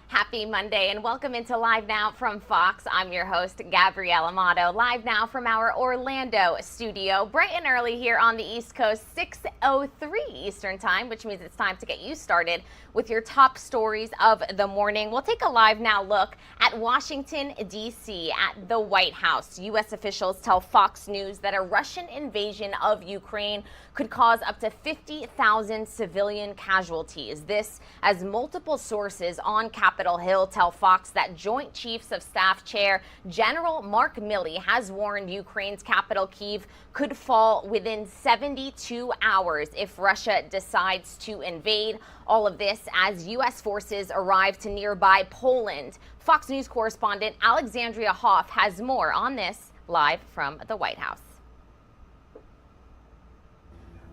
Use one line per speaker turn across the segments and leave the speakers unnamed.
Happy Monday and welcome into Live Now from Fox. I'm your host, Gabrielle Amato. Live now from our Orlando studio, bright and early here on the East Coast, 6:03 Eastern Time, which means it's time to get you started with your top stories of the morning. We'll take a Live Now look at Washington, D.C. at the White House. U.S. officials tell Fox News that a Russian invasion of Ukraine could cause up to 50,000 civilian casualties. This as multiple sources on Capitol Hill tell Fox that Joint Chiefs of Staff Chair General Mark Milley has warned Ukraine's capital Kyiv could fall within 72 hours if Russia decides to invade. All of this as U.S. forces arrive to nearby Poland. Fox News correspondent Alexandria Hoff has more on this live from the White House.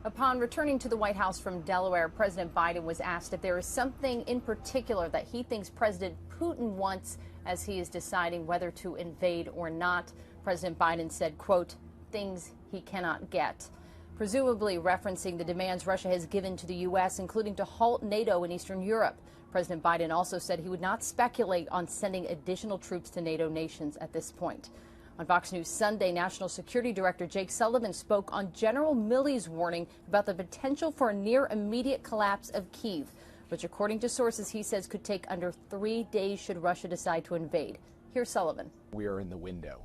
Upon returning to the White House from Delaware, President Biden was asked if there is something in particular that he thinks President Putin wants as he is deciding whether to invade or not. President Biden said, quote, things he cannot get, presumably referencing the demands Russia has given to the U.S., including to halt NATO in Eastern Europe. President Biden also said he would not speculate on sending additional troops to NATO nations at this point. On Fox News Sunday, National Security Director Jake Sullivan spoke on General Milley's warning about the potential for a near immediate collapse of Kyiv, which according to sources he says could take under 3 days should Russia decide to invade. Here's Sullivan.
We are in the window.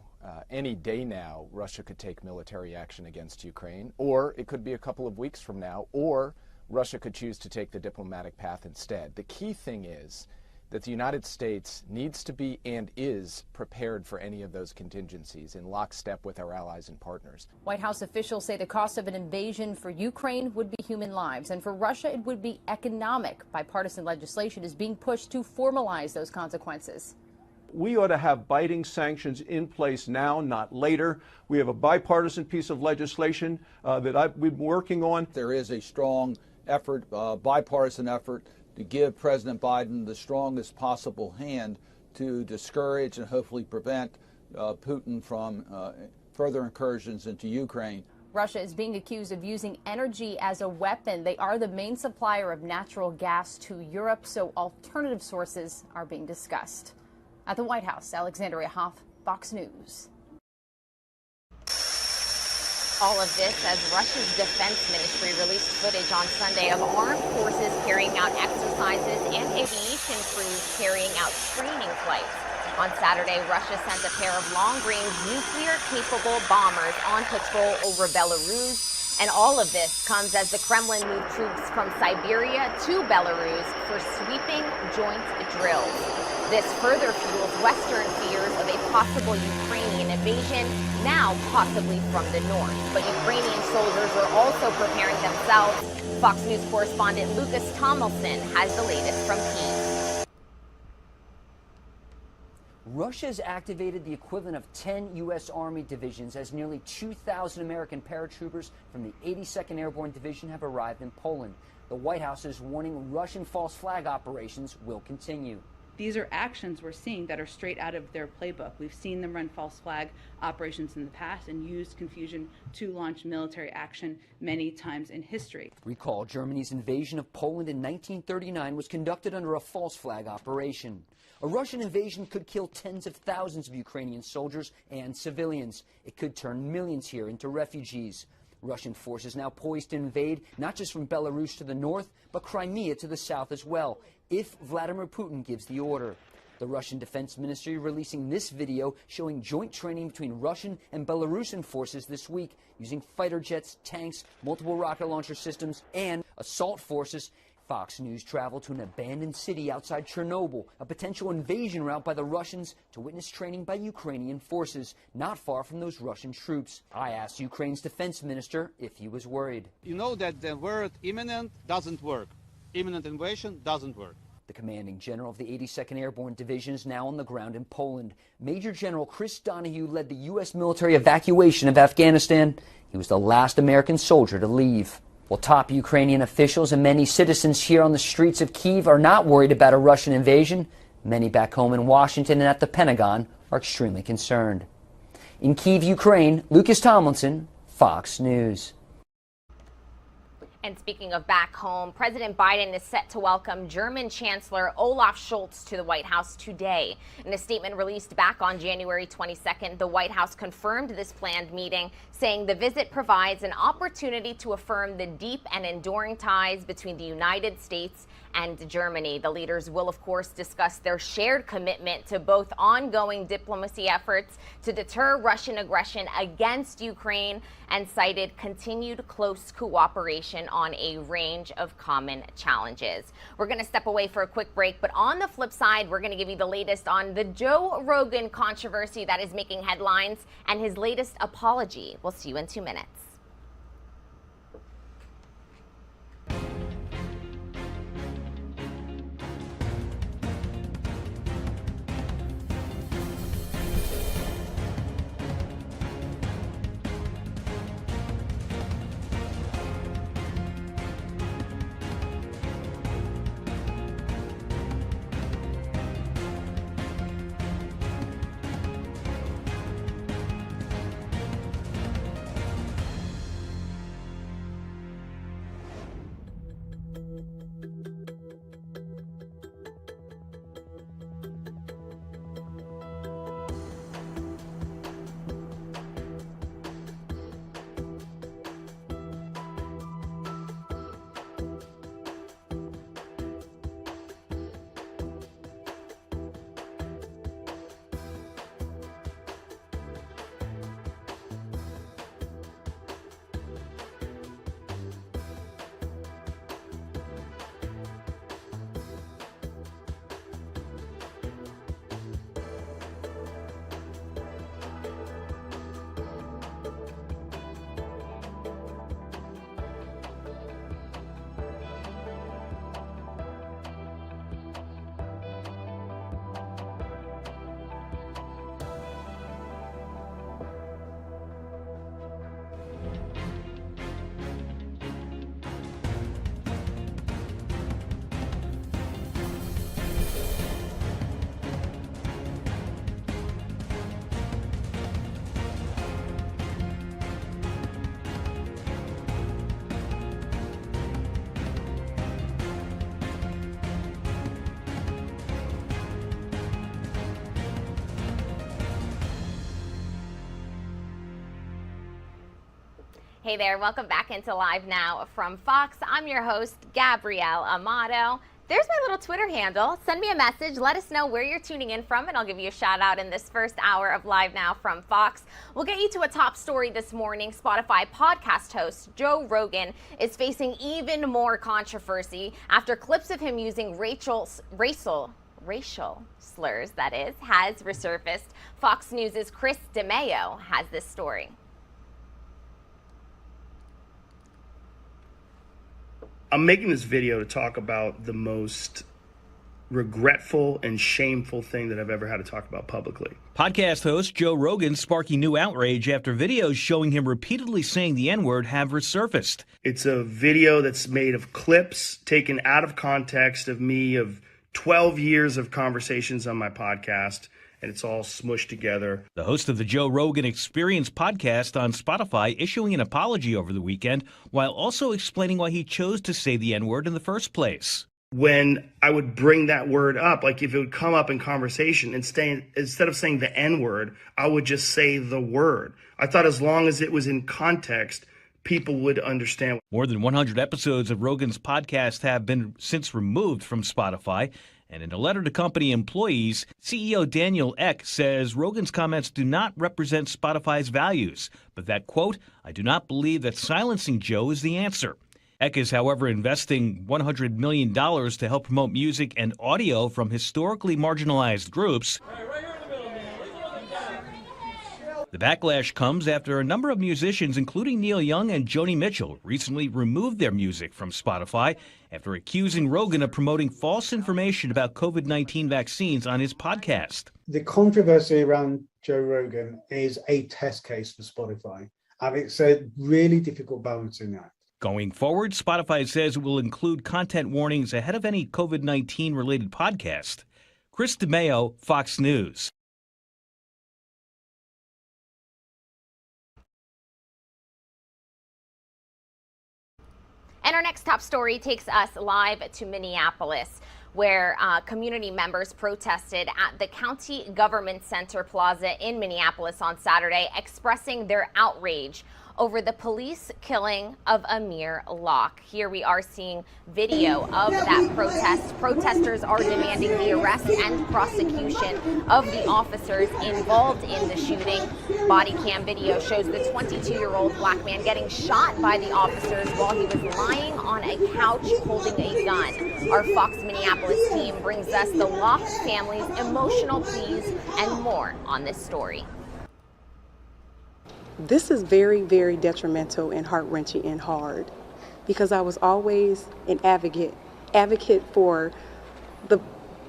Any day now, Russia could take military action against Ukraine, or it could be a couple of weeks from now, or Russia could choose to take the diplomatic path instead. The key thing is that the United States needs to be and is prepared for any of those contingencies in lockstep with our allies and partners.
White House officials say the cost of an invasion for Ukraine would be human lives, and for Russia it would be economic. Bipartisan legislation is being pushed to formalize those consequences.
We ought to have biting sanctions in place now, not later. We have a bipartisan piece of legislation that I've been working on.
There is a strong effort, bipartisan effort, to give President Biden the strongest possible hand to discourage and hopefully prevent Putin from further incursions into Ukraine.
Russia is being accused of using energy as a weapon. They are the main supplier of natural gas to Europe, so alternative sources are being discussed. At the White House, Alexandria Hoff, Fox News.
All of this as Russia's defense ministry released footage on Sunday of armed forces carrying out exercises and aviation crews carrying out training flights. On Saturday, Russia sent a pair of long-range nuclear-capable bombers on patrol over Belarus. And all of this comes as the Kremlin moved troops from Siberia to Belarus for sweeping joint drills. This further fuels Western fears of a possible Ukrainian invasion, now possibly from the north. But Ukrainian soldiers are also preparing themselves. Fox News correspondent Lucas Tomlinson has the latest from Kyiv.
Russia has activated the equivalent of 10 U.S. Army divisions as nearly 2,000 American paratroopers from the 82nd Airborne Division have arrived in Poland. The White House is warning Russian false flag operations will continue.
These are actions we're seeing that are straight out of their playbook. We've seen them run false flag operations in the past and used confusion to launch military action many times in history.
Recall, Germany's invasion of Poland in 1939 was conducted under a false flag operation. A Russian invasion could kill tens of thousands of Ukrainian soldiers and civilians. It could turn millions here into refugees. Russian forces now poised to invade not just from Belarus to the north, but Crimea to the south as well, if Vladimir Putin gives the order. The Russian Defense Ministry releasing this video showing joint training between Russian and Belarusian forces this week using fighter jets, tanks, multiple rocket launcher systems, and assault forces Fox News traveled to an abandoned city outside Chernobyl, a potential invasion route by the Russians, to witness training by Ukrainian forces not far from those Russian troops. I asked Ukraine's defense minister if he was worried.
You know that the word imminent doesn't work. Imminent invasion doesn't work.
The commanding general of the 82nd Airborne Division is now on the ground in Poland. Major General Chris Donahue led the U.S. military evacuation of Afghanistan. He was the last American soldier to leave. Well, top Ukrainian officials and many citizens here on the streets of Kyiv are not worried about a Russian invasion. Many back home in Washington and at the Pentagon are extremely concerned. In Kyiv, Ukraine, Lucas Tomlinson, Fox News.
And speaking of back home, President Biden is set to welcome German Chancellor Olaf Scholz to the White House today. In a statement released back on January 22nd, the White House confirmed this planned meeting, saying the visit provides an opportunity to affirm the deep and enduring ties between the United States and Germany. The leaders will, of course, discuss their shared commitment to both ongoing diplomacy efforts to deter Russian aggression against Ukraine and cited continued close cooperation on a range of common challenges. We're going to step away for a quick break, but on the flip side, we're going to give you the latest on the Joe Rogan controversy that is making headlines and his latest apology. We'll see you in 2 minutes. Hey there, welcome back into Live Now from Fox. I'm your host, Gabrielle Amato. There's my little Twitter handle. Send me a message. Let us know where you're tuning in from, and I'll give you a shout out in this first hour of Live Now from Fox. We'll get you to a top story this morning. Spotify podcast host Joe Rogan is facing even more controversy after clips of him using racial slurs, that is, has resurfaced. Fox News' Chris DeMaio has this story.
I'm making this video to talk about the most regretful and shameful thing that I've ever had to talk about publicly.
Podcast host Joe Rogan sparking new outrage after videos showing him repeatedly saying the N-word have resurfaced.
It's a video that's made of clips taken out of context of me of 12 years of conversations on my podcast, and it's all smushed together.
The host of the Joe Rogan Experience podcast on Spotify issuing an apology over the weekend while also explaining why he chose to say the N-word in the first place.
When I would bring that word up, like if it would come up in conversation, instead of saying the N-word, I would just say the word. I thought as long as it was in context, people would understand.
More than 100 episodes of Rogan's podcast have been since removed from Spotify. And in a letter to company employees, CEO Daniel Ek says Rogan's comments do not represent Spotify's values, but that, quote, I do not believe that silencing Joe is the answer. Eck is, however, investing $100 million to help promote music and audio from historically marginalized groups. The backlash comes after a number of musicians, including Neil Young and Joni Mitchell, recently removed their music from Spotify after accusing Rogan of promoting false information about COVID-19 vaccines on his podcast.
The controversy around Joe Rogan is a test case for Spotify, and it's a really difficult balancing act.
Going forward, Spotify says it will include content warnings ahead of any COVID-19 related podcast. Chris DeMeo, Fox News.
And our next top story takes us live to Minneapolis, where community members protested at the County Government Center Plaza in Minneapolis on Saturday, expressing their outrage over the police killing of Amir Locke. Here we are seeing video of that protest. Protesters are demanding the arrest and prosecution of the officers involved in the shooting. Body cam video shows the 22-year-old black man getting shot by the officers while he was lying on a couch holding a gun. Our Fox Minneapolis team brings us the Locke family's emotional pleas and more on this story.
This is very, very detrimental and heart-wrenching and hard, because I was always an advocate for the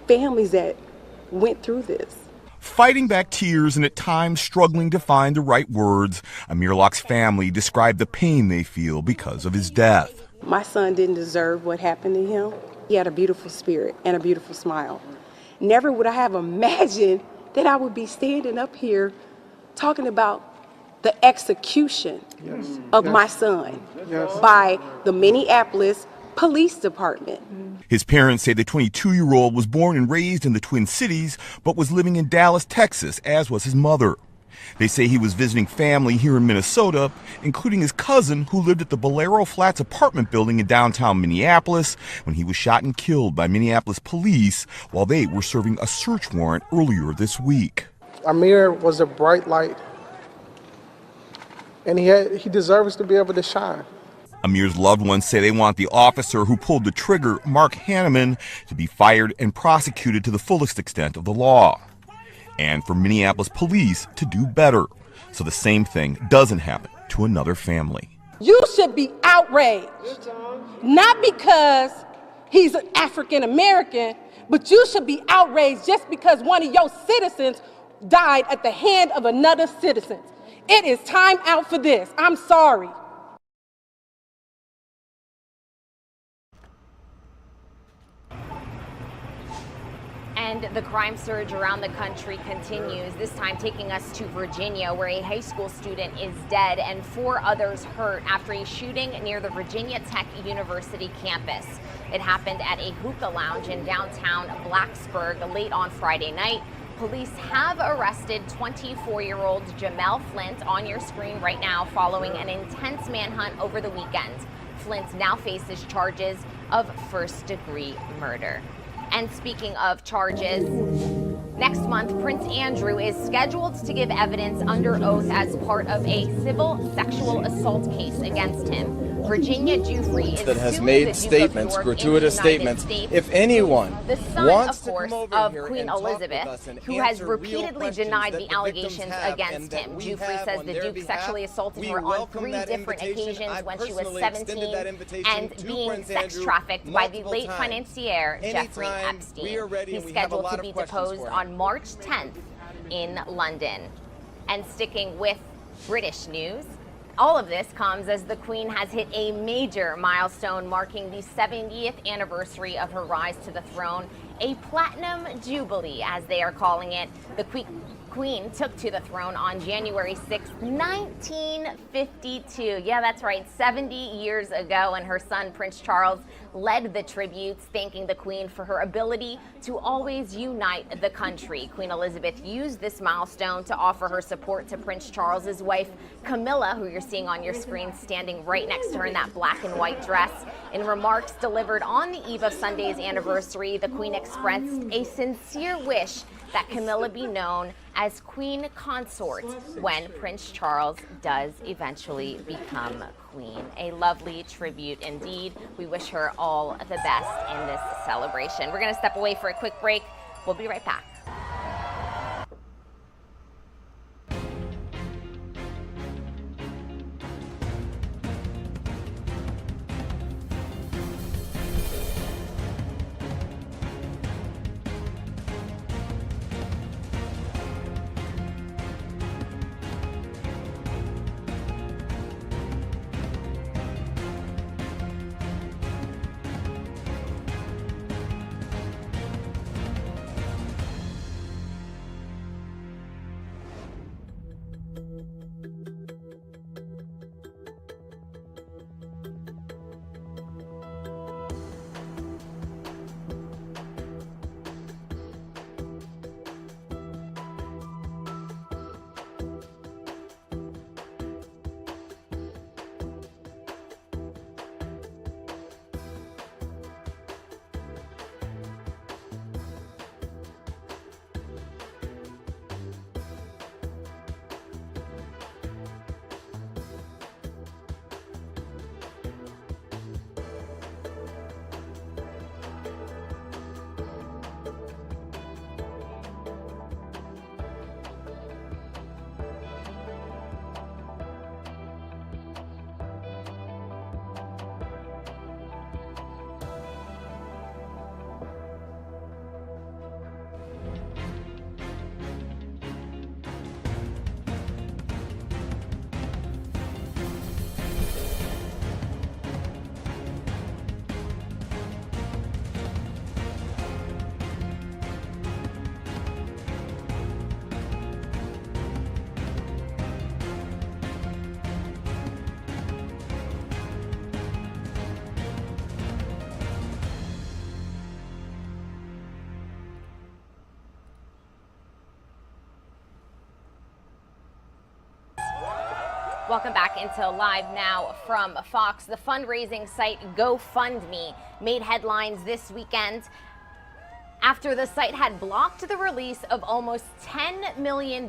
families that went through this.
Fighting back tears and at times struggling to find the right words, Amir Locke's family described the pain they feel because of his death.
My son didn't deserve what happened to him. He had a beautiful spirit and a beautiful smile. Never would I have imagined that I would be standing up here talking about the execution of my son by the Minneapolis Police Department.
His parents say the 22-year-old was born and raised in the Twin Cities, but was living in Dallas, Texas, as was his mother. They say he was visiting family here in Minnesota, including his cousin who lived at the Bolero Flats apartment building in downtown Minneapolis when he was shot and killed by Minneapolis police while they were serving a search warrant earlier this week.
Amir was a bright light, and he deserves to be able to shine.
Amir's loved ones say they want the officer who pulled the trigger, Mark Hanneman, to be fired and prosecuted to the fullest extent of the law. And for Minneapolis police to do better, so the same thing doesn't happen to another family.
You should be outraged, not because he's an African American, but you should be outraged just because one of your citizens died at the hand of another citizen. It is time out for this. I'm sorry.
And the crime surge around the country continues, this time taking us to Virginia, where a high school student is dead and 4 others hurt after a shooting near the Virginia Tech University campus. It happened at a hookah lounge in downtown Blacksburg late on Friday night. Police have arrested 24-year-old Jamel Flint on your screen right now following an intense manhunt over the weekend. Flint now faces charges of first-degree murder. And speaking of charges, next month, Prince Andrew is scheduled to give evidence under oath as part of a civil sexual assault case against him. Virginia Giuffre is
that has made statements, gratuitous statements. If anyone wants to come over here
Queen
and talk with
Elizabeth,
us and
who has
answer real
repeatedly
questions
denied
that
the
the
allegations
victims have
against
and that
him.
we
Giuffre
have
says
on
the
their
Duke
behalf,
sexually assaulted
we
her on
welcome
3
that
different
invitation.
occasions
I
when she was
personally
17
extended that invitation
and
to
being
Prince
sex
Andrew
trafficked by the
multiple
late
times.
financier Jeffrey
Anytime
Epstein.
we are ready
He's
and we have a
scheduled
lot
to
of
be
questions
deposed
for him.
on March 10th in London. And sticking with British news, all of this comes as the Queen has hit a major milestone marking the 70th anniversary of her rise to the throne, a platinum jubilee, as they are calling it. The Queen took to the throne on January 6, 1952. Yeah, that's right, 70 years ago, and her son, Prince Charles, led the tributes, thanking the Queen for her ability to always unite the country. Queen Elizabeth used this milestone to offer her support to Prince Charles's wife, Camilla, who you're seeing on your screen standing right next to her in that black and white dress. In remarks delivered on the eve of Sunday's anniversary, the Queen expressed a sincere wish that Camilla be known as Queen Consort when Prince Charles does eventually become queen. A lovely tribute indeed. We wish her all the best in this celebration. We're going to step away for a quick break. We'll be right back. Welcome back into Live Now from Fox. The fundraising site GoFundMe made headlines this weekend after the site had blocked the release of almost $10 million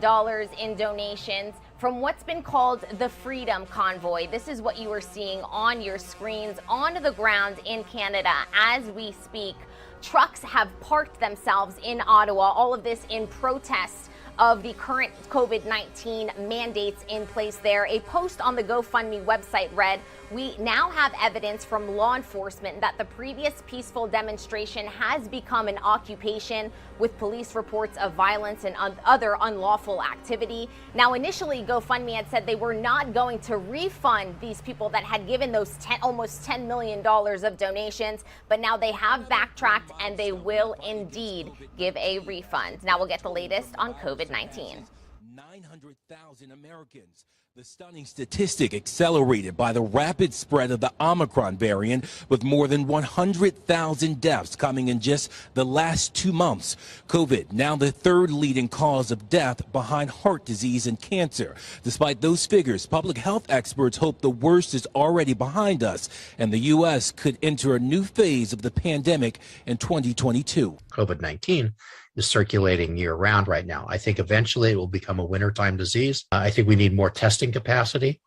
in donations from what's been called the Freedom Convoy. This is what you are seeing on your screens on the ground in Canada as we speak. Trucks have parked themselves in Ottawa, all of this in protest of the current COVID-19 mandates in place there. A post on the GoFundMe website read, "We now have evidence from law enforcement that the previous peaceful demonstration has become an occupation with police reports of violence and other unlawful activity." Now, initially, GoFundMe had said they were not going to refund these people that had given those almost $10 million of donations, but now they have backtracked and they will indeed give a refund. Now we'll get the latest on COVID-19.
900,000 Americans. The stunning statistic accelerated by the rapid spread of the Omicron variant, with more than 100,000 deaths coming in just the last 2 months. COVID, now the third leading cause of death behind heart disease and cancer. Despite those figures, public health experts hope the worst is already behind us, and the U.S. could enter a new phase of the pandemic in 2022.
COVID-19 is circulating year-round right now. I think eventually it will become a wintertime disease. I think we need more testing capacity.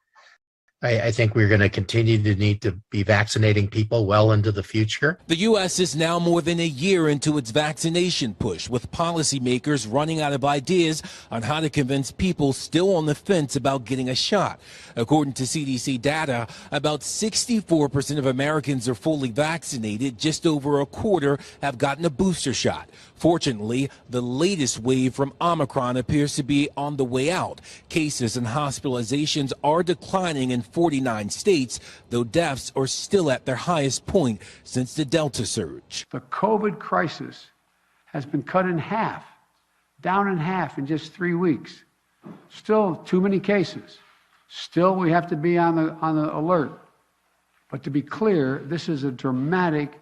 I think we're going to continue to need to be vaccinating people well into the future.
The U.S. is now more than a year into its vaccination push, with policymakers running out of ideas on how to convince people still on the fence about getting a shot. According to CDC data, about 64% of Americans are fully vaccinated. Just over a quarter have gotten a booster shot. Fortunately, the latest wave from Omicron appears to be on the way out. Cases and hospitalizations are declining in 49 states, though deaths are still at their highest point since the Delta surge.
The COVID crisis has been cut in half, down in half in just 3 weeks. Still too many cases. Still we have to be on the alert. But to be clear, this is a dramatic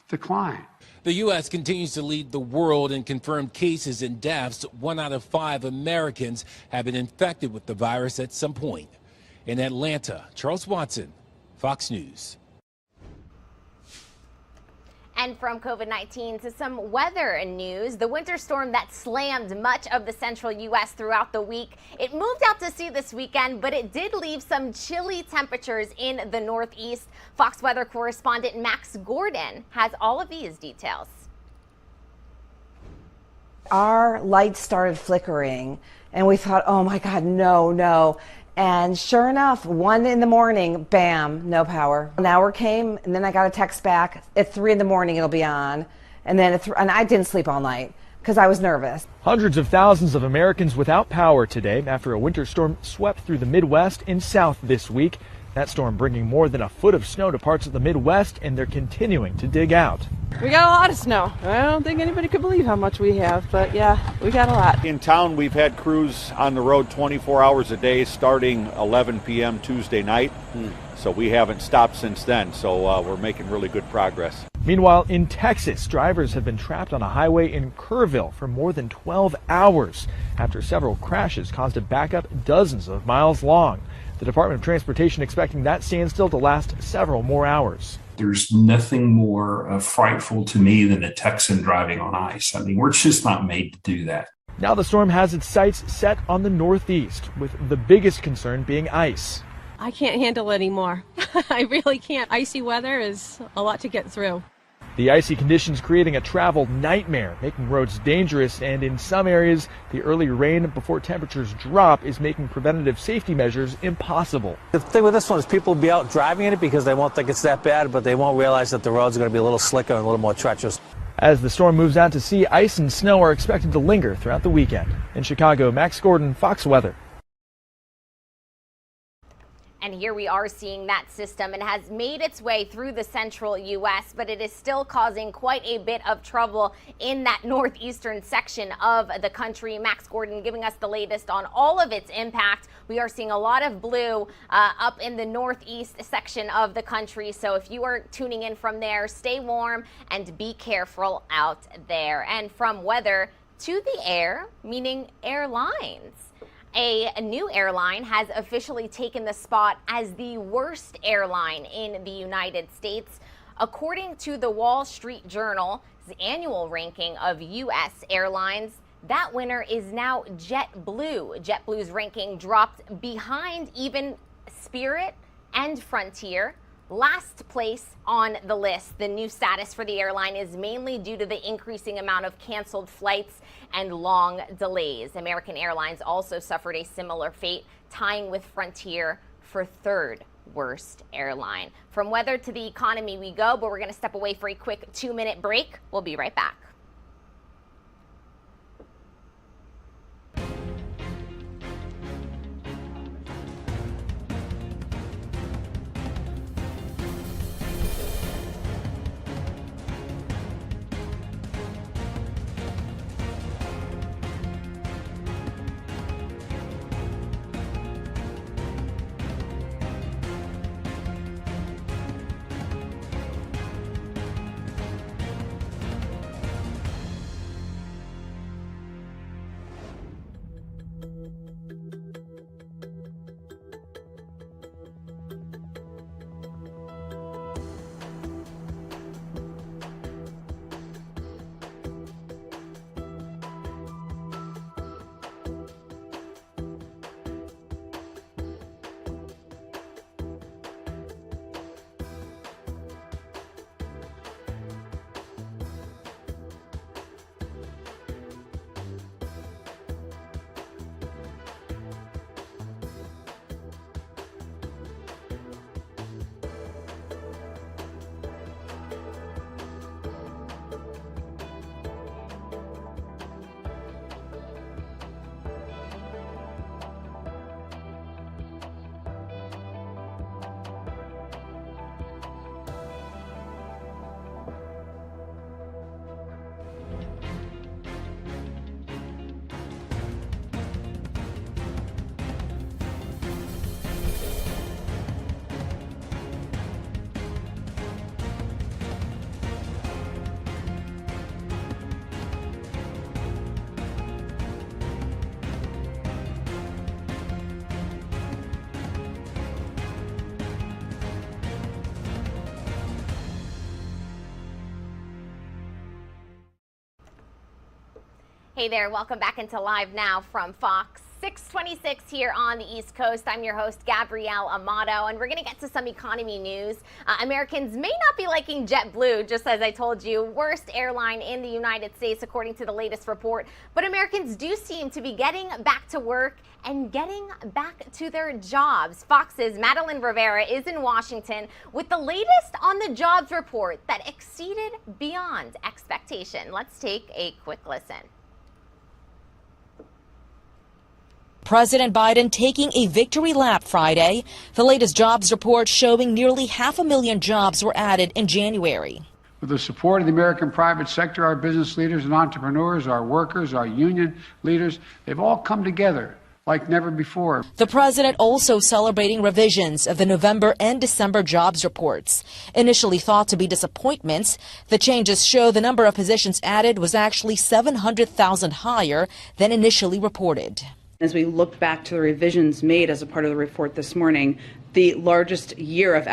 decline.
The U.S. continues to lead the world in confirmed cases and deaths. 1 out of 5 Americans have been infected with the virus at some point. In Atlanta, Charles Watson, Fox News.
And from COVID-19 to some weather news, the winter storm that slammed much of the central U.S. throughout the week, it moved out to sea this weekend, but it did leave some chilly temperatures in the Northeast. Fox weather correspondent Max Gordon has all of these details.
Our lights started flickering, and we thought, oh my God, no. And sure enough, 1 in the morning, bam, no power. An hour came, and then I got a text back at 3 in the morning, it'll be on. And then, and I didn't sleep all night because I was nervous.
Hundreds of thousands of Americans without power today after a winter storm swept through the Midwest and South this week. That storm bringing more than a foot of snow to parts of the Midwest, and they're continuing to dig out.
We got a lot of snow. I don't think anybody could believe how much we have, but yeah, we got a lot.
In town, we've had crews on the road 24 hours a day starting 11 p.m. Tuesday night. So we haven't stopped since then, so we're making really good progress.
Meanwhile, in Texas, drivers have been trapped on a highway in Kerrville for more than 12 hours after several crashes caused a backup dozens of miles long. The Department of Transportation expecting that standstill to last several more hours.
There's nothing more frightful to me than a Texan driving on ice. I mean, we're just not made to do that.
Now the storm has its sights set on the Northeast, with the biggest concern being ice.
I can't handle it anymore. I really can't. Icy weather is a lot to get through.
The icy conditions creating a travel nightmare, making roads dangerous, and in some areas, the early rain before temperatures drop is making preventative safety measures impossible.
The thing with this one is people will be out driving in it because they won't think it's that bad, but they won't realize that the roads are going to be a little slicker and a little more treacherous.
As the storm moves out to sea, ice and snow are expected to linger throughout the weekend. In Chicago, Max Gordon, Fox Weather.
And here we are seeing that system. It has made its way through the central U.S., but it is still causing quite a bit of trouble in that northeastern section of the country. Max Gordon giving us the latest on all of its impact. We are seeing a lot of blue up in the northeast section of the country. So if you are tuning in from there, stay warm and be careful out there. And from weather to the air, meaning airlines. A new airline has officially taken the spot as the worst airline in the United States. According to the Wall Street Journal's annual ranking of U.S. airlines, that winner is now JetBlue. JetBlue's ranking dropped behind even Spirit and Frontier. Last place on the list. The new status for the airline is mainly due to the increasing amount of canceled flights and long delays. American Airlines also suffered a similar fate, tying with Frontier for third worst airline. From weather to the economy we go, but we're going to step away for a quick 2-minute break. We'll be right back. Hey there, welcome back into Live Now from Fox. 6:26 here on the East Coast. I'm your host, Gabrielle Amato, and we're going to get to some economy news. Americans may not be liking JetBlue, just as I told you, worst airline in the United States, according to the latest report. But Americans do seem to be getting back to work and getting back to their jobs. Fox's Madeline Rivera is in Washington with the latest on the jobs report that exceeded beyond expectation. Let's take a quick listen.
President Biden taking a victory lap Friday. The latest jobs report showing nearly 500,000 jobs were added in January.
With the support of the American private sector, our business leaders and entrepreneurs, our workers, our union leaders, they've all come together like never before.
The president also celebrating revisions of the November and December jobs reports. Initially thought to be disappointments, the changes show the number of positions added was actually 700,000 higher than initially reported.
As we look back to the revisions made as a part of the report this morning, the largest year of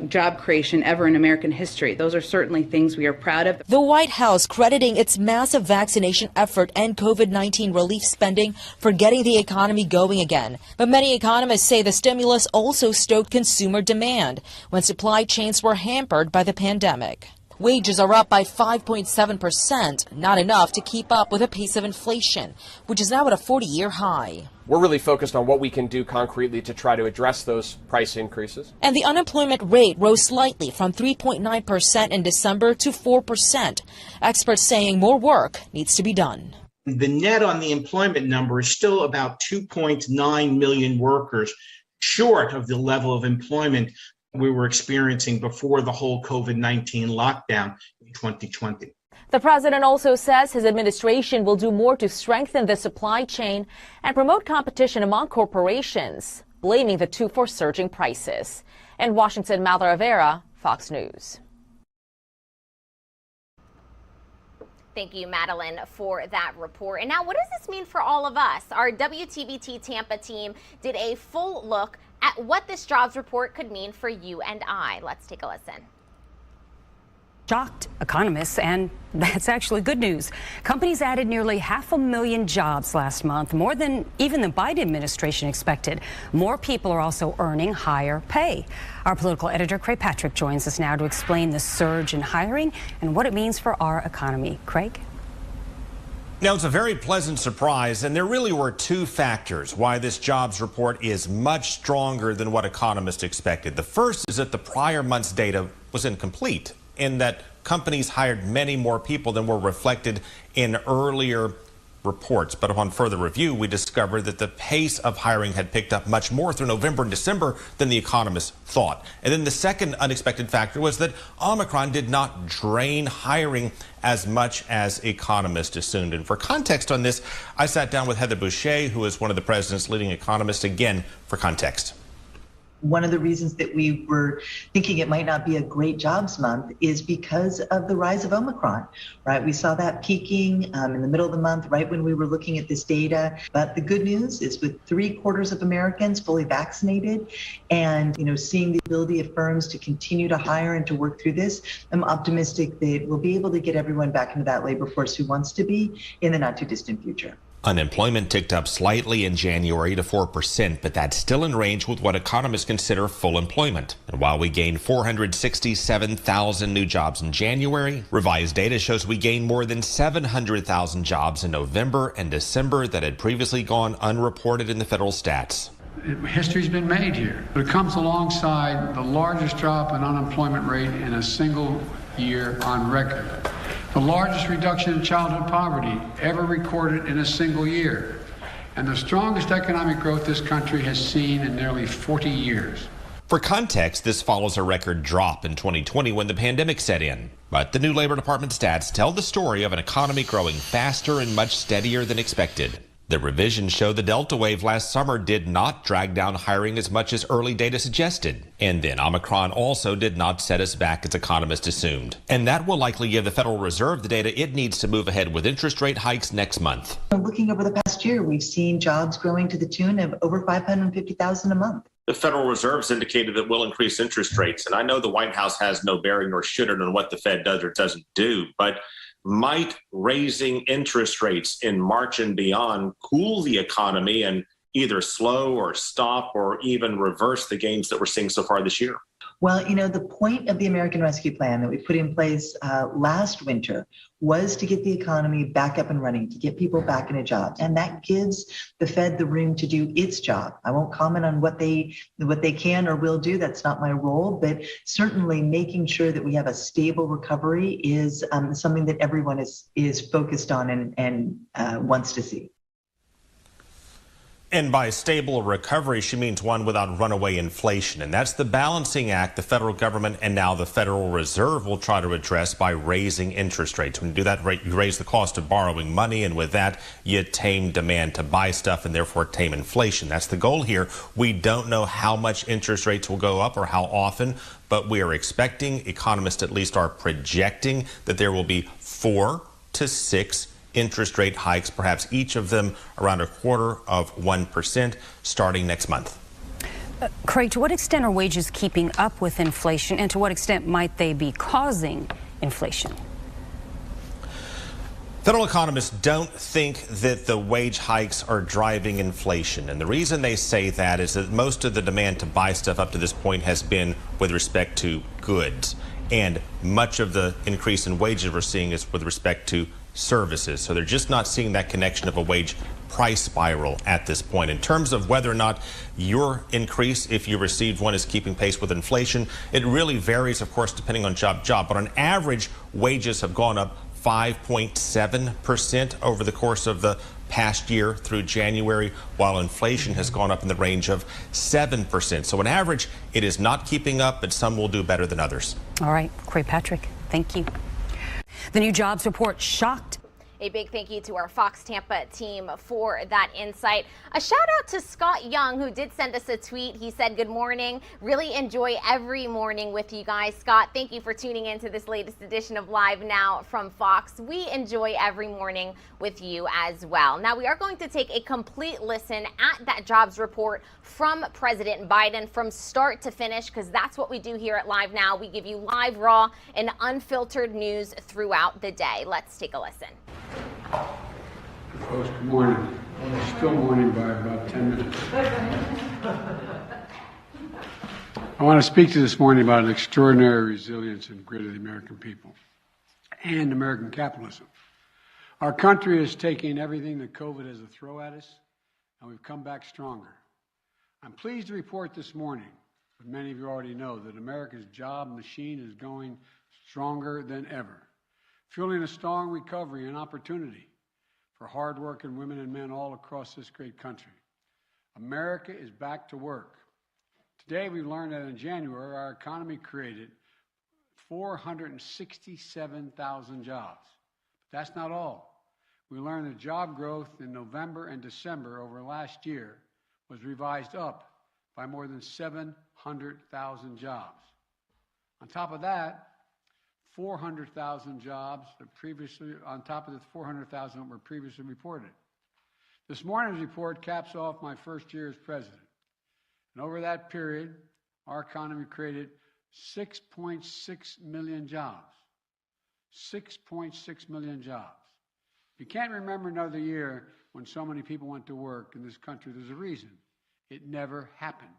job creation ever in American history. Those are certainly things we are proud of.
The White House crediting its massive vaccination effort and COVID-19 relief spending for getting the economy going again. But many economists say the stimulus also stoked consumer demand when supply chains were hampered by the pandemic. Wages are up by 5.7%, not enough to keep up with the pace of inflation, which is now at a 40-year high.
We're really focused on what we can do concretely to try to address those price increases.
And the unemployment rate rose slightly from 3.9% in December to 4%. Experts saying more work needs to be done.
The net on the employment number is still about 2.9 million workers short of the level of employment we were experiencing before the whole COVID-19 lockdown in 2020.
The president also says his administration will do more to strengthen the supply chain and promote competition among corporations, blaming the two for surging prices. In Washington, Madeline Rivera, Fox News.
Thank you, Madeline, for that report. And now, what does this mean for all of us? Our WTVT Tampa team did a full look at what this jobs report could mean for you and I. Let's take a listen.
Shocked economists, and that's actually good news. Companies added nearly 500,000 jobs last month, more than even the Biden administration expected. More people are also earning higher pay. Our political editor, Craig Patrick, joins us now to explain the surge in hiring and what it means for our economy. Craig?
Now, it's a very pleasant surprise, and there really were two factors why this jobs report is much stronger than what economists expected. The first is that the prior month's data was incomplete, in that companies hired many more people than were reflected in earlier reports. But upon further review, we discovered that the pace of hiring had picked up much more through November and December than the economists thought. And then the second unexpected factor was that Omicron did not drain hiring as much as economists assumed. And for context on this, I sat down with Heather Boucher, who is one of the president's leading economists, again for context.
One of the reasons that we were thinking it might not be a great jobs month is because of the rise of Omicron, right? We saw that peaking in the middle of the month, right when we were looking at this data. But the good news is with 3/4 of Americans fully vaccinated and, seeing the ability of firms to continue to hire and to work through this, I'm optimistic that we'll be able to get everyone back into that labor force who wants to be in the not too distant future.
Unemployment ticked up slightly in January to 4%, but that's still in range with what economists consider full employment. And while we gained 467,000 new jobs in January, revised data shows we gained more than 700,000 jobs in November and December that had previously gone unreported in the federal stats.
History's been made here, but it comes alongside the largest drop in unemployment rate in a single year on record. The largest reduction in childhood poverty ever recorded in a single year, and the strongest economic growth this country has seen in nearly 40 years.
For context, this follows a record drop in 2020 when the pandemic set in. But the new Labor Department stats tell the story of an economy growing faster and much steadier than expected. The revisions show the Delta wave last summer did not drag down hiring as much as early data suggested. And then Omicron also did not set us back as economists assumed. And that will likely give the Federal Reserve the data it needs to move ahead with interest rate hikes next month.
Looking over the past year, we've seen jobs growing to the tune of over 550,000 a month.
The Federal Reserve's indicated that we'll increase interest rates. And I know the White House has no bearing or should it on what the Fed does or doesn't do. But Might raising interest rates in March and beyond cool the economy and either slow or stop or even reverse the gains that we're seeing so far this year?
Well, you know, the point of the American Rescue Plan that we put in place last winter was to get the economy back up and running, to get people back into jobs. And that gives the Fed the room to do its job. I won't comment on what they can or will do. That's not my role. But certainly making sure that we have a stable recovery is something that everyone is focused on and wants to see.
And by stable recovery, she means one without runaway inflation. And that's the balancing act the federal government and now the Federal Reserve will try to address by raising interest rates. When you do that, you raise the cost of borrowing money, and with that, you tame demand to buy stuff and therefore tame inflation. That's the goal here. We don't know how much interest rates will go up or how often, but we are expecting, economists at least are projecting, that there will be 4 to 6 interest rate hikes, perhaps each of them around 0.25% starting next month.
Craig, to what extent are wages keeping up with inflation, and to what extent might they be causing inflation?
Federal economists don't think that the wage hikes are driving inflation. And the reason they say that is that most of the demand to buy stuff up to this point has been with respect to goods. And much of the increase in wages we're seeing is with respect to services. So they're just not seeing that connection of a wage price spiral at this point. In terms of whether or not your increase, if you received one, is keeping pace with inflation, it really varies, of course, depending on job. But on average, wages have gone up 5.7% over the course of the past year through January, while inflation has gone up in the range of 7%. So on average, it is not keeping up, but some will do better than others.
All right, Craig Patrick, thank you. The new jobs report shocked.
A big thank you to our Fox Tampa team for that insight. A shout out to Scott Young, who did send us a tweet. He said, good morning. Really enjoy every morning with you guys. Scott, thank you for tuning in to this latest edition of Live Now from Fox. We enjoy every morning with you as well. Now, we are going to take a complete listen at that jobs report from President Biden from start to finish, because that's what we do here at Live Now. We give you live, raw, and unfiltered news throughout the day. Let's take a listen.
Folks, good morning. It's still morning by about 10 minutes. I want to speak to you this morning about an extraordinary resilience and grit of the American people and American capitalism. Our country is taking everything that COVID has to throw at us, and we've come back stronger. I'm pleased to report this morning, as many of you already know, that America's job machine is going stronger than ever, fueling a strong recovery and opportunity for hardworking women and men all across this great country. America is back to work. Today we learned that in January our economy created 467,000 jobs. But that's not all. We learned that job growth in November and December over last year was revised up by more than 700,000 jobs. On top of that, 400,000 jobs that previously, on top of the 400,000 that were previously reported. This morning's report caps off my first year as president. And over that period, our economy created 6.6 million jobs. 6.6 million jobs. You can't remember another year when so many people went to work in this country. There's a reason. It never happened.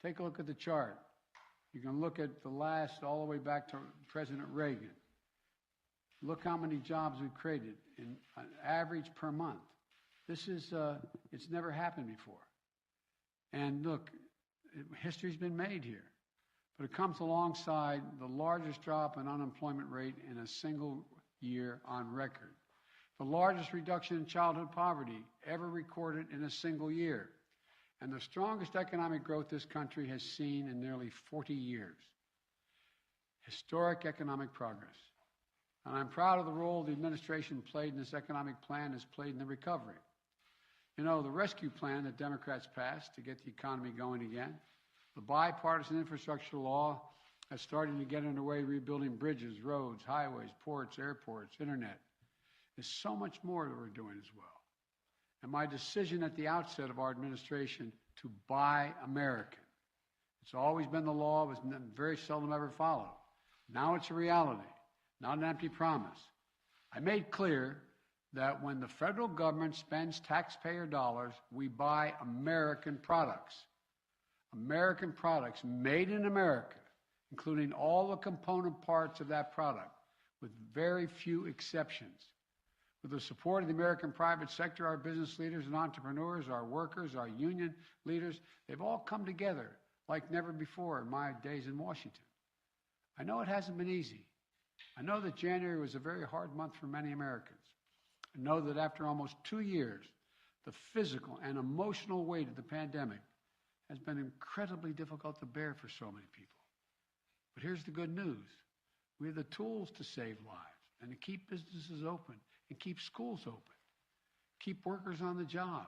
Take a look at the chart. You can look at the last, all the way back to President Reagan. Look how many jobs we've created in an average per month. This is, it's never happened before. And look, history's been made here. But it comes alongside the largest drop in unemployment rate in a single year on record. The largest reduction in childhood poverty ever recorded in a single year. And the strongest economic growth this country has seen in nearly 40 years. Historic economic progress. And I'm proud of the role the administration played in this economic plan has played in the recovery. You know, the rescue plan that Democrats passed to get the economy going again, the bipartisan infrastructure law that's starting to get underway, rebuilding bridges, roads, highways, ports, airports, internet. There's so much more that we're doing as well. And my decision at the outset of our administration to buy American. It's always been the law, it was very seldom ever followed. Now it's a reality, not an empty promise. I made clear that when the federal government spends taxpayer dollars, we buy American products. American products made in America, including all the component parts of that product, with very few exceptions. With the support of the American private sector, our business leaders and entrepreneurs, our workers, our union leaders, they've all come together like never before in my days in Washington. I know it hasn't been easy. I know that January was a very hard month for many Americans. I know that after almost 2 years, the physical and emotional weight of the pandemic has been incredibly difficult to bear for so many people. But here's the good news. We have the tools to save lives and to keep businesses open and keep schools open, keep workers on the job,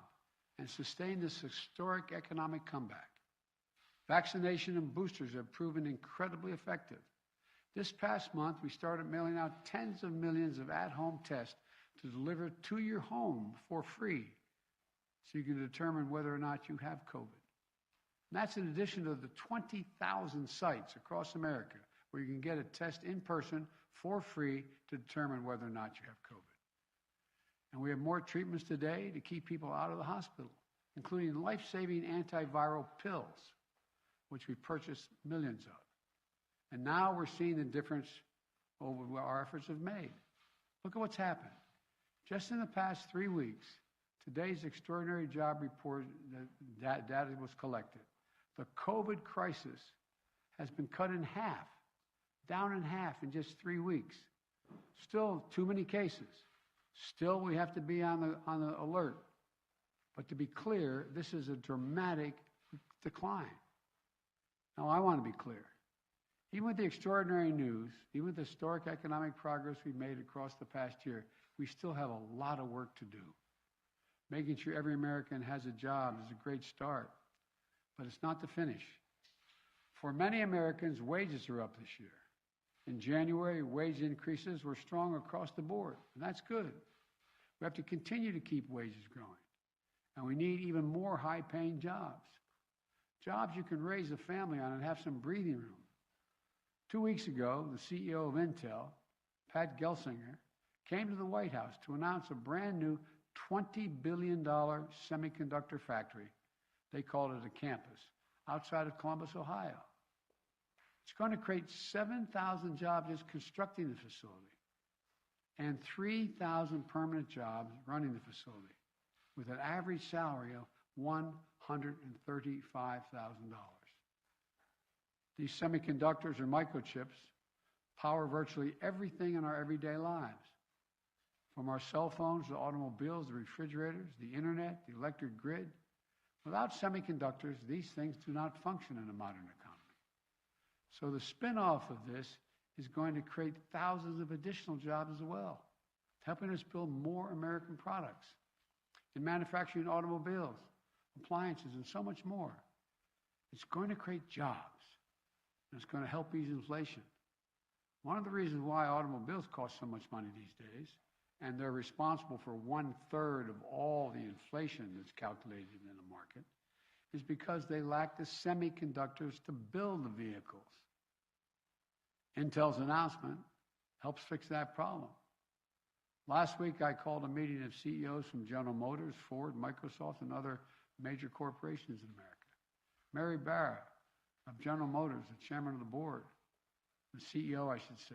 and sustain this historic economic comeback. Vaccination and boosters have proven incredibly effective. This past month, we started mailing out tens of millions of at-home tests to deliver to your home for free so you can determine whether or not you have COVID. And that's in addition to the 20,000 sites across America where you can get a test in person for free to determine whether or not you have COVID. And we have more treatments today to keep people out of the hospital, including life-saving antiviral pills, which we purchased millions of. And now we're seeing the difference over what our efforts have made. Look at what's happened. Just in the past 3 weeks, today's extraordinary job report that data was collected. The COVID crisis has been cut in half, down in half in just 3 weeks. Still too many cases. Still we have to be on the alert. But to be clear, this is a dramatic decline. Now I want to be clear. Even with the extraordinary news, even with the historic economic progress we've made across the past year, we still have a lot of work to do. Making sure every American has a job is a great start, but it's not the finish. For many Americans, wages are up this year. In January, wage increases were strong across the board, and that's good. We have to continue to keep wages growing, and we need even more high-paying jobs. Jobs you can raise a family on and have some breathing room. 2 weeks ago, the CEO of Intel, Pat Gelsinger, came to the White House to announce a brand new $20 billion semiconductor factory. They called it a campus outside of Columbus, Ohio. It's going to create 7,000 jobs just constructing the facility and 3,000 permanent jobs running the facility with an average salary of $135,000. These semiconductors or microchips power virtually everything in our everyday lives, from our cell phones to automobiles, the refrigerators, the internet, the electric grid. Without semiconductors, these things do not function in a modern economy. So the spin-off of this is going to create thousands of additional jobs as well, helping us build more American products in manufacturing automobiles, appliances, and so much more. It's going to create jobs, and it's going to help ease inflation. One of the reasons why automobiles cost so much money these days, and they're responsible for 1/3 of all the inflation that's calculated in the market, is because they lack the semiconductors to build the vehicles. Intel's announcement helps fix that problem. Last week, I called a meeting of CEOs from General Motors, Ford, Microsoft, and other major corporations in America. Mary Barra of General Motors, the chairman of the board, the CEO, I should say,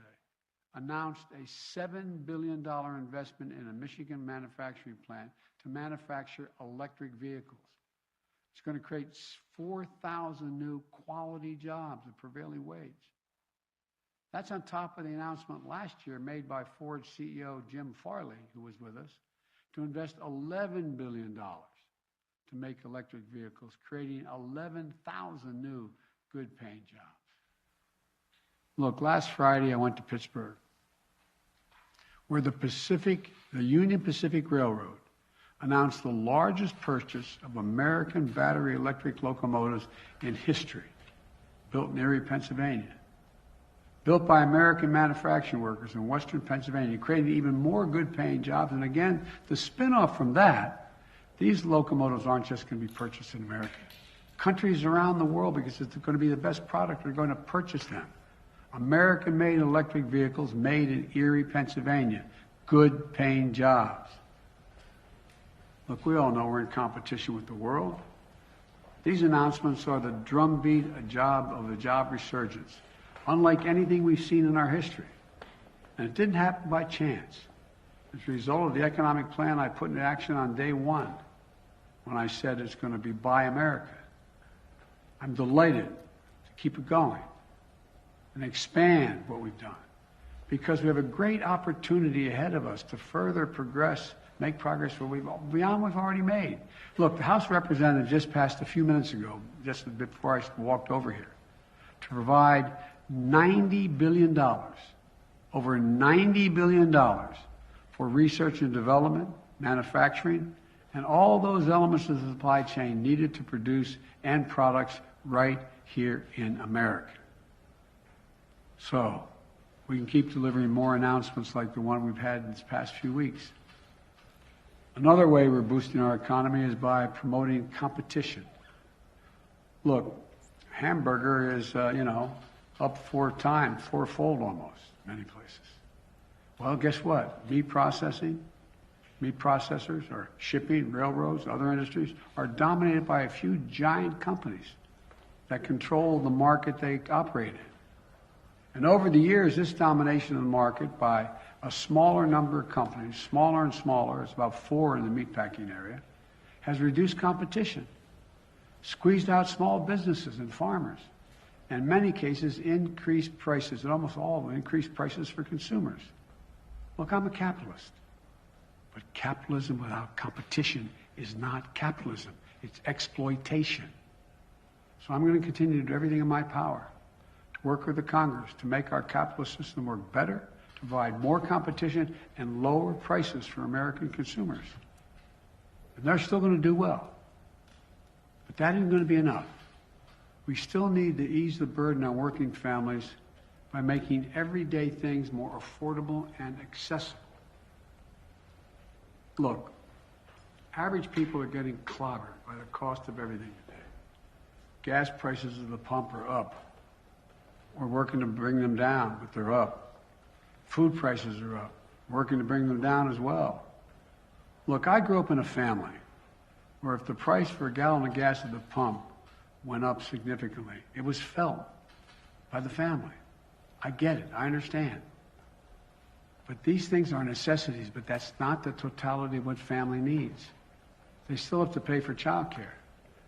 announced a $7 billion investment in a Michigan manufacturing plant to manufacture electric vehicles. It's going to create 4,000 new quality jobs at prevailing wage. That's on top of the announcement last year made by Ford CEO Jim Farley, who was with us, to invest $11 billion to make electric vehicles, creating 11,000 new good-paying jobs. Look, last Friday I went to Pittsburgh, where the Union Pacific Railroad announced the largest purchase of American battery electric locomotives in history, built in Erie, Pennsylvania. Built by American manufacturing workers in western Pennsylvania, creating even more good-paying jobs. And again, the spin-off from that, these locomotives aren't just going to be purchased in America. Countries around the world, because it's going to be the best product, are going to purchase them. American-made electric vehicles made in Erie, Pennsylvania, good paying jobs. Look, we all know we're in competition with the world. These announcements are the drumbeat of the job resurgence, unlike anything we've seen in our history. And it didn't happen by chance. As a result of the economic plan I put into action on day one, when I said it's going to be Buy America. I'm delighted to keep it going and expand what we've done, because we have a great opportunity ahead of us to further make progress beyond what we've already made. Look, the House of Representatives just passed a few minutes ago, just before I walked over here, to provide $90 billion, over $90 billion for research and development, manufacturing, and all those elements of the supply chain needed to produce end products right here in America. So we can keep delivering more announcements like the one we've had in these past few weeks. Another way we're boosting our economy is by promoting competition. Look, hamburger is, up fourfold almost, many places. Well, guess what? Meat processors, or shipping, railroads, other industries are dominated by a few giant companies that control the market they operate in. And over the years, this domination of the market by a smaller number of companies, smaller and smaller, it's about 4 in the meatpacking area, has reduced competition, squeezed out small businesses and farmers, and in many cases increased prices, and almost all of them increased prices for consumers. Look, I'm a capitalist, but capitalism without competition is not capitalism, it's exploitation. So I'm going to continue to do everything in my power to work with the Congress to make our capitalist system work better, to provide more competition and lower prices for American consumers. And they're still going to do well. But that isn't going to be enough. We still need to ease the burden on working families by making everyday things more affordable and accessible. Look, average people are getting clobbered by the cost of everything today. Gas prices at the pump are up. We're working to bring them down, but they're up. Food prices are up. We're working to bring them down as well. Look, I grew up in a family where if the price for a gallon of gas at the pump went up significantly, it was felt by the family. I get it. I understand. But these things are necessities, but that's not the totality of what family needs. They still have to pay for child care.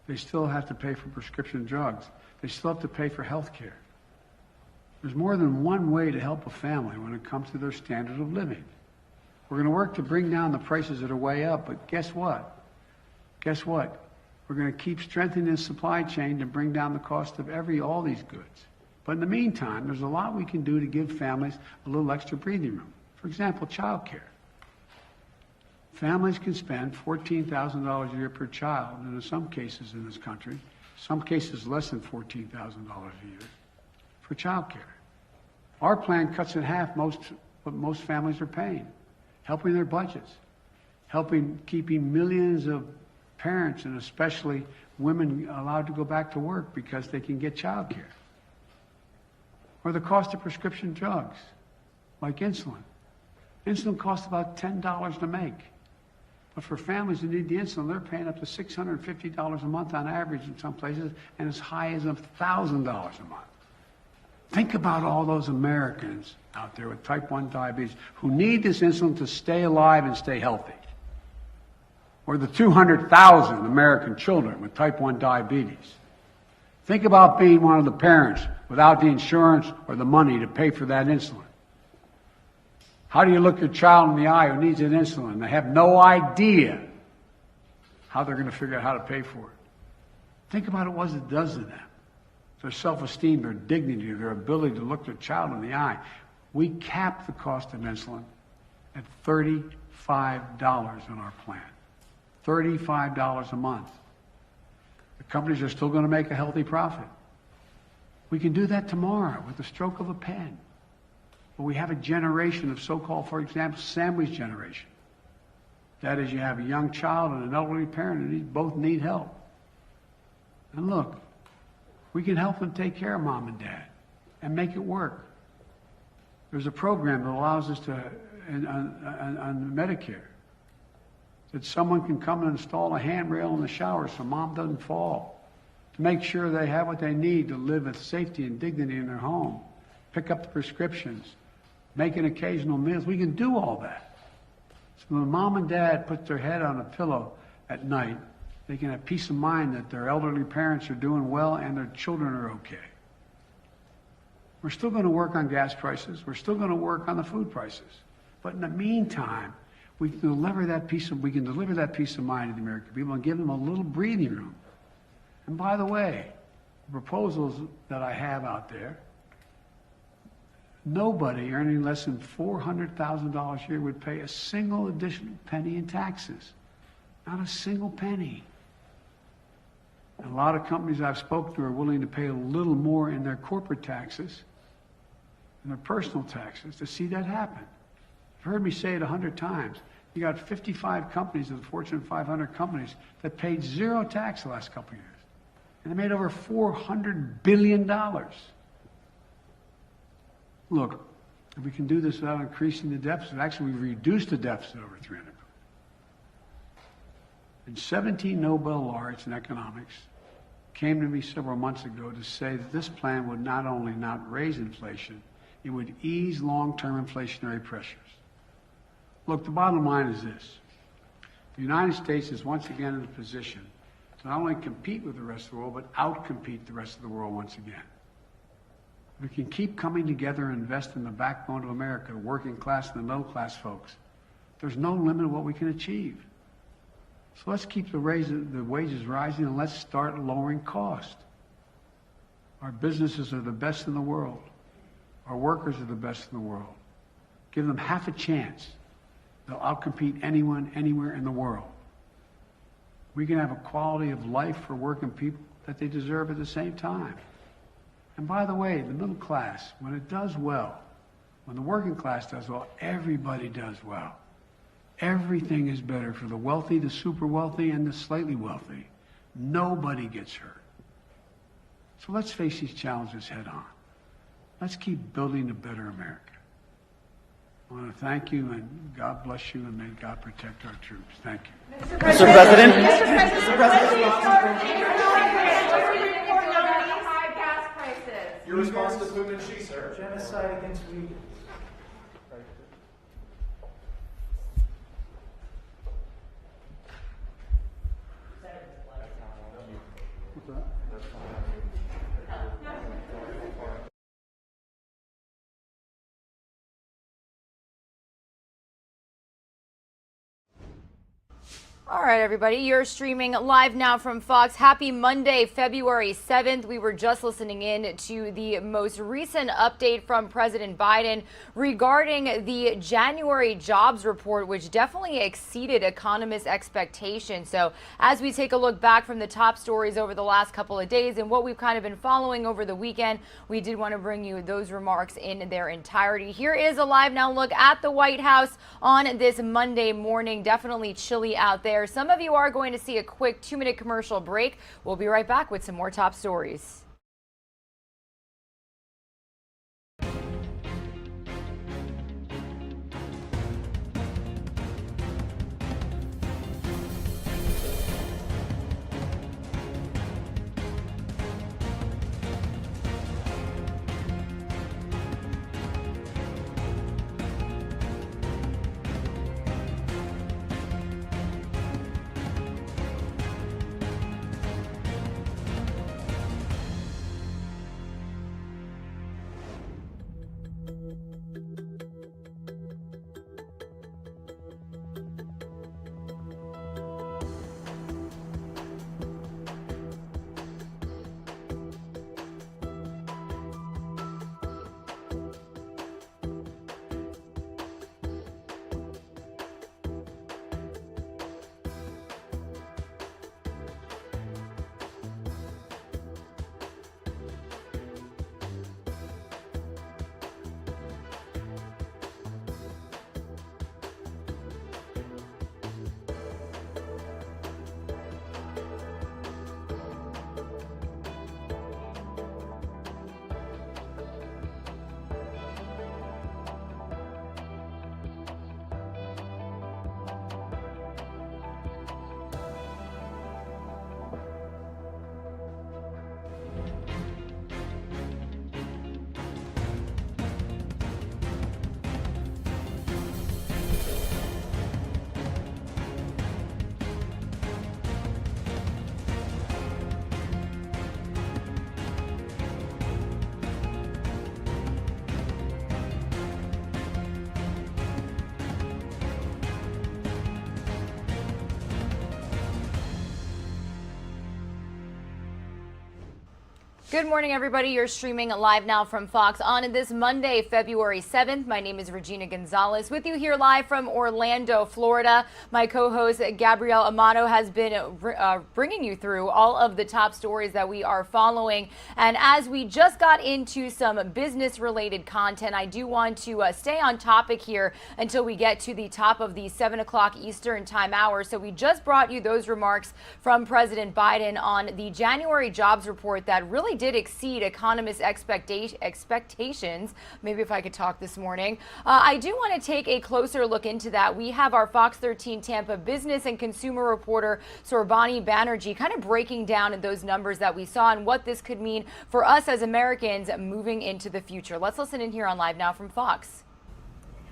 They still have to pay for prescription drugs. They still have to pay for health care. There's more than one way to help a family when it comes to their standard of living. We're going to work to bring down the prices that are way up, but guess what? Guess what? We're going to keep strengthening the supply chain to bring down the cost of all these goods. But in the meantime, there's a lot we can do to give families a little extra breathing room. For example, child care. Families can spend $14,000 a year per child, and in some cases in this country, some cases less than $14,000 a year, for child care. Our plan cuts in half what most families are paying, helping their budgets, keeping millions of parents, and especially women, allowed to go back to work because they can get child care. Or the cost of prescription drugs, like insulin. Insulin costs about $10 to make. But for families who need the insulin, they're paying up to $650 a month on average in some places, and as high as $1,000 a month. Think about all those Americans out there with type 1 diabetes who need this insulin to stay alive and stay healthy. Or the 200,000 American children with type 1 diabetes. Think about being one of the parents without the insurance or the money to pay for that insulin. How do you look your child in the eye who needs an insulin? They have no idea how they're going to figure out how to pay for it. Think about what it does to them. Their self-esteem, their dignity, their ability to look their child in the eye. We cap the cost of insulin at $35 in our plan. $35 a month. The companies are still going to make a healthy profit. We can do that tomorrow with the stroke of a pen. But we have a generation of so-called, for example, sandwich generation. That is, you have a young child and an elderly parent, and both need help. And look, we can help them take care of mom and dad and make it work. There's a program that allows us to on Medicare. That someone can come and install a handrail in the shower so mom doesn't fall. To make sure they have what they need to live with safety and dignity in their home. Pick up the prescriptions. Make an occasional meals. We can do all that. So when mom and dad put their head on a pillow at night, they can have peace of mind that their elderly parents are doing well and their children are okay. We're still going to work on gas prices. We're still going to work on the food prices. But in the meantime, we can deliver that peace of mind to the American people and give them a little breathing room. And by the way, the proposals that I have out there, nobody earning less than $400,000 a year would pay a single additional penny in taxes. Not a single penny. And a lot of companies I've spoken to are willing to pay a little more in their corporate taxes and their personal taxes to see that happen. You've heard me say it 100 times. You got 55 companies of the Fortune 500 companies that paid zero tax the last couple of years. And they made over $400 billion. Look, if we can do this without increasing the deficit, actually we've reduced the deficit over $300 billion. And 17 Nobel laureates in economics came to me several months ago to say that this plan would not only not raise inflation, it would ease long-term inflationary pressures. Look, the bottom line is this. The United States is once again in a position to not only compete with the rest of the world, but outcompete the rest of the world once again. We can keep coming together and invest in the backbone of America, the working class and the middle class folks. There's no limit to what we can achieve. So let's keep the wages rising and let's start lowering cost. Our businesses are the best in the world. Our workers are the best in the world. Give them half a chance. They'll outcompete anyone, anywhere in the world. We can have a quality of life for working people that they deserve at the same time. And by the way, the middle class, when it does well, when the working class does well, everybody does well. Everything is better for the wealthy, the super wealthy, and the slightly wealthy. Nobody gets hurt. So let's face these challenges head on. Let's keep building a better America. I want to thank you, and God bless you, and may God protect our troops. Thank you.
Mr. President.
Your response to Putin and Xi, sir.
Genocide against Uyghurs.
All right, everybody, you're streaming live now from Fox. Happy Monday, February 7th. We were just listening in to the most recent update from President Biden regarding the January jobs report, which definitely exceeded economists' expectations. So as we take a look back from the top stories over the last couple of days and what we've kind of been following over the weekend, we did want to bring you those remarks in their entirety. Here is a live now look at the White House on this Monday morning. Definitely chilly out there. Some of you are going to see a quick 2-minute commercial break. We'll be right back with some more top stories. Good morning, everybody. You're streaming live now from Fox on this Monday, February 7th. My name is Regina Gonzalez with you here live from Orlando, Florida. My co-host Gabrielle Amato has been bringing you through all of the top stories that we are following. And as we just got into some business-related content, I do want to stay on topic here until we get to the top of the 7 o'clock Eastern time hour. So we just brought you those remarks from President Biden on the January jobs report that really did exceed economists' expectations. Maybe if I could talk this morning. I do want to take a closer look into that. We have our Fox 13 Tampa business and consumer reporter Sorbani Banerjee kind of breaking down those numbers that we saw and what this could mean for us as Americans moving into the future. Let's listen in here on Live Now from Fox.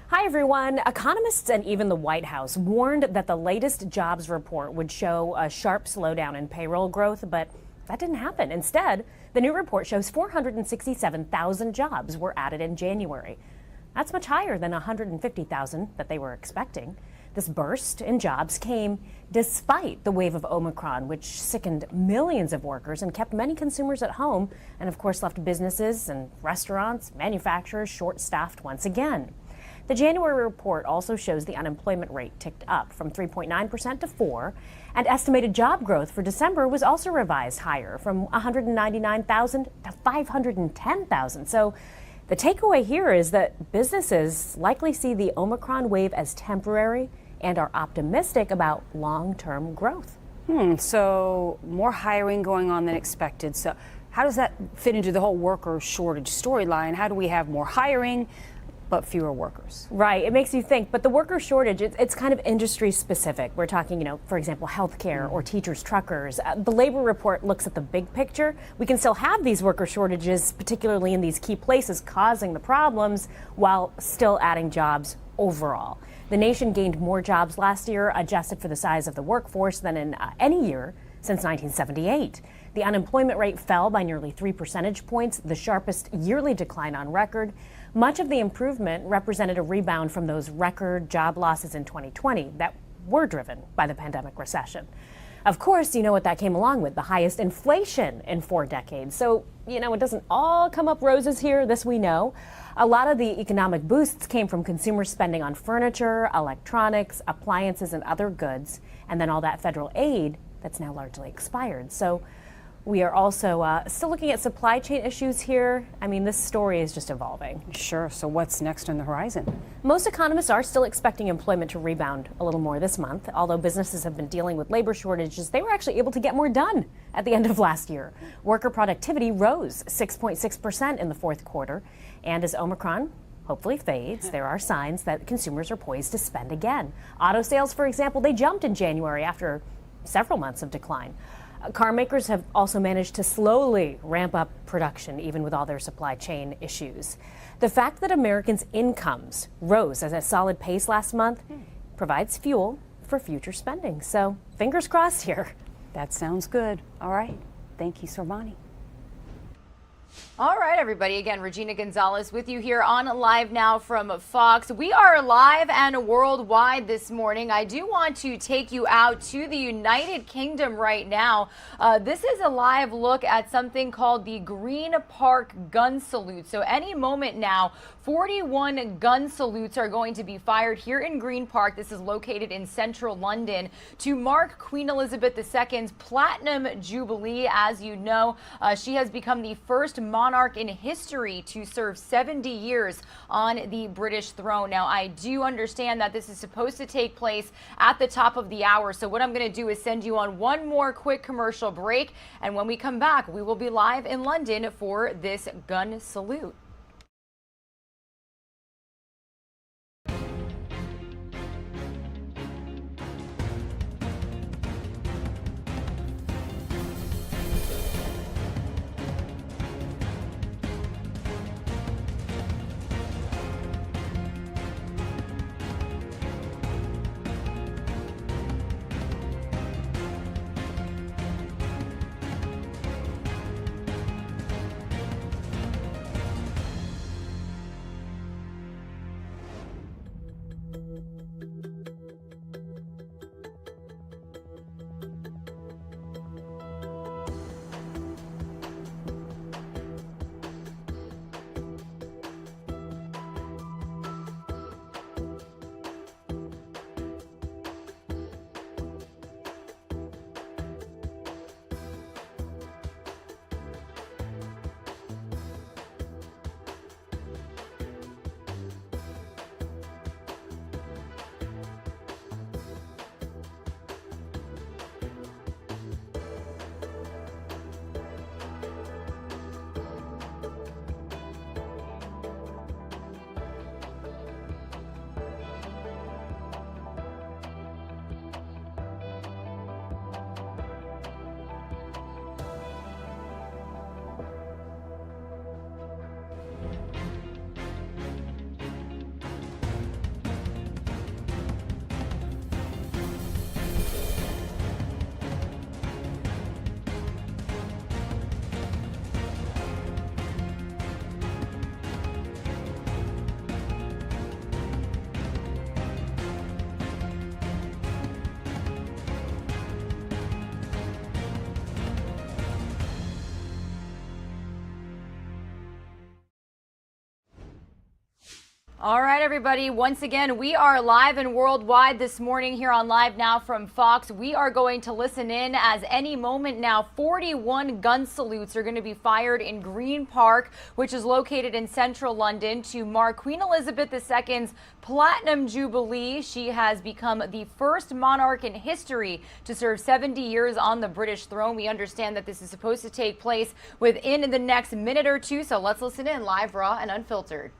Hi, everyone. Economists and even the White House warned that the latest jobs report would show a sharp slowdown in payroll growth, but that didn't happen. Instead, the new report shows 467,000 jobs were added in January. That's much higher than 150,000 that they were expecting. This burst in jobs came despite the wave of Omicron, which sickened millions of workers and kept many consumers at home, and of course left businesses and restaurants, manufacturers short-staffed once again. The January report also shows the unemployment rate ticked up from 3.9% to 4%, and estimated job growth for December was also revised higher from 199,000 to 510,000. So the takeaway here is that businesses likely see the Omicron wave as temporary and are optimistic about long-term growth.
So more hiring going on than expected. So how does that fit into the whole worker shortage storyline? How do we have more hiring but fewer workers?
Right. It makes you think. But the worker shortage, it's kind of industry specific. We're talking, for example, healthcare or teachers, truckers. The labor report looks at the big picture. We can still have these worker shortages, particularly in these key places causing the problems, while still adding jobs overall. The nation gained more jobs last year, adjusted for the size of the workforce, than in any year since 1978. The unemployment rate fell by nearly 3 percentage points, the sharpest yearly decline on record. Much of the improvement represented a rebound from those record job losses in 2020 that were driven by the pandemic recession. Of course, you know what that came along with, the highest inflation in 4 decades. So, it doesn't all come up roses here, this we know. A lot of the economic boosts came from consumer spending on furniture, electronics, appliances, and other goods, and then all that federal aid that's now largely expired. So we are also still looking at supply chain issues here. This story is just evolving.
Sure. So what's next on the horizon?
Most economists are still expecting employment to rebound a little more this month. Although businesses have been dealing with labor shortages, they were actually able to get more done at the end of last year. Worker productivity rose 6.6% in the fourth quarter. And as Omicron hopefully fades, there are signs that consumers are poised to spend again. Auto sales, for example, they jumped in January after several months of decline. Car makers have also managed to slowly ramp up production, even with all their supply chain issues. The fact that Americans' incomes rose at a solid pace last month provides fuel for future spending. So fingers crossed here.
That sounds good. All right. Thank you, Sorbani.
All right, everybody. Again, Regina Gonzalez with you here on Live Now from Fox. We are live and worldwide this morning. I do want to take you out to the United Kingdom right now. This is a live look at something called the Green Park gun salute. So any moment now, 41 gun salutes are going to be fired here in Green Park. This is located in central London to mark Queen Elizabeth II's Platinum Jubilee. As you know, she has become the first monarch in history to serve 70 years on the British throne. Now, I do understand that this is supposed to take place at the top of the hour. So what I'm going to do is send you on one more quick commercial break. And when we come back, we will be live in London for this gun salute.
All right, everybody. Once again, we are live and worldwide this morning here on Live Now from Fox. We are going to listen in as any moment now 41 gun salutes are going to be fired in Green Park, which is located in central London, to mark Queen Elizabeth II's Platinum Jubilee. She has become the first monarch in history to serve 70 years on the British throne. We understand that this is supposed to take place within the next minute or two, so let's listen in live, raw, and unfiltered.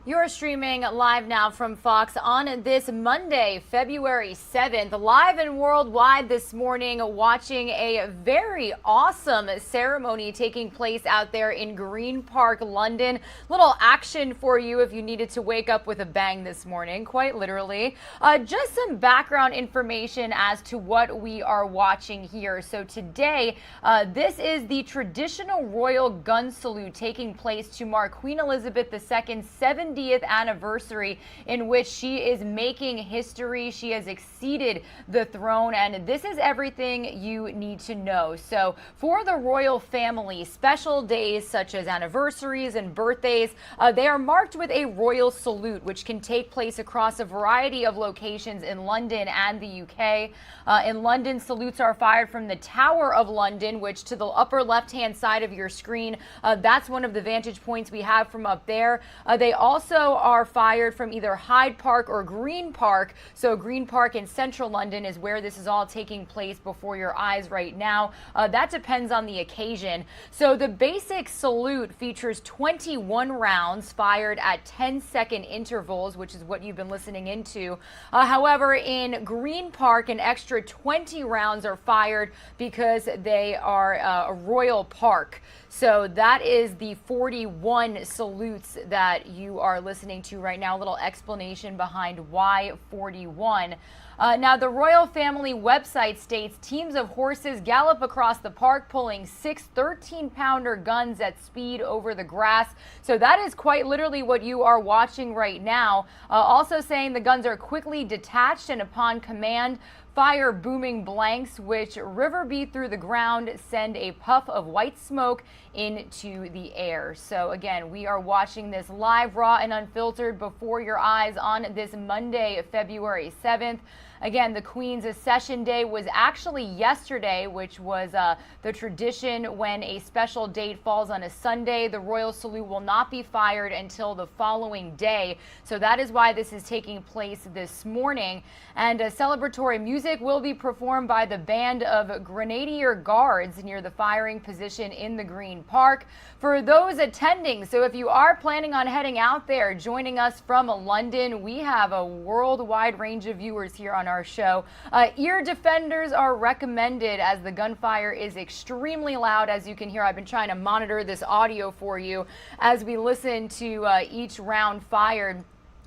You're streaming live now from Fox on this Monday, February 7th, live and worldwide this morning, watching a very awesome ceremony taking place out there in Green Park, London. Little action for you if you needed to wake up with a bang this morning, quite literally. Just some background information as to what we are watching here. So today, this is the traditional royal gun salute taking place to mark Queen Elizabeth II's 70th anniversary, in which she is making history. She has exceeded the throne, and this is everything you need to know. So for the royal family, special days such as anniversaries and birthdays, they are marked with a royal salute, which can take place across a variety of locations in London and the UK. In London, salutes are fired from the Tower of London, which to the upper left-hand side of your screen, that's one of the vantage points we have from up there. They also are fired from either Hyde Park or Green Park. So Green Park in central London is where this is all taking place before your eyes right now. That depends on the occasion. So the basic salute features 21 rounds fired at 10-second intervals, which is what you've been listening into. However, in Green Park, an extra 20 rounds are fired because they are a royal park. So that is the 41 salutes that you are listening to right now. A little explanation behind why 41. Now, the royal family website states teams of horses gallop across the park, pulling 6 13-pounder guns at speed over the grass. So that is quite literally what you are watching right now. Also saying the guns are quickly detached and upon command, fire booming blanks, which river beat through the ground, send a puff of white smoke into the air. So again, we are watching this live, raw, and unfiltered before your eyes on this Monday, February 7th. Again, the Queen's accession day was actually yesterday, which was the tradition when a special date falls on a Sunday. The royal salute will not be fired until the following day. So that is why this is taking place this morning. And celebratory music will be performed by the band of Grenadier Guards near the firing position in the Green Park. For those attending, so if you are planning on heading out there, joining us from London, we have a worldwide range of viewers here on our show. Ear defenders are recommended as the gunfire is extremely loud. As you can hear, I've been trying to monitor this audio for you as we listen to each round fired.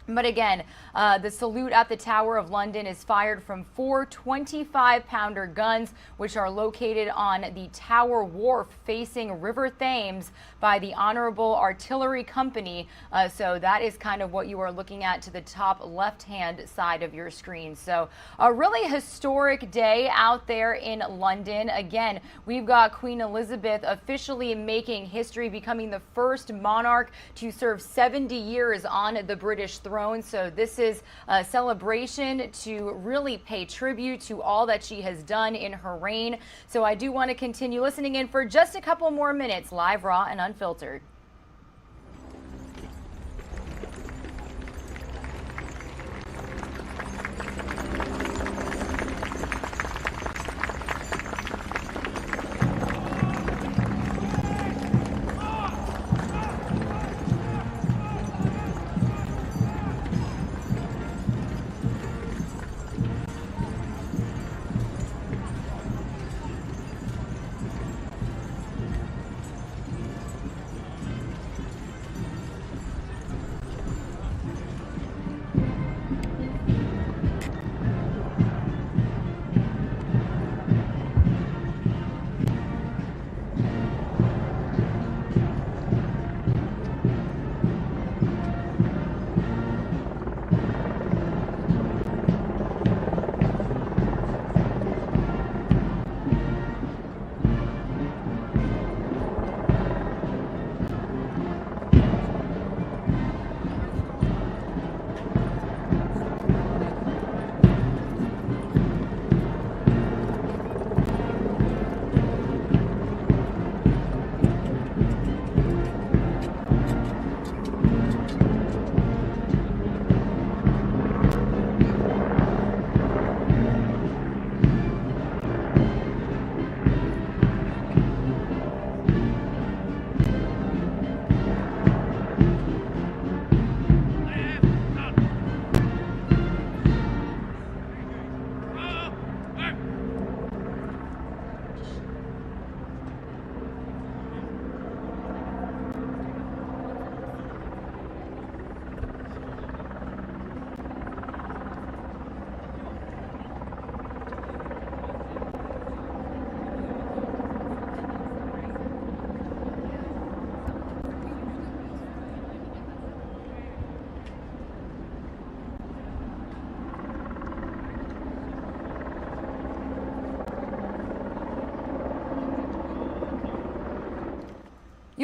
But again, the salute at the Tower of London is fired from 4 25-pounder guns, which are located on the Tower Wharf facing River Thames by the Honorable Artillery Company. So that is kind of what you are looking at to the top left-hand side of your screen. So a really historic day out there in London. Again, we've got Queen Elizabeth officially making history, becoming the first monarch to serve 70 years on the British throne. So this is a celebration to really pay tribute to all that she has done in her reign. So I do want to continue listening in for just a couple more minutes, live, raw, and unfiltered.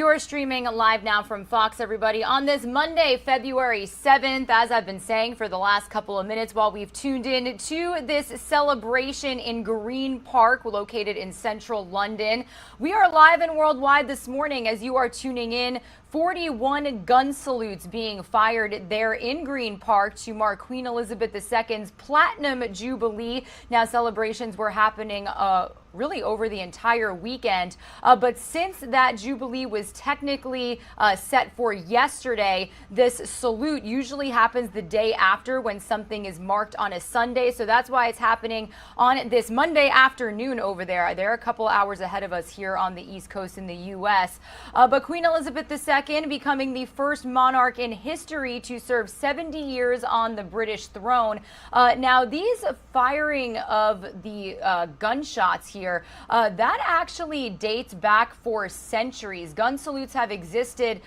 You are streaming live now from Fox, everybody, on this Monday, February 7th, as I've been saying for the last couple of minutes while we've tuned in to this celebration in Green Park, located in central London. We are live and worldwide this morning as you are tuning in. 41 gun salutes being fired there in Green Park to mark Queen Elizabeth II's Platinum Jubilee. Now, celebrations were happening really over the entire weekend. But since that Jubilee was technically set for yesterday, this salute usually happens the day after when something is marked on a Sunday. So that's why it's happening on this Monday afternoon over there. They're a couple hours ahead of us here on the East Coast in the U.S. But Queen Elizabeth II becoming the first monarch in history to serve 70 years on the British throne. Now, these firing of the gunshots here, that actually dates back for centuries. Gun salutes have existed,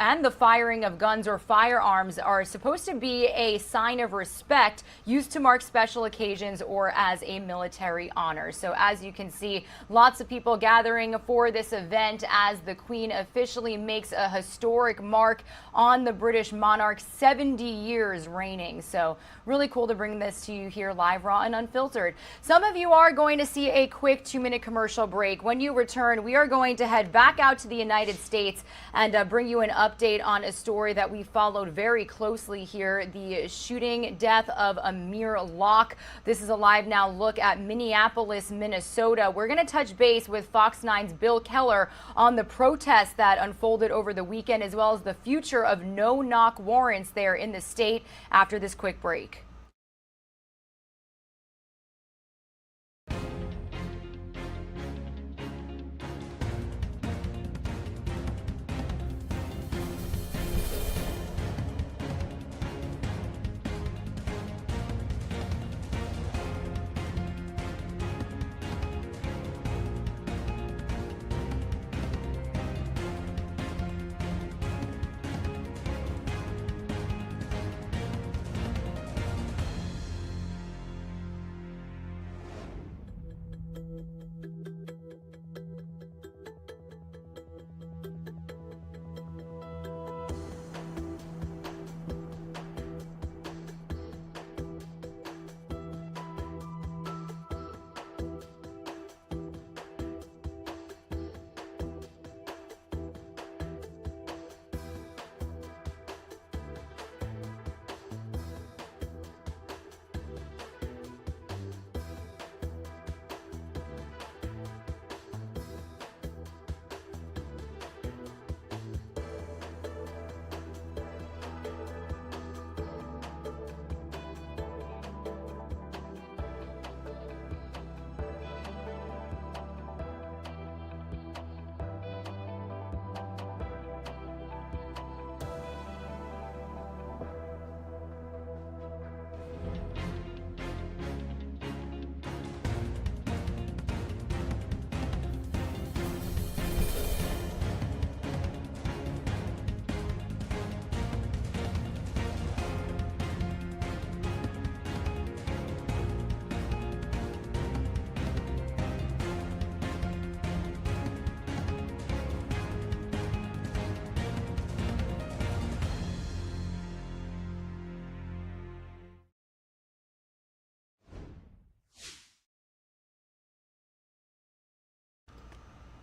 and the firing of guns or firearms are supposed to be a sign of respect used to mark special occasions or as a military honor. So as you can see, lots of people gathering for this event as the Queen officially makes a historic mark on the British monarch, 70 years reigning. So really cool to bring this to you here live, raw, and unfiltered. Some of you are going to see a quick 2-minute commercial break. When you return, we are going to head back out to the United States and bring you an update on a story that we followed very closely here, the shooting death of Amir Locke. This is a live now look at Minneapolis, Minnesota. We're going to touch base with Fox 9's Bill Keller on the protests that unfolded over the weekend, as well as the future of no-knock warrants there in the state after this quick break.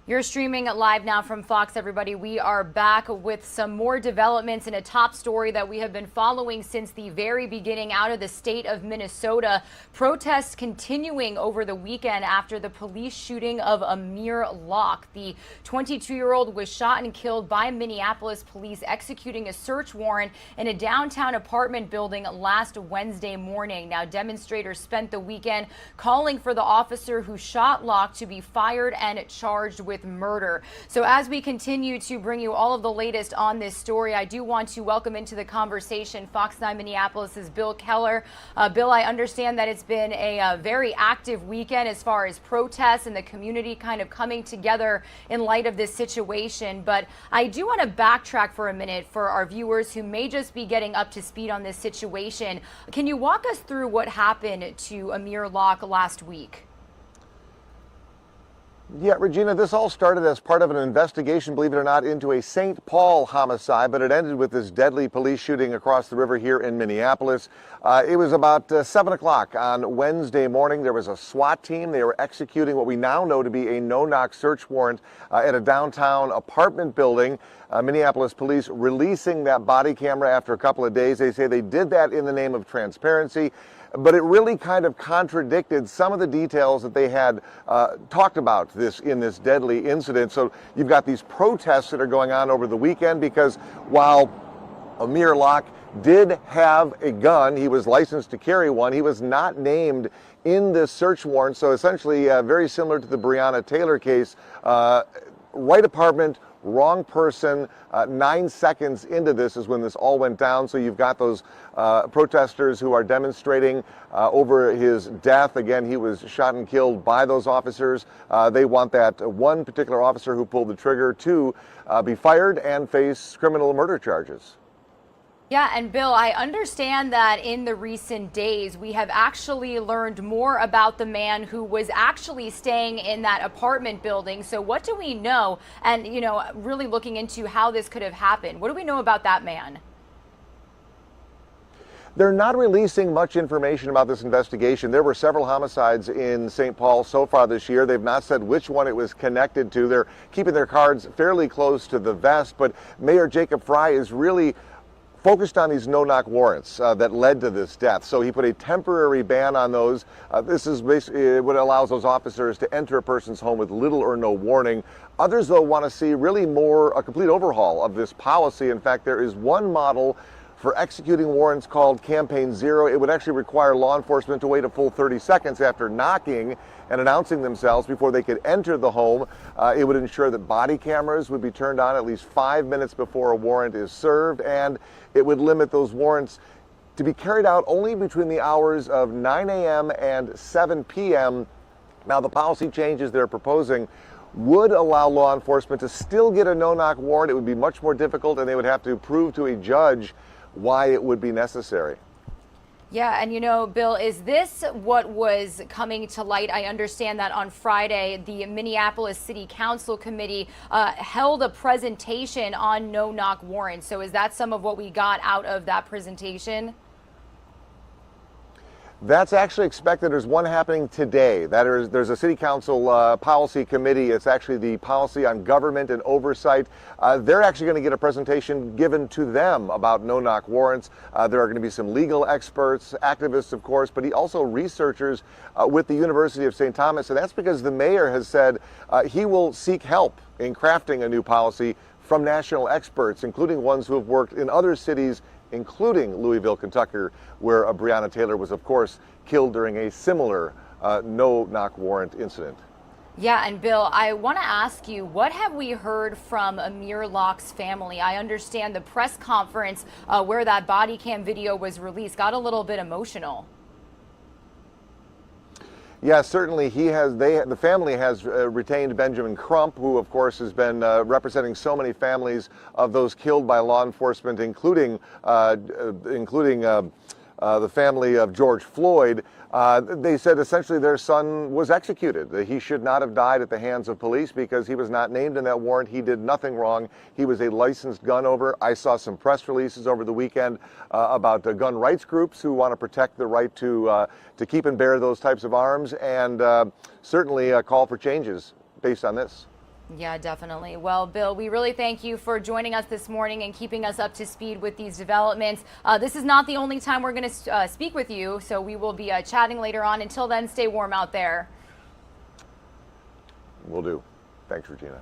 You're streaming live now from Fox, everybody. We are back with some more developments in a top story that we have been following since the very beginning out of the state of Minnesota. Protests continuing over the weekend after the police shooting of Amir Locke. The 22-year-old was shot and killed by Minneapolis police executing a search warrant in a downtown apartment building last Wednesday morning. Now, demonstrators spent the weekend calling for the officer who shot Locke to be fired and charged with murder. So as we continue to bring you all of the latest on this story, I do want to welcome into the conversation Fox 9 Minneapolis's Bill Keller. Bill, I understand that it's been a very active weekend as far as protests and the community kind of coming together in light of this situation. But I do want to backtrack for a minute for our viewers who may just be getting up to speed on this situation. Can you walk us through what happened to Amir Locke last week?
Yeah, Regina, this all started as part of an investigation, believe it or not, into a St. Paul homicide, but it ended with this deadly police shooting across the river here in Minneapolis. It was about 7 o'clock on Wednesday morning. There was a SWAT team. They were executing what we now know to be a no-knock search warrant at a downtown apartment building. Minneapolis police releasing that body camera after a couple of days. They say they did that in the name of transparency. But it really kind of contradicted some of the details that they had talked about in this deadly incident. So you've got these protests that are going on over the weekend because while Amir Locke did have a gun, he was licensed to carry one, he was not named in this search warrant. So essentially very similar to the Breonna Taylor case, right apartment, wrong person. 9 seconds into this is when this all went down. So you've got those protesters who are demonstrating over his death. Again, he was shot and killed by those officers. They want that one particular officer who pulled the trigger to be fired and face criminal murder charges.
Yeah, and Bill, I understand that in the recent days, we have actually learned more about the man who was actually staying in that apartment building. So what do we know? And, you know, really looking into how this could have happened. What do we know about that man?
They're not releasing much information about this investigation. There were several homicides in St. Paul so far this year. They've not said which one it was connected to. They're keeping their cards fairly close to the vest, but Mayor Jacob Frey is really focused on these no-knock warrants that led to this death. So he put a temporary ban on those. This is basically what allows those officers to enter a person's home with little or no warning. Others, though, want to see really a complete overhaul of this policy. In fact, there is one model for executing warrants called Campaign Zero. It would actually require law enforcement to wait a full 30 seconds after knocking and announcing themselves before they could enter the home. It would ensure that body cameras would be turned on at least 5 minutes before a warrant is served, and it would limit those warrants to be carried out only between the hours of 9 a.m. and 7 p.m. Now, the policy changes they're proposing would allow law enforcement to still get a no-knock warrant. It would be much more difficult, and they would have to prove to a judge why it would be necessary.
Yeah, and you know, Bill, is this what was coming to light? I understand that on Friday, the Minneapolis City Council Committee held a presentation on no-knock warrants. So is that some of what we got out of that presentation?
That's actually expected. There's one happening today. There's a city council policy committee. It's actually the policy on government and oversight. They're actually going to get a presentation given to them about no-knock warrants. There are going to be some legal experts, activists, of course, but also researchers with the University of St. Thomas. And that's because the mayor has said he will seek help in crafting a new policy from national experts, including ones who have worked in other cities, including Louisville, Kentucky, where Breonna Taylor was, of course, killed during a similar no-knock warrant incident.
Yeah, and Bill, I want to ask you, what have we heard from Amir Locke's family? I understand the press conference where that body cam video was released got a little bit emotional.
Yeah, certainly the family has retained Benjamin Crump, who of course has been representing so many families of those killed by law enforcement, including the family of George Floyd. They said essentially their son was executed. He should not have died at the hands of police because he was not named in that warrant. He did nothing wrong. He was a licensed gun owner. I saw some press releases over the weekend about gun rights groups who want to protect the right to keep and bear those types of arms, and certainly a call for changes based on this.
Yeah, definitely. Well, Bill, we really thank you for joining us this morning and keeping us up to speed with these developments. This is not the only time we're going to speak with you, so we will be chatting later on. Until then, stay warm out there.
Will do. Thanks, Regina.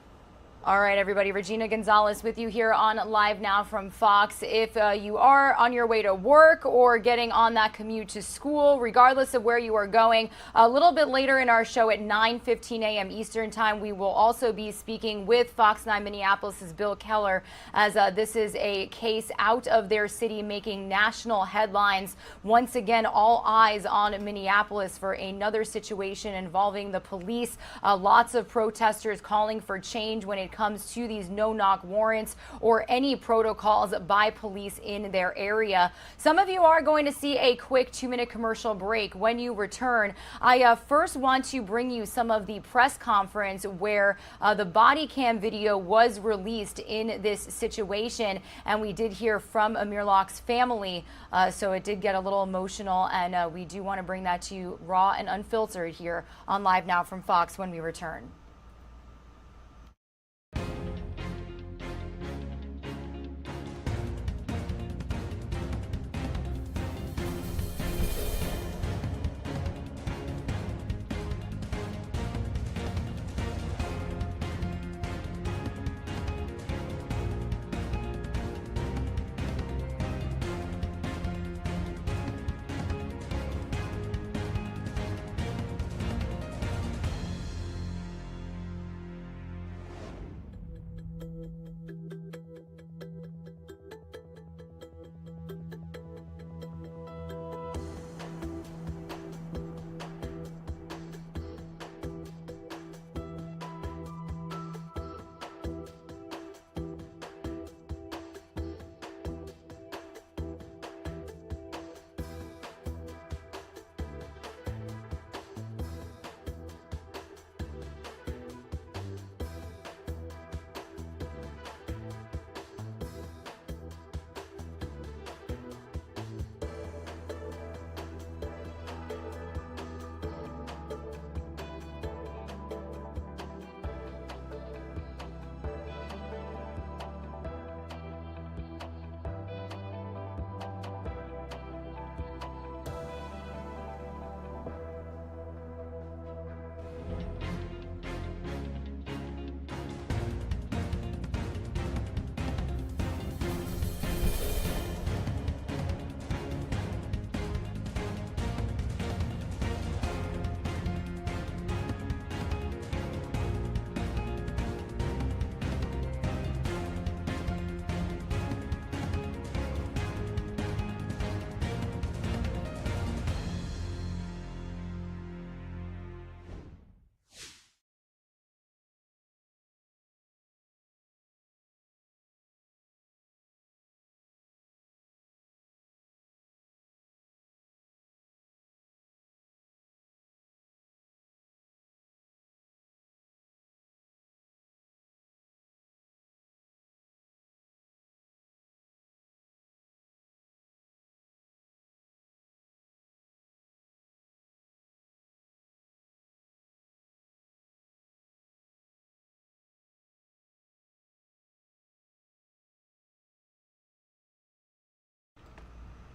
All right, everybody. Regina Gonzalez with you here on Live Now from Fox. If you are on your way to work or getting on that commute to school, regardless of where you are going, a little bit later in our show at 9:15 a.m. Eastern Time, we will also be speaking with Fox 9 Minneapolis' Bill Keller, as this is a case out of their city making national headlines. Once again, all eyes on Minneapolis for another situation involving the police. Lots of protesters calling for change when it comes to these no-knock warrants or any protocols by police in their area. Some of you are going to see a quick 2-minute commercial break. When you return, I first want to bring you some of the press conference where the body cam video was released in this situation, and we did hear from Amir Locke's family, so it did get a little emotional, and we do want to bring that to you raw and unfiltered here on Live Now from Fox when we return.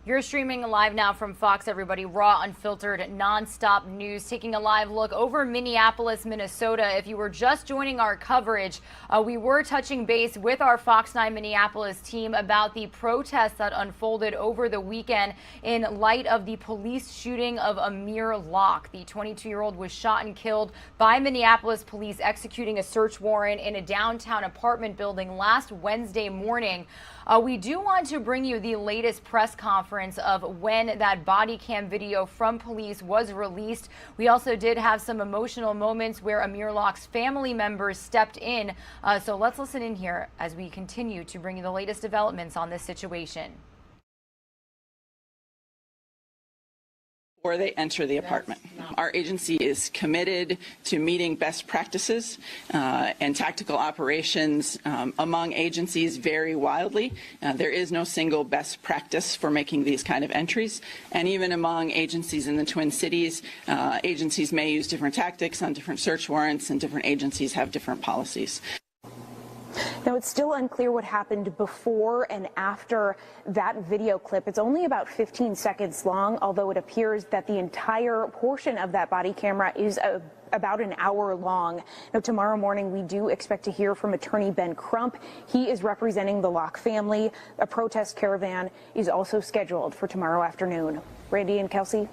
You're streaming live now from Fox, everybody. Raw, unfiltered, nonstop news. Taking a live look over Minneapolis, Minnesota. If you were just joining our coverage, we were touching base with our Fox 9 Minneapolis team about the protests that unfolded over the weekend in light of the police shooting of Amir Locke. The 22-year-old was shot and killed by Minneapolis police executing a search warrant in a downtown apartment building last Wednesday morning. We do want to bring you the latest press conference of when that body cam video from police was released. We also did have some emotional moments where Amir Locke's family members stepped in. So let's listen in here as we continue to bring you the latest developments on this situation.
Before they enter the apartment. Our agency is committed to meeting best practices and tactical operations among agencies vary wildly. There is no single best practice for making these kind of entries. And even among agencies in the Twin Cities, agencies may use different tactics on different search warrants, and different agencies have different policies.
Now, it's still unclear what happened before and after that video clip. It's only about 15 seconds long, although it appears that the entire portion of that body camera is about an hour long. Now, tomorrow morning, we do expect to hear from attorney Ben Crump. He is representing the Locke family. A protest caravan is also scheduled for tomorrow afternoon. Randy and Kelsey.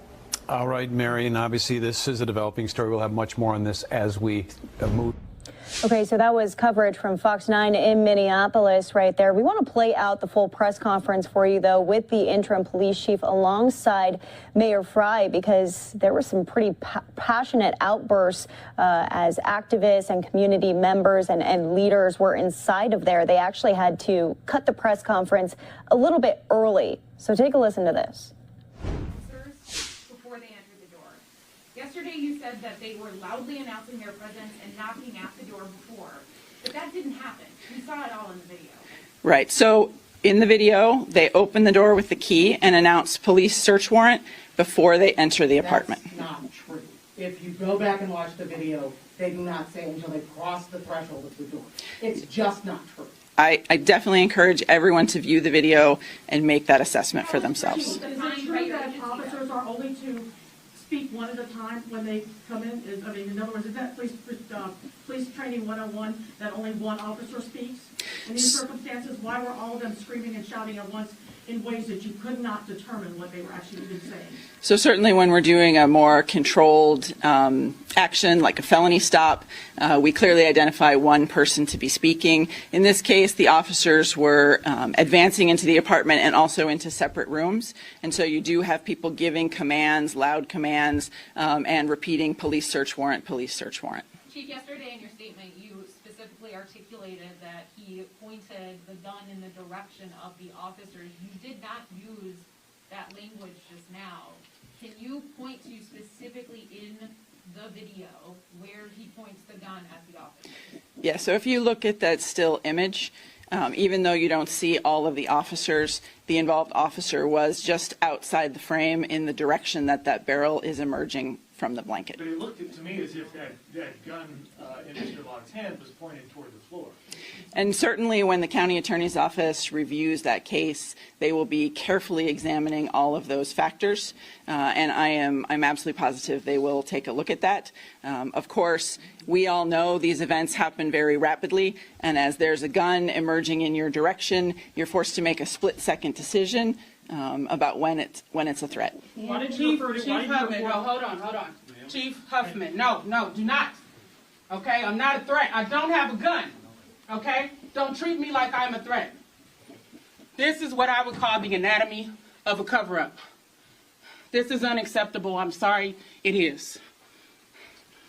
All right, Mary, and obviously this is a developing story. We'll have much more on this as we move. Okay, so that was coverage from Fox 9 in Minneapolis right there. We want to play out the full press conference for you, though, with the interim police chief alongside Mayor Fry, because there were some pretty passionate outbursts as activists and community members and leaders were inside of there. They actually had to cut the press conference a little bit early. So take a listen to this.
Before they entered the door. Yesterday you said that they were loudly announcing their presence and knocking at the door before, but that didn't happen. We saw it all in the video.
Right. So in the video, they open the door with the key and announce police search warrant before they enter the apartment.
That's not true. If you go back and watch the video, they do not say until they cross the threshold of the door. It's just not true.
I definitely encourage everyone to view the video and make that assessment for themselves.
Is it true that officers are only to speak one at a time when they come in? In other words, is that police training 101 that only one officer speaks? In these circumstances, why were all of them screaming and shouting at once in ways that you could not determine what they were actually even saying?
So certainly when we're doing a more controlled action, like a felony stop, we clearly identify one person to be speaking. In this case, the officers were advancing into the apartment and also into separate rooms. And so you do have people giving commands, loud commands, and repeating police search warrant, police search warrant.
Chief, yesterday in your statement, you specifically articulated that he pointed the gun in the direction of the officers. You did not use that language just now. Can you point to specifically in the video where he points the gun at the officers?
Yeah, so if you look at that still image, even though you don't see all of the officers, the involved officer was just outside the frame in the direction that that barrel is emerging from the blanket.
But it looked to me as if that gun in Mr. Locke's hand was pointed toward the floor.
And certainly when the county attorney's office reviews that case, they will be carefully examining all of those factors. And I'm absolutely positive they will take a look at that. Of course, we all know these events happen very rapidly. And as there's a gun emerging in your direction, you're forced to make a split-second decision about when it's a threat.
Chief Huffman, no, hold on. Chief Huffman, no, do not. Okay, I'm not a threat. I don't have a gun. Okay? Don't treat me like I'm a threat. This is what I would call the anatomy of a cover-up. This is unacceptable. I'm sorry, it is.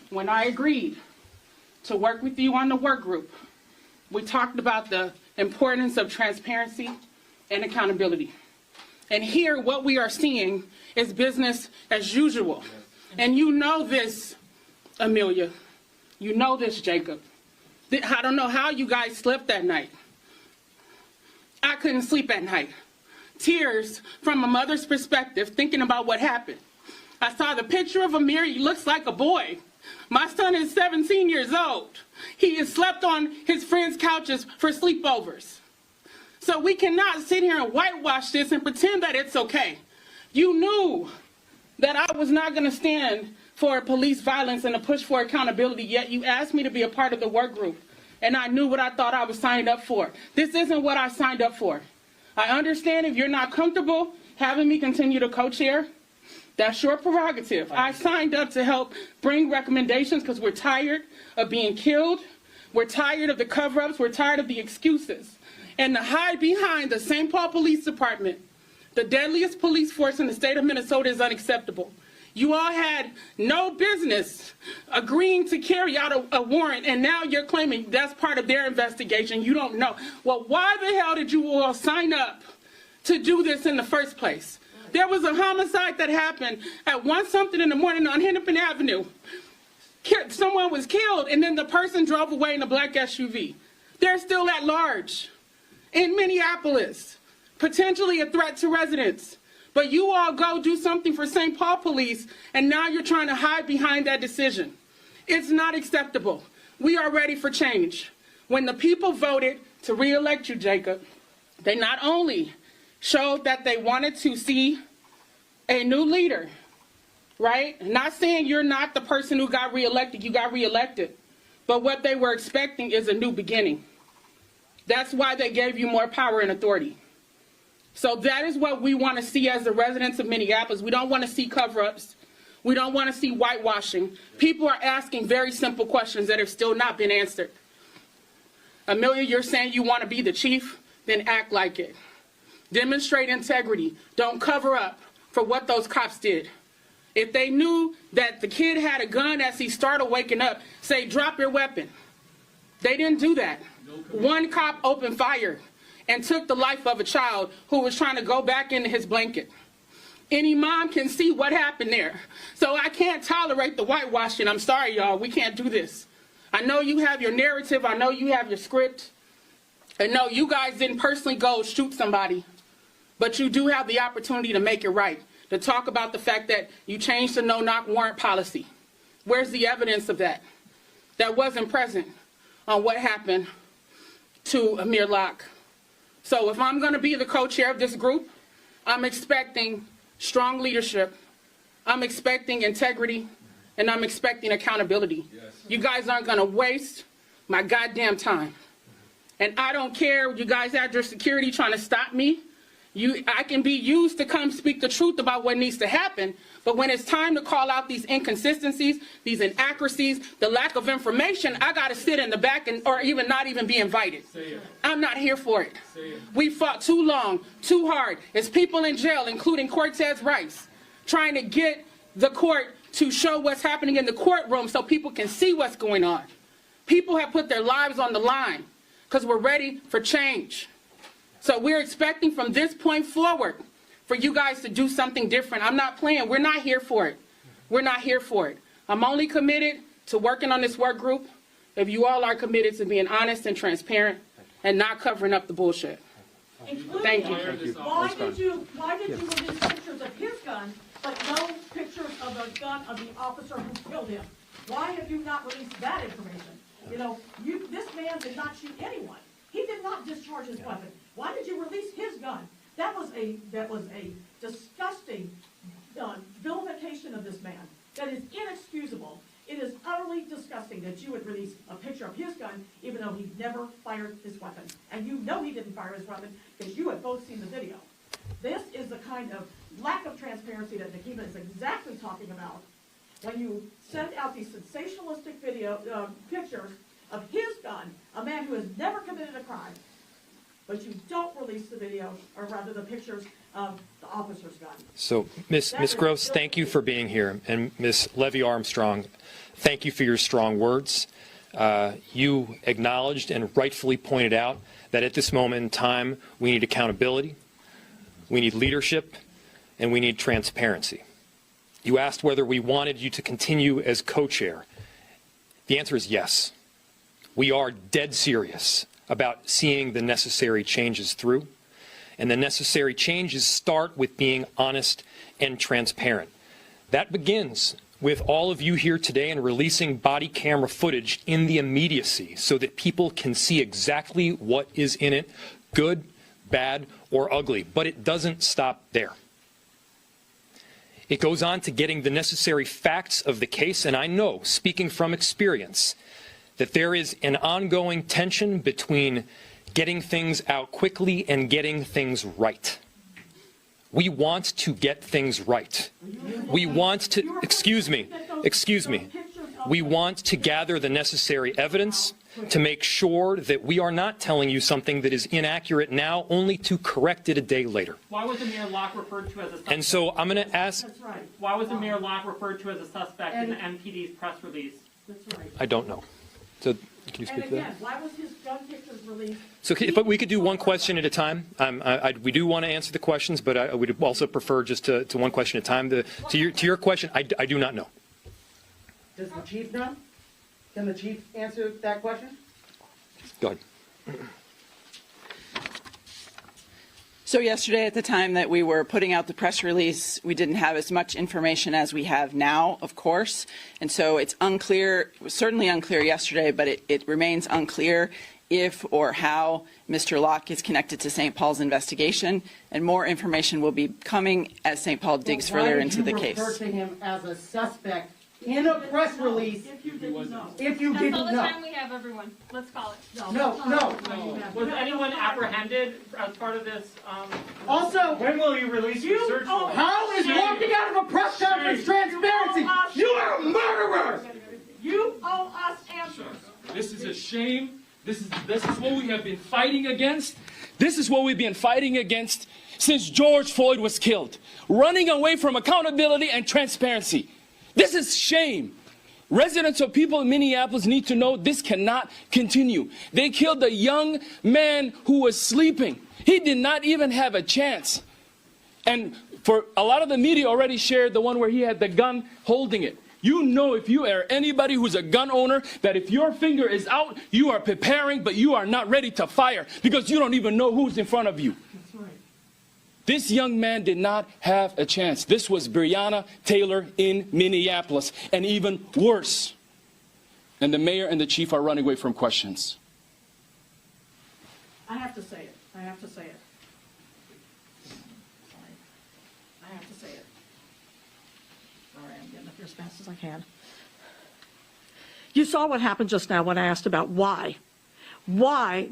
When I agreed to work with you on the work group, we talked about the importance of transparency and accountability. And here, what we are seeing is business as usual. And you know this, Amelia. You know this, Jacob. I don't know how you guys slept that night. I couldn't sleep at night. Tears from a mother's perspective, thinking about what happened. I saw the picture of Amir. He looks like a boy. My son is 17 years old. He has slept on his friends' couches for sleepovers. So we cannot sit here and whitewash this and pretend that it's okay. You knew that I was not going to stand for police violence and a push for accountability, yet you asked me to be a part of the work group. And I knew what I thought I was signed up for. This isn't what I signed up for. I understand if you're not comfortable having me continue to co-chair, that's your prerogative. I signed up to help bring recommendations because we're tired of being killed. We're tired of the cover-ups. We're tired of the excuses. And to hide behind the St. Paul Police Department, the deadliest police force in the state of Minnesota, is unacceptable. You all had no business agreeing to carry out a warrant, and now you're claiming that's part of their investigation. You don't know. Well, why the hell did you all sign up to do this in the first place? There was a homicide that happened at 1-something in the morning on Hennepin Avenue. Someone was killed, and then the person drove away in a black SUV. They're still at large in Minneapolis, potentially a threat to residents. But you all go do something for St. Paul Police, and now you're trying to hide behind that decision. It's not acceptable. We are ready for change. When the people voted to re-elect you, Jacob, they not only showed that they wanted to see a new leader, right? Not saying you're not the person who got re-elected, you got re-elected. But what they were expecting is a new beginning. That's why they gave you more power and authority. So that is what we want to see as the residents of Minneapolis. We don't want to see cover-ups. We don't want to see whitewashing. People are asking very simple questions that have still not been answered. Amelia, you're saying you want to be the chief? Then act like it. Demonstrate integrity. Don't cover up for what those cops did. If they knew that the kid had a gun as he started waking up, say, drop your weapon. They didn't do that. One cop opened fire and took the life of a child who was trying to go back into his blanket. Any mom can see what happened there. So I can't tolerate the whitewashing. I'm sorry, y'all. We can't do this. I know you have your narrative. I know you have your script. And no, you guys didn't personally go shoot somebody. But you do have the opportunity to make it right, to talk about the fact that you changed the no-knock warrant policy. Where's the evidence of that? That wasn't present on what happened to Amir Locke. So if I'm going to be the co-chair of this group, I'm expecting strong leadership, I'm expecting integrity, and I'm expecting accountability. Yes. You guys aren't going to waste my goddamn time. And I don't care, you guys had your security trying to stop me. I can be used to come speak the truth about what needs to happen, but when it's time to call out these inconsistencies, these inaccuracies, the lack of information, I got to sit in the back or even not even be invited. I'm not here for it. We fought too long, too hard. It's people in jail, including Cortez Rice, trying to get the court to show what's happening in the courtroom so people can see what's going on. People have put their lives on the line because we're ready for change. So we're expecting from this point forward for you guys to do something different. I'm not playing. We're not here for it. We're not here for it. I'm only committed to working on this work group if you all are committed to being honest and transparent and not covering up the bullshit. Thank you.
Why did you release pictures of his gun, but no pictures of the gun of the officer who killed him? Why have you not released that information? You know, this man did not shoot anyone. He did not discharge his weapon. Why did you release his gun? That was a disgusting vilification of this man. That is inexcusable. It is utterly disgusting that you would release a picture of his gun, even though he never fired his weapon. And you know he didn't fire his weapon because you have both seen the video. This is the kind of lack of transparency that Nikita is exactly talking about when you send out these sensationalistic pictures of his gun, a man who has never committed a crime, but you don't release the video, or rather the pictures of the officer's gun.
So, Ms. Gross, thank you for being here. And Ms. Levy-Armstrong, thank you for your strong words. You acknowledged and rightfully pointed out that at this moment in time, we need accountability, we need leadership, and we need transparency. You asked whether we wanted you to continue as co-chair. The answer is yes. We are dead serious about seeing the necessary changes through, and the necessary changes start with being honest and transparent. That begins with all of you here today and releasing body camera footage in the immediacy so that people can see exactly what is in it, good, bad, or ugly. But it doesn't stop there. It goes on to getting the necessary facts of the case, and I know, speaking from experience, that there is an ongoing tension between getting things out quickly and getting things right. We want to get things right. We want to, excuse me, we want to gather the necessary evidence to make sure that we are not telling you something that is inaccurate now, only to correct it a day later.
Why was Amir Locke referred to as a suspect?
And so I'm going to ask...
Why was Amir Locke referred to as a suspect in the MPD's press release?
I don't know. So can you speak to that?
Why was his gun pictures released?
So, but we could do one question at a time. We do want to answer the questions, but I would also prefer just to one question at a time. To your question, I do not know.
Does the chief know? Can the chief answer that question?
Go ahead.
So yesterday, at the time that we were putting out the press release, we didn't have as much information as we have now, of course. And so it's unclear, it was certainly unclear yesterday, but it remains unclear if or how Mr. Locke is connected to St. Paul's investigation. And more information will be coming as St. Paul digs further into the case.
Why did you refer to him as a suspect in a press release,
If you didn't know.
if you
That's
didn't
all the
know.
time we have, everyone. Let's call it.
No.
Was anyone apprehended as part of this?
Also,
When will you release your search warrant?
how is walking out of a press conference transparency? You are a murderer!
You owe us answers.
This is a shame. This is what we have been fighting against. This is what we've been fighting against since George Floyd was killed. Running away from accountability and transparency. This is shame. Residents or people in Minneapolis need to know this cannot continue. They killed a young man who was sleeping. He did not even have a chance. And for a lot of the media already shared the one where he had the gun holding it. You know, if you are anybody who's a gun owner, that if your finger is out, you are preparing, but you are not ready to fire because you don't even know who's in front of you.
That's right.
This young man did not have a chance. This was Breonna Taylor in Minneapolis, and even worse. And the mayor and the chief are running away from questions.
I have to say it. I have to say it. Sorry. I have to say it. Sorry, I'm getting up here as fast as I can. You saw what happened just now when I asked about why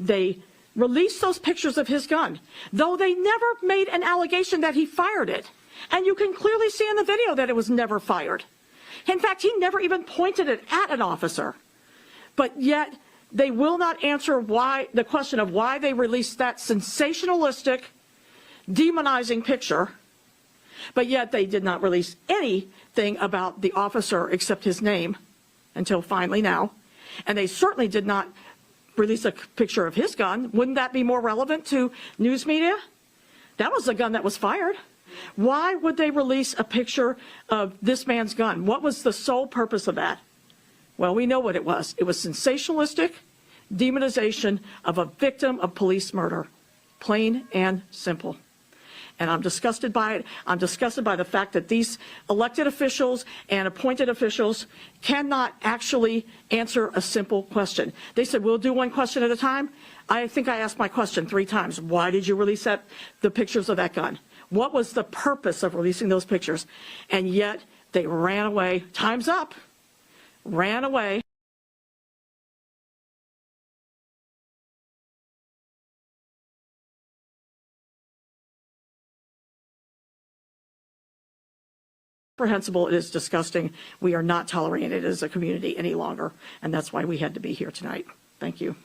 they released those pictures of his gun, though they never made an allegation that he fired it. And you can clearly see in the video that it was never fired. In fact, he never even pointed it at an officer. But yet, they will not answer the question of why they released that sensationalistic, demonizing picture, but yet they did not release anything about the officer except his name until finally now. And they certainly did not release a picture of his gun. Wouldn't that be more relevant to news media? That was the gun that was fired. Why would they release a picture of this man's gun? What was the sole purpose of that? Well, we know what it was. It was sensationalistic demonization of a victim of police murder. Plain and simple. And I'm disgusted by it. I'm disgusted by the fact that these elected officials and appointed officials cannot actually answer a simple question. They said, we'll do one question at a time. I think I asked my question 3 times. Why did you release the pictures of that gun? What was the purpose of releasing those pictures? And yet they ran away. Time's up. Ran away. Reprehensible. It is disgusting. We are not tolerating it as a community any longer, and that's why we had to be here tonight. Thank you.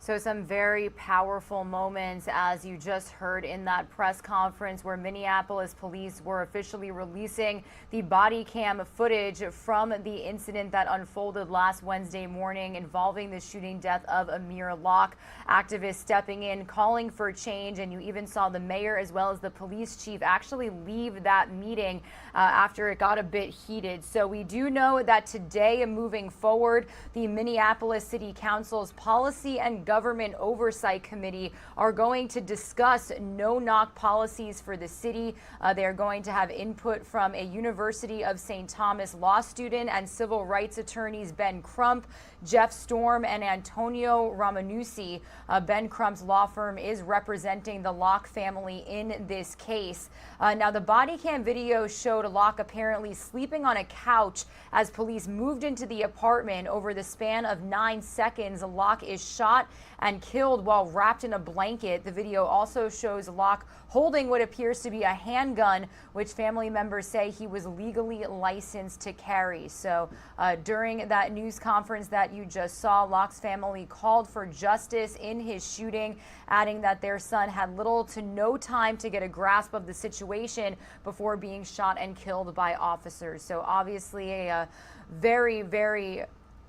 So some very powerful moments, as you just heard in that press conference where Minneapolis police were officially releasing the body cam footage from the incident that unfolded last Wednesday morning involving the shooting death of Amir Locke. Activists stepping in, calling for change, and you even saw the mayor as well as the police chief actually leave that meeting after it got a bit heated. So we do know that today, moving forward, the Minneapolis City Council's Policy and Government Oversight Committee are going to discuss no-knock policies for the city. They are going to have input from a University of St. Thomas law student and civil rights attorneys Ben Crump, Jeff Storm, and Antonio Ramanusi. Ben Crump's law firm is representing the Locke family in this case. Now, the body cam video showed Locke apparently sleeping on a couch as police moved into the apartment. Over the span of 9 seconds, Locke is shot and killed while wrapped in a blanket. The video also shows Locke holding what appears to be a handgun, which family members say he was legally licensed to carry. So during that news conference that you just saw, Locke's family called for justice in his shooting, adding that their son had little to no time to get a grasp of the situation before being shot and killed by officers. So obviously a very, very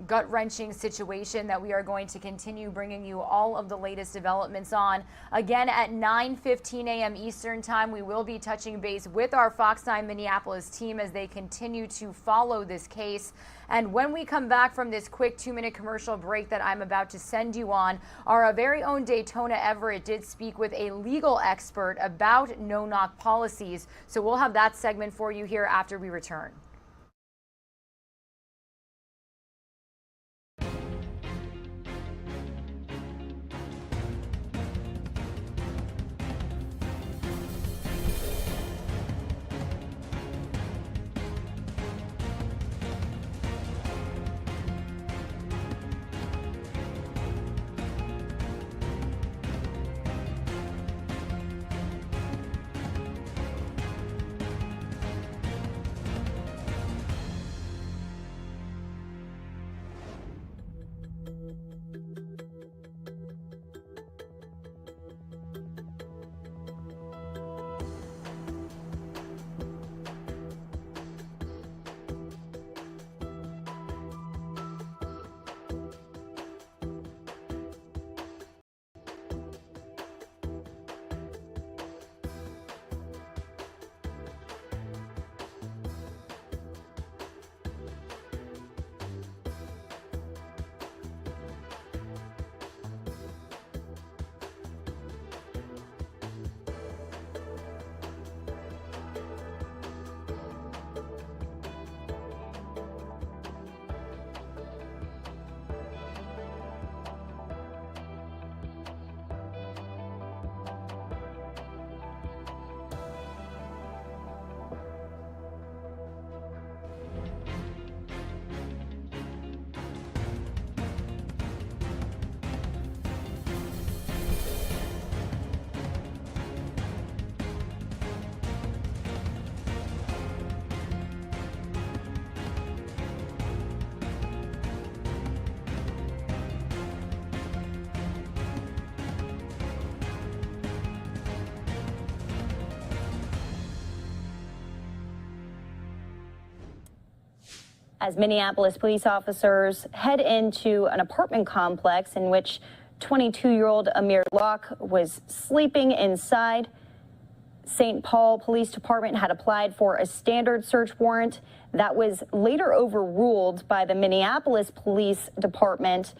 gut-wrenching situation that we are going to continue bringing you all of the latest developments on. Again, at 9:15 a.m. Eastern Time, we will be touching base with our Fox 9 Minneapolis team as they continue to follow this case. And when we come back from this quick 2-minute commercial break that I'm about to send you on, our very own Daytona Everett did speak with a legal expert about no-knock policies. So we'll have that segment for you here after we return.
as Minneapolis police officers head into an apartment complex in which 22-year-old Amir Locke was sleeping inside. St. Paul Police Department had applied for a standard search warrant that was later overruled by the Minneapolis Police Department,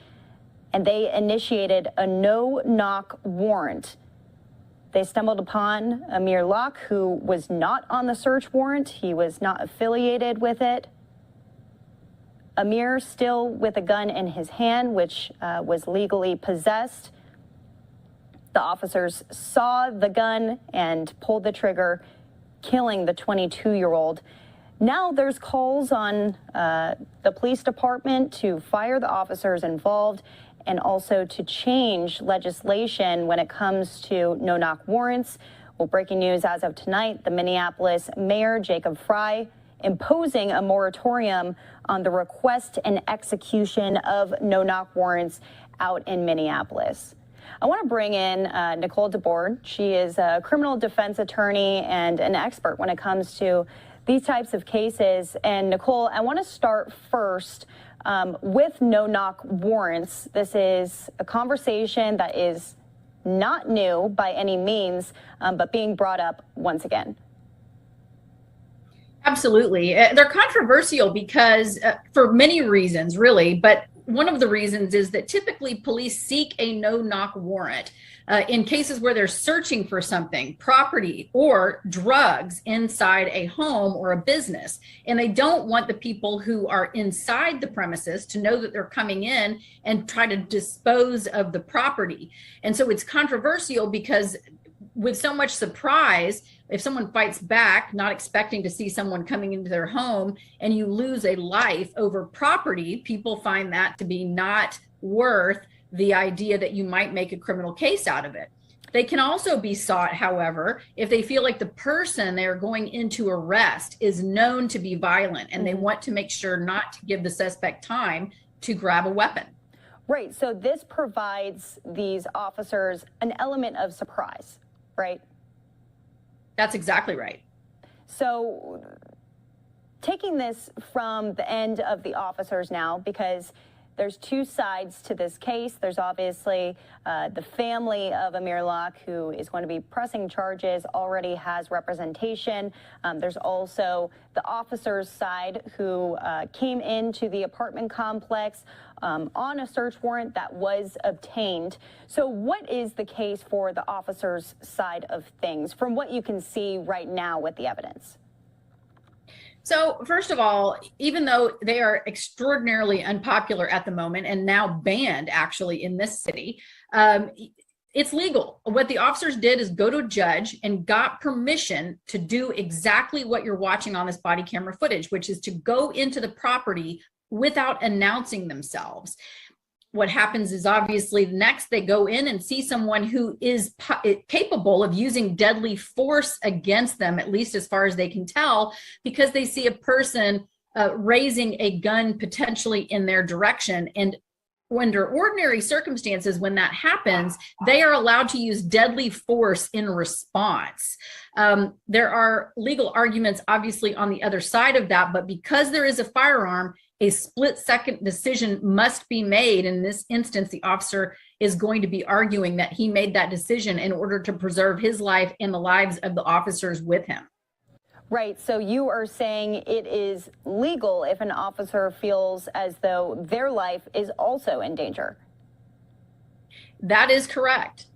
and they initiated a no-knock warrant. They stumbled upon Amir Locke, who was not on the search warrant. He was not affiliated with it. Amir still with a gun in his hand, which was legally possessed. The officers saw the gun and pulled the trigger, killing the 22-year-old. Now there's calls on the police department to fire the officers involved and also to change legislation when it comes to no-knock warrants. Well, breaking news as of tonight, the Minneapolis Mayor, Jacob Frey, imposing a moratorium on the request and execution of no-knock warrants out in Minneapolis. I want to bring in Nicole DeBoard. She is a criminal defense attorney and an expert when it comes to these types of cases. And Nicole, I want to start first with no-knock warrants. This is a conversation that is not new by any means, but being brought up once again.
Absolutely. They're controversial because for many reasons, really, but one of the reasons is that typically police seek a no-knock warrant in cases where they're searching for something, property or drugs inside a home or a business. And they don't want the people who are inside the premises to know that they're coming in and try to dispose of the property. And so it's controversial because with so much surprise, if someone fights back, not expecting to see someone coming into their home, and you lose a life over property, people find that to be not worth the idea that you might make a criminal case out of it. They can also be sought, however, if they feel like the person they're going in to arrest is known to be violent and they want to make sure not to give the suspect time to grab a weapon.
Right. So this provides these officers an element of surprise, right?
That's exactly right.
So taking this from the end of the officers now, because there's two sides to this case. There's obviously the family of Amir Locke, who is going to be pressing charges, already has representation. There's also the officers' side who came into the apartment complex on a search warrant that was obtained. So what is the case for the officers' side of things from what you can see right now with the evidence?
So first of all, even though they are extraordinarily unpopular at the moment and now banned actually in this city, it's legal. What the officers did is go to a judge and got permission to do exactly what you're watching on this body camera footage, which is to go into the property without announcing themselves. What happens is obviously next they go in and see someone who is capable of using deadly force against them, at least as far as they can tell, because they see a person raising a gun potentially in their direction. And under ordinary circumstances, when that happens, they are allowed to use deadly force in response. There are legal arguments obviously on the other side of that, but because there is a firearm, a split-second decision must be made. In this instance, the officer is going to be arguing that he made that decision in order to preserve his life and the lives of the officers with him.
Right. So you are saying it is legal if an officer feels as though their life is also in danger.
That is correct.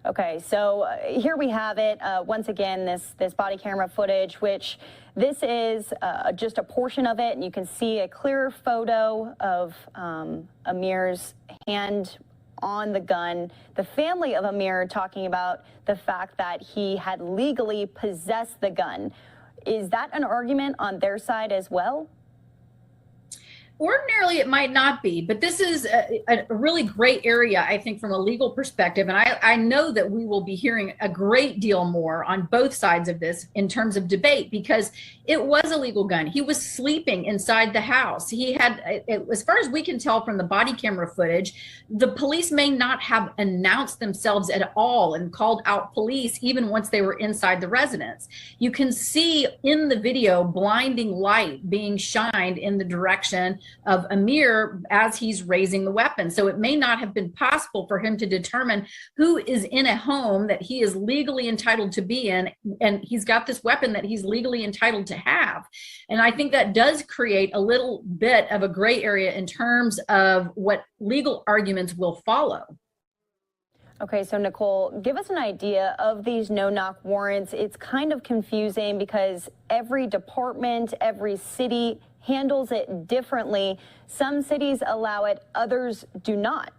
Okay, so here we have it. Once again, this body camera footage, which this is just a portion of it. And you can see a clear photo of Amir's hand on the gun. The family of Amir talking about the fact that he had legally possessed the gun. Is that an argument on their side as well?
Ordinarily, it might not be, but this is a really great area, I think, from a legal perspective. And I know that we will be hearing a great deal more on both sides of this in terms of debate, because it was a legal gun. He was sleeping inside the house. He had, as far as we can tell from the body camera footage, the police may not have announced themselves at all and called out police even once they were inside the residence. You can see in the video blinding light being shined in the direction of Amir as he's raising the weapon. So it may not have been possible for him to determine who is in a home that he is legally entitled to be in, and he's got this weapon that he's legally entitled to have. And I think that does create a little bit of a gray area in terms of what legal arguments will follow.
Okay, so Nicole, give us an idea of these no-knock warrants. It's kind of confusing because every department, every city handles it differently. Some cities allow it, others do not.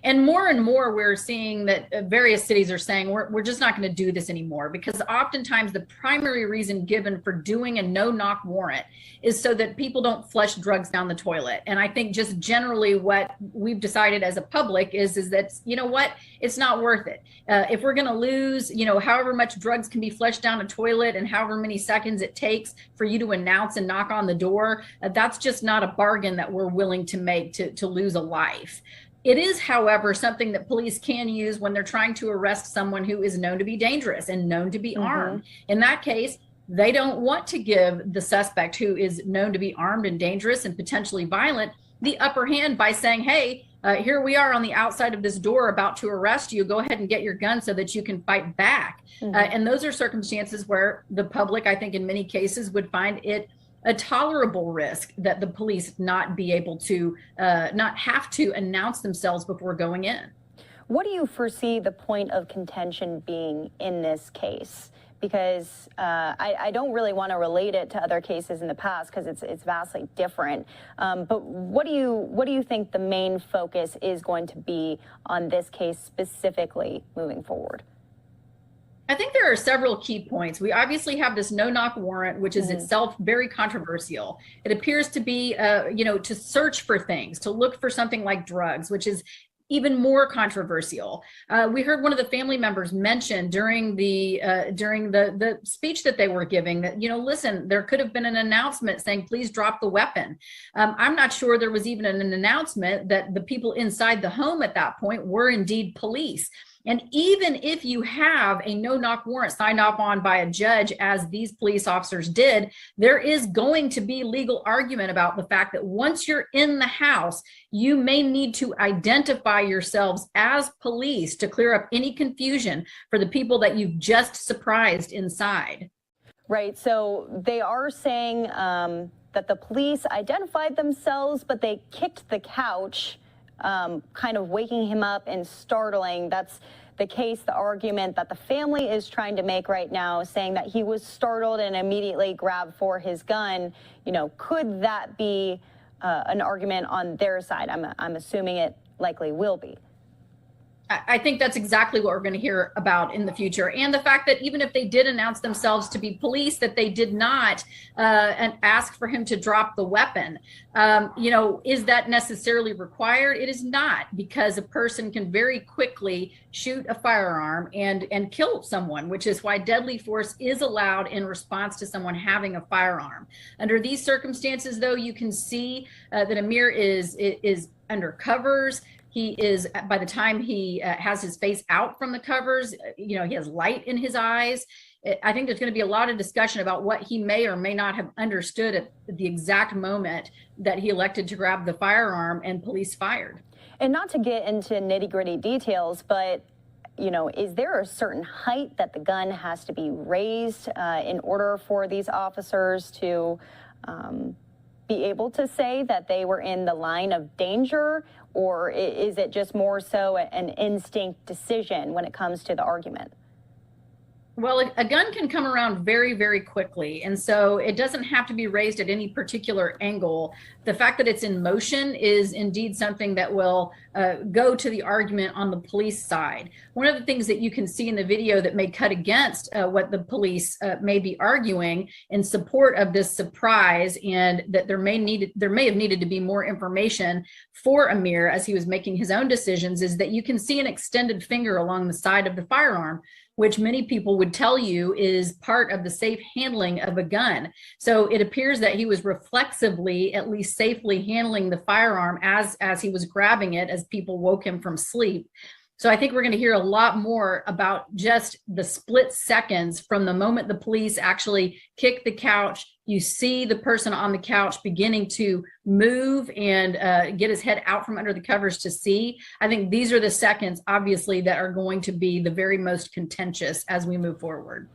And more we're seeing that various cities are saying we're just not going to do this anymore, because oftentimes the primary reason given for doing a no-knock warrant is so that people don't flush drugs down the toilet. And I think just generally what we've decided as a public is that, you know what, it's not worth it. If we're going to lose, however much drugs can be flushed down a toilet and however many seconds it takes for you to announce and knock on the door, that's just not a bargain that we're willing to make to lose a life. It is, however, something that police can use when they're trying to arrest someone who is known to be dangerous and known to be armed. In that case, they don't want to give the suspect who is known to be armed and dangerous and potentially violent the upper hand by saying, hey, here we are on the outside of this door about to arrest you. Go ahead and get your gun so that you can fight back. And those are circumstances where the public, I think in many cases, would find it a tolerable risk that the police not be able to, not have to announce themselves before going in.
What do you foresee the point of contention being in this case? Because I don't really want to relate it to other cases in the past because it's vastly different. But what do you think the main focus is going to be on this case specifically moving forward?
I think there are several key points. We obviously have this no-knock warrant, which is itself very controversial. It appears to be, to search for things, to look for something like drugs, which is even more controversial. We heard one of the family members mention during the speech that they were giving that, listen, there could have been an announcement saying, please drop the weapon. I'm not sure there was even an announcement that the people inside the home at that point were indeed police. And even if you have a no-knock warrant signed off on by a judge, as these police officers did, there is going to be legal argument about the fact that once you're in the house, you may need to identify yourselves as police to clear up any confusion for the people that you've just surprised inside.
Right. So they are saying that the police identified themselves, but they kicked the couch, kind of waking him up and startling. That's the case, the argument that the family is trying to make right now, saying that he was startled and immediately grabbed for his gun. Could that be an argument on their side? I'm assuming it likely will be.
I think that's exactly what we're going to hear about in the future. And the fact that even if they did announce themselves to be police, that they did not and ask for him to drop the weapon. Is that necessarily required? It is not, because a person can very quickly shoot a firearm and kill someone, which is why deadly force is allowed in response to someone having a firearm. Under these circumstances, though, you can see that Amir is under covers. He is, by the time he has his face out from the covers, he has light in his eyes. I think there's going to be a lot of discussion about what he may or may not have understood at the exact moment that he elected to grab the firearm and police fired.
And not to get into nitty-gritty details, but is there a certain height that the gun has to be raised in order for these officers to be able to say that they were in the line of danger? Or is it just more so an instinct decision when it comes to the argument?
Well, a gun can come around very, very quickly. And so it doesn't have to be raised at any particular angle. The fact that it's in motion is indeed something that will go to the argument on the police side. One of the things that you can see in the video that may cut against what the police may be arguing in support of this surprise, and that there may have needed to be more information for Amir as he was making his own decisions, is that you can see an extended finger along the side of the firearm, which many people would tell you is part of the safe handling of a gun. So it appears that he was reflexively, at least safely, handling the firearm as he was grabbing it, as people woke him from sleep. So I think we're going to hear a lot more about just the split seconds from the moment the police actually kick the couch. You see the person on the couch beginning to move and get his head out from under the covers to see. I think these are the seconds, obviously, that are going to be the very most contentious as we move forward.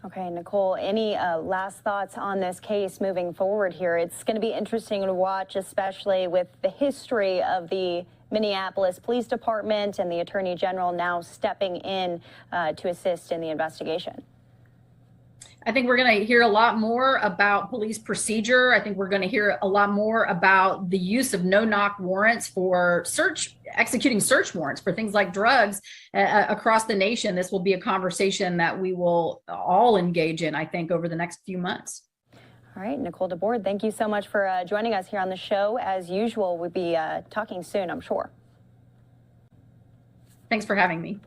Okay, Nicole, any last thoughts on this case moving forward here? It's going to be interesting to watch, especially with the history of the Minneapolis Police Department and the Attorney General now stepping in to assist in the investigation.
I think we're going to hear a lot more about police procedure. I think we're going to hear a lot more about the use of no-knock warrants for executing search warrants for things like drugs across the nation. This will be a conversation that we will all engage in, I think, over the next few months.
All right, Nicole DeBoard, thank you so much for joining us here on the show. As usual, we'll be talking soon, I'm sure.
Thanks for having me.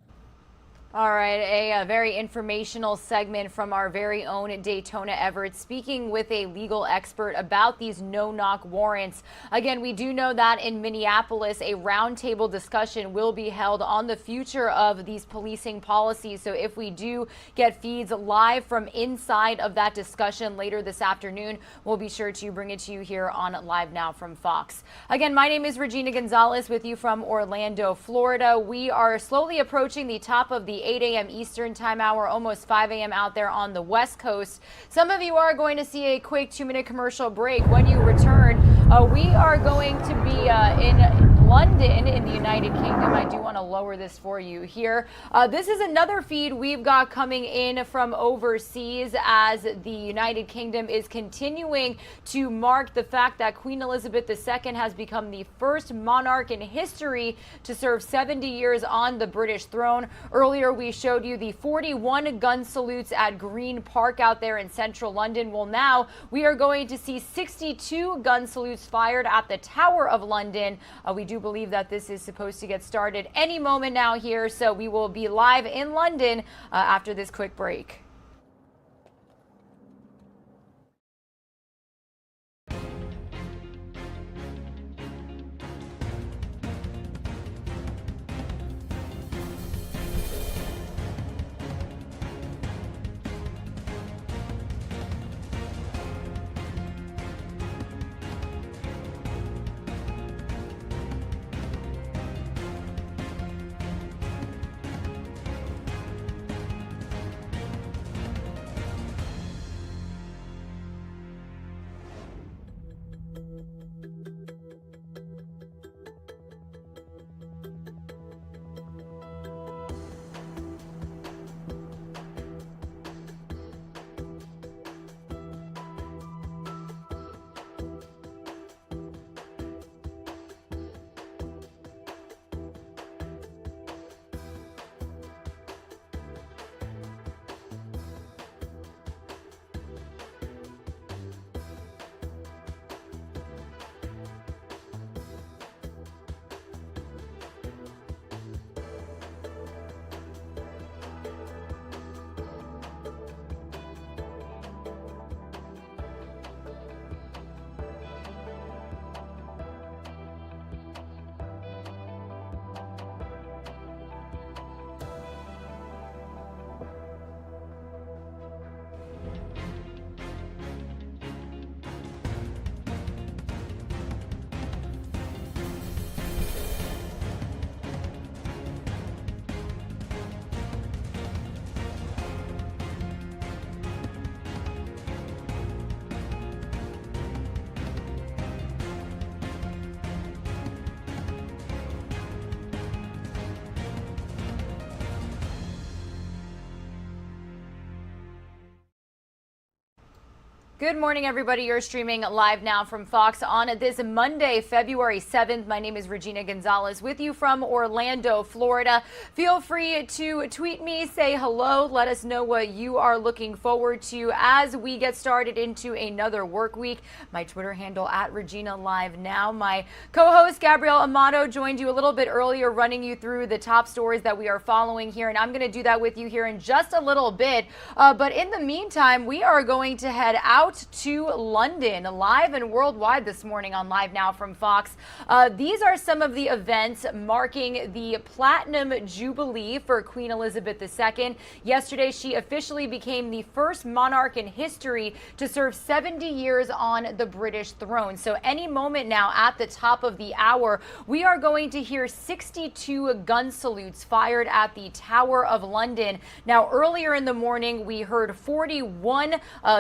All right, a very informational segment from our very own Daytona Everett, speaking with a legal expert about these no-knock warrants. Again, we do know that in Minneapolis, a roundtable discussion will be held on the future of these policing policies. So if we do get feeds live from inside of that discussion later this afternoon, we'll be sure to bring it to you here on Live Now from Fox. Again, my name is Regina Gonzalez with you from Orlando, Florida. We are slowly approaching the top of the 8 a.m. Eastern time hour, almost 5 a.m. out there on the West Coast. Some of you are going to see a quick 2-minute commercial break. When you return, we are going to be in London in the United Kingdom. I do want to lower this for you here. This is another feed we've got coming in from overseas as the United Kingdom is continuing to mark the fact that Queen Elizabeth II has become the first monarch in history to serve 70 years on the British throne. Earlier, we showed you the 41 gun salutes at Green Park out there in central London. Well, now we are going to see 62 gun salutes fired at the Tower of London. We do believe that this is supposed to get started any moment now here, so we will be live in London after this quick break. Good morning, everybody. You're streaming live now from Fox on this Monday, February 7th. My name is Regina Gonzalez with you from Orlando, Florida. Feel free to tweet me, say hello, let us know what you are looking forward to as we get started into another work week. My Twitter handle at Regina Live Now. My co-host Gabrielle Amato joined you a little bit earlier, running you through the top stories that we are following here, and I'm going to do that with you here in just a little bit. But in the meantime, we are going to head out to London, live and worldwide this morning on Live Now from Fox. These are some of the events marking the Platinum Jubilee for Queen Elizabeth II. Yesterday, she officially became the first monarch in history to serve 70 years on the British throne. So any moment now at the top of the hour, we are going to hear 62 gun salutes fired at the Tower of London. Now, earlier in the morning, we heard 41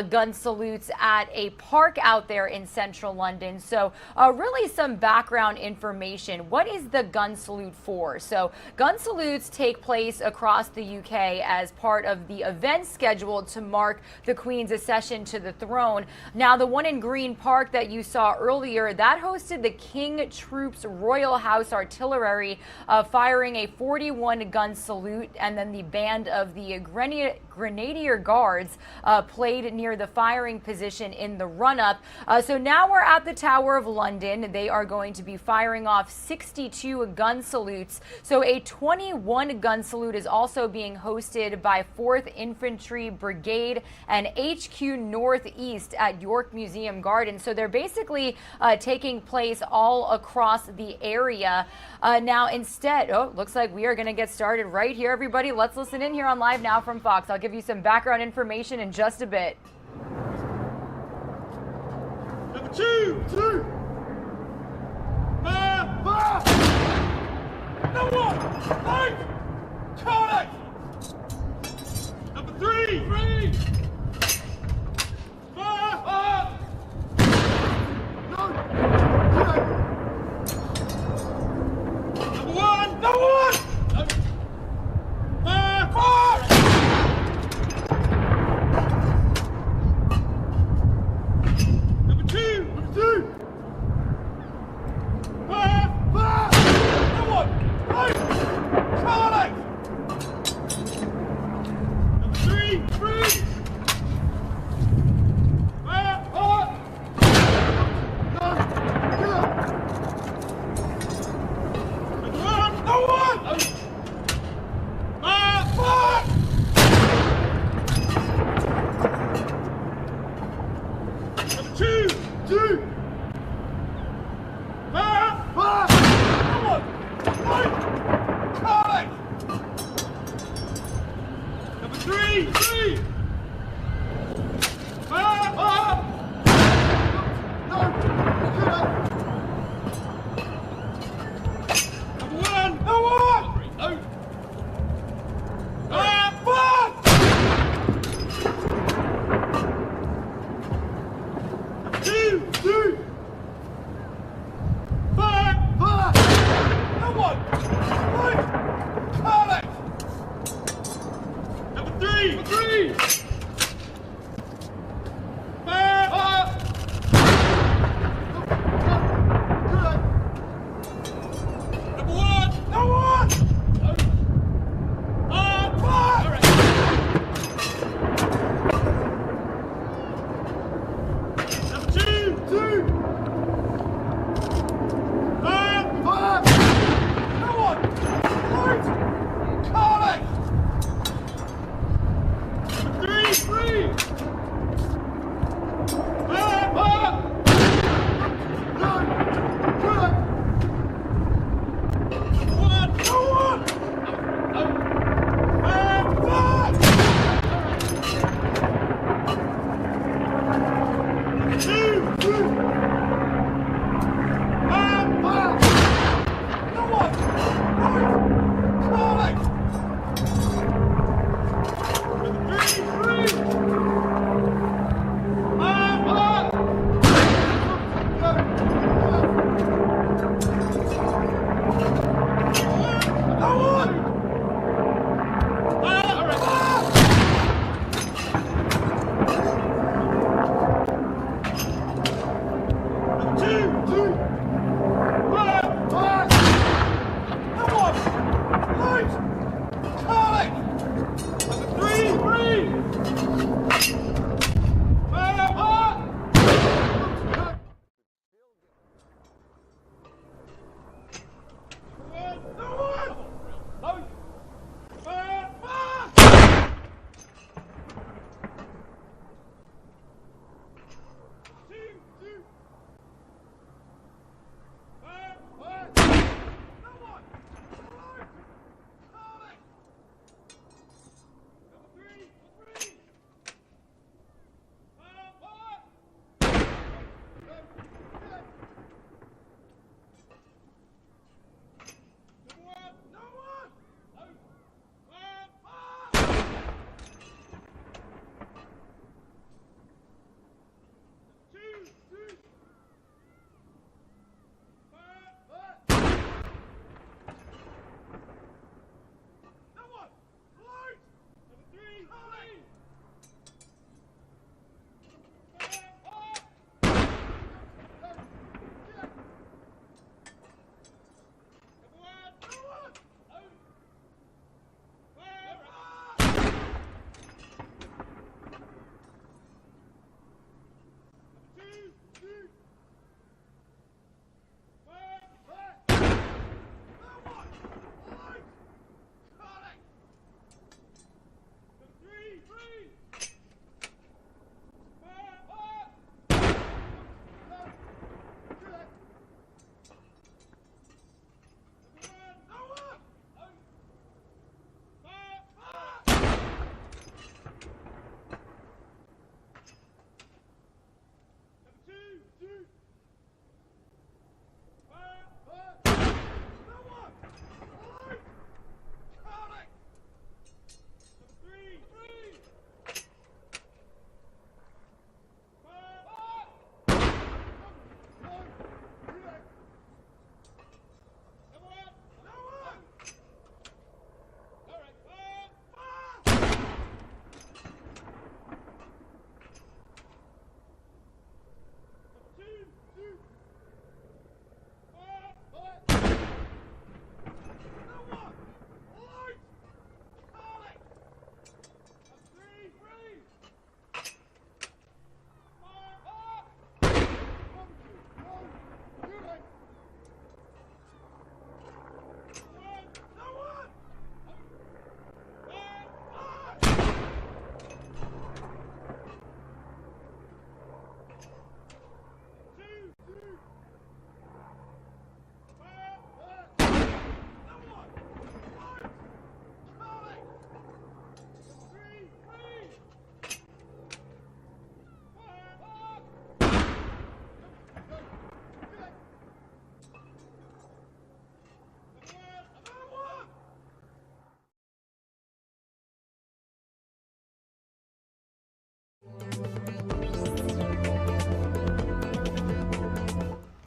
gun salutes at a park out there in central London. So really some background information. What is the gun salute for? So gun salutes take place across the UK as part of the event scheduled to mark the Queen's accession to the throne. Now, the one in Green Park that you saw earlier, that hosted the King Troops Royal House Artillery firing a 41 gun salute, and then the band of the Grenadier Guards played near the firing position in the run-up. So now we're at the Tower of London. They are going to be firing off 62 gun salutes. So a 21 gun salute is also being hosted by 4th Infantry Brigade and HQ Northeast at York Museum Garden. So they're basically taking place all across the area. Now instead, looks like we are going to get started right here, everybody. Let's listen in here on Live Now from Fox. I'll give you some background information in just a bit.
Number 2, 2. Fire. Number 1, 8. Cardiac. Number 3, 3. Fire. No. Number 1, number 1. Fire. Number 2, number 2. Fire. Number 1, 8. Cardiac. Number 3, 3. Fire. No. Number 1, number 1. Fire. Number 2, 2. Fire. Number 1, 8. Cardiac. Number 3, 3. Fire. No. Number 1, number 1. No. Fire. Number 2, 2. Fire. Number 1, 8. Cardiac. Number 3, 3. Fire. Number 1, number 1. Fire. Number 2, 2. Fire. Number 1, 8. Cardiac. Number 3.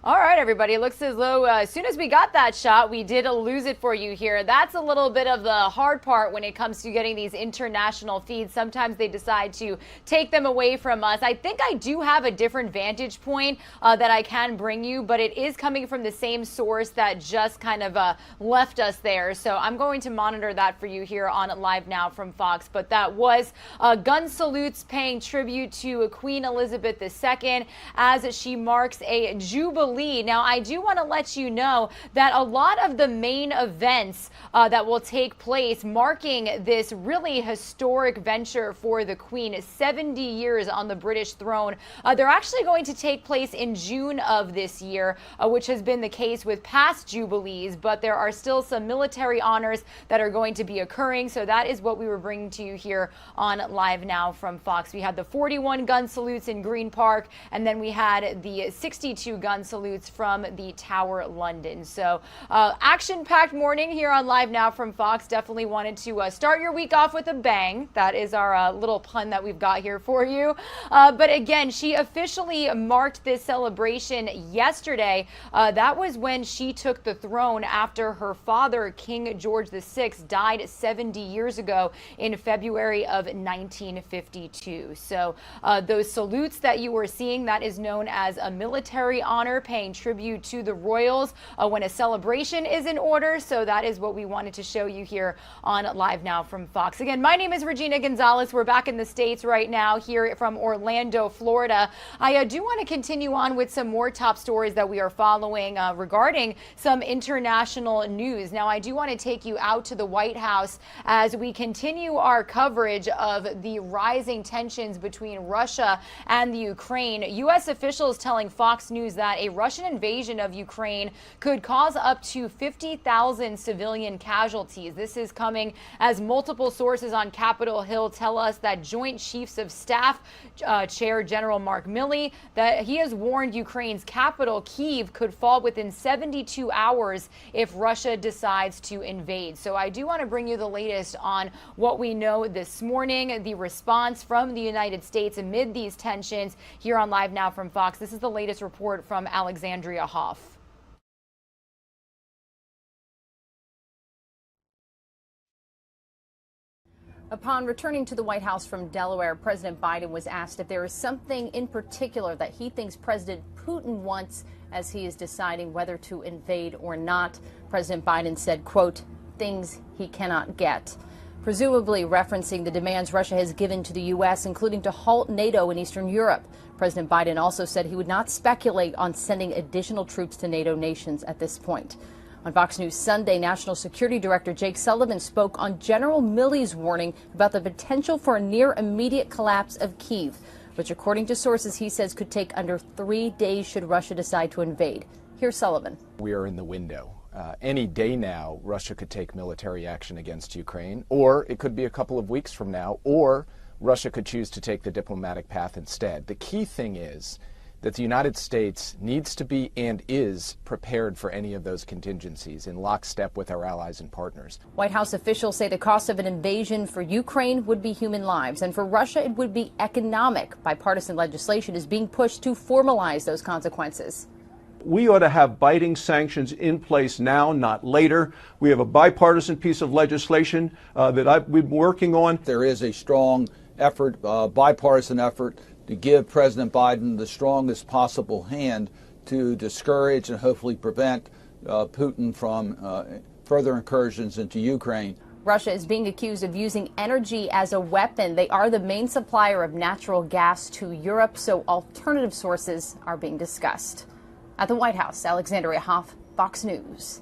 All right, everybody. It looks as though as soon as we got that shot, we did lose it for you here. That's a little bit of the hard part when it comes to getting these international feeds. Sometimes they decide to take them away from us. I think I do have a different vantage point that I can bring you, but it is coming from the same source that just kind of left us there. So I'm going to monitor that for you here on Live Now from Fox. But that was gun salutes paying tribute to Queen Elizabeth II as she marks a jubilee. Now, I do want to let you know that a lot of the main events that will take place marking this really historic venture for the Queen, 70 years on the British throne, they're actually going to take place in June of this year, which has been the case with past jubilees, but there are still some military honors that are going to be occurring. So that is what we were bringing to you here on Live Now from Fox. We had the 41 gun salutes in Green Park, and then we had the 62 gun salutes from the Tower, London. So action-packed morning here on Live Now from Fox. Definitely wanted to start your week off with a bang. That is our little pun that we've got here for you. But again, she officially marked this celebration yesterday. That was when she took the throne after her father, King George VI, died 70 years ago in February of 1952. So those salutes that you were seeing, that is known as a military honor, paying tribute to the royals when a celebration is in order. So that is what we wanted to show you here on Live Now from Fox. Again, my name is Regina Gonzalez. We're back in the States right now here from Orlando, Florida. I do want to continue on with some more top stories that we are following regarding some international news. Now, I do want to take you out to the White House as we continue our coverage of the rising tensions between Russia and the Ukraine. U.S. officials telling Fox News that a Russian invasion of Ukraine could cause up to 50,000 civilian casualties. This is coming as multiple sources on Capitol Hill tell us that Joint Chiefs of Staff Chair General Mark Milley, that he has warned Ukraine's capital, Kyiv, could fall within 72 hours if Russia decides to invade. So I do want to bring you the latest on what we know this morning, the response from the United States amid these tensions here on Live Now from Fox. This is the latest report from Alexandria Hoff.
Upon returning to the White House from Delaware, President Biden was asked if there is something in particular that he thinks President Putin wants as he is deciding whether to invade or not. President Biden said, quote, things he cannot get, presumably referencing the demands Russia has given to the U.S., including to halt NATO in Eastern Europe. President Biden also said he would not speculate on sending additional troops to NATO nations at this point. On Fox News Sunday, National Security Director Jake Sullivan spoke on General Milley's warning about the potential for a near immediate collapse of Kyiv, which, according to sources, he says could take under 3 days should Russia decide to invade. Here's Sullivan.
We are in the window. Any day now, Russia could take military action against Ukraine, or it could be a couple of weeks from now, or Russia could choose to take the diplomatic path instead. The key thing is that the United States needs to be and is prepared for any of those contingencies in lockstep with our allies and partners.
White House officials say the cost of an invasion for Ukraine would be human lives, and for Russia it would be economic. Bipartisan legislation is being pushed to formalize those consequences.
We ought to have biting sanctions in place now, not later. We have a bipartisan piece of legislation that I've been working on.
There is a strong effort, bipartisan effort, to give President Biden the strongest possible hand to discourage and hopefully prevent Putin from further incursions into Ukraine.
Russia is being accused of using energy as a weapon. They are the main supplier of natural gas to Europe, so alternative sources are being discussed. At the White House, Alexandria Hoff, Fox News.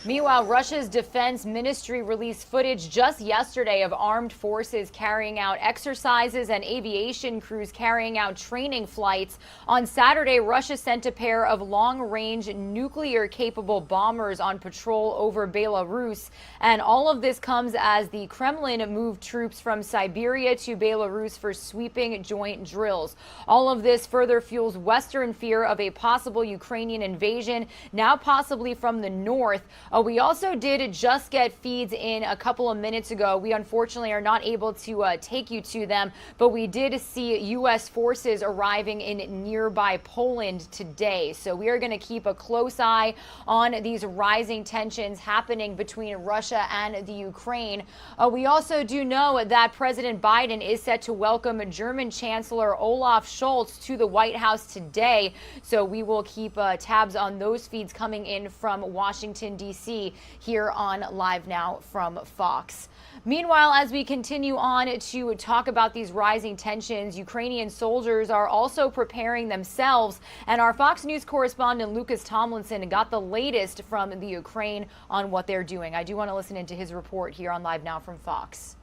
Meanwhile, Russia's defense ministry released footage just yesterday of armed forces carrying out exercises and aviation crews carrying out training flights. On Saturday, Russia sent a pair of long-range nuclear-capable bombers on patrol over Belarus. And all of this comes as the Kremlin moved troops from Siberia to Belarus for sweeping joint drills. All of this further fuels Western fear of a possible Ukrainian invasion, now possibly from the north. We also did just get feeds in a couple of minutes ago. We unfortunately are not able to take you to them, but we did see U.S. forces arriving in nearby Poland today. So we are going to keep a close eye on these rising tensions happening between Russia and the Ukraine. We also do know that President Biden is set to welcome German Chancellor Olaf Scholz to the White House today. So we will keep tabs on those feeds coming in from Washington, D.C. here on Live Now from Fox. Meanwhile, as we continue on to talk about these rising tensions, Ukrainian soldiers are also preparing themselves. And our Fox News correspondent Lucas Tomlinson got the latest from the Ukraine on what they're doing. I do want to listen into his report here on Live Now from Fox.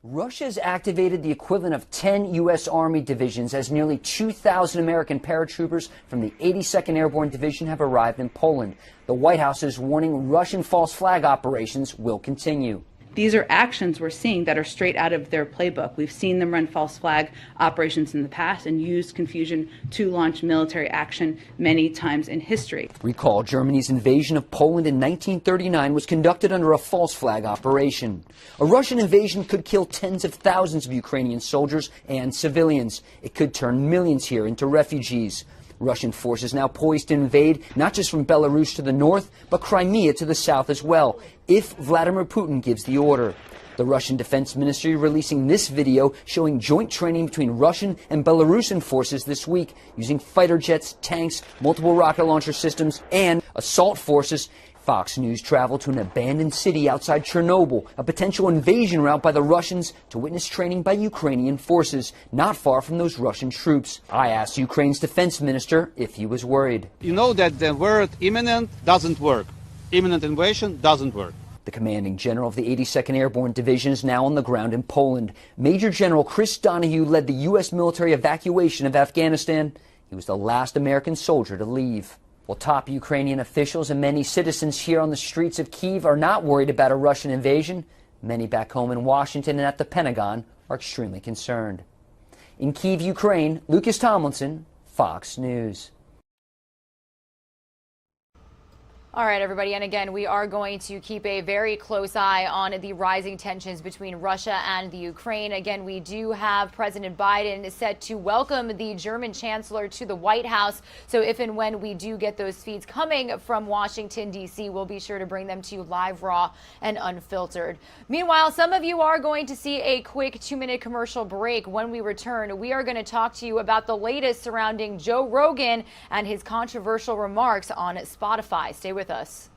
Russia's activated the equivalent of 10 U.S. Army divisions as nearly 2,000 American paratroopers from the 82nd Airborne Division have arrived in Poland. The White House is warning Russian false flag operations will continue.
These are actions we're seeing that are straight out of their playbook. We've seen them run false flag operations in the past and used confusion to launch military action many times in history.
Recall, Germany's invasion of Poland in 1939 was conducted under a false flag operation. A Russian invasion could kill tens of thousands of Ukrainian soldiers and civilians. It could turn millions here into refugees. Russian forces now poised to invade not just from Belarus to the north, but Crimea to the south as well, if Vladimir Putin gives the order. The Russian Defense Ministry releasing this video showing joint training between Russian and Belarusian forces this week using fighter jets, tanks, multiple rocket launcher systems, and assault forces. Fox News traveled to an abandoned city outside Chernobyl, a potential invasion route by the Russians, to witness training by Ukrainian forces, not far from those Russian troops. I asked Ukraine's defense minister if he was worried.
You know that the word imminent doesn't work. Imminent invasion doesn't work.
The commanding general of the 82nd Airborne Division is now on the ground in Poland. Major General Chris Donahue led the U.S. military evacuation of Afghanistan. He was the last American soldier to leave. Well, top Ukrainian officials and many citizens here on the streets of Kyiv are not worried about a Russian invasion. Many back home in Washington and at the Pentagon are extremely concerned. In Kyiv, Ukraine, Lucas Tomlinson, Fox News.
All right, everybody. And again, we are going to keep a very close eye on the rising tensions between Russia and the Ukraine. Again, we do have President Biden set to welcome the German Chancellor to the White House. So if and when we do get those feeds coming from Washington, D.C., we'll be sure to bring them to you live, raw, and unfiltered. Meanwhile, some of you are going to see a quick 2-minute commercial break. When we return, we are going to talk to you about the latest surrounding Joe Rogan and his controversial remarks on Spotify. Stay with us.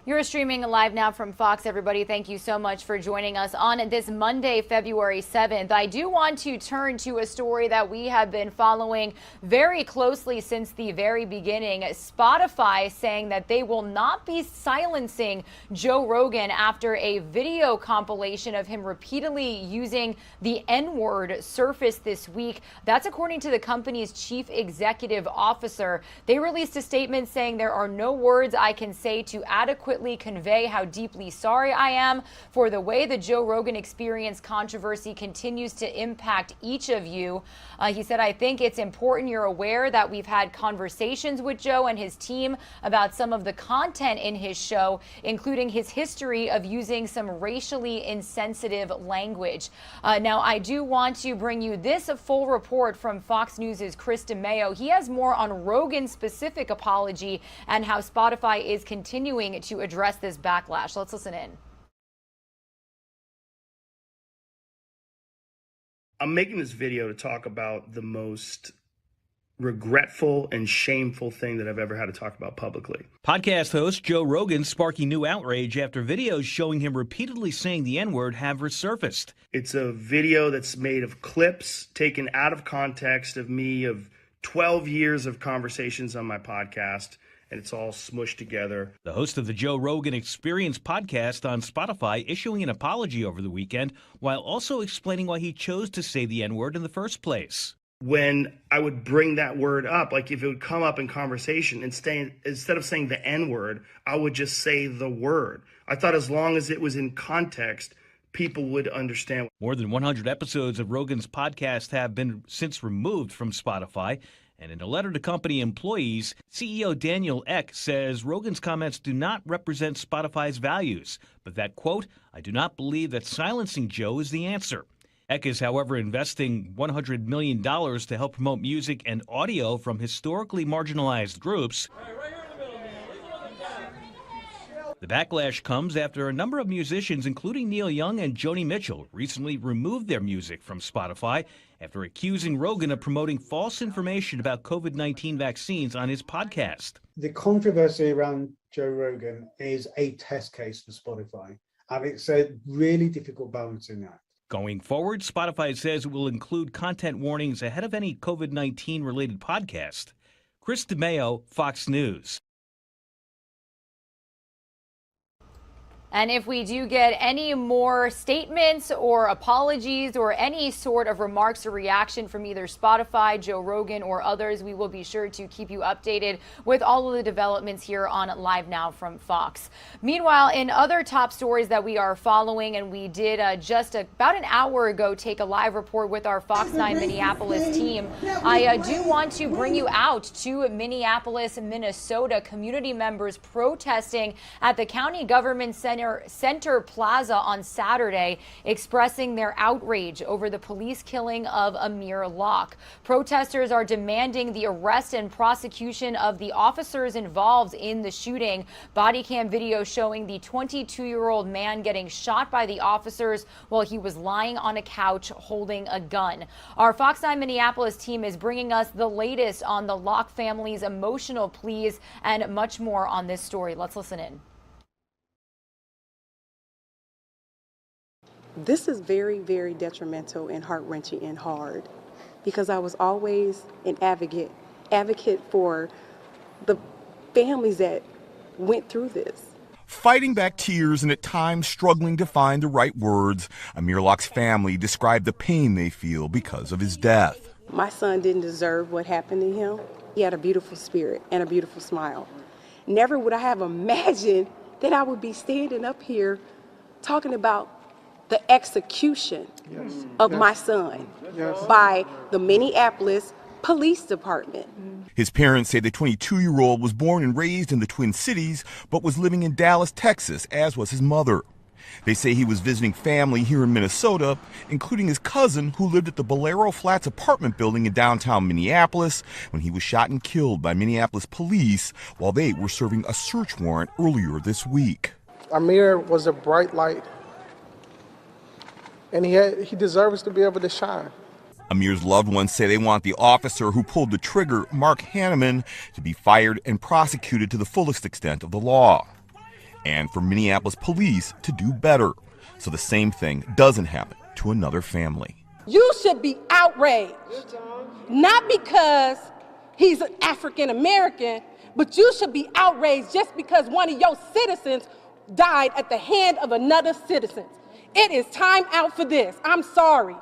You're streaming live now from Fox, everybody. Thank you so much for joining us on this Monday, February 7th. I do want to turn to a story that we have been following very closely since the very beginning. Spotify saying that they will not be silencing Joe Rogan after a video compilation of him repeatedly using the N-word surfaced this week. That's according to the company's chief executive officer. They released a statement saying there are no words I can say to adequately convey how deeply sorry I am for the way the Joe Rogan Experience controversy continues to impact each of you. He said, I think it's important you're aware that we've had conversations with Joe and his team about some of the content in his show, including his history of using some racially insensitive language. Now, I do want to bring you this full report from Fox News' Chris DeMeo. He has more on Rogan's specific apology and how Spotify is continuing to address this backlash. Let's listen in.
I'm making this video to talk about the most regretful and shameful thing that I've ever had to talk about publicly.
Podcast host Joe Rogan sparking new outrage after videos showing him repeatedly saying the N-word have resurfaced.
It's a video that's made of clips taken out of context of me of 12 years of conversations on my podcast, and it's all smushed together.
The host of the Joe Rogan Experience podcast on Spotify issuing an apology over the weekend while also explaining why he chose to say the N-word in the first place.
When I would bring that word up, like if it would come up in conversation, instead of saying the N-word, I would just say the word. I thought as long as it was in context, people would understand.
More than 100 episodes of Rogan's podcast have been since removed from Spotify. And in a letter to company employees, CEO Daniel Ek says Rogan's comments do not represent Spotify's values, but that, quote, I do not believe that silencing Joe is the answer. Ek is, however, investing $100 million to help promote music and audio from historically marginalized groups. The backlash comes after a number of musicians, including Neil Young and Joni Mitchell, recently removed their music from Spotify after accusing Rogan of promoting false information about COVID-19 vaccines on his podcast.
The controversy around Joe Rogan is a test case for Spotify, and it's a really difficult balancing act.
Going forward, Spotify says it will include content warnings ahead of any COVID-19 related podcast. Chris DeMeo, Fox News.
And if we do get any more statements or apologies or any sort of remarks or reaction from either Spotify, Joe Rogan, or others, we will be sure to keep you updated with all of the developments here on Live Now from Fox. Meanwhile, in other top stories that we are following, and we did just about an hour ago take a live report with our Fox 9 Minneapolis team, I do want to bring you out to Minneapolis, Minnesota. Community members protesting at the county government Center Plaza on Saturday, expressing their outrage over the police killing of Amir Locke. Protesters are demanding the arrest and prosecution of the officers involved in the shooting. Body cam video showing the 22-year-old man getting shot by the officers while he was lying on a couch holding a gun. Our Fox 9 Minneapolis team is bringing us the latest on the Locke family's emotional pleas and much more on this story. Let's listen in.
This is very, very detrimental and heart-wrenching and hard because I was always an advocate for the families that went through this.
Fighting back tears and at times struggling to find the right words, Amir Locke's family described the pain they feel because of his death.
My son didn't deserve what happened to him. He had a beautiful spirit and a beautiful smile. Never would I have imagined that I would be standing up here talking about the execution of my son by the Minneapolis Police Department.
His parents say the 22-year-old was born and raised in the Twin Cities, but was living in Dallas, Texas, as was his mother. They say he was visiting family here in Minnesota, including his cousin who lived at the Bolero Flats apartment building in downtown Minneapolis when he was shot and killed by Minneapolis police while they were serving a search warrant earlier this week.
Amir was a bright light, and he deserves to be able to shine.
Amir's loved ones say they want the officer who pulled the trigger, Mark Hanneman, to be fired and prosecuted to the fullest extent of the law. and for Minneapolis police to do better so the same thing doesn't happen to another family.
You should be outraged, not because he's an African American, but you should be outraged just because one of your citizens died at the hand of another citizen. It is time out for this. I'm sorry.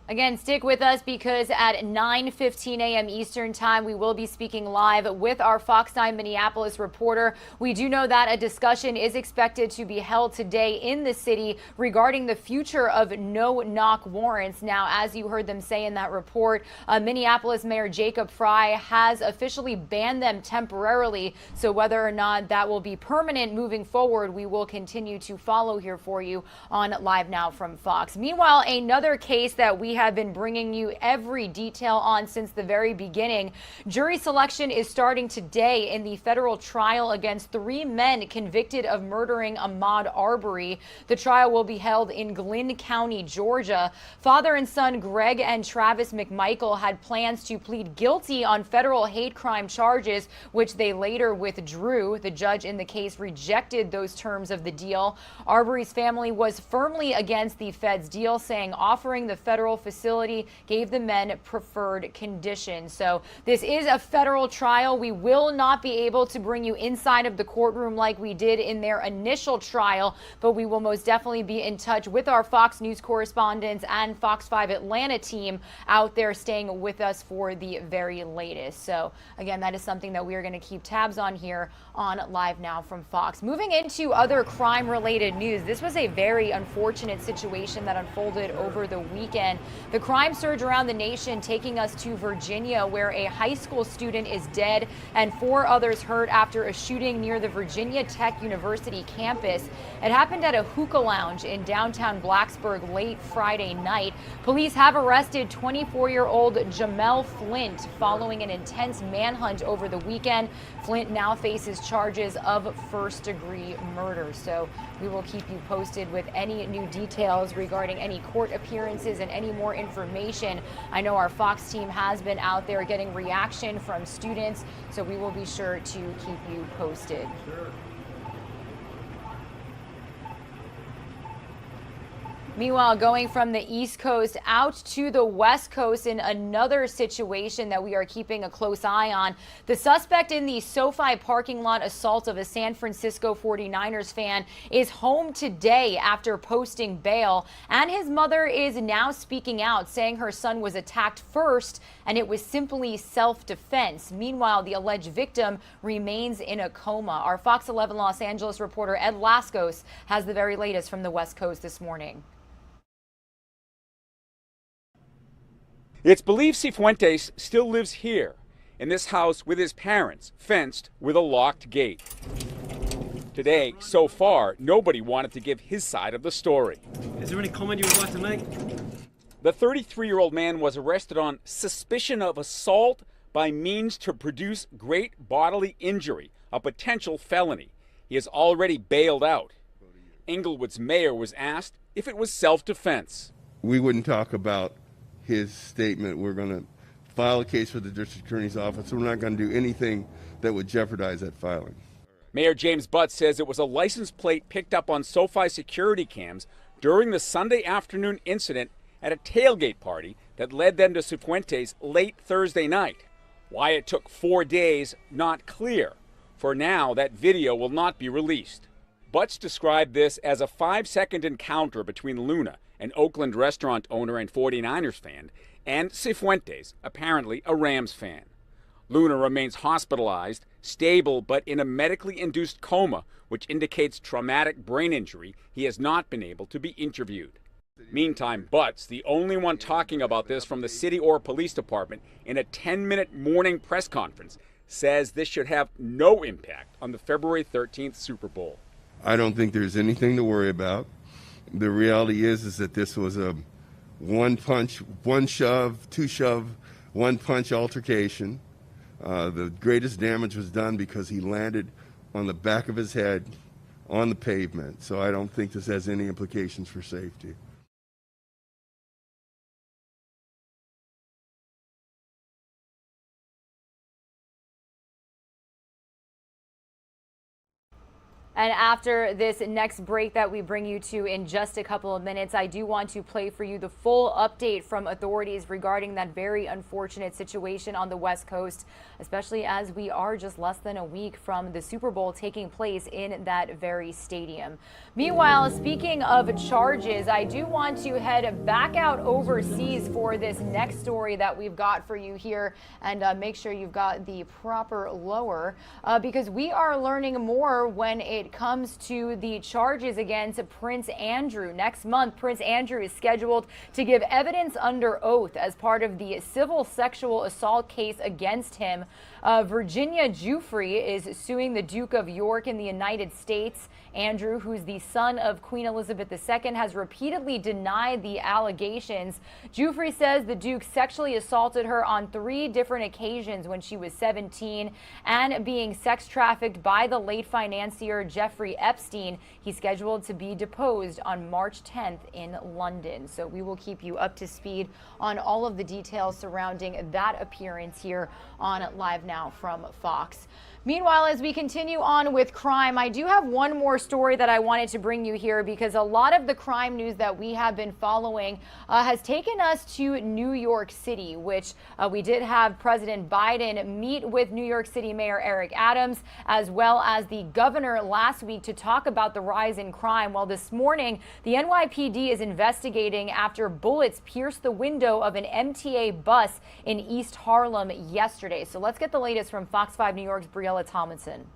Again, stick with us because at 9:15 a.m. Eastern Time, we will be speaking live with our Fox 9 Minneapolis reporter. We do know that a discussion is expected to be held today in the city regarding the future of no-knock warrants. Now, as you heard them say in that report, Minneapolis Mayor Jacob Frey has officially banned them temporarily. So whether or not that will be permanent moving forward, we will continue to follow here for you on Live Now from Fox. Meanwhile, another case that we have been bringing you every detail on since the very beginning. Jury selection is starting today in the federal trial against 3 men convicted of murdering Ahmaud Arbery. The trial will be held in Glynn County, Georgia. Father and son Greg and Travis McMichael had plans to plead guilty on federal hate crime charges, which they later withdrew. The judge in the case rejected those terms of the deal. Arbery's family was firmly against the feds' deal, saying offering the federal facility gave the men preferred conditions. So this is a federal trial. We will not be able to bring you inside of the courtroom like we did in their initial trial, but we will most definitely be in touch with our Fox News correspondents and Fox 5 Atlanta team out there staying with us for the very latest. So again, that is something that we are going to keep tabs on here on Live Now from Fox. Moving into other crime-related news, this was a very unfortunate situation that unfolded over the weekend. The crime surge around the nation, taking us to Virginia, where a high school student is dead and 4 others hurt after a shooting near the Virginia Tech University campus. It happened at a hookah lounge in downtown Blacksburg late Friday night. Police have arrested 24-year-old Jamel Flint following an intense manhunt over the weekend. Flint now faces charges of first-degree murder. So we will keep you posted with any new details regarding any court appearances and any more information. I know our Fox team has been out there getting reaction from students, so we will be sure to keep you posted. Meanwhile, going from the East Coast out to the West Coast in another situation that we are keeping a close eye on. The suspect in the SoFi parking lot assault of a San Francisco 49ers fan is home today after posting bail, and his mother is now speaking out, saying her son was attacked first and it was simply self-defense. Meanwhile, the alleged victim remains in a coma. Our Fox 11 Los Angeles reporter Ed Lascos has the very latest from the West Coast this morning.
It's believed Cifuentes still lives here, in this house with his parents, fenced with a locked gate. Today, so far, nobody wanted to give his side of the story.
Is there any comment you would like to make?
The 33-year-old man was arrested on suspicion of assault by means to produce great bodily injury, a potential felony. He is already bailed out. Inglewood's mayor was asked if it was self-defense.
We wouldn't talk about his statement. We're going to file a case for the district attorney's office. We're not going to do anything that would jeopardize that filing.
Mayor James Butts says it was a license plate picked up on SoFi security cams during the Sunday afternoon incident at a tailgate party that led them to Cifuentes late Thursday night. Why it took 4 days, not clear. For now, that video will not be released. Butts described this as a 5-second encounter between Luna, an Oakland restaurant owner and 49ers fan, and Cifuentes, apparently a Rams fan. Luna remains hospitalized, stable but in a medically induced coma, which indicates traumatic brain injury. He has not been able to be interviewed. Meantime, Butts, the only one talking about this from the city or police department in a 10-minute morning press conference, says this should have no impact on the February 13th Super Bowl.
I don't think there's anything to worry about. The reality is that this was a one punch, one shove, two shove, one punch altercation. The greatest damage was done because he landed on the back of his head on the pavement. So I don't think this has any implications for safety.
And after this next break that we bring you to in just a couple of minutes, I do want to play for you the full update from authorities regarding that very unfortunate situation on the West Coast, especially as we are just less than a week from the Super Bowl taking place in that very stadium. Meanwhile, speaking of charges, I do want to head back out overseas for this next story that we've got for you here, and make sure you've got the proper lower, because we are learning more when it comes to the charges against Prince Andrew. Next month, Prince Andrew is scheduled to give evidence under oath as part of the civil sexual assault case against him. Virginia Giuffre is suing the Duke of York in the United States. Andrew, who's the son of Queen Elizabeth II, has repeatedly denied the allegations. Giuffre says the Duke sexually assaulted her on 3 different occasions when she was 17 and being sex trafficked by the late financier Jeffrey Epstein. He's scheduled to be deposed on March 10th in London. So we will keep you up to speed on all of the details surrounding that appearance here on Live Now from Fox. Meanwhile, as we continue on with crime, I do have one more story that I wanted to bring you here, because a lot of the crime news that we have been following has taken us to New York City, which we did have President Biden meet with New York City Mayor Eric Adams, as well as the governor last week, to talk about the rise in crime. Well, this morning, the NYPD is investigating after bullets pierced the window of an MTA bus in East Harlem yesterday. So let's get the latest from Fox 5 New York's Briella Tomlinson.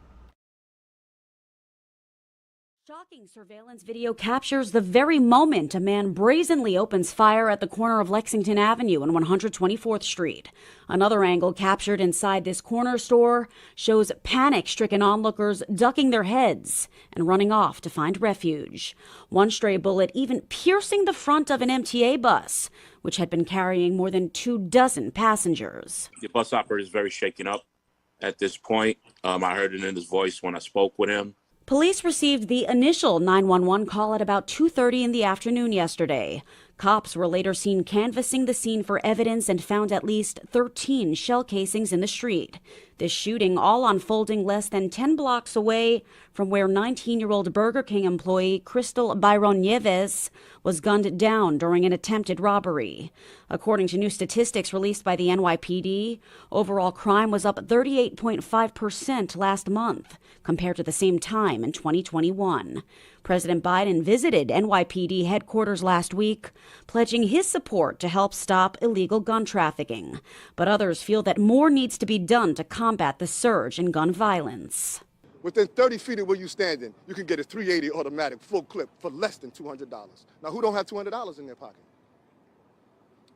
Shocking surveillance video captures the very moment a man brazenly opens fire at the corner of Lexington Avenue and 124th Street. Another angle captured inside this corner store shows panic-stricken onlookers ducking their heads and running off to find refuge. One stray bullet even piercing the front of an MTA bus, which had been carrying more than 24 passengers.
The bus operator is very shaken up at this point. I heard it in his voice when I spoke with him.
Police received the initial 911 call at about 2:30 in the afternoon yesterday. Cops were later seen canvassing the scene for evidence and found at least 13 shell casings in the street. This shooting all unfolding less than 10 blocks away from where 19-year-old Burger King employee Crystal Byron Nieves was gunned down during an attempted robbery. According to new statistics released by the NYPD, overall crime was up 38.5% last month compared to the same time in 2021. President Biden visited NYPD headquarters last week, pledging his support to help stop illegal gun trafficking. But others feel that more needs to be done to combat the surge in gun violence.
Within 30 feet of where you're standing, you can get a .380 automatic full clip for less than $200. Now, who don't have $200 in their pocket?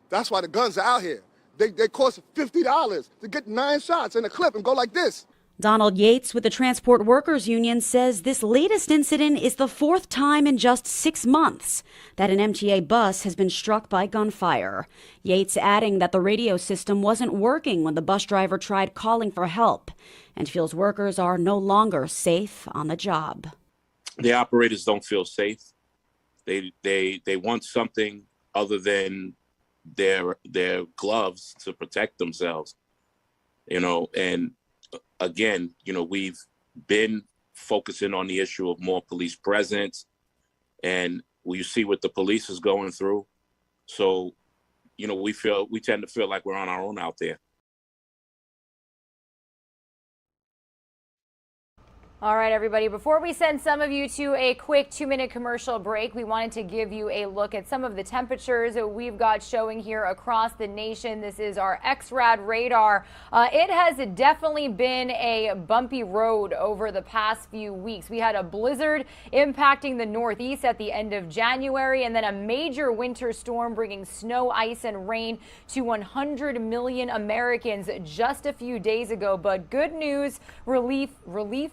That's why the guns are out here. They cost $50 to get 9 shots in a clip and go like this.
Donald Yates with the Transport Workers Union says this latest incident is the 4th time in just 6 months that an MTA bus has been struck by gunfire. Yates adding that the radio system wasn't working when the bus driver tried calling for help, and feels workers are no longer safe on the job.
The operators don't feel safe. They want something other than their gloves to protect themselves, and again, we've been focusing on the issue of more police presence, and we see what the police is going through. So, we tend to feel like we're on our own out there.
All right, everybody, before we send some of you to a quick 2-minute commercial break, we wanted to give you a look at some of the temperatures that we've got showing here across the nation. This is our XRAD radar. It has definitely been a bumpy road over the past few weeks. We had a blizzard impacting the Northeast at the end of January, and then a major winter storm bringing snow, ice, and rain to 100 million Americans just a few days ago. But good news, relief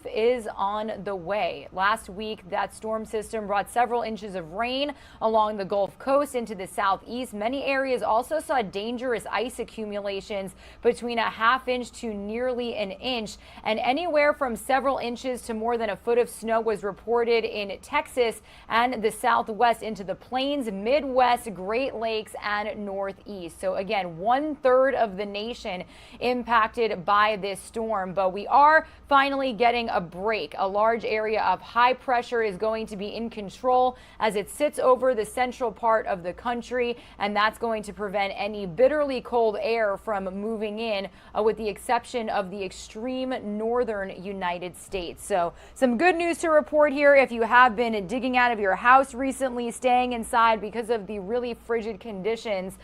is on the way. Last week, that storm system brought several inches of rain along the Gulf Coast into the southeast. Many areas also saw dangerous ice accumulations between a ½ inch to nearly an inch, and anywhere from several inches to more than a foot of snow was reported in Texas and the Southwest into the Plains, Midwest, Great Lakes, and Northeast. So again, 1/3 of the nation impacted by this storm, but we are finally getting a break break. A large area of high pressure is going to be in control as it sits over the central part of the country, and that's going to prevent any bitterly cold air from moving in, with the exception of the extreme northern United States. So some good news to report here if you have been digging out of your house recently, staying inside because of the really frigid conditions.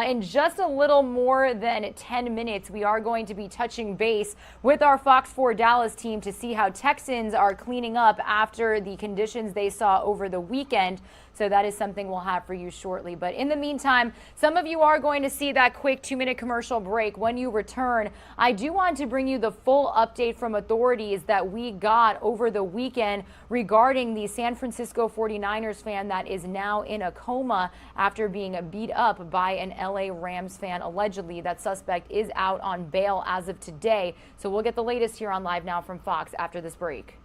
In just a little more than 10 minutes, we are going to be touching base with our Fox 4 Dallas team to see how Texans are cleaning up after the conditions they saw over the weekend. So that is something we'll have for you shortly. But in the meantime, some of you are going to see that quick 2-minute commercial break. When you return, I do want to bring you the full update from authorities that we got over the weekend regarding the San Francisco 49ers fan that is now in a coma after being beat up by an LA Rams fan. Allegedly, that suspect is out on bail as of today. So we'll get the latest here on Live Now from Fox after this break.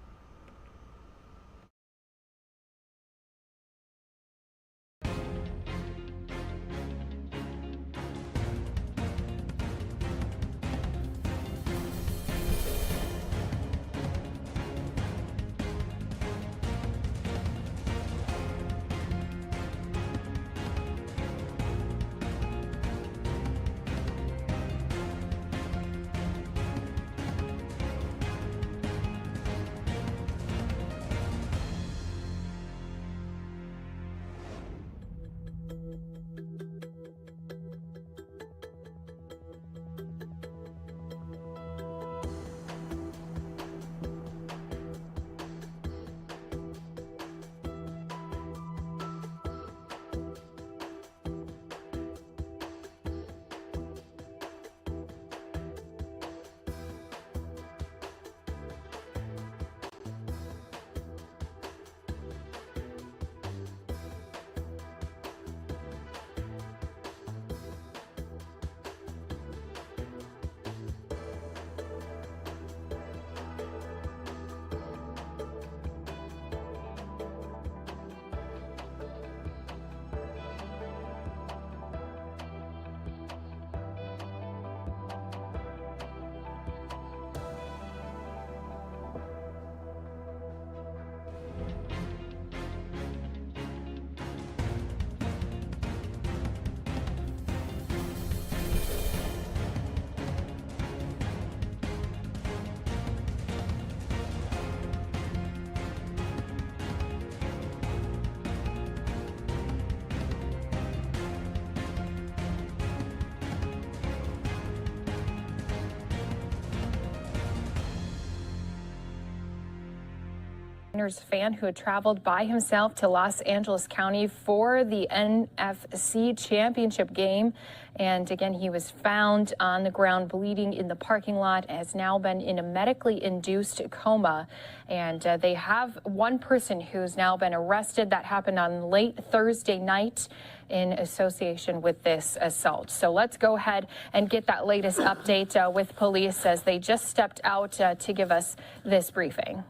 Fan who had traveled by himself to Los Angeles County for the NFC championship game. And again, he was found on the ground bleeding in the parking lot, has now been in a medically induced coma. And they have one person who's now been arrested. That happened on late Thursday night in association with this assault. So let's go ahead and get that latest update with police as they just stepped out to give us this briefing.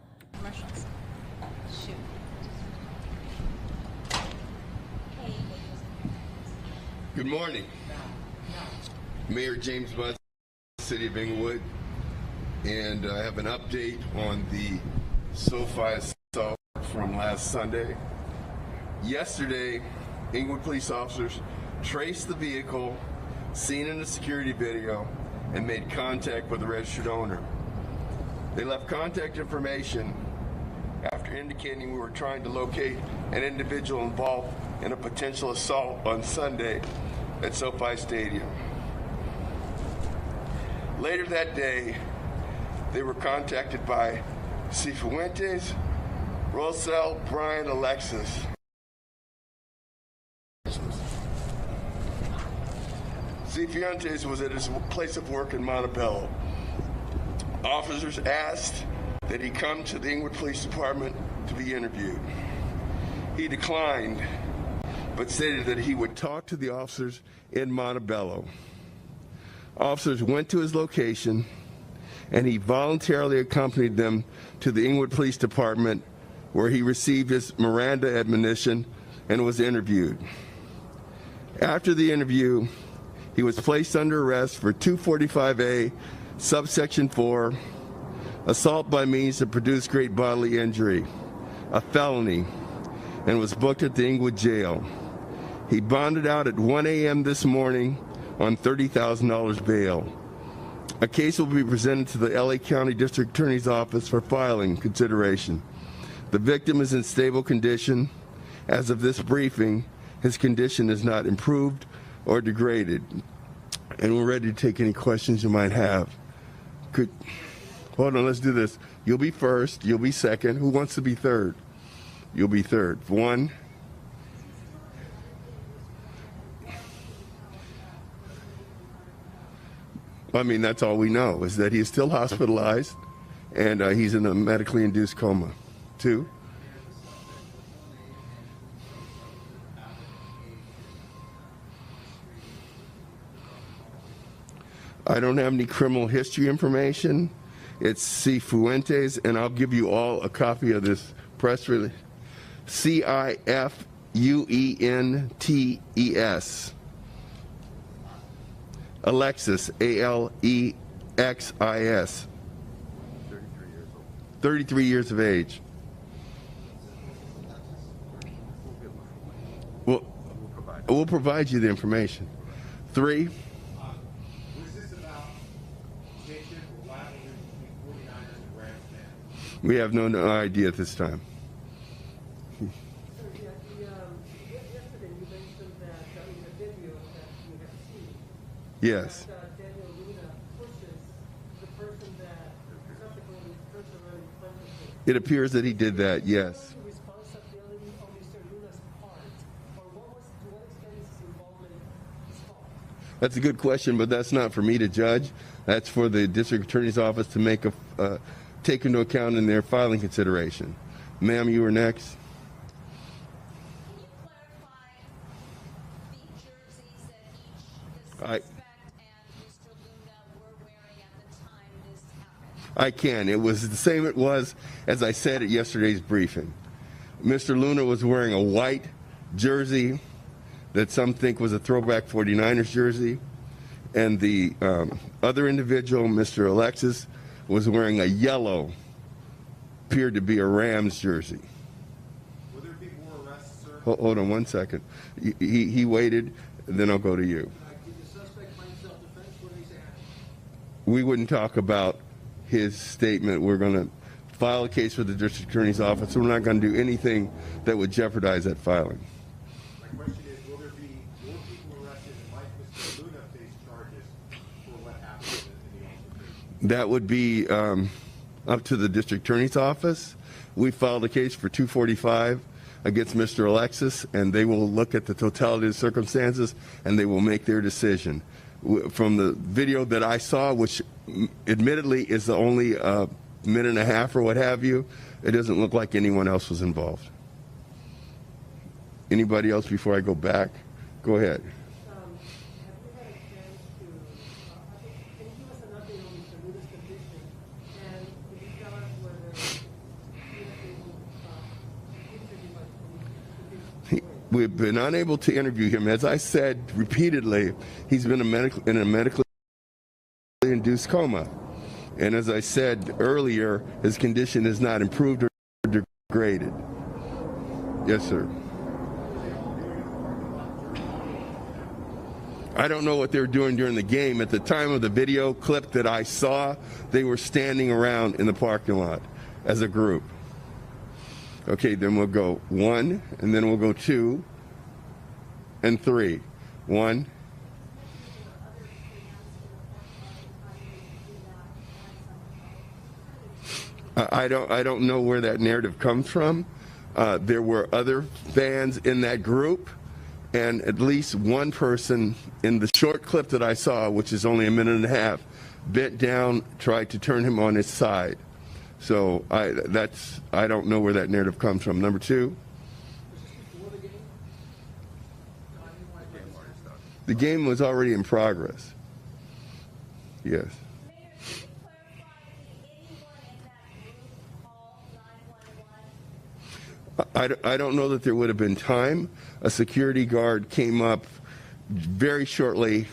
Good morning. Mayor James Budd, City of Inglewood, and I have an update on the SoFi assault from last Sunday. Yesterday, Inglewood police officers traced the vehicle seen in the security video and made contact with the registered owner. They left contact information after indicating we were trying to locate an individual involved in a potential assault on Sunday at SoFi Stadium. Later that day, they were contacted by Cifuentes, Rosell, Brian, Alexis. Cifuentes was at his place of work in Montebello. Officers asked that he come to the Inglewood Police Department to be interviewed. He declined, but stated that he would talk to the officers in Montebello. Officers went to his location, and he voluntarily accompanied them to the Inglewood Police Department, where he received his Miranda admonition and was interviewed. After the interview, he was placed under arrest for 245A, subsection 4, assault by means to produce great bodily injury, a felony, and was booked at the Inglewood Jail. He bonded out at 1 a.m. this morning on $30,000 bail. A case will be presented to the LA County District Attorney's Office for filing consideration. The victim is in stable condition. As of this briefing, his condition is not improved or degraded. And we're ready to take any questions you might have. Hold on, let's do this. You'll be first, you'll be second. Who wants to be third? You'll be third. One. I mean, that's all we know, is that he's still hospitalized and he's in a medically induced coma. Two. I don't have any criminal history information. It's Cifuentes, and I'll give you all a copy of this press release. Cifuentes. Alexis, Alexis. 33 years of age. We'll provide you the information. Three. We have no idea at this time. Yes. It appears that he did that, yes. That's a good question, but that's not for me to judge. That's for the district attorney's office to make take into account in their filing consideration. Ma'am, you were next. I can. It was the same it was as I said at yesterday's briefing. Mr. Luna was wearing a white jersey that some think was a throwback 49ers jersey, and the other individual, Mr. Alexis, was wearing a yellow, appeared to be a Rams jersey.
Will there be more arrests, sir?
Hold on one second. He waited, then I'll go to you.
Did the suspect claim self-defense? What did he say?
We wouldn't talk about his statement. We're going to file a case with the district attorney's office. We're not going to do anything that would jeopardize that filing.
My question is, will there be more people arrested and might Mr. Luna face charges for what happened in the altercation?
That would be up to the district attorney's office. We filed a case for 245 against Mr. Alexis, and they will look at the totality of the circumstances and they will make their decision. From the video that I saw, which admittedly is only a minute and a half or what have you, it doesn't look like anyone else was involved. Anybody else before I go back? Go ahead. We've been unable to interview him. As I said repeatedly, he's been in a medically induced coma. And as I said earlier, his condition is not improved or degraded. Yes, sir. I don't know what they were doing during the game. At the time of the video clip that I saw, they were standing around in the parking lot as a group. Okay, then we'll go 1, and then we'll go 2, and 3. 1. I don't know where that narrative comes from. There were other fans in that group, and at least one person in the short clip that I saw, which is only a minute and a half, bent down, tried to turn him on his side. So I don't know where that narrative comes from. Number 2. The game was already in progress. Yes. I don't know that there would have been time. A security guard came up very shortly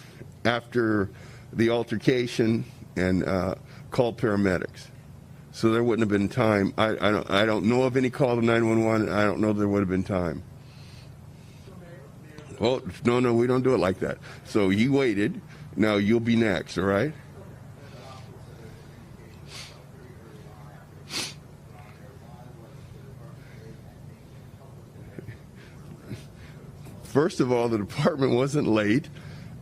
after the altercation and called paramedics. So there wouldn't have been time. I don't know of any call to 911. I don't know there would have been time. Well, no, we don't do it like that. So you waited. Now you'll be next, all right? First of all, the department wasn't late,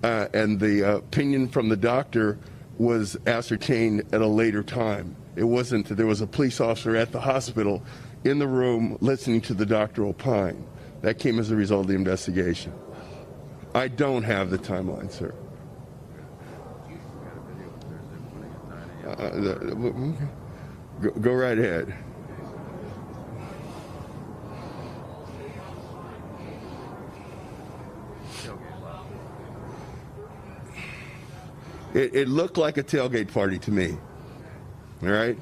and the opinion from the doctor was ascertained at a later time. It wasn't that there was a police officer at the hospital in the room listening to the doctor opine. That came as a result of the investigation. I don't have the timeline, sir. Go right ahead. It looked like a tailgate party to me. All right?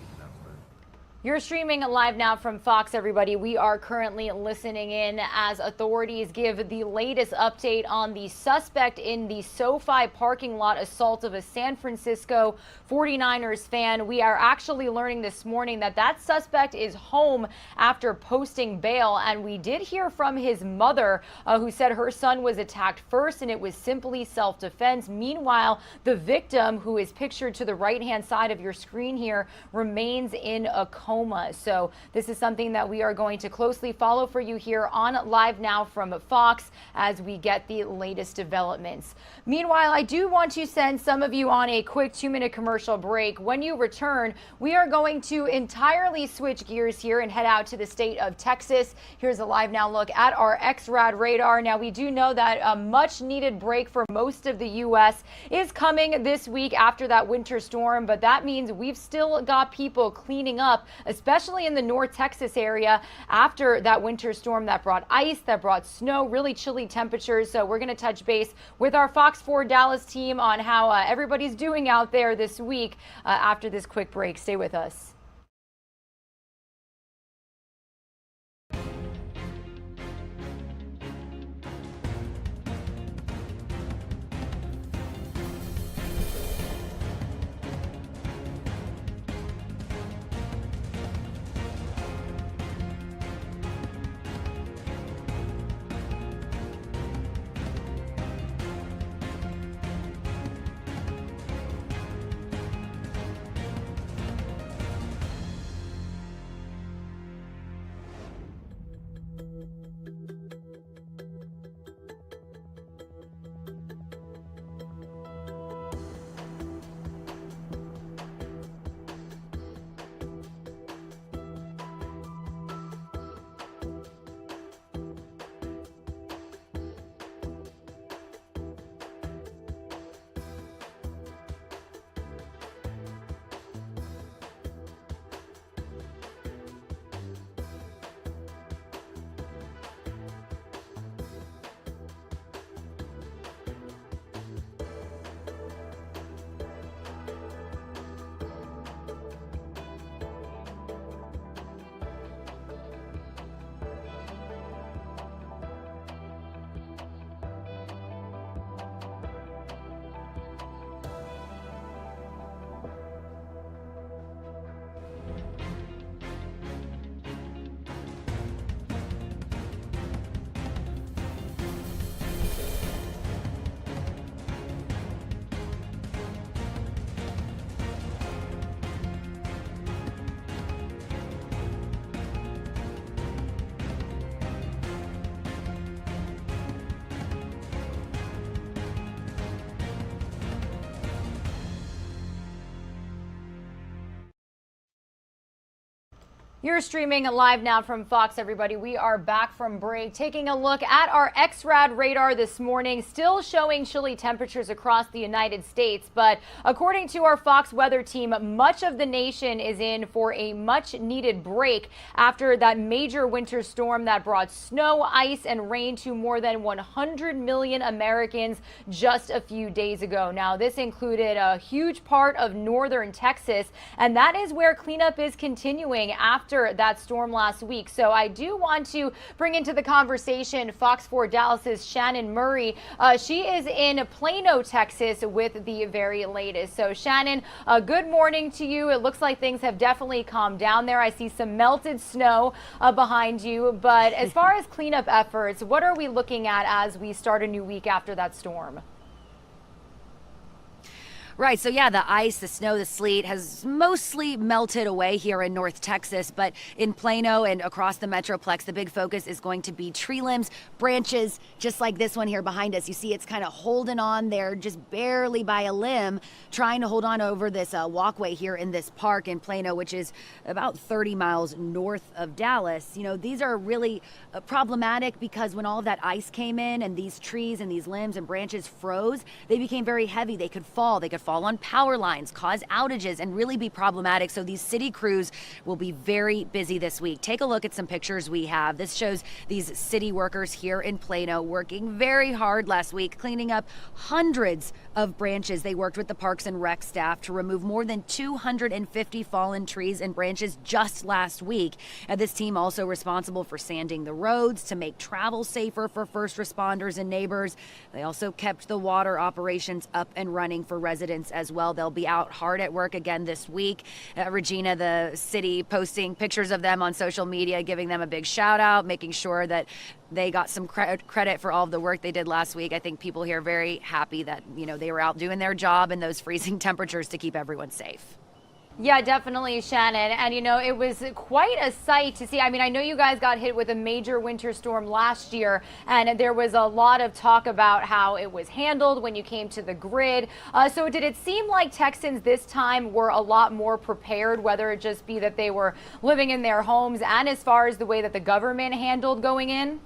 You're streaming live now from Fox, everybody. We are currently listening in as authorities give the latest update on the suspect in the SoFi parking lot assault of a San Francisco 49ers fan. We are actually learning this morning that that suspect is home after posting bail, and we did hear from his mother who said her son was attacked first and it was simply self-defense. Meanwhile, the victim, who is pictured to the right-hand side of your screen here, remains in a coma. So this is something that we are going to closely follow for you here on Live Now from Fox as we get the latest developments. Meanwhile, I do want to send some of you on a quick 2-minute commercial break. When you return, we are going to entirely switch gears here and head out to the state of Texas. Here's a Live Now look at our XRAD radar. Now, we do know that a much needed break for most of the U.S. is coming this week after that winter storm, but that means we've still got people cleaning up, especially in the North Texas area after that winter storm that brought ice, that brought snow, really chilly temperatures. So we're going to touch base with our Fox 4 Dallas team on how everybody's doing out there this week after this quick break. Stay with us. You're streaming live now from Fox, everybody. We are back from break, taking a look at our XRAD radar this morning, still showing chilly temperatures across the United States. But according to our Fox weather team, much of the nation is in for a much needed break after that major winter storm that brought snow, ice, and rain to more than 100 million Americans just a few days ago. Now, this included a huge part of northern Texas, and that is where cleanup is continuing after after that storm last week. So I do want to bring into the conversation Fox 4 Dallas's Shannon Murray. She is in Plano, Texas with the very latest. So Shannon, good morning to you. It looks like things have definitely calmed down there. I see some melted snow behind you. But as far as cleanup efforts, what are we looking at as we start a new week after that storm?
Right. So, yeah, the ice, the snow, the sleet has mostly melted away here in North Texas. But in Plano and across the Metroplex, the big focus is going to be tree limbs, branches, just like this one here behind us. You see it's kind of holding on there just barely by a limb, trying to hold on over this walkway here in this park in Plano, which is about 30 miles north of Dallas. You know, these are really problematic because when all of that ice came in and these trees and these limbs and branches froze, they became very heavy. They could fall. They could fall on power lines, cause outages, and really be problematic. So these city crews will be very busy this week. Take a look at some pictures we have. This shows these city workers here in Plano working very hard last week, cleaning up hundreds of branches. They worked with the Parks and Rec staff to remove more than 250 fallen trees and branches just last week. And this team also responsible for sanding the roads to make travel safer for first responders and neighbors. They also kept the water operations up and running for residents as well. They'll be out hard at work again this week. Regina, the city, posting pictures of them on social media, giving them a big shout out, making sure that they got some credit for all of the work they did last week. I think people here are very happy that, you know, they were out doing their job in those freezing temperatures to keep everyone safe.
Yeah, definitely, Shannon. And, you know, it was quite a sight to see. I mean, I know you guys got hit with a major winter storm last year, and there was a lot of talk about how it was handled when you came to the grid. So did it seem like Texans this time were a lot more prepared, whether it just be that they were living in their homes and as far as the way that the government handled going in?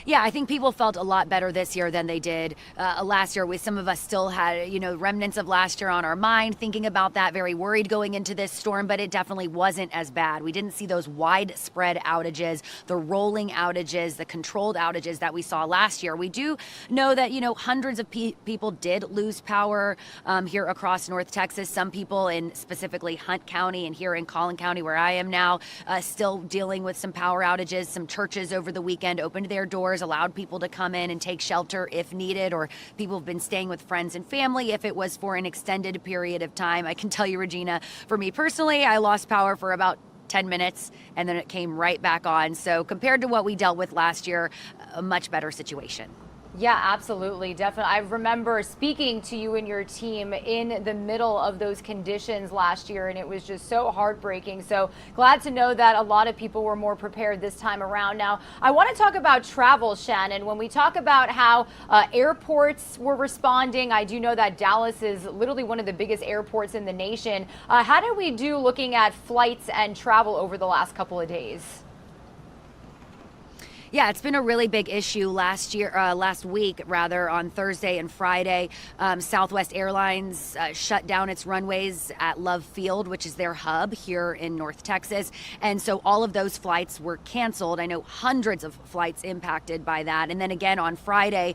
Yeah, I think people felt a lot better this year than they did last year. Some of us still had, you know, remnants of last year on our mind, thinking about that, very worried going into this storm, but it definitely wasn't as bad. We didn't see those widespread outages, the rolling outages, the controlled outages that we saw last year. We do know that, you know, hundreds of people did lose power here across North Texas. Some people in specifically Hunt County and here in Collin County, where I am now, still dealing with some power outages. Some churches over the weekend opened their doors, allowed people to come in and take shelter if needed, or people have been staying with friends and family if it was for an extended period of time. I can tell you, Regina, for me personally, I lost power for about 10 minutes and then it came right back on. So compared to what we dealt with last year, a much better situation.
Yeah, absolutely. Definitely. I remember speaking to you and your team in the middle of those conditions last year, and it was just so heartbreaking. So glad to know that a lot of people were more prepared this time around. Now, I want to talk about travel, Shannon. When we talk about how airports were responding, I do know that Dallas is literally one of the biggest airports in the nation. How did we do looking at flights and travel over the last couple of days?
Yeah, it's been a really big issue last week, on Thursday and Friday. Southwest Airlines shut down its runways at Love Field, which is their hub here in North Texas. And so all of those flights were canceled. I know hundreds of flights impacted by that. And then again on Friday,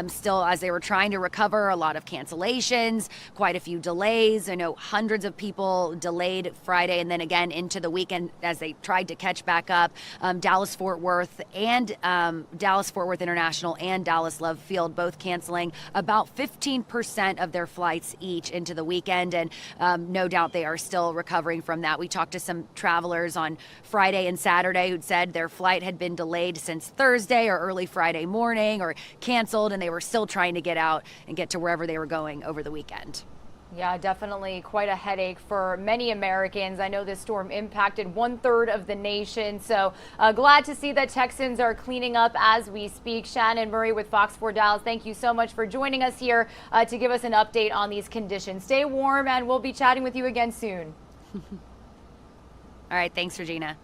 still as they were trying to recover, a lot of cancellations, quite a few delays. I know hundreds of people delayed Friday and then again into the weekend as they tried to catch back up. Dallas-Fort Worth International and Dallas Love Field both canceling about 15% of their flights each into the weekend. And no doubt they are still recovering from that. We talked to some travelers on Friday and Saturday who'd said their flight had been delayed since Thursday or early Friday morning or canceled, and they were still trying to get out and get to wherever they were going over the weekend.
Yeah, definitely quite a headache for many Americans. I know this storm impacted 1/3 of the nation. So glad to see that Texans are cleaning up as we speak. Shannon Murray with Fox 4 Dallas, thank you so much for joining us here to give us an update on these conditions. Stay warm and we'll be chatting with you again soon.
All right. Thanks, Regina.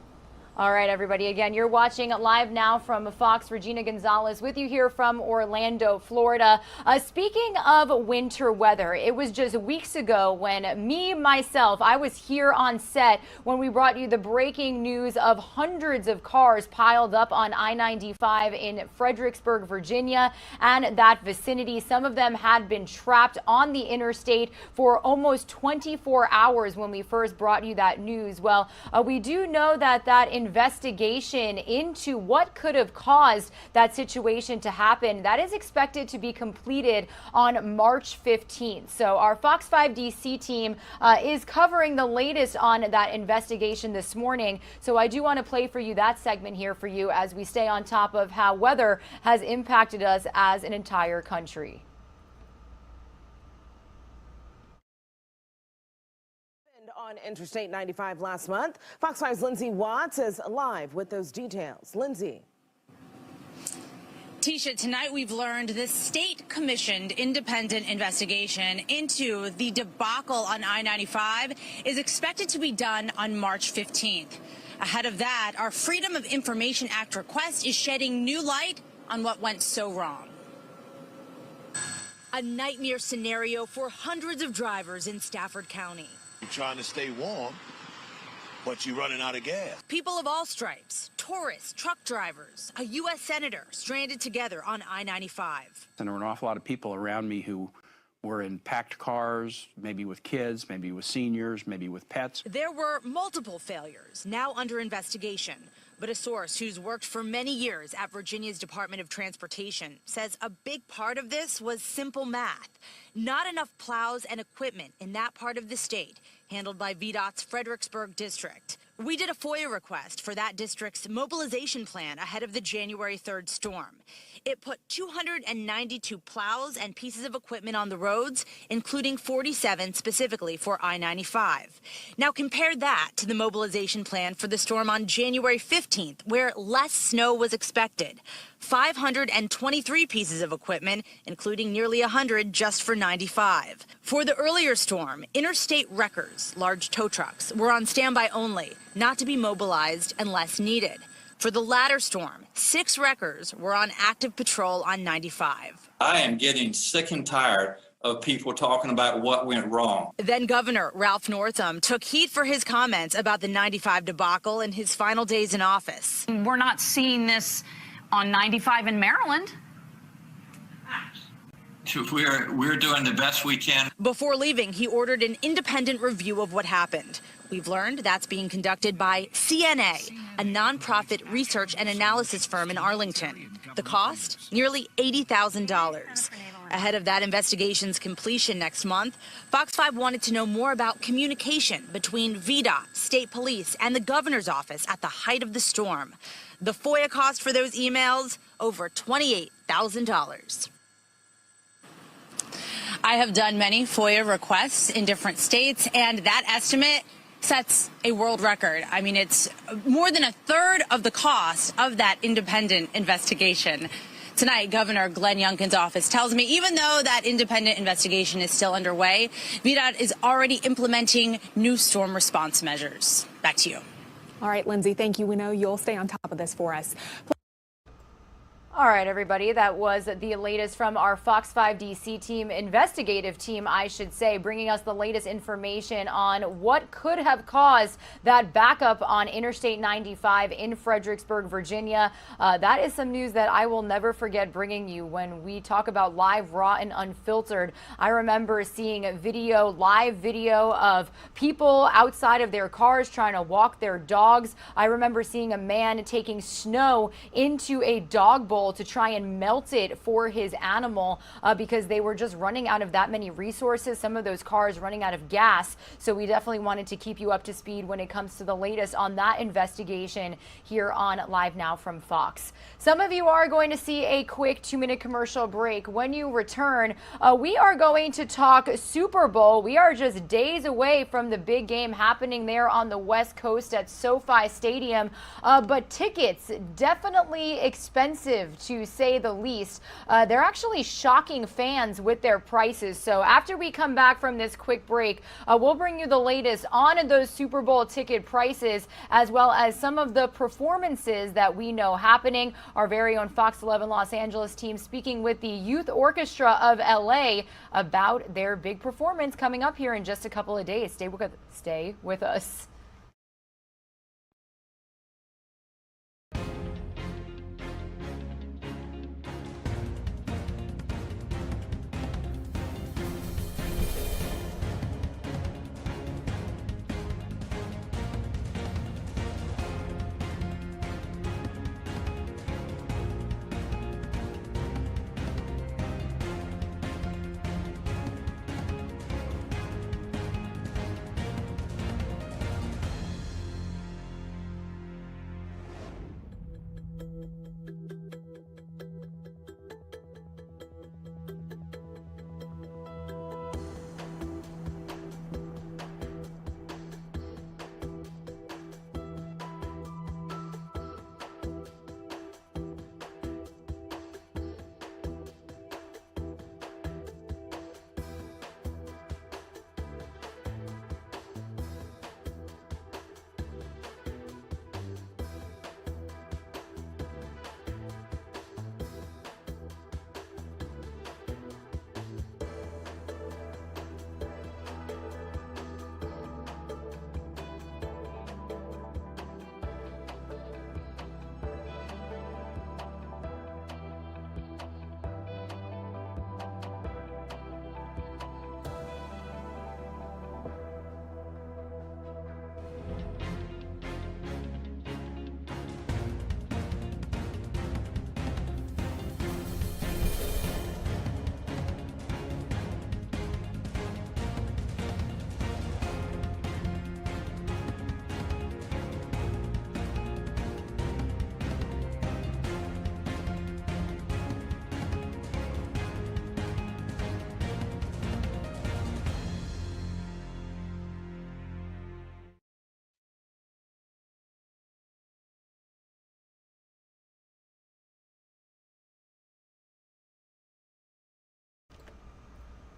All right, everybody. Again, you're watching Live Now from Fox. Regina Gonzalez with you here from Orlando, Florida. Speaking of winter weather, it was just weeks ago when I was here on set when we brought you the breaking news of hundreds of cars piled up on I-95 in Fredericksburg, Virginia, and that vicinity. Some of them had been trapped on the interstate for almost 24 hours when we first brought you that news. Well, we do know that investigation into what could have caused that situation to happen, that is expected to be completed on March 15th. So our Fox 5 DC team is covering the latest on that investigation this morning. So I do want to play for you that segment here for you as we stay on top of how weather has impacted us as an entire country.
On Interstate 95 last month. Fox 5's Lindsay Watts is live with those details. Lindsay.
Tisha, tonight we've learned the state-commissioned independent investigation into the debacle on I-95 is expected to be done on March 15th. Ahead of that, our Freedom of Information Act request is shedding new light on what went so wrong. A nightmare scenario for hundreds of drivers in Stafford County.
You're trying to stay warm, but you're running out of gas.
People of all stripes, tourists, truck drivers, a U.S. senator stranded together on I-95.
And there were an awful lot of people around me who were in packed cars, maybe with kids, maybe with seniors, maybe with pets.
There were multiple failures now under investigation. But a source who's worked for many years at Virginia's Department of Transportation says a big part of this was simple math. Not enough plows and equipment in that part of the state, handled by VDOT's Fredericksburg district. We did a FOIA request for that district's mobilization plan ahead of the January 3rd storm. It put 292 plows and pieces of equipment on the roads, including 47 specifically for I-95. Now compare that to the mobilization plan for the storm on January 15th, where less snow was expected. 523 pieces of equipment, including nearly 100 just for 95. For the earlier storm, interstate wreckers, large tow trucks, were on standby only, not to be mobilized unless needed. For the latter storm, 6 wreckers were on active patrol on 95.
I am getting sick and tired of people talking about what went wrong.
Then Governor Ralph Northam took heat for his comments about the 95 debacle in his final days in office.
We're not seeing this on 95 in Maryland.
We're doing the best we can.
Before leaving, he ordered an independent review of what happened. We've learned that's being conducted by CNA, a nonprofit research and analysis firm in Arlington. The cost? Nearly $80,000. Ahead of that investigation's completion next month, Fox 5 wanted to know more about communication between VDOT, state police, and the governor's office at the height of the storm. The FOIA cost for those emails? Over $28,000. I have done many FOIA requests in different states, and that estimate sets a world record. I mean, it's more than a third of the cost of that independent investigation. Tonight, Governor Glenn Youngkin's office tells me even though that independent investigation is still underway, VDOT is already implementing new storm response measures. Back to you.
All right, Lindsay, thank you. We know you'll stay on top of this for us.
All right, everybody, that was the latest from our Fox 5 DC team, investigative team, I should say, bringing us the latest information on what could have caused that backup on Interstate 95 in Fredericksburg, Virginia. That is some news that I will never forget bringing you when we talk about live, raw, and unfiltered. I remember seeing a live video of people outside of their cars trying to walk their dogs. I remember seeing a man taking snow into a dog bowl to try and melt it for his animal because they were just running out of that many resources, some of those cars running out of gas. So we definitely wanted to keep you up to speed when it comes to the latest on that investigation here on Live Now from Fox. Some of you are going to see a quick 2-minute commercial break. When you return, we are going to talk Super Bowl. We are just days away from the big game happening there on the West Coast at SoFi Stadium, but tickets definitely expensive expensive, to say the least. They're actually shocking fans with their prices. So after we come back from this quick break, we'll bring you the latest on those Super Bowl ticket prices, as well as some of the performances that we know happening. Our very own Fox 11 Los Angeles team speaking with the Youth Orchestra of LA about their big performance coming up here in just a couple of days. Stay with us.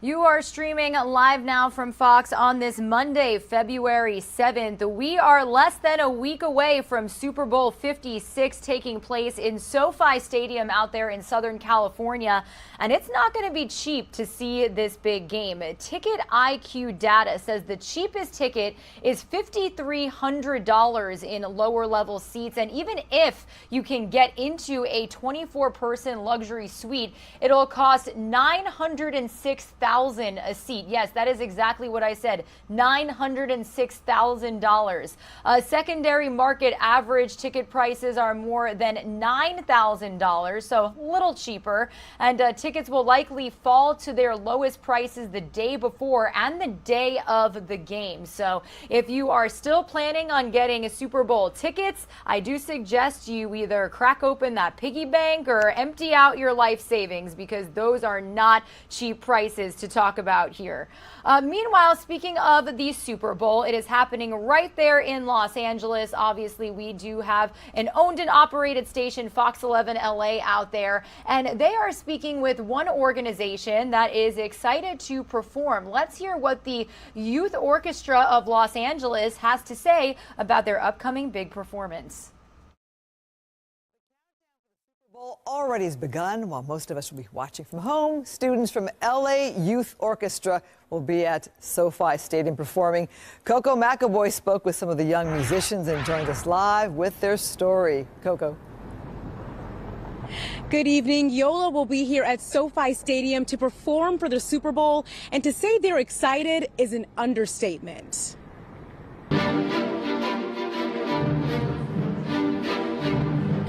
You are streaming live now from Fox on this Monday, February 7th. We are less than a week away from Super Bowl 56 taking place in SoFi Stadium out there in Southern California. And it's not going to be cheap to see this big game. Ticket IQ data says the cheapest ticket is $5,300 in lower level seats. And even if you can get into a 24-person luxury suite, it'll cost $906,000 a seat. Yes, that is exactly what I said. $906,000. Secondary market average ticket prices are more than $9,000, so a little cheaper. And tickets will likely fall to their lowest prices the day before and the day of the game. So if you are still planning on getting Super Bowl tickets, I do suggest you either crack open that piggy bank or empty out your life savings, because those are not cheap prices to talk about here. Meanwhile, speaking of the Super Bowl, it is happening right there in Los Angeles. Obviously, we do have an owned and operated station, Fox 11 LA, out there, and they are speaking with one organization that is excited to perform. Let's hear what the Youth Orchestra of Los Angeles has to say about their upcoming big performance.
Already has begun. While most of us will be watching from home, students from LA Youth Orchestra will be at SoFi Stadium performing. Coco McAvoy spoke with some of the young musicians and joined us live with their story. Coco.
Good evening. Yola will be here at SoFi Stadium to perform for the Super Bowl, and to say they're excited is an understatement.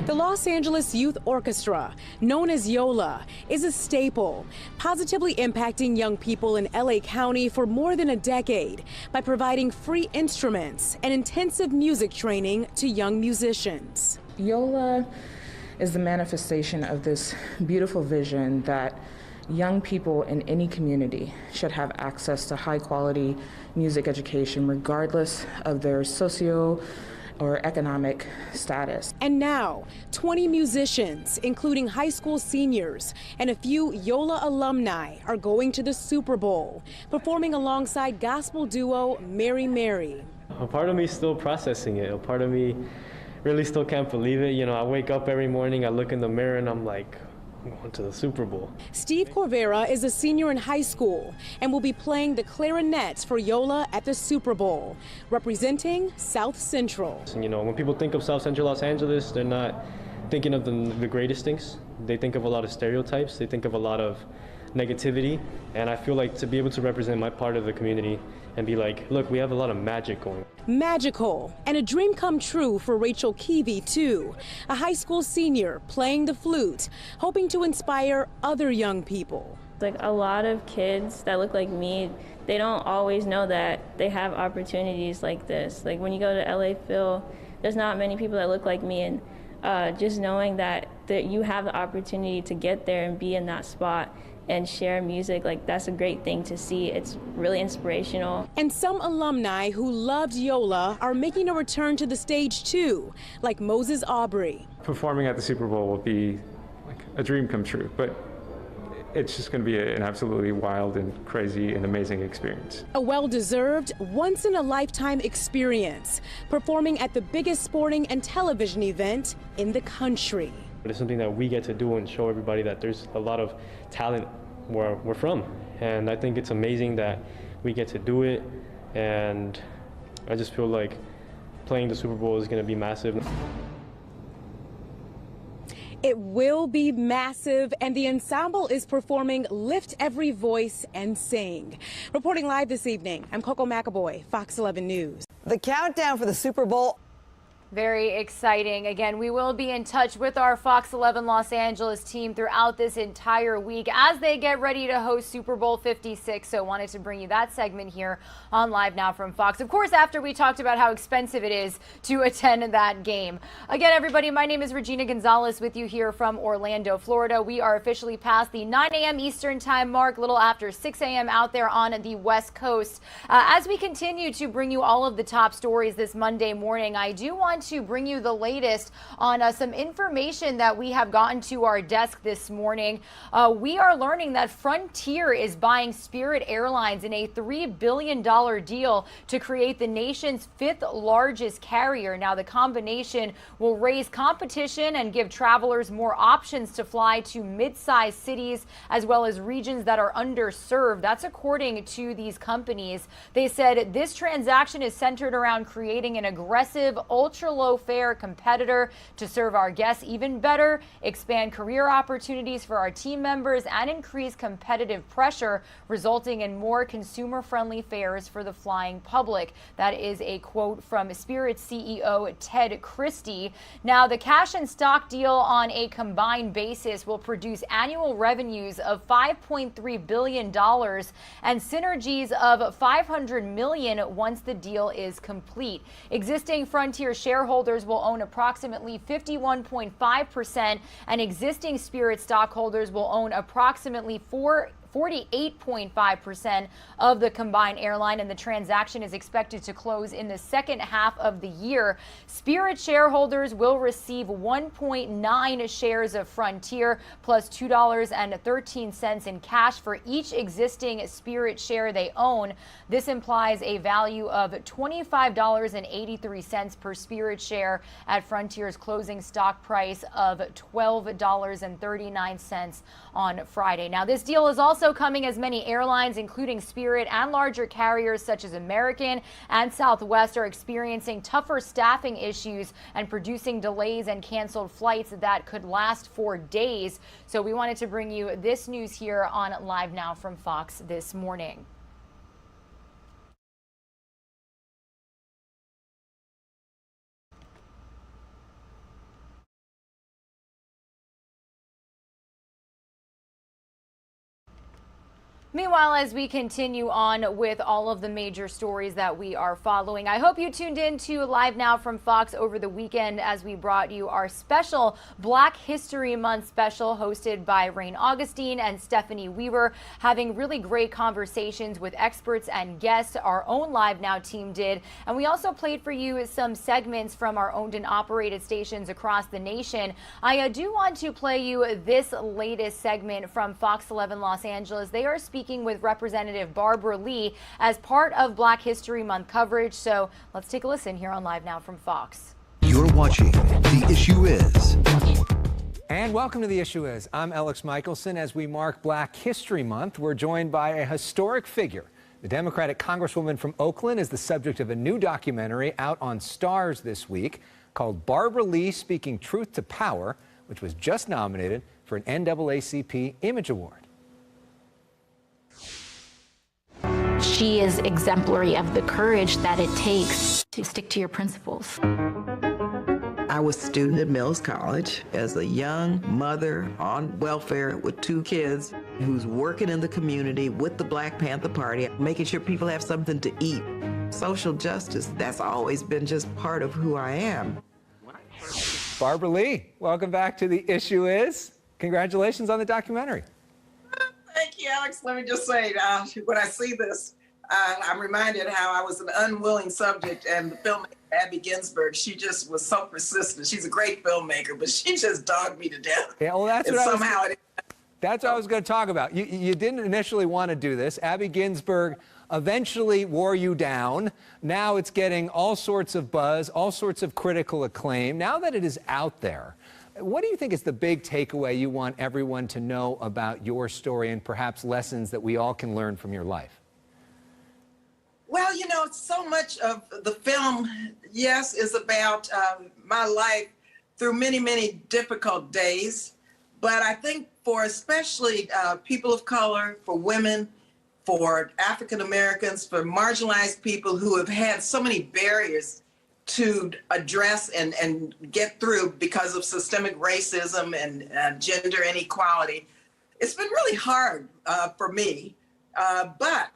The Los Angeles Youth Orchestra, known as YOLA, is a staple, positively impacting young people in LA County for more than a decade by providing free instruments and intensive music training to young musicians.
YOLA is the manifestation of this beautiful vision that young people in any community should have access to high quality music education regardless of their or economic status.
And now, 20 musicians, including high school seniors and a few Yola alumni, are going to the Super Bowl, performing alongside gospel duo Mary Mary.
A part of me is still processing it. A part of me really still can't believe it. You know, I wake up every morning, I look in the mirror, and I'm like, I'm going to the Super Bowl.
Steve Corvera is a senior in high school and will be playing the clarinet for Yola at the Super Bowl, representing South Central.
You know, when people think of South Central Los Angeles, they're not thinking of the greatest things. They think of a lot of stereotypes. They think of a lot of negativity. And I feel like to be able to represent my part of the community and be like, look, we have a lot of magic going.
Magical, and a dream come true for Rachel Keevy, too, a high school senior playing the flute, hoping to inspire other young people.
Like a lot of kids that look like me, they don't always know that they have opportunities like this. Like when you go to LA Phil, there's not many people that look like me, and just knowing that you have the opportunity to get there and be in that spot and share music, like that's a great thing to see. It's really inspirational.
And some alumni who loved Yola are making a return to the stage too, like Moses Aubrey.
Performing at the Super Bowl will be like a dream come true, but it's just going to be an absolutely wild and crazy and amazing experience.
A well-deserved, once-in-a-lifetime experience, performing at the biggest sporting and television event in the country.
It's something that we get to do and show everybody that there's a lot of talent where we're from. And I think it's amazing that we get to do it. And I just feel like playing the Super Bowl is going to be massive.
It will be massive, and the ensemble is performing Lift Every Voice and Sing. Reporting live this evening, I'm Coco McAvoy, Fox 11 News.
The countdown for the Super Bowl.
Very exciting. Again, we will be in touch with our Fox 11 Los Angeles team throughout this entire week as they get ready to host Super Bowl 56. So wanted to bring you that segment here on Live Now from Fox. Of course, after we talked about how expensive it is to attend that game. Again, everybody, my name is Regina Gonzalez with you here from Orlando, Florida. We are officially past the 9 a.m. Eastern time mark, a little after 6 a.m. out there on the West Coast. As we continue to bring you all of the top stories this Monday morning, I do want to bring you the latest on some information that we have gotten to our desk this morning. We are learning that Frontier is buying Spirit Airlines in a $3 billion deal to create the nation's 5th largest carrier. Now, the combination will raise competition and give travelers more options to fly to mid-sized cities as well as regions that are underserved. That's according to these companies. They said this transaction is centered around creating an aggressive, ultra-low fare competitor to serve our guests even better, expand career opportunities for our team members, and increase competitive pressure, resulting in more consumer-friendly fares for the flying public. That is a quote from Spirit CEO Ted Christie. Now, the cash and stock deal on a combined basis will produce annual revenues of $5.3 billion and synergies of $500 million once the deal is complete. Existing Frontier shareholders will own approximately 51.5%, and existing Spirit stockholders will own approximately 48.5% of the combined airline, and the transaction is expected to close in the second half of the year. Spirit shareholders will receive 1.9 shares of Frontier plus $2.13 in cash for each existing Spirit share they own. This implies a value of $25.83 per Spirit share at Frontier's closing stock price of $12.39 on Friday. Now, this deal is also coming as many airlines, including Spirit and larger carriers such as American and Southwest, are experiencing tougher staffing issues and producing delays and canceled flights that could last for days. So we wanted to bring you this news here on Live Now from Fox this morning. Meanwhile, as we continue on with all of the major stories that we are following, I hope you tuned in to Live Now from Fox over the weekend as we brought you our special Black History Month special hosted by Rain Augustine and Stephanie Weaver, having really great conversations with experts and guests. Our own Live Now team did. And we also played for you some segments from our owned and operated stations across the nation. I do want to play you this latest segment from Fox 11 Los Angeles. They are speaking with Representative Barbara Lee as part of Black History Month coverage. So let's take a listen here on Live Now from Fox.
You're watching The Issue Is.
And welcome to The Issue Is. I'm Alex Michelson. As we mark Black History Month, we're joined by a historic figure. The Democratic Congresswoman from Oakland is the subject of a new documentary out on Starz this week called Barbara Lee Speaking Truth to Power, which was just nominated for an NAACP Image Award.
She is exemplary of the courage that it takes to stick to your principles.
I was a student at Mills College as a young mother on welfare with 2 kids who's working in the community with the Black Panther Party, making sure people have something to eat. Social justice, that's always been just part of who I am.
Barbara Lee, welcome back to The Issue Is. Congratulations on the documentary.
Thank you, Alex. Let me just say, when I see this, I'm reminded how I was an unwilling subject, and the filmmaker, Abby Ginsburg, she just was so persistent. She's a great filmmaker, but she just dogged me to death.
Yeah, well, that's what I was going to talk about. You didn't initially want to do this. Abby Ginsburg eventually wore you down. Now it's getting all sorts of buzz, all sorts of critical acclaim. Now that it is out there, what do you think is the big takeaway you want everyone to know about your story and perhaps lessons that we all can learn from your life?
Well, you know, so much of the film, yes, is about my life through many, many difficult days. But I think for especially people of color, for women, for African Americans, for marginalized people who have had so many barriers to address and get through because of systemic racism and gender inequality, it's been really hard for me. But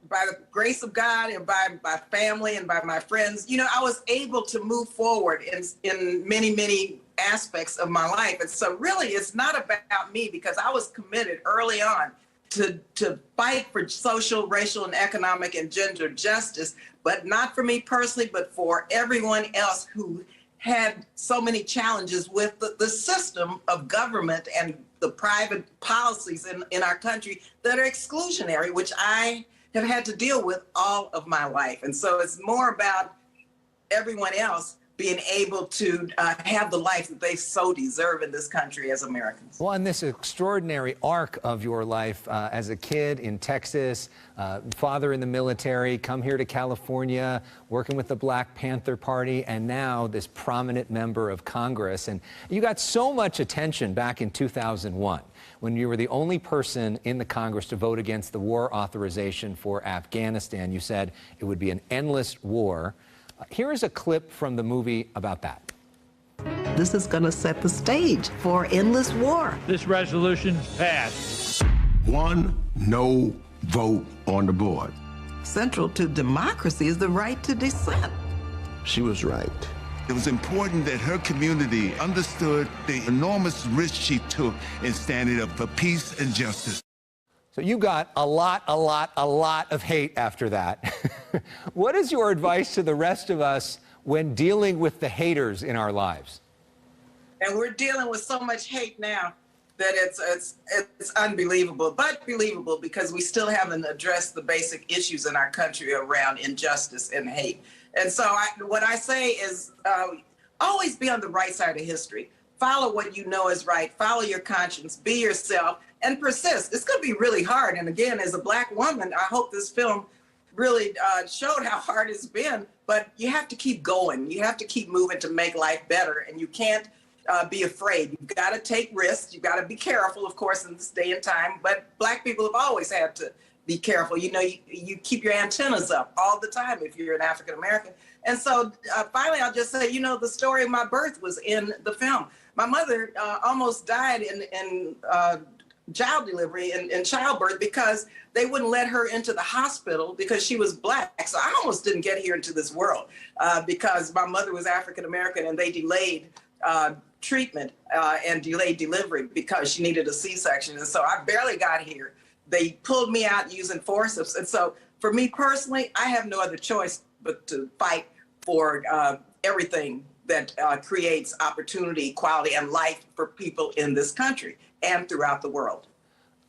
by the grace of God and by my family and by my friends, you know, I was able to move forward in many, many aspects of my life. And so really it's not about me, because I was committed early on to fight for social, racial, and economic and gender justice, but not for me personally, but for everyone else who had so many challenges with the system of government and the private policies in our country that are exclusionary, which I have had to deal with all of my life. And so it's more about everyone else being able to have the life that they so deserve in this country as Americans.
Well, and this extraordinary arc of your life as a kid in Texas, father in the military, come here to California, working with the Black Panther Party, and now this prominent member of Congress. And you got so much attention back in 2001. When you were the only person in the Congress to vote against the war authorization for Afghanistan. You said it would be an endless war. Here is a clip from the movie about that.
This is going to set the stage for endless war.
This resolution passed.
One no vote on the board.
Central to democracy is the right to dissent.
She was right.
It was important that her community understood the enormous risk she took in standing up for peace and justice.
So you got a lot of hate after that. What is your advice to the rest of us when dealing with the haters in our lives?
And we're dealing with so much hate now that it's unbelievable, but believable, because we still haven't addressed the basic issues in our country around injustice and hate. And so what I say is always be on the right side of history. Follow what you know is right. Follow your conscience. Be yourself and persist. It's going to be really hard. And again, as a Black woman, I hope this film really showed how hard it's been. But you have to keep going. You have to keep moving to make life better. And you can't be afraid. You've got to take risks. You've got to be careful, of course, in this day and time. But Black people have always had to be careful. You know, you keep your antennas up all the time if you're an African American. And so finally, I'll just say, you know, the story of my birth was in the film. My mother almost died in child delivery and childbirth because they wouldn't let her into the hospital because she was Black. So I almost didn't get here into this world because my mother was African American and they delayed treatment and delayed delivery because she needed a C-section. And so I barely got here. They pulled me out using forceps. And so for me personally, I have no other choice but to fight for everything that creates opportunity, equality, and life for people in this country and throughout the world.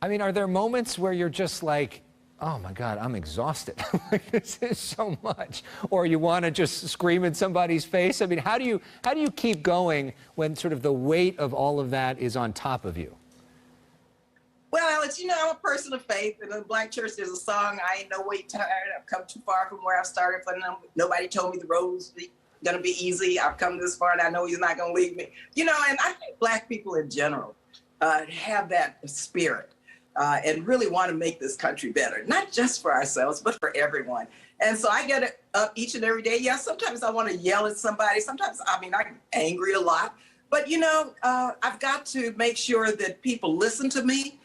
I mean, are there moments where you're just like, oh my God, I'm exhausted. Like, this is so much. Or you want to just scream in somebody's face? I mean, how do you keep going when sort of the weight of all of that is on top of you?
Well, Alex, you know, I'm a person of faith. In the Black church, there's a song, I ain't no way tired. I've come too far from where I started. But nobody told me the road was going to be easy. I've come this far and I know he's not going to leave me. You know, and I think Black people in general have that spirit and really want to make this country better, not just for ourselves, but for everyone. And so I get up each and every day. Yeah, sometimes I want to yell at somebody. Sometimes, I mean, I'm angry a lot. But, you know, I've got to make sure that people listen to me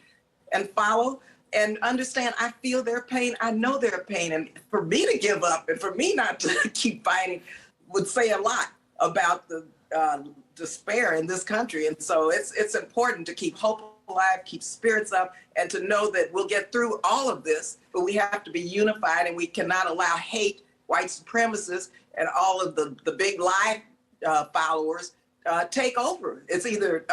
and follow and understand I feel their pain. I know their pain. And for me to give up and for me not to keep fighting would say a lot about the despair in this country. And so it's important to keep hope alive, keep spirits up, and to know that we'll get through all of this, but we have to be unified and we cannot allow hate, white supremacists, and all of the big lie followers take over. It's either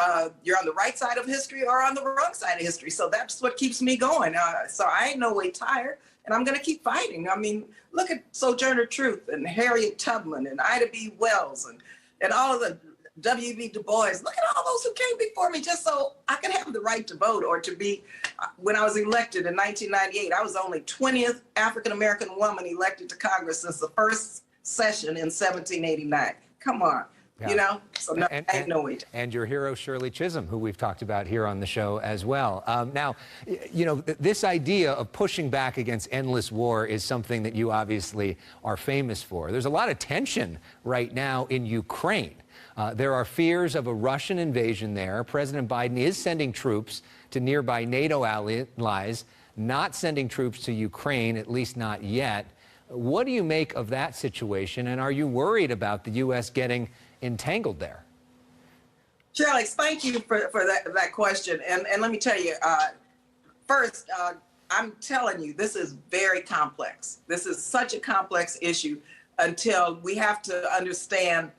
you're on the right side of history or on the wrong side of history. So that's what keeps me going. So I ain't no way tired, and I'm going to keep fighting. I mean, look at Sojourner Truth and Harriet Tubman and Ida B. Wells and all of the W.B. Du Bois. Look at all those who came before me just so I could have the right to vote or to be. When I was elected in 1998, I was the only 20th African-American woman elected to Congress since the first session in 1789. Come on.
Yeah.
You know, so no, I ain't no way.
And your hero, Shirley Chisholm, who we've talked about here on the show as well. Now, you know, this idea of pushing back against endless war is something that you obviously are famous for. There's a lot of tension right now in Ukraine. There are fears of a Russian invasion there. President Biden is sending troops to nearby NATO allies, not sending troops to Ukraine, at least not yet. What do you make of that situation? And are you worried about the U.S. getting entangled there?
Sure, Alex, thank you for that question. And let me tell you, first, I'm telling you, this is very complex. This is such a complex issue until we have to understand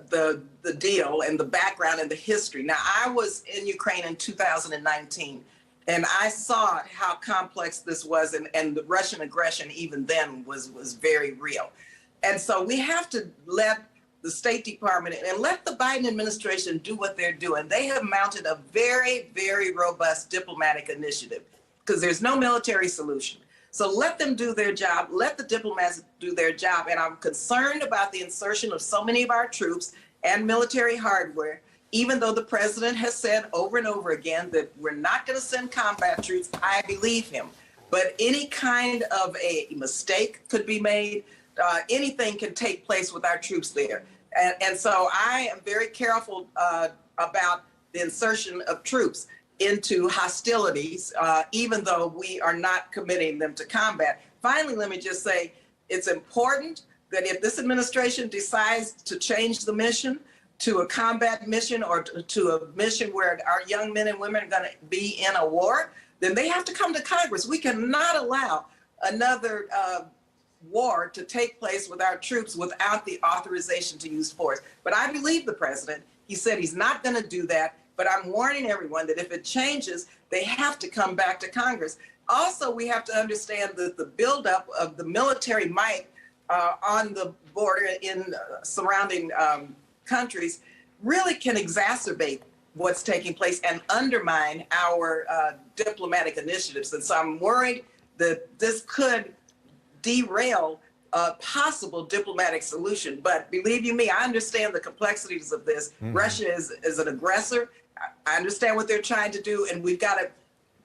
the deal and the background and the history. Now, I was in Ukraine in 2019, and I saw how complex this was, and the Russian aggression even then was very real. And so we have to let the State Department and let the Biden administration do what they're doing. They have mounted a very, very robust diplomatic initiative because there's no military solution. So let them do their job. Let the diplomats do their job. And I'm concerned about the insertion of so many of our troops and military hardware, even though the president has said over and over again that we're not going to send combat troops. I believe him. But any kind of a mistake could be made. Anything can take place with our troops there. And so I am very careful about the insertion of troops into hostilities, even though we are not committing them to combat. Finally, let me just say, it's important that if this administration decides to change the mission to a combat mission or to a mission where our young men and women are going to be in a war, then they have to come to Congress. We cannot allow another war to take place with our troops without the authorization to use force. But I believe the president. He said he's not going to do that. But I'm warning everyone that if it changes, they have to come back to Congress. Also, we have to understand that the buildup of the military might on the border in surrounding countries really can exacerbate what's taking place and undermine our diplomatic initiatives. And so I'm worried that this could derail a possible diplomatic solution. But believe you me, I understand the complexities of this. Mm-hmm. Russia is an aggressor. I understand what they're trying to do, and we've got to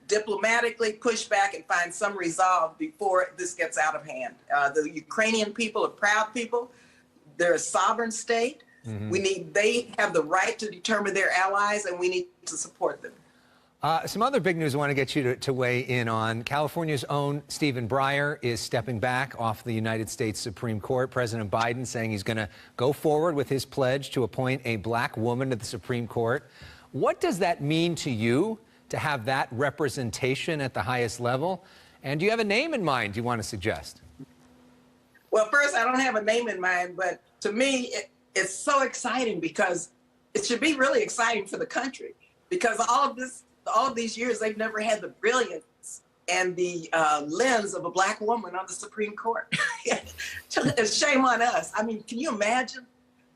diplomatically push back and find some resolve before this gets out of hand. The Ukrainian people are proud people. They're a sovereign state. Mm-hmm. They have the right to determine their allies, and we need to support them.
Some other big news I want to get you to weigh in on. California's own Stephen Breyer is stepping back off the United States Supreme Court. President Biden saying he's going to go forward with his pledge to appoint a black woman to the Supreme Court. What does that mean to you to have that representation at the highest level? And do you have a name in mind you want to suggest?
Well, first, I don't have a name in mind, but to me, it's so exciting because it should be really exciting for the country, because all of these years, they've never had the brilliance and the lens of a black woman on the Supreme Court. It's shame on us. I mean, can you imagine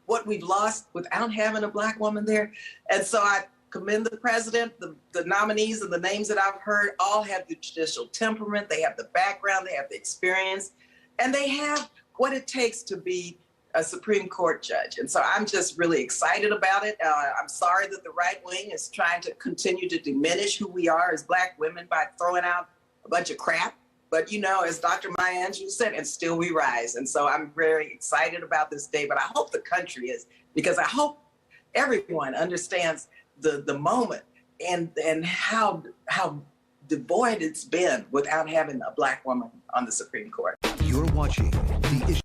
what we've lost without having a black woman there? And so I commend the president. The nominees and the names that I've heard all have the judicial temperament. They have the background, they have the experience, and they have what it takes to be a Supreme Court judge. And so I'm just really excited about it. I'm sorry that the right wing is trying to continue to diminish who we are as black women by throwing out a bunch of crap. But, you know, as Dr. Maya Angelou said, and still we rise. And so I'm very excited about this day, but I hope the country is, because I hope everyone understands the moment and how devoid it's been without having a black woman on the Supreme Court.
You're watching The Issue.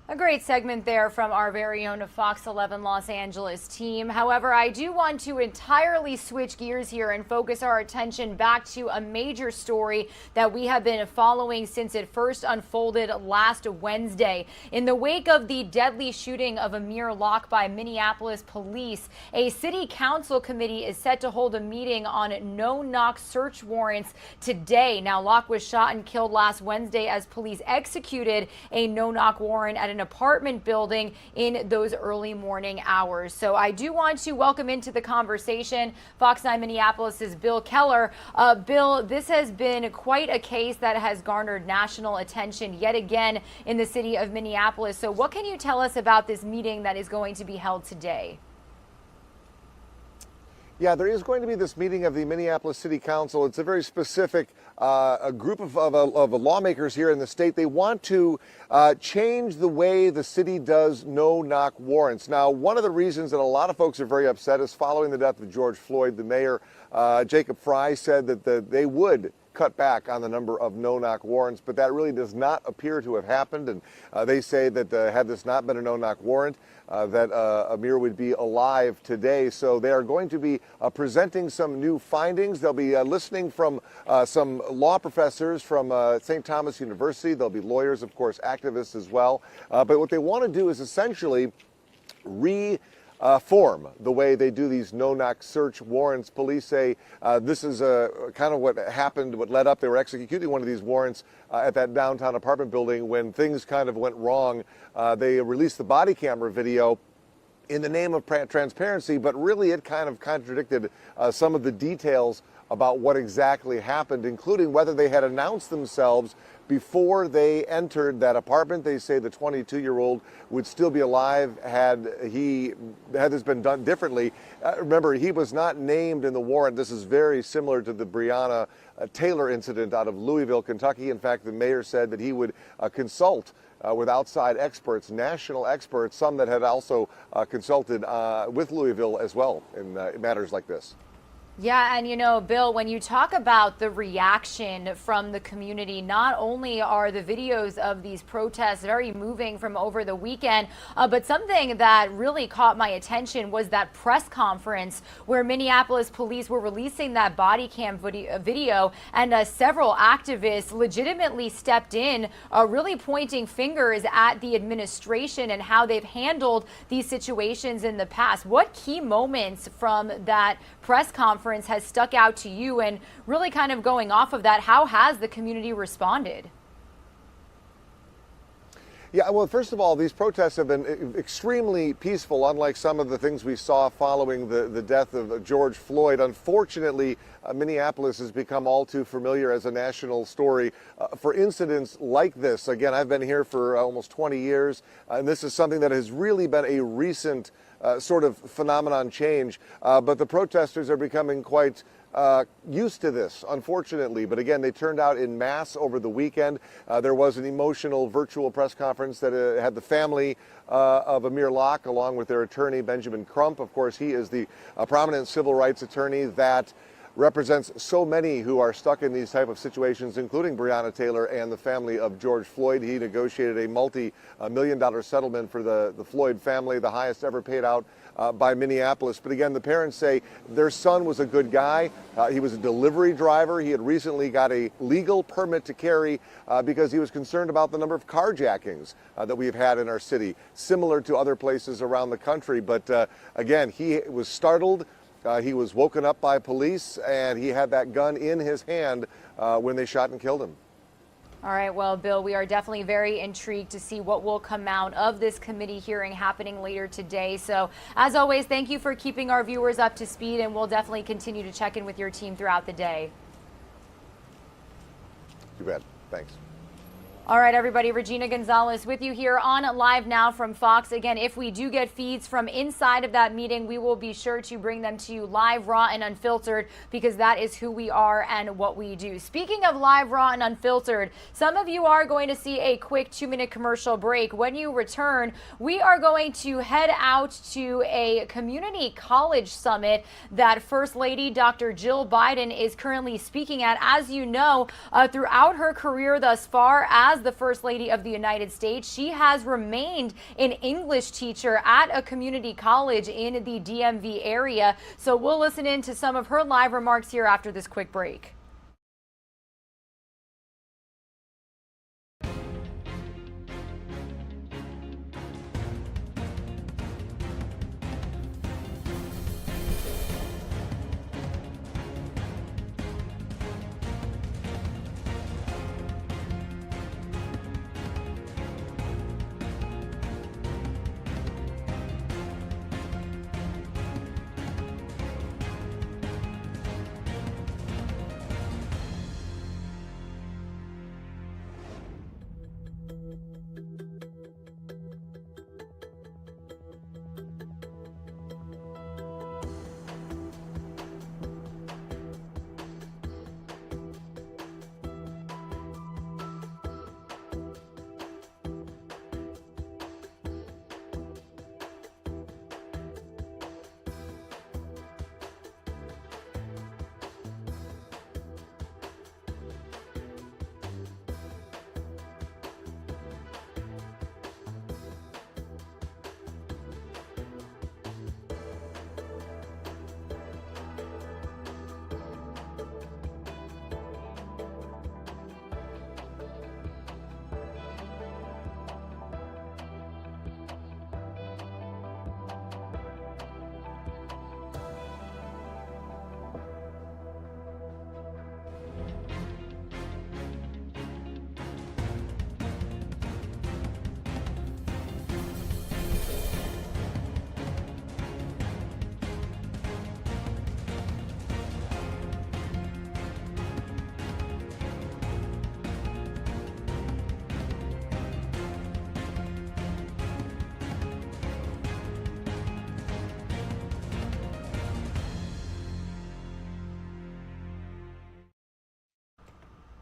A great segment there from our very own Fox 11 Los Angeles team. However, I do want to entirely switch gears here and focus our attention back to a major story that we have been following since it first unfolded last Wednesday. In the wake of the deadly shooting of Amir Locke by Minneapolis police, a city council committee is set to hold a meeting on no-knock search warrants today. Now, Locke was shot and killed last Wednesday as police executed a no-knock warrant at an apartment building in those early morning hours. So I do want to welcome into the conversation Fox 9 Minneapolis's Bill Keller. Bill, this has been quite a case that has garnered national attention yet again in the city of Minneapolis. So what can you tell us about this meeting that is going to be held today?
Yeah, there is going to be this meeting of the Minneapolis City Council. It's a very specific a group of lawmakers here in the state. They want to change the way the city does no-knock warrants. Now, one of the reasons that a lot of folks are very upset is following the death of George Floyd, the mayor, Jacob Fry, said that they would cut back on the number of no-knock warrants, but that really does not appear to have happened. And they say that had this not been a no-knock warrant, that Amir would be alive today. So they are going to be presenting some new findings. They'll be listening from some law professors from St. Thomas University. There'll be lawyers, of course, activists as well. But what they want to do is essentially reform the way they do these no-knock search warrants. Police say this is kind of what happened, what led up. They were executing one of these warrants at that downtown apartment building when things kind of went wrong. They released the body camera video in the name of transparency, but really it kind of contradicted some of the details about what exactly happened, including whether they had announced themselves before they entered that apartment. They say the 22-year-old would still be alive had this been done differently. Remember, he was not named in the warrant. This is very similar to the Breonna Taylor incident out of Louisville, Kentucky. In fact, the mayor said that he would consult with outside experts, national experts, some that had also consulted with Louisville as well in matters like this.
Yeah, and you know, Bill, when you talk about the reaction from the community, not only are the videos of these protests very moving from over the weekend, but something that really caught my attention was that press conference where Minneapolis police were releasing that body cam video, and several activists legitimately stepped in, really pointing fingers at the administration and how they've handled these situations in the past. What key moments from that press conference has stuck out to you, and really kind of going off of that, how has the community responded?
Yeah, well, first of all, these protests have been extremely peaceful, unlike some of the things we saw following the death of George Floyd. Unfortunately, Minneapolis has become all too familiar as a national story for incidents like this. Again, I've been here for almost 20 years, and this is something that has really been a recent sort of phenomenon change. But the protesters are becoming quite used to this, unfortunately. But again, they turned out in mass over the weekend. There was an emotional virtual press conference that had the family of Amir Locke along with their attorney, Benjamin Crump. Of course, he is the prominent civil rights attorney that represents so many who are stuck in these type of situations, including Breonna Taylor and the family of George Floyd. He negotiated a multi-million-dollar settlement for the Floyd family, the highest ever paid out by Minneapolis. But again, the parents say their son was a good guy. He was a delivery driver. He had recently got a legal permit to carry because he was concerned about the number of carjackings that we've had in our city, similar to other places around the country. But again, he was startled. He was woken up by police, and he had that gun in his hand when they shot and killed him.
All right, well, Bill, we are definitely very intrigued to see what will come out of this committee hearing happening later today. So, as always, thank you for keeping our viewers up to speed, and we'll definitely continue to check in with your team throughout the day.
You bet. Thanks.
All right, everybody, Regina Gonzalez with you here on Live Now from Fox. Again, if we do get feeds from inside of that meeting, we will be sure to bring them to you live, raw, and unfiltered, because that is who we are and what we do. Speaking of live, raw, and unfiltered, some of you are going to see a quick 2-minute commercial break. When you return, we are going to head out to a community college summit that First Lady Dr. Jill Biden is currently speaking at. As you know, throughout her career thus far as the First Lady of the United States, she has remained an English teacher at a community college in the DMV area. So we'll listen in to some of her live remarks here after this quick break.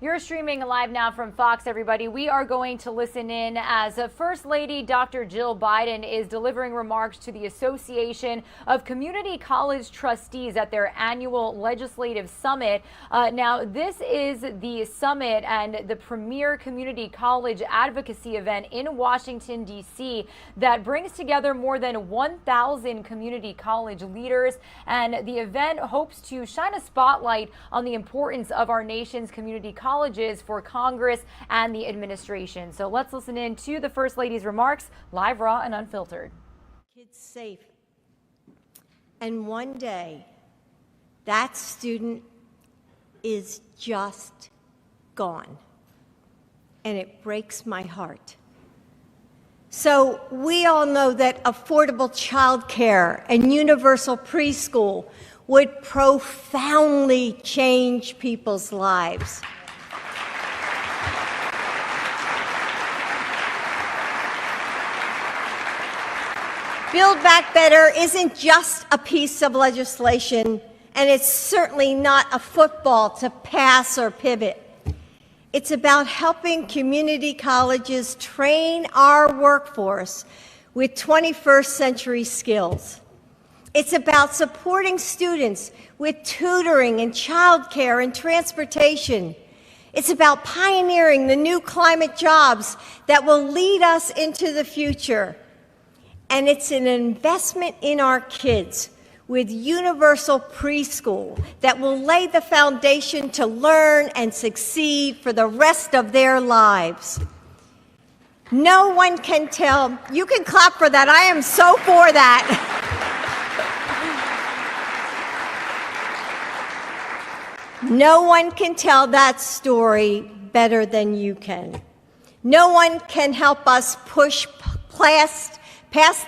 You're streaming live now from Fox, everybody. We are going to listen in as First Lady Dr. Jill Biden is delivering remarks to the Association of Community College Trustees at their annual legislative summit. Now, this is the summit and the premier community college advocacy event in Washington, D.C. that brings together more than 1,000 community college leaders. And the event hopes to shine a spotlight on the importance of our nation's community colleges for Congress and the administration. So let's listen in to the First Lady's remarks, live, raw, and unfiltered.
Kids safe. And one day, that student is just gone. And it breaks my heart. So we all know that affordable childcare and universal preschool would profoundly change people's lives. Build Back Better isn't just a piece of legislation And it's certainly not a football to pass or pivot. It's about helping community colleges train our workforce with 21st century skills. It's about supporting students with tutoring and childcare and transportation. It's about pioneering the new climate jobs that will lead us into the future. And it's an investment in our kids with universal preschool that will lay the foundation to learn and succeed for the rest of their lives. No one can tell. You can clap for that. I am so for that. No one can tell that story better than you can. No one can help us push past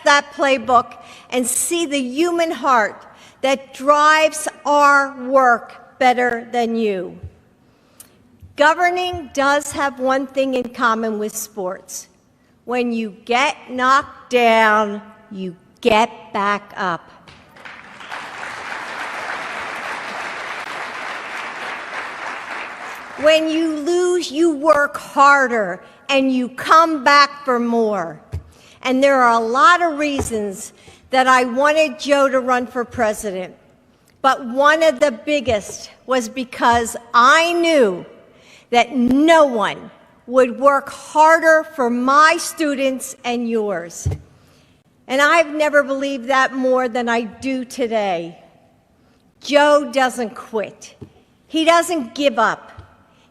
that playbook and see the human heart that drives our work better than you. Governing does have one thing in common with sports. When you get knocked down, you get back up. When you lose, you work harder and you come back for more. And there are a lot of reasons that I wanted Joe to run for president. But one of the biggest was because I knew that no one would work harder for my students and yours. And I've never believed that more than I do today. Joe doesn't quit. He doesn't give up.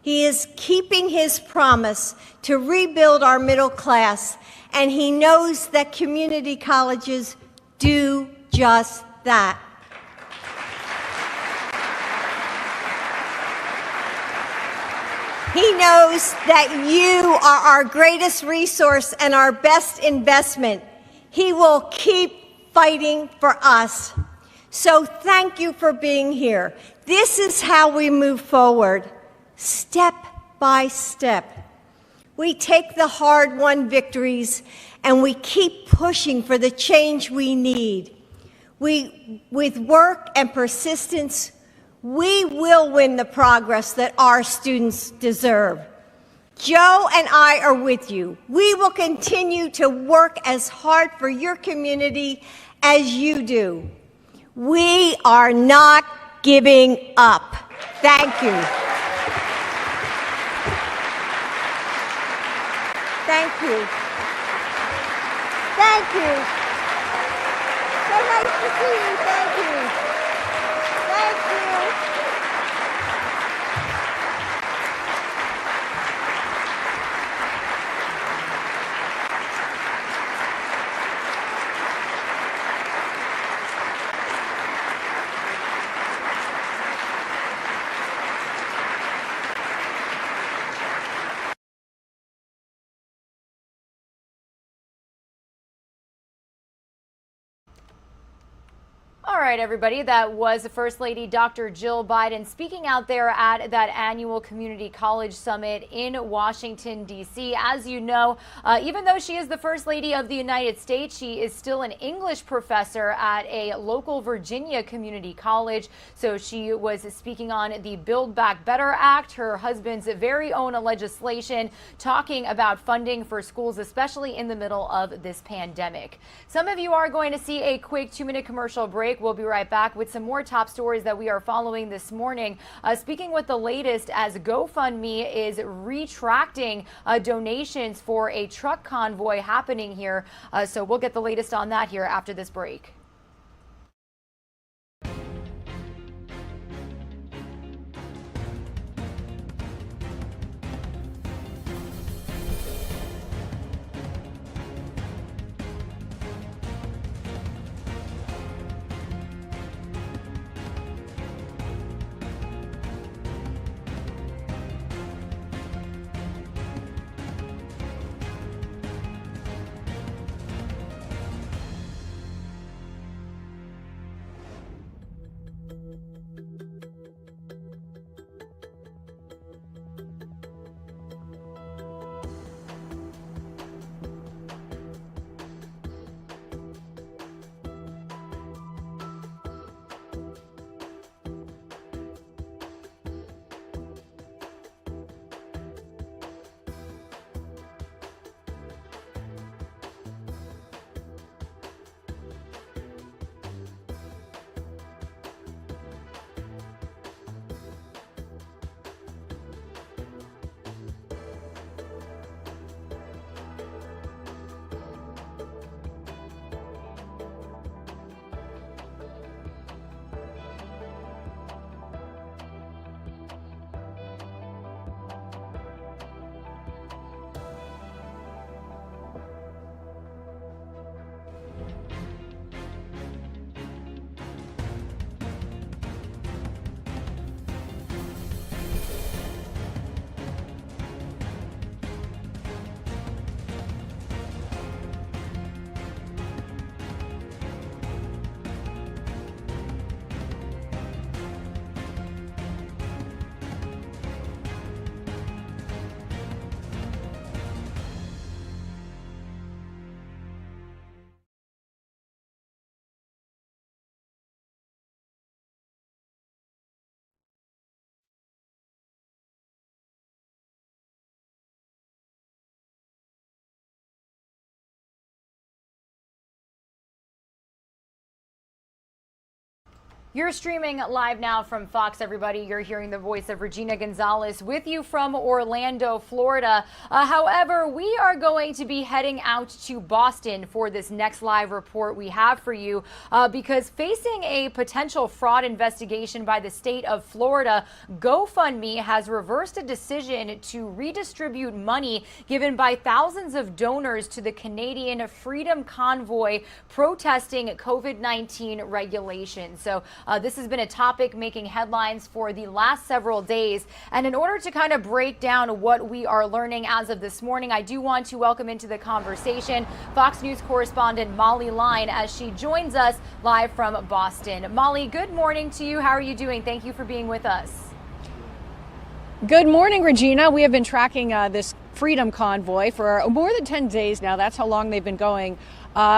He is keeping his promise to rebuild our middle class, and he knows that community colleges do just that. He knows that you are our greatest resource and our best investment. He will keep fighting for us. So thank you for being here. This is how we move forward, step by step. We take the hard-won victories and we keep pushing for the change we need. With work and persistence, we will win the progress that our students deserve. Joe and I are with you. We will continue to work as hard for your community as you do. We are not giving up. Thank you. Thank you. Thank you. So nice to see you. Thank you. Thank you.
All right, everybody, that was First Lady Dr. Jill Biden speaking out there at that annual Community College Summit in Washington, D.C. As you know, even though she is the First Lady of the United States, she is still an English professor at a local Virginia community college. So she was speaking on the Build Back Better Act, her husband's very own legislation, talking about funding for schools, especially in the middle of this pandemic. Some of you are going to see a quick 2-minute commercial break. We'll be right back with some more top stories that we are following this morning. Speaking with the latest, as GoFundMe is retracting donations for a truck convoy happening here. So we'll get the latest on that here after this break. You're streaming live now from Fox, everybody. You're hearing the voice of Regina Gonzalez with you from Orlando, Florida. However, we are going to be heading out to Boston for this next live report we have for you because facing a potential fraud investigation by the state of Florida, GoFundMe has reversed a decision to redistribute money given by thousands of donors to the Canadian Freedom Convoy protesting COVID-19 regulations. So this has been a topic making headlines for the last several days. And in order to kind of break down what we are learning as of this morning, I do want to welcome into the conversation Fox News correspondent Molly Line as she joins us live from Boston. Molly, good morning to you. How are you doing? Thank you for being with us.
Good morning, Regina. We have been tracking this Freedom Convoy for more than 10 days now. That's how long they've been going.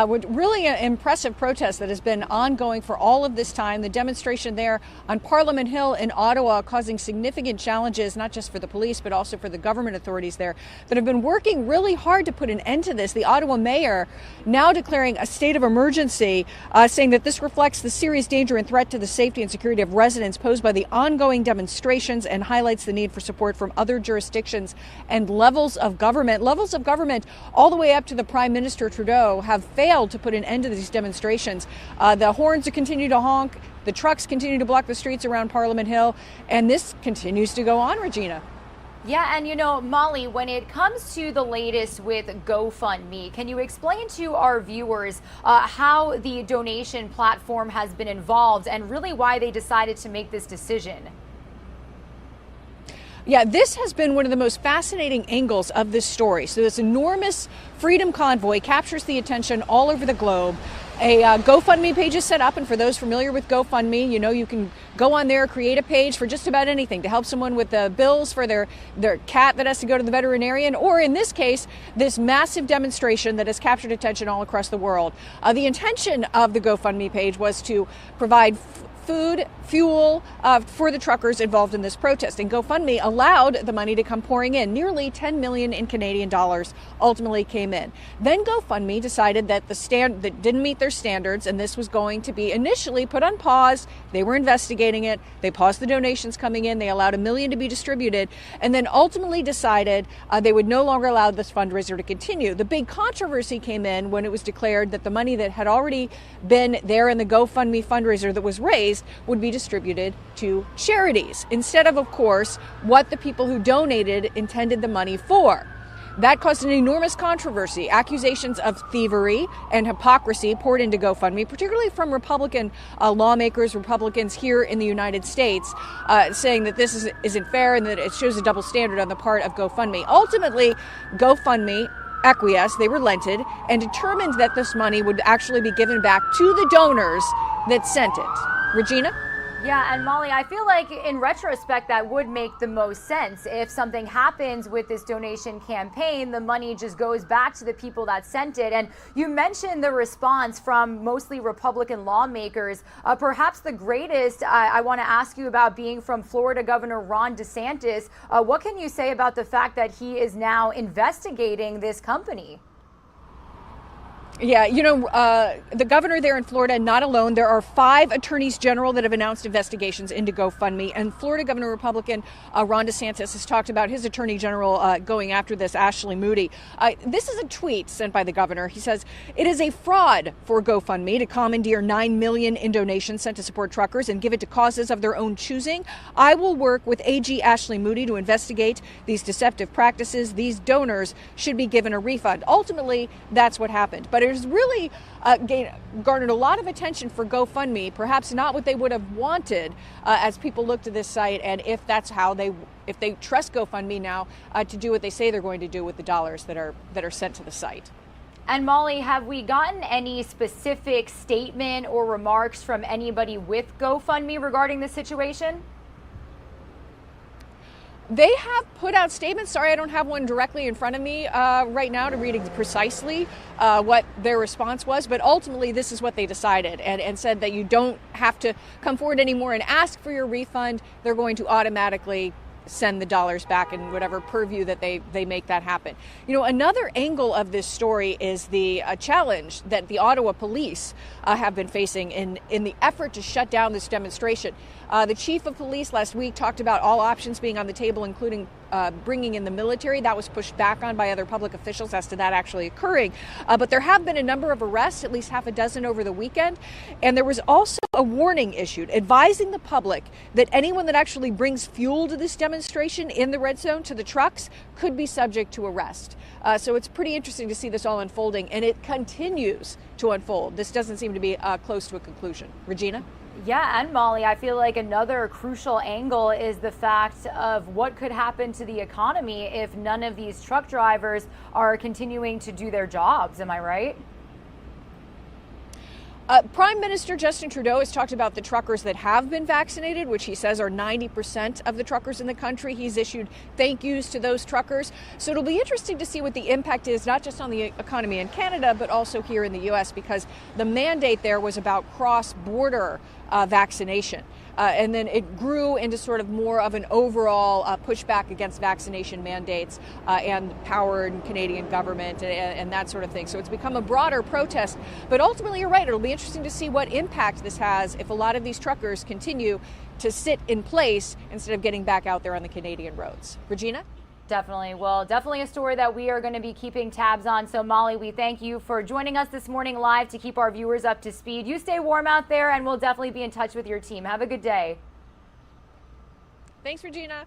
With really an impressive protest that has been ongoing for all of this time. The demonstration there on Parliament Hill in Ottawa causing significant challenges, not just for the police, but also for the government authorities there that have been working really hard to put an end to this. The Ottawa mayor now declaring a state of emergency, saying that this reflects the serious danger and threat to the safety and security of residents posed by the ongoing demonstrations and highlights the need for support from other jurisdictions and levels of government. Levels of government all the way up to the Prime Minister Trudeau have failed to put an end to these demonstrations. The horns continue to honk, the trucks continue to block the streets around Parliament Hill, and this continues to go on, Regina.
Yeah, and you know, Molly, when it comes to the latest with GoFundMe, can you explain to our viewers how the donation platform has been involved and really why they decided to make this decision?
Yeah, this has been one of the most fascinating angles of this story. So this enormous Freedom Convoy captures the attention all over the globe. A GoFundMe page is set up, and for those familiar with GoFundMe, you know you can go on there, create a page for just about anything to help someone with the bills for their cat that has to go to the veterinarian, or in this case, this massive demonstration that has captured attention all across the world. The intention of the GoFundMe page was to provide food, fuel for the truckers involved in this protest. And GoFundMe allowed the money to come pouring in. Nearly 10 million in Canadian dollars ultimately came in. Then GoFundMe decided that that didn't meet their standards, and this was going to be initially put on pause. They were investigating it. They paused the donations coming in. They allowed $1 million to be distributed, and then ultimately decided they would no longer allow this fundraiser to continue. The big controversy came in when it was declared that the money that had already been there in the GoFundMe fundraiser that was raised would be distributed to charities instead of course, what the people who donated intended the money for. That caused an enormous controversy. Accusations of thievery and hypocrisy poured into GoFundMe, particularly from Republican lawmakers, Republicans here in the United States, saying that this isn't fair and that it shows a double standard on the part of GoFundMe. Ultimately, GoFundMe acquiesced, they relented, and determined that this money would actually be given back to the donors that sent it. Regina?
Yeah, and Molly, I feel like in retrospect that would make the most sense. If something happens with this donation campaign, the money just goes back to the people that sent it. And you mentioned the response from mostly Republican lawmakers. Perhaps the greatest I want to ask you about being from Florida Governor Ron DeSantis. What can you say about the fact that he is now investigating this company?
Yeah, you know, the governor there in Florida, not alone. There are 5 attorneys general that have announced investigations into GoFundMe. And Florida Governor Republican Ron DeSantis has talked about his attorney general going after this, Ashley Moody. This is a tweet sent by the governor. He says, "It is a fraud for GoFundMe to commandeer $9 million in donations sent to support truckers and give it to causes of their own choosing. I will work with AG Ashley Moody to investigate these deceptive practices. These donors should be given a refund." Ultimately, that's what happened. But it has really garnered a lot of attention for GoFundMe, perhaps not what they would have wanted as people look to this site, and if that's how if they trust GoFundMe now to do what they say they're going to do with the dollars that are sent to the site.
And Molly, have we gotten any specific statement or remarks from anybody with GoFundMe regarding the situation?
They have put out statements. Sorry, I don't have one directly in front of me right now to read precisely what their response was. But ultimately, this is what they decided and said that you don't have to come forward anymore and ask for your refund. They're going to automatically send the dollars back in whatever purview that they make that happen. You know, another angle of this story is the challenge that the Ottawa police have been facing in the effort to shut down this demonstration. The chief of police last week talked about all options being on the table, including bringing in the military. That was pushed back on by other public officials as to that actually occurring. But there have been a number of arrests, at least half a dozen over the weekend. And there was also a warning issued advising the public that anyone that actually brings fuel to this demonstration in the red zone to the trucks could be subject to arrest. So it's pretty interesting to see this all unfolding, and it continues to unfold. This doesn't seem to be close to a conclusion. Regina?
Yeah, and Molly, I feel like another crucial angle is the fact of what could happen to the economy if none of these truck drivers are continuing to do their jobs. Am I right?
Prime Minister Justin Trudeau has talked about the truckers that have been vaccinated, which he says are 90% of the truckers in the country. He's issued thank yous to those truckers. So it'll be interesting to see what the impact is, not just on the economy in Canada, but also here in the U.S., because the mandate there was about cross-border vaccination. And then it grew into sort of more of an overall pushback against vaccination mandates and power in Canadian government and that sort of thing. So it's become a broader protest. But ultimately, you're right. It'll be interesting to see what impact this has if a lot of these truckers continue to sit in place instead of getting back out there on the Canadian roads. Regina?
Definitely. Well, definitely a story that we are going to be keeping tabs on. So, Molly, we thank you for joining us this morning live to keep our viewers up to speed. You stay warm out there, and we'll definitely be in touch with your team. Have a good day.
Thanks, Regina.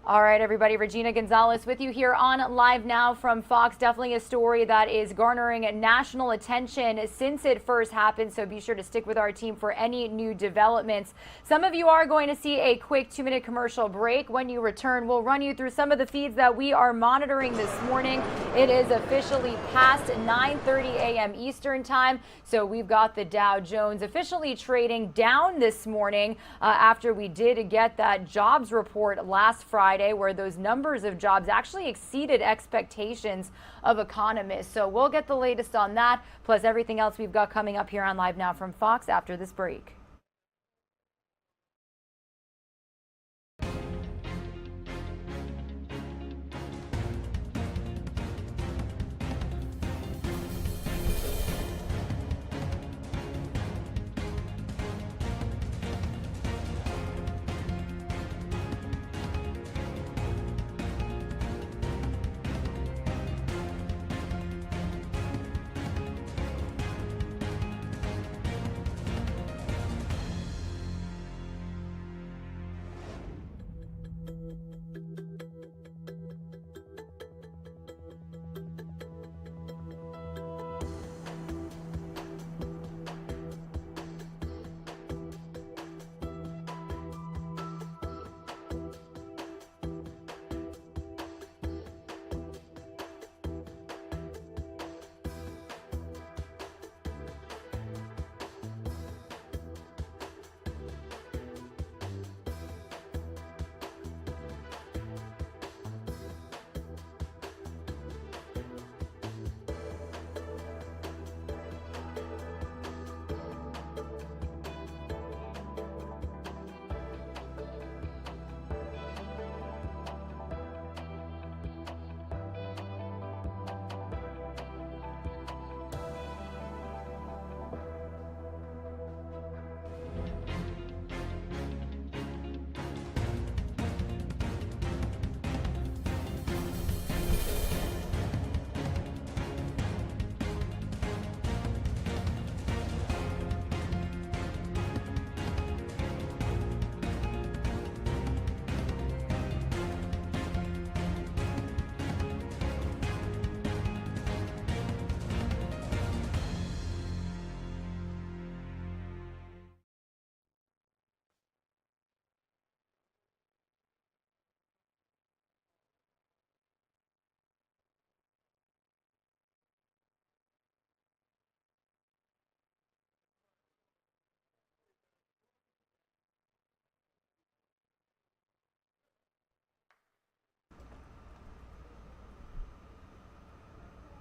All right, everybody. Regina Gonzalez with you here on Live Now from Fox. Definitely a story that is garnering national attention since it first happened. So be sure to stick with our team for any new developments. Some of you are going to see a quick 2-minute commercial break. When you return, we'll run you through some of the feeds that we are monitoring this morning. It is officially past 9:30 a.m. Eastern time. So we've got the Dow Jones officially trading down this morning after we did get that jobs report last Friday, where those numbers of jobs actually exceeded expectations of economists. So we'll get the latest on that, plus everything else we've got coming up here on Live Now from Fox after this break.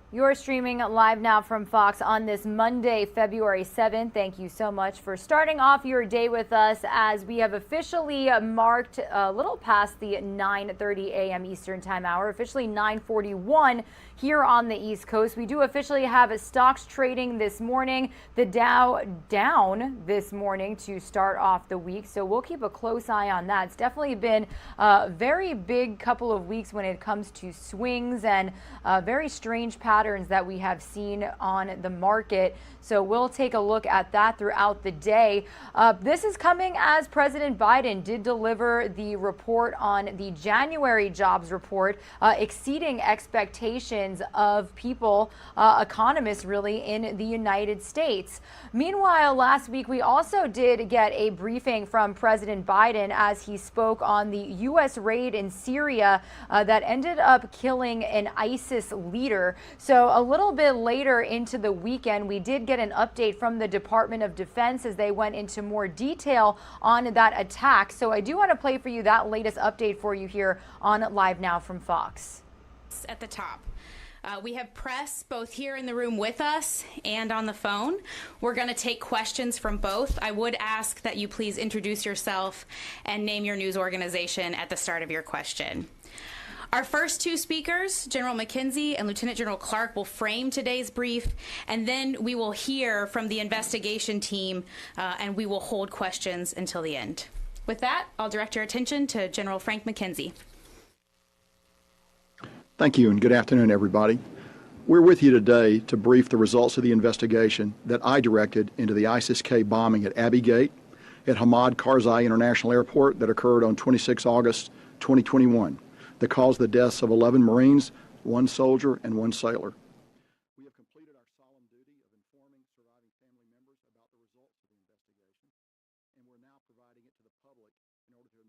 You're streaming live now from Fox on this Monday, February 7th. Thank you so much for starting off your day with us as we have officially marked a little past the 9:30 a.m. Eastern Time hour, officially 9:41 here on the East Coast. We do officially have stocks trading this morning. The Dow down this morning to start off the week, so we'll keep a close eye on that. It's definitely been a very big couple of weeks when it comes to swings and very strange patterns that we have seen on the market. So we'll take a look at that throughout the day. This is coming as President Biden did deliver the report on the January jobs report, exceeding expectations of people, economists really, in the United States. Meanwhile, last week we also did get a briefing from President Biden as he spoke on the U.S. raid in Syria that ended up killing an ISIS leader. So a little bit later into the weekend, we did get an update from the Department of Defense as they went into more detail on that attack. So I do want to play for you that latest update for you here on Live Now from Fox.
At the top. We have press both here in the room with us and on the phone. We're going to take questions from both. I would ask that you please introduce yourself and name your news organization at the start of your question. Our first two speakers, General McKenzie and Lieutenant General Clark, will frame today's brief, and then we will hear from the investigation team, and we will hold questions until the end. With that, I'll direct your attention to General Frank McKenzie.
Thank you, and good afternoon, everybody. We're with you today to brief the results of the investigation that I directed into the ISIS-K bombing at Abbey Gate at Hamad Karzai International Airport that occurred on 26 August 2021 that caused the deaths of 11 Marines, 1 soldier, and 1 sailor. We have completed our solemn duty of informing surviving family members about the results of the investigation, and we're now providing it to the public in order to...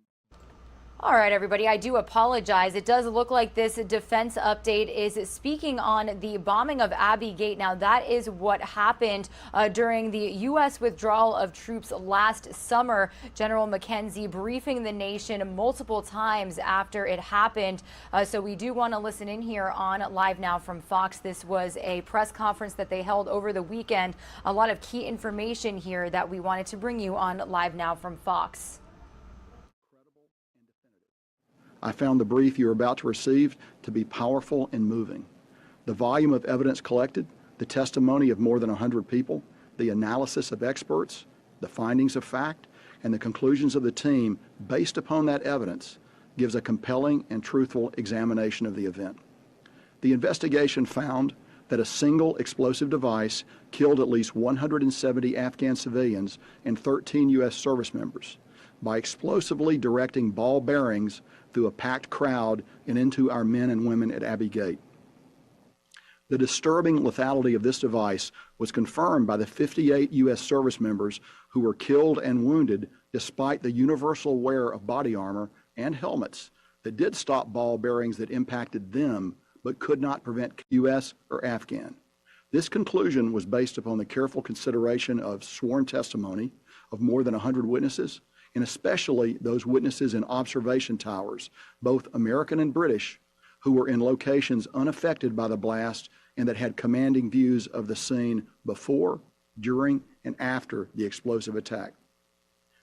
All right, everybody, I do apologize. It does look like this defense update is speaking on the bombing of Abbey Gate. Now, that is what happened during the U.S. withdrawal of troops last summer. General McKenzie briefing the nation multiple times after it happened. So we do want to listen in here on Live Now from Fox. This was a press conference that they held over the weekend. A lot of key information here that we wanted to bring you on Live Now from Fox.
I found the brief you're about to receive to be powerful and moving. The volume of evidence collected, the testimony of more than 100 people, the analysis of experts, the findings of fact, and the conclusions of the team based upon that evidence gives a compelling and truthful examination of the event. The investigation found that a single explosive device killed at least 170 Afghan civilians and 13 U.S. service members by explosively directing ball bearings through a packed crowd and into our men and women at Abbey Gate. The disturbing lethality of this device was confirmed by the 58 U.S. service members who were killed and wounded despite the universal wear of body armor and helmets that did stop ball bearings that impacted them but could not prevent U.S. or Afghan. This conclusion was based upon the careful consideration of sworn testimony of more than 100 witnesses, and especially those witnesses in observation towers, both American and British, who were in locations unaffected by the blast and that had commanding views of the scene before, during, and after the explosive attack.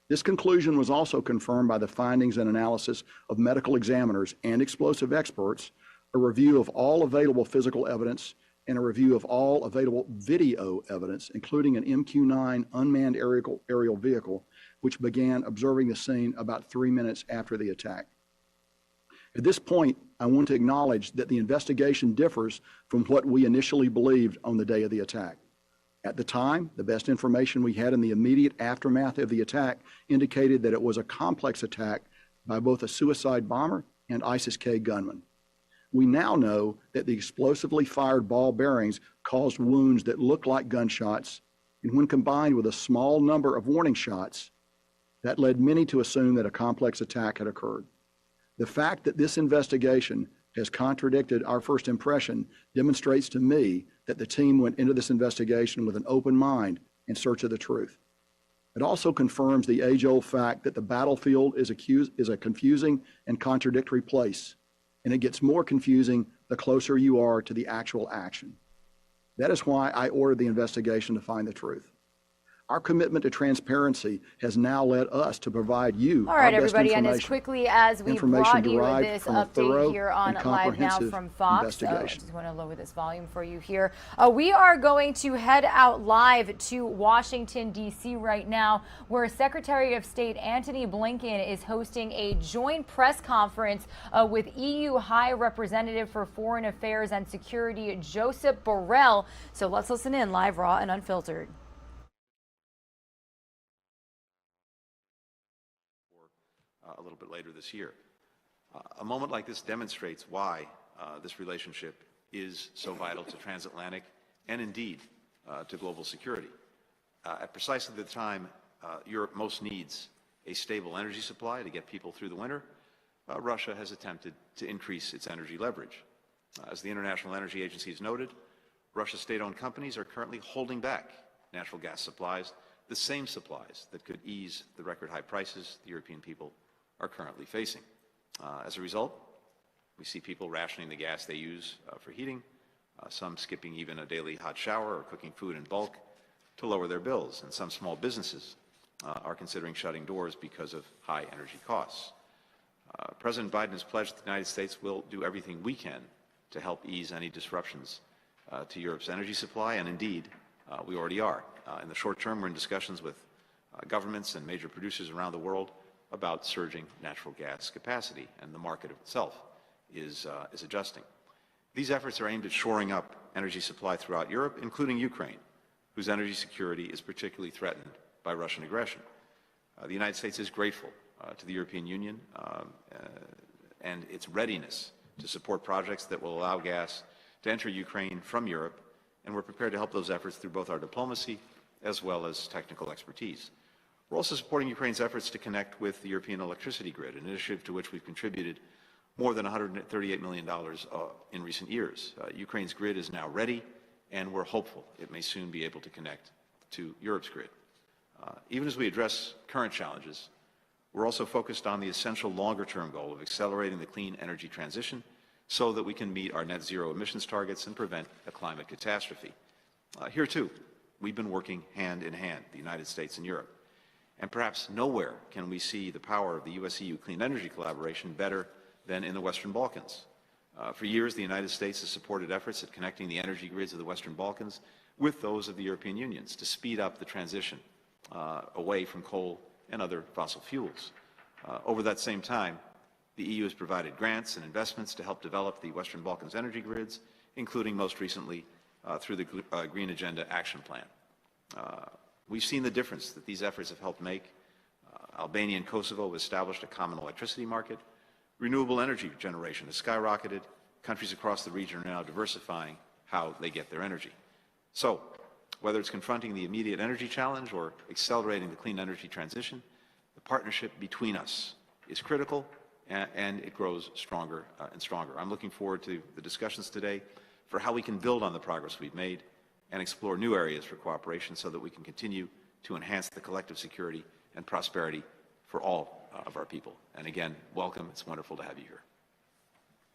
This conclusion was also confirmed by the findings and analysis of medical examiners and explosive experts, a review of all available physical evidence, and a review of all available video evidence, including an MQ-9 unmanned aerial vehicle, which began observing the scene about 3 minutes after the attack. At this point, I want to acknowledge that the investigation differs from what we initially believed on the day of the attack. At the time, the best information we had in the immediate aftermath of the attack indicated that it was a complex attack by both a suicide bomber and ISIS-K gunman. We now know that the explosively fired ball bearings caused wounds that looked like gunshots, and when combined with a small number of warning shots, that led many to assume that a complex attack had occurred. The fact that this investigation has contradicted our first impression demonstrates to me that the team went into this investigation with an open mind in search of the truth. It also confirms the age-old fact that the battlefield is a confusing and contradictory place, and it gets more confusing the closer you are to the actual action. That is why I ordered the investigation to find the truth. Our commitment to transparency has now led us to provide you
All right,
our best
everybody, and as
information.
quickly as we
Information
brought you
derived
this
from a
update
thorough
here on
and
Live Now
comprehensive
from Fox, I
investigation.
just want to lower this volume for you here. We are going to head out live to Washington, D.C. right now, where Secretary of State Antony Blinken is hosting a joint press conference with EU High Representative for Foreign Affairs and Security, Josep Borrell. So let's listen in live, raw, and unfiltered.
A little bit later this year. A moment like this demonstrates why this relationship is so vital to transatlantic and indeed to global security. At precisely the time Europe most needs a stable energy supply to get people through the winter, Russia has attempted to increase its energy leverage. As the International Energy Agency has noted, Russia's state-owned companies are currently holding back natural gas supplies, the same supplies that could ease the record high prices the European people are currently facing. As a result, we see people rationing the gas they use for heating, some skipping even a daily hot shower or cooking food in bulk to lower their bills, and some small businesses are considering shutting doors because of high energy costs. President Biden has pledged that the United States will do everything we can to help ease any disruptions to Europe's energy supply, and indeed, we already are. In the short term, we're in discussions with governments and major producers around the world about surging natural gas capacity, and the market itself is adjusting. These efforts are aimed at shoring up energy supply throughout Europe, including Ukraine, whose energy security is particularly threatened by Russian aggression. The United States is grateful to the European Union and its readiness to support projects that will allow gas to enter Ukraine from Europe, and we're prepared to help those efforts through both our diplomacy as well as technical expertise. We're also supporting Ukraine's efforts to connect with the European electricity grid, an initiative to which we've contributed more than $138 million in recent years. Ukraine's grid is now ready, and we're hopeful it may soon be able to connect to Europe's grid. Even as we address current challenges, we're also focused on the essential longer-term goal of accelerating the clean energy transition so that we can meet our net zero emissions targets and prevent a climate catastrophe. Here, too, we've been working hand in hand, the United States and Europe. And perhaps nowhere can we see the power of the U.S.-EU clean energy collaboration better than in the Western Balkans. For years, the United States has supported efforts at connecting the energy grids of the Western Balkans with those of the European Union to speed up the transition away from coal and other fossil fuels. Over that same time, the EU has provided grants and investments to help develop the Western Balkans energy grids, including most recently through the Green Agenda Action Plan. We've seen the difference that these efforts have helped make. Albania and Kosovo have established a common electricity market. Renewable energy generation has skyrocketed. Countries across the region are now diversifying how they get their energy. So, whether it's confronting the immediate energy challenge or accelerating the clean energy transition, the partnership between us is critical, and it grows stronger and stronger. I'm looking forward to the discussions today for how we can build on the progress we've made and explore new areas for cooperation so that we can continue to enhance the collective security and prosperity for all of our people. And again, welcome. It's wonderful to have you here.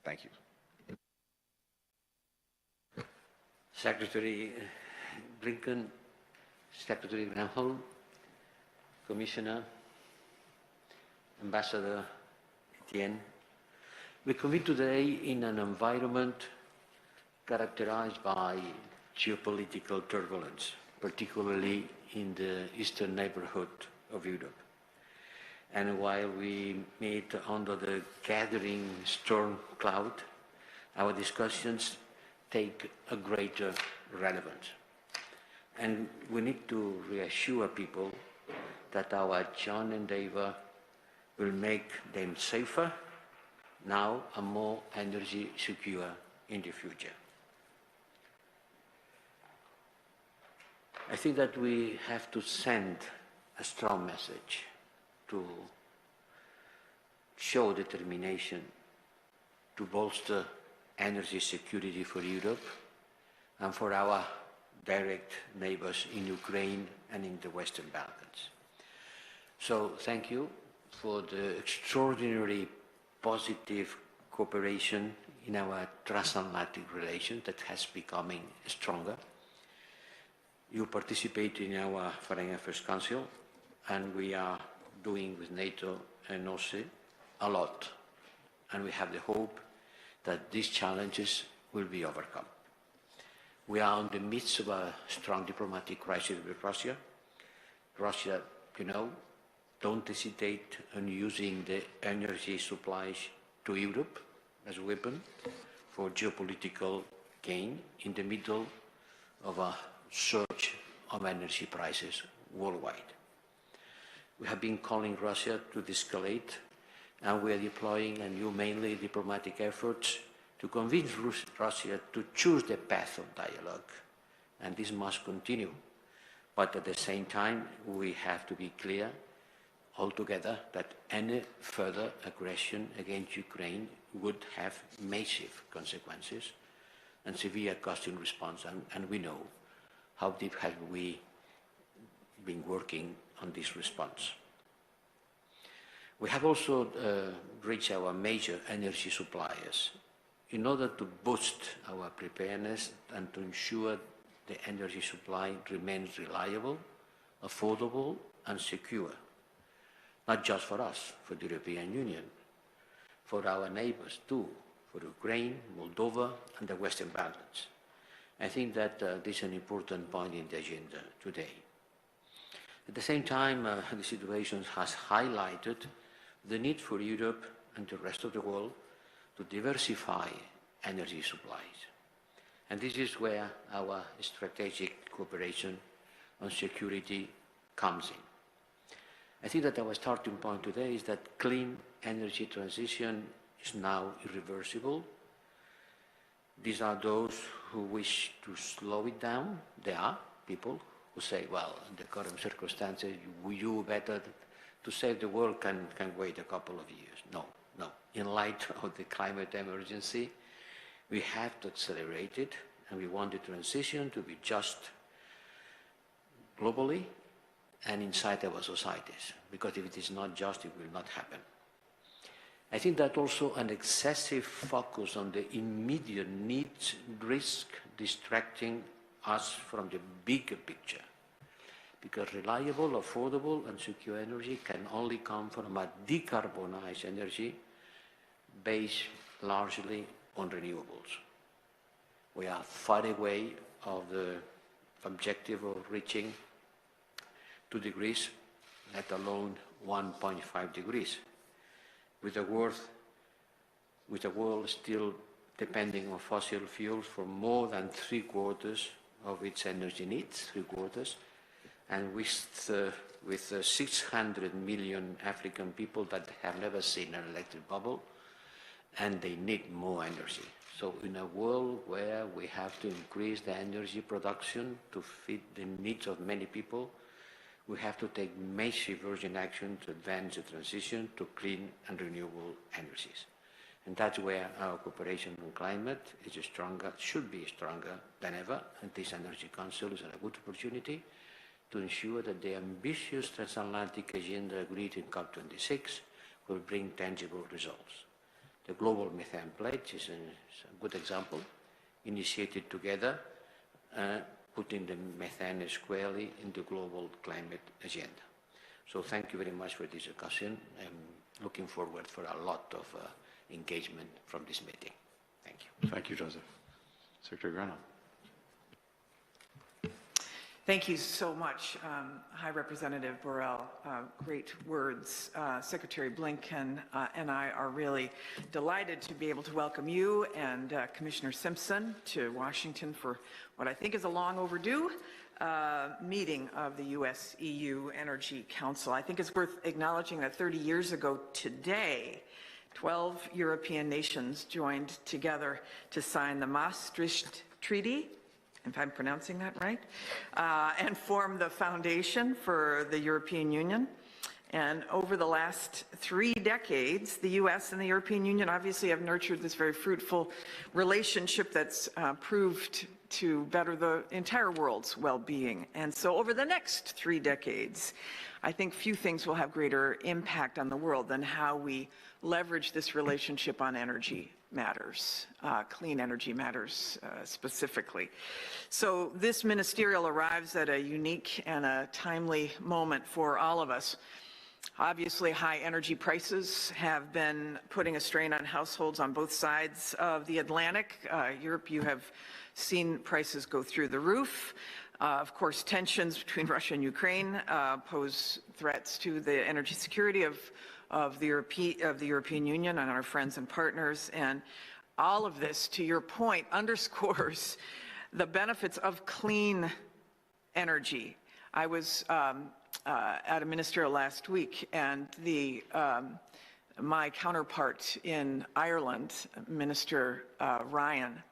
Thank you.
Secretary Blinken, Secretary Granholm, Commissioner, Ambassador Etienne, we convene today in an environment characterized by geopolitical turbulence, particularly in the eastern neighborhood of Europe. And while we meet under the gathering storm cloud, our discussions take a greater relevance. And we need to reassure people that our joint endeavor will make them safer now and more energy secure in the future. I think that we have to send a strong message to show determination to bolster energy security for Europe and for our direct neighbors in Ukraine and in the Western Balkans. So thank you for the extraordinary positive cooperation in our transatlantic relations that has becoming stronger. You participate in our Foreign Affairs Council, and we are doing with NATO and OSCE a lot. And we have the hope that these challenges will be overcome. We are in the midst of a strong diplomatic crisis with Russia. Russia, you know, don't hesitate on using the energy supplies to Europe as a weapon for geopolitical gain in the middle of a surge of energy prices worldwide. We have been calling Russia to de-escalate, and we are deploying a new mainly diplomatic efforts to convince Russia to choose the path of dialogue, and this must continue. But at the same time, we have to be clear altogether that any further aggression against Ukraine would have massive consequences and severe costing response, and we know how deep have we been working on this response. We have also reached our major energy suppliers in order to boost our preparedness and to ensure the energy supply remains reliable, affordable, and secure, not just for us, for the European Union, for our neighbors too, for Ukraine, Moldova, and the Western Balkans. I think that this is an important point in the agenda today. At the same time, the situation has highlighted the need for Europe and the rest of the world to diversify energy supplies. And this is where our strategic cooperation on security comes in. I think that our starting point today is that clean energy transition is now irreversible. These are those who wish to slow it down. There are people who say, well, in the current circumstances, you better to save the world can wait a couple of years. No. In light of the climate emergency, we have to accelerate it, and we want the transition to be just globally and inside our societies, because if it is not just, it will not happen. I think that also an excessive focus on the immediate needs risk distracting us from the bigger picture, because reliable, affordable, and secure energy can only come from a decarbonized energy based largely on renewables. We are far away of the objective of reaching 2 degrees, let alone 1.5 degrees, with the world still depending on fossil fuels for more than 3/4 of its energy needs, 3/4, and with 600 million African people that have never seen an electric bubble, and they need more energy. So in a world where we have to increase the energy production to fit the needs of many people, we have to take massive urgent action to advance the transition to clean and renewable energies. And that's where our cooperation on climate is stronger, should be stronger than ever, and this Energy Council is a good opportunity to ensure that the ambitious transatlantic agenda agreed in COP26 will bring tangible results. The Global Methane Pledge is a good example, initiated together, putting the methane squarely in the global climate agenda. So thank you very much for this discussion. I'm looking forward for a lot of engagement from this meeting. Thank you.
Thank you, Joseph. Secretary Grano.
Thank you so much, High Representative Borrell. Great words. Secretary Blinken and I are really delighted to be able to welcome you and Commissioner Simpson to Washington for what I think is a long overdue meeting of the U.S.-EU Energy Council. I think it's worth acknowledging that 30 years ago today, 12 European nations joined together to sign the Maastricht Treaty, if I'm pronouncing that right, and form the foundation for the European Union. And over the last 3 decades, the U.S. and the European Union obviously have nurtured this very fruitful relationship that's proved to better the entire world's well-being. And so over the next 3 decades, I think few things will have greater impact on the world than how we leverage this relationship on energy matters, clean energy matters specifically. So this ministerial arrives at a unique and a timely moment for all of us. Obviously, high energy prices have been putting a strain on households on both sides of the Atlantic. Europe, you have seen prices go through the roof. Of course, tensions between Russia and Ukraine pose threats to the energy security of the European Union and our friends and partners. And all of this, to your point, underscores the benefits of clean energy. I was at a ministerial last week, and my counterpart in Ireland, Minister Ryan,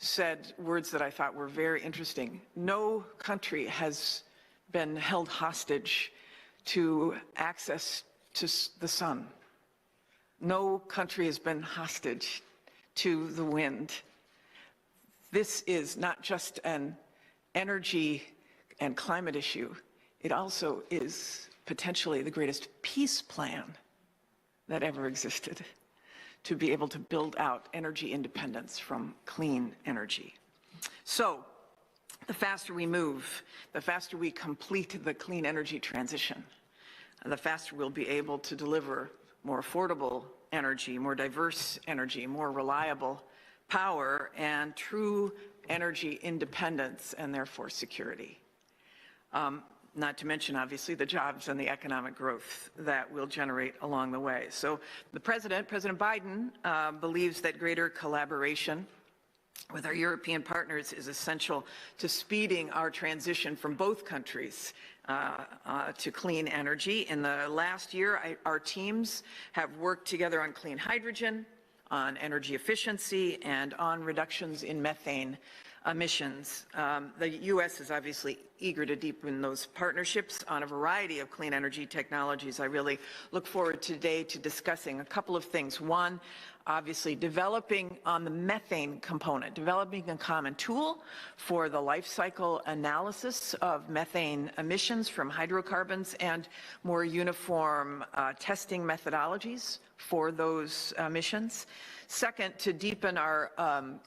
said words that I thought were very interesting. No country has been held hostage to access to the sun. No country has been hostage to the wind. This is not just an energy and climate issue. It also is potentially the greatest peace plan that ever existed, to be able to build out energy independence from clean energy. So the faster we move, the faster we complete the clean energy transition, the faster we'll be able to deliver more affordable energy, more diverse energy, more reliable power, and true energy independence, and therefore security. Not to mention, obviously, the jobs and the economic growth that will generate along the way. So the President Biden, believes that greater collaboration with our European partners is essential to speeding our transition from both countries to clean energy. In the last year, our teams have worked together on clean hydrogen, on energy efficiency, and on reductions in methane emissions. The U.S. is obviously eager to deepen those partnerships on a variety of clean energy technologies. I really look forward today to discussing a couple of things. One, obviously developing on the methane component, developing a common tool for the life cycle analysis of methane emissions from hydrocarbons and more uniform testing methodologies for those emissions. Second, to deepen our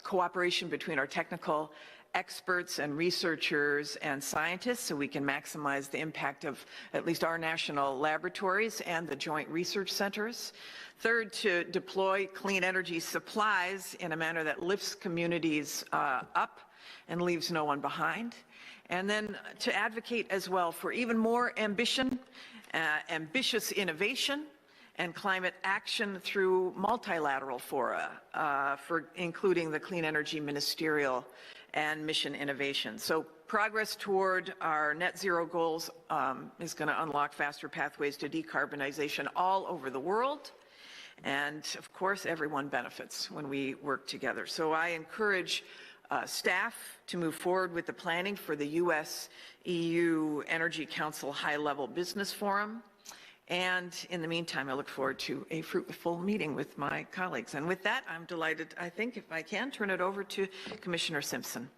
cooperation between our technical experts and researchers and scientists so we can maximize the impact of at least our national laboratories and the joint research centers. Third, to deploy clean energy supplies in a manner that lifts communities up and leaves no one behind. And then to advocate as well for even more ambition, ambitious innovation, and climate action through multilateral fora, for including the Clean Energy Ministerial and Mission Innovation. So progress toward our net zero goals is going to unlock faster pathways to decarbonization all over the world. And of course, everyone benefits when we work together. So I encourage staff to move forward with the planning for the US-EU Energy Council High-Level Business Forum. And in the meantime, I look forward to a fruitful meeting with my colleagues. And with that, I'm delighted, I think, if I can, turn it over to Commissioner Simpson.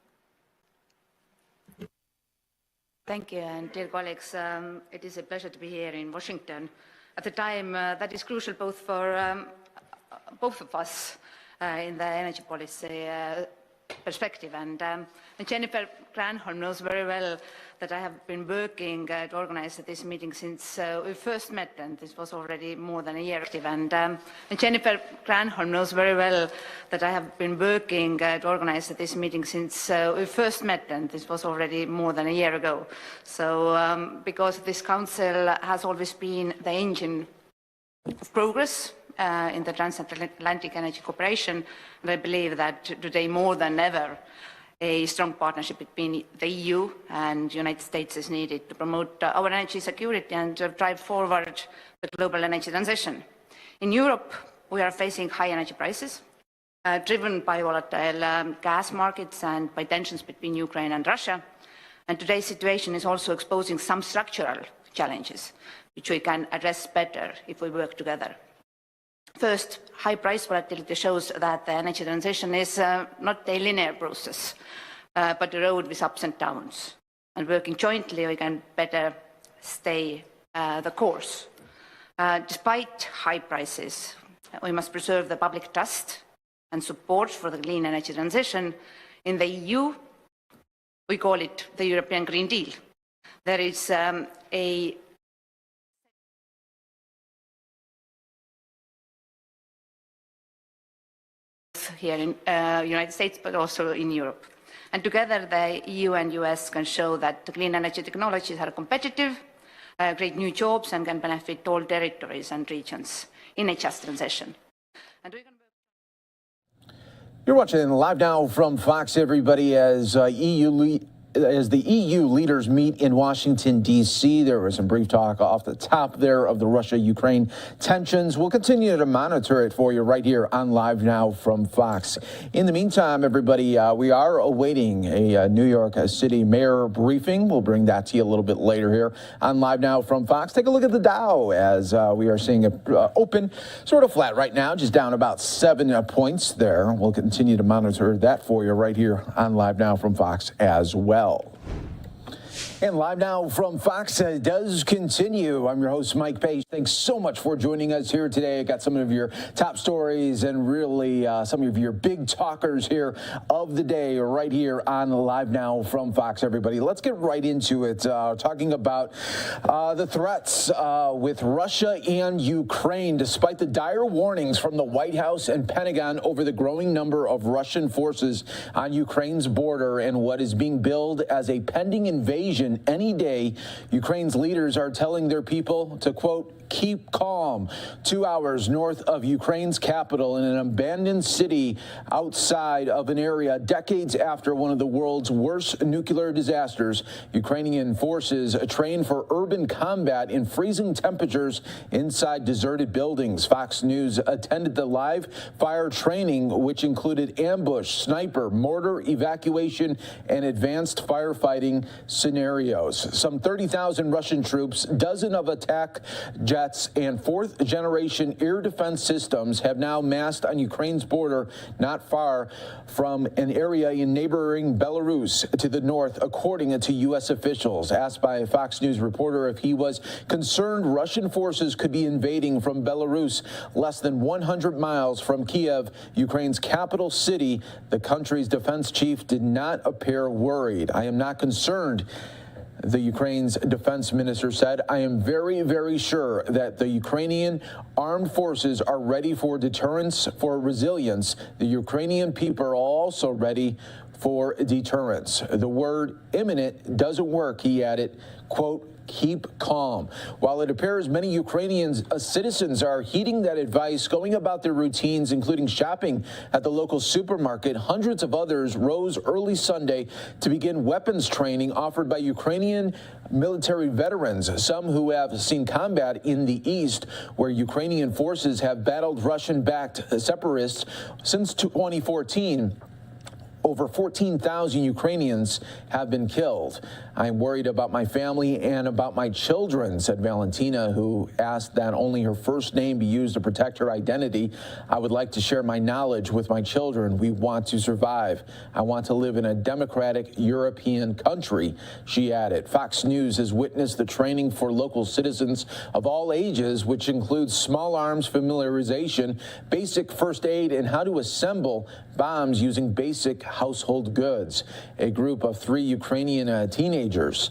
Thank you, and dear colleagues, it is a pleasure to be here in Washington at a time that is crucial both for both of us in the energy policy perspective. And Jennifer Granholm knows very well that I have been working to organize this meeting since we first met, and this was already more than a year. And Jennifer Granholm knows very well that I have been working to organize this meeting since we first met, and this was already more than a year ago. So because this council has always been the engine of progress in the transatlantic energy cooperation, and I believe that today more than ever a strong partnership between the EU and the United States is needed to promote our energy security and drive forward the global energy transition. In Europe, we are facing high energy prices, driven by volatile gas markets and by tensions between Ukraine and Russia. And today's situation is also exposing some structural challenges, which we can address better if we work together. First, high price volatility shows that the energy transition is not a linear process, but a road with ups and downs. And working jointly, we can better stay the course. Despite high prices, we must preserve the public trust and support for the clean energy transition. In the EU, we call it the European Green Deal. There is a here in the United States, but also in Europe. And together, the EU and US can show that the clean energy technologies are competitive, create new jobs, and can benefit all territories and regions in a just transition.
You're watching Live Now from Fox, everybody, as the EU leaders meet in Washington, D.C. There was some brief talk off the top there of the Russia-Ukraine tensions. We'll continue to monitor it for you right here on Live Now from Fox. In the meantime, everybody, we are awaiting a New York City mayor briefing. We'll bring that to you a little bit later here on Live Now from Fox. Take a look at the Dow as we are seeing it open sort of flat right now, just down about 7 points there. We'll continue to monitor that for you right here on Live Now from Fox as well. And Live Now from Fox does continue. I'm your host, Mike Page. Thanks so much for joining us here today. I got some of your top stories and really some of your big talkers here of the day right here on Live Now from Fox, everybody. Let's get right into it, talking about the threats with Russia and Ukraine. Despite the dire warnings from the White House and Pentagon over the growing number of Russian forces on Ukraine's border and what is being billed as a pending invasion any day, Ukraine's leaders are telling their people to, quote, keep calm. 2 hours north of Ukraine's capital in an abandoned city outside of an area decades after one of the world's worst nuclear disasters, Ukrainian forces train for urban combat in freezing temperatures inside deserted buildings. Fox News attended the live fire training, which included ambush, sniper, mortar evacuation, and advanced firefighting scenarios. Some 30,000 Russian troops, dozens of attack jets, and fourth-generation air defense systems have now massed on Ukraine's border not far from an area in neighboring Belarus to the north, according to U.S. officials. Asked by a Fox News reporter if he was concerned Russian forces could be invading from Belarus, less than 100 miles from Kiev, Ukraine's capital city, the country's defense chief did not appear worried. I am not concerned, the Ukraine's defense minister said. I am very, very sure that the Ukrainian armed forces are ready for deterrence, for resilience. The Ukrainian people are also ready for deterrence. The word imminent doesn't work, he added, quote, keep calm. While it appears many Ukrainian citizens are heeding that advice, going about their routines, including shopping at the local supermarket, hundreds of others rose early Sunday to begin weapons training offered by Ukrainian military veterans, some who have seen combat in the east, where Ukrainian forces have battled Russian-backed separatists since 2014. Over 14,000 Ukrainians have been killed. I'm worried about my family and about my children, said Valentina, who asked that only her first name be used to protect her identity. I would like to share my knowledge with my children. We want to survive. I want to live in a democratic European country, she added. Fox News has witnessed the training for local citizens of all ages, which includes small arms familiarization, basic first aid, and how to assemble bombs using basic household goods. A group of 3 Ukrainian teenagers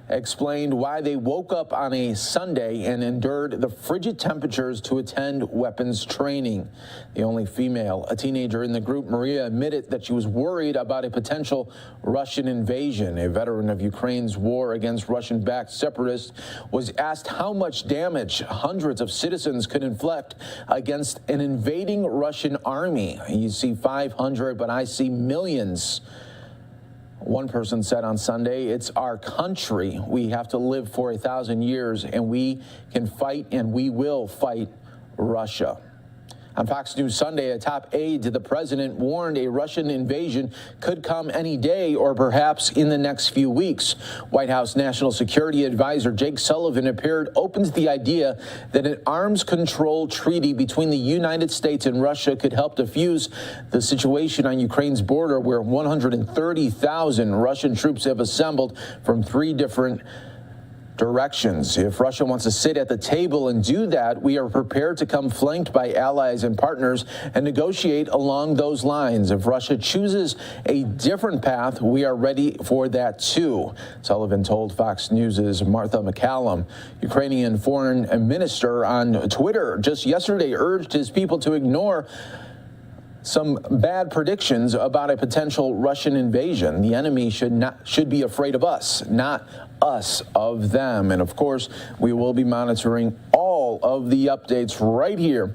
explained why they woke up on a Sunday and endured the frigid temperatures to attend weapons training. The only female, a teenager in the group, Maria, admitted that she was worried about a potential Russian invasion. A veteran of Ukraine's war against Russian-backed separatists was asked how much damage hundreds of citizens could inflict against an invading Russian army. You see 500, but I see millions. One person said on Sunday, it's our country. We have to live for 1,000 years, and we can fight, and we will fight Russia. On Fox News Sunday, a top aide to the president warned a Russian invasion could come any day or perhaps in the next few weeks. White House National Security Advisor Jake Sullivan appeared open to the idea that an arms control treaty between the United States and Russia could help defuse the situation on Ukraine's border, where 130,000 Russian troops have assembled from 3 different directions. If Russia wants to sit at the table and do that, we are prepared to come flanked by allies and partners and negotiate along those lines. If Russia chooses a different path, we are ready for that too, Sullivan told Fox News' Martha McCallum. Ukrainian foreign minister on Twitter just yesterday urged his people to ignore some bad predictions about a potential Russian invasion. The enemy should be afraid of us, not us of them. And of course, we will be monitoring all of the updates right here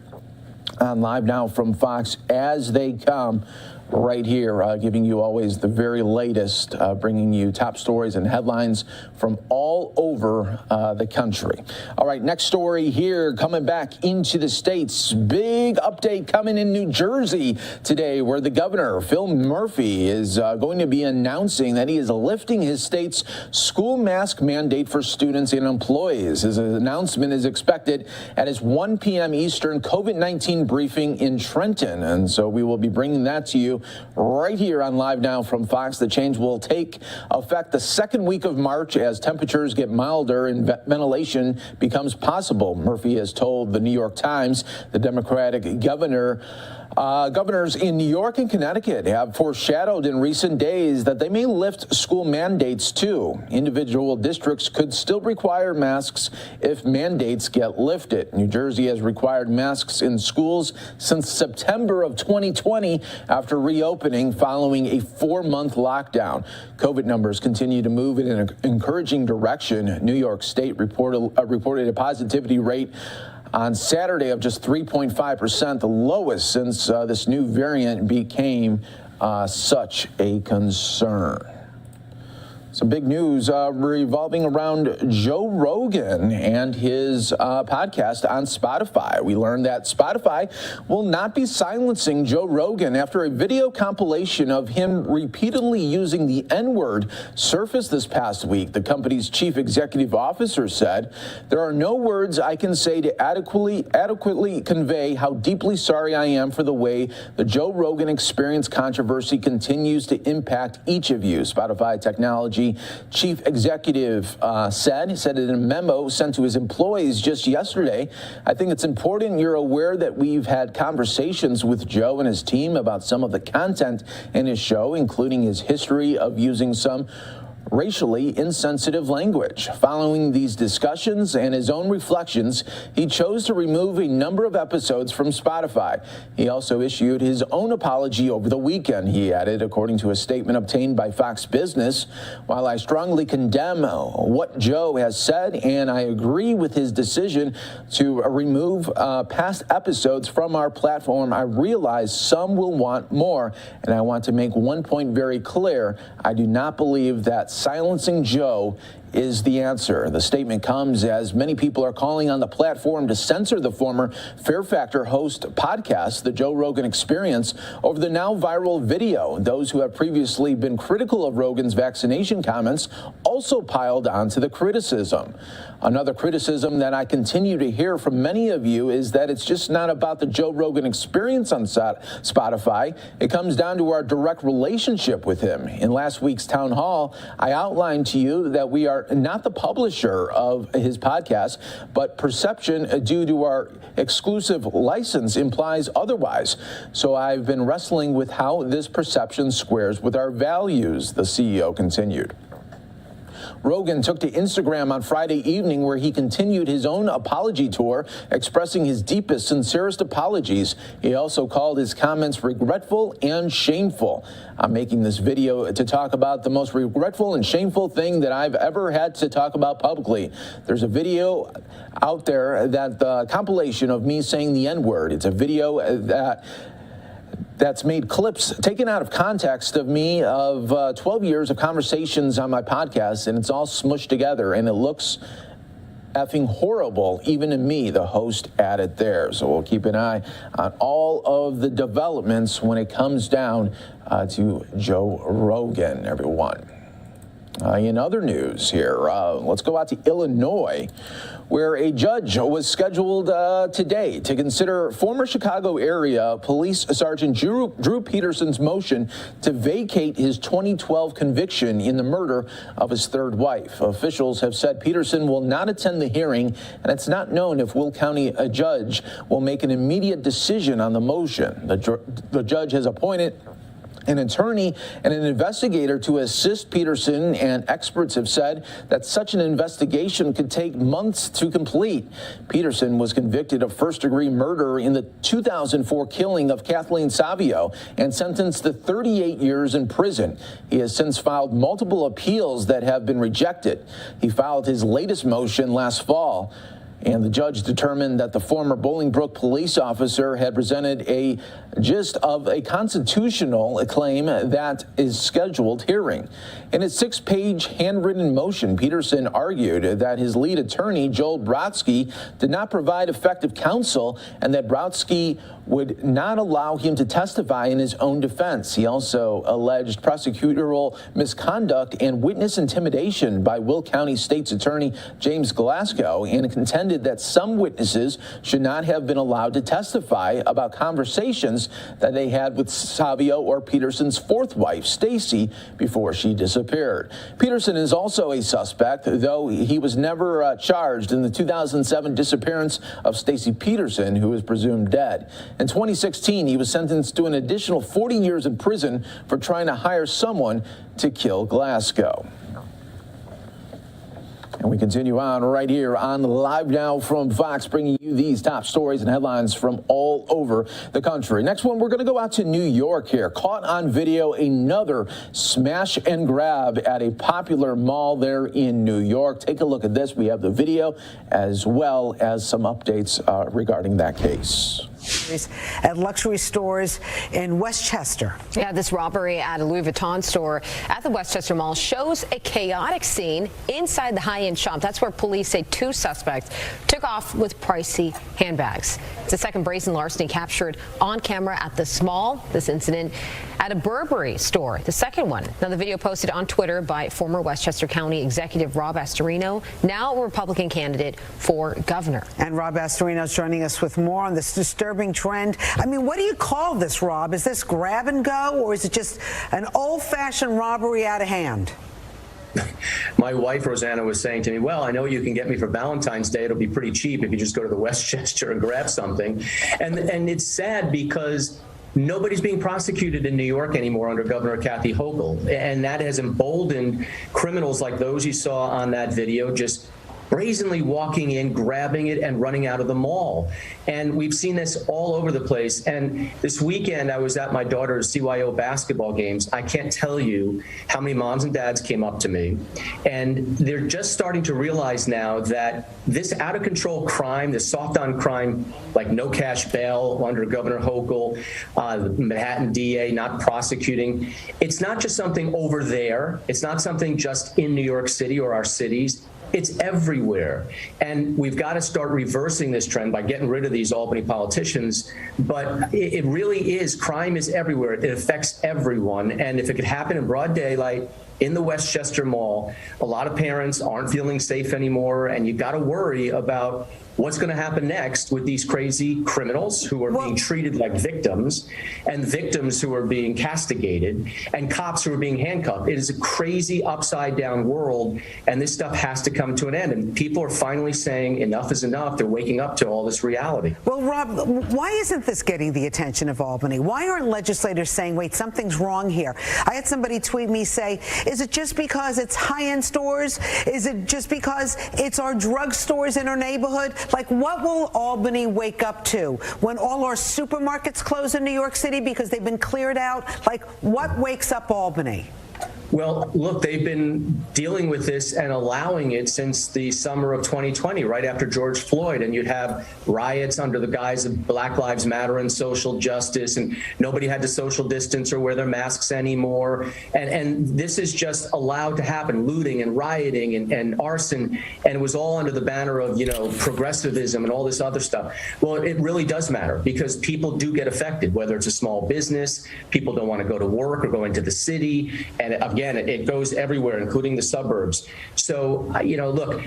on Live Now from Fox as they come. Right here, giving you always the very latest, bringing you top stories and headlines from all over the country. All right, next story here, coming back into the States. Big update coming in New Jersey today, where the governor, Phil Murphy, is going to be announcing that he is lifting his state's school mask mandate for students and employees. His announcement is expected at his 1 p.m. Eastern COVID-19 briefing in Trenton. And so we will be bringing that to you right here on Live Now from Fox. The change will take effect the second week of March as temperatures get milder and ventilation becomes possible. Murphy has told the New York Times the Democratic governors in New York and Connecticut have foreshadowed in recent days that they may lift school mandates too. Individual districts could still require masks if mandates get lifted. New Jersey has required masks in schools since September of 2020 after reopening following a 4-month lockdown. COVID numbers continue to move in an encouraging direction. New York State reported a positivity rate on Saturday of just 3.5%, the lowest since this new variant became such a concern. Some big news revolving around Joe Rogan and his podcast on Spotify. We learned that Spotify will not be silencing Joe Rogan after a video compilation of him repeatedly using the N-word surfaced this past week. The company's chief executive officer said, "There are no words I can say to adequately convey how deeply sorry I am for the way the Joe Rogan Experience controversy continues to impact each of you." Spotify technology chief executive said in a memo sent to his employees just yesterday, "I think it's important you're aware that we've had conversations with Joe and his team about some of the content in his show, including his history of using some racially insensitive language. Following these discussions and his own reflections, he chose to remove a number of episodes from Spotify. He also issued his own apology over the weekend," he added, according to a statement obtained by Fox Business. "While I strongly condemn what Joe has said, and I agree with his decision to remove past episodes from our platform, I realize some will want more, and I want to make one point very clear. I do not believe that silencing Joe is the answer." The statement comes as many people are calling on the platform to censor the former Fear Factor host podcast, The Joe Rogan Experience, over the now viral video. Those who have previously been critical of Rogan's vaccination comments also piled onto the criticism. Another criticism that I continue to hear from many of you is that it's just not about the Joe Rogan Experience on Spotify. It comes down to our direct relationship with him. In last week's town hall, I outlined to you that we are not the publisher of his podcast, but perception due to our exclusive license implies otherwise. So I've been wrestling with how this perception squares with our values, the CEO continued. Rogan took to Instagram on Friday evening, where he continued his own apology tour, expressing his deepest, sincerest apologies. He also called his comments regretful and shameful. "I'm making this video to talk about the most regretful and shameful thing that I've ever had to talk about publicly. There's a video out there that the compilation of me saying the N-word. It's a video that's made clips taken out of context of me of 12 years of conversations on my podcast, and it's all smushed together, and it looks effing horrible, even to me, the host added there. So we'll keep an eye on all of the developments when it comes down to Joe Rogan, everyone. In other news here, let's go out to Illinois, where a judge was scheduled today to consider former Chicago area Police Sergeant Drew Peterson's motion to vacate his 2012 conviction in the murder of his third wife. Officials have said Peterson will not attend the hearing, and it's not known if Will County judge will make an immediate decision on the motion. The judge has appointed an attorney and an investigator to assist Peterson, and experts have said that such an investigation could take months to complete. Peterson was convicted of first-degree murder in the 2004 killing of Kathleen Savio and sentenced to 38 years in prison. He has since filed multiple appeals that have been rejected. He filed his latest motion last fall, and the judge determined that the former Bolingbrook police officer had presented a gist of a constitutional claim that is scheduled hearing. In a 6-page handwritten motion, Peterson argued that his lead attorney, Joel Brodsky, did not provide effective counsel and that Brodsky would not allow him to testify in his own defense. He also alleged prosecutorial misconduct and witness intimidation by Will County State's Attorney James Glasgow, and contended that some witnesses should not have been allowed to testify about conversations that they had with Savio or Peterson's fourth wife, Stacy, before she disappeared. Peterson is also a suspect, though he was never charged in the 2007 disappearance of Stacy Peterson, who is presumed dead. In 2016, he was sentenced to an additional 40 years in prison for trying to hire someone to kill Glasgow. And we continue on right here on Live Now from Fox, bringing you these top stories and headlines from all over the country. Next one, we're going to go out to New York here. Caught on video, another smash and grab at a popular mall there in New York. Take a look at this. We have the video as well as some updates regarding that case.
At luxury stores in Westchester.
Yeah, this robbery at a Louis Vuitton store at the Westchester Mall shows a chaotic scene inside the high-end shop. That's where police say 2 suspects took off with pricey handbags. It's the second brazen larceny captured on camera at this mall. This incident at a Burberry store, the second one. Now, the video posted on Twitter by former Westchester County Executive Rob Astorino, now a Republican candidate for governor.
And Rob Astorino is joining us with more on this disturbing trend. I mean, what do you call this, Rob? Is this grab and go, or is it just an old-fashioned robbery out of hand?
My wife, Rosanna, was saying to me, well, I know you can get me for Valentine's Day. It'll be pretty cheap if you just go to the Westchester and grab something. And it's sad because nobody's being prosecuted in New York anymore under Governor Kathy Hochul. And that has emboldened criminals like those you saw on that video, just brazenly walking in, grabbing it, and running out of the mall. And we've seen this all over the place. And this weekend, I was at my daughter's CYO basketball games. I can't tell you how many moms and dads came up to me. And they're just starting to realize now that this out-of-control crime, this soft-on crime, like no cash bail under Governor Hochul, the Manhattan DA not prosecuting, it's not just something over there. It's not something just in New York City or our cities. It's everywhere. And we've got to start reversing this trend by getting rid of these Albany politicians. But it really is, crime is everywhere. It affects everyone. And if it could happen in broad daylight in the Westchester Mall, a lot of parents aren't feeling safe anymore. And you've got to worry about what's going to happen next with these crazy criminals who are being treated like victims, and victims who are being castigated, and cops who are being handcuffed. It is a crazy upside down world, and this stuff has to come to an end. And people are finally saying enough is enough. They're waking up to all this reality.
Well, Rob, why isn't this getting the attention of Albany? Why aren't legislators saying, wait, something's wrong here? I had somebody tweet me say, is it just because it's high-end stores? Is it just because it's our drugstores in our neighborhood? Like, what will Albany wake up to when all our supermarkets close in New York City because they've been cleared out? Like, what wakes up Albany?
Well, look, they've been dealing with this and allowing it since the summer of 2020, right after George Floyd. And you'd have riots under the guise of Black Lives Matter and social justice, and nobody had to social distance or wear their masks anymore. And this is just allowed to happen, looting and rioting and arson. And it was all under the banner of, progressivism and all this other stuff. Well, it really does matter because people do get affected, whether it's a small business, people don't want to go to work or go into the city. And again, it goes everywhere, including the suburbs. So, look,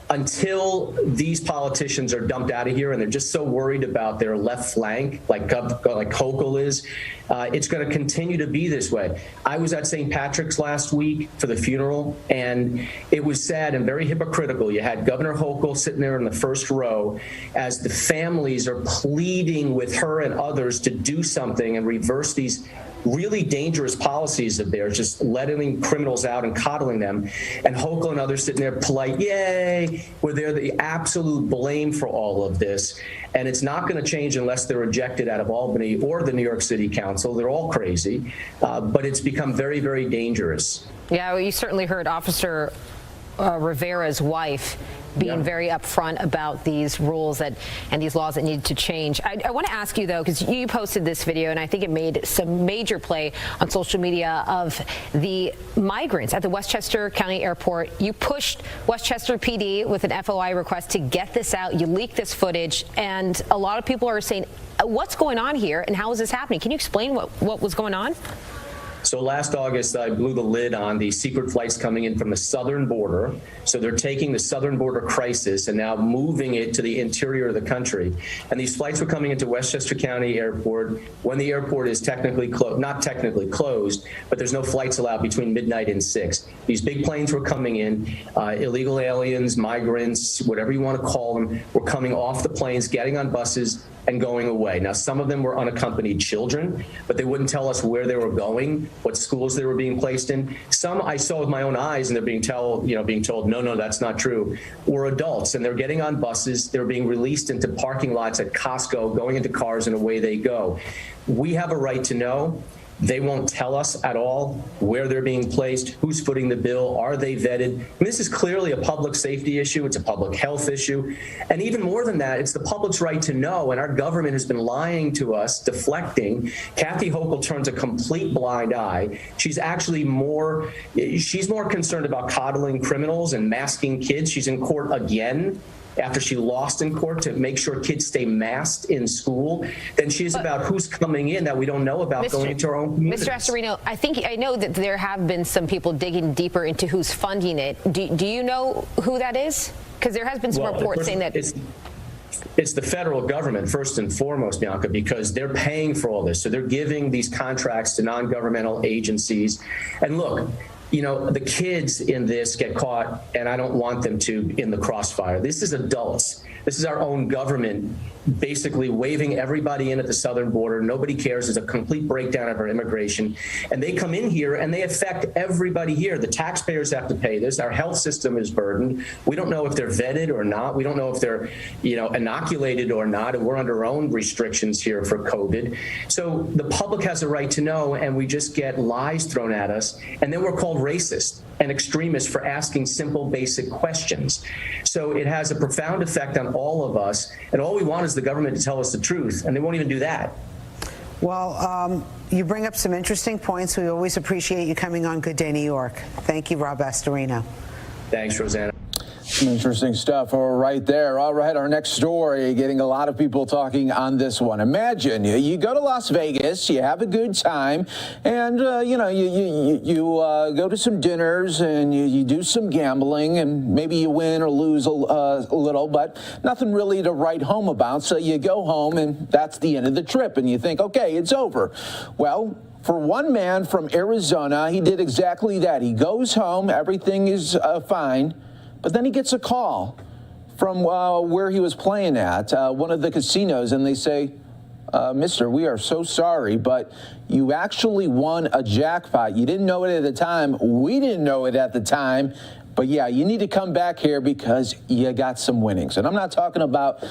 until these politicians are dumped out of here and they're just so worried about their left flank, like Hochul is, it's going to continue to be this way. I was at St. Patrick's last week for the funeral, and it was sad and very hypocritical. You had Governor Hochul sitting there in the first row as the families are pleading with her and others to do something and reverse these really dangerous policies of theirs, just letting criminals out and coddling them. And Hochul and others sitting there polite, yay, where they're the absolute blame for all of this. And it's not going to change unless they're ejected out of Albany or the New York City Council. They're all crazy, but it's become very, very dangerous.
Yeah, well, you certainly heard Officer Rivera's wife being very upfront about these rules and these laws that need to change. I want to ask you, though, because you posted this video, and I think it made some major play on social media of the migrants at the Westchester County Airport. You pushed Westchester PD with an FOI request to get this out. You leaked this footage, and a lot of people are saying, what's going on here, and how is this happening? Can you explain what was going on?
So last August, I blew the lid on the secret flights coming in from the southern border. So they're taking the southern border crisis and now moving it to the interior of the country. And these flights were coming into Westchester County Airport when the airport is technically not technically closed, but there's no flights allowed between midnight and 6. These big planes were coming in, illegal aliens, migrants, whatever you want to call them, were coming off the planes, getting on buses, and going away. Now, some of them were unaccompanied children, but they wouldn't tell us where they were going, what schools they were being placed in. Some I saw with my own eyes, and they're being told, no, that's not true, were adults, and they're getting on buses. They're being released into parking lots at Costco, going into cars, and away they go. We have a right to know. They won't tell us at all where they're being placed, who's footing the bill, are they vetted? And this is clearly a public safety issue. It's a public health issue. And even more than that, it's the public's right to know. And our government has been lying to us, deflecting. Kathy Hochul turns a complete blind eye. She's actually more concerned about coddling criminals and masking kids. She's in court again after she lost in court to make sure kids stay masked in school, than she is about who's coming in that we don't know about going into our own communities.
Mr. Astorino, I know that there have been some people digging deeper into who's funding it. Do you know who that is? Because there has been some reports saying that
it's the federal government, first and foremost, Bianca, because they're paying for all this. So they're giving these contracts to non-governmental agencies. And look, the kids in this get caught, and I don't want them to, in the crossfire. This is adults. This is our own government basically waving everybody in at the southern border. Nobody cares. There's a complete breakdown of our immigration. And they come in here and they affect everybody here. The taxpayers have to pay this. Our health system is burdened. We don't know if they're vetted or not. We don't know if they're, inoculated or not. And we're under our own restrictions here for COVID. So the public has a right to know, and we just get lies thrown at us. And then we're called racist and extremists for asking simple, basic questions. So it has a profound effect on all of us. And all we want is the government to tell us the truth, and they won't even do that.
Well, you bring up some interesting points. We always appreciate you coming on Good Day New York. Thank you, Rob Astorino.
Thanks, Rosanna.
Some interesting stuff right there. All right, our next story, getting a lot of people talking on this one. Imagine you go to Las Vegas, you have a good time, and you go to some dinners and you do some gambling, and maybe you win or lose a little, but nothing really to write home about. So you go home, and that's the end of the trip, and you think, okay, it's over. Well, for one man from Arizona, he did exactly that. He goes home, everything is fine. But then he gets a call from where he was playing at, one of the casinos, and they say, Mister, we are so sorry, but you actually won a jackpot. You didn't know it at the time. We didn't know it at the time. But yeah, you need to come back here because you got some winnings. And I'm not talking about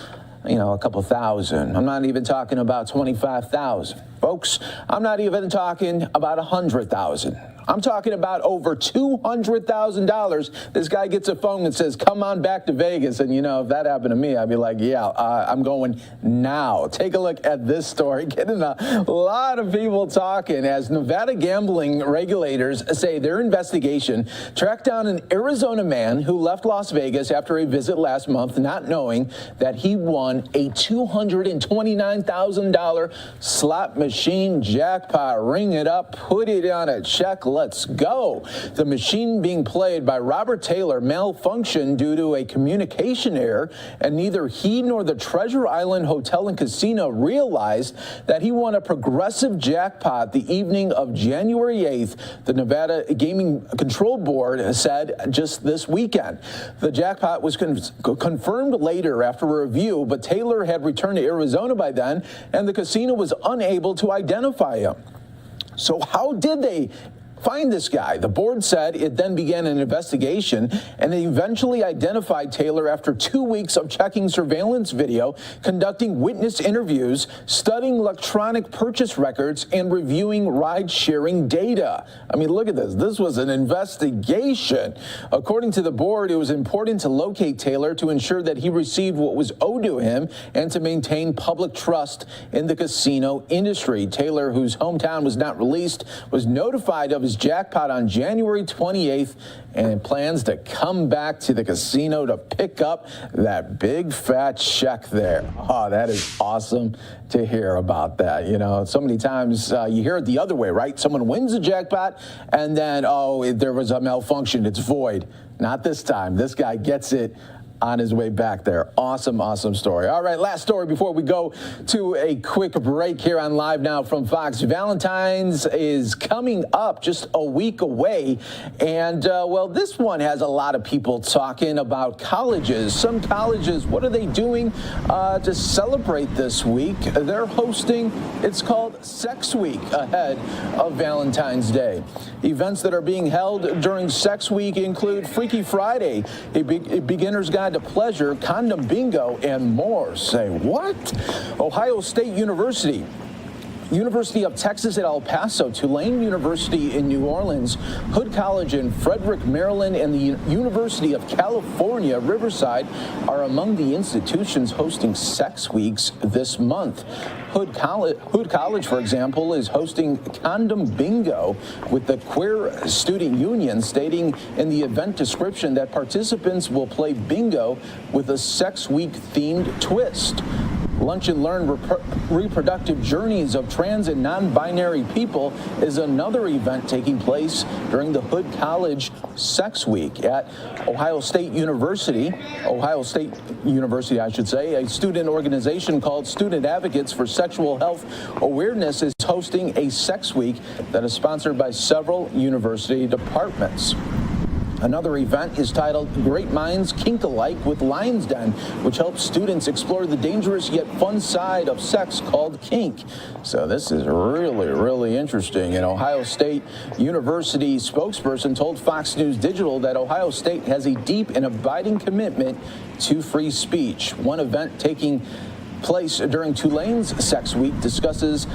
a couple thousand. I'm not even talking about 25,000. Folks, I'm not even talking about 100,000. I'm talking about over $200,000. This guy gets a phone and says, come on back to Vegas. And, if that happened to me, I'd be like, yeah, I'm going now. Take a look at this story. Getting a lot of people talking as Nevada gambling regulators say their investigation tracked down an Arizona man who left Las Vegas after a visit last month, not knowing that he won a $229,000 slot machine jackpot. Ring it up, put it on a check. Let's go. The machine being played by Robert Taylor malfunctioned due to a communication error, and neither he nor the Treasure Island Hotel and Casino realized that he won a progressive jackpot the evening of January 8th, the Nevada Gaming Control Board said just this weekend. The jackpot was confirmed later after a review, but Taylor had returned to Arizona by then, and the casino was unable to identify him. So how did they find this guy? The board said it then began an investigation, and they eventually identified Taylor after 2 weeks of checking surveillance video, conducting witness interviews, studying electronic purchase records, and reviewing ride-sharing data. I mean, look at this. This was an investigation. According to the board, it was important to locate Taylor to ensure that he received what was owed to him and to maintain public trust in the casino industry. Taylor, whose hometown was not released, was notified of his jackpot on January 28th and plans to come back to the casino to pick up that big fat check there. Oh, that is awesome to hear about that. So many times you hear it the other way, right? Someone wins a jackpot and then, there was a malfunction. It's void. Not this time. This guy gets it on his way back there. Awesome, awesome story. All right, last story before we go to a quick break here on Live Now from Fox. Valentine's is coming up just a week away. And, this one has a lot of people talking about colleges. Some colleges, what are they doing to celebrate this week? They're hosting, it's called Sex Week ahead of Valentine's Day. Events that are being held during Sex Week include Freaky Friday, a beginner's guide to pleasure, condom bingo, and more. Say what? Ohio State University, University of Texas at El Paso, Tulane University in New Orleans, Hood College in Frederick, Maryland, and the University of California, Riverside are among the institutions hosting Sex Weeks this month. Hood College, for example, is hosting Condom Bingo with the Queer Student Union, stating in the event description that participants will play bingo with a Sex Week-themed twist. Lunch and Learn Reproductive Journeys of Trans and Non-Binary People is another event taking place during the Hood College Sex Week at Ohio State University, I should say. A student organization called Student Advocates for Sexual Health Awareness is hosting a Sex Week that is sponsored by several university departments. Another event is titled Great Minds Kink Alike with Lion's Den, which helps students explore the dangerous yet fun side of sex called kink. So this is really, really interesting. An Ohio State University spokesperson told Fox News Digital that Ohio State has a deep and abiding commitment to free speech. One event taking place during Tulane's Sex Week discusses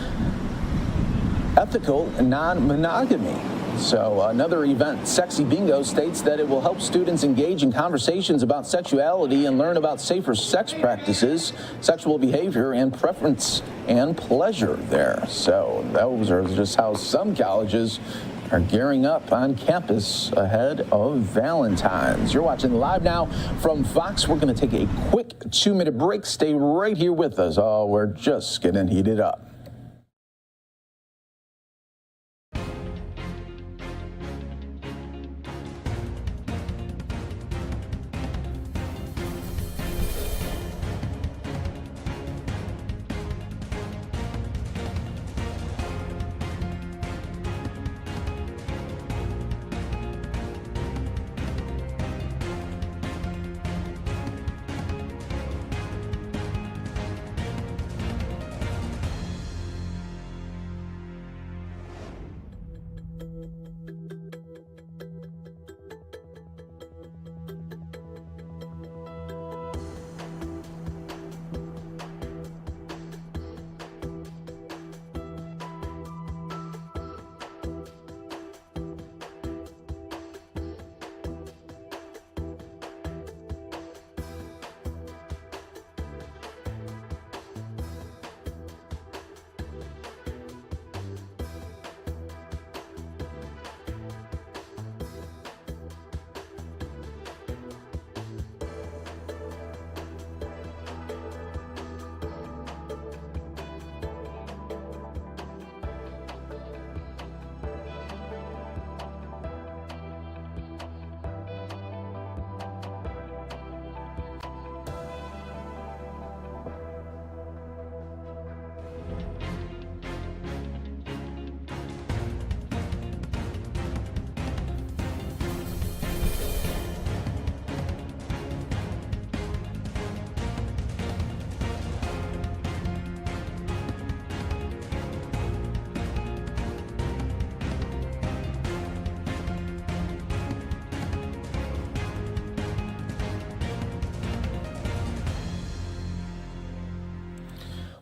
ethical non-monogamy. So another event, Sexy Bingo, states that it will help students engage in conversations about sexuality and learn about safer sex practices, sexual behavior, and preference and pleasure there. So those are just how some colleges are gearing up on campus ahead of Valentine's. You're watching Live Now from Fox. We're going to take a quick 2-minute break. Stay right here with us. Oh, we're just getting heated up.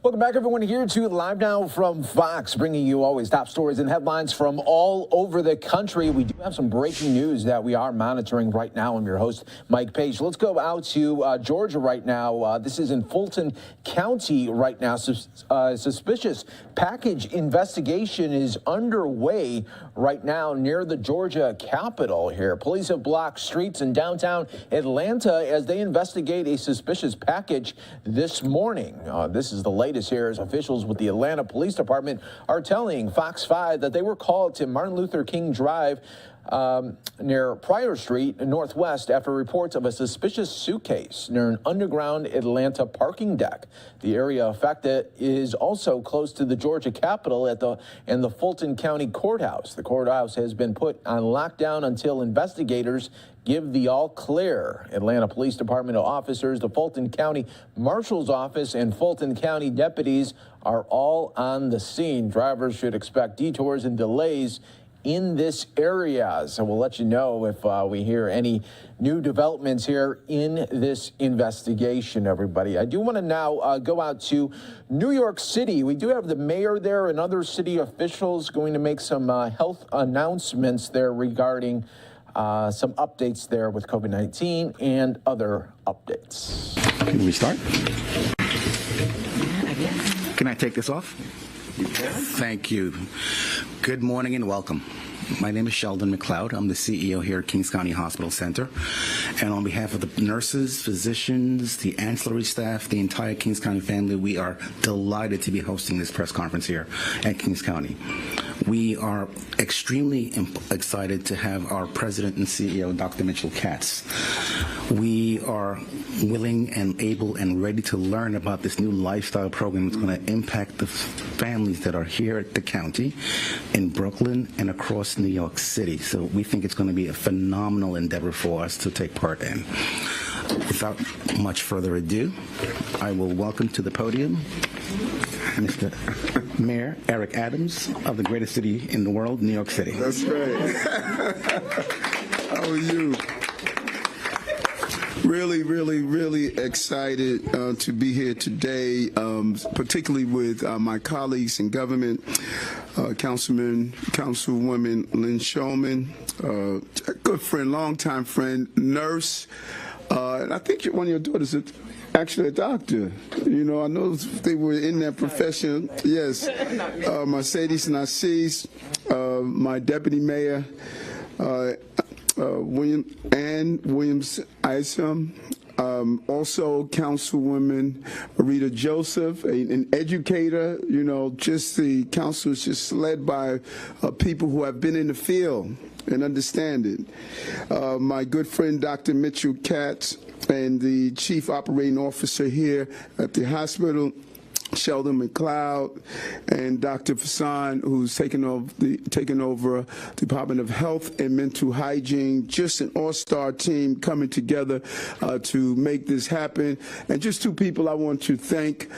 Welcome back, everyone, here to Live Now from Fox, bringing you always top stories and headlines from all over the country. We do have some breaking news that we are monitoring right now. I'm your host, Mike Page. Let's go out to Georgia right now. This is in Fulton County right now. Suspicious package investigation is underway right now near the Georgia Capitol here. Police have blocked streets in downtown Atlanta as they investigate a suspicious package this morning. This is the latest here as officials with the Atlanta Police Department are telling Fox 5 that they were called to Martin Luther King Drive near Pryor Street Northwest after reports of a suspicious suitcase near an underground Atlanta parking deck. The area affected is also close to the Georgia Capitol and the Fulton County Courthouse. The courthouse has been put on lockdown until investigators give the all clear. Atlanta Police Department officers, the Fulton County Marshal's Office, and Fulton County deputies are all on the scene. Drivers should expect detours and delays in this area. So we'll let you know if we hear any new developments here in this investigation, everybody. I do want to now go out to New York City. We do have the mayor there and other city officials going to make some health announcements there regarding some updates there with COVID-19 and other updates.
Can we start? Can I take this off? You can. Thank you. Good morning and welcome. My name is Sheldon McLeod. I'm the CEO here at Kings County Hospital Center. And on behalf of the nurses, physicians, the ancillary staff, the entire Kings County family, we are delighted to be hosting this press conference here at Kings County. We are extremely excited to have our president and CEO, Dr. Mitchell Katz. We are willing and able and ready to learn about this new lifestyle program that's going to impact the families that are here at the county, in Brooklyn, and across New York City. So we think it's going to be a phenomenal endeavor for us to take part in. Without much further ado, I will welcome to the podium Mr. Mayor Eric Adams of the greatest city in the world, New York City.
That's right. How are you? Really excited to be here today, particularly with my colleagues in government, Councilwoman Lynn Shulman, a good friend, longtime friend, nurse, and I think one of your daughters is actually a doctor. You know, I know they were in that profession. Yes. Mercedes Narcisse, my deputy mayor, Williams Isom, also Councilwoman Rita Joseph, an educator. You know, just the council is just led by people who have been in the field and understand it. My good friend Dr. Mitchell Katz and the chief operating officer here at the hospital, Sheldon McLeod, and Dr. Fassan, who's taken over Department of Health and Mental Hygiene. Just an all-star team coming together to make this happen. And just two people I want to thank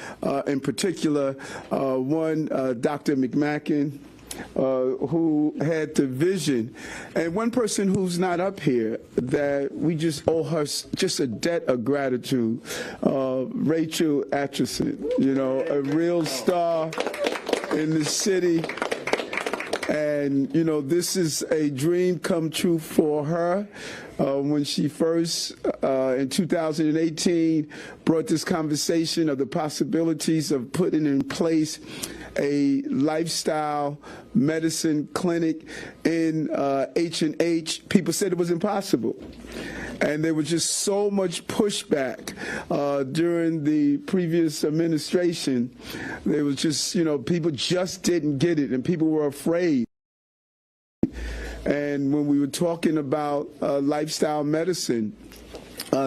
in particular. One, Dr. McMacken, who had the vision, and one person who's not up here that we just owe her just a debt of gratitude, Rachel Atchison, you know, a real star in the city. And, you know, this is a dream come true for her. When she first, in 2018, brought this conversation of the possibilities of putting in place a lifestyle medicine clinic in H&H, people said it was impossible. And there was just so much pushback during the previous administration. There was just, you know, people just didn't get it, and people were afraid. And when we were talking about lifestyle medicine,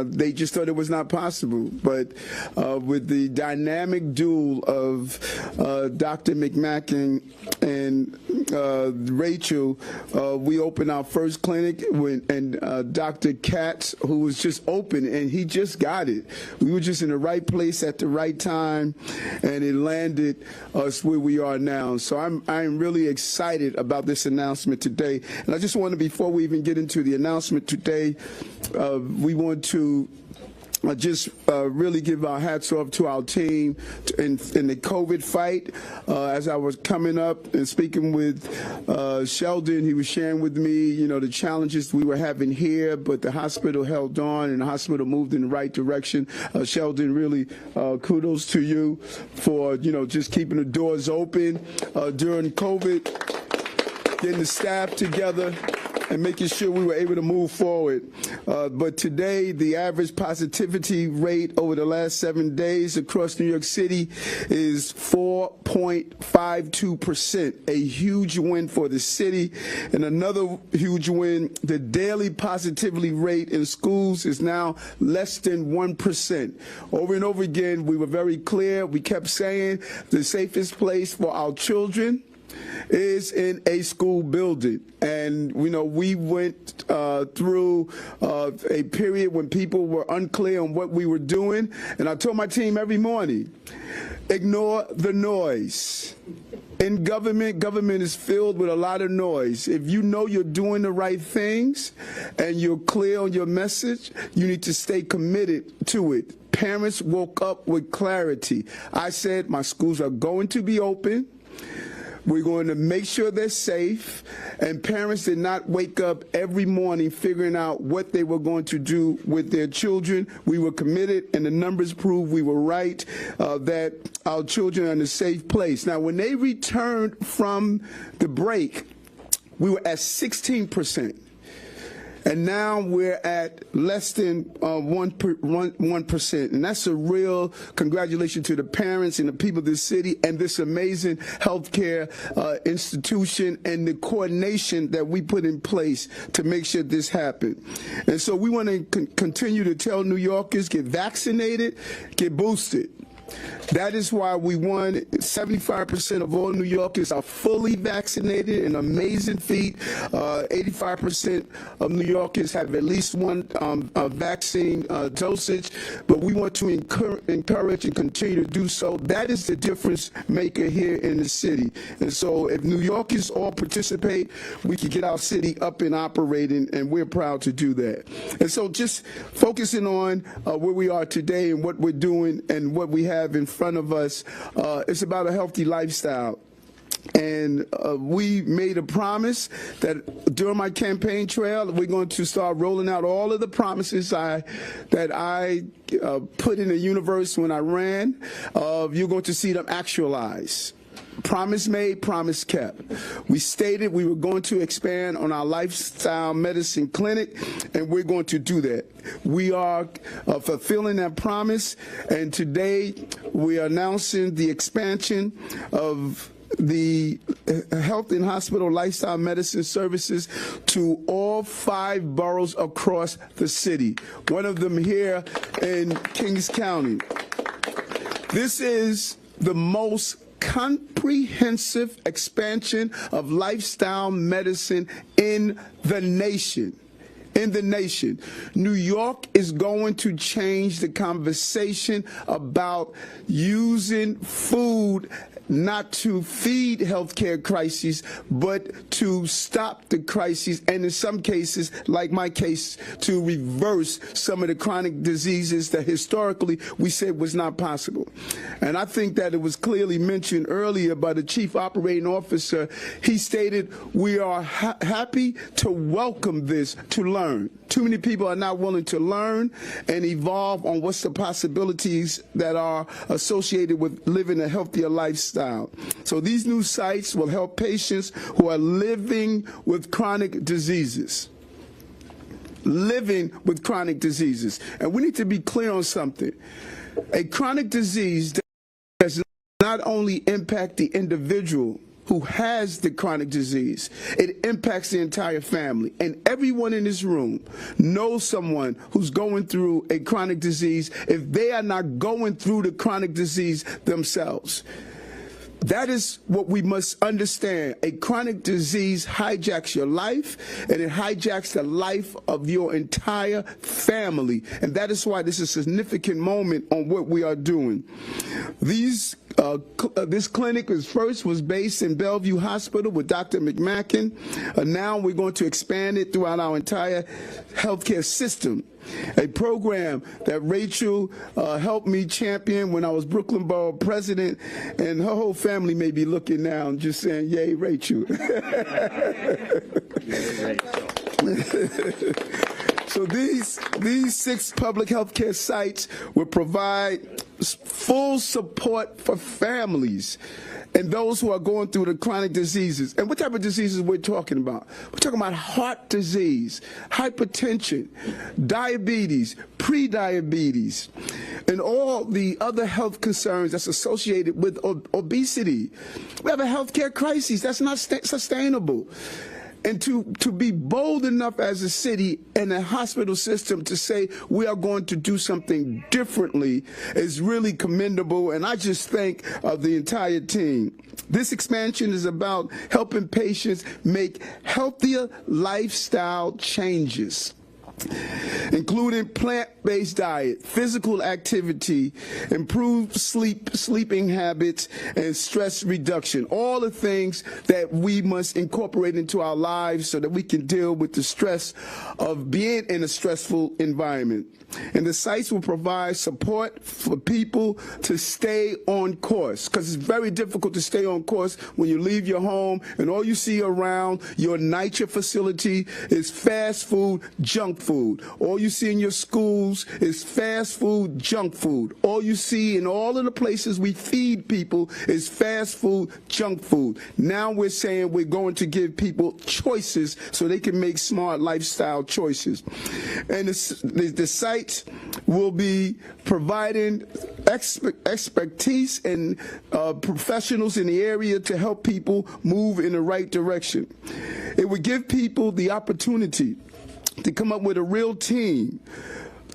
they just thought it was not possible. But with the dynamic duel of Dr. McMacken and Rachel, we opened our first clinic and Dr. Katz, who was just open, and he just got it. We were just in the right place at the right time, and it landed us where we are now. So I'm really excited about this announcement today. And I just want to, before we even get into the announcement today, we want to just really give our hats off to our team in the COVID fight. As I was coming up and speaking with Sheldon, he was sharing with me, you know, the challenges we were having here, but the hospital held on and the hospital moved in the right direction. Sheldon, really kudos to you for, you know, just keeping the doors open during COVID, getting the staff together, and making sure we were able to move forward. But today, the average positivity rate over the last 7 days across New York City is 4.52%, a huge win for the city. And another huge win, the daily positivity rate in schools is now less than 1%. Over and over again, we were very clear. We kept saying the safest place for our children is in a school building. And, you know, we went through a period when people were unclear on what we were doing. And I told my team every morning, ignore the noise. In government is filled with a lot of noise. If you know you're doing the right things and you're clear on your message, you need to stay committed to it. Parents woke up with clarity. I said my schools are going to be open. We're going to make sure they're safe, and parents did not wake up every morning figuring out what they were going to do with their children. We were committed, and the numbers prove we were right, that our children are in a safe place. Now, when they returned from the break, we were at 16%. And now we're at less than 1%. And that's a real congratulations to the parents and the people of this city and this amazing healthcare institution and the coordination that we put in place to make sure this happened. And so we want to continue to tell New Yorkers, get vaccinated, get boosted. That is why we won. 75% of all New Yorkers are fully vaccinated, an amazing feat. 85% of New Yorkers have at least one vaccine dosage, but we want to encourage and continue to do so. That is the difference maker here in the city. And so if New Yorkers all participate, we can get our city up and operating, and we're proud to do that. And so just focusing on where we are today and what we're doing and what we have in front of us, it's about a healthy lifestyle. And we made a promise that during my campaign trail, we're going to start rolling out all of the promises that I put in the universe when I ran. You're going to see them actualize. Promise made, promise kept. We stated we were going to expand on our lifestyle medicine clinic, and we're going to do that. We are fulfilling that promise, and today we are announcing the expansion of the health and hospital lifestyle medicine services to all 5 boroughs across the city, one of them here in Kings County. This is the most comprehensive expansion of lifestyle medicine in the nation. New York is going to change the conversation about using food not to feed healthcare crises, but to stop the crises, and in some cases, like my case, to reverse some of the chronic diseases that historically we said was not possible. And I think that it was clearly mentioned earlier by the chief operating officer. He stated, we are happy to welcome this, to learn. Too many people are not willing to learn and evolve on what's the possibilities that are associated with living a healthier lifestyle. So these new sites will help patients who are living with chronic diseases. And we need to be clear on something. A chronic disease does not only impact the individual who has the chronic disease, it impacts the entire family. And everyone in this room knows someone who's going through a chronic disease if they are not going through the chronic disease themselves. That is what we must understand. A chronic disease hijacks your life, and it hijacks the life of your entire family. And that is why this is a significant moment on what we are doing. This clinic was based in Bellevue Hospital with Dr. McMacken. Now we're going to expand it throughout our entire healthcare system. a program that Rachel helped me champion when I was Brooklyn Borough president, and her whole family may be looking now and just saying, yay, Rachel. So these 6 public health care sites will provide full support for families and those who are going through the chronic diseases. And what type of diseases we're talking about? We're talking about heart disease, hypertension, diabetes, pre-diabetes, and all the other health concerns that's associated with obesity. We have a healthcare crisis that's not sustainable. And to be bold enough as a city and a hospital system to say we are going to do something differently is really commendable, and I just thank the entire team. This expansion is about helping patients make healthier lifestyle changes, including plant-based diet, physical activity, improved sleeping habits, and stress reduction. All the things that we must incorporate into our lives so that we can deal with the stress of being in a stressful environment. And the sites will provide support for people to stay on course, because it's very difficult to stay on course when you leave your home and all you see around your NYCHA facility is fast food, junk food. All you see in your schools is fast food, junk food. All you see in all of the places we feed people is fast food, junk food. Now we're saying we're going to give people choices so they can make smart lifestyle choices. And the sites will be providing expertise and professionals in the area to help people move in the right direction. It would give people the opportunity to come up with a real team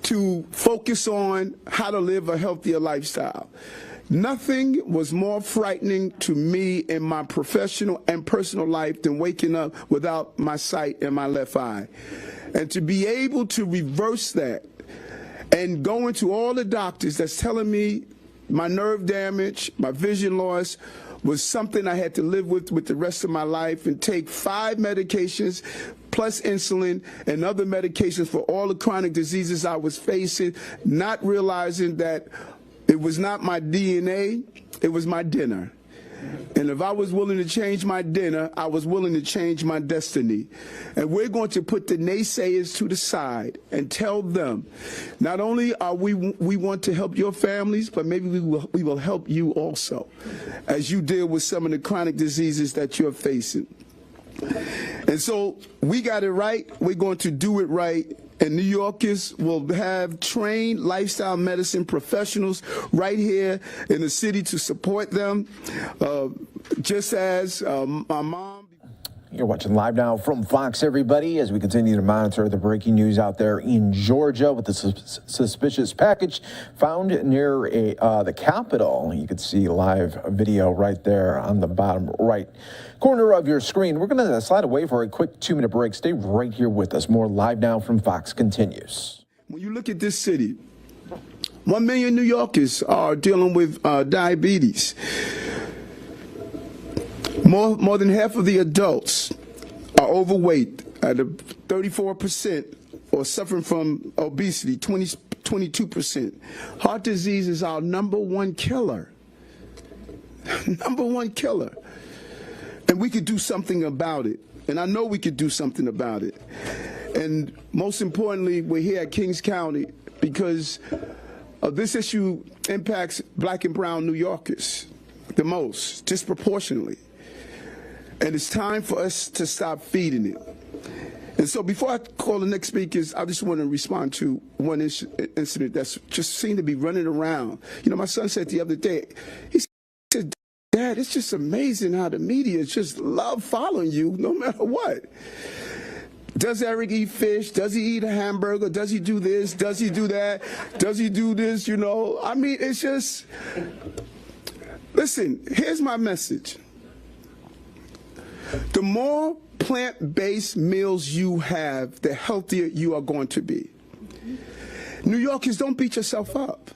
to focus on how to live a healthier lifestyle. Nothing was more frightening to me in my professional and personal life than waking up without my sight in my left eye. And to be able to reverse that and going to all the doctors that's telling me my nerve damage, my vision loss was something I had to live with the rest of my life, and take 5 medications plus insulin and other medications for all the chronic diseases I was facing, not realizing that it was not my DNA, it was my dinner. And if I was willing to change my dinner, I was willing to change my destiny. And we're going to put the naysayers to the side and tell them, not only are we want to help your families, but maybe we will help you also as you deal with some of the chronic diseases that you're facing. And so we got it right. We're going to do it right. And New Yorkers will have trained lifestyle medicine professionals right here in the city to support them, just as my mom.
You're watching Live Now from Fox, everybody, as we continue to monitor the breaking news out there in Georgia with the suspicious package found near the Capitol. You can see live video right there on the bottom right corner of your screen. We're going to slide away for a quick 2-minute break. Stay right here with us. More Live Now from Fox continues.
When you look at this city, 1 million New Yorkers are dealing with diabetes. More than half of the adults are overweight at 34%, or suffering from obesity, 22%. Heart disease is our #1 killer. #1 killer. And we could do something about it. And I know we could do something about it. And most importantly, we're here at Kings County because this issue impacts Black and brown New Yorkers the most, disproportionately. And it's time for us to stop feeding it. And so before I call the next speakers, I just want to respond to one incident that's just seemed to be running around. You know, my son said the other day, he said, Dad, it's just amazing how the media just love following you no matter what. Does Eric eat fish? Does he eat a hamburger? Does he do this? Does he do that? Does he do this? You know, I mean, it's just, listen, here's my message. The more plant-based meals you have, the healthier you are going to be. New Yorkers, don't beat yourself up.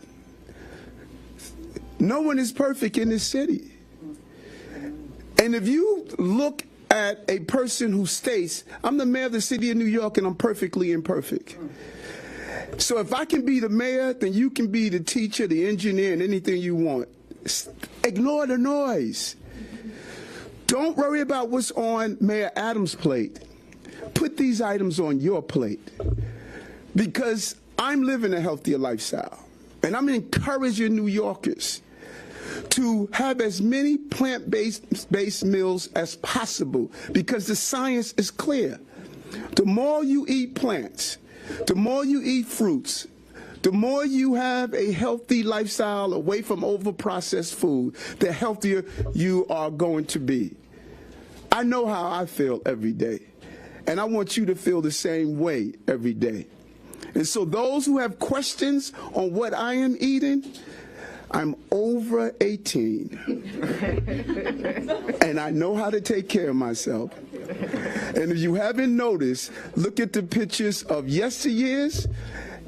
No one is perfect in this city. And if you look at a person who states, I'm the mayor of the city of New York and I'm perfectly imperfect. So if I can be the mayor, then you can be the teacher, the engineer, and anything you want. Ignore the noise. Don't worry about what's on Mayor Adams' plate. Put these items on your plate. Because I'm living a healthier lifestyle. And I'm encouraging New Yorkers to have as many plant-based meals as possible, because the science is clear. The more you eat plants, the more you eat fruits, the more you have a healthy lifestyle away from over-processed food, the healthier you are going to be. I know how I feel every day, and I want you to feel the same way every day. And so those who have questions on what I am eating, I'm over 18, and I know how to take care of myself. And if you haven't noticed, look at the pictures of yesteryears,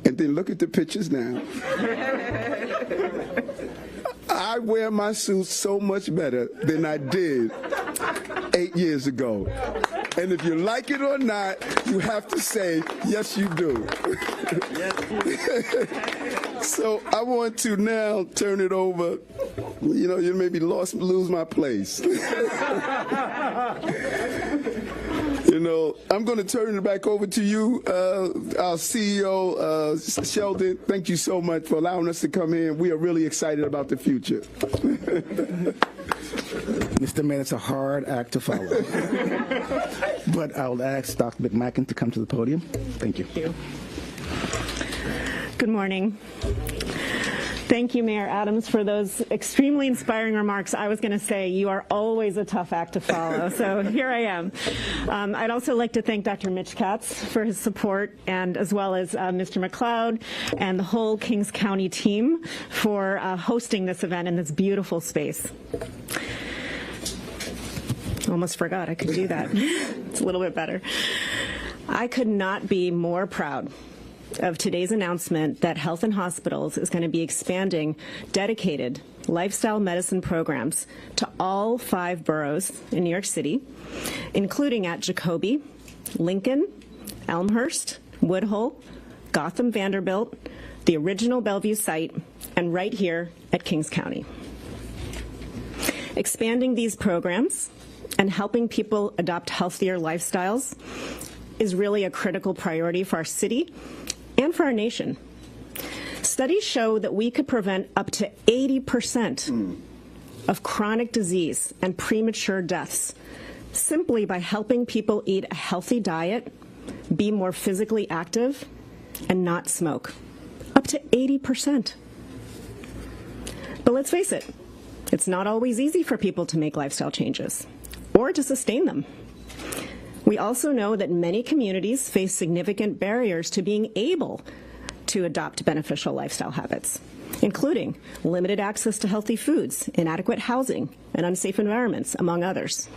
and then look at the pictures now. I wear my suit so much better than I did 8 years ago. And if you like it or not, you have to say, yes, you do. So I want to now turn it over. You know, you maybe lose my place. You know, I'm going to turn it back over to you, our CEO, Sheldon. Thank you so much for allowing us to come in. We are really excited about the future.
Mr. Mayor, it's a hard act to follow. But I'll ask Dr. McMacken to come to the podium. Thank you.
Good morning. Thank you, Mayor Adams, for those extremely inspiring remarks. I was going to say you are always a tough act to follow, so here I am. I'd also like to thank Dr. Mitch Katz for his support, and as well as Mr. McLeod and the whole Kings County team for hosting this event in this beautiful space. Almost forgot I could do that. It's a little bit better. I could not be more proud of today's announcement that Health and Hospitals is going to be expanding dedicated lifestyle medicine programs to all 5 boroughs in New York City, including at Jacoby, Lincoln, Elmhurst, Woodhull, Gotham Vanderbilt, the original Bellevue site, and right here at Kings County. Expanding these programs and helping people adopt healthier lifestyles is really a critical priority for our city and for our nation. Studies show that we could prevent up to 80% of chronic disease and premature deaths simply by helping people eat a healthy diet, be more physically active, and not smoke. Up to 80%. But let's face it, it's not always easy for people to make lifestyle changes or to sustain them. We also know that many communities face significant barriers to being able to adopt beneficial lifestyle habits, including limited access to healthy foods, inadequate housing, and unsafe environments, among others.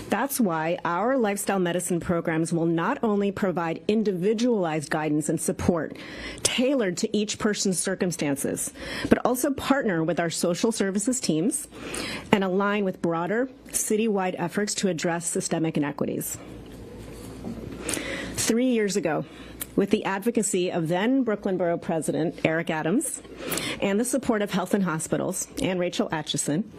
That's why our lifestyle medicine programs will not only provide individualized guidance and support tailored to each person's circumstances, but also partner with our social services teams and align with broader citywide efforts to address systemic inequities. 3 years ago, with the advocacy of then Brooklyn Borough President Eric Adams and the support of Health and Hospitals and Rachel Atchison,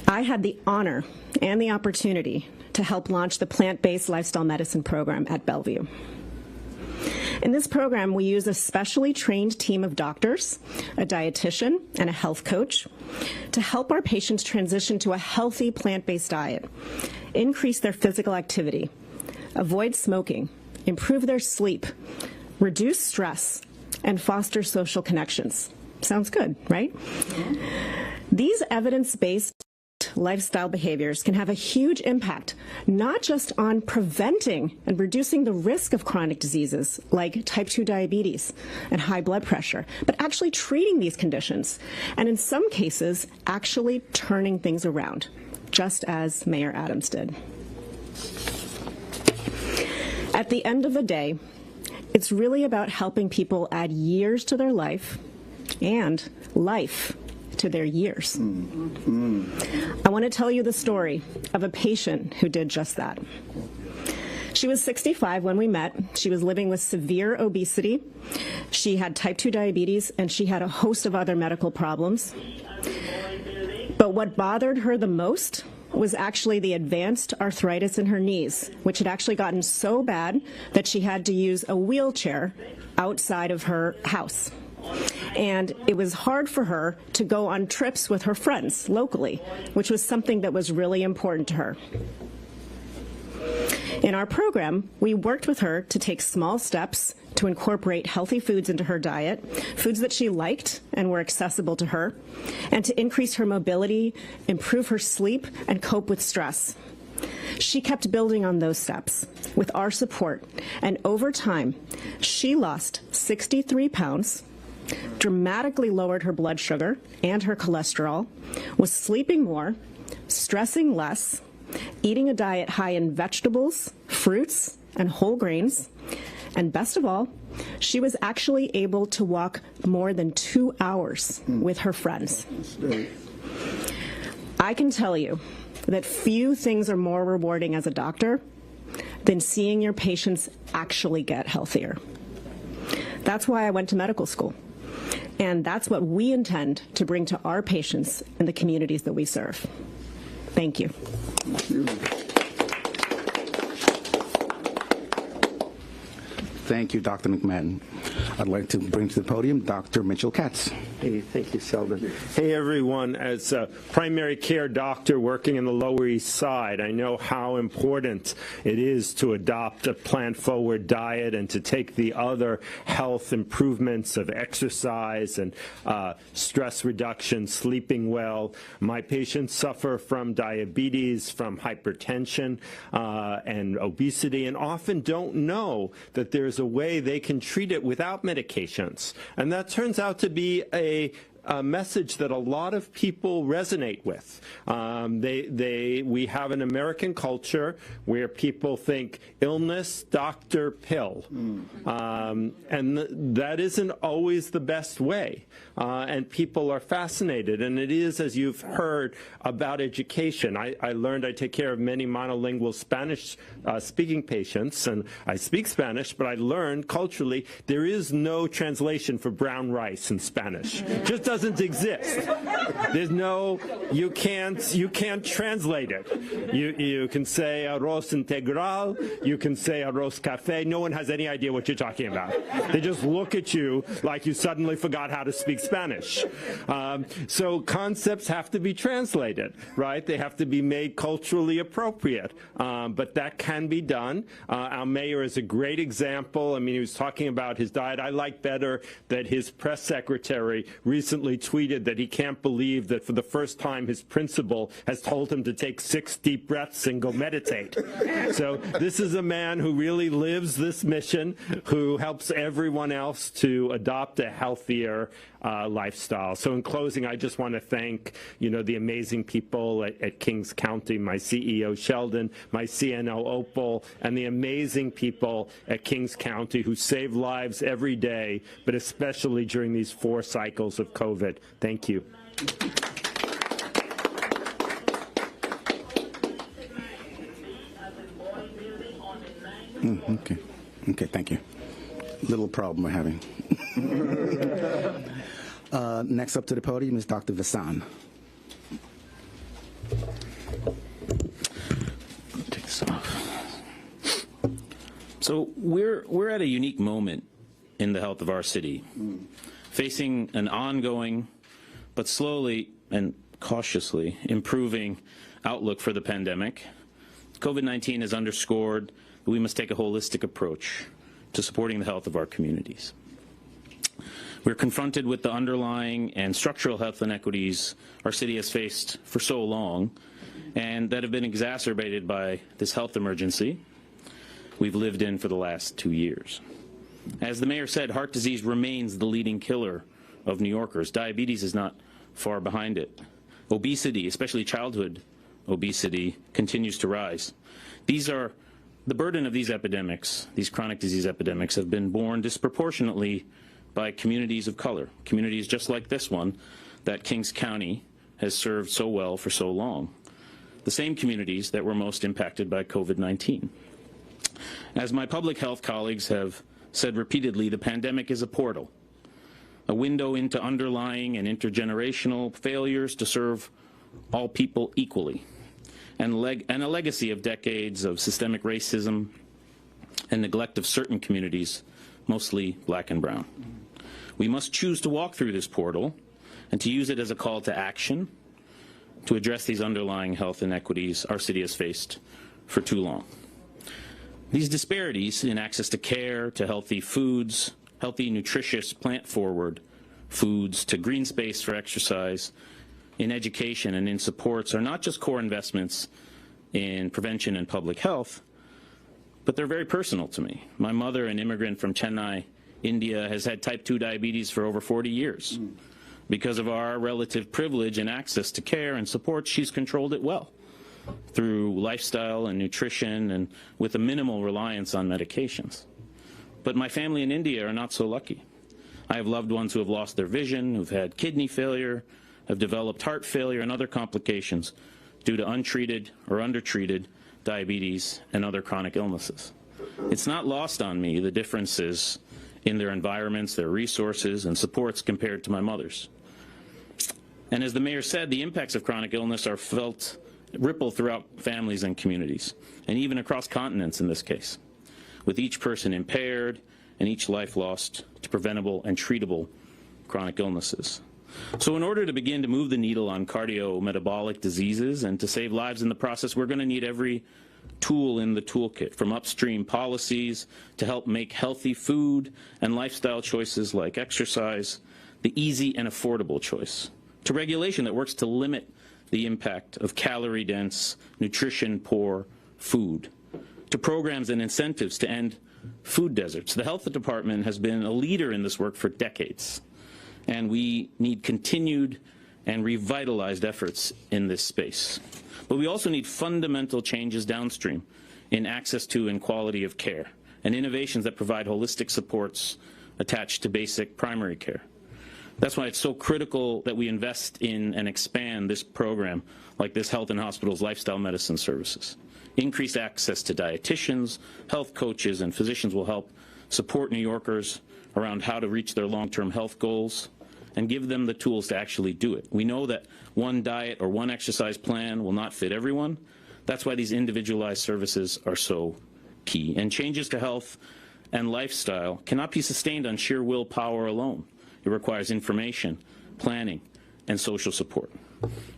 I had the honor and the opportunity to help launch the plant-based lifestyle medicine program at Bellevue. In this program, we use a specially trained team of doctors, a dietitian, and a health coach to help our patients transition to a healthy plant-based diet, increase their physical activity, avoid smoking, improve their sleep, reduce stress, and foster social connections. Sounds good, right? These evidence-based lifestyle behaviors can have a huge impact, not just on preventing and reducing the risk of chronic diseases like type 2 diabetes and high blood pressure, but actually treating these conditions, and in some cases, actually turning things around, just as Mayor Adams did. At the end of the day, it's really about helping people add years to their life and life to their years. I want to tell you the story of a patient who did just that. She was 65 when we met. She was living with severe obesity. She had type 2 diabetes, and she had a host of other medical problems. But what bothered her the most was actually the advanced arthritis in her knees, which had actually gotten so bad that she had to use a wheelchair outside of her house. And it was hard for her to go on trips with her friends locally, which was something that was really important to her. In our program, we worked with her to take small steps to incorporate healthy foods into her diet, foods that she liked and were accessible to her, and to increase her mobility, improve her sleep, and cope with stress. She kept building on those steps with our support, and over time, she lost 63 pounds, dramatically lowered her blood sugar and her cholesterol, was sleeping more, stressing less, eating a diet high in vegetables, fruits, and whole grains, and best of all, she was actually able to walk more than 2 hours with her friends. I can tell you that few things are more rewarding as a doctor than seeing your patients actually get healthier. That's why I went to medical school. And that's what we intend to bring to our patients and the communities that we serve. Thank you.
Thank you.
Thank you, Dr. McMahon. I'd like to bring to the podium Dr. Mitchell Katz.
Hey, thank you, Sheldon. Hey, everyone. As a primary care doctor working in the Lower East Side, I know how important it is to adopt a plant-forward diet and to take the other health improvements of exercise and stress reduction, sleeping well. My patients suffer from diabetes, from hypertension, and obesity, and often don't know that there's a way they can treat it without medications. And that turns out to be a message that a lot of people resonate with. We have an American culture where people think illness, doctor, pill. And that isn't always the best way. And people are fascinated. And it is, as you've heard, about education. I learned I take care of many monolingual Spanish-speaking patients, and I speak Spanish, but I learned culturally there is no translation for brown rice in Spanish. It just doesn't exist. There's no, you can't translate it. You can say arroz integral, you can say arroz café. No one has any idea what you're talking about. They just look at you like you suddenly forgot how to speak Spanish. So concepts have to be translated, right? They have to be made culturally appropriate. But that can be done. Our mayor is a great example. I mean, he was talking about his diet. I like better that his press secretary recently tweeted that he can't believe that for the first time his principal has told him to take 6 deep breaths and go meditate. So this is a man who really lives this mission, who helps everyone else to adopt a healthier lifestyle. So in closing, I just want to thank, the amazing people at Kings County, my CEO Sheldon, my CNO Opal, and the amazing people at Kings County who save lives every day, but especially during these 4 cycles of COVID. Thank you.
Okay, thank you. Little problem we're having. Next up to the podium is Dr. Vasan. Take this off.
So we're at a unique moment in the health of our city, facing an ongoing but slowly and cautiously improving outlook for the pandemic. COVID-19 has underscored that we must take a holistic approach to supporting the health of our communities. We're confronted with the underlying and structural health inequities our city has faced for so long, and that have been exacerbated by this health emergency we've lived in for the last 2 years. As the mayor said, heart disease remains the leading killer of New Yorkers. Diabetes is not far behind it. Obesity, especially childhood obesity, continues to rise. The burden of these epidemics, these chronic disease epidemics, have been borne disproportionately by communities of color, communities just like this one that Kings County has served so well for so long, the same communities that were most impacted by COVID-19. As my public health colleagues have said repeatedly, the pandemic is a portal, a window into underlying and intergenerational failures to serve all people equally, and a legacy of decades of systemic racism and neglect of certain communities, mostly black and brown. We must choose to walk through this portal and to use it as a call to action to address these underlying health inequities our city has faced for too long. These disparities in access to care, to healthy foods, healthy, nutritious, plant-forward foods, to green space for exercise, in education and in supports are not just core investments in prevention and public health, but they're very personal to me. My mother, an immigrant from Chennai, India, has had type 2 diabetes for over 40 years. Because of our relative privilege and access to care and support, she's controlled it well through lifestyle and nutrition and with a minimal reliance on medications. But my family in India are not so lucky. I have loved ones who have lost their vision, who've had kidney failure, have developed heart failure and other complications due to untreated or undertreated diabetes and other chronic illnesses. It's not lost on me the differences in their environments, their resources, and supports compared to my mother's. And as the mayor said, the impacts of chronic illness are felt, ripple throughout families and communities, and even across continents in this case, with each person impaired and each life lost to preventable and treatable chronic illnesses. So in order to begin to move the needle on cardiometabolic diseases and to save lives in the process, we're going to need every tool in the toolkit, from upstream policies to help make healthy food and lifestyle choices like exercise the easy and affordable choice, to regulation that works to limit the impact of calorie-dense, nutrition-poor food, to programs and incentives to end food deserts. The health department has been a leader in this work for decades, and we need continued and revitalized efforts in this space. But we also need fundamental changes downstream in access to and quality of care, and innovations that provide holistic supports attached to basic primary care. That's why it's so critical that we invest in and expand this program, like this Health in Hospitals Lifestyle Medicine Services. Increased access to dietitians, health coaches, and physicians will help support New Yorkers around how to reach their long-term health goals and give them the tools to actually do it. We know that one diet or one exercise plan will not fit everyone. That's why these individualized services are so key. And changes to health and lifestyle cannot be sustained on sheer willpower alone. It requires information, planning, and social support.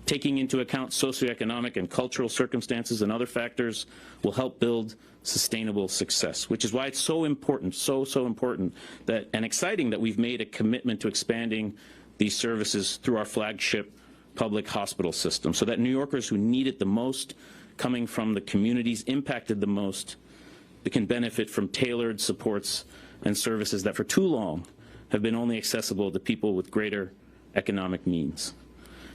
Taking into account socioeconomic and cultural circumstances and other factors will help build sustainable success, which is why it's so important, so important that, and exciting that we've made a commitment to expanding these services through our flagship public hospital system so that New Yorkers who need it the most, coming from the communities impacted the most, they can benefit from tailored supports and services that for too long have been only accessible to people with greater economic means.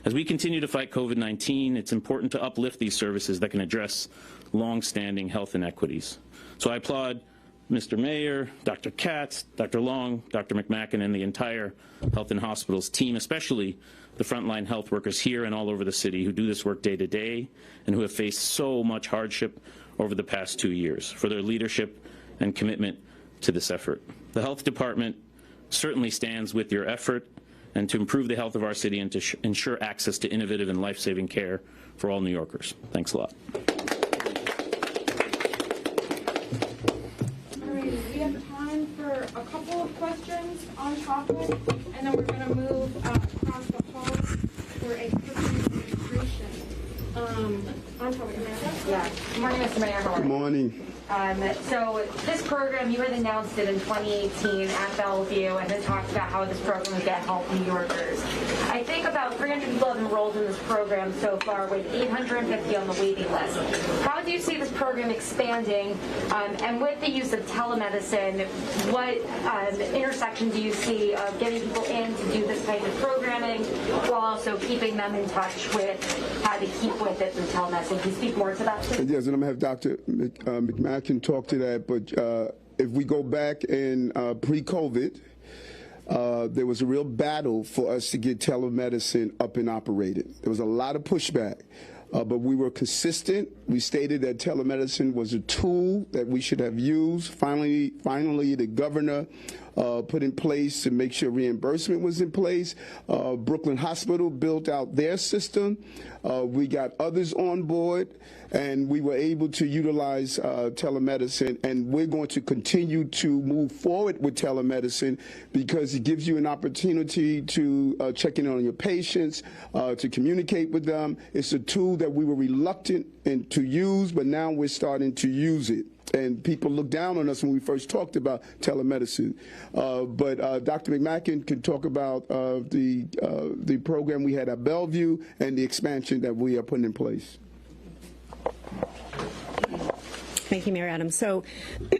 As we continue to fight COVID-19, it's important to uplift these services that can address long-standing health inequities. So I applaud Mr. Meyer, Dr. Katz, Dr. Long, Dr. McMacken, and the entire Health and Hospitals team, especially the frontline health workers here and all over the city who do this work day to day and who have faced so much hardship over the past 2 years, for their leadership and commitment to this effort. The Health Department certainly stands with your effort and to improve the health of our city and to ensure access to innovative and life-saving care for all New Yorkers. Thanks a lot.
All right, we have time for a couple of questions on topic, and then we're going to move across the hall for a quick demonstration. On topic, Amanda?
Yeah. Good morning, Mr. Mayor. How are you?
Good morning.
So this program, you had announced it in 2018 at Bellevue and then talked about how this program would get help New Yorkers. I think about 300 people have enrolled in this program so far with 850 on the waiting list. How do you see this program expanding? And with the use of telemedicine, what intersection do you see of getting people in to do this type of programming while also keeping them in touch with how to keep with it through telemedicine? Can you speak more to that, please?
Yes, and I'm going to have Dr. McMacken can talk to that, but if we go back in pre-COVID, there was a real battle for us to get telemedicine up and operated. There was a lot of pushback. but we were consistent. We stated that telemedicine was a tool that we should have used. Finally, the governor put in place to make sure reimbursement was in place. Brooklyn Hospital built out their system. We got others on board, and we were able to utilize telemedicine, and we're going to continue to move forward with telemedicine because it gives you an opportunity to check in on your patients, to communicate with them. It's a tool that we were reluctant to use, but now we're starting to use it. And people looked down on us when we first talked about telemedicine. But Dr. McMacken can talk about the program we had at Bellevue and the expansion that we are putting in place.
Thank you, Mayor Adams. So,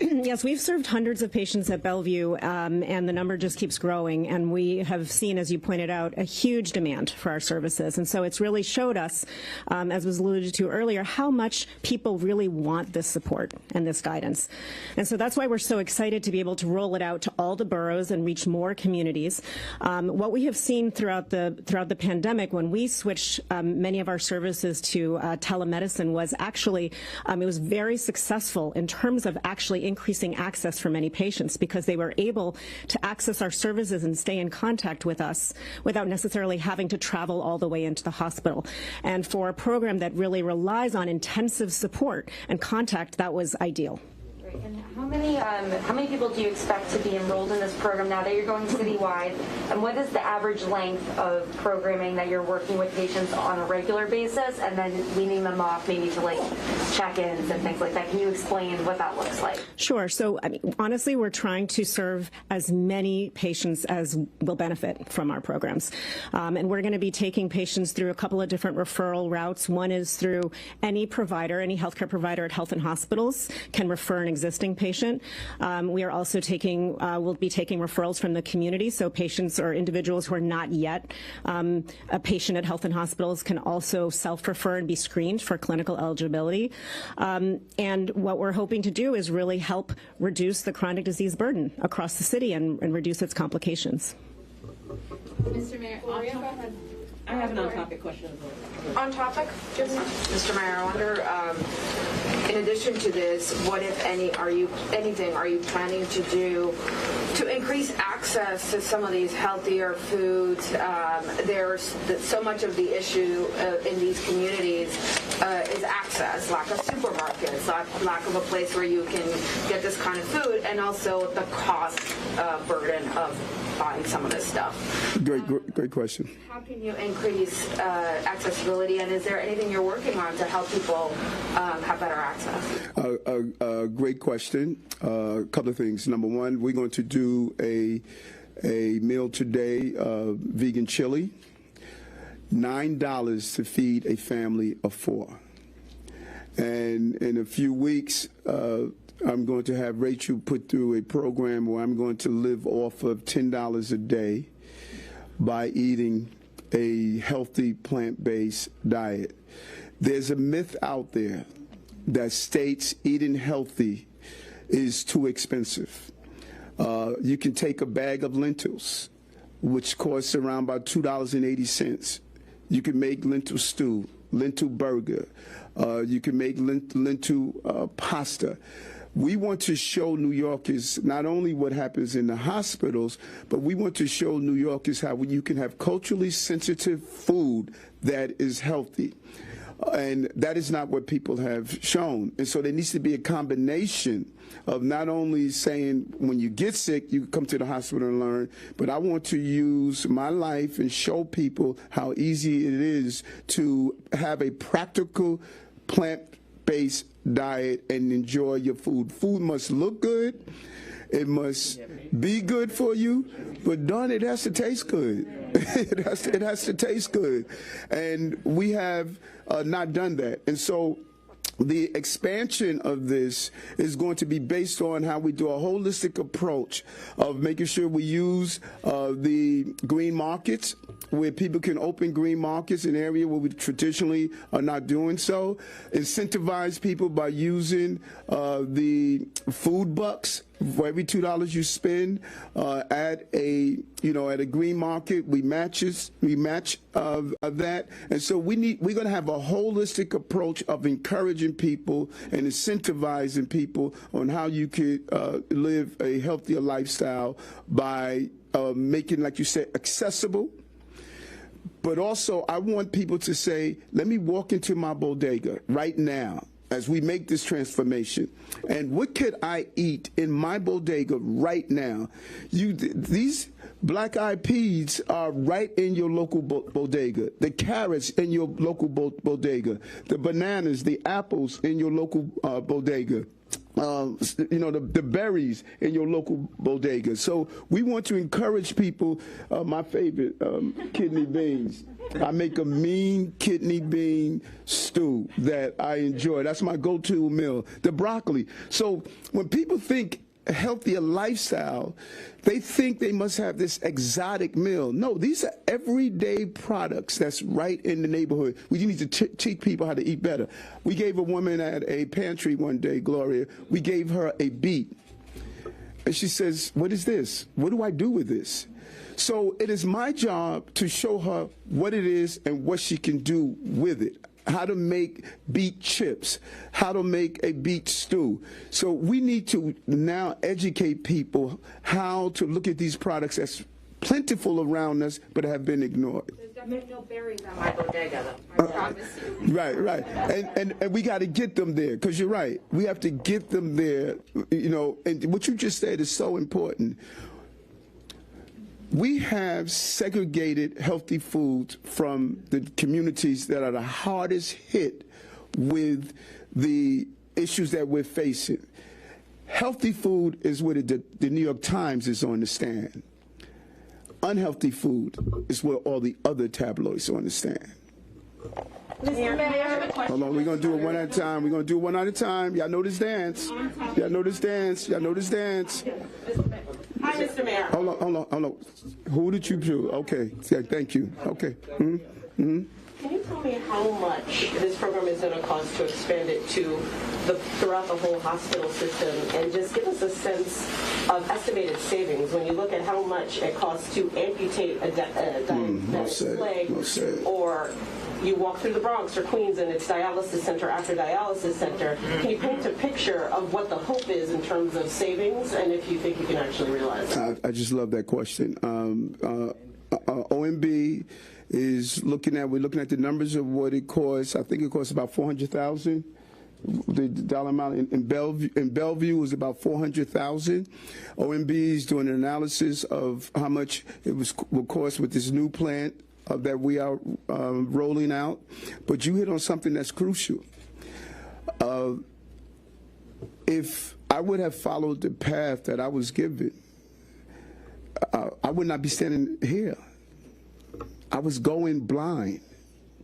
yes, we've served hundreds of patients at Bellevue, and the number just keeps growing. And we have seen, as you pointed out, a huge demand for our services. And so it's really showed us, as was alluded to earlier, how much people really want this support and this guidance. And so that's why we're so excited to be able to roll it out to all the boroughs and reach more communities. What we have seen throughout the pandemic, when we switched many of our services to telemedicine, was actually it was very successful in terms of actually increasing access for many patients because they were able to access our services and stay in contact with us without necessarily having to travel all the way into the hospital. And for a program that really relies on intensive support and contact, that was ideal.
And how many people do you expect to be enrolled in this program now that you're going citywide? And what is the average length of programming that you're working with patients on a regular basis and then weaning them off maybe to like check-ins and things like that? Can you explain what that looks like?
Sure. So, honestly, we're trying to serve as many patients as will benefit from our programs. And we're going to be taking patients through a couple of different referral routes. One is through any provider, any healthcare provider at health and hospitals can refer an existing patient. We are also we'll be taking referrals from the community, so patients or individuals who are not yet a patient at health and hospitals can also self-refer and be screened for clinical eligibility. And what we're hoping to do is really help reduce the chronic disease burden across the city and reduce its complications.
Mr. Mayor, go ahead.
I have an on-topic question.
On topic, Mr. Meyer, I wonder, in addition to this, what if are you planning to do to increase access to some of these healthier foods? There's so much of the issue in these communities is access, lack of supermarkets, lack of a place where you can get this kind of food, and also the cost burden of buying some of this stuff.
Great question.
How can you increase accessibility, and is there anything you're working on to help people have better access?
Great question. A couple of things. Number one, we're going to do a meal today, vegan chili, $9 to feed a family of 4. And in a few weeks, I'm going to have Rachel put through a program where I'm going to live off of $10 a day by eating a healthy plant-based diet. There's a myth out there that states eating healthy is too expensive. You can take a bag of lentils, which costs around about $2.80. You can make lentil stew, lentil burger. You can make lentil pasta. We want to show New Yorkers not only what happens in the hospitals, but we want to show New Yorkers how you can have culturally sensitive food that is healthy. And that is not what people have shown. And so there needs to be a combination of not only saying when you get sick, you come to the hospital and learn, but I want to use my life and show people how easy it is to have a practical plant-based diet and enjoy your food. Food must look good. It must be good for you, but darn, it has to taste good. It has to taste good. And we have not done that. And so the expansion of this is going to be based on how we do a holistic approach of making sure we use the green markets, where people can open green markets in an area where we traditionally are not doing so, incentivize people by using the food bucks. For every $2 you spend at a green market, we match that, and so we're going to have a holistic approach of encouraging people and incentivizing people on how you could live a healthier lifestyle by making, like you said, accessible. But also, I want people to say, let me walk into my bodega right now as we make this transformation, and what could I eat in my bodega right now? These black-eyed peas are right in your local bodega. The carrots in your local bodega. The bananas, the apples in your local bodega. The berries in your local bodega. So we want to encourage people. My favorite, kidney beans. I make a mean kidney bean stew that I enjoy. That's my go-to meal. The broccoli. So when people think healthier lifestyle, they think they must have this exotic meal. No, these are everyday products that's right in the neighborhood. We need to teach people how to eat better. We gave a woman at a pantry one day, Gloria, we gave her a beet. And she says, what is this? What do I do with this? So it is my job to show her what it is and what she can do with it. How to make beet chips, how to make a beet stew. So we need to now educate people how to look at these products as plentiful around us, but have been ignored.
There's definitely no berries on my bodega, though. I promise you.
Right. And we got to get them there, because you're right. We have to get them there, and what you just said is so important. We have segregated healthy foods from the communities that are the hardest hit with the issues that we're facing. Healthy food is what the New York Times is on the stand. Unhealthy food is where all the other tabloids are on the stand.
Mr. Mayor,
hold on, we're going to do it one at a time. We're going to do it one at a time. Y'all know this dance. Y'all know this dance. Y'all know this dance.
Hi, Mr. Mayor.
Hold on. Who did you choose? Okay. Yeah, thank you. Okay.
Can you tell me how much this program is going to cost to expand it to throughout the whole hospital system, and just give us a sense of estimated savings when you look at how much it costs to amputate a diabetic leg, or you walk through the Bronx or Queens and it's dialysis center after dialysis center. Can you paint a picture of what the hope is in terms of savings, and if you think you can actually realize it?
I just love that question. OMB is we're looking at the numbers of what it costs. I think it costs about $400,000. The dollar amount in Bellevue was about $400,000. OMB is doing an analysis of how much it will cost with this new plant that we are rolling out. But you hit on something that's crucial. If I would have followed the path that I was given, I would not be standing here. I was going blind.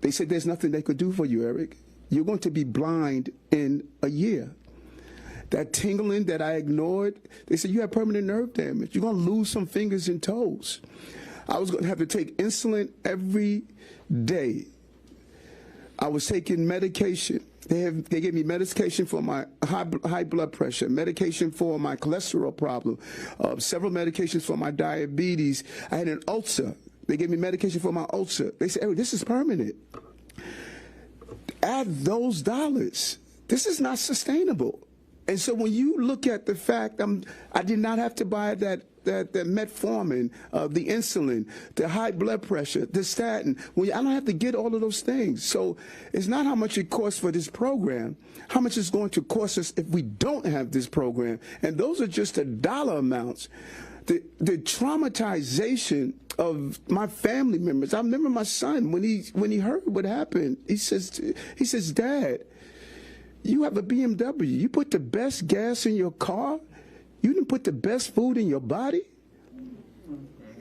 They said there's nothing they could do for you, Eric. You're going to be blind in a year. That tingling that I ignored, they said you have permanent nerve damage. You're going to lose some fingers and toes. I was going to have to take insulin every day. I was taking medication. They gave me medication for my high blood pressure, medication for my cholesterol problem, several medications for my diabetes. I had an ulcer. They gave me medication for my ulcer. They said, Eric, this is permanent. Add those dollars. This is not sustainable. And so when you look at the fact I did not have to buy that metformin, the insulin, the high blood pressure, the statin. I don't have to get all of those things. So it's not how much it costs for this program, how much it's going to cost us if we don't have this program. And those are just the dollar amounts. The traumatization of my family members. I remember my son when he heard what happened. He says, Dad, you have a BMW. You put the best gas in your car. You didn't put the best food in your body.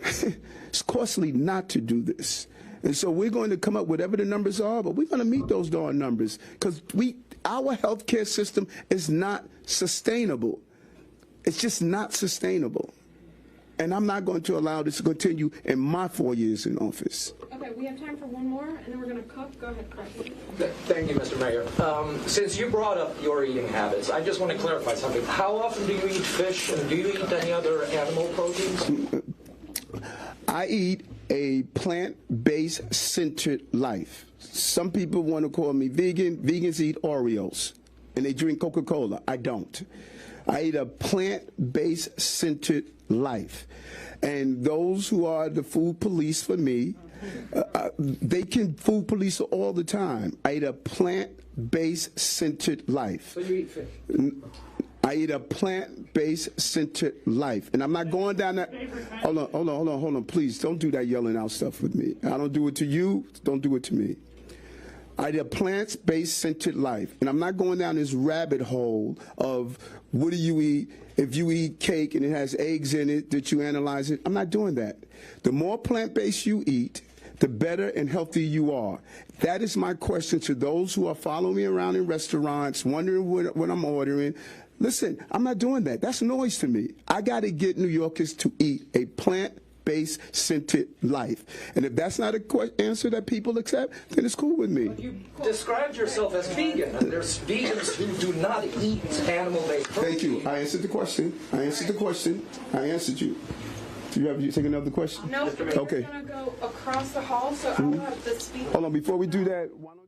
It's costly not to do this. And so we're going to come up with whatever the numbers are, but we're going to meet those darn numbers because Our healthcare system is not sustainable. It's just not sustainable. And I'm not going to allow this to continue in my 4 years in office.
Okay, we have time for one more, and then we're going to cook. Go ahead, Chris.
Thank you, Mr. Mayor. Since you brought up your eating habits, I just want to clarify something. How often do you eat fish, and do you eat any other animal proteins?
I eat a plant-based centered life. Some people want to call me vegan. Vegans eat Oreos, and they drink Coca-Cola. I don't. I eat a plant-based centered life. And those who are the food police for me, they can food police all the time. I eat a plant-based centered life.
So you eat fish?
I eat a plant-based centered life. And I'm not going down that. Hold on. Please don't do that yelling out stuff with me. I don't do it to you. Don't do it to me. I eat a plant-based centered life. And I'm not going down this rabbit hole of what do you eat? If you eat cake and it has eggs in it, did you analyze it? I'm not doing that. The more plant-based you eat, the better and healthier you are. That is my question to those who are following me around in restaurants, wondering what I'm ordering. Listen, I'm not doing that. That's noise to me. I got to get New Yorkers to eat a plant-based centered life. And if that's not an answer that people accept, then it's cool with me.
You described yourself as vegan, and there's vegans who do not eat animal-based protein.
Thank you. I answered the question. I answered you. Do you take another question?
No,
okay.
We're going to go across the hall, so I will have the speaker.
Hold on, before we do that, why don't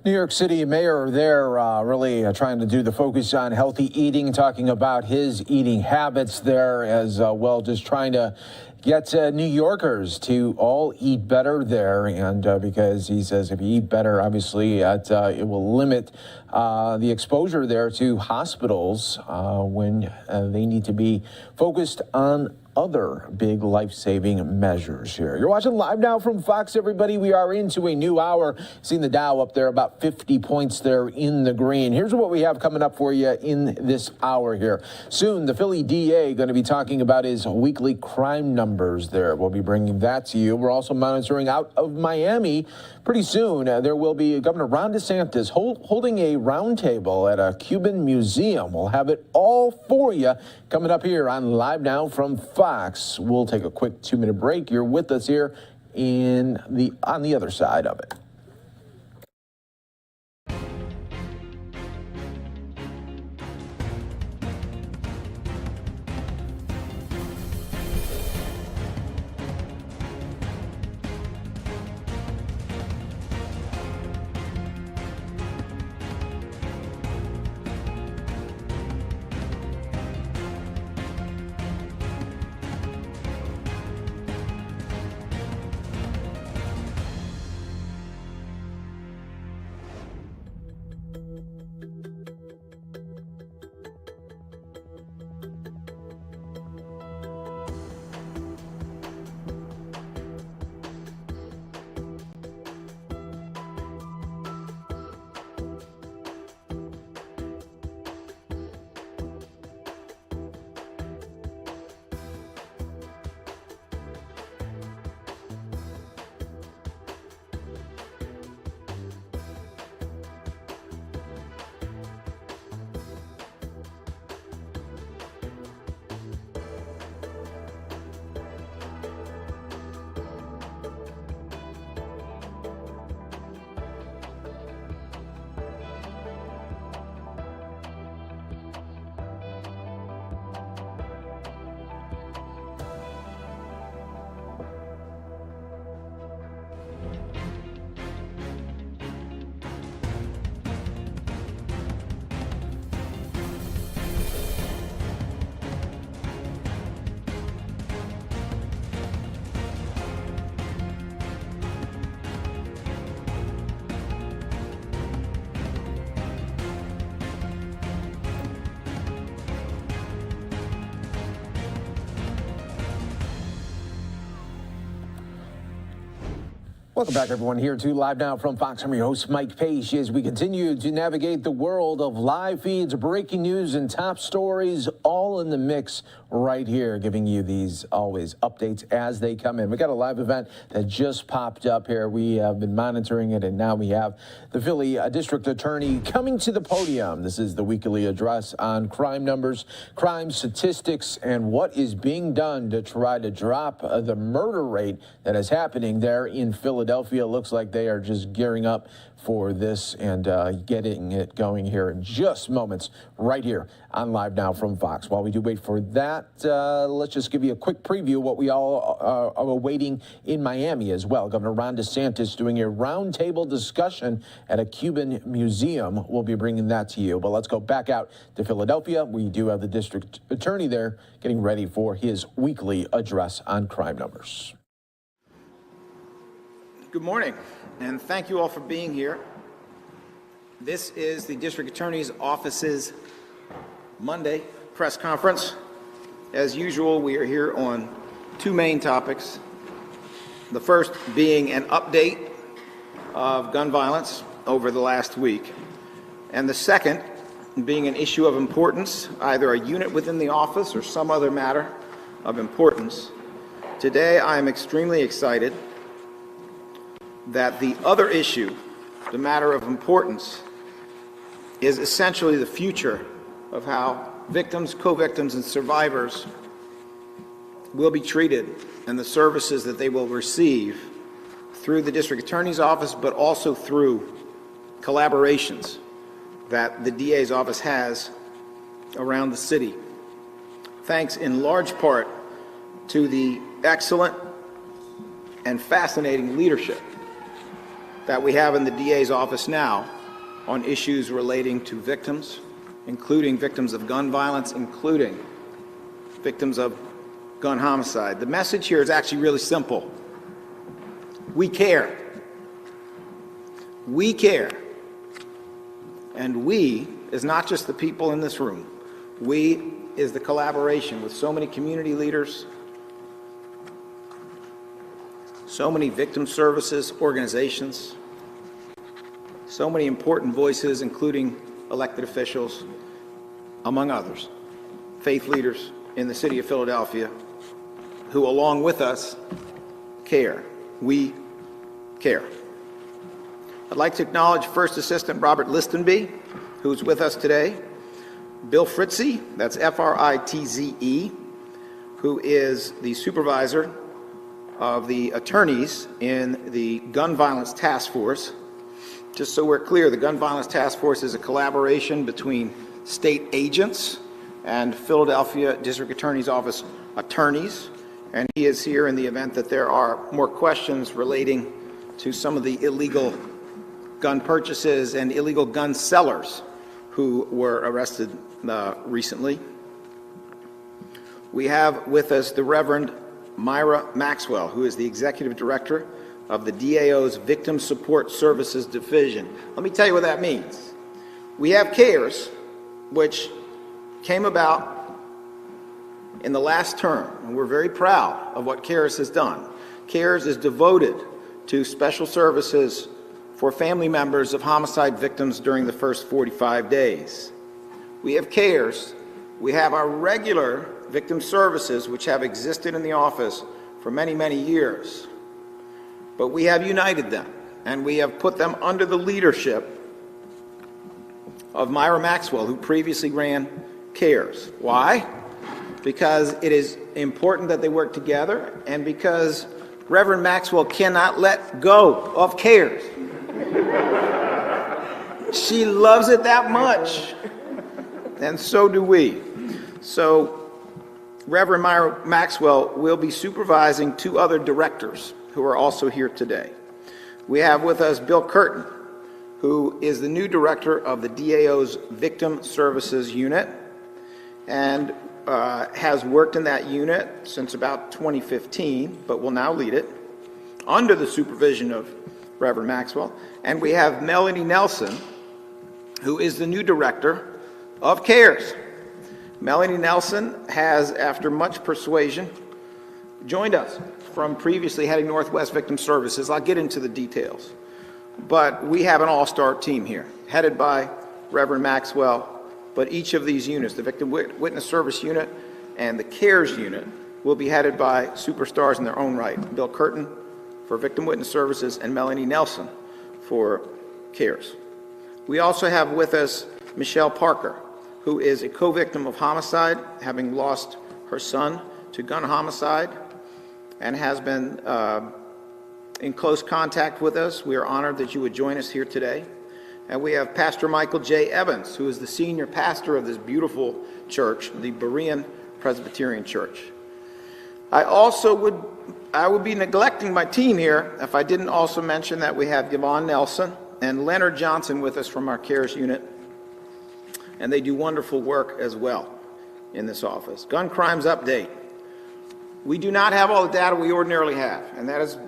New York City Mayor there really trying to do the focus on healthy eating, talking about his eating habits there as well, just trying to get New Yorkers to all eat better there. And because he says if you eat better, obviously it will limit the exposure there to hospitals when they need to be focused on other big life-saving measures here. You're watching Live Now from Fox, everybody. We are into a new hour. Seeing the Dow up there about 50 points there in the green. Here's what we have coming up for you in this hour here. Soon, the Philly DA going to be talking about his weekly crime numbers there. We'll be bringing that to you. We're also monitoring out of Miami. Pretty soon, there will be Governor Ron DeSantis holding a roundtable at a Cuban museum. We'll have it all for you coming up here on Live Now from Fox. We'll take a quick 2-minute break. You're with us here on the other side of it. Welcome back, everyone, here to Live Now from Fox. I'm your host, Mike Page, as we continue to navigate the world of live feeds, breaking news, and top stories, all in the mix right here, giving you these always updates as they come in. We got a live event that just popped up here. We have been monitoring it, and now we have the Philly District Attorney coming to the podium. This is the weekly address on crime numbers, crime statistics, and what is being done to try to drop the murder rate that is happening there in Philadelphia. Looks like they are just gearing up for this and getting it going here in just moments right here on Live Now from Fox. While we do wait for that, let's just give you a quick preview of what we all are awaiting in Miami as well. Governor Ron DeSantis doing a roundtable discussion at a Cuban museum. We'll be bringing that to you. But let's go back out to Philadelphia. We do have the district attorney there getting ready for his weekly address on crime numbers.
Good morning, and thank you all for being here. This is the District Attorney's Office's Monday press conference. As usual, we are here on two main topics. The first being an update of gun violence over the last week, and the second being an issue of importance, either a unit within the office or some other matter of importance. Today, I am extremely excited that the other issue, the matter of importance, is essentially the future of how victims, co-victims, and survivors will be treated and the services that they will receive through the District Attorney's Office, but also through collaborations that the DA's office has around the city. Thanks in large part to the excellent and fascinating leadership that we have in the DA's office now on issues relating to victims, including victims of gun violence, including victims of gun homicide. The message here is actually really simple. We care. We care. And we is not just the people in this room. We is the collaboration with so many community leaders, so many victim services organizations, so many important voices, including elected officials, among others, faith leaders in the city of Philadelphia, who, along with us, care. We care. I'd like to acknowledge First Assistant Robert Listenby, who's with us today, Bill Fritze, that's F-R-I-T-Z-E, who is the supervisor of the attorneys in the Gun Violence Task Force. Just so we're clear, the Gun Violence Task Force is a collaboration between state agents and Philadelphia District Attorney's Office attorneys, and he is here in the event that there are more questions relating to some of the illegal gun purchases and illegal gun sellers who were arrested recently. We have with us the Reverend Myra Maxwell, who is the Executive Director of the DAO's Victim Support Services Division. Let me tell you what that means. We have CARES, which came about in the last term, and we're very proud of what CARES has done. CARES is devoted to special services for family members of homicide victims during the first 45 days. We have CARES. We have our regular victim services, which have existed in the office for many, many years. But we have united them, and we have put them under the leadership of Myra Maxwell, who previously ran CARES. Why? Because it is important that they work together, and because Reverend Maxwell cannot let go of CARES. She loves it that much, and so do we. So Reverend Myra Maxwell will be supervising two other directors who are also here today. We have with us Bill Curtin, who is the new director of the DAO's Victim Services Unit and has worked in that unit since about 2015, but will now lead it under the supervision of Reverend Maxwell. And we have Melanie Nelson, who is the new director of CARES. Melanie Nelson has, after much persuasion, joined us from previously heading Northwest Victim Services. I'll get into the details. But we have an all-star team here, headed by Reverend Maxwell. But each of these units, the Victim Witness Service Unit and the CARES Unit, will be headed by superstars in their own right. Bill Curtin for Victim Witness Services and Melanie Nelson for CARES. We also have with us Michelle Parker, who is a co-victim of homicide, having lost her son to gun homicide, and has been in close contact with us. We are honored that you would join us here today. And we have Pastor Michael J. Evans, who is the senior pastor of this beautiful church, the Berean Presbyterian Church. I would be neglecting my team here if I didn't also mention that we have Yvonne Nelson and Leonard Johnson with us from our CARES unit, and they do wonderful work as well in this office. Gun crimes update. We do not have all the data we ordinarily have, and that is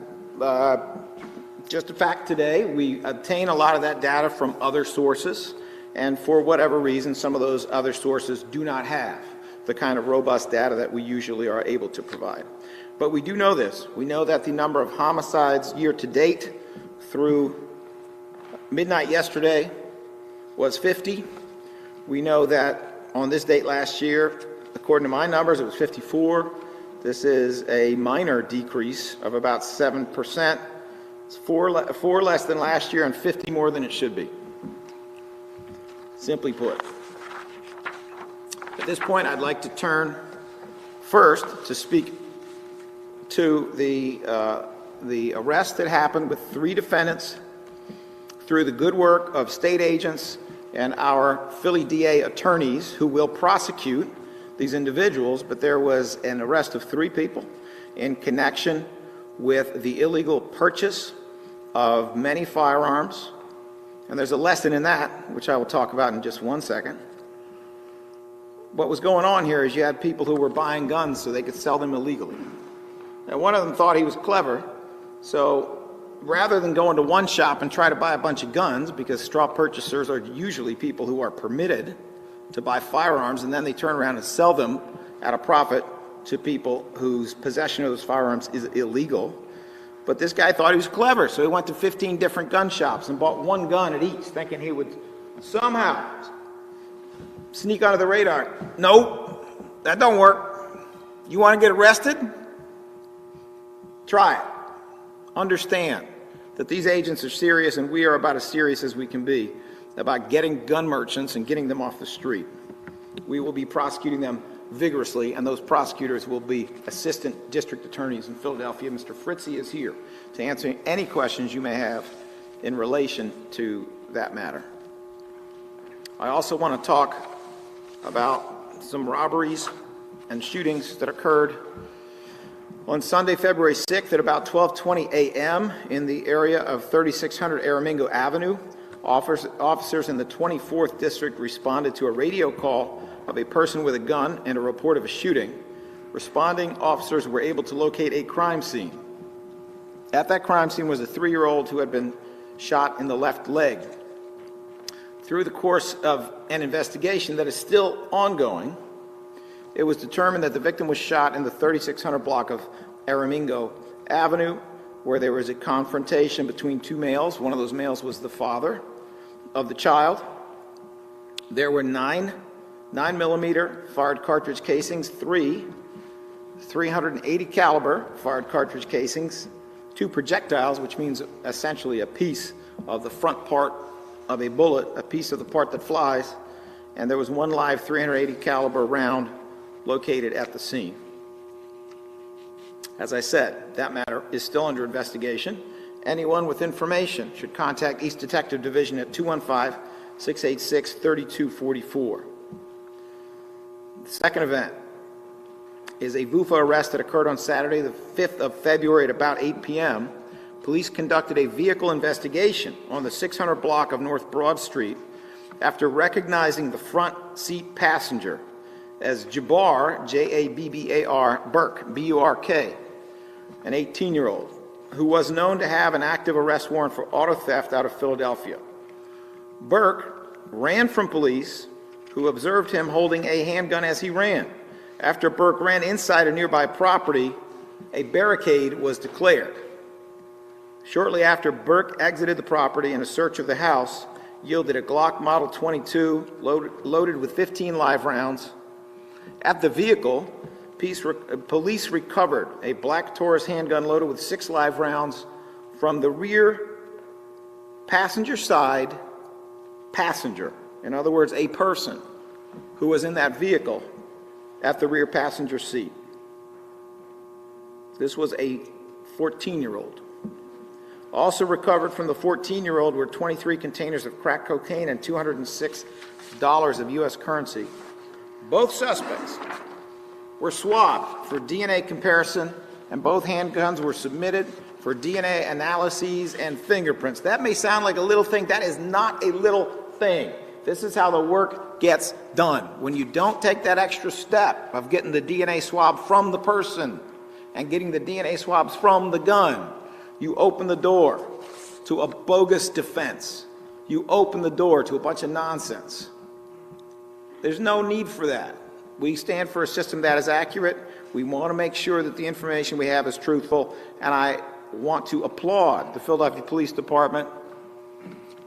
just a fact today. We obtain a lot of that data from other sources, and for whatever reason, some of those other sources do not have the kind of robust data that we usually are able to provide. But we do know this. We know that the number of homicides year to date through midnight yesterday was 50. We know that on this date last year, according to my numbers, it was 54. This is a minor decrease of about 7%. It's four less than last year and 50 more than it should be. Simply put. At this point, I'd like to turn first to speak to the arrest that happened with 3 defendants through the good work of state agents and our Philly DA attorneys who will prosecute these individuals. But there was an arrest of 3 people in connection with the illegal purchase of many firearms. And there's a lesson in that, which I will talk about in just one second. What was going on here is you had people who were buying guns so they could sell them illegally. And one of them thought he was clever, so rather than go into one shop and try to buy a bunch of guns, because straw purchasers are usually people who are permitted to buy firearms, and then they turn around and sell them at a profit to people whose possession of those firearms is illegal. But this guy thought he was clever, so he went to 15 different gun shops and bought 1 gun at each, thinking he would somehow sneak under the radar. Nope, that don't work. You want to get arrested? Try it. Understand that these agents are serious, and we are about as serious as we can be about getting gun merchants and getting them off the street. We will be prosecuting them vigorously, and those prosecutors will be assistant district attorneys in Philadelphia. Mr. Fritzy is here to answer any questions you may have in relation to that matter. I also want to talk about some robberies and shootings that occurred on Sunday, February 6th at about 12:20 a.m. in the area of 3600 Aramingo Avenue. Officers in the 24th District responded to a radio call of a person with a gun and a report of a shooting. Responding officers were able to locate a crime scene. At that crime scene was a 3-year-old who had been shot in the left leg. Through the course of an investigation that is still ongoing, it was determined that the victim was shot in the 3600 block of Aramingo Avenue, where there was a confrontation between 2 males. One of those males was the father of the child. There were 9 9mm fired cartridge casings, 3 380 caliber fired cartridge casings, 2 projectiles, which means essentially a piece of the front part of a bullet, a piece of the part that flies, and there was 1 live 380 caliber round located at the scene. As I said, that matter is still under investigation. Anyone with information should contact East Detective Division at 215-686-3244. The second event is a VUFA arrest that occurred on Saturday, the 5th of February at about 8 p.m. Police conducted a vehicle investigation on the 600 block of North Broad Street after recognizing the front seat passenger as Jabbar, J-A-B-B-A-R, Burke, B-U-R-K, an 18-year-old, who was known to have an active arrest warrant for auto theft out of Philadelphia. Burke ran from police, who observed him holding a handgun as he ran. After Burke ran inside a nearby property, a barricade was declared. Shortly after, Burke exited the property, and a search of the house yielded a Glock Model 22 loaded with 15 live rounds. At the vehicle, police recovered a black Taurus handgun loaded with 6 live rounds from the rear passenger side passenger. In other words, a person who was in that vehicle at the rear passenger seat. This was a 14-year-old. Also recovered from the 14-year-old were 23 containers of crack cocaine and $206 of U.S. currency. Both suspects were swabbed for DNA comparison, and both handguns were submitted for DNA analyses and fingerprints. That may sound like a little thing. That is not a little thing. This is how the work gets done. When you don't take that extra step of getting the DNA swab from the person and getting the DNA swabs from the gun, you open the door to a bogus defense. You open the door to a bunch of nonsense. There's no need for that. We stand for a system that is accurate. We want to make sure that the information we have is truthful, and I want to applaud the Philadelphia Police Department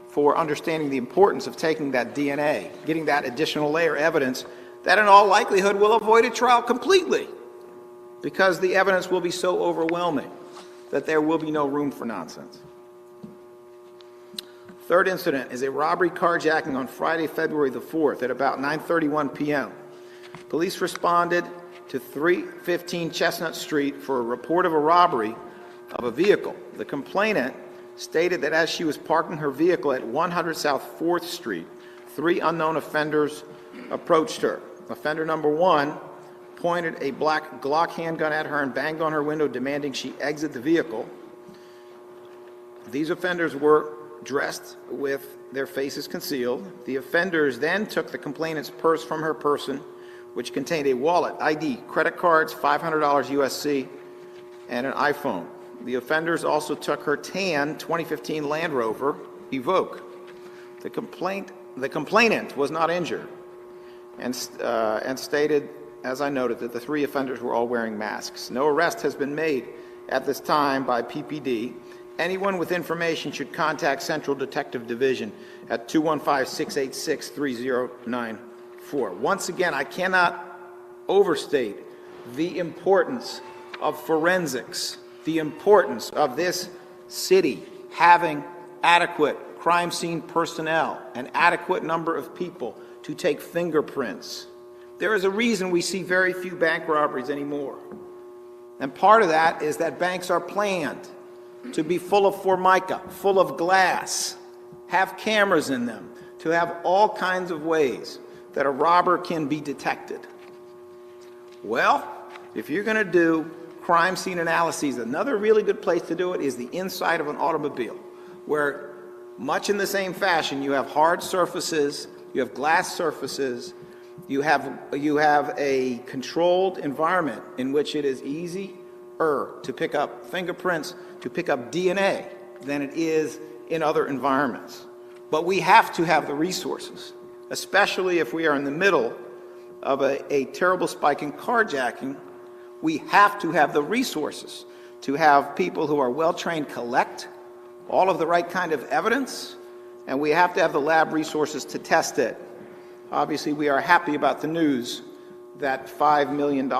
for understanding the importance of taking that DNA, getting that additional layer of evidence that in all likelihood will avoid a trial completely, because the evidence will be so overwhelming that there will be no room for nonsense. Third incident is a robbery carjacking on Friday, February the 4th at about 9:31 p.m. Police responded to 315 Chestnut Street for a report of a robbery of a vehicle. The complainant stated that as she was parking her vehicle at 100 South 4th Street, 3 unknown offenders approached her. Offender number 1 pointed a black Glock handgun at her and banged on her window, demanding she exit the vehicle. These offenders were dressed with their faces concealed. The offenders then took the complainant's purse from her person, which contained a wallet, ID, credit cards, $500 USC, and an iPhone. The offenders also took her tan 2015 Land Rover Evoque. The complainant was not injured and stated, as I noted, that the 3 offenders were all wearing masks. No arrest has been made at this time by PPD. Anyone with information should contact Central Detective Division at 215-686-3094. Once again, I cannot overstate the importance of forensics, the importance of this city having adequate crime scene personnel, an adequate number of people to take fingerprints. There is a reason we see very few bank robberies anymore. And part of that is that banks are planned to be full of formica, full of glass, have cameras in them, to have all kinds of ways that a robber can be detected. Well, if you're going to do crime scene analyses, another really good place to do it is the inside of an automobile, where much in the same fashion, you have hard surfaces, you have glass surfaces, you have a controlled environment in which it is easier to pick up fingerprints, to pick up DNA than it is in other environments. But we have to have the resources, especially if we are in the middle of a terrible spike in carjacking. We have to have the resources to have people who are well-trained collect all of the right kind of evidence, and we have to have the lab resources to test it. Obviously, we are happy about the news that $5 million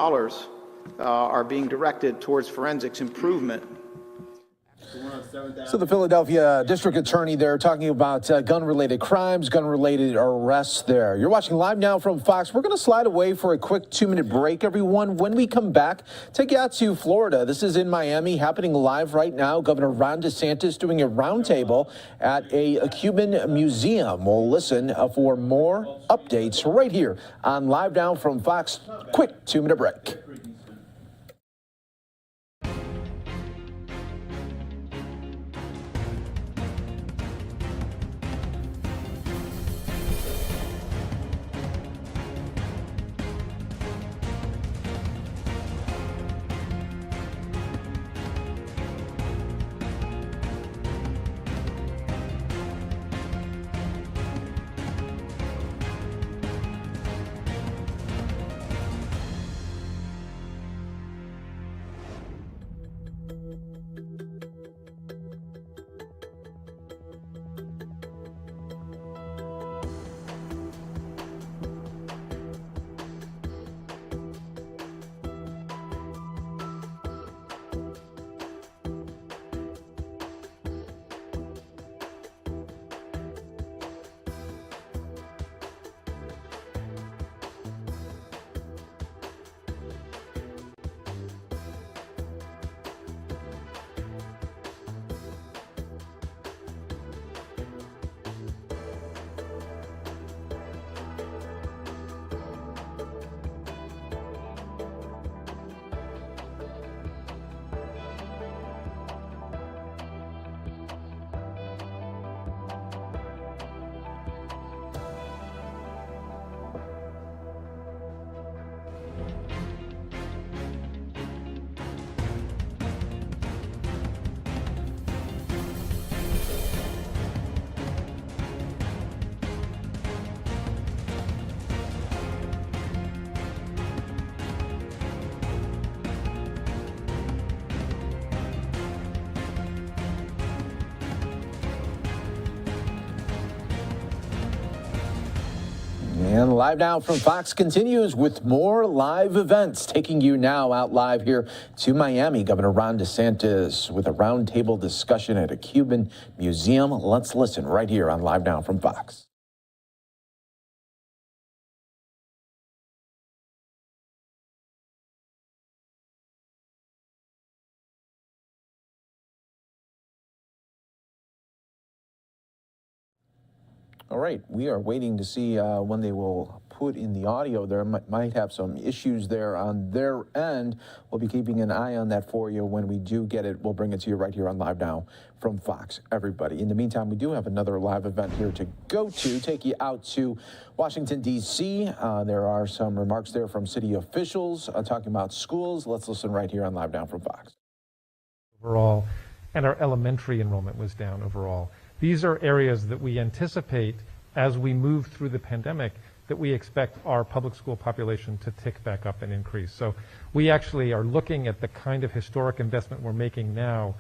are being directed towards forensics improvement.
So the Philadelphia District Attorney there talking about gun-related crimes, gun-related arrests there. You're watching Live Now from Fox. We're going to slide away for a quick 2-minute break, everyone. When we come back, take you out to Florida. This is in Miami, happening live right now. Governor Ron DeSantis doing a roundtable at a Cuban museum. We'll listen for more updates right here on Live Now from Fox. Quick 2-minute break. And Live Now from Fox continues with more live events, taking you now out live here to Miami. Governor Ron DeSantis with a roundtable discussion at a Cuban museum. Let's listen right here on Live Now from Fox. All right, we are waiting to see when they will put in the audio. There might have some issues there on their end. We'll be keeping an eye on that for you. When we do get it, we'll bring it to you right here on Live Now from Fox, everybody. In the meantime, we do have another live event here to go to, take you out to Washington, D.C. There are some remarks there from city officials talking about schools. Let's listen right here on Live Now from Fox.
Overall, and our elementary enrollment was down overall. These are areas that we anticipate as we move through the pandemic that we expect our public school population to tick back up and increase. So we actually are looking at the kind of historic investment we're making now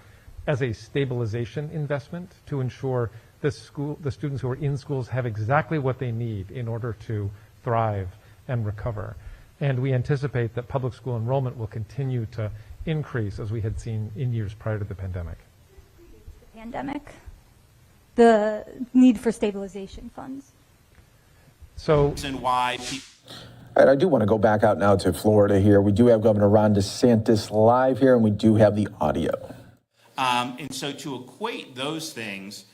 as a stabilization investment to ensure the students who are in schools have exactly what they need in order to thrive and recover. And we anticipate that public school enrollment will continue to increase as we had seen in years prior to the pandemic.
The need for stabilization funds.
So, and why? And I do want to go back out now to Florida here. We do have Governor Ron DeSantis live here, and we do have the audio.
And so to equate those things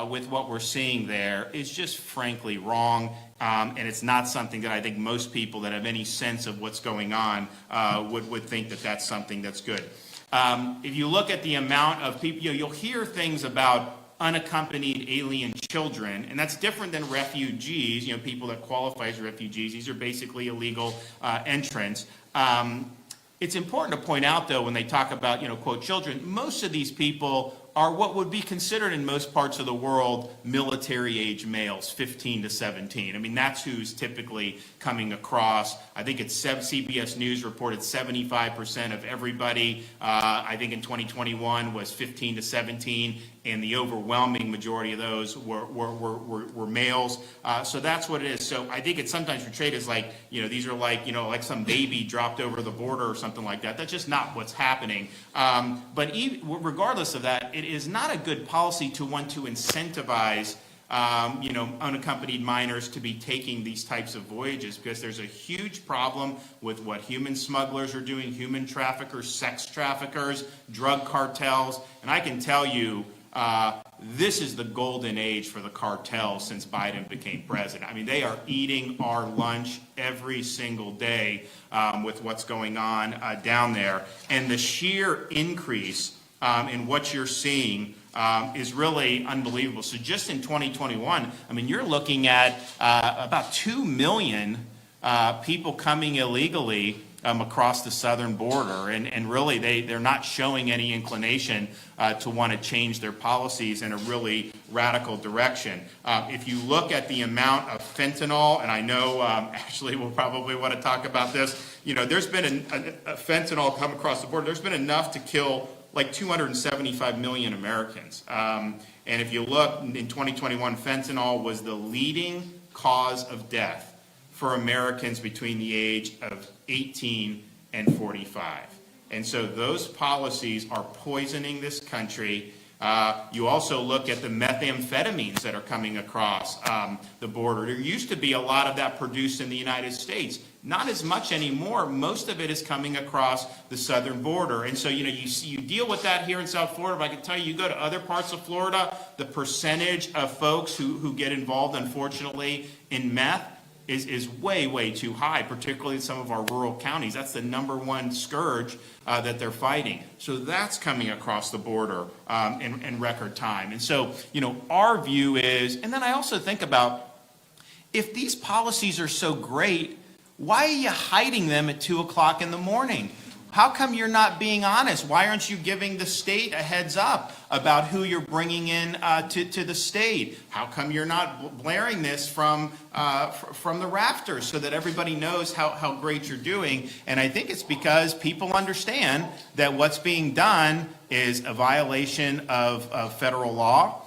with what we're seeing there is just frankly wrong. And it's not something that I think most people that have any sense of what's going on would think that that's something that's good. If you look at the amount of people, you'll hear things about unaccompanied alien children, and that's different than refugees, people that qualify as refugees. These are basically illegal entrants. It's important to point out, though, when they talk about, quote, children, most of these people are what would be considered in most parts of the world military-age males, 15 to 17. I mean, that's who's typically coming across. I think it's CBS News reported 75% of everybody, I think in 2021, was 15 to 17, and the overwhelming majority of those were males. So that's what it is. So I think it's sometimes portrayed as like, these are like, like some baby dropped over the border or something like that. That's just not what's happening. But regardless of that, it is not a good policy to want to incentivize unaccompanied minors to be taking these types of voyages, because there's a huge problem with what human smugglers are doing, human traffickers, sex traffickers, drug cartels. And I can tell you, this is the golden age for the cartels since Biden became president. I mean, they are eating our lunch every single day with what's going on down there. And the sheer increase in what you're seeing is really unbelievable. So just in 2021, I mean, you're looking at about 2 million people coming illegally across the southern border, and really they're not showing any inclination to want to change their policies in a really radical direction. If you look at the amount of fentanyl, and I know Ashley will probably want to talk about this, there's been a fentanyl come across the border. There's been enough to kill like 275 million Americans. And if you look in 2021, fentanyl was the leading cause of death for Americans between the age of 18 and 45. And so those policies are poisoning this country. You also look at the methamphetamines that are coming across the border. There used to be a lot of that produced in the United States. Not as much anymore. Most of it is coming across the southern border. And so, you deal with that here in South Florida. But I can tell you, you go to other parts of Florida, the percentage of folks who get involved, unfortunately, in meth is way, way too high, particularly in some of our rural counties. That's the #1 scourge that they're fighting. So that's coming across the border in record time. And so, our view is, and then I also think about, if these policies are so great, why are you hiding them at 2 o'clock in the morning? How come you're not being honest? Why aren't you giving the state a heads up about who you're bringing in to the state? How come you're not blaring this from the rafters so that everybody knows how great you're doing? And I think it's because people understand that what's being done is a violation of federal law.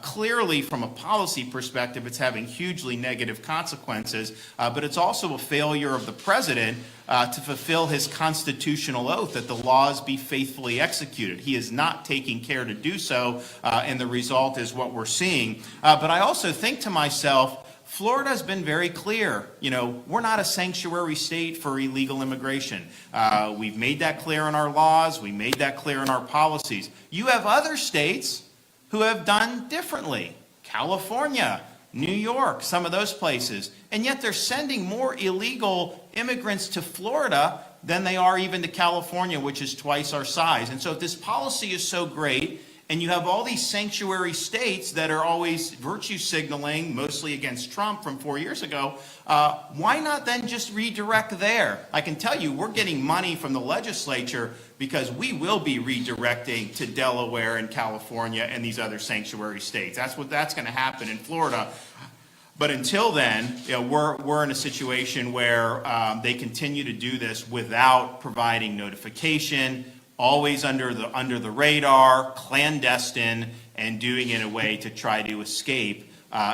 Clearly, from a policy perspective, it's having hugely negative consequences, but it's also a failure of the president to fulfill his constitutional oath that the laws be faithfully executed. He is not taking care to do so, and the result is what we're seeing. But I also think to myself, Florida has been very clear. You know, we're not a sanctuary state for illegal immigration. We've made that clear in our laws. We made that clear in our policies. You have other states who have done differently. California, New York, some of those places. And yet they're sending more illegal immigrants to Florida than they are even to California, which is twice our size. And so if this policy is so great, and you have all these sanctuary states that are always virtue signaling, mostly against Trump from 4 years ago, why not then just redirect there? I can tell you we're getting money from the legislature because we will be redirecting to Delaware and California and these other sanctuary states. That's going to happen in Florida. But until then, you know, we're in a situation where they continue to do this without providing notification, always under the radar, clandestine, and doing it in a way to try to escape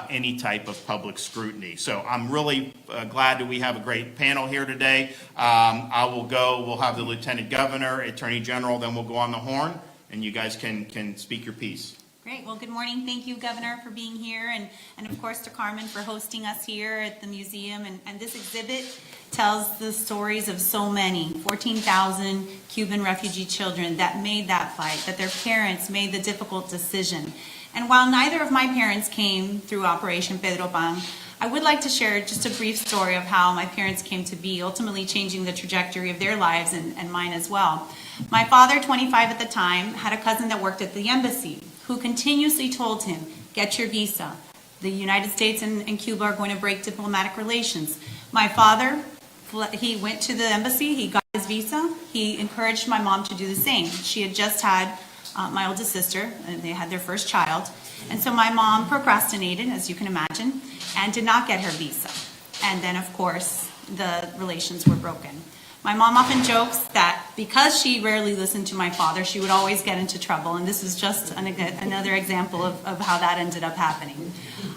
any type of public scrutiny. So I'm really glad that we have a great panel here today. We'll have the Lieutenant Governor, Attorney General, then we'll go on the horn, and you guys can speak your piece.
Great. Well, good morning. Thank you, Governor, for being here, and of course to Carmen for hosting us here at the museum. And this exhibit tells the stories of so many, 14,000 Cuban refugee children that made that fight, that their parents made the difficult decision. And while neither of my parents came through Operation Pedro Pan, I would like to share just a brief story of how my parents came to be, ultimately changing the trajectory of their lives and mine as well. My father, 25 at the time, had a cousin that worked at the embassy who continuously told him, get your visa. The United States and Cuba are going to break diplomatic relations. My father, he went to the embassy, he got his visa, he encouraged my mom to do the same. She had just had my oldest sister, and they had their first child. And so my mom procrastinated, as you can imagine, and did not get her visa. And then, of course, the relations were broken. My mom often jokes that because she rarely listened to my father, she would always get into trouble. And this is just another example of how that ended up happening.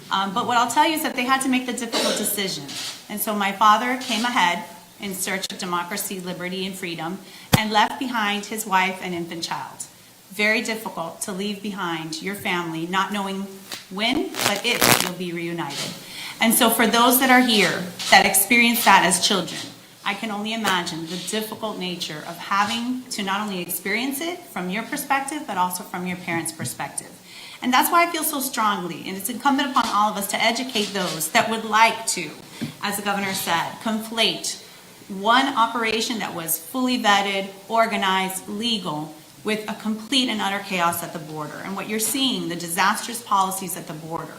But what I'll tell you is that they had to make the difficult decision. And so my father came ahead in search of democracy, liberty, and freedom, and left behind his wife and infant child. Very difficult to leave behind your family, not knowing when, but if you'll be reunited. And so for those that are here that experience that as children, I can only imagine the difficult nature of having to not only experience it from your perspective, but also from your parents' perspective. And that's why I feel so strongly, and it's incumbent upon all of us to educate those that would like to, as the governor said, conflate one operation that was fully vetted, organized, legal, with a complete and utter chaos at the border. And what you're seeing, the disastrous policies at the border,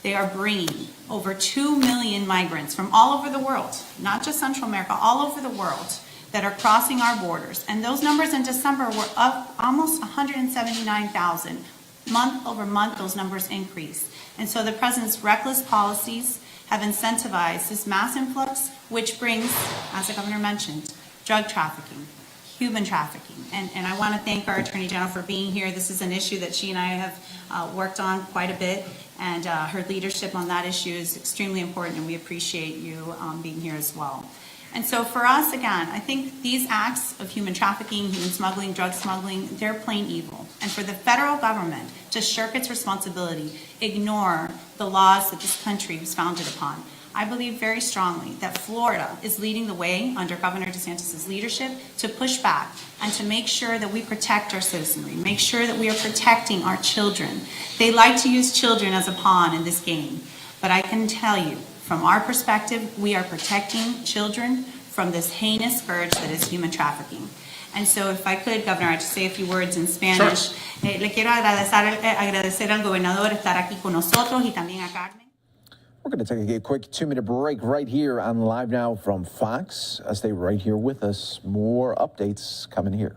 they are bringing over 2 million migrants from all over the world, not just Central America, all over the world, that are crossing our borders. And those numbers in December were up almost 179,000. Month over month, those numbers increased. And so the president's reckless policies have incentivized this mass influx, which brings, as the governor mentioned, drug trafficking, human trafficking. And I want to thank our Attorney General for being here. This is an issue that she and I have worked on quite a bit, and her leadership on that issue is extremely important, and we appreciate you being here as well. And so for us, again, I think these acts of human trafficking, human smuggling, drug smuggling, they're plain evil. And for the federal government to shirk its responsibility, ignore the laws that this country was founded upon, I believe very strongly that Florida is leading the way under Governor DeSantis' leadership to push back and to make sure that we protect our citizenry, make sure that we are protecting our children. They like to use children as a pawn in this game, but I can tell you, from our perspective, we are protecting children from this heinous scourge that is human trafficking. And so if I could, Governor, I'd just say a few words in Spanish.
Sure.
Le quiero agradecer al gobernador estar aquí con nosotros y también a Carmen.
We're going to take a quick 2-minute break right here on Live Now from Fox. Stay right here with us. More updates coming here.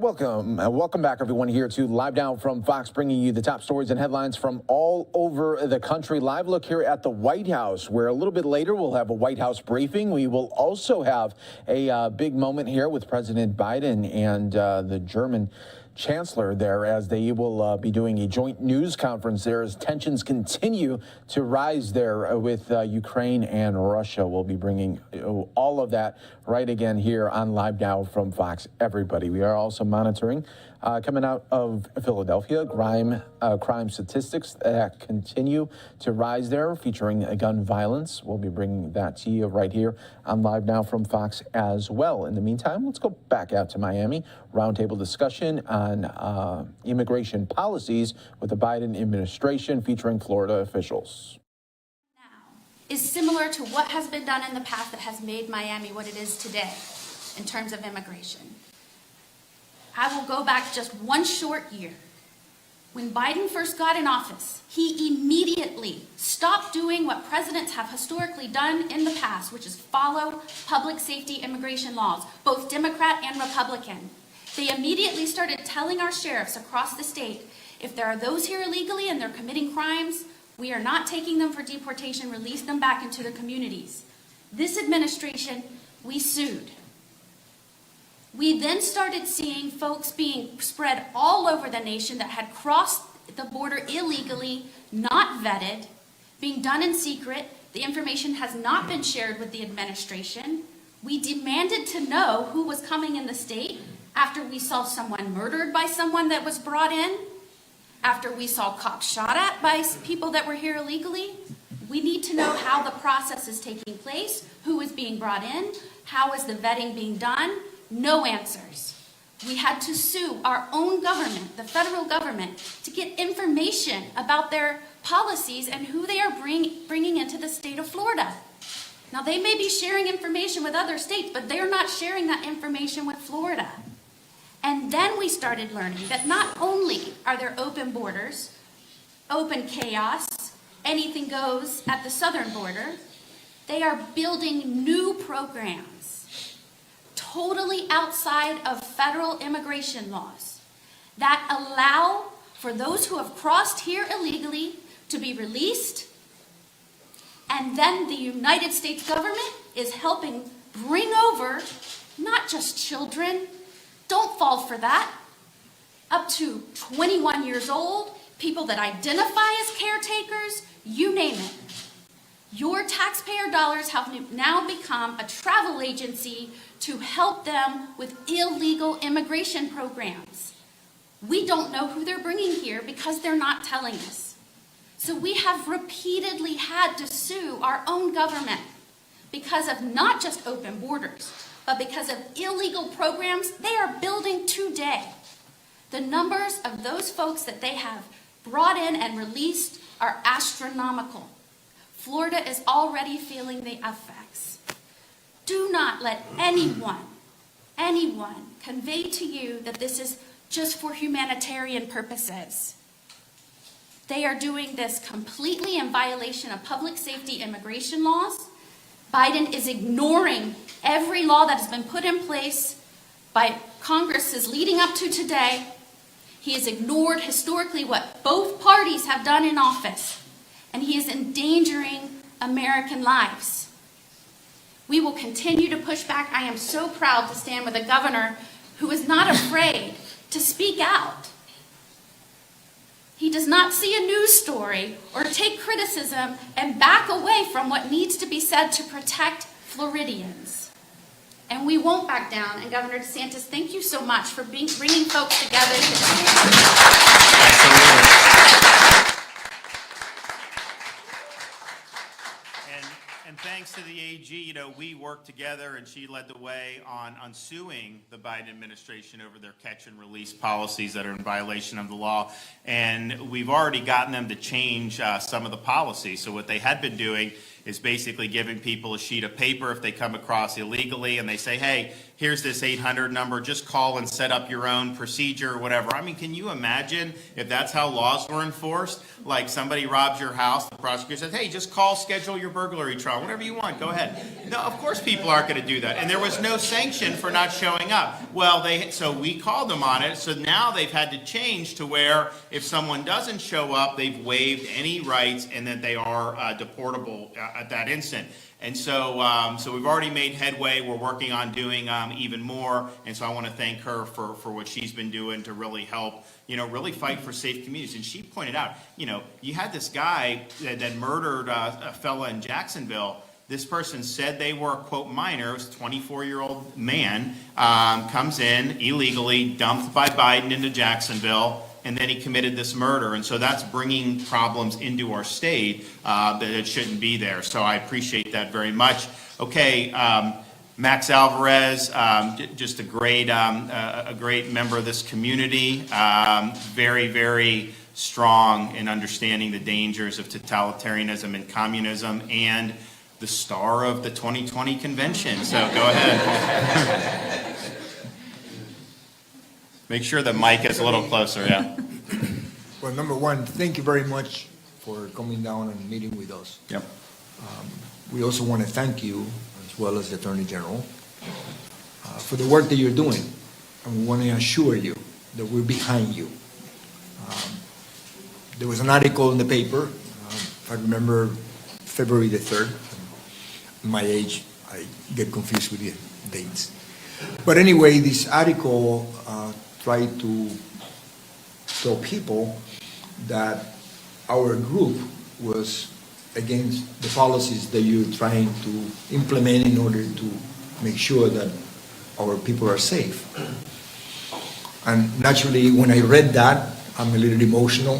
Senator. Welcome back, everyone, here to Live Now from Fox, bringing you the top stories and headlines from all over the country. Live look here at the White House, where a little bit later we'll have a White House briefing. We will also have a big moment here with President Biden and the German Chancellor there, as they will be doing a joint news conference there as tensions continue to rise there with Ukraine and Russia. We'll be bringing all of that right again here on Live Now from Fox, everybody. We are also monitoring coming out of Philadelphia, crime statistics that continue to rise there, featuring gun violence. We'll be bringing that to you right here on Live Now from Fox as well. In the meantime, let's go back out to Miami. Roundtable discussion on immigration policies with the Biden administration, featuring Florida officials.
Is similar to what has been done in the past that has made Miami what it is today in terms of immigration. I will go back just one short year. When Biden first got in office, he immediately stopped doing what presidents have historically done in the past, which is follow public safety immigration laws, both Democrat and Republican. They immediately started telling our sheriffs across the state, if there are those here illegally and they're committing crimes, we are not taking them for deportation, release them back into their communities. This administration, we sued. We then started seeing folks being spread all over the nation that had crossed the border illegally, not vetted, being done in secret. The information has not been shared with the administration. We demanded to know who was coming in the state after we saw someone murdered by someone that was brought in, after we saw cops shot at by people that were here illegally. We need to know how the process is taking place, who is being brought in, how is the vetting being done. No answers. We had to sue our own government, the federal government, to get information about their policies and who they are bringing into the state of Florida. Now, they may be sharing information with other states, but they're not sharing that information with Florida. And then we started learning that not only are there open borders, open chaos, anything goes at the southern border, they are building new programs totally outside of federal immigration laws that allow for those who have crossed here illegally to be released, and then the United States government is helping bring over not just children, don't fall for that, up to 21 years old, people that identify as caretakers, you name it. Your taxpayer dollars have now become a travel agency to help them with illegal immigration programs. We don't know who they're bringing here because they're not telling us. So we have repeatedly had to sue our own government because of not just open borders, but because of illegal programs they are building today. The numbers of those folks that they have brought in and released are astronomical. Florida is already feeling the effects. Do not let anyone convey to you that this is just for humanitarian purposes. They are doing this completely in violation of public safety immigration laws. Biden is ignoring every law that has been put in place by Congresses leading up to today. He has ignored historically what both parties have done in office, and he is endangering American lives. We will continue to push back. I am so proud to stand with a governor who is not afraid to speak out. He does not see a news story or take criticism and back away from what needs to be said to protect Floridians. And we won't back down. And Governor DeSantis, thank you so much for bringing folks together
And thanks to the AG, we worked together and she led the way on suing the Biden administration over their catch and release policies that are in violation of the law. And we've already gotten them to change some of the policies. So what they had been doing is basically giving people a sheet of paper if they come across illegally and they say, hey, here's this 800 number, just call and set up your own procedure or whatever. I mean, can you imagine if that's how laws were enforced? Like somebody robs your house, the prosecutor says, hey, just call, schedule your burglary trial, whatever you want, go ahead. No, of course people aren't going to do that. And there was no sanction for not showing up. Well, so we called them on it, so now they've had to change to where if someone doesn't show up, they've waived any rights and that they are deportable at that instant. And so we've already made headway. We're working on doing even more. And so I want to thank her for what she's been doing to really help, really fight for safe communities. And she pointed out, you had this guy that murdered a fella in Jacksonville. This person said they were a, quote, minor. It was a 24-year-old man, comes in illegally, dumped by Biden into Jacksonville, and then he committed this murder. And so that's bringing problems into our state that it shouldn't be there. So I appreciate that very much. Okay, Max Alvarez, just a great member of this community, very, very strong in understanding the dangers of totalitarianism and communism, and the star of the 2020 convention. So go ahead. Make sure the mic is a little closer, yeah.
Well, number one, thank you very much for coming down and meeting with us.
Yep.
We also want to thank you, as well as the Attorney General, for the work that you're doing. And we want to assure you that we're behind you. There was an article in the paper, if I remember, February the 3rd. My age, I get confused with the dates. But anyway, this article tried to tell people that our group was against the policies that you're trying to implement in order to make sure that our people are safe. And naturally, when I read that, I'm a little emotional.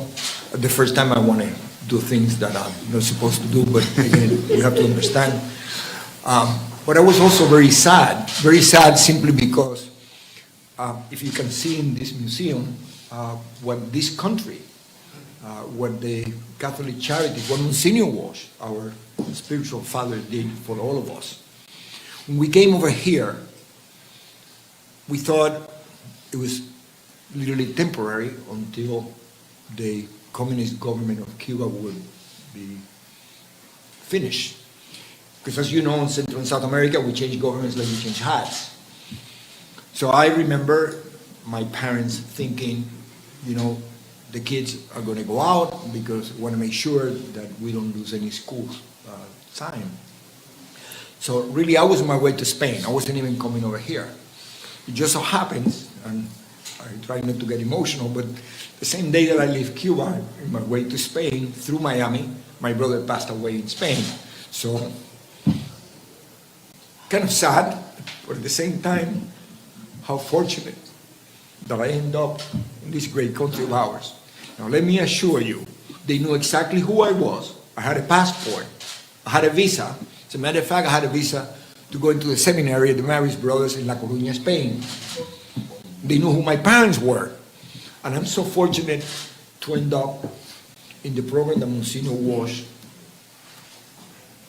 The first time I want to do things that I'm not supposed to do, but again, you have to understand. But I was also very sad simply because if you can see in this museum what this country, what the Catholic Charities, what Monsignor Walsh, our spiritual father, did for all of us. When we came over here, we thought it was literally temporary until the communist government of Cuba would be finished. Because as you know, in Central and South America, we change governments like we change hats. So I remember my parents thinking, the kids are going to go out because we want to make sure that we don't lose any school time. So really, I was on my way to Spain. I wasn't even coming over here. It just so happens, and I try not to get emotional, but the same day that I left Cuba, on my way to Spain, through Miami, my brother passed away in Spain. So kind of sad, but at the same time, how fortunate that I end up in this great country of ours. Now let me assure you, they knew exactly who I was. I had a passport, I had a visa. As a matter of fact, I had a visa to go into the seminary at the Maris Brothers in La Coruña, Spain. They knew who my parents were. And I'm so fortunate to end up in the program that Monsignor Walsh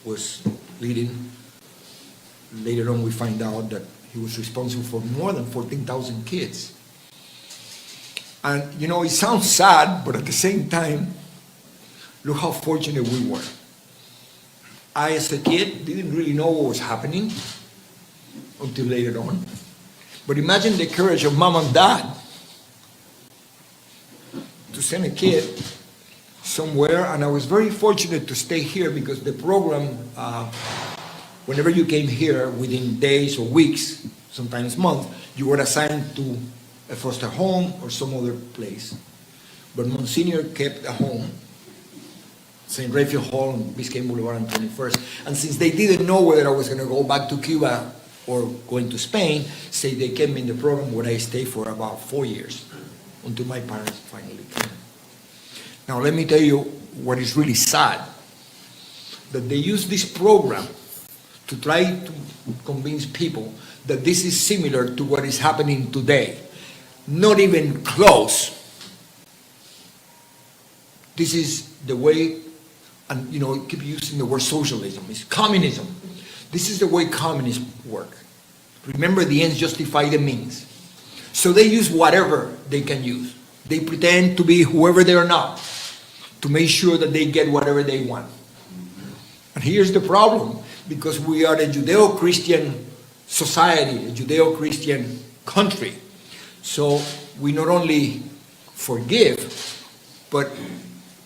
was leading. Later on, we find out that he was responsible for more than 14,000 kids. And, it sounds sad, but at the same time, look how fortunate we were. I, as a kid, didn't really know what was happening until later on. But imagine the courage of mom and dad to send a kid somewhere, and I was very fortunate to stay here because the program, whenever you came here, within days or weeks, sometimes months, you were assigned to a foster home or some other place. But Monsignor kept a home, St. Raphael Hall on Biscayne Boulevard on 21st. And since they didn't know whether I was going to go back to Cuba or going to Spain, they kept me in the program where I stayed for about 4 years until my parents finally came. Now let me tell you what is really sad, that they use this program to try to convince people that this is similar to what is happening today. Not even close. This is the way and keep using the word socialism. It's communism. This is the way communists work. Remember, the ends justify the means. So they use whatever they can use. They pretend to be whoever they are not to make sure that they get whatever they want. And here's the problem, because we are a Judeo-Christian society, a Judeo-Christian country. So we not only forgive, but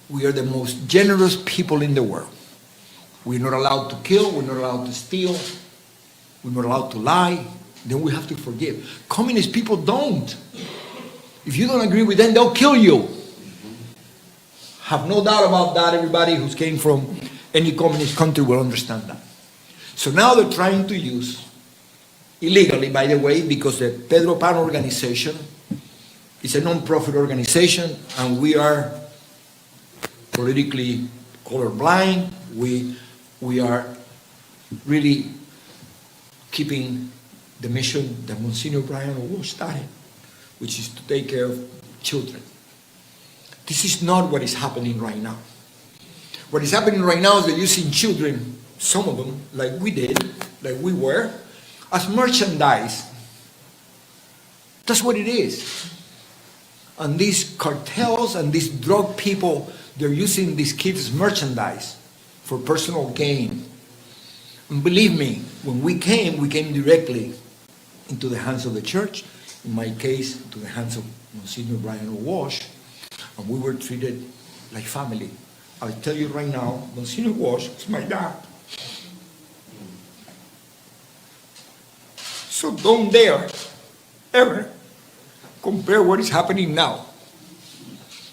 we are the most generous people in the world. We're not allowed to kill, we're not allowed to steal, we're not allowed to lie, then we have to forgive. Communist people don't. If you don't agree with them, they'll kill you. Have no doubt about that. Everybody who's came from any communist country will understand that. So now they're trying to use, illegally by the way, because the Pedro Pan organization is a non-profit organization and we are politically colorblind. We are really keeping the mission that Monsignor Brian Walsh started, which is to take care of children. This is not what is happening right now. What is happening right now is they're using children, some of them, like we did, like we were, as merchandise. That's what it is. And these cartels and these drug people, they're using these kids as merchandise for personal gain. And believe me, when we came directly into the hands of the church, in my case, to the hands of Monsignor Brian Walsh, and we were treated like family. I'll tell you right now, Monsignor Walsh is my dad. So don't dare, ever, compare what is happening now.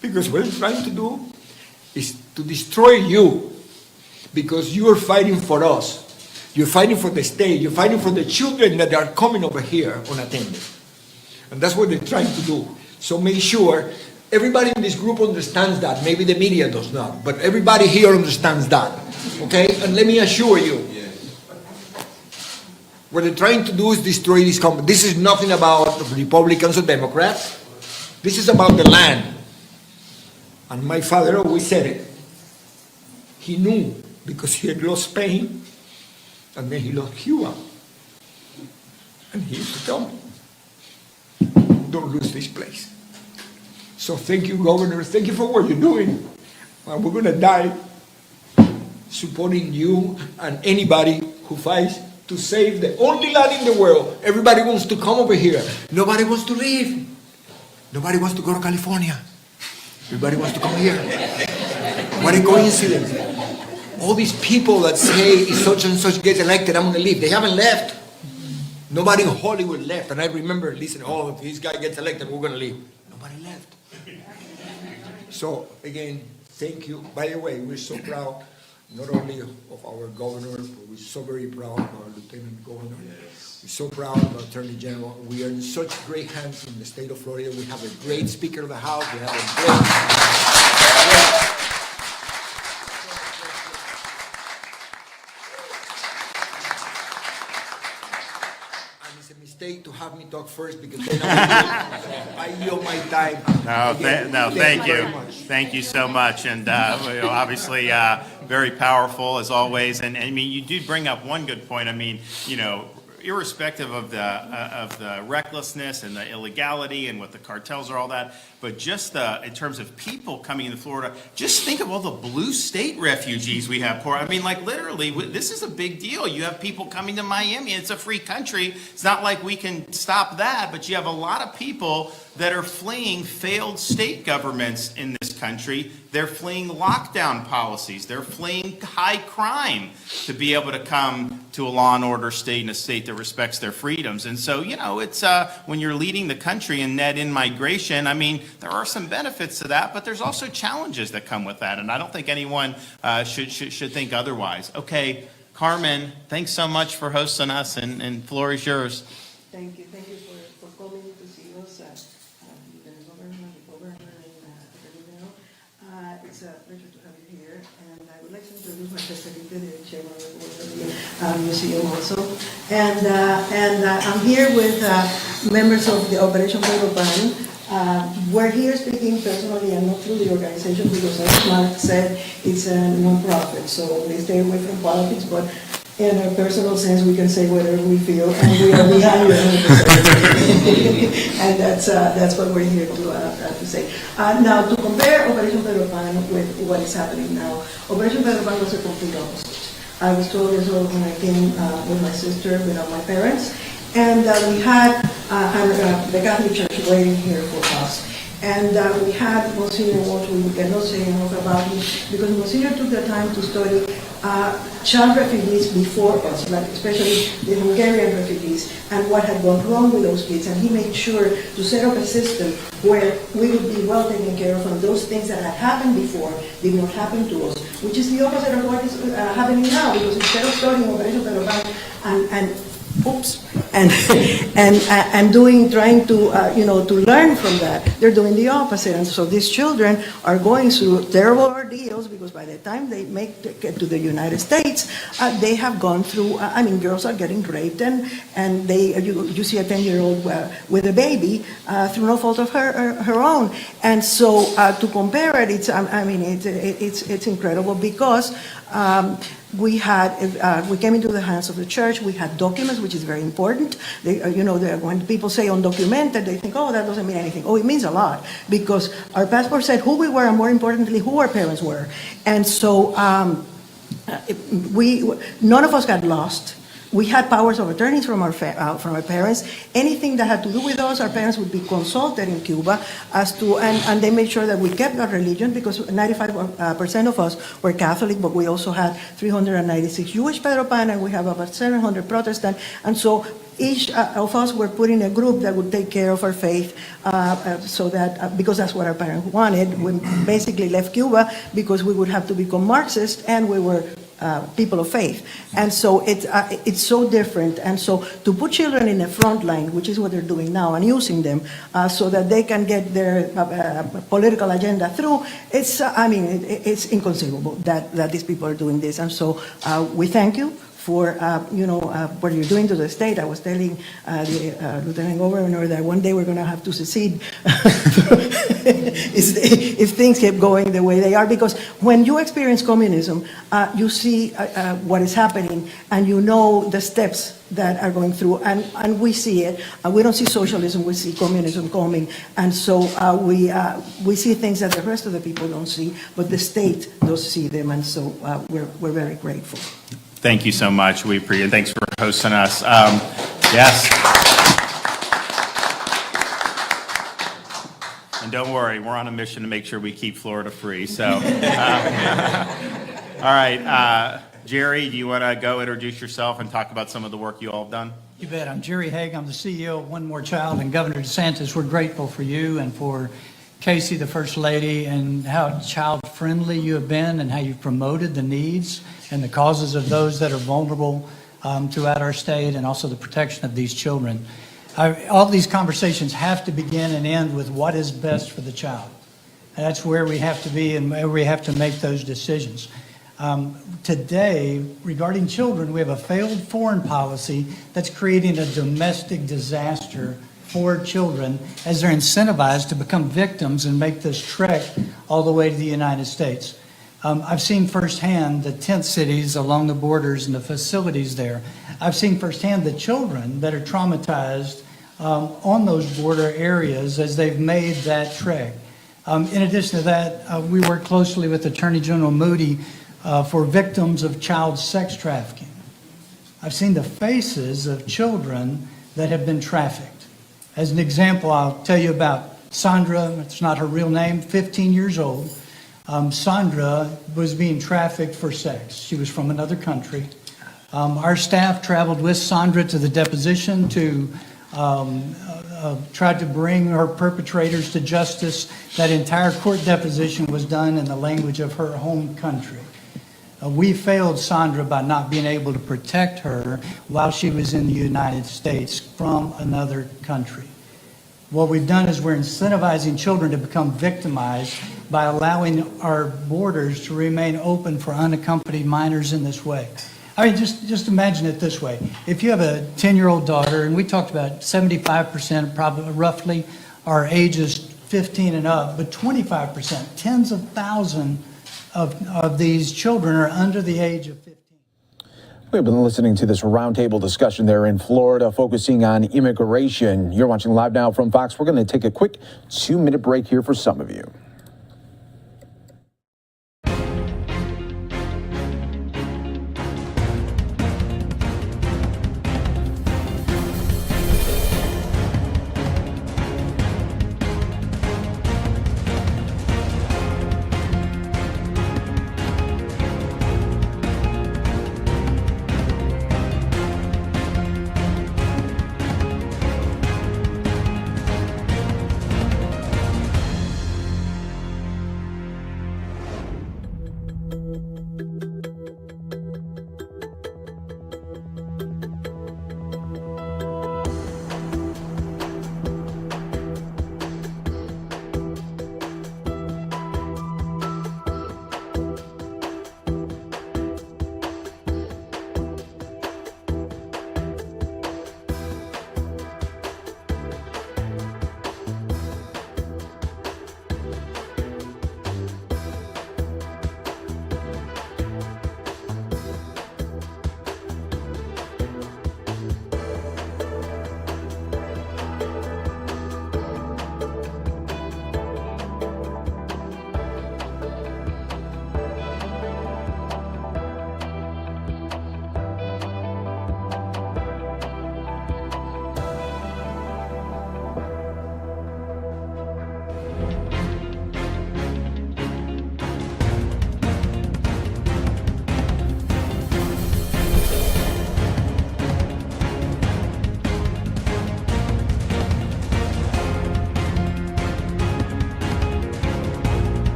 Because what it's trying to do is to destroy you, because you are fighting for us. You're fighting for the state. You're fighting for the children that are coming over here unattended. And that's what they're trying to do. So make sure everybody in this group understands that. Maybe the media does not, but everybody here understands that. Okay? And let me assure you, what they're trying to do is destroy this company. This is nothing about Republicans or Democrats. This is about the land. And my father always said it. He knew, because he had lost Spain, and then he lost Cuba. And he used to tell me, don't lose this place. So thank you, Governor. Thank you for what you're doing. And we're going to die supporting you and anybody who fights to save the only land in the world. Everybody wants to come over here. Nobody wants to leave. Nobody wants to go to California. Everybody wants to come here. What a coincidence. All these people that say if such and such gets elected, I'm going to leave. They haven't left. Nobody in Hollywood left. And I remember listening, if this guy gets elected, we're going to leave. Nobody left. So, again, thank you. By the way, we're so proud, not only of our governor, but we're so very proud of our lieutenant governor. We're so proud of our attorney general. We are in such great hands in the state of Florida. We have a great Speaker of the House. We have a great to have me talk first, because then I yield my time.
Thank you. Thank you so much. And obviously very powerful as always. And I mean, you do bring up one good point. I mean, irrespective of the recklessness and the illegality and what the cartels are, all that, but just in terms of people coming into Florida, just think of all the blue state refugees we have. I mean, like literally, this is a big deal. You have people coming to Miami. It's a free country. It's not like we can stop that, but you have a lot of people that are fleeing failed state governments in this country. They're fleeing lockdown policies. They're fleeing high crime to be able to come to a law and order state and a state that respects their freedoms. And so, it's when you're leading the country in net in migration, I mean, there are some benefits to that, but there's also challenges that come with that. And I don't think anyone should think otherwise. Okay, Carmen, thanks so much for hosting us, and floor is yours.
Thank you for coming to see us, the governor and it's a pleasure to have you here, and I would like to introduce my facility, the chairman of the museum also, and I'm here with members of the Operation Pedro Pan, We're here speaking personally and not through the organization because, as Mark said, it's a non-profit, so they stay away from politics, but in a personal sense, we can say whatever we feel, and we are behind you. And that's what we're here to say. Now, to compare Operation Pedro Pan with what is happening now, Operation Pedro Pan was a complete opposite. I was 12 years old when I came with my sister, without my parents, and we had the Catholic Church waiting here for us. And we had Monsignor Walsh, we cannot say enough about him, because Monsignor took the time to study child refugees before us, like especially the Hungarian refugees, and what had gone wrong with those kids. And he made sure to set up a system where we would be well taken care of, and those things that had happened before did not happen to us, which is the opposite of what is happening now, because instead of studying Operation Pedro Pan and trying to to learn from that, they're doing the opposite. And so these children are going through terrible ordeals, because by the time they get to the United States, they have gone through. Girls are getting raped, and you see a 10-year-old with a baby through no fault of her own. And so to compare it, it's incredible, because we came into the hands of the church. We had documents, which is very important. When people say undocumented, they think, oh, that doesn't mean anything. Oh, it means a lot, because our passport said who we were, and more importantly, who our parents were. And so none of us got lost. We had powers of attorneys from our parents. Anything that had to do with us, our parents would be consulted in Cuba as to, and they made sure that we kept our religion, because 95% of us were Catholic, but we also had 396 Jewish Pedro Pan, and we have about 700 Protestant. And so each of us were put in a group that would take care of our faith, so that, because that's what our parents wanted. We basically left Cuba because we would have to become Marxist, and we were people of faith. And so it's so different. And so to put children in the front line, which is what they're doing now, and using them so that they can get their political agenda through, it's inconceivable that these people are doing this. And so we thank you for what you're doing to the state. I was telling the Lieutenant Governor that one day we're going to have to secede if things keep going the way they are, because when you experience communism, you see what is happening, and you know the steps that are going through, and we see it. We don't see socialism, we see communism coming, and so we see things that the rest of the people don't see, but the state does see them, and so we're very grateful.
Thank you so much. We appreciate it. Thanks for hosting us. Yes. And don't worry, we're on a mission to make sure we keep Florida free. So, all right, Jerry, do you want to go introduce yourself and talk about some of the work you all have done?
You bet. I'm Jerry Haig. I'm the CEO of One More Child, and Governor DeSantis, we're grateful for you and for Casey, the First Lady, and how child-friendly you have been, and how you've promoted the needs and the causes of those that are vulnerable throughout our state, and also the protection of these children. All these conversations have to begin and end with what is best for the child. And that's where we have to be, and where we have to make those decisions. Today, regarding children, we have a failed foreign policy that's creating a domestic disaster for children, as they're incentivized to become victims and make this trek all the way to the United States. I've seen firsthand the tent cities along the borders and the facilities there. I've seen firsthand the children that are traumatized on those border areas as they've made that trek. In addition to that, we work closely with Attorney General Moody for victims of child sex trafficking. I've seen the faces of children that have been trafficked. As an example, I'll tell you about Sandra. It's not her real name, 15 years old. Sandra was being trafficked for sex. She was from another country. Our staff traveled with Sandra to the deposition to try to bring her perpetrators to justice. That entire court deposition was done in the language of her home country. We failed Sandra by not being able to protect her while she was in the United States from another country. What we've done is we're incentivizing children to become victimized by allowing our borders to remain open for unaccompanied minors in this way. I mean, just imagine it this way. If you have a 10-year-old daughter, and we talked about 75% probably roughly are ages 15 and up, but 25%, tens of thousands of these children are under the age of 15.
We've been listening to this roundtable discussion there in Florida, focusing on immigration. You're watching Live Now from Fox. We're going to take a quick 2-minute break here for some of you.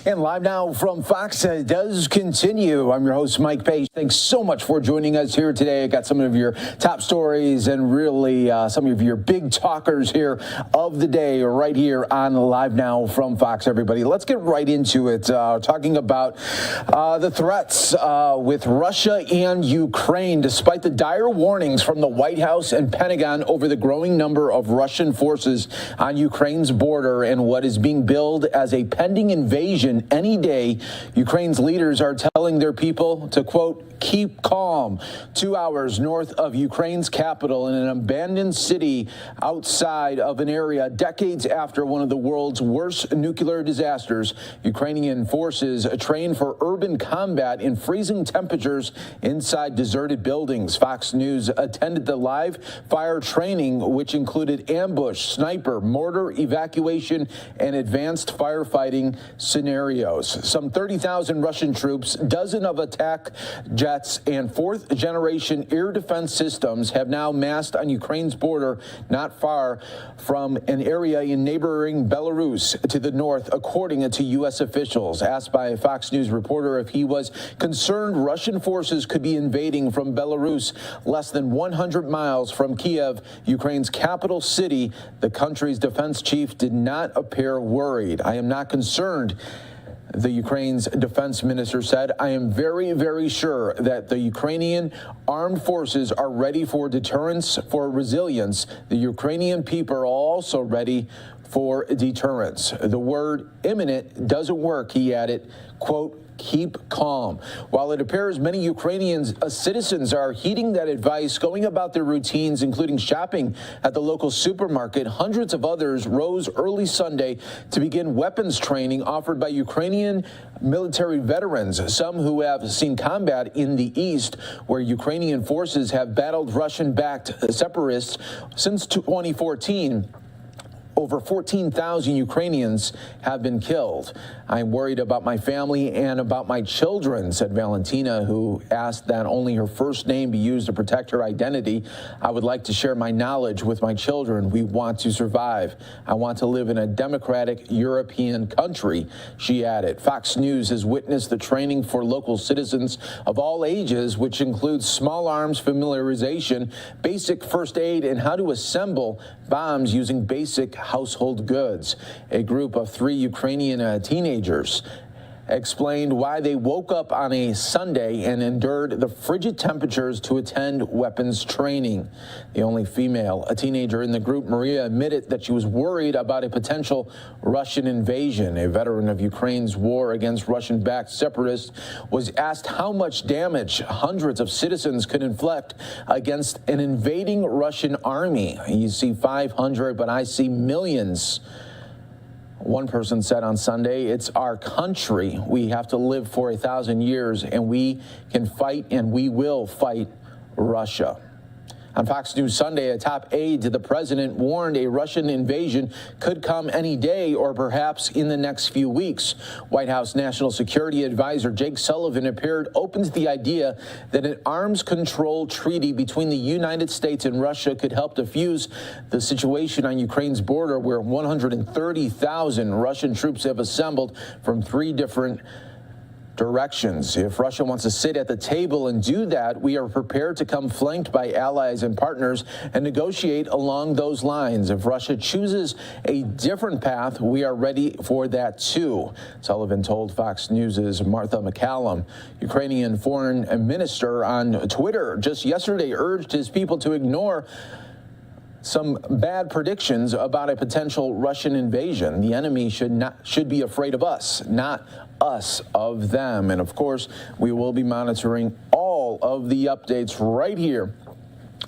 And Live Now from Fox does continue. I'm your host, Mike Page. Thanks so much for joining us here today. I got some of your top stories and really some of your big talkers here of the day right here on Live Now from Fox, everybody. Let's get right into it, talking about the threats with Russia and Ukraine. Despite the dire warnings from the White House and Pentagon over the growing number of Russian forces on Ukraine's border and what is being billed as a pending invasion any day, Ukraine's leaders are telling their people to, quote, keep calm. 2 hours north of Ukraine's capital in an abandoned city outside of an area decades after one of the world's worst nuclear disasters, Ukrainian forces train for urban combat in freezing temperatures inside deserted buildings. Fox News attended the live fire training, which included ambush, sniper, mortar evacuation, and advanced firefighting scenarios. Some 30,000 Russian troops, dozens of attack jets, and fourth-generation air defense systems have now massed on Ukraine's border not far from an area in neighboring Belarus to the north, according to U.S. officials. Asked by a Fox News reporter if he was concerned Russian forces could be invading from Belarus, less than 100 miles from Kiev, Ukraine's capital city, the country's defense chief did not appear worried. I am not concerned, the Ukraine's defense minister said. I am very, very sure that the Ukrainian armed forces are ready for deterrence, for resilience. The Ukrainian people are also ready for deterrence. The word imminent doesn't work, he added, quote, keep calm. While it appears many Ukrainian citizens are heeding that advice, going about their routines, including shopping at the local supermarket, hundreds of others rose early Sunday to begin weapons training offered by Ukrainian military veterans, some who have seen combat in the east, where Ukrainian forces have battled Russian-backed separatists since 2014. Over 14,000 Ukrainians have been killed. I'm worried about my family and about my children, said Valentina, who asked that only her first name be used to protect her identity. I would like to share my knowledge with my children. We want to survive. I want to live in a democratic European country, she added. Fox News has witnessed the training for local citizens of all ages, which includes small arms familiarization, basic first aid, and how to assemble bombs using basic household goods. A group of 3 Ukrainian teenagers explained why they woke up on a Sunday and endured the frigid temperatures to attend weapons training. The only female, a teenager in the group, Maria, admitted that she was worried about a potential Russian invasion. A veteran of Ukraine's war against Russian-backed separatists was asked how much damage hundreds of citizens could inflict against an invading Russian army. You see 500, but I see millions. One person said on Sunday, "It's our country. We have to live for 1,000 years, and we can fight, and we will fight Russia." On Fox News Sunday, a top aide to the president warned a Russian invasion could come any day or perhaps in the next few weeks. White House National Security Advisor Jake Sullivan appeared open to the idea that an arms control treaty between the United States and Russia could help defuse the situation on Ukraine's border, where 130,000 Russian troops have assembled from 3 different directions. If Russia wants to sit at the table and do that, we are prepared to come flanked by allies and partners and negotiate along those lines. If Russia chooses a different path, we are ready for that too, Sullivan told Fox News' Martha McCallum. Ukrainian foreign minister on Twitter just yesterday urged his people to ignore some bad predictions about a potential Russian invasion. The enemy should be afraid of us, not us of them. And of course, we will be monitoring all of the updates right here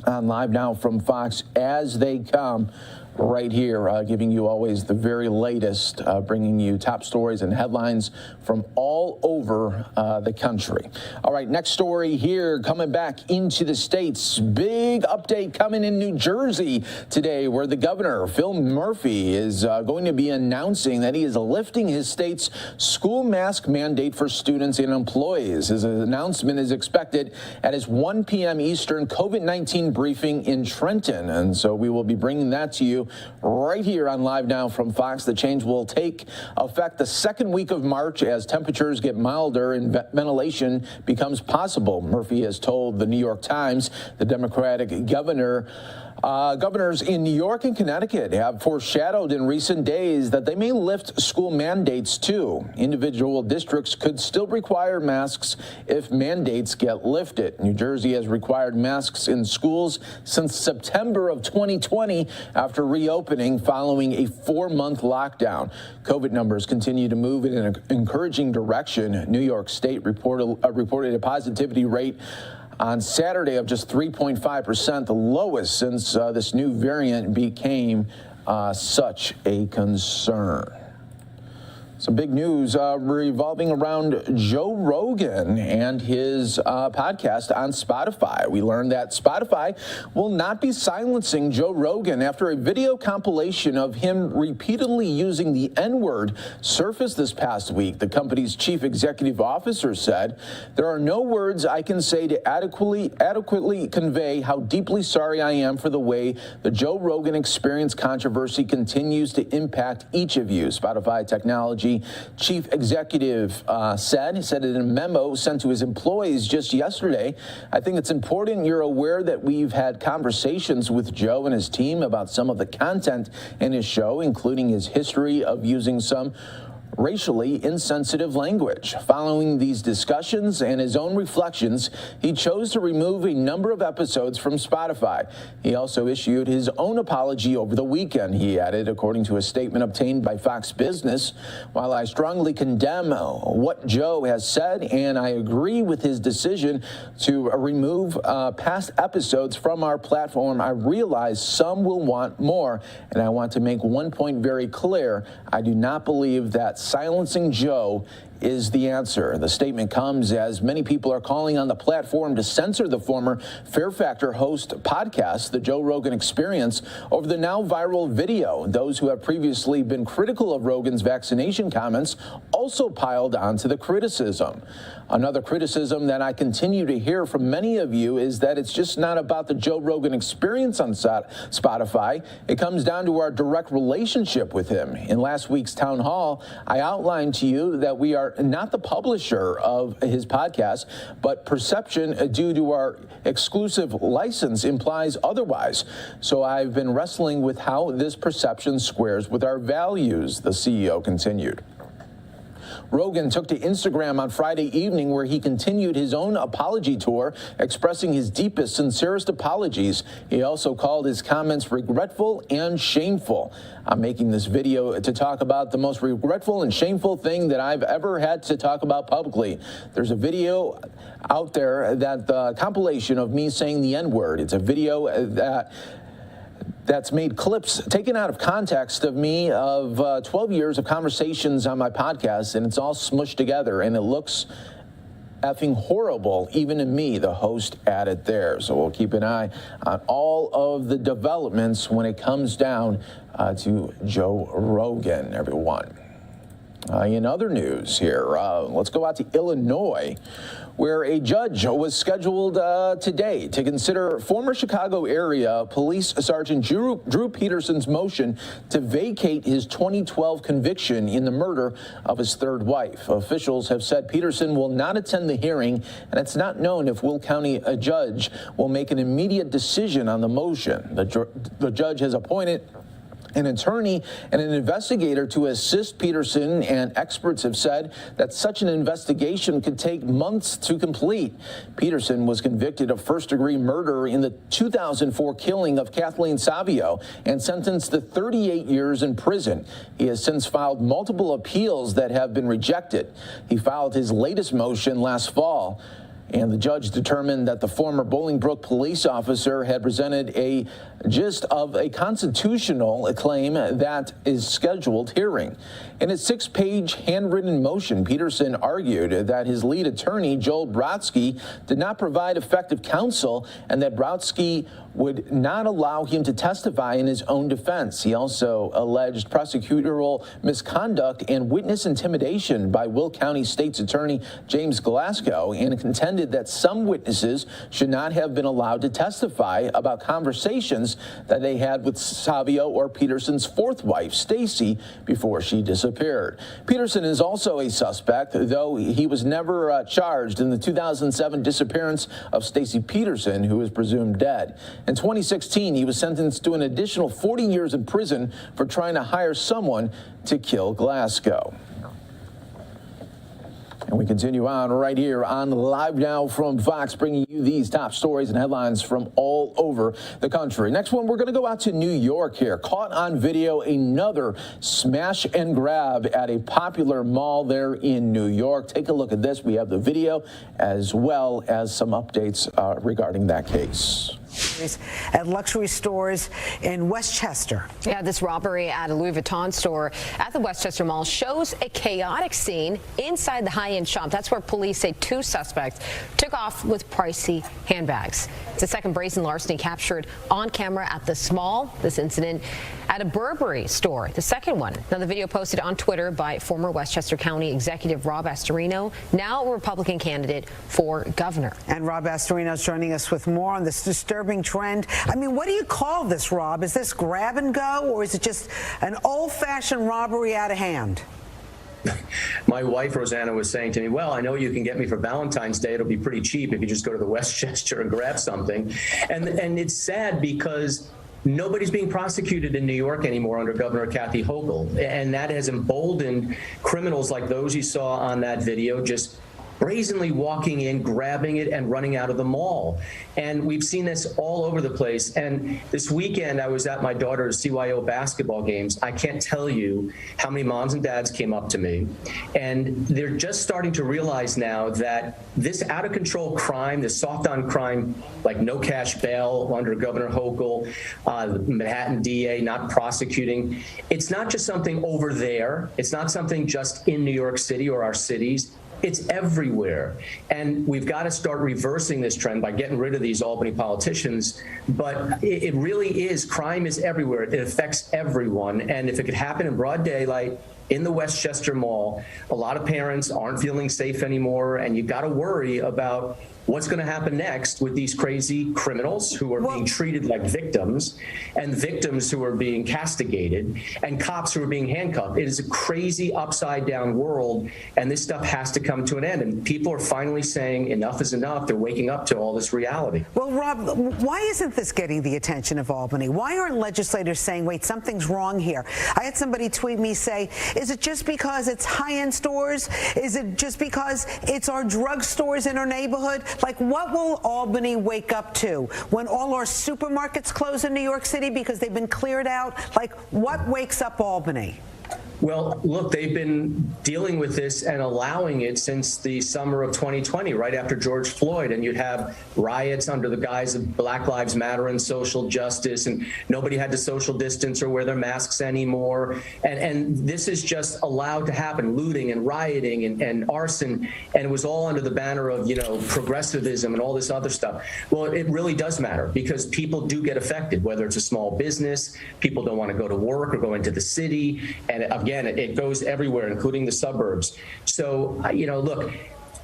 on Live Now from Fox as they come. Right here, giving you always the very latest, bringing you top stories and headlines from all over the country. All right, next story here, coming back into the States. Big update coming in New Jersey today, where the governor, Phil Murphy, is going to be announcing that he is lifting his state's school mask mandate for students and employees. His announcement is expected at his 1 p.m. Eastern COVID-19 briefing in Trenton, and so we will be bringing that to you right here on Live Now from Fox. The change will take effect the second week of March as temperatures get milder and ventilation becomes possible. Murphy has told the New York Times the Democratic governors in New York and Connecticut have foreshadowed in recent days that they may lift school mandates too. Individual districts could still require masks if mandates get lifted. New Jersey has required masks in schools since September of 2020 after reopening following a 4-month lockdown. COVID numbers continue to move in an encouraging direction. New York State reported a positivity rate on Saturday of just 3.5%, the lowest since this new variant became such a concern. Some big news revolving around Joe Rogan and his podcast on Spotify. We learned that Spotify will not be silencing Joe Rogan after a video compilation of him repeatedly using the N-word surfaced this past week. The company's chief executive officer said, "There are no words I can say to adequately convey how deeply sorry I am for the way the Joe Rogan Experience controversy continues to impact each of you." Spotify technology chief executive said in a memo sent to his employees just yesterday, "I think it's important you're aware that we've had conversations with Joe and his team about some of the content in his show, including his history of using some racially insensitive language. Following these discussions and his own reflections, he chose to remove a number of episodes from Spotify. He also issued his own apology over the weekend," he added, according to a statement obtained by Fox Business. "While I strongly condemn what Joe has said, and I agree with his decision to remove past episodes from our platform, I realize some will want more, and I want to make one point very clear. I do not believe that silencing Joe is the answer." The statement comes as many people are calling on the platform to censor the former Fear Factor host podcast, The Joe Rogan Experience, over the now viral video. Those who have previously been critical of Rogan's vaccination comments also piled onto the criticism. Another criticism that I continue to hear from many of you is that it's just not about the Joe Rogan Experience on Spotify. It comes down to our direct relationship with him. In last week's town hall, I outlined to you that we are are not the publisher of his podcast, but perception due to our exclusive license implies otherwise. So I've been wrestling with how this perception squares with our values, the CEO continued. Rogan took to Instagram on Friday evening, where he continued his own apology tour, expressing his deepest, sincerest apologies. He also called his comments regretful and shameful. I'm making this video to talk about the most regretful and shameful thing that I've ever had to talk about publicly. There's a video out there, that the compilation of me saying the N-word. It's a video that's made clips taken out of context of me of 12 years of conversations on my podcast, and it's all smushed together, and it looks effing horrible, even to me, the host added there. So we'll keep an eye on all of the developments when it comes down to Joe Rogan, everyone. In other news here, let's go out to Illinois, where a judge was scheduled today to consider former Chicago area Police Sergeant Drew Peterson's motion to vacate his 2012 conviction in the murder of his third wife. Officials have said Peterson will not attend the hearing, and it's not known if Will County judge will make an immediate decision on the motion. The judge has appointed an attorney and an investigator to assist Peterson, and experts have said that such an investigation could take months to complete. Peterson was convicted of first-degree murder in the 2004 killing of Kathleen Savio and sentenced to 38 years in prison. He has since filed multiple appeals that have been rejected. He filed his latest motion last fall, and the judge determined that the former Bolingbrook police officer had presented a gist of a constitutional claim that is scheduled hearing. In a 6-page handwritten motion, Peterson argued that his lead attorney, Joel Brodsky, did not provide effective counsel and that Brodsky would not allow him to testify in his own defense. He also alleged prosecutorial misconduct and witness intimidation by Will County State's Attorney James Glasgow, and contended that some witnesses should not have been allowed to testify about conversations that they had with Savio or Peterson's fourth wife, Stacy, before she disappeared. Peterson is also a suspect, though he was never charged in the 2007 disappearance of Stacy Peterson, who is presumed dead. In 2016, he was sentenced to an additional 40 years in prison for trying to hire someone to kill Glasgow. And we continue on right here on Live Now from Fox, bringing you these top stories and headlines from all over the country. Next one, we're going to go out to New York here. Caught on video, another smash and grab at a popular mall there in New York. Take a look at this. We have the video as well as some updates regarding that case.
At luxury stores in Westchester.
Yeah, this robbery at a Louis Vuitton store at the Westchester Mall shows a chaotic scene inside the high-end shop. That's where police say 2 suspects took off with pricey handbags. It's the second brazen larceny captured on camera at this mall. This incident at a Burberry store, the second one. Now, the video posted on Twitter by former Westchester County Executive Rob Astorino, now a Republican candidate for governor.
And Rob Astorino is joining us with more on this disturbing trend. I mean, what do you call this, Rob? Is this grab and go, or is it just an old-fashioned robbery out of hand?
My wife, Rosanna, was saying to me, well, I know you can get me for Valentine's Day. It'll be pretty cheap if you just go to the Westchester and grab something. And it's sad because nobody's being prosecuted in New York anymore under Governor Kathy Hochul. And that has emboldened criminals like those you saw on that video just brazenly walking in, grabbing it, and running out of the mall. And we've seen this all over the place. And this weekend, I was at my daughter's CYO basketball games. I can't tell you how many moms and dads came up to me. And they're just starting to realize now that this out-of-control crime, this soft-on crime, like no cash bail under Governor Hochul, the Manhattan DA not prosecuting, it's not just something over there. It's not something just in New York City or our cities. It's everywhere. And we've got to start reversing this trend by getting rid of these Albany politicians. But it really is, crime is everywhere. It affects everyone. And if it could happen in broad daylight in the Westchester Mall, a lot of parents aren't feeling safe anymore. And you've got to worry about what's going to happen next with these crazy criminals who are being treated like victims, and victims who are being castigated, and cops who are being handcuffed. It is a crazy upside down world, and this stuff has to come to an end. And people are finally saying enough is enough. They're waking up to all this reality.
Well, Rob, why isn't this getting the attention of Albany? Why aren't legislators saying, wait, something's wrong here? I had somebody tweet me say, is it just because it's high-end stores? Is it just because it's our drugstores in our neighborhood? Like, what will Albany wake up to when all our supermarkets close in New York City because they've been cleared out? Like, what wakes up Albany?
Well, look, they've been dealing with this and allowing it since the summer of 2020, right after George Floyd. And you'd have riots under the guise of Black Lives Matter and social justice, and nobody had to social distance or wear their masks anymore. And this is just allowed to happen, looting and rioting and arson. And it was all under the banner of, you know, progressivism and all this other stuff. Well, it really does matter because people do get affected, whether it's a small business, people don't want to go to work or go into the city. And again, it goes everywhere, including the suburbs. So, you know, look,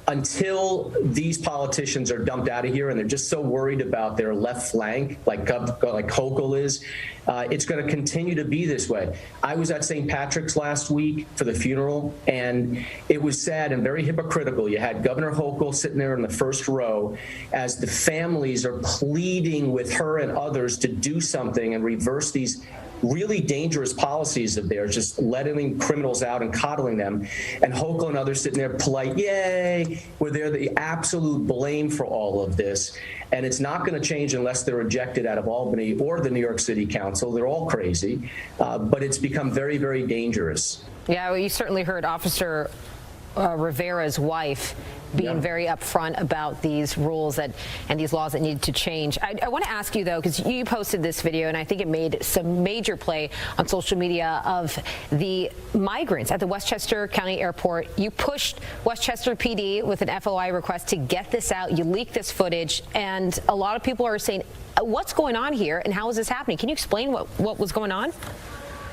until these politicians are dumped out of here and they're just so worried about their left flank, like Hochul is, it's going to continue to be this way. I was at St. Patrick's last week for the funeral, and it was sad and very hypocritical. You had Governor Hochul sitting there in the first row as the families are pleading with her and others to do something and reverse these really dangerous policies of theirs, just letting criminals out and coddling them. And Hochul and others sitting there polite, yay, where they're the absolute blame for all of this. And it's not going to change unless they're ejected out of Albany or the New York City Council. They're all crazy, but it's become very, very dangerous.
Yeah, well, you certainly heard Officer Rivera's wife being very upfront about these rules and these laws that need to change. I want to ask you, though, because you posted this video, and I think it made some major play on social media of the migrants at the Westchester County Airport. You pushed Westchester PD with an FOI request to get this out. You leaked this footage, and a lot of people are saying, what's going on here, and how is this happening? Can you explain what was going on?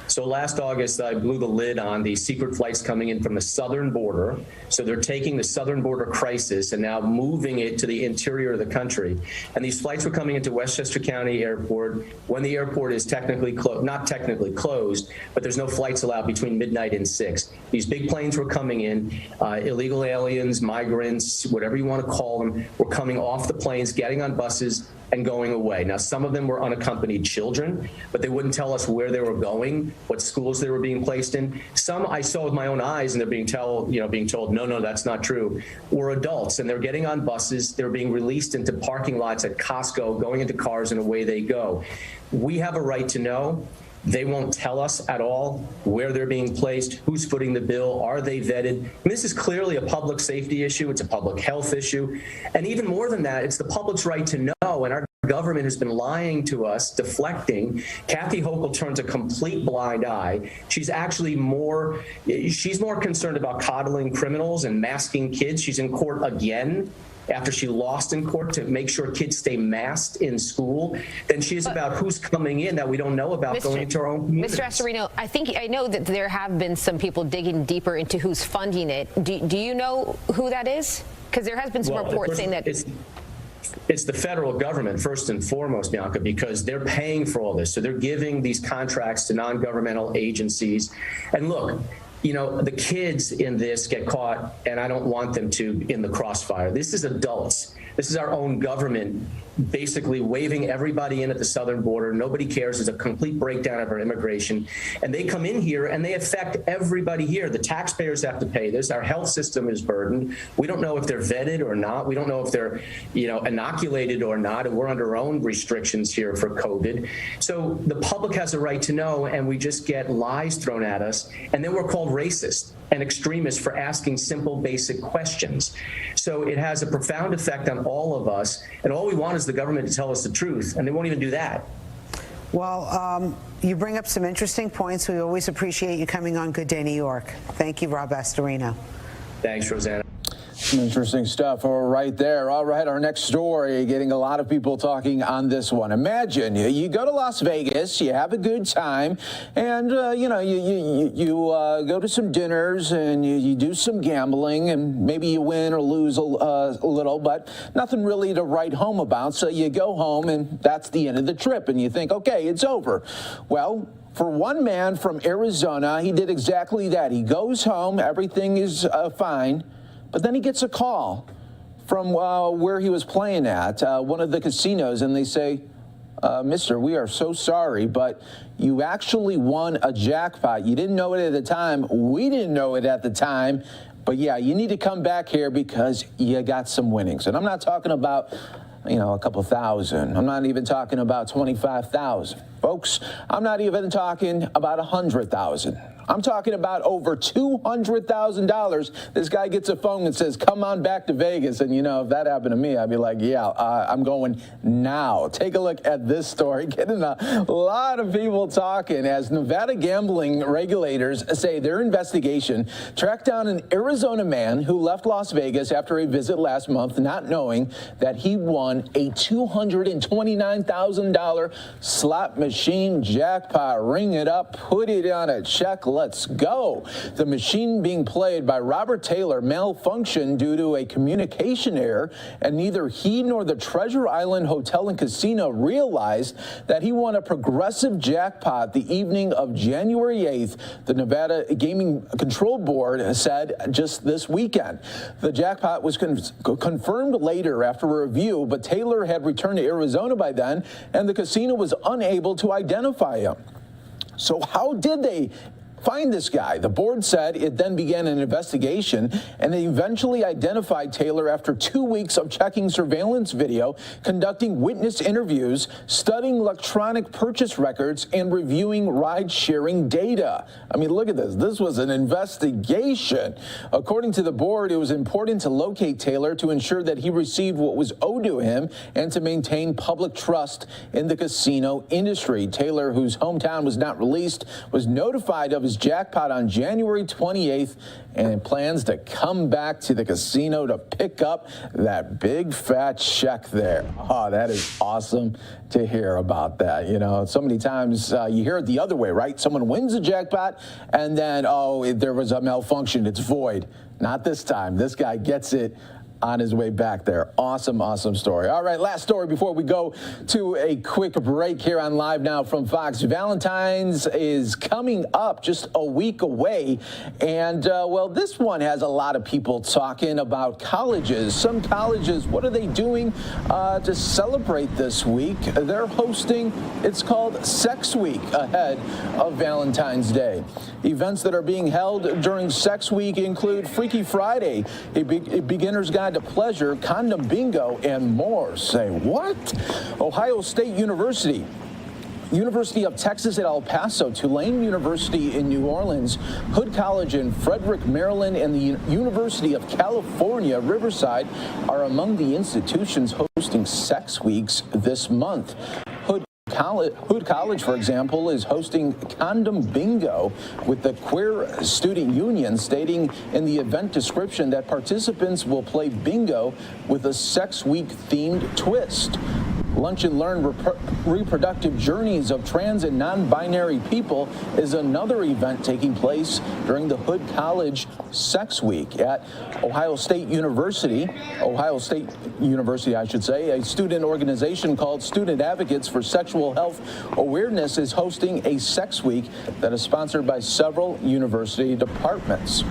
So last August, I blew the lid on the secret flights coming in from the southern border. So they're taking the southern border crisis and now moving it to the interior of the country. And these flights were coming into Westchester County Airport when the airport is technically not technically closed, but there's no flights allowed between midnight and 6. These big planes were coming in, illegal aliens, migrants, whatever you want to call them, were coming off the planes, getting on buses, and going away. Now, some of them were unaccompanied children, but they wouldn't tell us where they were going, what schools they were being placed in. Some I saw with my own eyes, and they're being told, no, that's not true, were adults, and they're getting on buses. They're being released into parking lots at Costco, going into cars, and away they go. We have a right to know. They won't tell us at all where they're being placed, who's footing the bill, are they vetted? And this is clearly a public safety issue. It's a public health issue. And even more than that, it's the public's right to know. And our government has been lying to us, deflecting. Kathy Hochul turns a complete blind eye. She's actually more concerned about coddling criminals and masking kids. She's in court again after she lost in court to make sure kids stay masked in school than she is about who's coming in that we don't know about going into our own communities.
Mr. Astorino, I know that there have been some people digging deeper into who's funding it. Do you know who that is? Because there has been some reports saying that
it's the federal government, first and foremost, Bianca, because they're paying for all this. So they're giving these contracts to non-governmental agencies. And look, the kids in this get caught, and I don't want them to, in the crossfire. This is adults. This is our own government basically waving everybody in at the southern border. Nobody cares. It's a complete breakdown of our immigration. And they come in here and they affect everybody here. The taxpayers have to pay this. Our health system is burdened. We don't know if they're vetted or not. We don't know if they're, inoculated or not. And we're under our own restrictions here for COVID. So the public has a right to know, and we just get lies thrown at us. And then we're called racist and extremists for asking simple, basic questions. So it has a profound effect on all of us. And all we want is the government to tell us the truth, and they won't even do that.
Well, you bring up some interesting points. We always appreciate you coming on Good Day New York. Thank you, Rob Astorino.
Thanks, Rosanna.
Some interesting stuff right there. All right, our next story, getting a lot of people talking on this one. Imagine you go to Las Vegas, you have a good time, and you go to some dinners and you do some gambling, and maybe you win or lose a little, but nothing really to write home about. So you go home, and that's the end of the trip, and you think, okay, it's over. Well, for one man from Arizona, he did exactly that. He goes home, everything is fine. But then he gets a call from where he was playing at, one of the casinos, and they say, Mister, we are so sorry, but you actually won a jackpot. You didn't know it at the time. We didn't know it at the time. But yeah, you need to come back here because you got some winnings. And I'm not talking about, a couple thousand. I'm not even talking about 25,000. Folks, I'm not even talking about 100,000. I'm talking about over $200,000. This guy gets a phone and says, come on back to Vegas. And, if that happened to me, I'd be like, yeah, I'm going now. Take a look at this story. Getting a lot of people talking as Nevada gambling regulators say their investigation tracked down an Arizona man who left Las Vegas after a visit last month, not knowing that he won a $229,000 slot machine jackpot. Ring it up, put it on a check. Let's go. The machine being played by Robert Taylor malfunctioned due to a communication error, and neither he nor the Treasure Island Hotel and Casino realized that he won a progressive jackpot the evening of January 8th, the Nevada Gaming Control Board said just this weekend. The jackpot was confirmed later after a review, but Taylor had returned to Arizona by then, and the casino was unable to identify him. So how did they find this guy? The board said it then began an investigation, and they eventually identified Taylor after 2 weeks of checking surveillance video, conducting witness interviews, studying electronic purchase records, and reviewing ride-sharing data. I mean, look at this. This was an investigation. According to the board, it was important to locate Taylor to ensure that he received what was owed to him and to maintain public trust in the casino industry. Taylor, whose hometown was not released, was notified of his jackpot on January 28th and plans to come back to the casino to pick up that big fat check there. Oh, that is awesome to hear about that. So many times you hear it the other way, right? Someone wins a jackpot and then, there was a malfunction. It's void. Not this time. This guy gets it on his way back there. Awesome, awesome story. All right, last story before we go to a quick break here on Live Now from Fox. Valentine's is coming up just a week away. And, this one has a lot of people talking about colleges. Some colleges, what are they doing to celebrate this week? They're hosting, it's called Sex Week ahead of Valentine's Day. Events that are being held during Sex Week include Freaky Friday, a beginner's guide to pleasure, condom bingo, and more. Say what? Ohio State University, University of Texas at El Paso, Tulane University in New Orleans, Hood College in Frederick, Maryland, and the University of California, Riverside are among the institutions hosting Sex Weeks this month. Hood College, for example, is hosting Condom Bingo with the Queer Student Union, stating in the event description that participants will play bingo with a Sex Week-themed twist. Lunch and Learn Reproductive Journeys of Trans and Non-Binary People is another event taking place during the Hood College Sex Week at Ohio State University, I should say. A student organization called Student Advocates for Sexual Health Awareness is hosting a Sex Week that is sponsored by several university departments.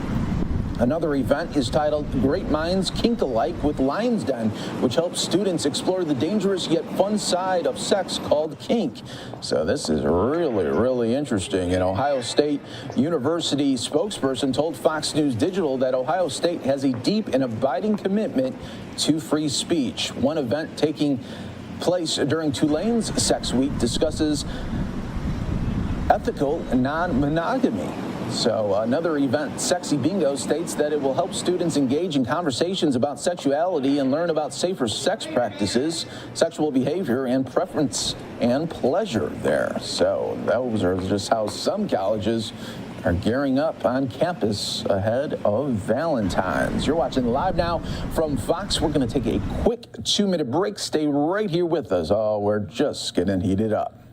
Another event is titled Great Minds Kink Alike with Lion's Den, which helps students explore the dangerous yet fun side of sex called kink. So this is really, really interesting. An Ohio State University spokesperson told Fox News Digital that Ohio State has a deep and abiding commitment to free speech. One event taking place during Tulane's Sex Week discusses ethical non-monogamy. So another event, Sexy Bingo, states that it will help students engage in conversations about sexuality and learn about safer sex practices, sexual behavior, and preference and pleasure there. So those are just how some colleges are gearing up on campus ahead of Valentine's. You're watching Live Now from Fox. We're going to take a quick 2-minute break. Stay right here with us. Oh, we're just getting heated up.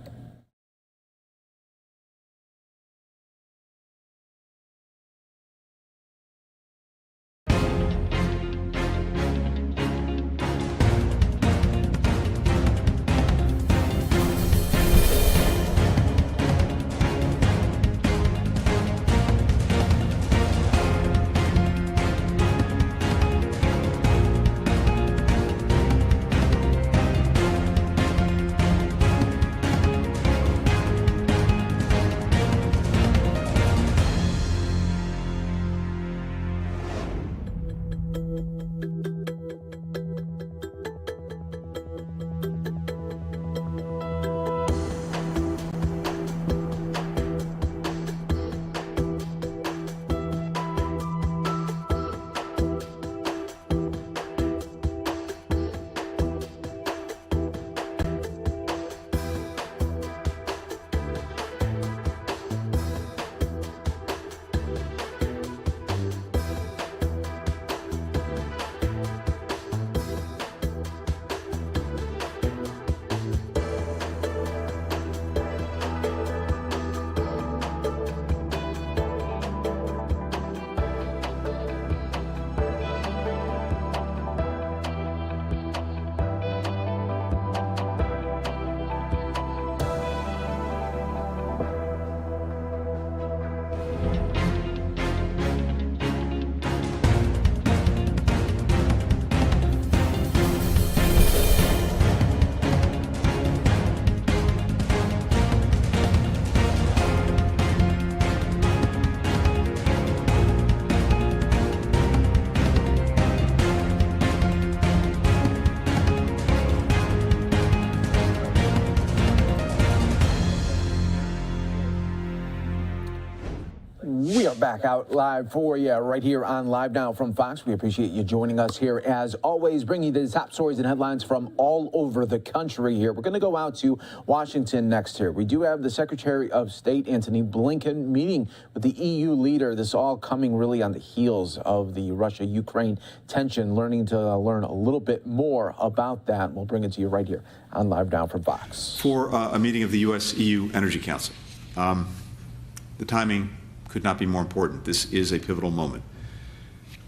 We are back out live for you right here on Live Now from Fox. We appreciate you joining us here as always, bringing you the top stories and headlines from all over the country here. We're going to go out to Washington next here. We do have the Secretary of State, Antony Blinken, meeting with the EU leader. This all coming really on the heels of the Russia-Ukraine tension, learning to learn a little bit more about that. We'll bring it to you right here on Live Now from Fox.
For a meeting of the U.S.-EU Energy Council. The timing could not be more important. This is a pivotal moment.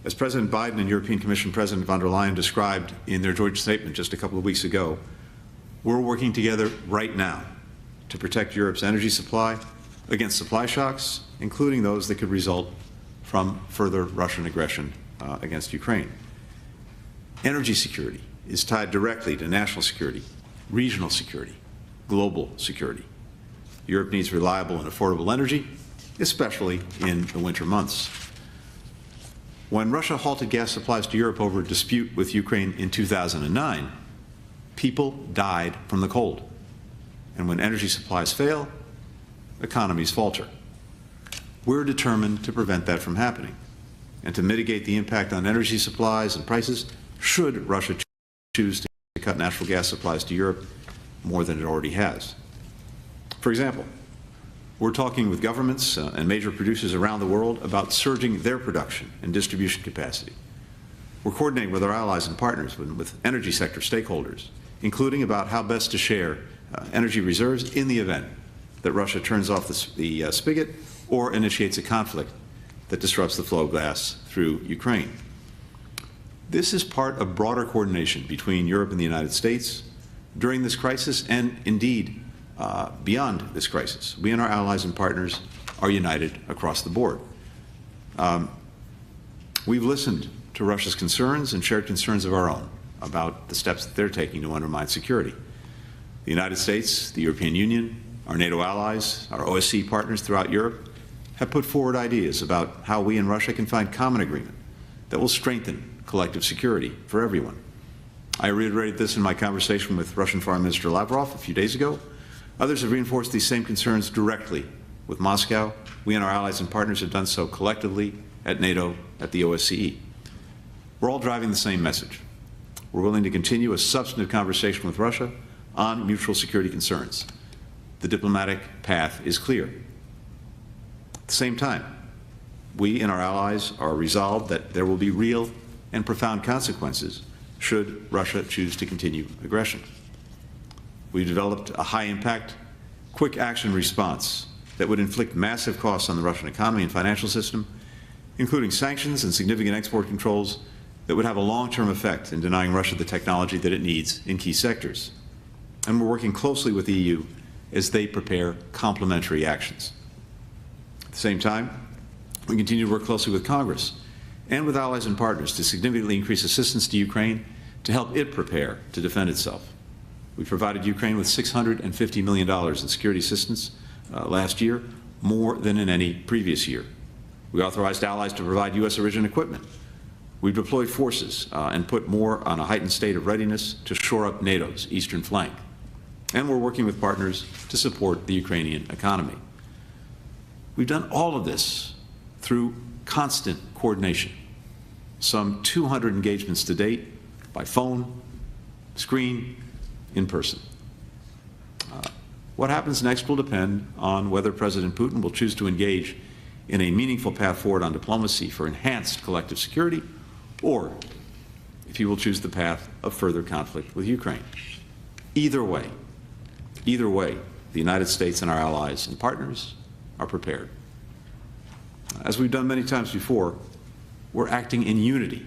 As President Biden and European Commission President von der Leyen described in their joint statement just a couple of weeks ago, we're working together right now to protect Europe's energy supply against supply shocks, including those that could result from further Russian aggression against Ukraine. Energy security is tied directly to national security, regional security, global security. Europe needs reliable and affordable energy, especially in the winter months. When Russia halted gas supplies to Europe over a dispute with Ukraine in 2009, people died from the cold. And when energy supplies fail, economies falter. We're determined to prevent that from happening and to mitigate the impact on energy supplies and prices should Russia choose to cut natural gas supplies to Europe more than it already has. For example, we're talking with governments and major producers around the world about surging their production and distribution capacity. We're coordinating with our allies and partners, with energy sector stakeholders, including about how best to share energy reserves in the event that Russia turns off the spigot or initiates a conflict that disrupts the flow of gas through Ukraine. This is part of broader coordination between Europe and the United States during this crisis and indeed beyond this crisis. We and our allies and partners are united across the board. We've listened to Russia's concerns and shared concerns of our own about the steps that they're taking to undermine security. The United States, the European Union, our NATO allies, our OSCE partners throughout Europe have put forward ideas about how we and Russia can find common agreement that will strengthen collective security for everyone. I reiterated this in my conversation with Russian Foreign Minister Lavrov a few days ago. Others have reinforced these same concerns directly with Moscow. We and our allies and partners have done so collectively at NATO, at the OSCE. We're all driving the same message. We're willing to continue a substantive conversation with Russia on mutual security concerns. The diplomatic path is clear. At the same time, we and our allies are resolved that there will be real and profound consequences should Russia choose to continue aggression. We've developed a high-impact, quick-action response that would inflict massive costs on the Russian economy and financial system, including sanctions and significant export controls that would have a long-term effect in denying Russia the technology that it needs in key sectors. And we're working closely with the EU as they prepare complementary actions. At the same time, we continue to work closely with Congress and with allies and partners to significantly increase assistance to Ukraine to help it prepare to defend itself. We provided Ukraine with $650 million in security assistance last year, more than in any previous year. We authorized allies to provide U.S. origin equipment. We deployed forces and put more on a heightened state of readiness to shore up NATO's eastern flank. And we're working with partners to support the Ukrainian economy. We've done all of this through constant coordination. Some 200 engagements to date, by phone, screen, in person. What happens next will depend on whether President Putin will choose to engage in a meaningful path forward on diplomacy for enhanced collective security, or if he will choose the path of further conflict with Ukraine. Either way, the United States and our allies and partners are prepared. As we've done many times before, we're acting in unity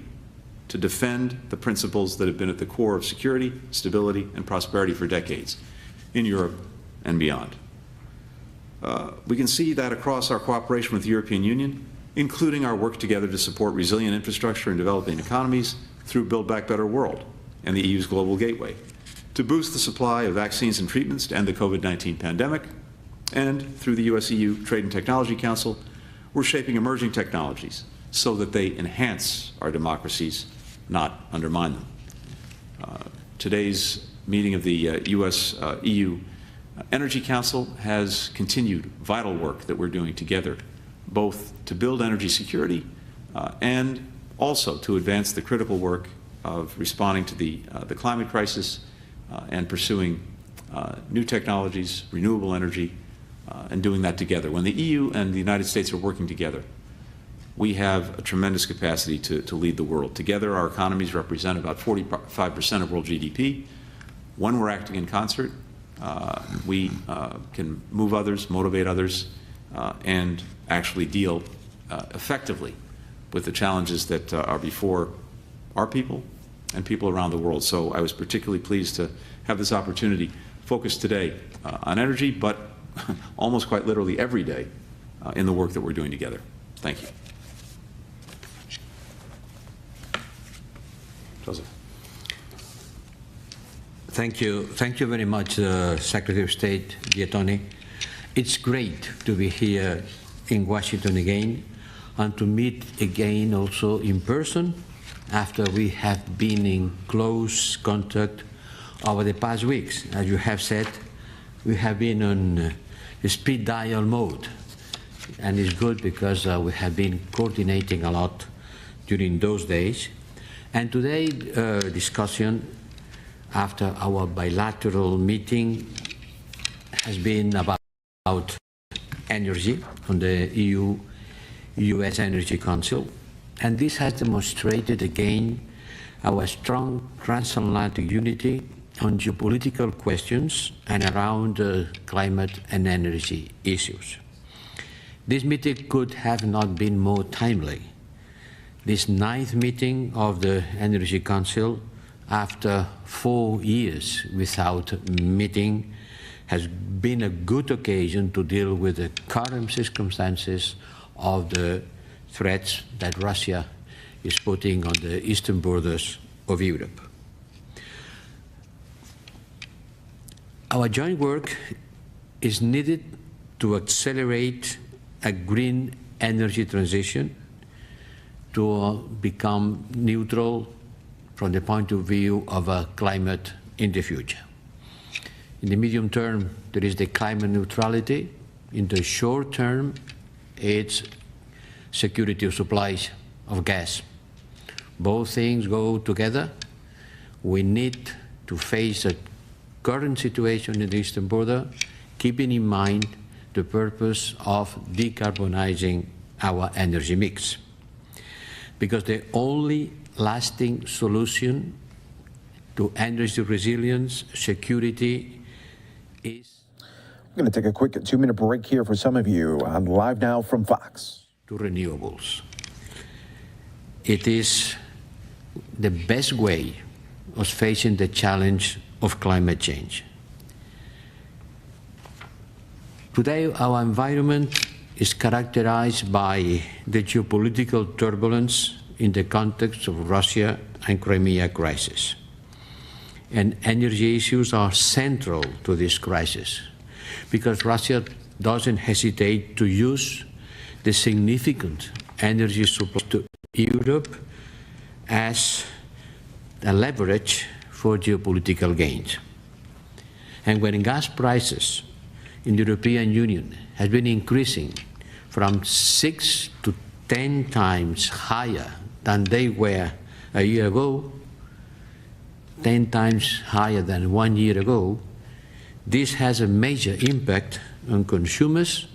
to defend the principles that have been at the core of security, stability, and prosperity for decades in Europe and beyond. We can see that across our cooperation with the European Union, including our work together to support resilient infrastructure in developing economies through Build Back Better World and the EU's Global Gateway, to boost the supply of vaccines and treatments to end the COVID-19 pandemic, and through the US-EU Trade and Technology Council, we're shaping emerging technologies so that they enhance our democracies, not undermine them. Today's meeting of the US-EU Energy Council has continued vital work that we're doing together, both to build energy security and also to advance the critical work of responding to the climate crisis and pursuing new technologies, renewable energy, and doing that together. When the EU and the United States are working together, we have a tremendous capacity to lead the world. Together, our economies represent about 45% of world GDP. When we're acting in concert, we can move others, motivate others, and actually deal effectively with the challenges that are before our people and people around the world. So I was particularly pleased to have this opportunity focused today on energy, but almost quite literally every day in the work that we're doing together. Thank you. Joseph.
Thank you. Thank you very much, Secretary of State Giatoni. It's great to be here in Washington again and to meet again also in person after we have been in close contact over the past weeks. As you have said, we have been on speed dial mode, and it's good because we have been coordinating a lot during those days. And today's discussion after our bilateral meeting has been about energy on the EU-US Energy Council, and this has demonstrated again our strong transatlantic unity on geopolitical questions and around climate and energy issues. This meeting could have not been more timely. This 9th meeting of the Energy Council after 4 years without meeting has been a good occasion to deal with the current circumstances of the threats that Russia is putting on the eastern borders of Europe. Our joint work is needed to accelerate a green energy transition to become neutral from the point of view of a climate in the future. In the medium term, there is the climate neutrality. In the short term, it's security of supplies of gas. Both things go together. We need to face a current situation in the eastern border, keeping in mind the purpose of decarbonizing our energy mix. Because the only lasting solution to energy resilience, security is...
We're going to take a quick 2-minute break here for some of you on Live Now from Fox.
...to renewables. It is the best way of facing the challenge of climate change. Today, our environment is characterized by the geopolitical turbulence in the context of Russia and Crimea crisis. And energy issues are central to this crisis because Russia doesn't hesitate to use the significant energy supply to Europe as a leverage for geopolitical gains. And when gas prices in the European Union have been increasing from 6 to 10 times higher than they were a year ago, 10 times higher than 1 year ago, this has a major impact on consumers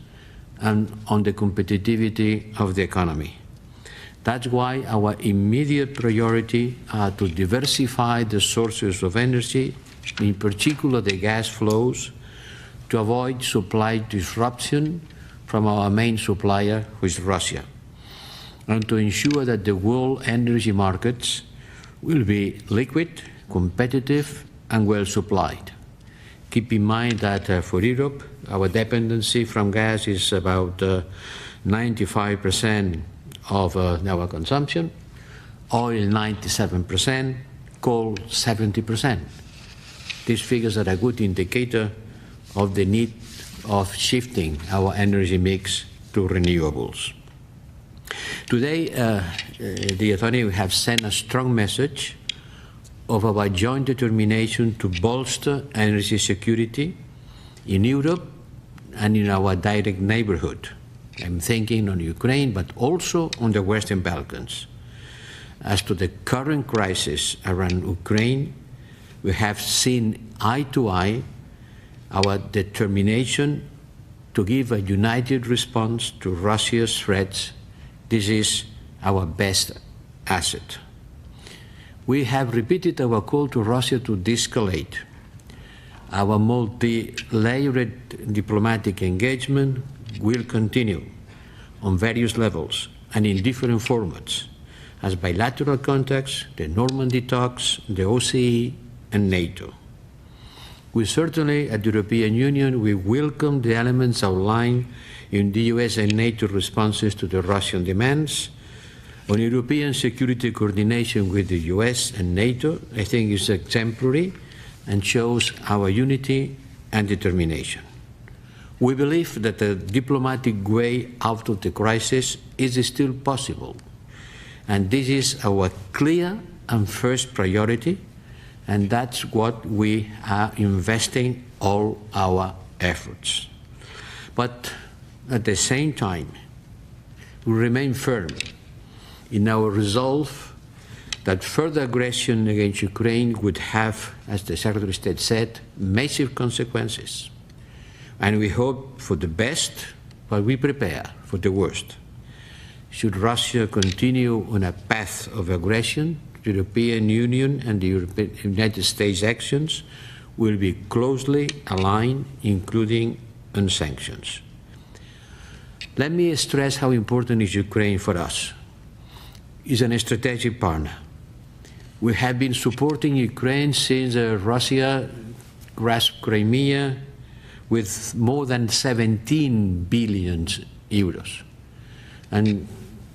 and on the competitivity of the economy. That's why our immediate priority are to diversify the sources of energy, in particular the gas flows, to avoid supply disruption from our main supplier, who is Russia, and to ensure that the world energy markets will be liquid, competitive, and well supplied. Keep in mind that for Europe, our dependency from gas is about 95% of our consumption, oil 97%, coal 70%. These figures are a good indicator of the need of shifting our energy mix to renewables. Today, the Attorney have sent a strong message of our joint determination to bolster energy security in Europe and in our direct neighborhood. I'm thinking on Ukraine, but also on the Western Balkans. As to the current crisis around Ukraine, we have seen eye to eye our determination to give a united response to Russia's threats. This is our best asset. We have repeated our call to Russia to de-escalate. Our multi-layered diplomatic engagement will continue on various levels and in different formats, as bilateral contacts, the Normandy talks, the OSCE, and NATO. We certainly, at the European Union, we welcome the elements outlined in the US and NATO responses to the Russian demands. On European security coordination with the US and NATO, I think is exemplary and shows our unity and determination. We believe that a diplomatic way out of the crisis is still possible, and this is our clear and first priority, and that's what we are investing all our efforts. But at the same time, we remain firm in our resolve that further aggression against Ukraine would have, as the Secretary of State said, massive consequences. And we hope for the best, but we prepare for the worst. Should Russia continue on a path of aggression, the European Union and the United States actions will be closely aligned, including on sanctions. Let me stress how important is Ukraine for us. It's a strategic partner. We have been supporting Ukraine since Russia grasped Crimea with more than 17 billion euros. And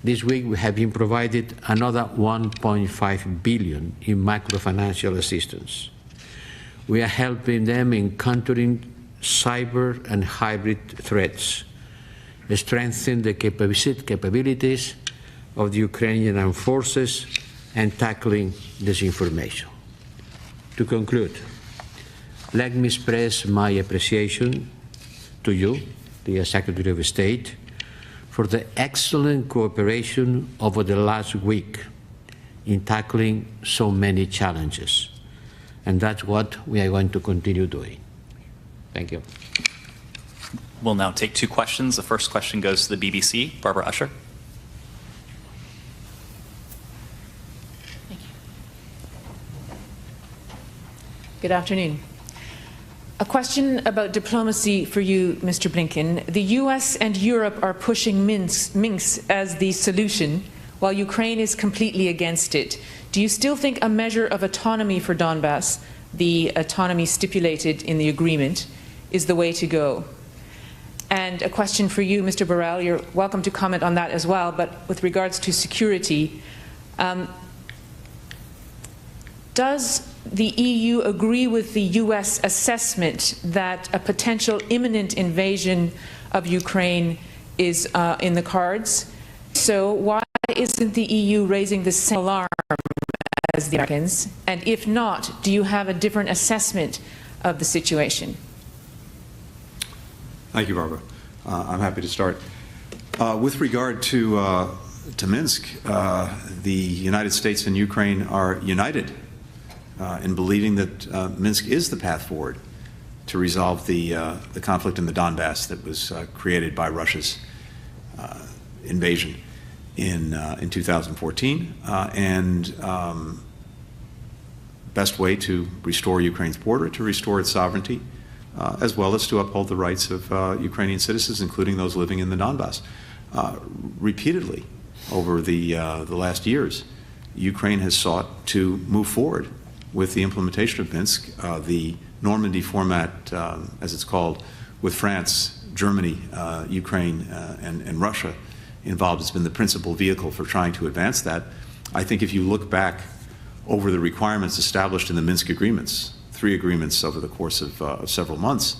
this week we have been provided another 1.5 billion in macro-financial assistance. We are helping them in countering cyber and hybrid threats, strengthening the capabilities of the Ukrainian armed forces, and tackling disinformation. To conclude, let me express my appreciation to you, the Secretary of State, for the excellent cooperation over the last week in tackling so many challenges. And that's what we are going to continue doing. Thank you.
We'll now take 2 questions. The first question goes to the BBC. Barbara Usher.
Good afternoon. A question about diplomacy for you, Mr. Blinken. The US and Europe are pushing Minsk as the solution, while Ukraine is completely against it. Do you still think a measure of autonomy for Donbass, the autonomy stipulated in the agreement, is the way to go? And a question for you, Mr. Borrell. You're welcome to comment on that as well, but with regards to security, does the EU agree with the US assessment that a potential imminent invasion of Ukraine is in the cards? So why isn't the EU raising the same alarm as the Americans? And if not, do you have a different assessment of the situation?
Thank you, Barbara. I'm happy to start. With regard to Minsk, the United States and Ukraine are united in believing that Minsk is the path forward to resolve the conflict in the Donbass that was created by Russia's invasion in 2014, and best way to restore Ukraine's border, to restore its sovereignty, as well as to uphold the rights of Ukrainian citizens, including those living in the Donbass. Repeatedly over the last years, Ukraine has sought to move forward with the implementation of Minsk. The Normandy format, as it's called, with France, Germany, Ukraine, and Russia involved, has been the principal vehicle for trying to advance that. I think if you look back over the requirements established in the Minsk agreements, 3 agreements over the course of several months,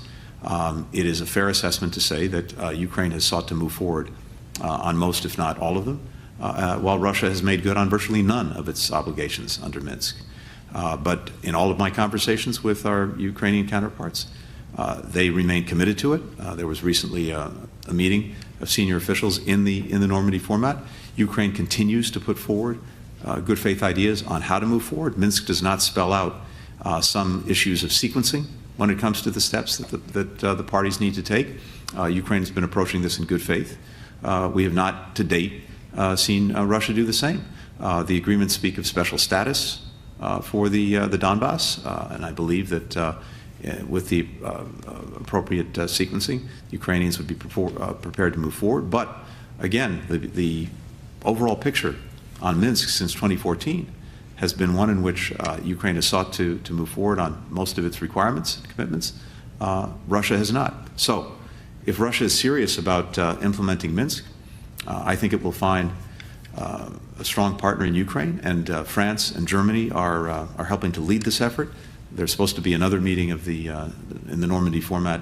it is a fair assessment to say that Ukraine has sought to move forward on most, if not all of them, while Russia has made good on virtually none of its obligations under Minsk. But in all of my conversations with our Ukrainian counterparts, they remain committed to it. There was recently a meeting of senior officials in the Normandy format. Ukraine continues to put forward good faith ideas on how to move forward. Minsk does not spell out some issues of sequencing when it comes to the steps that the parties need to take. Ukraine has been approaching this in good faith. We have not, to date, seen Russia do the same. The agreements speak of special status for the Donbass, and I believe that with the appropriate sequencing, Ukrainians would be prepared to move forward. But again, the overall picture on Minsk since 2014 has been one in which Ukraine has sought to move forward on most of its requirements and commitments. Russia has not. So if Russia is serious about implementing Minsk, I think it will find a strong partner in Ukraine, and France and Germany are helping to lead this effort. There's supposed to be another meeting of in the Normandy format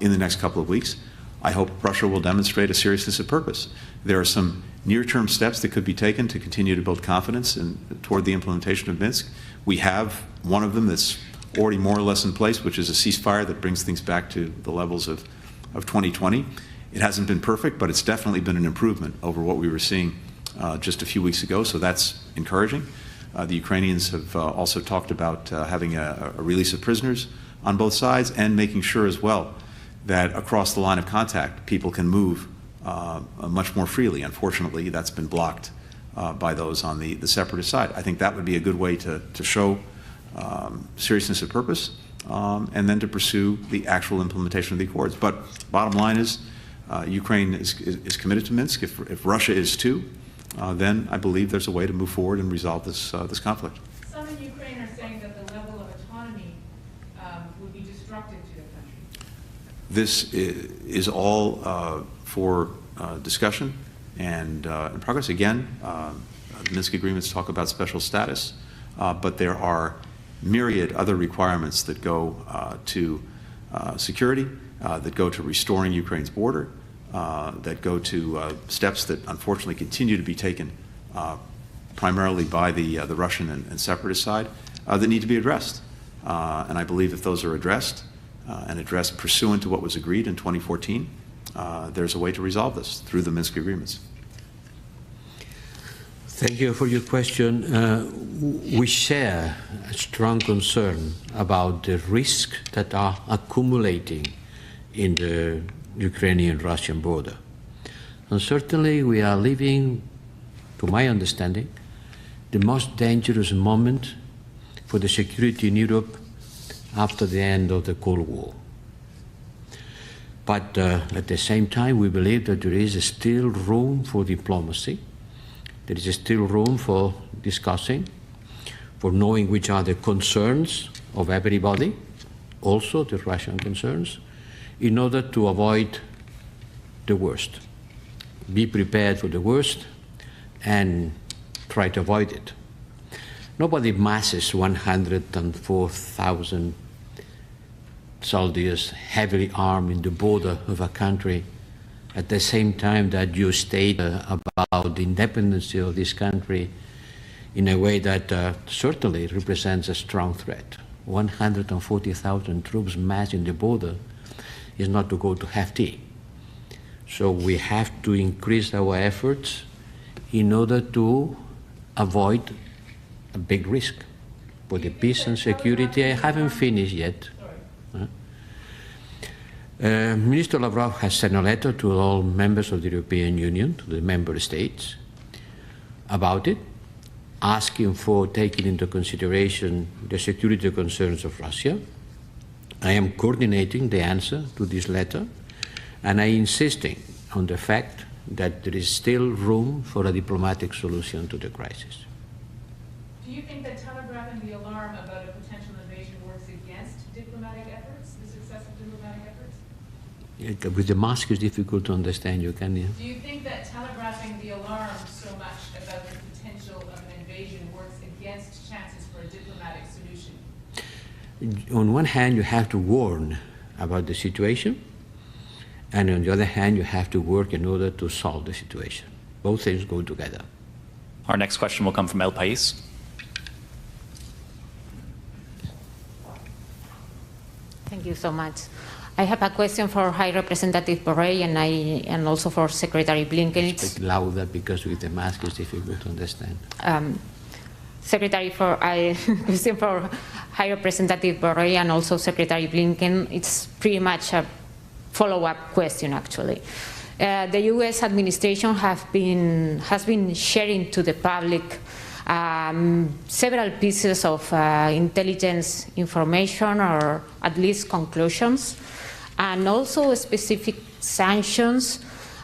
in the next couple of weeks. I hope Russia will demonstrate a seriousness of purpose. There are some near-term steps that could be taken to continue to build confidence toward the implementation of Minsk. We have one of them that's already more or less in place, which is a ceasefire that brings things back to the levels of 2020. It hasn't been perfect, but it's definitely been an improvement over what we were seeing just a few weeks ago, so that's encouraging. The Ukrainians have also talked about having a release of prisoners on both sides and making sure as well that across the line of contact people can move much more freely. Unfortunately, that's been blocked by those on the separatist side. I think that would be a good way to show seriousness of purpose and then to pursue the actual implementation of the accords. But bottom line is Ukraine is committed to Minsk. If Russia is too, then I believe there's a way to move forward and resolve this conflict.
Some in Ukraine are saying that the level of autonomy would be destructive to the country.
This is all for discussion and progress. Again, the Minsk agreements talk about special status, but there are myriad other requirements that go to security, that go to restoring Ukraine's border, that go to steps that unfortunately continue to be taken primarily by the Russian and separatist side that need to be addressed. And I believe if those are addressed and addressed pursuant to what was agreed in 2014, there's a way to resolve this through the Minsk agreements.
Thank you for your question. We share a strong concern about the risks that are accumulating in the Ukrainian-Russian border. And certainly we are living, to my understanding, the most dangerous moment for the security in Europe after the end of the Cold War. But at the same time, we believe that there is still room for diplomacy. There is still room for discussing, for knowing which are the concerns of everybody, also the Russian concerns, in order to avoid the worst. Be prepared for the worst and try to avoid it. Nobody masses 104,000 soldiers heavily armed in the border of a country at the same time that you state about the independence of this country in a way that certainly represents a strong threat. 140,000 troops massed in the border is not to go to have tea. So we have to increase our efforts in order to avoid a big risk for the peace and security. I haven't finished yet. Minister Lavrov has sent a letter to all members of the European Union, to the member states, about it, asking for taking into consideration the security concerns of Russia. I am coordinating the answer to this letter, and I am insisting on the fact that there is still room for a diplomatic solution to the crisis.
Do you think that telegraphing the alarm about a potential invasion works against diplomatic efforts, the success of diplomatic efforts?
With the mask, it's difficult to understand you, can you?
Do you think that telegraphing the alarm so much about the potential of an invasion works against chances for a diplomatic solution?
On one hand, you have to warn about the situation, and on the other hand, you have to work in order to solve the situation. Both things go together.
Our next question will come from El País.
Thank you so much. I have a question for High Representative Borrell and also for Secretary Blinken.
Speak louder because with the mask it's difficult to understand.
Question for High Representative Borrell and also Secretary Blinken. It's pretty much a follow-up question, actually. The U.S. administration has been sharing to the public several pieces of intelligence information, or at least conclusions, and also specific sanctions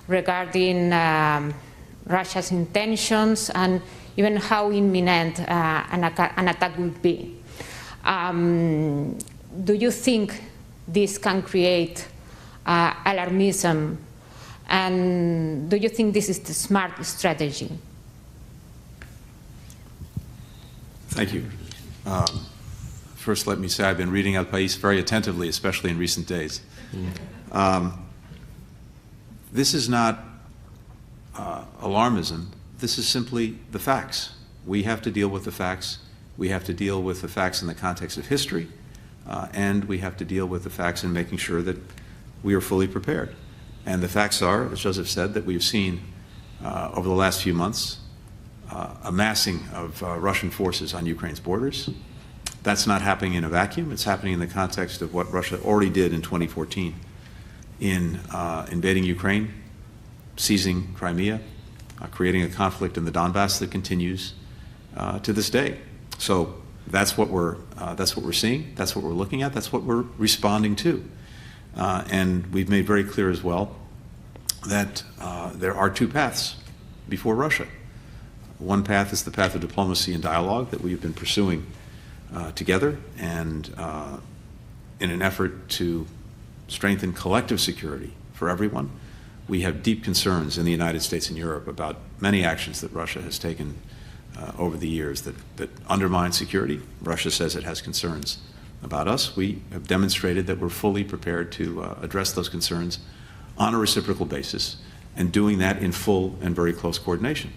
regarding Russia's intentions and even how imminent an attack would be. Do you think this can create alarmism, and do you think this is the smart strategy?
Thank you. First, let me say I've been reading El País very attentively, especially in recent days. This is not alarmism. This is simply the facts. We have to deal with the facts. We have to deal with the facts in the context of history, and we have to deal with the facts in making sure that we are fully prepared. And the facts are, as Joseph said, that we've seen over the last few months a massing of Russian forces on Ukraine's borders. That's not happening in a vacuum. It's happening in the context of what Russia already did in 2014 in invading Ukraine, seizing Crimea, creating a conflict in the Donbass that continues to this day. So that's what we're seeing. That's what we're looking at. That's what we're responding to. And we've made very clear as well that there are two paths before Russia. One path is the path of diplomacy and dialogue that we've been pursuing together, and in an effort to strengthen collective security for everyone. We have deep concerns in the United States and Europe about many actions that Russia has taken over the years that undermine security. Russia says it has concerns about us. We have demonstrated that we're fully prepared to address those concerns on a reciprocal basis, and doing that in full and very close coordination.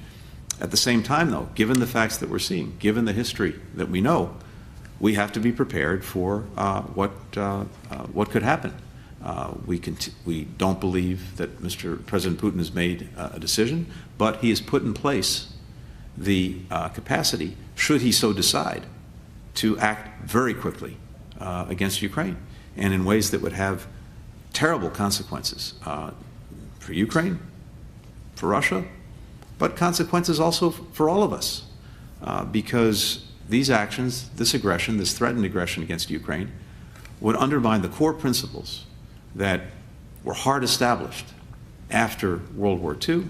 At the same time, though, given the facts that we're seeing, given the history that we know, we have to be prepared for what could happen. We don't believe that President Putin has made a decision, but he has put in place the capacity, should he so decide, to act very quickly against Ukraine, and in ways that would have terrible consequences for Ukraine, for Russia, but consequences also for all of us, because these actions, this aggression, this threatened aggression against Ukraine, would undermine the core principles that were hard established after World War II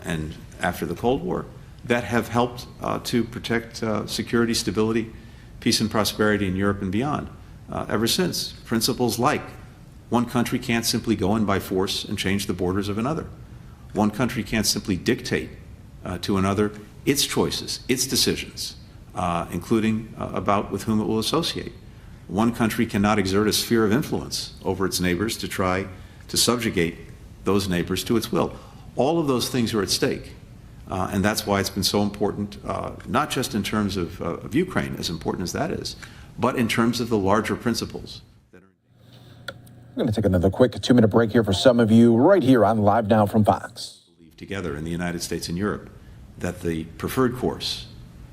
and after the Cold War, that have helped to protect security, stability, peace and prosperity in Europe and beyond ever since. Principles like one country can't simply go in by force and change the borders of another. One country can't simply dictate to another its choices, its decisions, including about with whom it will associate. One country cannot exert a sphere of influence over its neighbors to try to subjugate those neighbors to its will. All of those things are at stake. And that's why it's been so important, not just in terms of Ukraine, as important as that is, but in terms of the larger principles.
We're going to take another quick 2-minute break here for some of you right here on Live Now from Fox.
Together in the United States and Europe, that the preferred course,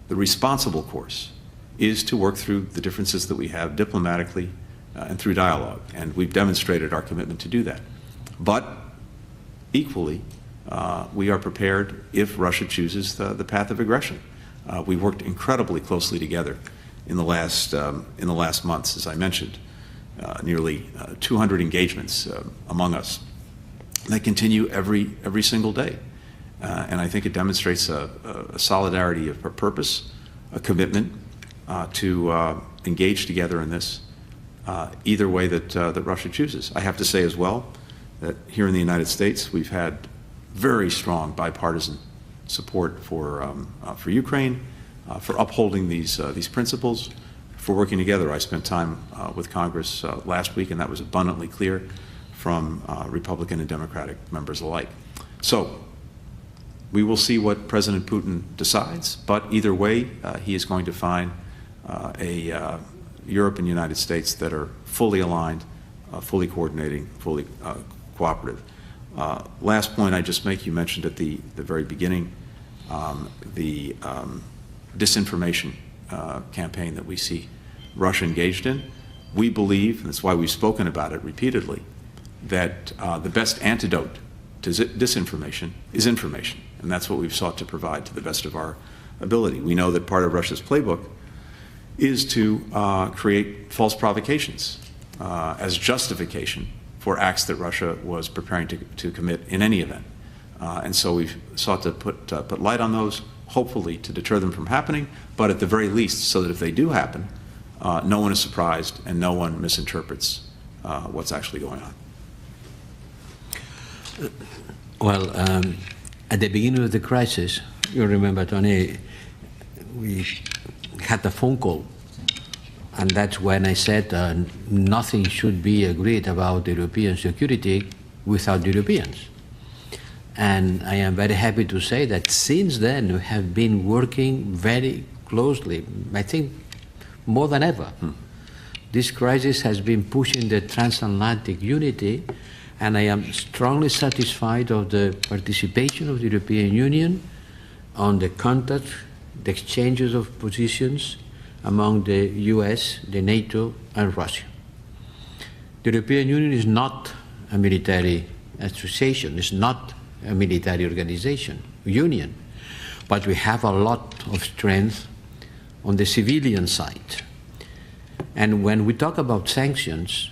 the responsible course, is to work through the differences that we have diplomatically and through dialogue. And we've demonstrated our commitment to do that. But equally, we are prepared if Russia chooses the path of aggression. We worked incredibly closely together in the last months, as I mentioned, nearly 200 engagements among us. They continue every single day, and I think it demonstrates a solidarity of purpose, a commitment to engage together in this, either way that Russia chooses. I have to say as well that here in the United States we've had very strong bipartisan support for Ukraine, for upholding these principles, for working together. I spent time with Congress last week, and that was abundantly clear from Republican and Democratic members alike. So we will see what President Putin decides, but either way, he is going to find a Europe and United States that are fully aligned, fully coordinating, fully cooperative. Last point I just make, you mentioned at the very beginning, the disinformation campaign that we see Russia engaged in. We believe, and that's why we've spoken about it repeatedly, that the best antidote to disinformation is information, and that's what we've sought to provide to the best of our ability. We know that part of Russia's playbook is to create false provocations as justification for acts that Russia was preparing to commit in any event. And so we've sought to put light on those, hopefully to deter them from happening, but at the very least so that if they do happen, no one is surprised and no one misinterprets what's actually going on.
Well, at the beginning of the crisis, you remember, Tony, we had a phone call, and that's when I said nothing should be agreed about European security without Europeans. And I am very happy to say that since then we have been working very closely, I think more than ever. This crisis has been pushing the transatlantic unity, and I am strongly satisfied of the participation of the European Union on the contact, the exchanges of positions among the US, the NATO, and Russia. The European Union is not a military association, it's not a military organization, union, but we have a lot of strength on the civilian side. And when we talk about sanctions,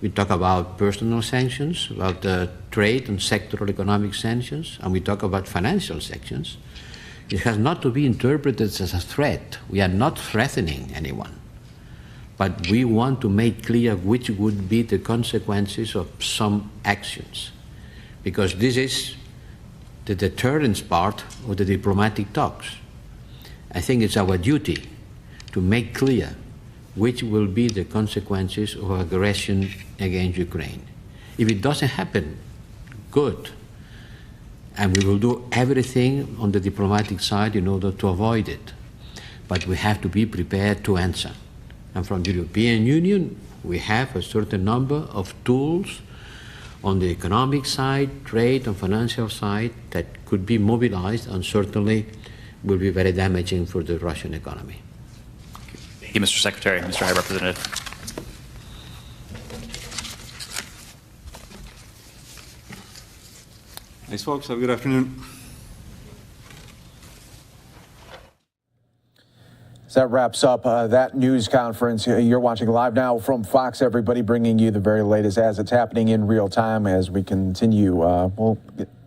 we talk about personal sanctions, about trade and sectoral economic sanctions, and we talk about financial sanctions. It has not to be interpreted as a threat. We are not threatening anyone. But we want to make clear which would be the consequences of some actions. Because this is the deterrence part of the diplomatic talks. I think it's our duty to make clear which will be the consequences of aggression against Ukraine. If it doesn't happen, good. And we will do everything on the diplomatic side in order to avoid it. But we have to be prepared to answer. And from the European Union, we have a certain number of tools on the economic side, trade and financial side that could be mobilized and certainly will be very damaging for the Russian economy.
Thank you, Mr. Secretary, Mr. High Representative.
Thanks, folks. Have a good afternoon.
So that wraps up that news conference. You're watching Live Now from Fox, everybody, bringing you the very latest as it's happening in real time as we continue. We'll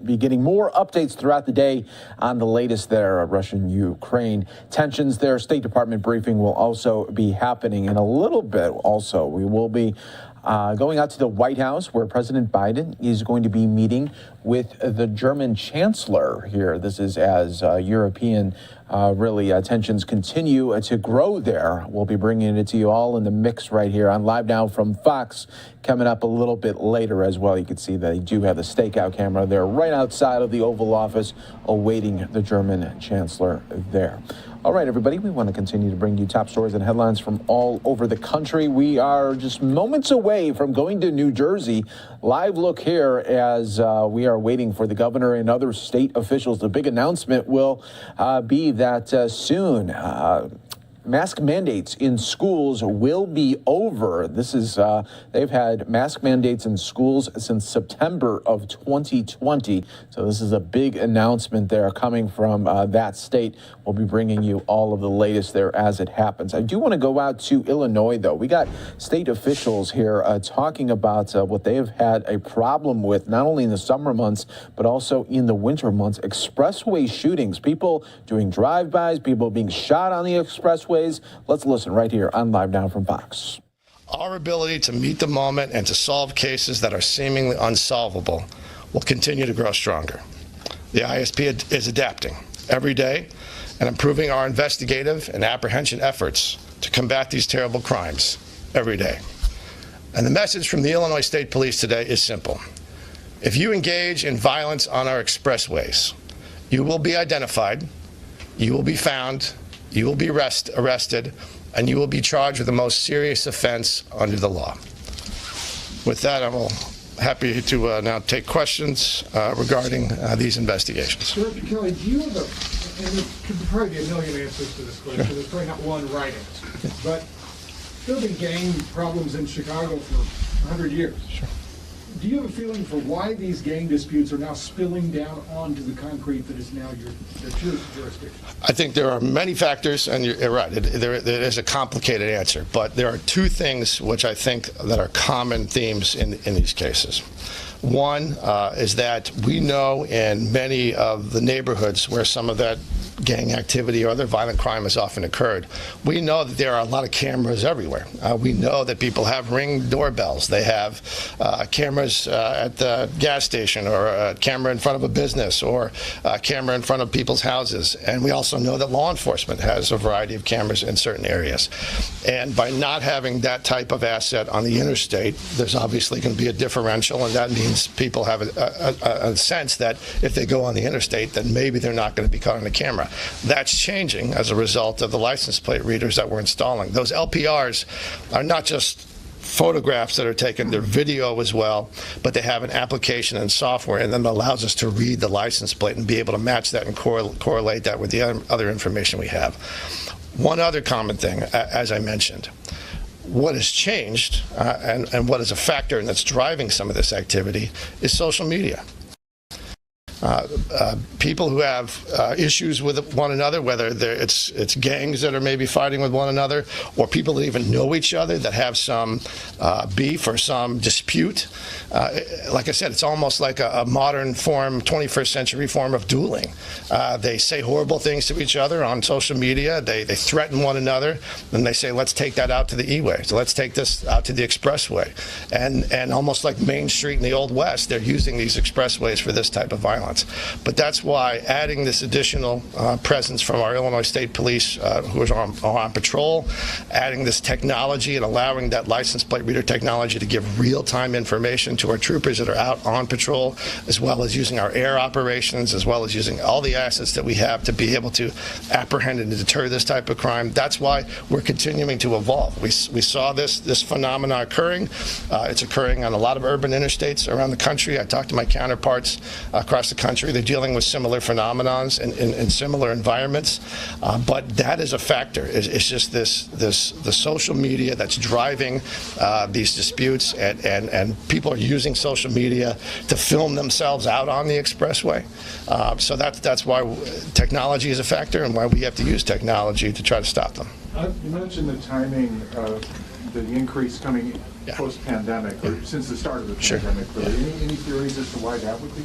be getting more updates throughout the day on the latest there, Russia-Ukraine tensions there. State Department briefing will also be happening in a little bit. Also, we will be going out to the White House, where President Biden is going to be meeting with the German Chancellor here. This is as European tensions continue to grow there. We'll be bringing it to you all in the mix right here on Live Now from Fox. Coming up a little bit later as well. You can see they do have the stakeout camera there right outside of the Oval Office awaiting the German Chancellor there. All right, everybody, we want to continue to bring you top stories and headlines from all over the country. We are just moments away from going to New Jersey. Live look here as we are waiting for the governor and other state officials. The big announcement will be that soon mask mandates in schools will be over. This is, they've had mask mandates in schools since September of 2020. So this is a big announcement there coming from that state. We'll be bringing you all of the latest there as it happens. I do want to go out to Illinois, though. We got state officials here talking about what they have had a problem with, not only in the summer months, but also in the winter months. Expressway shootings, people doing drive-bys, people being shot on the expressway. Let's listen right here on Live Now from Fox.
Our ability to meet the moment and to solve cases that are seemingly unsolvable will continue to grow stronger. The ISP is adapting every day and improving our investigative and apprehension efforts to combat these terrible crimes every day. And the message from the Illinois State Police today is simple. If you engage in violence on our expressways, you will be identified, you will be found, you will be arrested, and you will be charged with the most serious offense under the law. With that, I'm happy to now take questions regarding these investigations.
Director Kelly, do you have and there could probably be a million answers to this question, there's probably not one right answer, but there have been gang problems in Chicago for 100 years.
Sure.
Do you have a feeling for why these gang disputes are now spilling down onto the concrete that is now your jurisdiction?
I think there are many factors, and you're right, there is a complicated answer, but there are two things which I think that are common themes in these cases. One is that we know in many of the neighborhoods where some of that gang activity or other violent crime has often occurred, we know that there are a lot of cameras everywhere. We know that people have Ring doorbells. They have cameras at the gas station, or a camera in front of a business, or a camera in front of people's houses. And we also know that law enforcement has a variety of cameras in certain areas. And by not having that type of asset on the interstate, there's obviously going to be a differential, and that means people have a sense that if they go on the interstate, then maybe they're not going to be caught on the camera. That's changing as a result of the license plate readers that we're installing. Those LPRs are not just photographs that are taken, they're video as well, but they have an application and software, and then allows us to read the license plate and be able to match that and correlate that with the other information we have. One other common thing, as I mentioned, what has changed and what is a factor and that's driving some of this activity is social media. People who have issues with one another, whether it's gangs that are maybe fighting with one another, or people that even know each other that have some beef or some dispute. Like I said, it's almost like a modern form, 21st century form of dueling. They say horrible things to each other on social media. They threaten one another, and they say, let's take that out to the E-way. So let's take this out to the expressway. And almost like Main Street in the Old West, they're using these expressways for this type of violence. But that's why adding this additional presence from our Illinois State Police who are on patrol, adding this technology and allowing that license plate reader technology to give real-time information to our troopers that are out on patrol, as well as using our air operations, as well as using all the assets that we have to be able to apprehend and deter this type of crime. That's why we're continuing to evolve. We saw this phenomena occurring. It's occurring on a lot of urban interstates around the country. I talked to my counterparts across the country. They're dealing with similar phenomenons in similar environments, but that is a factor. It's just the social media that's driving these disputes, and people are using social media to film themselves out on the expressway. So that's why technology is a factor, and why we have to use technology to try to stop them.
You mentioned the timing of the increase coming post-pandemic, or since the start of the pandemic. Any theories as to why that would be?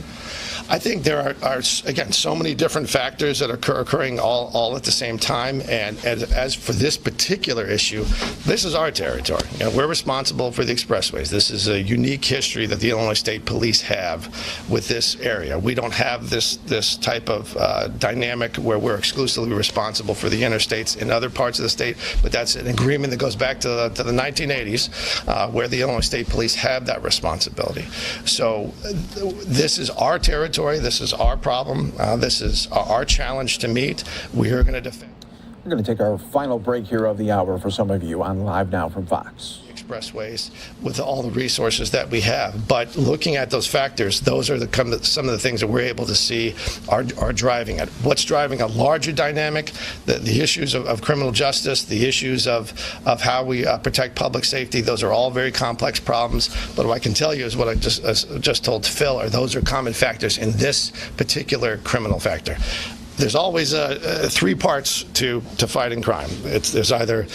I think there are again, so many different factors that are occurring all at the same time. And as for this particular issue, this is our territory. You know, we're responsible for the expressways. This is a unique history that the Illinois State Police have with this area. We don't have this type of dynamic where we're exclusively responsible for the interstates in other parts of the state, but that's an agreement that goes back to the 1980s, where the Illinois State Police have that responsibility. So this is our territory. This is our problem. This is our challenge to meet. We are going to defend.
We're going to take our final break here of the hour for some of you on Live Now from Fox.
Expressways with all the resources that we have, but looking at those factors, those are some of the things that we're able to see are driving it. What's driving a larger dynamic? The issues of criminal justice, the issues of how we protect public safety. Those are all very complex problems. But what I can tell you is what I just told Phil. Those are common factors in this particular criminal factor. There's always three parts to fighting crime. There's either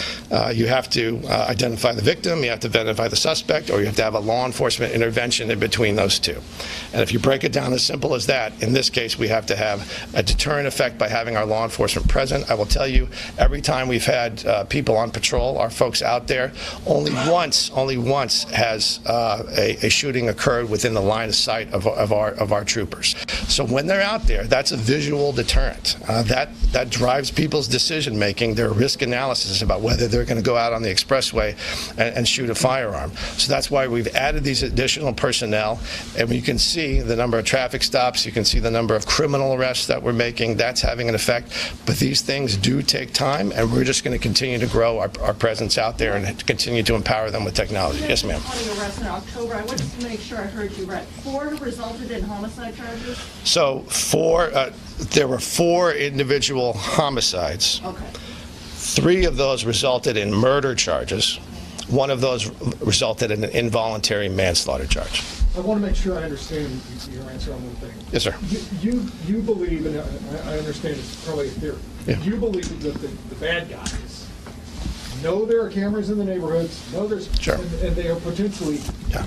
you have to identify the victim, you have to identify the suspect, or you have to have a law enforcement intervention in between those two. And if you break it down as simple as that, in this case, we have to have a deterrent effect by having our law enforcement present. I will tell you, every time we've had people on patrol, our folks out there, only once has a shooting occurred within the line of sight of our troopers. So when they're out there, that's a visual deterrent. That drives people's decision making, their risk analysis about whether they're going to go out on the expressway and shoot a firearm. So that's why we've added these additional personnel, and you can see the number of traffic stops, you can see the number of criminal arrests that we're making. That's having an effect. But these things do take time, and we're just going to continue to grow our presence out there and continue to empower them with technology. Yes, ma'am.
Arrests in October. I wanted to make sure I heard you right. 4 resulted in homicide charges?
So there were 4 individual homicides.
Okay.
3 of those resulted in murder charges. 1 of those resulted in an involuntary manslaughter charge.
I want to make sure I understand your answer on one thing.
Yes, sir.
You believe, and I understand it's probably a theory, you believe that the bad guys know there are cameras in the neighborhoods, know there's, and they are potentially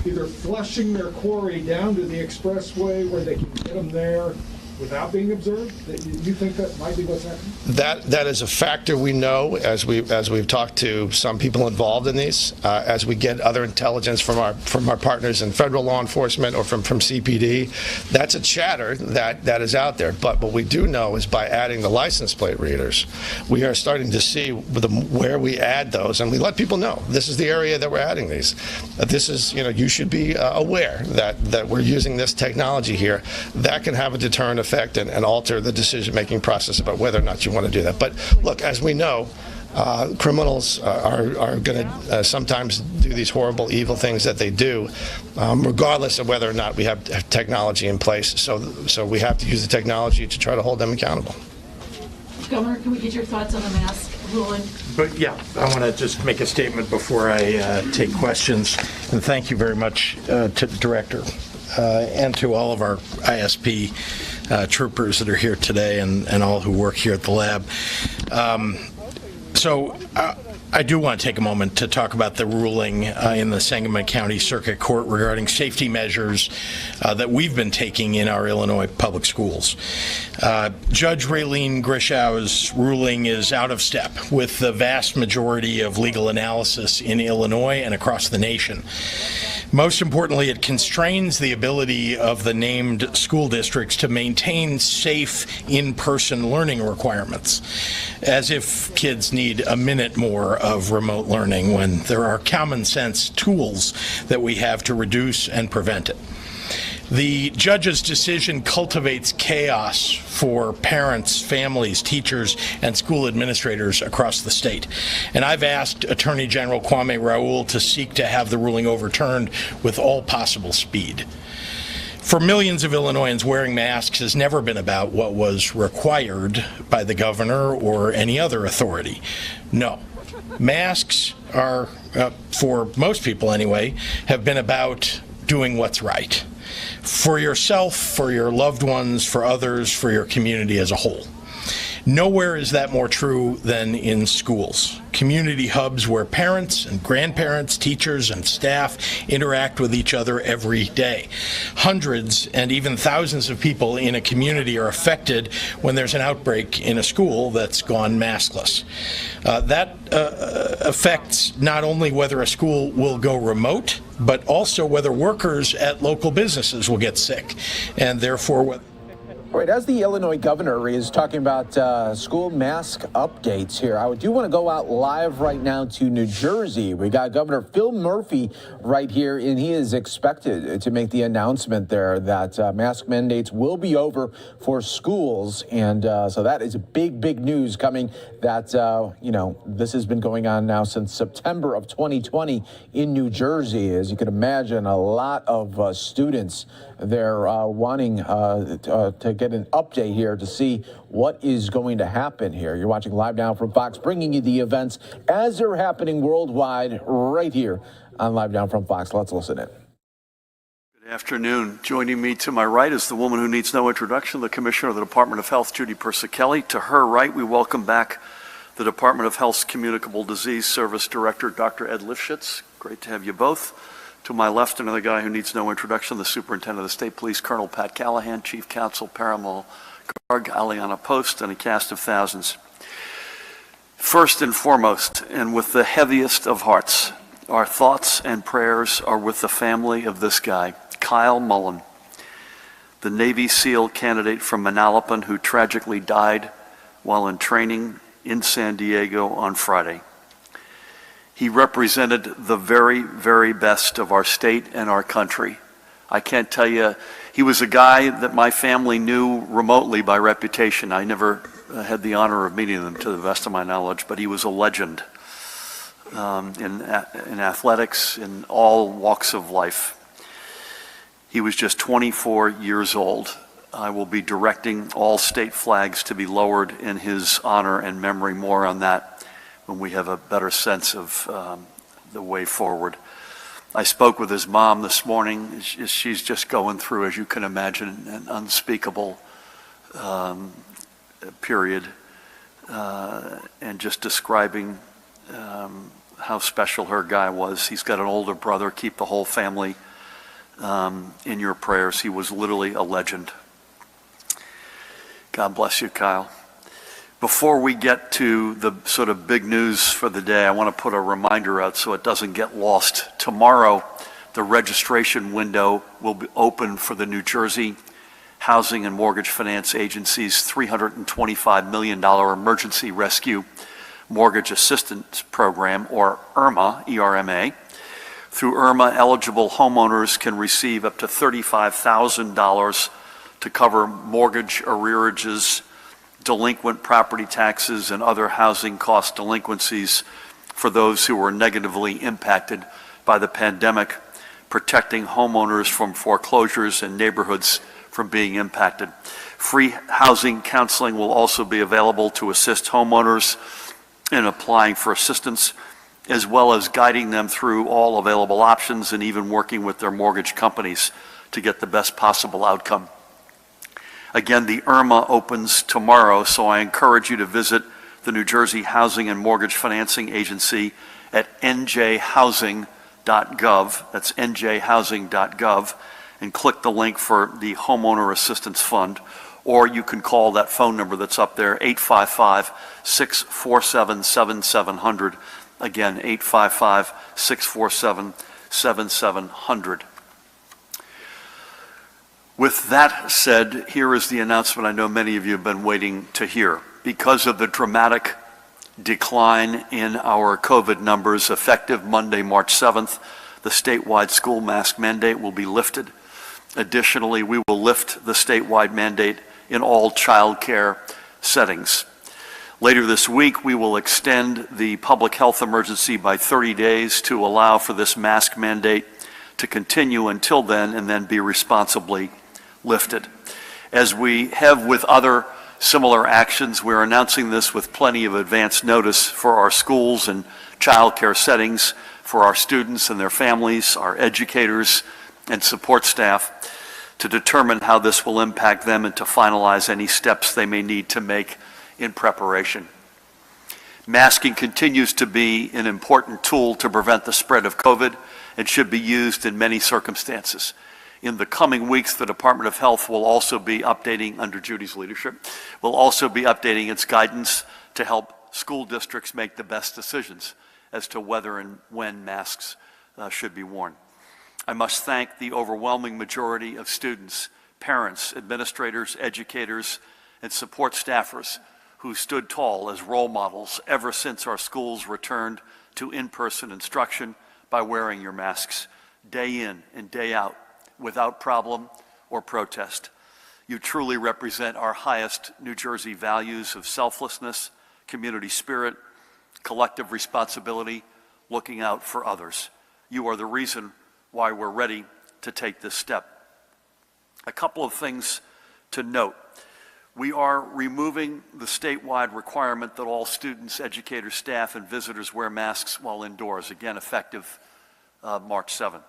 either flushing their quarry down to the expressway where they can get them there without being observed? You think that might be what's happening?
That is a factor we know as we've talked to some people involved in these, as we get other intelligence from our partners in federal law enforcement or from CPD. That's a chatter that is out there. But what we do know is by adding the license plate readers, we are starting to see where we add those, and we let people know this is the area that we're adding these. This is, you should be aware that we're using this technology here that can have a deterrent effect and alter the decision-making process about whether or not you want to do that. But look, as we know, criminals are going to sometimes do these horrible, evil things that they do, regardless of whether or not we have technology in place. So we have to use the technology to try to hold them accountable.
Governor, can we get your thoughts on the mask ruling?
But yeah, I want to just make a statement before I take questions. And thank you very much to the director and to all of our ISP troopers that are here today and all who work here at the lab. So I do want to take a moment to talk about the ruling in the Sangamon County Circuit Court regarding safety measures that we've been taking in our Illinois public schools. Judge Raylene Grishow's ruling is out of step with the vast majority of legal analysis in Illinois and across the nation. Most importantly, it constrains the ability of the named school districts to maintain safe in-person learning requirements, as if kids need a minute more of remote learning when there are common sense tools that we have to reduce and prevent it. The judge's decision cultivates chaos for parents, families, teachers, and school administrators across the state. And I've asked Attorney General Kwame Raoul to seek to have the ruling overturned with all possible speed. For millions of Illinoisans, wearing masks has never been about what was required by the governor or any other authority. No. Masks are, for most people anyway, have been about doing what's right. For yourself, for your loved ones, for others, for your community as a whole. Nowhere is that more true than in schools, community hubs where parents and grandparents, teachers and staff interact with each other every day. Hundreds and even thousands of people in a community are affected when there's an outbreak in a school that's gone maskless. That affects not only whether a school will go remote, but also whether workers at local businesses will get sick, and therefore whether.
All right, as the Illinois governor is talking about school mask updates here, I do want to go out live right now to New Jersey. We got Governor Phil Murphy right here, and he is expected to make the announcement there that mask mandates will be over for schools. And so that is big news coming that, this has been going on now since September of 2020 in New Jersey. As you can imagine, a lot of students there wanting to get an update here to see what is going to happen here. You're watching Live Now from Fox, bringing you the events as they're happening worldwide right here on Live Now from Fox. Let's listen in.
Good afternoon. Joining me to my right is the woman who needs no introduction, the Commissioner of the Department of Health, Judy Persicelli. To her right, we welcome back the Department of Health's Communicable Disease Service Director, Dr. Ed Lifshitz. Great to have you both. To my left, another guy who needs no introduction, the Superintendent of the State Police, Colonel Pat Callahan, Chief Counsel Parimal Garg, Aliana Post, and a cast of thousands. First and foremost, and with the heaviest of hearts, our thoughts and prayers are with the family of this guy, Kyle Mullen, the Navy SEAL candidate from Manalapan who tragically died while in training in San Diego on Friday. He represented the very, very best of our state and our country. I can't tell you, he was a guy that my family knew remotely by reputation. I never had the honor of meeting him to the best of my knowledge, but he was a legend in athletics, in all walks of life. He was just 24 years old. I will be directing all state flags to be lowered in his honor and memory. More on that when we have a better sense of the way forward. I spoke with his mom this morning. She's just going through, as you can imagine, an unspeakable period, and just describing how special her guy was. He's got an older brother. Keep the whole family in your prayers. He was literally a legend. God bless you, Kyle. Before we get to the sort of big news for the day, I want to put a reminder out so it doesn't get lost. Tomorrow, the registration window will be open for the New Jersey Housing and Mortgage Finance Agency's $325 million Emergency Rescue Mortgage Assistance Program, or IRMA, E-R-M-A. Through IRMA, eligible homeowners can receive up to $35,000 to cover mortgage arrearages, delinquent property taxes, and other housing cost delinquencies for those who were negatively impacted by the pandemic, protecting homeowners from foreclosures and neighborhoods from being impacted. Free housing counseling will also be available to assist homeowners in applying for assistance, as well as guiding them through all available options and even working with their mortgage companies to get the best possible outcome. Again, the IRMA opens tomorrow, so I encourage you to visit the New Jersey Housing and Mortgage Financing Agency at njhousing.gov, that's njhousing.gov, and click the link for the Homeowner Assistance Fund, or you can call that phone number that's up there, 855-647-7700. Again, 855-647-7700. With that said, here is the announcement I know many of you have been waiting to hear. Because of the dramatic decline in our COVID numbers, effective Monday, March 7th, the statewide school mask mandate will be lifted. Additionally, we will lift the statewide mandate in all child care settings. Later this week, we will extend the public health emergency by 30 days to allow for this mask mandate to continue until then and then be responsibly lifted. As we have with other similar actions, we're announcing this with plenty of advance notice for our schools and childcare settings, for our students and their families, our educators and support staff, to determine how this will impact them and to finalize any steps they may need to make in preparation. Masking continues to be an important tool to prevent the spread of COVID and should be used in many circumstances. In the coming weeks, the Department of Health will also be updating, under Judy's leadership, will also be updating its guidance to help school districts make the best decisions as to whether and when masks should be worn. I must thank the overwhelming majority of students, parents, administrators, educators, and support staffers who stood tall as role models ever since our schools returned to in-person instruction by wearing your masks day in and day out without problem or protest. You truly represent our highest New Jersey values of selflessness, community spirit, collective responsibility, looking out for others. You are the reason why we're ready to take this step. A couple of things to note. We are removing the statewide requirement that all students, educators, staff, and visitors wear masks while indoors, again effective March 7th.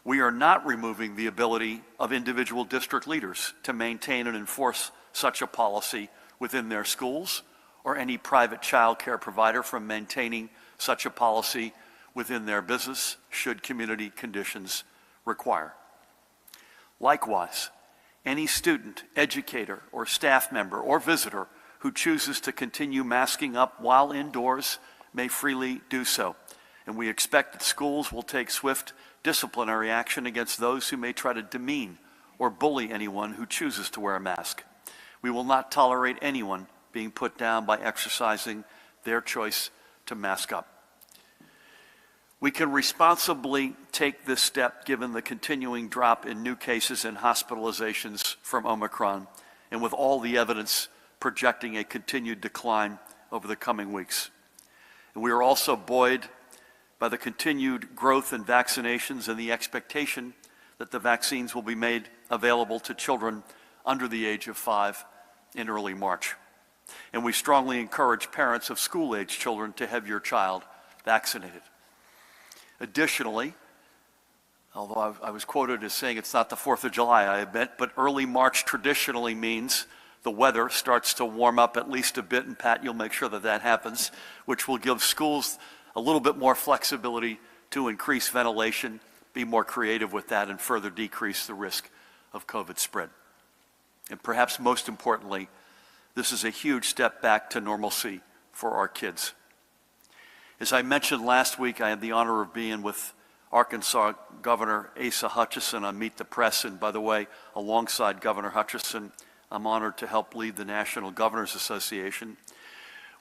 We are not removing the ability of individual district leaders to maintain and enforce such a policy within their schools or any private child care provider from maintaining such a policy within their business should community conditions require. Likewise, any student, educator, or staff member or visitor who chooses to continue masking up while indoors may freely do so, and we expect that schools will take swift disciplinary action against those who may try to demean or bully anyone who chooses to wear a mask. We will not tolerate anyone being put down by exercising their choice to mask up. We can responsibly take this step given the continuing drop in new cases and hospitalizations from Omicron, and with all the evidence projecting a continued decline over the coming weeks. And we are also buoyed by the continued growth in vaccinations and the expectation that the vaccines will be made available to children under the age of 5 in early March. And we strongly encourage parents of school-age children to have your child vaccinated. Additionally, although I was quoted as saying it's not the 4th of July, I admit, but early March traditionally means the weather starts to warm up at least a bit, and Pat, you'll make sure that that happens, which will give schools a little bit more flexibility to increase ventilation, be more creative with that, and further decrease the risk of COVID spread. And perhaps most importantly, this is a huge step back to normalcy for our kids. As I mentioned last week, I had the honor of being with Arkansas Governor Asa Hutchinson on Meet the Press, and by the way, alongside Governor Hutchinson, I'm honored to help lead the National Governors Association.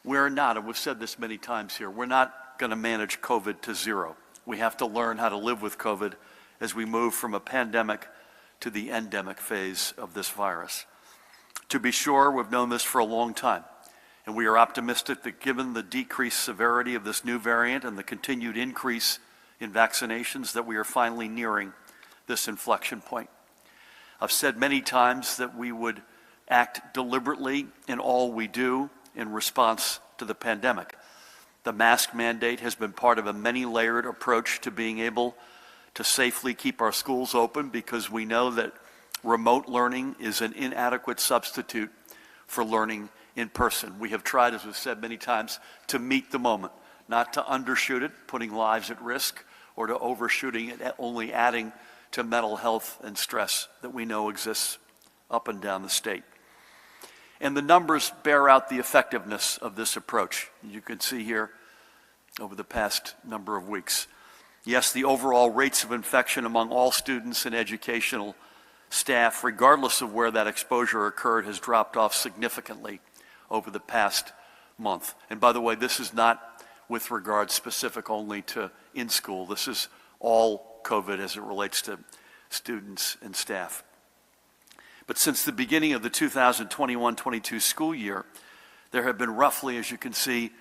We're not, and we've said this many times here, we're not going to manage COVID to zero. We have to learn how to live with COVID as we move from a pandemic to the endemic phase of this virus. To be sure, we've known this for a long time, and we are optimistic that given the decreased severity of this new variant and the continued increase in vaccinations, that we are finally nearing this inflection point. I've said many times that we would act deliberately in all we do in response to the pandemic. The mask mandate has been part of a many-layered approach to being able to safely keep our schools open, because we know that remote learning is an inadequate substitute for learning in person. We have tried, as we've said many times, to meet the moment, not to undershoot it, putting lives at risk, or to overshooting it, only adding to mental health and stress that we know exists up and down the state. And the numbers bear out the effectiveness of this approach. You can see here over the past number of weeks. Yes, the overall rates of infection among all students and educational staff, regardless of where that exposure occurred, has dropped off significantly over the past month. And by the way, this is not with regard specific only to in-school. This is all COVID as it relates to students and staff. But since the beginning of the 2021-22 school year, there have been roughly, as you can see,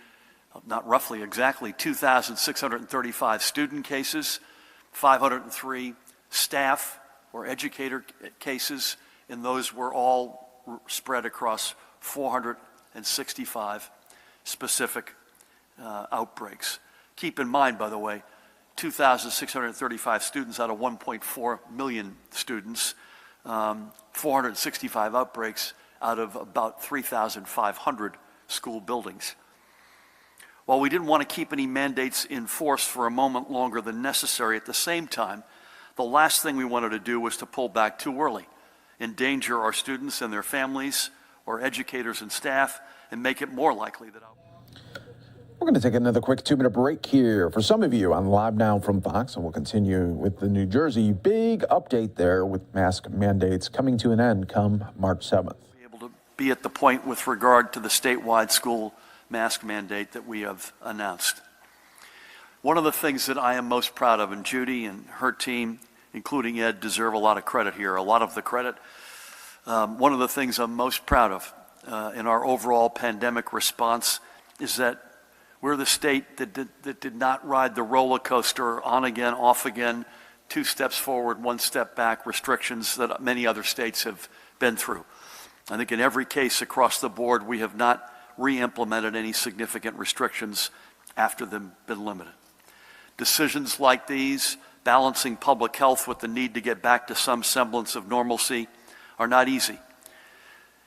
not roughly, exactly 2,635 student cases 503 staff or educator cases, and those were all spread across 465 specific outbreaks. Keep in mind, by the way, 2,635 students out of 1.4 million students, 465 outbreaks out of about 3,500 school buildings. While we didn't want to keep any mandates in force for a moment longer than necessary, at the same time, the last thing we wanted to do was to pull back too early, endanger our students and their families, or educators and staff, and make it more likely that
We're going to take another quick 2-minute break here for some of you on Live Now from Fox, and we'll continue with the New Jersey big update there with mask mandates coming to an end come March 7th.
be able to be at the point with regard to the statewide school mask mandate that we have announced. One of the things that I am most proud of, and Judy and her team, including Ed, deserve a lot of credit here, a lot of the credit. One of the things I'm most proud of in our overall pandemic response is that we're the state that did not ride the roller coaster on again, off again, 2 steps forward, 1 step back restrictions that many other states have been through. I think in every case across the board, we have not re-implemented any significant restrictions after them been limited. Decisions like these, balancing public health with the need to get back to some semblance of normalcy, are not easy.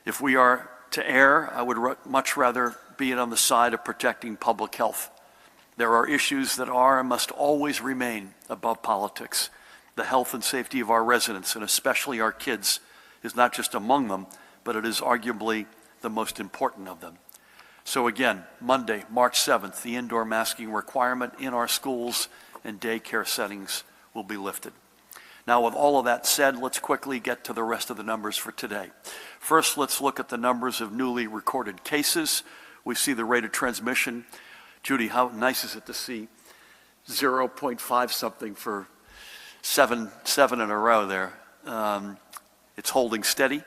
If we are to err, I would much rather be it on the side of protecting public health. There are issues that are and must always remain above politics. The health and safety of our residents, and especially our kids, is not just among them, but it is arguably the most important of them. So again, Monday, March 7th, the indoor masking requirement in our schools and daycare settings will be lifted. Now, with all of that said, let's quickly get to the rest of the numbers for today. First, let's look at the numbers of newly recorded cases. We see the rate of transmission. Judy, how nice is it to see 0.5 something for seven in a row there. It's holding steady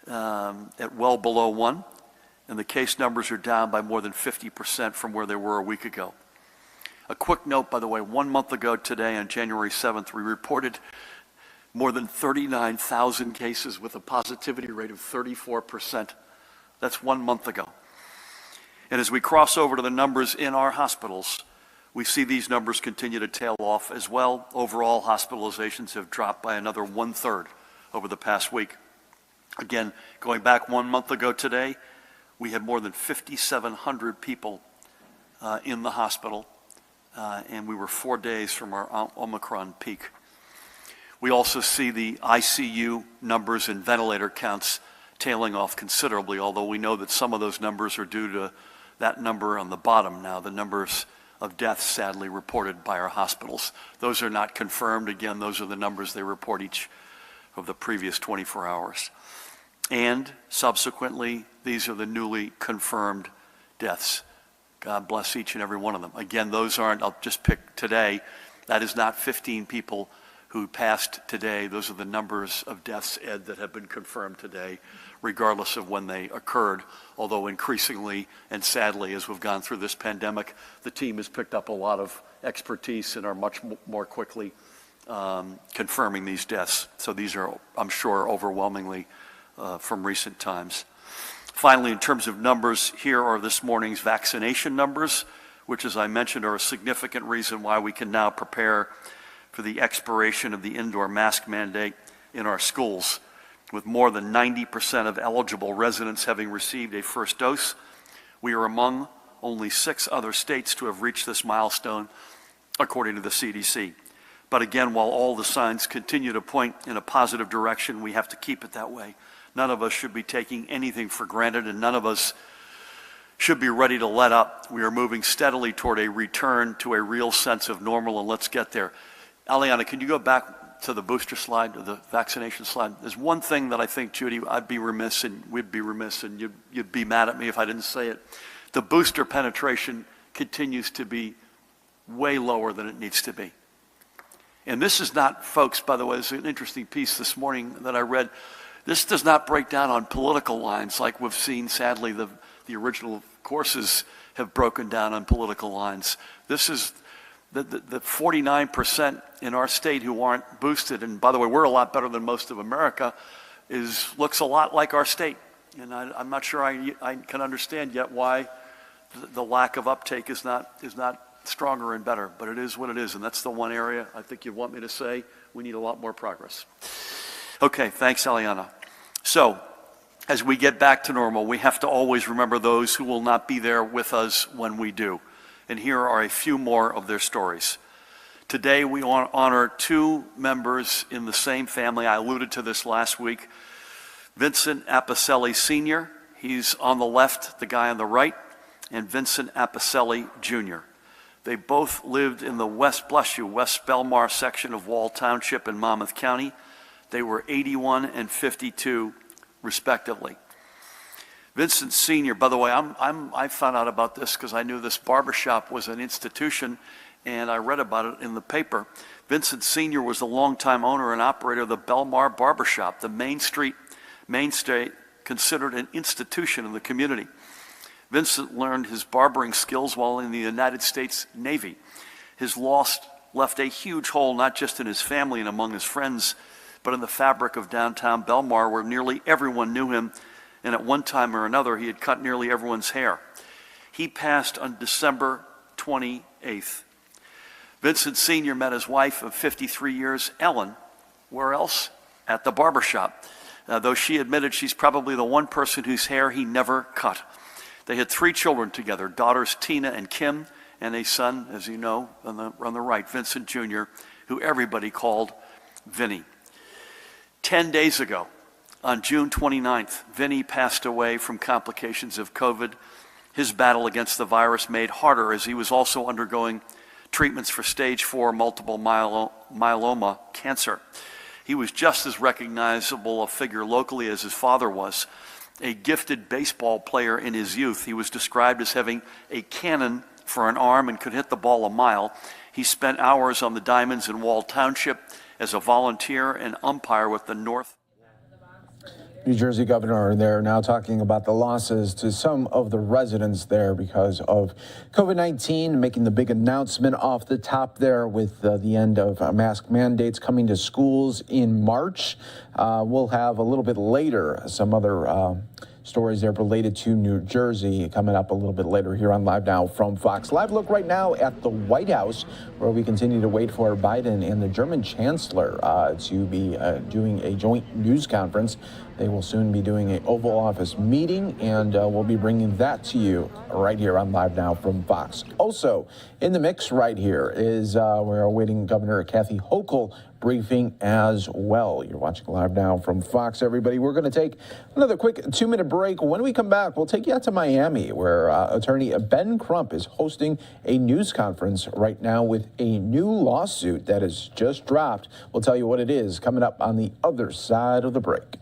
at well below 1, and the case numbers are down by more than 50% from where they were a week ago. A quick note, by the way, 1 month ago today, on January 7th, we reported more than 39,000 cases with a positivity rate of 34%. That's 1 month ago. And as we cross over to the numbers in our hospitals, we see these numbers continue to tail off as well. Overall, hospitalizations have dropped by another 1/3 over the past week. Again, going back 1 month ago today, we had more than 5,700 people in the hospital, and we were 4 days from our Omicron peak. We also see the ICU numbers and ventilator counts tailing off considerably, although we know that some of those numbers are due to that number on the bottom now, the numbers of deaths sadly reported by our hospitals. Those are not confirmed. Again, those are the numbers they report each of the previous 24 hours. And subsequently, these are the newly confirmed deaths. God bless each and every one of them. Again, those aren't, I'll just pick today, that is not 15 people who passed today. Those are the numbers of deaths, Ed, that have been confirmed today, regardless of when they occurred. Although increasingly and sadly, as we've gone through this pandemic, the team has picked up a lot of expertise and are much more quickly confirming these deaths. So these are, I'm sure, overwhelmingly from recent times. Finally, in terms of numbers, here are this morning's vaccination numbers, which, as I mentioned, are a significant reason why we can now prepare for the expiration of the indoor mask mandate in our schools. With more than 90% of eligible residents having received a first dose, we are among only 6 other states to have reached this milestone, according to the CDC. But again, while all the signs continue to point in a positive direction, we have to keep it that way. None of us should be taking anything for granted, and none of us should be ready to let up. We are moving steadily toward a return to a real sense of normal, and let's get there. Aliana, can you go back to the booster slide, or the vaccination slide? There's one thing that I think, Judy, I'd be remiss, and we'd be remiss, and you'd be mad at me if I didn't say it. The booster penetration continues to be way lower than it needs to be. And this is not, folks, by the way, there's an interesting piece this morning that I read. This does not break down on political lines like we've seen, sadly, the original courses have broken down on political lines. This is the 49% in our state who aren't boosted, and by the way, we're a lot better than most of America, looks a lot like our state. And I'm not sure I can understand yet why the lack of uptake is not stronger and better, but it is what it is, and that's the one area I think you want me to say we need a lot more progress. Okay, thanks, Eliana. So, as we get back to normal, we have to always remember those who will not be there with us when we do. And here are a few more of their stories. Today, we honor two members in the same family. I alluded to this last week. Vincent Apicelli Sr., he's on the left, the guy on the right, and Vincent Apicelli Jr. They both lived in the West Belmar section of Wall Township in Monmouth County. They were 81 and 52, respectively. Vincent Sr., by the way, I found out about this because I knew this barbershop was an institution, and I read about it in the paper. Vincent Sr. was the longtime owner and operator of the Belmar Barbershop, the mainstay considered an institution in the community. Vincent learned his barbering skills while in the United States Navy. His loss left a huge hole not just in his family and among his friends, but in the fabric of downtown Belmar, where nearly everyone knew him, and at one time or another he had cut nearly everyone's hair. He passed on December 28th. Vincent Sr. met his wife of 53 years, Ellen, where else? At the barbershop, though she admitted she's probably the one person whose hair he never cut. They had 3 children together, daughters Tina and Kim, and a son, as you know, on the right, Vincent Jr., who everybody called Vinny. 10 days ago, on June 29th, Vinny passed away from complications of COVID. His battle against the virus made harder as he was also undergoing treatments for stage 4 multiple myeloma cancer. He was just as recognizable a figure locally as his father was. A gifted baseball player in his youth, he was described as having a cannon for an arm and could hit the ball a mile. He spent hours on the diamonds in Wall Township as a volunteer and umpire with the North.
New Jersey governor there now talking about the losses to some of the residents there because of COVID-19, making the big announcement off the top there with the end of mask mandates coming to schools in March. We'll have a little bit later some other stories there related to New Jersey coming up a little bit later here on Live Now from Fox. Live look right now at the White House, where we continue to wait for Biden and the German chancellor to be doing a joint news conference. They will soon be doing an Oval Office meeting, and we'll be bringing that to you right here on Live Now from Fox. Also in the mix right here is we're awaiting Governor Kathy Hochul briefing as well. You're watching Live Now from Fox, everybody. We're going to take another quick 2-minute break. When we come back, we'll take you out to Miami, where attorney Ben Crump is hosting a news conference right now with a new lawsuit that has just dropped. We'll tell you what it is coming up on the other side of the break.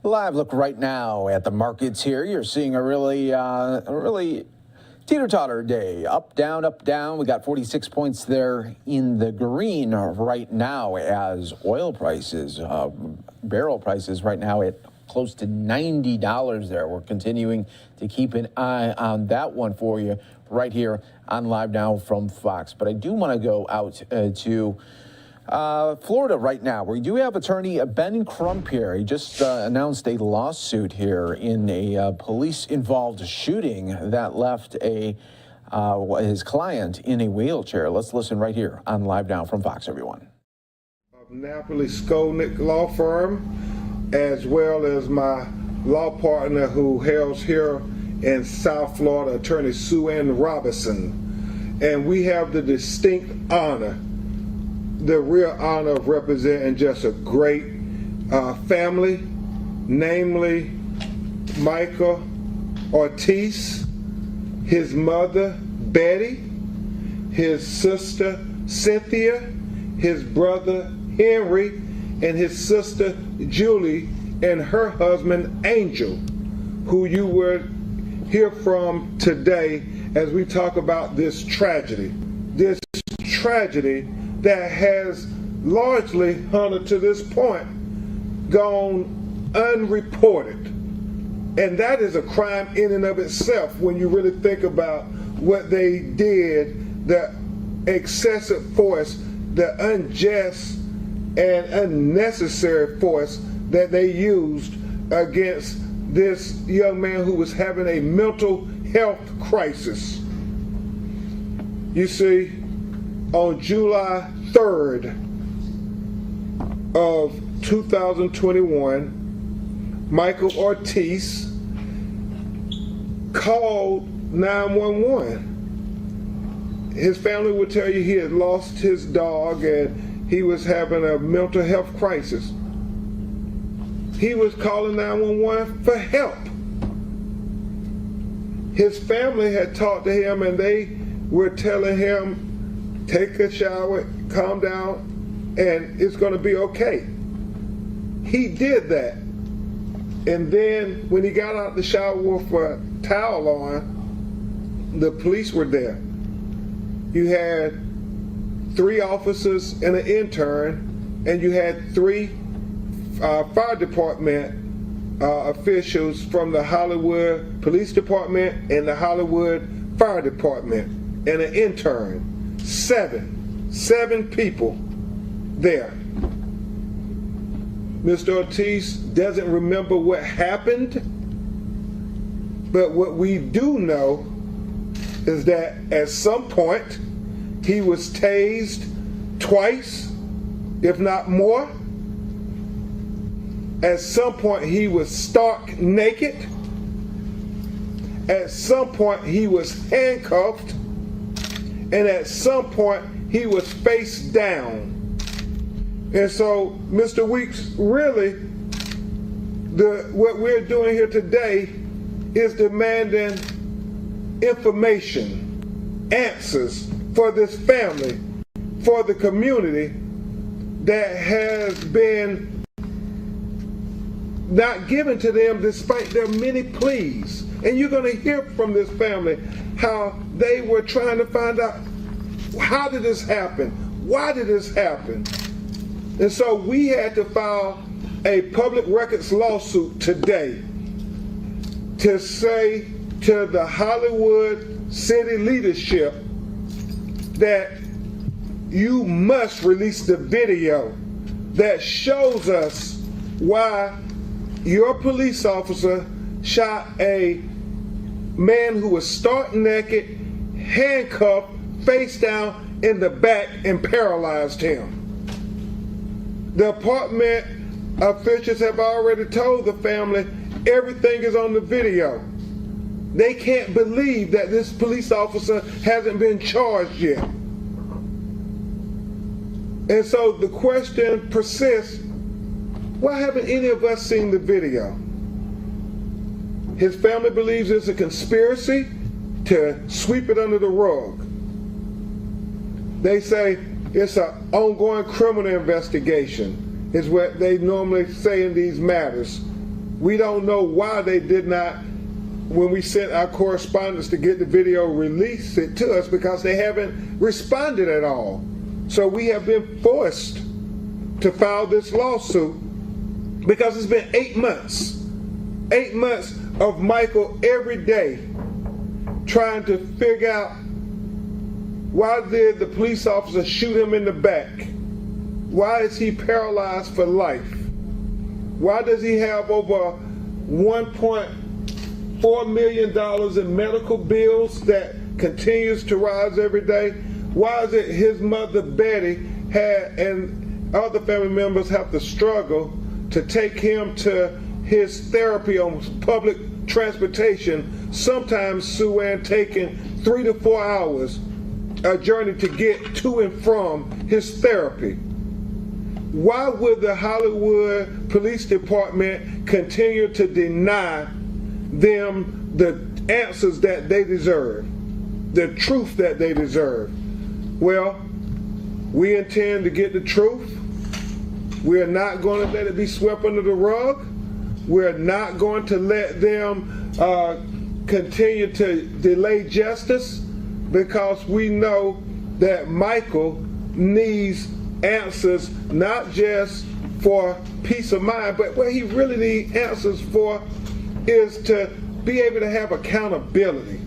Live look right now at the markets here. You're seeing a really teeter-totter day. Up, down, up, down. We got 46 points there in the green right now as oil prices, barrel prices right now at close to $90 there. We're continuing to keep an eye on that one for you right here on Live Now from Fox. But I do want to go out to Florida right now, where you do have attorney Ben Crump here. He just announced a lawsuit here in a police-involved shooting that left his client in a wheelchair. Let's listen right here on Live Now from Fox, everyone.
Napoli Skolnick Law Firm, as well as my law partner who hails here in South Florida, attorney Sue Ann Robinson. And we have the distinct honor, the real honor of representing just a great family, namely Michael Ortiz, his mother Betty, his sister Cynthia, his brother Henry, and his sister Julie, and her husband Angel, who you will hear from today as we talk about this tragedy that has largely, Hunter, to this point, gone unreported. And that is a crime in and of itself when you really think about what they did, the excessive force, the unjust and unnecessary force that they used against this young man who was having a mental health crisis. You see, on July 3rd of 2021, Michael Ortiz called 911. His family would tell you he had lost his dog and he was having a mental health crisis. He was calling 911 for help. His family had talked to him and they were telling him, take a shower, calm down, and it's going to be okay. He did that. And then when he got out the shower with a towel on, the police were there. You had 3 officers and an intern, and you had 3 fire department officials from the Hollywood Police Department and the Hollywood Fire Department, and an intern. 7 people there. Mr. Ortiz doesn't remember what happened, but what we do know is that at some point he was tased twice, if not more. At some point he was stark naked. At some point he was handcuffed. And at some point, he was face down. And so, Mr. Weeks, really, what we're doing here today is demanding information, answers for this family, for the community that has been not given to them despite their many pleas. And you're going to hear from this family how they were trying to find out, how did this happen? Why did this happen? And so we had to file a public records lawsuit today to say to the Hollywood city leadership that you must release the video that shows us why your police officer shot a man who was stark naked, handcuffed, face down in the back, and paralyzed him. The apartment officials have already told the family everything is on the video. They can't believe that this police officer hasn't been charged yet. And so the question persists, why haven't any of us seen the video? His family believes it's a conspiracy to sweep it under the rug. They say it's an ongoing criminal investigation, is what they normally say in these matters. We don't know why they did not, when we sent our correspondents to get the video, release it to us, because they haven't responded at all. So we have been forced to file this lawsuit because it's been 8 months. 8 months of Michael every day trying to figure out, why did the police officer shoot him in the back? Why is he paralyzed for life? Why does he have over $1.4 million in medical bills that continues to rise every day? Why is it his mother Betty had and other family members have to struggle to take him to his therapy on public transportation, sometimes, Sue Ann, taking 3 to 4 hours a journey to get to and from his therapy? Why would the Hollywood Police Department continue to deny them the answers that they deserve, the truth that they deserve? Well, we intend to get the truth. We're not going to let it be swept under the rug. We're not going to let them continue to delay justice, because we know that Michael needs answers, not just for peace of mind, but what he really needs answers for is to be able to have accountability.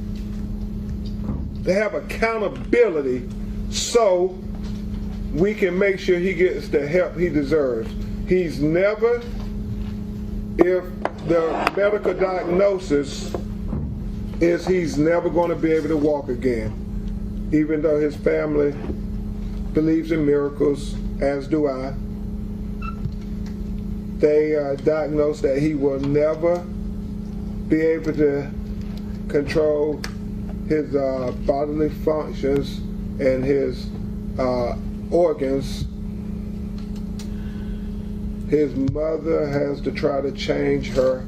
To have accountability so we can make sure he gets the help he deserves. He's never, if the medical diagnosis is he's never going to be able to walk again, even though his family believes in miracles, as do I. They diagnosed that he will never be able to control his bodily functions and his organs. His mother has to try to change her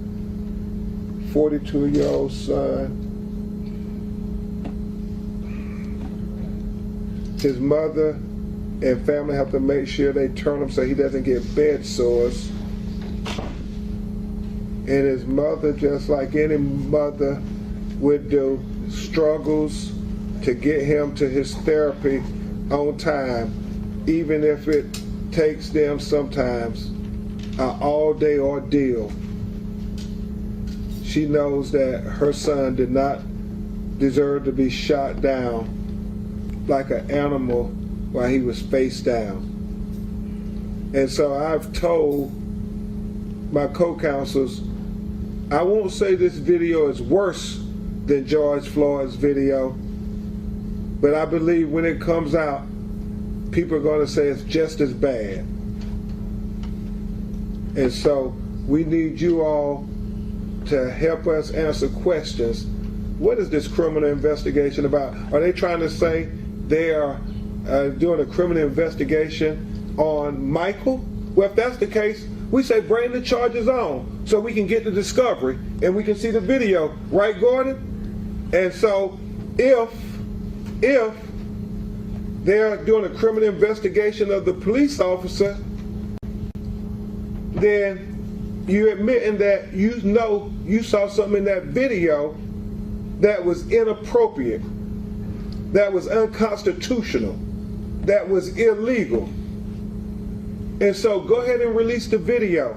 42-year-old son. His mother and family have to make sure they turn him so he doesn't get bed sores. And his mother, just like any mother would do, struggles to get him to his therapy on time, even if it takes them sometimes an all-day ordeal. She knows that her son did not deserve to be shot down like an animal while he was face down. And so I've told my co-counsels, I won't say this video is worse than George Floyd's video, but I believe when it comes out, people are going to say it's just as bad. And so we need you all to help us answer questions. What is this criminal investigation about? Are they trying to say they are doing a criminal investigation on Michael? Well, if that's the case, we say bring the charges on so we can get the discovery and we can see the video, right, Gordon? And so if they're doing a criminal investigation of the police officer, then you're admitting that you know you saw something in that video that was inappropriate, that was unconstitutional, that was illegal. And so go ahead and release the video,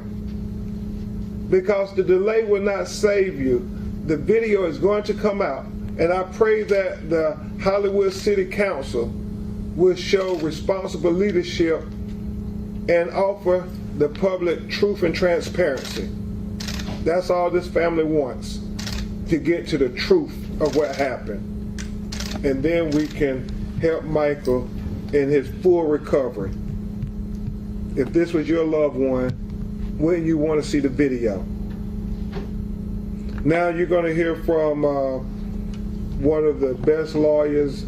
because the delay will not save you. The video is going to come out, and I pray that the Hollywood City Council will show responsible leadership and offer the public truth and transparency. That's all this family wants, to get to the truth of what happened. And then we can help Michael in his full recovery. If this was your loved one, wouldn't you want to see the video? Now you're going to hear from one of the best lawyers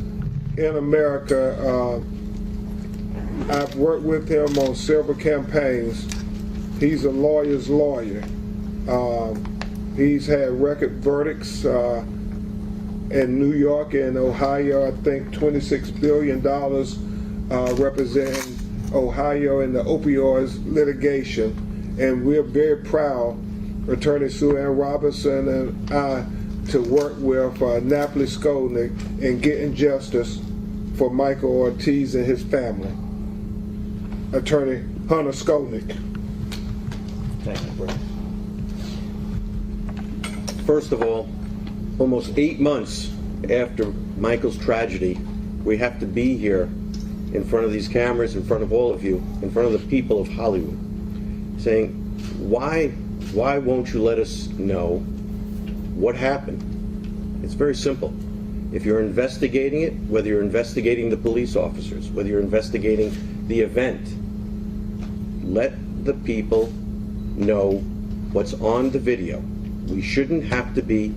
in America. I've worked with him on several campaigns. He's a lawyer's lawyer. He's had record verdicts in New York and Ohio, I think $26 billion representing Ohio in the opioids litigation. And we're very proud Attorney Sue Ann Robinson and I to work with Napoli Skolnick in getting justice for Michael Ortiz and his family. Attorney Hunter Skolnick.
Thank you, Brett. First of all, almost 8 months after Michael's tragedy, we have to be here in front of these cameras, in front of all of you, in front of the people of Hollywood, saying, why won't you let us know what happened? It's very simple. If you're investigating it, whether you're investigating the police officers, whether you're investigating the event, let the people know what's on the video. We shouldn't have to be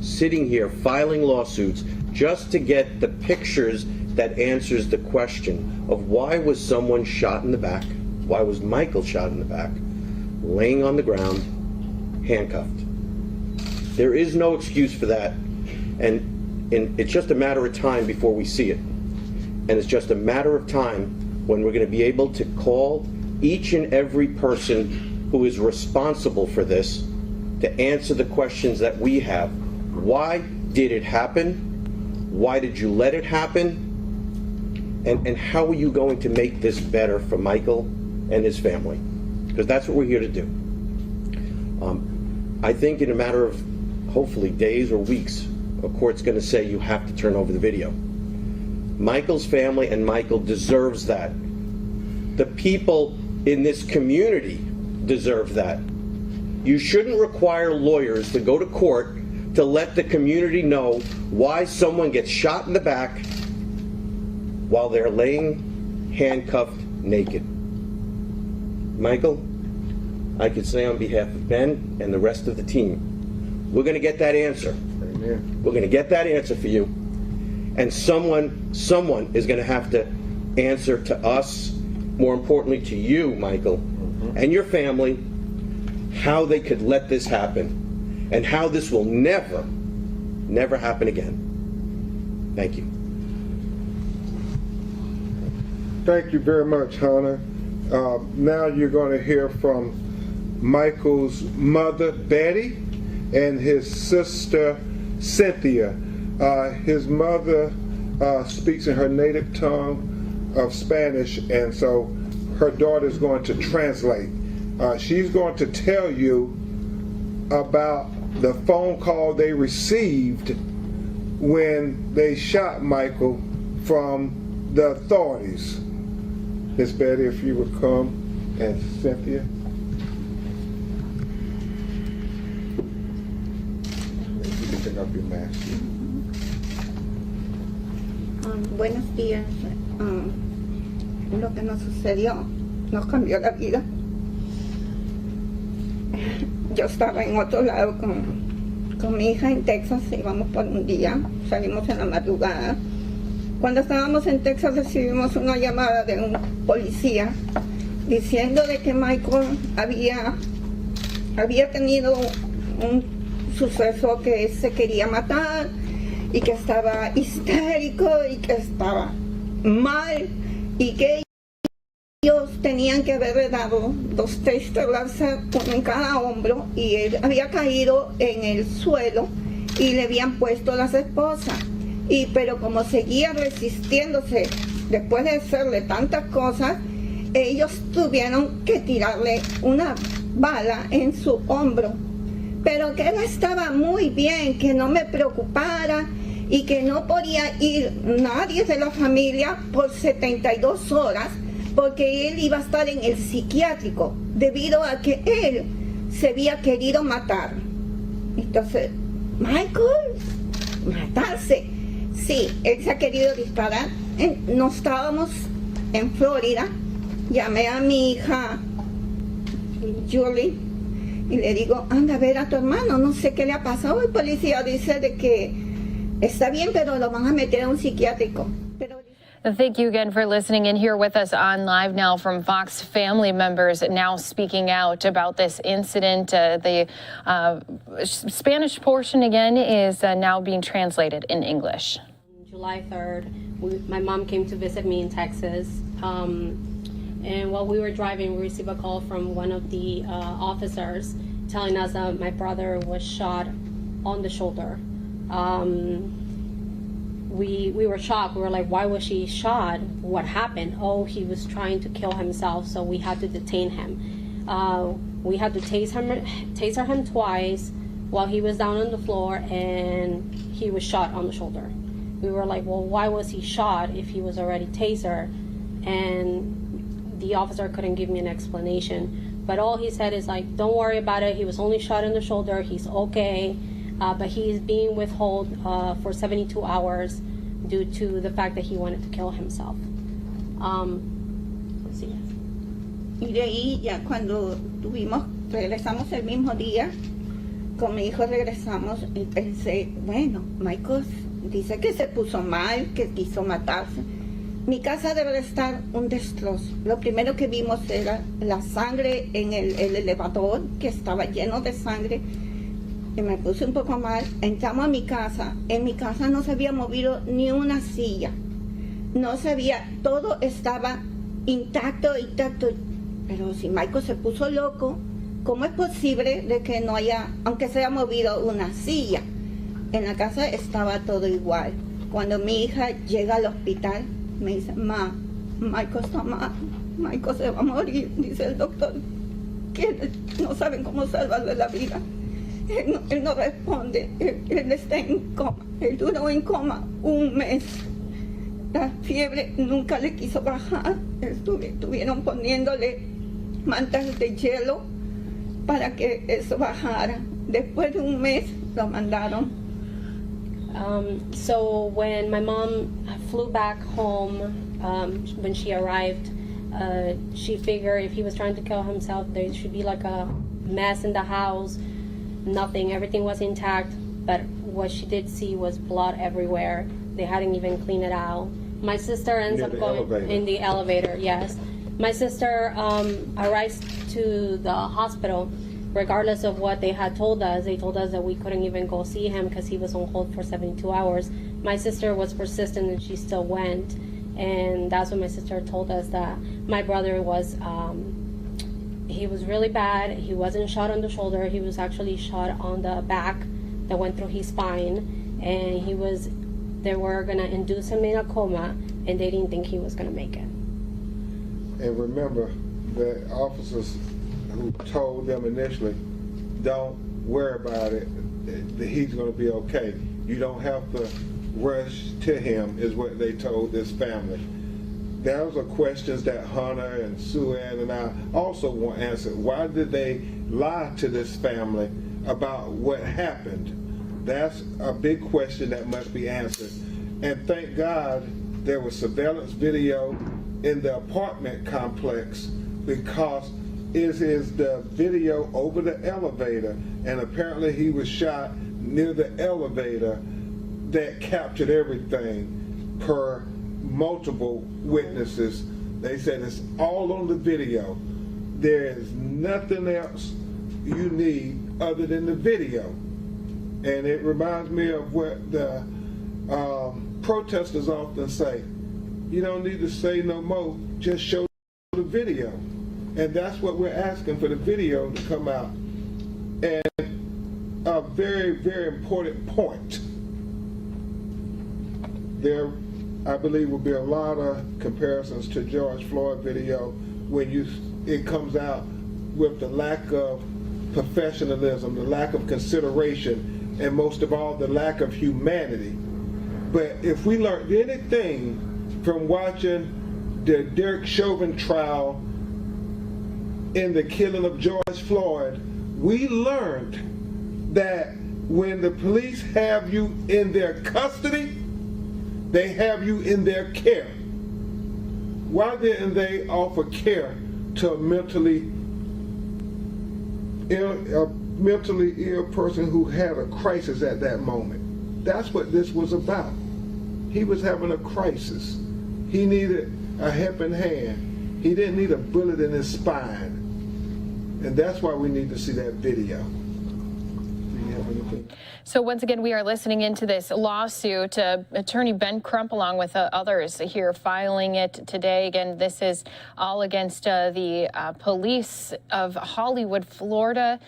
sitting here filing lawsuits just to get the pictures that answers the question of why was someone shot in the back, why was Michael shot in the back, laying on the ground, handcuffed. There is no excuse for that, and it's just a matter of time before we see it. And it's just a matter of time when we're going to be able to call each and every person who is responsible for this to answer the questions that we have. Why did it happen? Why did you let it happen? And how are you going to make this better for Michael and his family? Because that's what we're here to do. I think in a matter of hopefully days or weeks, a court's going to say you have to turn over the video. Michael's family and Michael deserves that. The people in this community deserve that. You shouldn't require lawyers to go to court to let the community know why someone gets shot in the back while they're laying handcuffed naked. Michael, I could say on behalf of Ben and the rest of the team, we're going to get that answer. Amen. We're going to get that answer for you. And someone is going to have to answer to us, more importantly to you, Michael, and your family, how they could let this happen and how this will never happen again. Thank you.
Thank you very much, Hunter. Now you're going to hear from Michael's mother, Betty, and his sister, Cynthia. His mother speaks in her native tongue of Spanish, and so her daughter is going to translate. She's going to tell you about the phone call they received when they shot Michael from the authorities. Miss Betty, if you would come, and Cynthia. You can pick up your mask.
Buenos días. Lo que nos sucedió nos cambió la vida. Yo estaba en otro lado con mi hija en Texas, íbamos por un día, salimos en la madrugada. Cuando estábamos en Texas recibimos una llamada de un policía diciendo de que Michael había tenido un suceso, que se quería matar y que estaba histérico y que estaba mal y que ellos tenían que haberle dado 2 tasers, uno en cada hombro, y él había caído en el suelo y le habían puesto las esposas. Pero como seguía resistiéndose después de hacerle tantas cosas, ellos tuvieron que tirarle una bala en su hombro. Pero que él estaba muy bien, que no me preocupara y que no podía ir nadie de la familia por 72 horas porque él iba a estar en el psiquiátrico debido a que él se había querido matar. Entonces, Michael, matarse. Sí, él se ha querido disparar. No estábamos en Florida. Llamé a mi hija Julie y le digo, anda a ver a tu hermano, no sé qué le ha pasado. El policía dice de que está bien, pero lo van a meter a un psiquiátrico.
Thank you again for listening in here with us on Live Now from Fox. Family members now speaking out about this incident. The Spanish portion again is now being translated in English.
July 3rd, my mom came to visit me in Texas. And while we were driving, we received a call from one of the officers telling us that my brother was shot on the shoulder. We were shocked. We were like, why was he shot? What happened? Oh, he was trying to kill himself, so we had to detain him. We had to taser him twice while he was down on the floor, and he was shot on the shoulder. We were like, well, why was he shot if he was already tasered? And the officer couldn't give me an explanation. But all he said is like, don't worry about it. He was only shot in the shoulder. He's okay. But he's being withheld for 72 hours due to the fact that he wanted to kill himself. Sí.
Y de ahí ya cuando regresamos el mismo día, con mi hijo regresamos y pensé, bueno, Michael dice que se puso mal, que quiso matarse. Mi casa debe de estar un destrozo. Lo primero que vimos era la sangre en el elevador, que estaba lleno de sangre. Y me puse un poco mal. Entramos a mi casa. En mi casa no se había movido ni una silla. No se había, todo estaba intacto. Pero si Michael se puso loco, ¿cómo es posible de que no haya, aunque se haya movido una silla? En la casa estaba todo igual. Cuando mi hija llega al hospital, me dice, Ma, Michael está mal, Michael se va a morir, dice el doctor, que no saben cómo salvarle la vida. Él no responde, él está en coma, él duró en coma un mes. La fiebre nunca le quiso bajar, estuvieron poniéndole mantas de hielo para que eso bajara. Después de un mes lo mandaron.
So when my mom flew back home, when she arrived, she figured if he was trying to kill himself, there should be like a mess in the house. Nothing, everything was intact, but what she did see was blood everywhere. They hadn't even cleaned it out. My sister ends up going in the elevator, yes. My sister arrives to the hospital. Regardless of what they had told us, they told us that we couldn't even go see him because he was on hold for 72 hours. My sister was persistent and she still went. And that's when my sister told us that my brother was, he was really bad. He wasn't shot on the shoulder. He was actually shot on the back that went through his spine. And they were gonna induce him in a coma and they didn't think he was gonna make it.
And remember, the officers who told them initially, don't worry about it, he's going to be okay. You don't have to rush to him, is what they told this family. Those are questions that Hunter and Sue Ann and I also want answered. Why did they lie to this family about what happened? That's a big question that must be answered. And thank God there was surveillance video in the apartment complex, because it is the video over the elevator, and apparently he was shot near the elevator, that captured everything per multiple witnesses. They said it's all on the video. There is nothing else you need other than the video. And it reminds me of what the protesters often say. You don't need to say no more, just show the video. And that's what we're asking, for the video to come out. And a very, very important point. There, I believe, will be a lot of comparisons to George Floyd video when it comes out with the lack of professionalism, the lack of consideration, and most of all, the lack of humanity. But if we learned anything from watching the Derek Chauvin trial in the killing of George Floyd, we learned that when the police have you in their custody, they have you in their care. Why didn't they offer care to a mentally ill person who had a crisis at that moment? That's what this was about. He was having a crisis. He needed a helping hand. He didn't need a bullet in his spine. And that's why we need to see that video.
So once again, we are listening into this lawsuit. Attorney Ben Crump, along with others here, filing it today. Again, this is all against the police of Hollywood, Florida.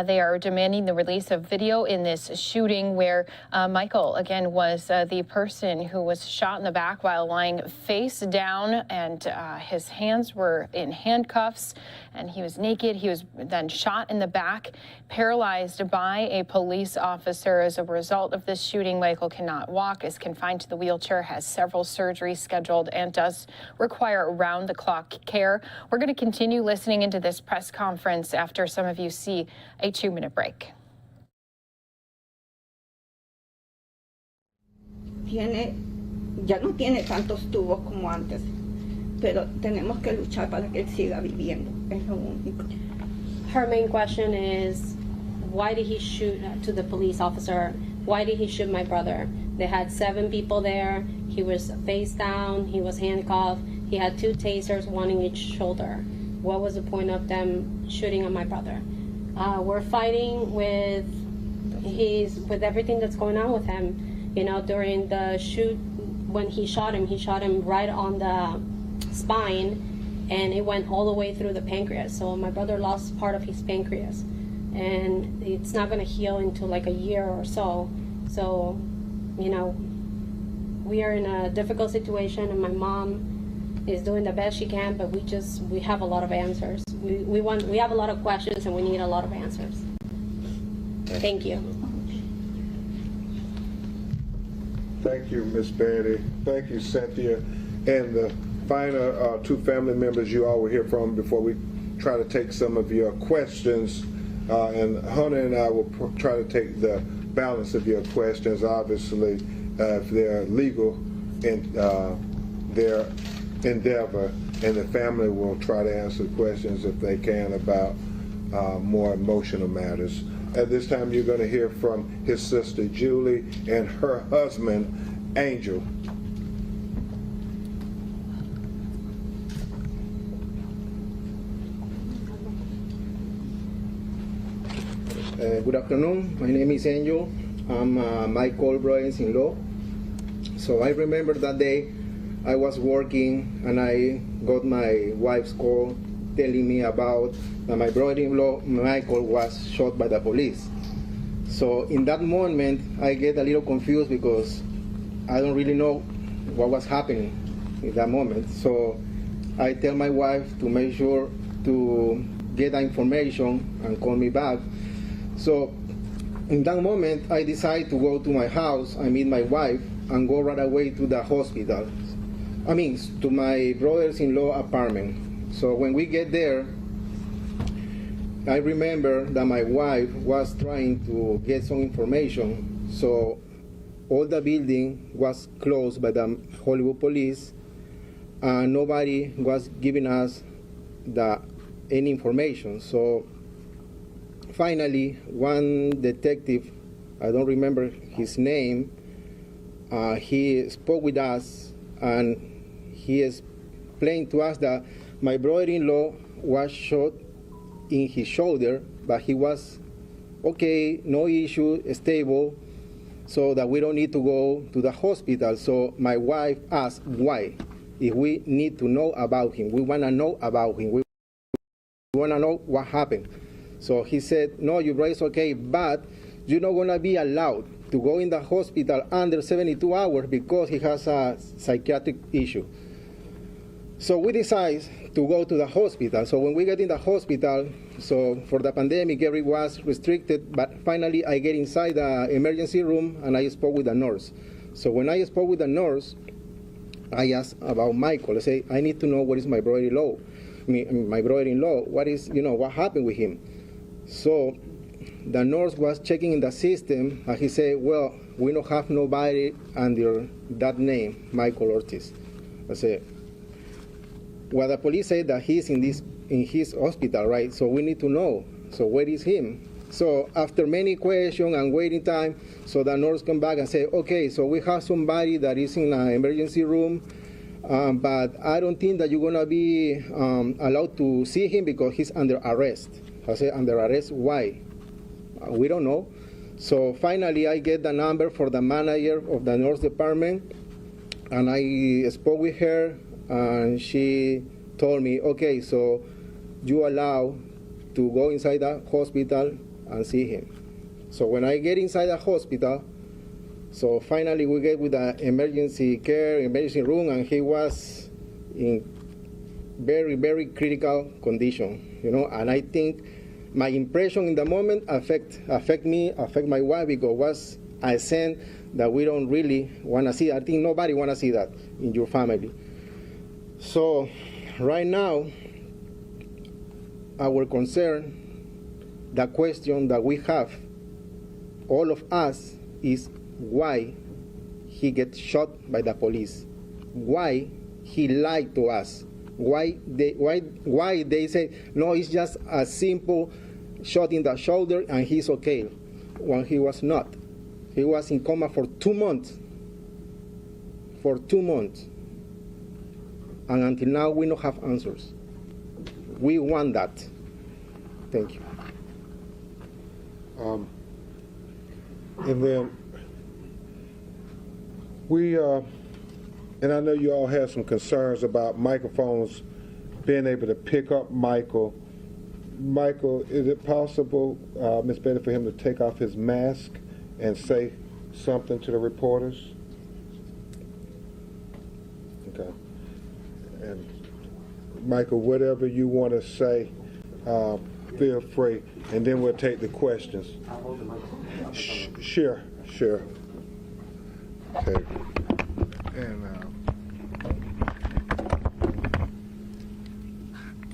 They are demanding the release of video in this shooting where Michael, again, was the person who was shot in the back while lying face down, and his hands were in handcuffs, and he was naked. He was then shot in the back, paralyzed by a police officer. As a result of this shooting, Michael cannot walk, is confined to the wheelchair, has several surgeries scheduled, and does require round-the-clock care. We're going to continue listening into this press conference after some of you see a 2-minute break.
Ya no tiene tantos tubos como antes, pero tenemos que luchar para que él siga viviendo. Es lo único.
Her main question is, why did he shoot to the police officer? Why did he shoot my brother? They had 7 people there. He was face down. He was handcuffed. He had 2 tasers, one in each shoulder. What was the point of them shooting at my brother? We're fighting with everything that's going on with him. You know, during the shoot, when he shot him right on the spine, and it went all the way through the pancreas. So my brother lost part of his pancreas, and it's not going to heal into like a year or so. So, you know, we are in a difficult situation, and my mom is doing the best she can, but we have a lot of answers. We have a lot of questions, and we need a lot of answers. Thank you.
Thank you, Ms. Betty. Thank you, Cynthia. And the final 2 family members you all will hear from before we try to take some of your questions. And Hunter and I will try to take the balance of your questions, obviously, if they're legal in their endeavor, and the family will try to answer questions if they can about more emotional matters. At this time, you're going to hear from his sister, Julie, and her husband, Angel.
Good afternoon. My name is Angel. I'm Michael brother-in-law. So I remember that day I was working and I got my wife's call telling me about that my brother-in-law Michael was shot by the police. So in that moment I get a little confused because I don't really know what was happening in that moment. So I tell my wife to make sure to get that information and call me back. So in that moment I decide to go to my house, I meet my wife, and go right away to the hospital. I mean, to my brother-in-law apartment. So when we get there, I remember that my wife was trying to get some information. So all the building was closed by the Hollywood police, and nobody was giving us any information. So finally, one detective, I don't remember his name, he spoke with us, and he explained to us that my brother-in-law was shot in his shoulder, but he was okay, no issue, stable, so that we don't need to go to the hospital. So my wife asked why, if we need to know about him. We want to know about him. We want to know what happened. So he said, no, your brother is okay, but you're not going to be allowed to go in the hospital under 72 hours because he has a psychiatric issue. So we decide to go to the hospital. So when we get in the hospital, so for the pandemic, everything was restricted, but finally I get inside the emergency room and I spoke with the nurse. So when I spoke with the nurse, I asked about Michael. I say, I need to know what is my brother-in-law. My brother-in-law, what happened with him? So the nurse was checking in the system, and he said, well, we don't have nobody under that name, Michael Ortiz. I said, well, the police said that he's in his hospital, right? So we need to know. So where is him? So after many questions and waiting time, so the nurse come back and say, okay, so we have somebody that is in an emergency room, but I don't think that you're gonna be allowed to see him because he's under arrest. I said, under arrest, why? We don't know. So finally, I get the number for the manager of the nurse department, and I spoke with her, and she told me, okay, so you allow to go inside the hospital and see him. So when I get inside the hospital, so finally we get with the emergency care, emergency room, and he was in very, very critical condition, you know, and I think my impression in the moment affect me, affect my wife, because was a sign that we don't really want to see. I think nobody want to see that in your family. So right now, our concern, the question that we have, all of us, is why he gets shot by the police, why he lied to us, why they say, no, it's just a simple shot in the shoulder and he's okay, when he was not. He was in coma for 2 months. For 2 months. And until now, we don't have answers. We want that. Thank you.
And then we, and I know you all have some concerns about microphones being able to pick up Michael. Michael, is it possible, Ms. Betty, for him to take off his mask and say something to the reporters? Okay. And Michael, whatever you want to say, feel free, and then we'll take the questions. Sure. Okay. And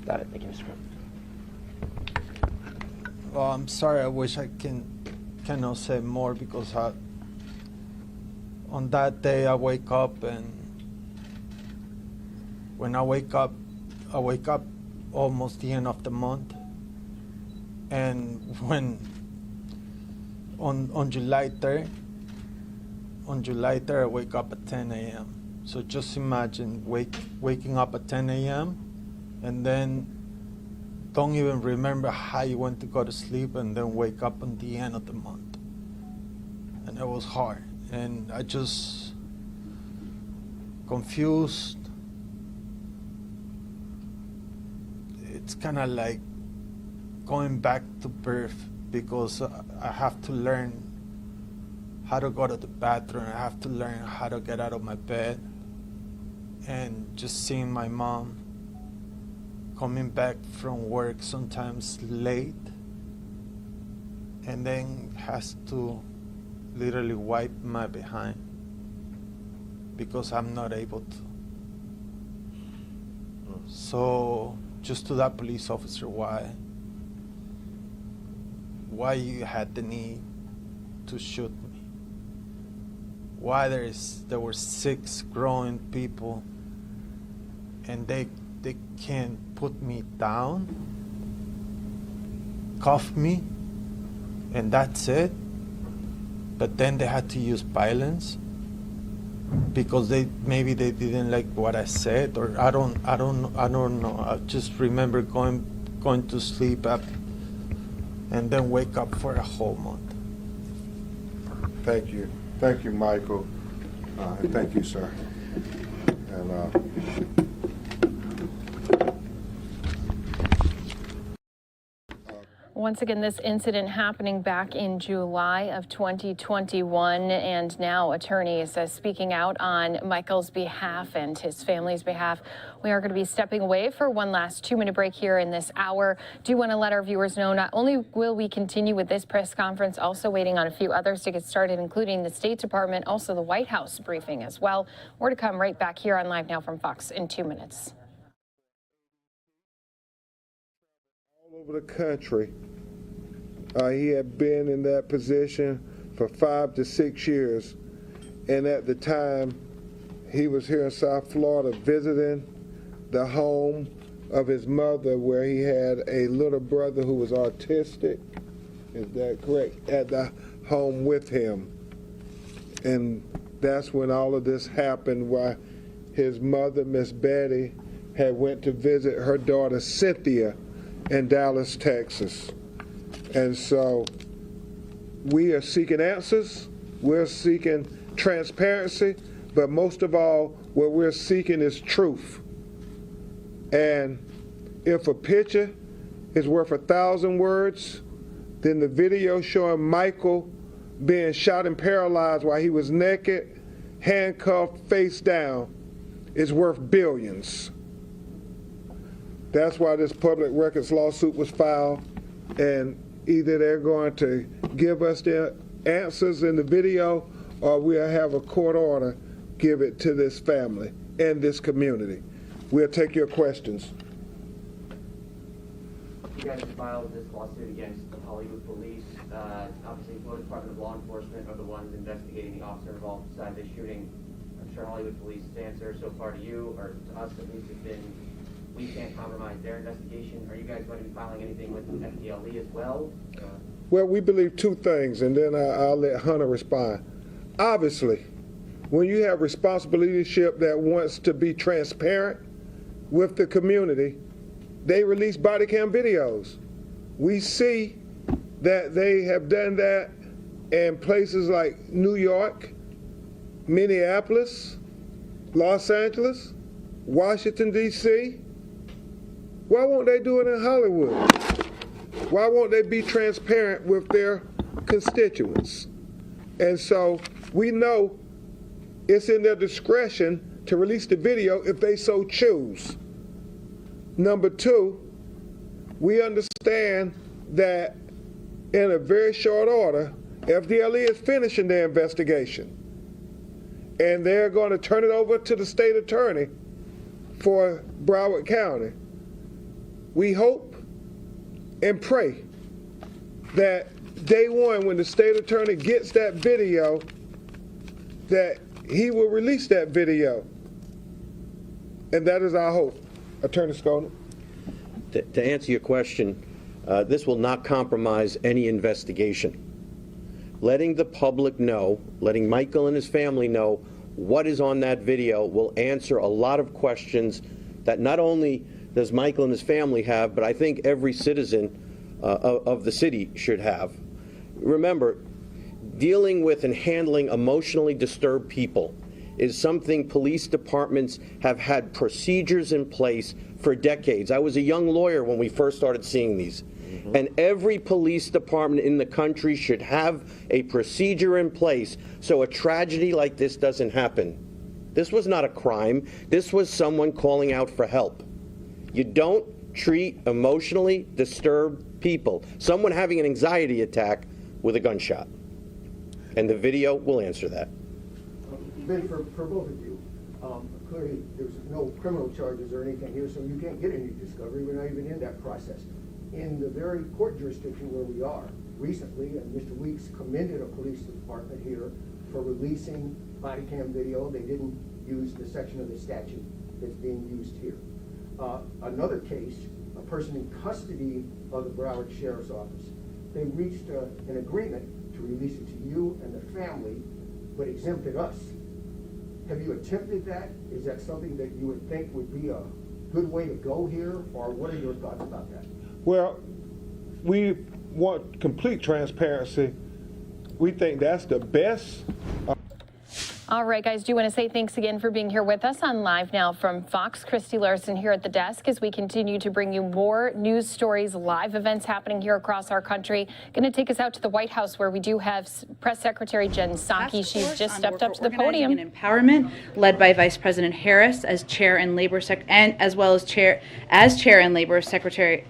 got it. Thank you, Mr. President.
Well, I'm sorry. I wish I cannot say more, because on that day I wake up, and when I wake up almost the end of the month, and when on July 3rd, I wake up at 10 a.m. So just imagine waking up at 10 a.m. and then don't even remember how you went to go to sleep, and then wake up on the end of the month. And it was hard. And I just confused. It's kind of like going back to birth, because I have to learn how to go to the bathroom. I have to learn how to get out of my bed. And just seeing my mom coming back from work sometimes late, and then has to literally wipe my behind because I'm not able to. So just to that police officer, why you had the need to shoot me? Why there were 6 growing people and they can't put me down, cuff me, and that's it? But then they had to use violence because maybe they didn't like what I said, or I don't know. I just remember going to sleep up and then wake up for a whole month.
thank you, Michael, and thank you, sir. And
Once again, this incident happening back in July of 2021, and now attorneys speaking out on Michael's behalf and his family's behalf. We are going to be stepping away for one last 2-minute break here in this hour. Do want to let our viewers know not only will we continue with this press conference, also waiting on a few others to get started, including the State Department, also the White House briefing as well. More to come right back here on Live Now from Fox in 2 minutes.
all over the country. He had been in that position for 5 to 6 years, and at the time he was here in South Florida visiting the home of his mother, where he had a little brother who was autistic. Is that correct? At the home with him. And that's when all of this happened, why his mother, Miss Betty, had went to visit her daughter Cynthia in Dallas, Texas. And so we are seeking answers, we're seeking transparency, but most of all, what we're seeking is truth. And if a picture is worth 1,000 words, then the video showing Michael being shot and paralyzed while he was naked, handcuffed, face down, is worth billions. That's why this public records lawsuit was filed, and either they're going to give us their answers in the video, or we'll have a court order give it to this family and this community. We'll take your questions.
You guys filed this lawsuit against the Hollywood police. Obviously, the Department of Law Enforcement are the ones investigating the officer involved inside this shooting. I'm sure Hollywood police's answer so far to you, or to us at least, has been, we can't compromise their investigation. Are you guys going to be filing anything with FDLE as well?
Well, we believe two things, and then I'll let Hunter respond. Obviously, when you have responsible leadership that wants to be transparent with the community, they release body cam videos. We see that they have done that in places like New York, Minneapolis, Los Angeles, Washington, D.C. Why won't they do it in Hollywood? Why won't they be transparent with their constituents? And so we know it's in their discretion to release the video if they so choose. Number two, we understand that in a very short order, FDLE is finishing their investigation. And they're going to turn it over to the state attorney for Broward County. We hope and pray that day one, when the state attorney gets that video, that he will release that video. And that is our hope. Attorney Skolnick.
To answer your question, this will not compromise any investigation. Letting the public know, letting Michael and his family know what is on that video will answer a lot of questions that not only does Michael and his family have, but I think every citizen of the city should have. Remember, dealing with and handling emotionally disturbed people is something police departments have had procedures in place for decades. I was a young lawyer when we first started seeing these. And every police department in the country should have a procedure in place so a tragedy like this doesn't happen. This was not a crime. This was someone calling out for help. You don't treat emotionally disturbed people, someone having an anxiety attack, with a gunshot. And the video will answer that.
Ben, for both of you, clearly there's no criminal charges or anything here, so you can't get any discovery. We're not even in that process. In the very court jurisdiction where we are, recently, and Mr. Weeks commended a police department here for releasing body cam video. They didn't use the section of the statute that's being used here. Another case, a person in custody of the Broward Sheriff's Office, they reached an agreement to release it to you and the family, but exempted us. Have you attempted that? Is that something that you would think would be a good way to go here, or what are your thoughts about that?
Well, we want complete transparency. We think that's the best.
All right, guys, do you want to say thanks again for being here with us on Live Now from Fox? Christy Larson here at the desk as we continue to bring you more news stories, live events happening here across our country. Going to take us out to the White House, where we do have Press Secretary Jen Psaki. She's just stepped up to the podium.
And empowerment, led by Vice President Harris as Chair and Labor as well as Chair and Labor Secretary.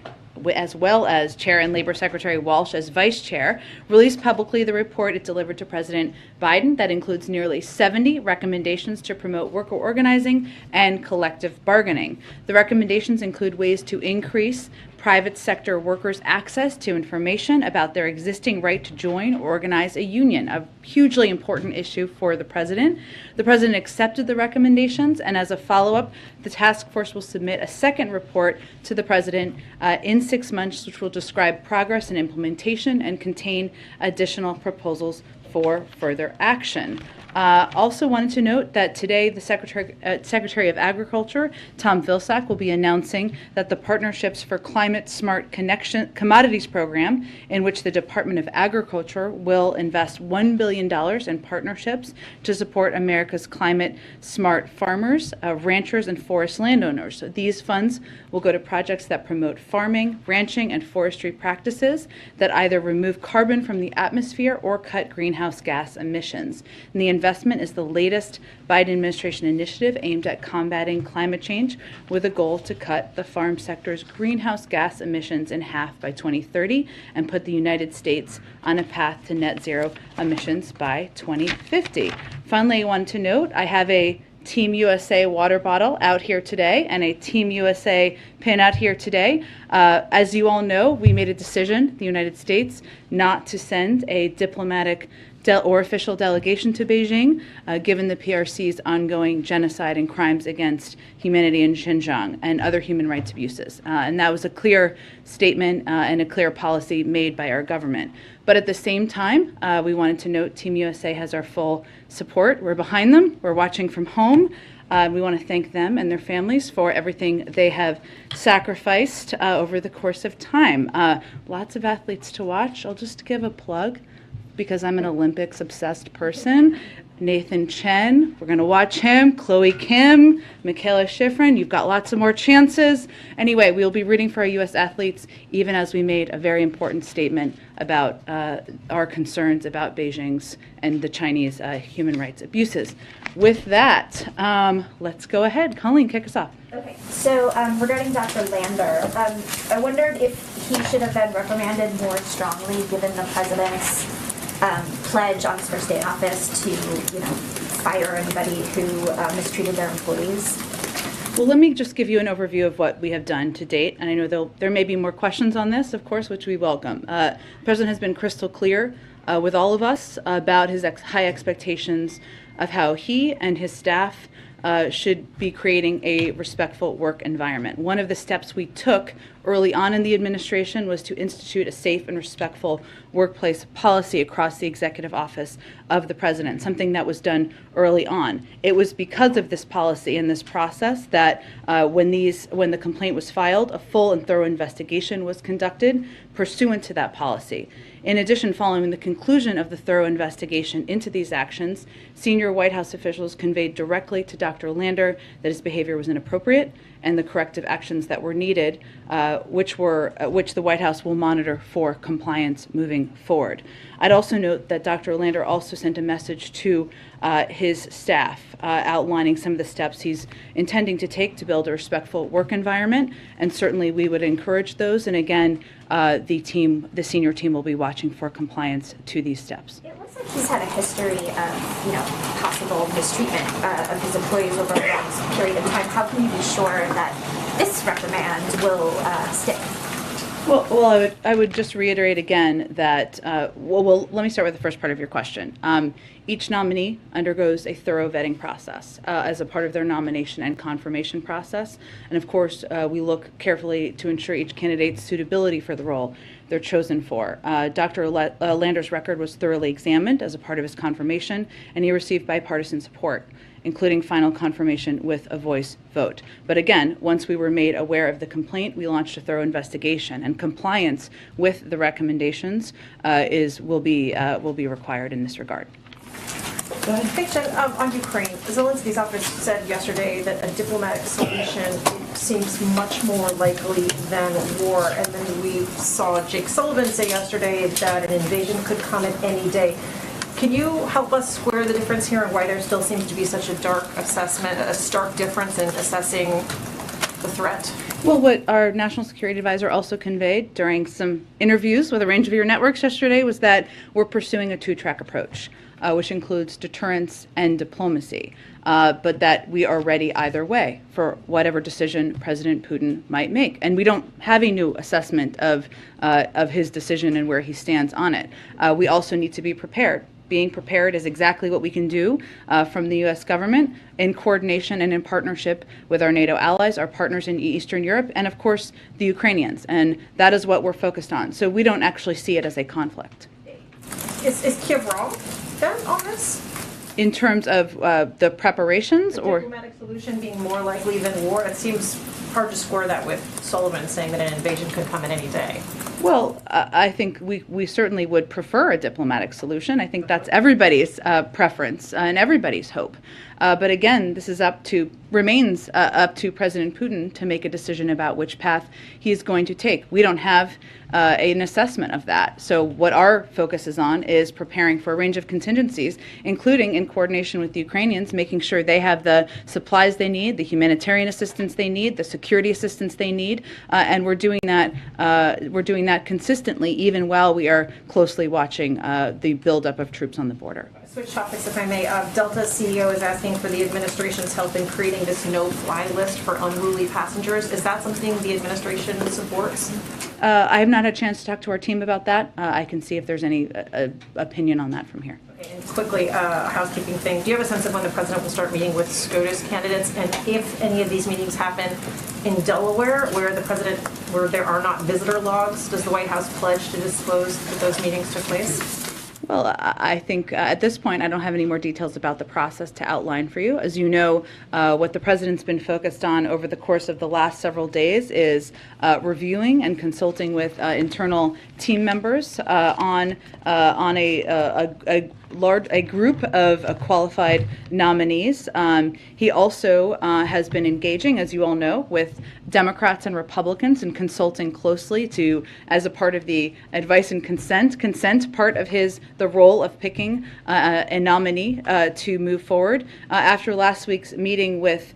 As well as Chair and Labor Secretary Walsh as Vice Chair, released publicly the report it delivered to President Biden that includes nearly 70 recommendations to promote worker organizing and collective bargaining. The recommendations include ways to increase private sector workers' access to information about their existing right to join or organize a union, a hugely important issue for the president. The president accepted the recommendations, and as a follow-up, the task force will submit a second report to the president in 6 months, which will describe progress and implementation and contain additional proposals for further action. Also wanted to note that today the Secretary of Agriculture, Tom Vilsack, will be announcing that the Partnerships for Climate Smart Commodities program, in which the Department of Agriculture will invest $1 billion in partnerships to support America's climate smart farmers, ranchers, and forest landowners. So these funds will go to projects that promote farming, ranching, and forestry practices that either remove carbon from the atmosphere or cut greenhouse gas emissions. And the investment is the latest Biden administration initiative aimed at combating climate change with a goal to cut the farm sector's greenhouse gas emissions in half by 2030 and put the United States on a path to net zero emissions by 2050. Finally, I wanted to note I have a Team USA water bottle out here today and a Team USA pin out here today. As you all know, we made a decision, the United States, not to send a diplomatic or official delegation to Beijing, given the PRC's ongoing genocide and crimes against humanity in Xinjiang and other human rights abuses. And that was a clear statement and a clear policy made by our government. But at the same time, we wanted to note Team USA has our full support. We're behind them. We're watching from home. We want to thank them and their families for everything they have sacrificed over the course of time. Lots of athletes to watch. I'll just give a plug, because I'm an Olympics-obsessed person. Nathan Chen, we're going to watch him. Chloe Kim, Michaela Schifrin, you've got lots of more chances. Anyway, we'll be rooting for our U.S. athletes, even as we made a very important statement about our concerns about Beijing's and the Chinese human rights abuses. With that, let's go ahead. Colleen, kick us off.
Okay, so regarding Dr. Lander, I wondered if he should have been reprimanded more strongly given the president's pledge on his first day in office to, fire anybody who mistreated their employees.
Well, let me just give you an overview of what we have done to date, and I know there may be more questions on this, of course, which we welcome. The President has been crystal clear with all of us about his high expectations of how he and his staff should be creating a respectful work environment. One of the steps we took early on in the administration was to institute a safe and respectful workplace policy across the executive office of the president, something that was done early on. It was because of this policy and this process that when the complaint was filed, a full and thorough investigation was conducted pursuant to that policy. In addition, following the conclusion of the thorough investigation into these actions, senior White House officials conveyed directly to Dr. Lander that his behavior was inappropriate and the corrective actions that were needed, which the White House will monitor for compliance moving forward. I'd also note that Dr. Lander also sent a message to his staff outlining some of the steps he's intending to take to build a respectful work environment, and certainly we would encourage those. And again, the senior team will be watching for compliance to these steps.
It looks like he's had a history of, possible mistreatment of his employees over a long period of time. How can you be sure that this reprimand will stick?
Well, I would just reiterate again that, let me start with the first part of your question. Each nominee undergoes a thorough vetting process as a part of their nomination and confirmation process. And of course, we look carefully to ensure each candidate's suitability for the role they're chosen for. Dr. Lander's record was thoroughly examined as a part of his confirmation, and he received bipartisan support, including final confirmation with a voice vote. But again, once we were made aware of the complaint, we launched a thorough investigation, and compliance with the recommendations will be required in this regard.
Go ahead. Hey, Jen, on Ukraine, Zelensky's office said yesterday that a diplomatic solution seems much more likely than war, and then we saw Jake Sullivan say yesterday that an invasion could come at any day. Can you help us square the difference here and why there still seems to be such a stark difference in assessing the threat?
Well, what our national security advisor also conveyed during some interviews with a range of your networks yesterday was that we're pursuing a two-track approach, which includes deterrence and diplomacy, but that we are ready either way for whatever decision President Putin might make. And we don't have a new assessment of his decision and where he stands on it. We also need to be prepared. Being prepared is exactly what we can do from the U.S. government in coordination and in partnership with our NATO allies, our partners in Eastern Europe, and of course the Ukrainians. And that is what we're focused on. So we don't actually see it as a conflict.
Is Kiev wrong? then on this?
In terms of the preparations,
A
or
diplomatic solution being more likely than war? It seems hard to square that with Sullivan saying that an invasion could come at any day.
well, I think we certainly would prefer a diplomatic solution. I think that's everybody's preference and everybody's hope. But again, this is remains up to President Putin to make a decision about which path he is going to take. We don't have an assessment of that. So what our focus is on is preparing for a range of contingencies, including in coordination with the Ukrainians, making sure they have the supplies they need, the humanitarian assistance they need, the security assistance they need, and we're doing that. We're doing that consistently, even while we are closely watching the buildup of troops on the border.
Switch topics, if I may. Delta's CEO is asking for the administration's help in creating this no-fly list for unruly passengers. Is that something the administration supports?
I have not had a chance to talk to our team about that. I can see if there's any opinion on that from here.
Okay, and quickly, a housekeeping thing. Do you have a sense of when the president will start meeting with SCOTUS candidates, and if any of these meetings happen in Delaware, where there are not visitor logs, does the White House pledge to disclose that those meetings took place?
Well, I think at this point, I don't have any more details about the process to outline for you. As you know, what the president's been focused on over the course of the last several days is reviewing and consulting with internal team members on a group of qualified nominees. He also has been engaging, as you all know, with Democrats and Republicans and consulting closely as a part of the advice and consent part of the role of picking a nominee to move forward. After last week's meeting with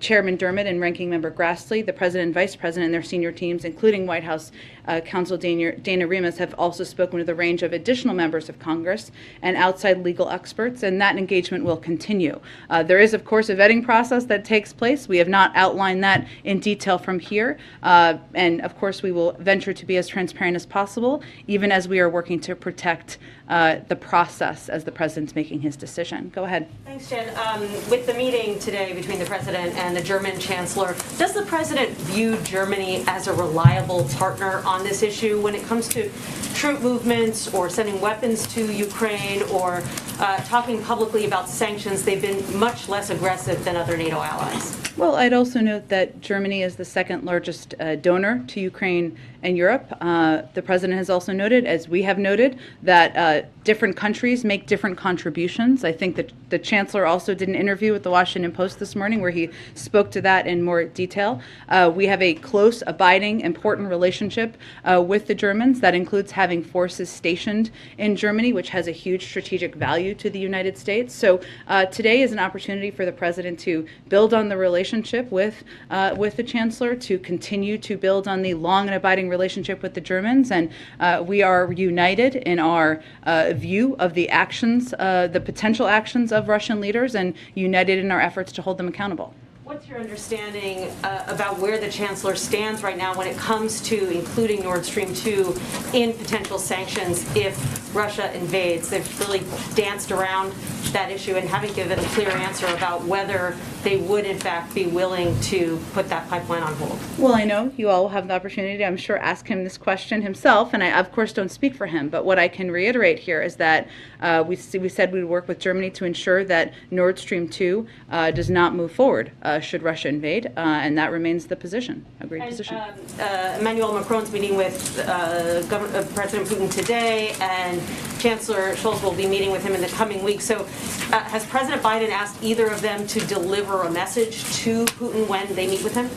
Chairman Dermott and Ranking Member Grassley, the President and Vice President and their senior teams, including White House Counsel Dana Remus, have also spoken with a range of additional members of Congress and outside legal experts, and that engagement will continue. There is, of course, a vetting process that takes place. We have not outlined that in detail from here, and of course we will venture to be as transparent as possible, even as we are working to protect the process as the President's making his decision. Go ahead.
Thanks, Jen. With the meeting today between the President and the German Chancellor, does the President view Germany as a reliable partner on this issue when it comes to troop movements or sending weapons to Ukraine or talking publicly about sanctions? They've been much less aggressive than other NATO allies.
Well, I'd also note that Germany is the second largest donor to Ukraine and Europe. The President has also noted, as we have noted, that different countries make different contributions. I think that the Chancellor also did an interview with the Washington Post this morning where he spoke to that in more detail. We have a close, abiding, important relationship with the Germans. That includes having forces stationed in Germany, which has a huge strategic value to the United States. So today is an opportunity for the President to build on the relationship with the Chancellor, to continue to build on the long and abiding relationship with the Germans, and we are united in our view of the actions, the potential actions of Russian leaders, and united in our efforts to hold them accountable.
What's your understanding about where the Chancellor stands right now when it comes to including Nord Stream 2 in potential sanctions if Russia invades? They've really danced around that issue and haven't given a clear answer about whether they would in fact be willing to put that pipeline on hold.
Well, I know you all will have the opportunity, I'm sure, ask him this question himself, and I, of course, don't speak for him. But what I can reiterate here is that we said we would work with Germany to ensure that Nord Stream 2 does not move forward should Russia invade, and that remains the position, agreed position.
Emmanuel Macron's meeting with President Putin today, and Chancellor Scholz will be meeting with him in the coming weeks. So has President Biden asked either of them to deliver a message to Putin when they meet with him?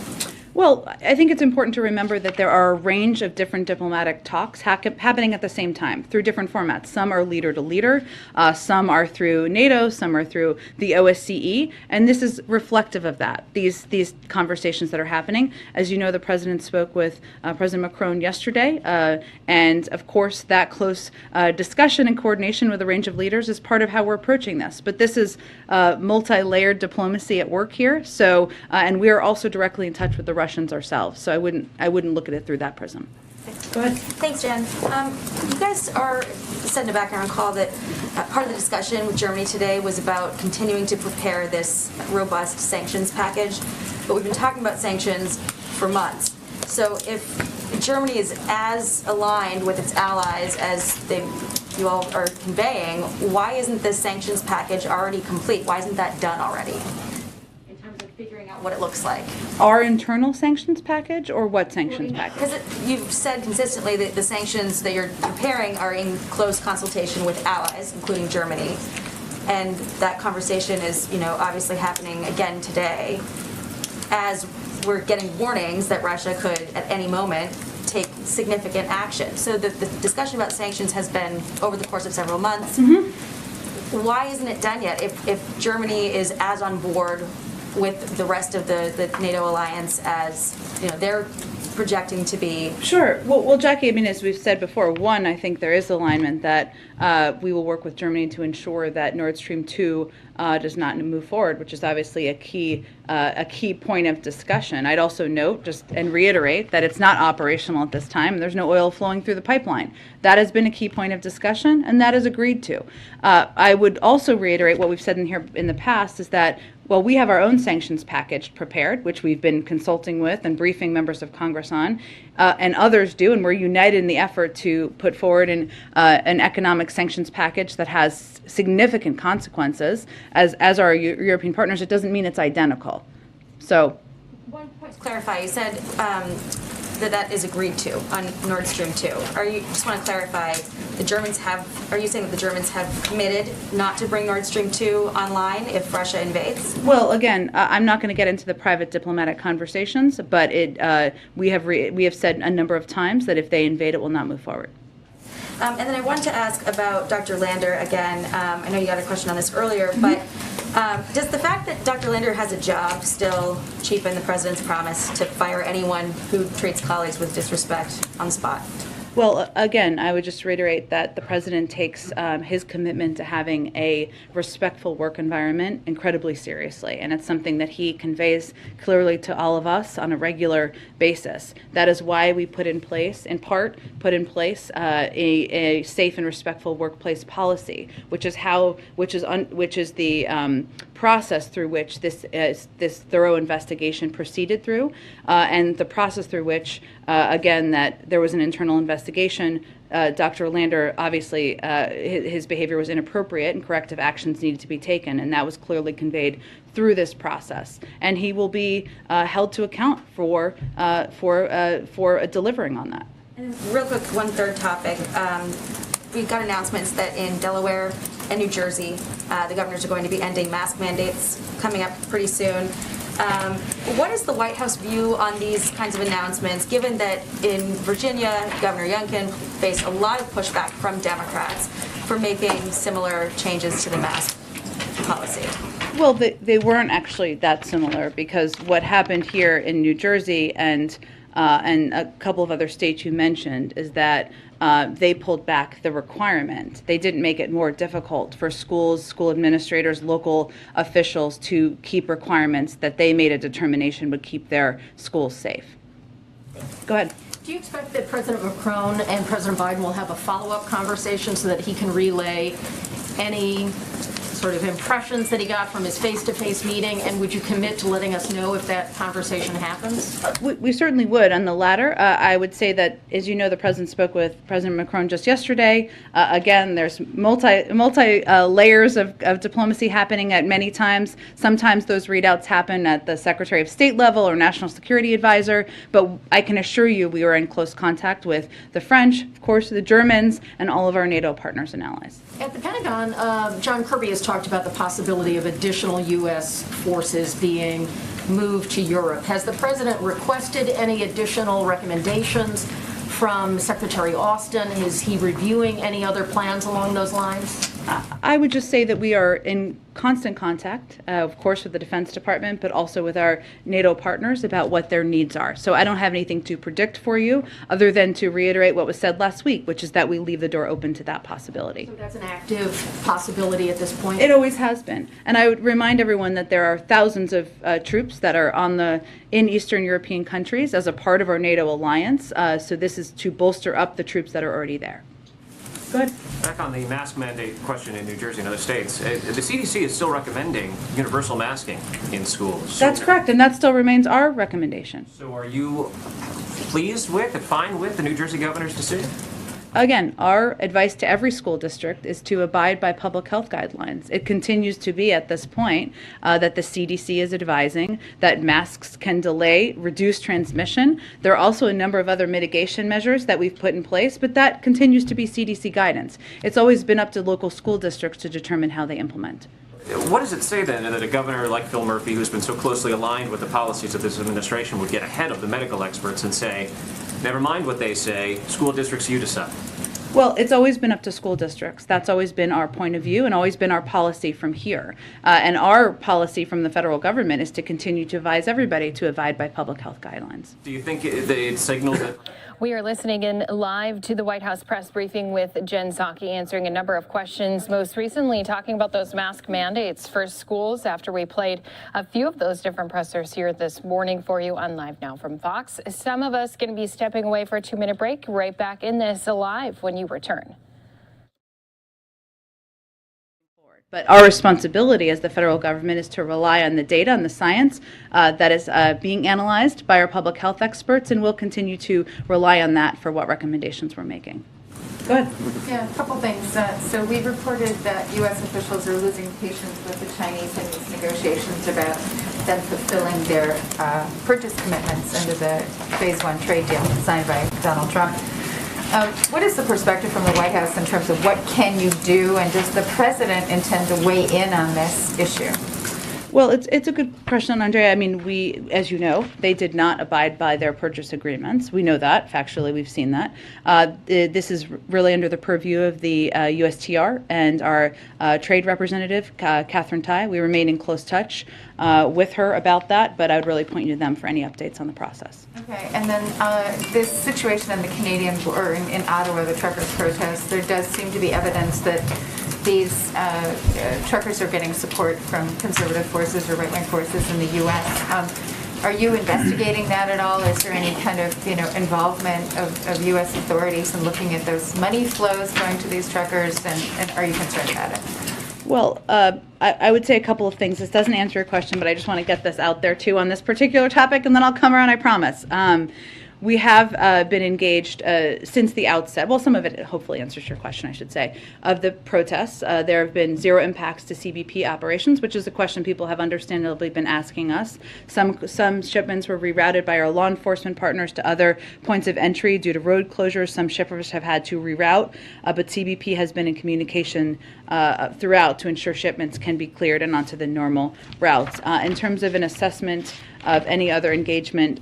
Well, I think it's important to remember that there are a range of different diplomatic talks happening at the same time through different formats. Some are leader to leader, some are through NATO, some are through the OSCE, and this is reflective of that, these conversations that are happening. As you know, the President spoke with President Macron yesterday, and of course that close discussion and coordination with a range of leaders is part of how we're approaching this. But this is multi-layered diplomacy at work here, so and we are also directly in touch with the Russians ourselves, so I wouldn't look at it through that prism.
Go ahead. Thanks, Jen. You guys said in a background call that part of the discussion with Germany today was about continuing to prepare this robust sanctions package, but we've been talking about sanctions for months. So if Germany is as aligned with its allies as you all are conveying, why isn't this sanctions package already complete? Why isn't that done already? In terms of figuring out what it looks like.
Our internal sanctions package, or what sanctions package?
Because you've said consistently that the sanctions that you're preparing are in close consultation with allies, including Germany. And that conversation is, obviously happening again today as we're getting warnings that Russia could, at any moment, take significant action. So the discussion about sanctions has been over the course of several months. Why isn't it done yet? If Germany is as on board with the rest of the NATO alliance as they're projecting to be.
Sure. Well, Jackie, I mean, as we've said before, one, I think there is alignment that we will work with Germany to ensure that Nord Stream 2 does not move forward, which is obviously a key point of discussion. I'd also note and reiterate that it's not operational at this time. There's no oil flowing through the pipeline. That has been a key point of discussion, and that is agreed to. I would also reiterate what we've said in here in the past is that we have our own sanctions package prepared, which we've been consulting with and briefing members of Congress on, and others do, and we're united in the effort to put forward an economic sanctions package that has significant consequences. As our European partners, it doesn't mean it's identical. So,
one point to clarify, you said that is agreed to on Nord Stream 2. Just want to clarify, are you saying that the Germans have committed not to bring Nord Stream 2 online if Russia invades?
Well, again, I'm not going to get into the private diplomatic conversations, but we have said a number of times that if they invade, it will not move forward.
And then I wanted to ask about Dr. Lander again. I know you got a question on this earlier, but does the fact that Dr. Lander has a job still cheapen the president's promise to fire anyone who treats colleagues with disrespect on the spot?
Well, again, I would just reiterate that the president takes his commitment to having a respectful work environment incredibly seriously, and it's something that he conveys clearly to all of us on a regular basis. That is why we put in place a safe and respectful workplace policy, which is the process through which this thorough investigation proceeded through, and the process through which, again, that there was an internal investigation. Dr. Lander, obviously, his behavior was inappropriate and corrective actions needed to be taken, and that was clearly conveyed through this process. And he will be held to account for delivering on that.
And real quick, one third topic. We've got announcements that in Delaware and New Jersey, the governors are going to be ending mask mandates coming up pretty soon. What is the White House view on these kinds of announcements, given that in Virginia, Governor Youngkin faced a lot of pushback from Democrats for making similar changes to the mask policy?
Well, they weren't actually that similar, because what happened here in New Jersey and a couple of other states you mentioned is that they pulled back the requirement. They didn't make it more difficult for schools, school administrators, local officials to keep requirements that they made a determination would keep their schools safe. Go ahead.
Do you expect that President Macron and President Biden will have a follow-up conversation so that he can relay any sort of impressions that he got from his face-to-face meeting, and would you commit to letting us know if that conversation happens?
We certainly would. On the latter, I would say that, as you know, the president spoke with President Macron just yesterday. Again, there's multi layers of diplomacy happening at many times. Sometimes those readouts happen at the Secretary of State level or National Security Advisor, but I can assure you we are in close contact with the French, of course, the Germans, and all of our NATO partners and allies.
At the Pentagon, John Kirby has talked about the possibility of additional U.S. forces being moved to Europe. Has the president requested any additional recommendations from Secretary Austin? Is he reviewing any other plans along those lines?
I would just say that we are in constant contact, of course, with the Defense Department, but also with our NATO partners about what their needs are. So I don't have anything to predict for you other than to reiterate what was said last week, which is that we leave the door open to that possibility.
So that's an active possibility at this point?
It always has been. And I would remind everyone that there are thousands of troops that are in Eastern European countries as a part of our NATO alliance. So this is to bolster up the troops that are already there. Good.
Back on the mask mandate question in New Jersey and other states, the CDC is still recommending universal masking in schools.
That's correct, and that still remains our recommendation.
So are you pleased with and fine with the New Jersey governor's decision?
Again, our advice to every school district is to abide by public health guidelines. It continues to be at this point that the CDC is advising that masks can delay, reduce transmission. There are also a number of other mitigation measures that we've put in place, but that continues to be CDC guidance. It's always been up to local school districts to determine how they implement.
What does it say then that a governor like Phil Murphy, who's been so closely aligned with the policies of this administration, would get ahead of the medical experts and say, never mind what they say, school districts, you decide?
Well, it's always been up to school districts. That's always been our point of view and always been our policy from here. And our policy from the federal government is to continue to advise everybody to abide by public health guidelines.
Do you think it signals that...
We are listening in live to the White House press briefing with Jen Psaki answering a number of questions, most recently talking about those mask mandates for schools after we played a few of those different pressers here this morning for you on Live Now from Fox. Some of us going to be stepping away for a 2-minute break. Right back in this live when you return.
But our responsibility as the federal government is to rely on the data and the science that is being analyzed by our public health experts, and we'll continue to rely on that for what recommendations we're making. Go ahead.
Yeah, a couple things. So we've reported that U.S. officials are losing patience with the Chinese in these negotiations about them fulfilling their purchase commitments under the Phase 1 trade deal signed by Donald Trump. What is the perspective from the White House in terms of what can you do, and does the president intend to weigh in on this issue?
Well, it's a good question, Andrea. I mean, as you know, they did not abide by their purchase agreements. We know that. Factually, we've seen that. This is really under the purview of the USTR and our trade representative, Catherine Tai. We remain in close touch with her about that, but I would really point you to them for any updates on the process.
Okay, and then this situation in the Canadian, or in Ottawa, the truckers' protest, there does seem to be evidence that these truckers are getting support from conservative forces or right-wing forces in the U.S. Are you investigating that at all? Is there any kind of involvement of U.S. authorities in looking at those money flows going to these truckers, and are you concerned about it?
Well, I would say a couple of things. This doesn't answer your question, but I just want to get this out there too on this particular topic, and then I'll come around, I promise. We have been engaged since the outset. Well, some of it hopefully answers your question, I should say, of the protests. There have been zero impacts to CBP operations, which is a question people have understandably been asking us. Some shipments were rerouted by our law enforcement partners to other points of entry due to road closures. Some shippers have had to reroute, but CBP has been in communication throughout to ensure shipments can be cleared and onto the normal routes. In terms of an assessment of any other engagement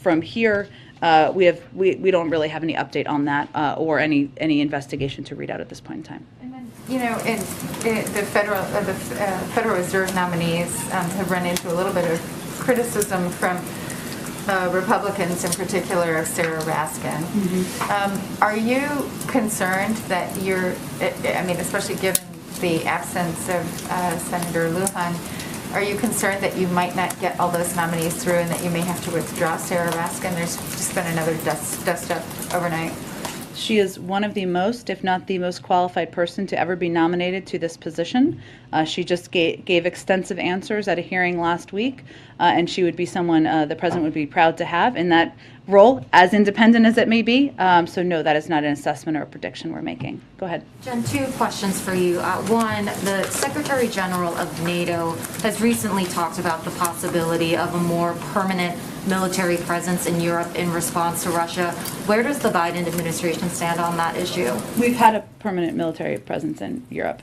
from here, we don't really have any update on that or any investigation to read out at this point in time.
And then, in the Federal Reserve nominees have run into a little bit of criticism from Republicans, in particular of Sarah Raskin. Mm-hmm. Are you concerned that especially given the absence of Senator Lujan, are you concerned that you might not get all those nominees through and that you may have to withdraw Sarah Raskin? There's just been another dust up overnight.
She is one of the most, if not the most qualified person to ever be nominated to this position. She just gave extensive answers at a hearing last week, and she would be someone the president would be proud to have in that role, as independent as it may be. So no, that is not an assessment or a prediction we're making. Go ahead.
Jen, 2 questions for you. One, the Secretary General of NATO has recently talked about the possibility of a more permanent military presence in Europe in response to Russia. Where does the Biden administration stand on that issue?
We've had a permanent military presence in Europe.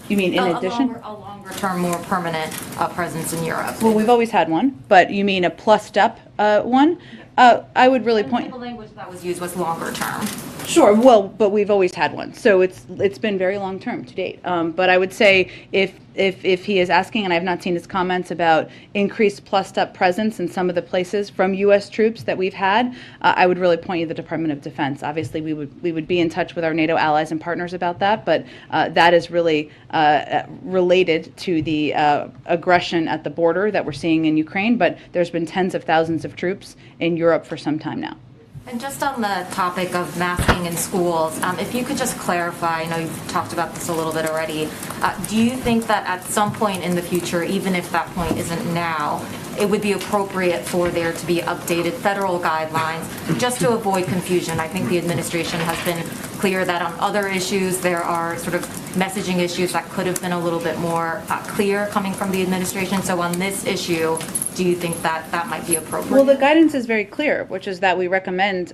You mean in addition?
A longer term, more permanent presence in Europe.
Well, we've always had one, but you mean a plussed up one? I would really point.
The language that was used was longer term.
Sure. Well, but we've always had one, so it's been very long term to date. But I would say if he is asking, and I've not seen his comments about increased plussed up presence in some of the places from U.S. troops that we've had, I would really point you to the Department of Defense. Obviously, we would be in touch with our NATO allies and partners about that, but that is really related to the aggression at the border that we're seeing in Ukraine. But there's been tens of thousands of troops in Europe for some time now.
And just on the topic of masking in schools, if you could just clarify, I know you've talked about this a little bit already, do you think that at some point in the future, even if that point isn't now, it would be appropriate for there to be updated federal guidelines just to avoid confusion? I think the administration has been clear that on other issues there are sort of messaging issues that could have been a little bit more clear coming from the administration. So on this issue, do you think that that might be appropriate?
Well, the guidance is very clear, which is that we recommend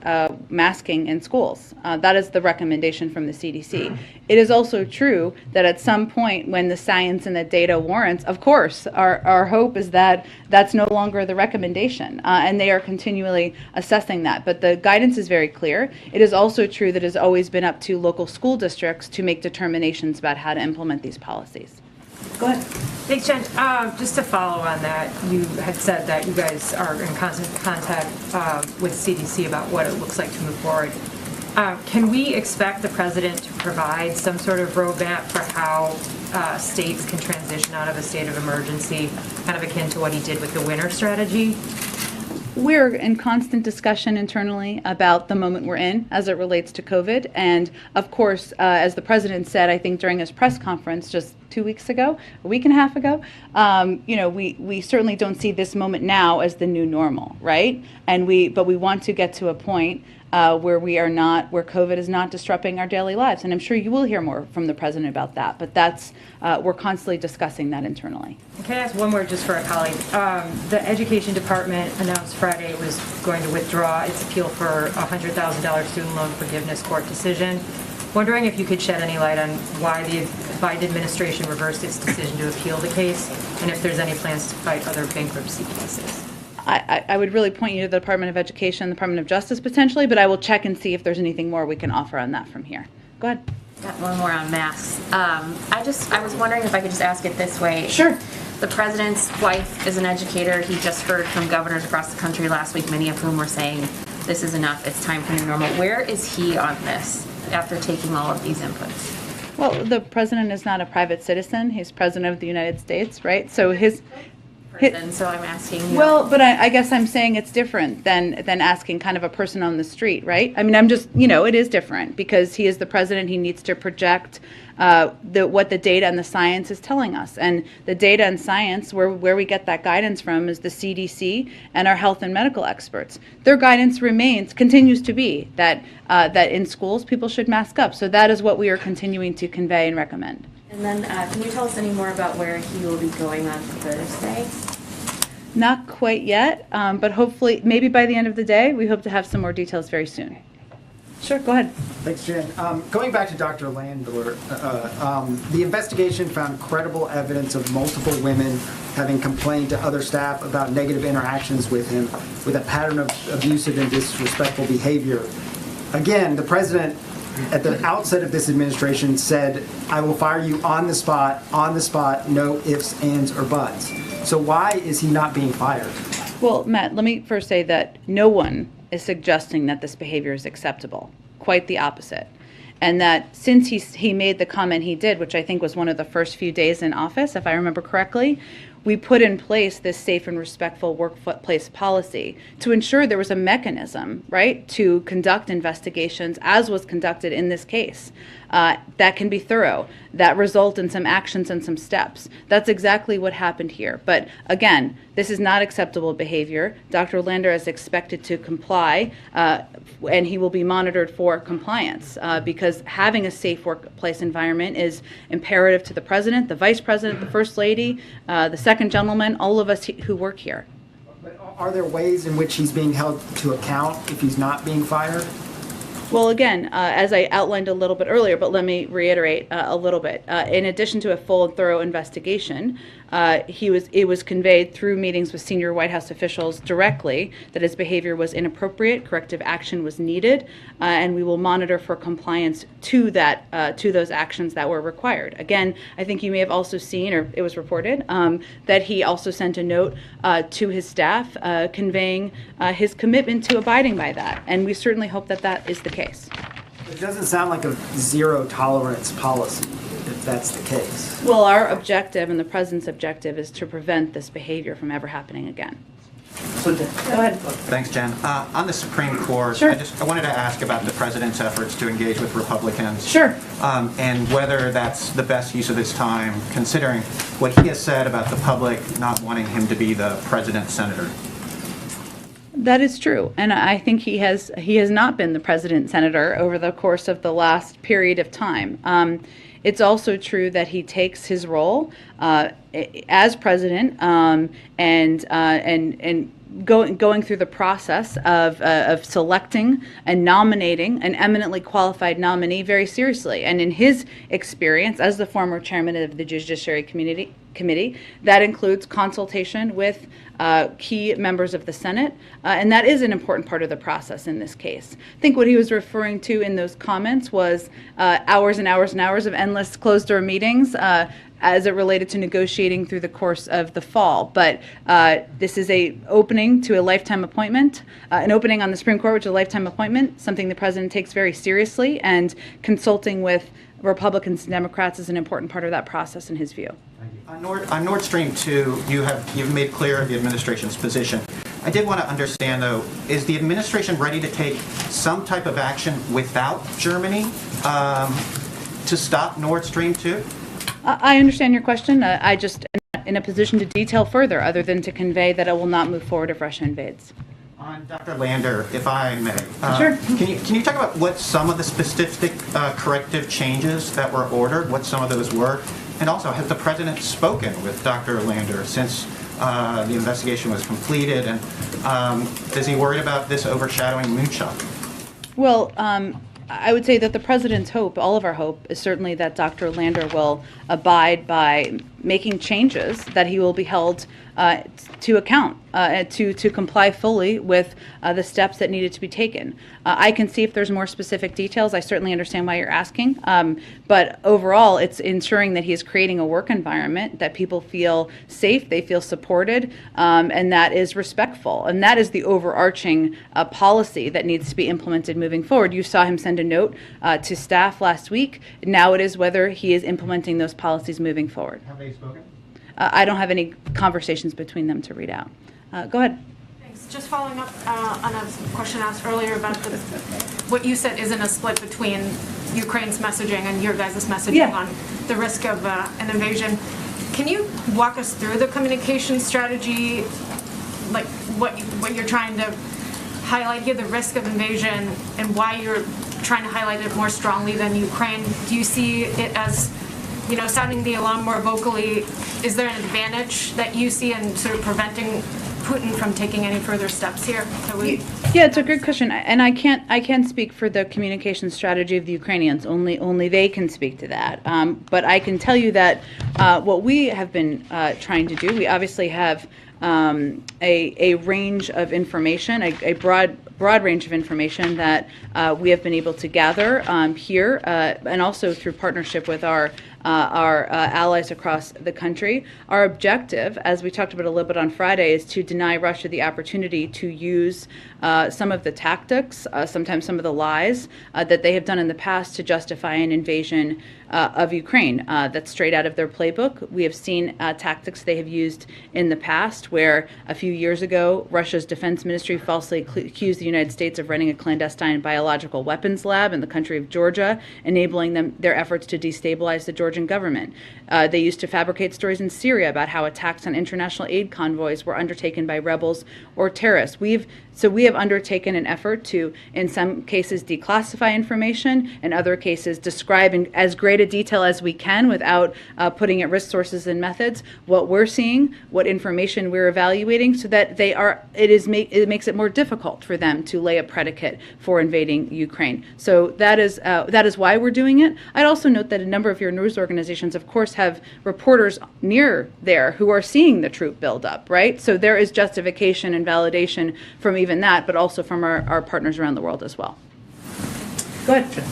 masking in schools. That is the recommendation from the CDC. It is also true that at some point when the science and the data warrants, of course, our hope is that that's no longer the recommendation, and they are continually assessing that. But the guidance is very clear. It is also true that it has always been up to local school districts to make determinations about how to implement these policies. Go ahead.
Thanks, Jen. Just to follow on that, you had said that you guys are in constant contact with CDC about what it looks like to move forward. Can we expect the president to provide some sort of roadmap for how states can transition out of a state of emergency, kind of akin to what he did with the winter strategy?
We're in constant discussion internally about the moment we're in as it relates to COVID. And of course, as the president said, I think during his press conference just 2 weeks ago, a week and a half ago, we certainly don't see this moment now as the new normal, right? But we want to get to a point where where COVID is not disrupting our daily lives. And I'm sure you will hear more from the president about that. But we're constantly discussing that internally.
Can I ask one more just for a colleague? The Education Department announced Friday it was going to withdraw its appeal for a $100,000 student loan forgiveness court decision. Wondering if you could shed any light on why the Biden administration reversed its decision to appeal the case, and if there's any plans to fight other bankruptcy cases.
I would really point you to the Department of Education, the Department of Justice potentially, but I will check and see if there's anything more we can offer on that from here. Go ahead.
Got one more on masks. I was wondering if I could just ask it this way.
Sure.
The president's wife is an educator. He just heard from governors across the country last week, many of whom were saying, this is enough, it's time for new normal. Where is he on this after taking all of these inputs?
Well, the president is not a private citizen. He's president of the United States, right? So
So I'm asking.
Well, but I guess I'm saying it's different than asking kind of a person on the street, right? I mean, I'm just, it is different because he is the president. He needs to project what the data and the science is telling us. And the data and science, where we get that guidance from is the CDC and our health and medical experts. Their guidance continues to be that in schools, people should mask up. So that is what we are continuing to convey and recommend.
And then can you tell us any more about where he will be going on Thursday?
Not quite yet, but hopefully, maybe by the end of the day, we hope to have some more details very soon. Sure, go ahead.
Thanks, Jen. Going back to Dr. Landler, the investigation found credible evidence of multiple women having complained to other staff about negative interactions with him, with a pattern of abusive and disrespectful behavior. Again, the president, at the outset of this administration, said, I will fire you on the spot, no ifs, ands, or buts. So why is he not being fired?
Well, Matt, let me first say that no one is suggesting that this behavior is acceptable. Quite the opposite. And that since he made the comment he did, which I think was one of the first few days in office, if I remember correctly, we put in place this safe and respectful workplace policy to ensure there was a mechanism, right, to conduct investigations, as was conducted in this case, that can be thorough, that result in some actions and some steps. That's exactly what happened here. But again, this is not acceptable behavior. Dr. Lander is expected to comply, and he will be monitored for compliance because having a safe workplace environment is imperative to the president, the vice president, the first lady, the second gentleman, all of us who work here.
But are there ways in which he's being held to account if he's not being fired?
Well, again, as I outlined a little bit earlier, but let me reiterate a little bit. In addition to a full and thorough investigation, it was conveyed through meetings with senior White House officials directly that his behavior was inappropriate, corrective action was needed, and we will monitor for compliance to those actions that were required. Again, I think you may have also seen, or it was reported, that he also sent a note to his staff conveying his commitment to abiding by that, and we certainly hope that that is the case.
It doesn't sound like a zero tolerance policy, if that's the case.
Well, our objective and the president's objective is to prevent this behavior from ever happening again.
Go ahead.
Thanks, Jen. On the Supreme Court,
Sure.
I wanted to ask about the president's efforts to engage with Republicans.
Sure.
And whether that's the best use of his time, considering what he has said about the public not wanting him to be the president's senator.
That is true, and I think he has not been the president senator over the course of the last period of time. It's also true that he takes his role as president and going through the process of selecting and nominating an eminently qualified nominee very seriously. And in his experience as the former chairman of the Judiciary Committee, that includes consultation with key members of the Senate, and that is an important part of the process in this case. I think what he was referring to in those comments was hours and hours and hours of endless closed-door meetings as it related to negotiating through the course of the fall. But this is an opening to a lifetime appointment, an opening on the Supreme Court, which is a lifetime appointment, something the president takes very seriously, and consulting with Republicans and Democrats is an important part of that process in his view.
On Nord Stream 2, you've made clear the administration's position. I did want to understand, though, is the administration ready to take some type of action without Germany to stop Nord Stream 2?
I understand your question. I just am not in a position to detail further other than to convey that it will not move forward if Russia invades.
On Dr. Lander, if I may,
Sure.
Can you talk about what some of the specific corrective changes that were ordered, what some of those were? And also, has the president spoken with Dr. Lander since the investigation was completed? And is he worried about this overshadowing moonshot?
Well, I would say that the president's hope, all of our hope, is certainly that Dr. Lander will abide by making changes, that he will be held to account, to comply fully with the steps that needed to be taken. I can see if there's more specific details. I certainly understand why you're asking. But overall, it's ensuring that he is creating a work environment that people feel safe, they feel supported, and that is respectful. And that is the overarching policy that needs to be implemented moving forward. You saw him send a note to staff last week. Now it is whether he is implementing those policies moving forward.
Have they spoken?
I don't have any conversations between them to read out. Go ahead.
Thanks. Just following up on a question asked earlier about what you said isn't a split between Ukraine's messaging and your guys' messaging on the risk of an invasion. Can you walk us through the communication strategy, like what you're trying to highlight here, the risk of invasion, and why you're trying to highlight it more strongly than Ukraine? Do you see it as, sounding the alarm more vocally? Is there an advantage that you see in sort of preventing Putin from taking any further steps here?
Yeah, it's a good question, and I can't speak for the communication strategy of the Ukrainians. Only they can speak to that. But I can tell you that what we have been trying to do, we obviously have a range of information, a broad range of information that we have been able to gather here, and also through partnership with our allies across the country. Our objective, as we talked about a little bit on Friday, is to deny Russia the opportunity to use some of the tactics, sometimes some of the lies that they have done in the past to justify an invasion of Ukraine. That's straight out of their playbook. We have seen tactics they have used in the past, where a few years ago, Russia's defense ministry falsely accused the United States of running a clandestine biological weapons lab in the country of Georgia, enabling their efforts to destabilize the Georgian government. They used to fabricate stories in Syria about how attacks on international aid convoys were undertaken by rebels or terrorists. We have undertaken an effort to, in some cases, declassify information, in other cases, describe in as great a detail as we can without putting at risk sources and methods what we're seeing, what information we're evaluating, so that it makes it more difficult for them to lay a predicate for invading Ukraine. So that is why we're doing it. I'd also note that a number of your news organizations, of course, have reporters near there who are seeing the troop buildup, right? So there is justification and validation from even that, but also from our partners around the world as well. Go ahead.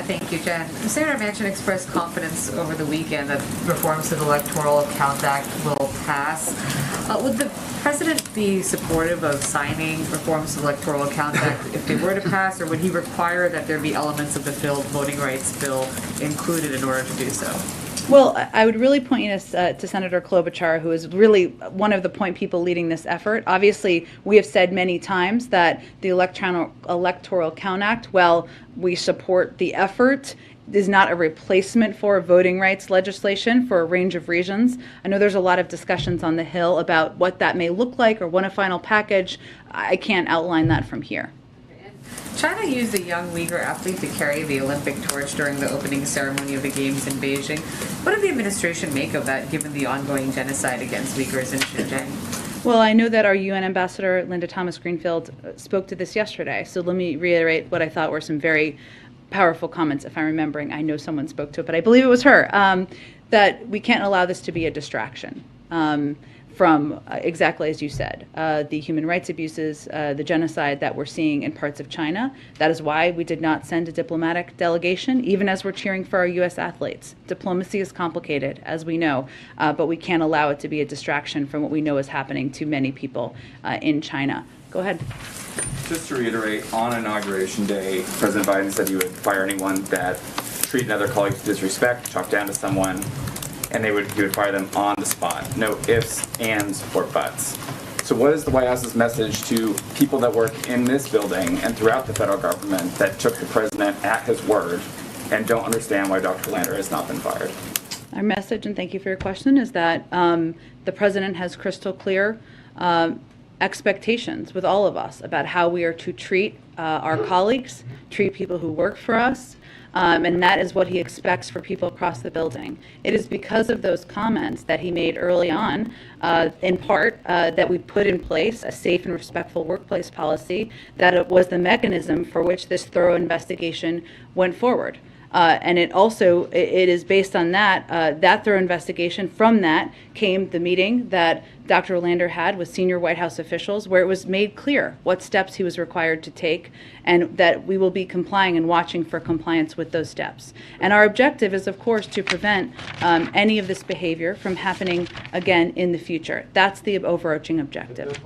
Thank you, Jen. Senator Manchin expressed confidence over the weekend that reforms to the Electoral Count Act will pass. Would the president be supportive of signing reforms to the Electoral Count Act if they were to pass, or would he require that there be elements of the failed voting rights bill included in order to do so?
Well, I would really point you to Senator Klobuchar, who is really one of the point people leading this effort. Obviously, we have said many times that the Electoral Count Act, while we support the effort, is not a replacement for voting rights legislation for a range of reasons. I know there's a lot of discussions on the Hill about what that may look like or what a final package. I can't outline that from here.
China used a young Uyghur athlete to carry the Olympic torch during the opening ceremony of the Games in Beijing. What did the administration make of that, given the ongoing genocide against Uyghurs in Xinjiang?
Well, I know that our UN ambassador, Linda Thomas-Greenfield, spoke to this yesterday. So let me reiterate what I thought were some very powerful comments, if I'm remembering. I know someone spoke to it, but I believe it was her, that we can't allow this to be a distraction from exactly as you said, the human rights abuses, the genocide that we're seeing in parts of China. That is why we did not send a diplomatic delegation, even as we're cheering for our U.S. athletes. Diplomacy is complicated, as we know, but we can't allow it to be a distraction from what we know is happening to many people in China. Go ahead.
Just to reiterate, on Inauguration Day, President Biden said he would fire anyone that treated another colleague with disrespect, talked down to someone, and he would fire them on the spot. No ifs, ands, or buts. So what is the White House's message to people that work in this building and throughout the federal government that took the president at his word and don't understand why Dr. Lander has not been fired?
Our message, and thank you for your question, is that the president has crystal clear expectations with all of us about how we are to treat our colleagues, treat people who work for us, and that is what he expects for people across the building. It is because of those comments that he made early on, in part, that we put in place a safe and respectful workplace policy, that it was the mechanism for which this thorough investigation went forward. And it is based on that thorough investigation. From that came the meeting that Dr. Lander had with senior White House officials, where it was made clear what steps he was required to take, and that we will be complying and watching for compliance with those steps. And our objective is, of course, to prevent any of this behavior from happening again in the future. That's the overarching objective.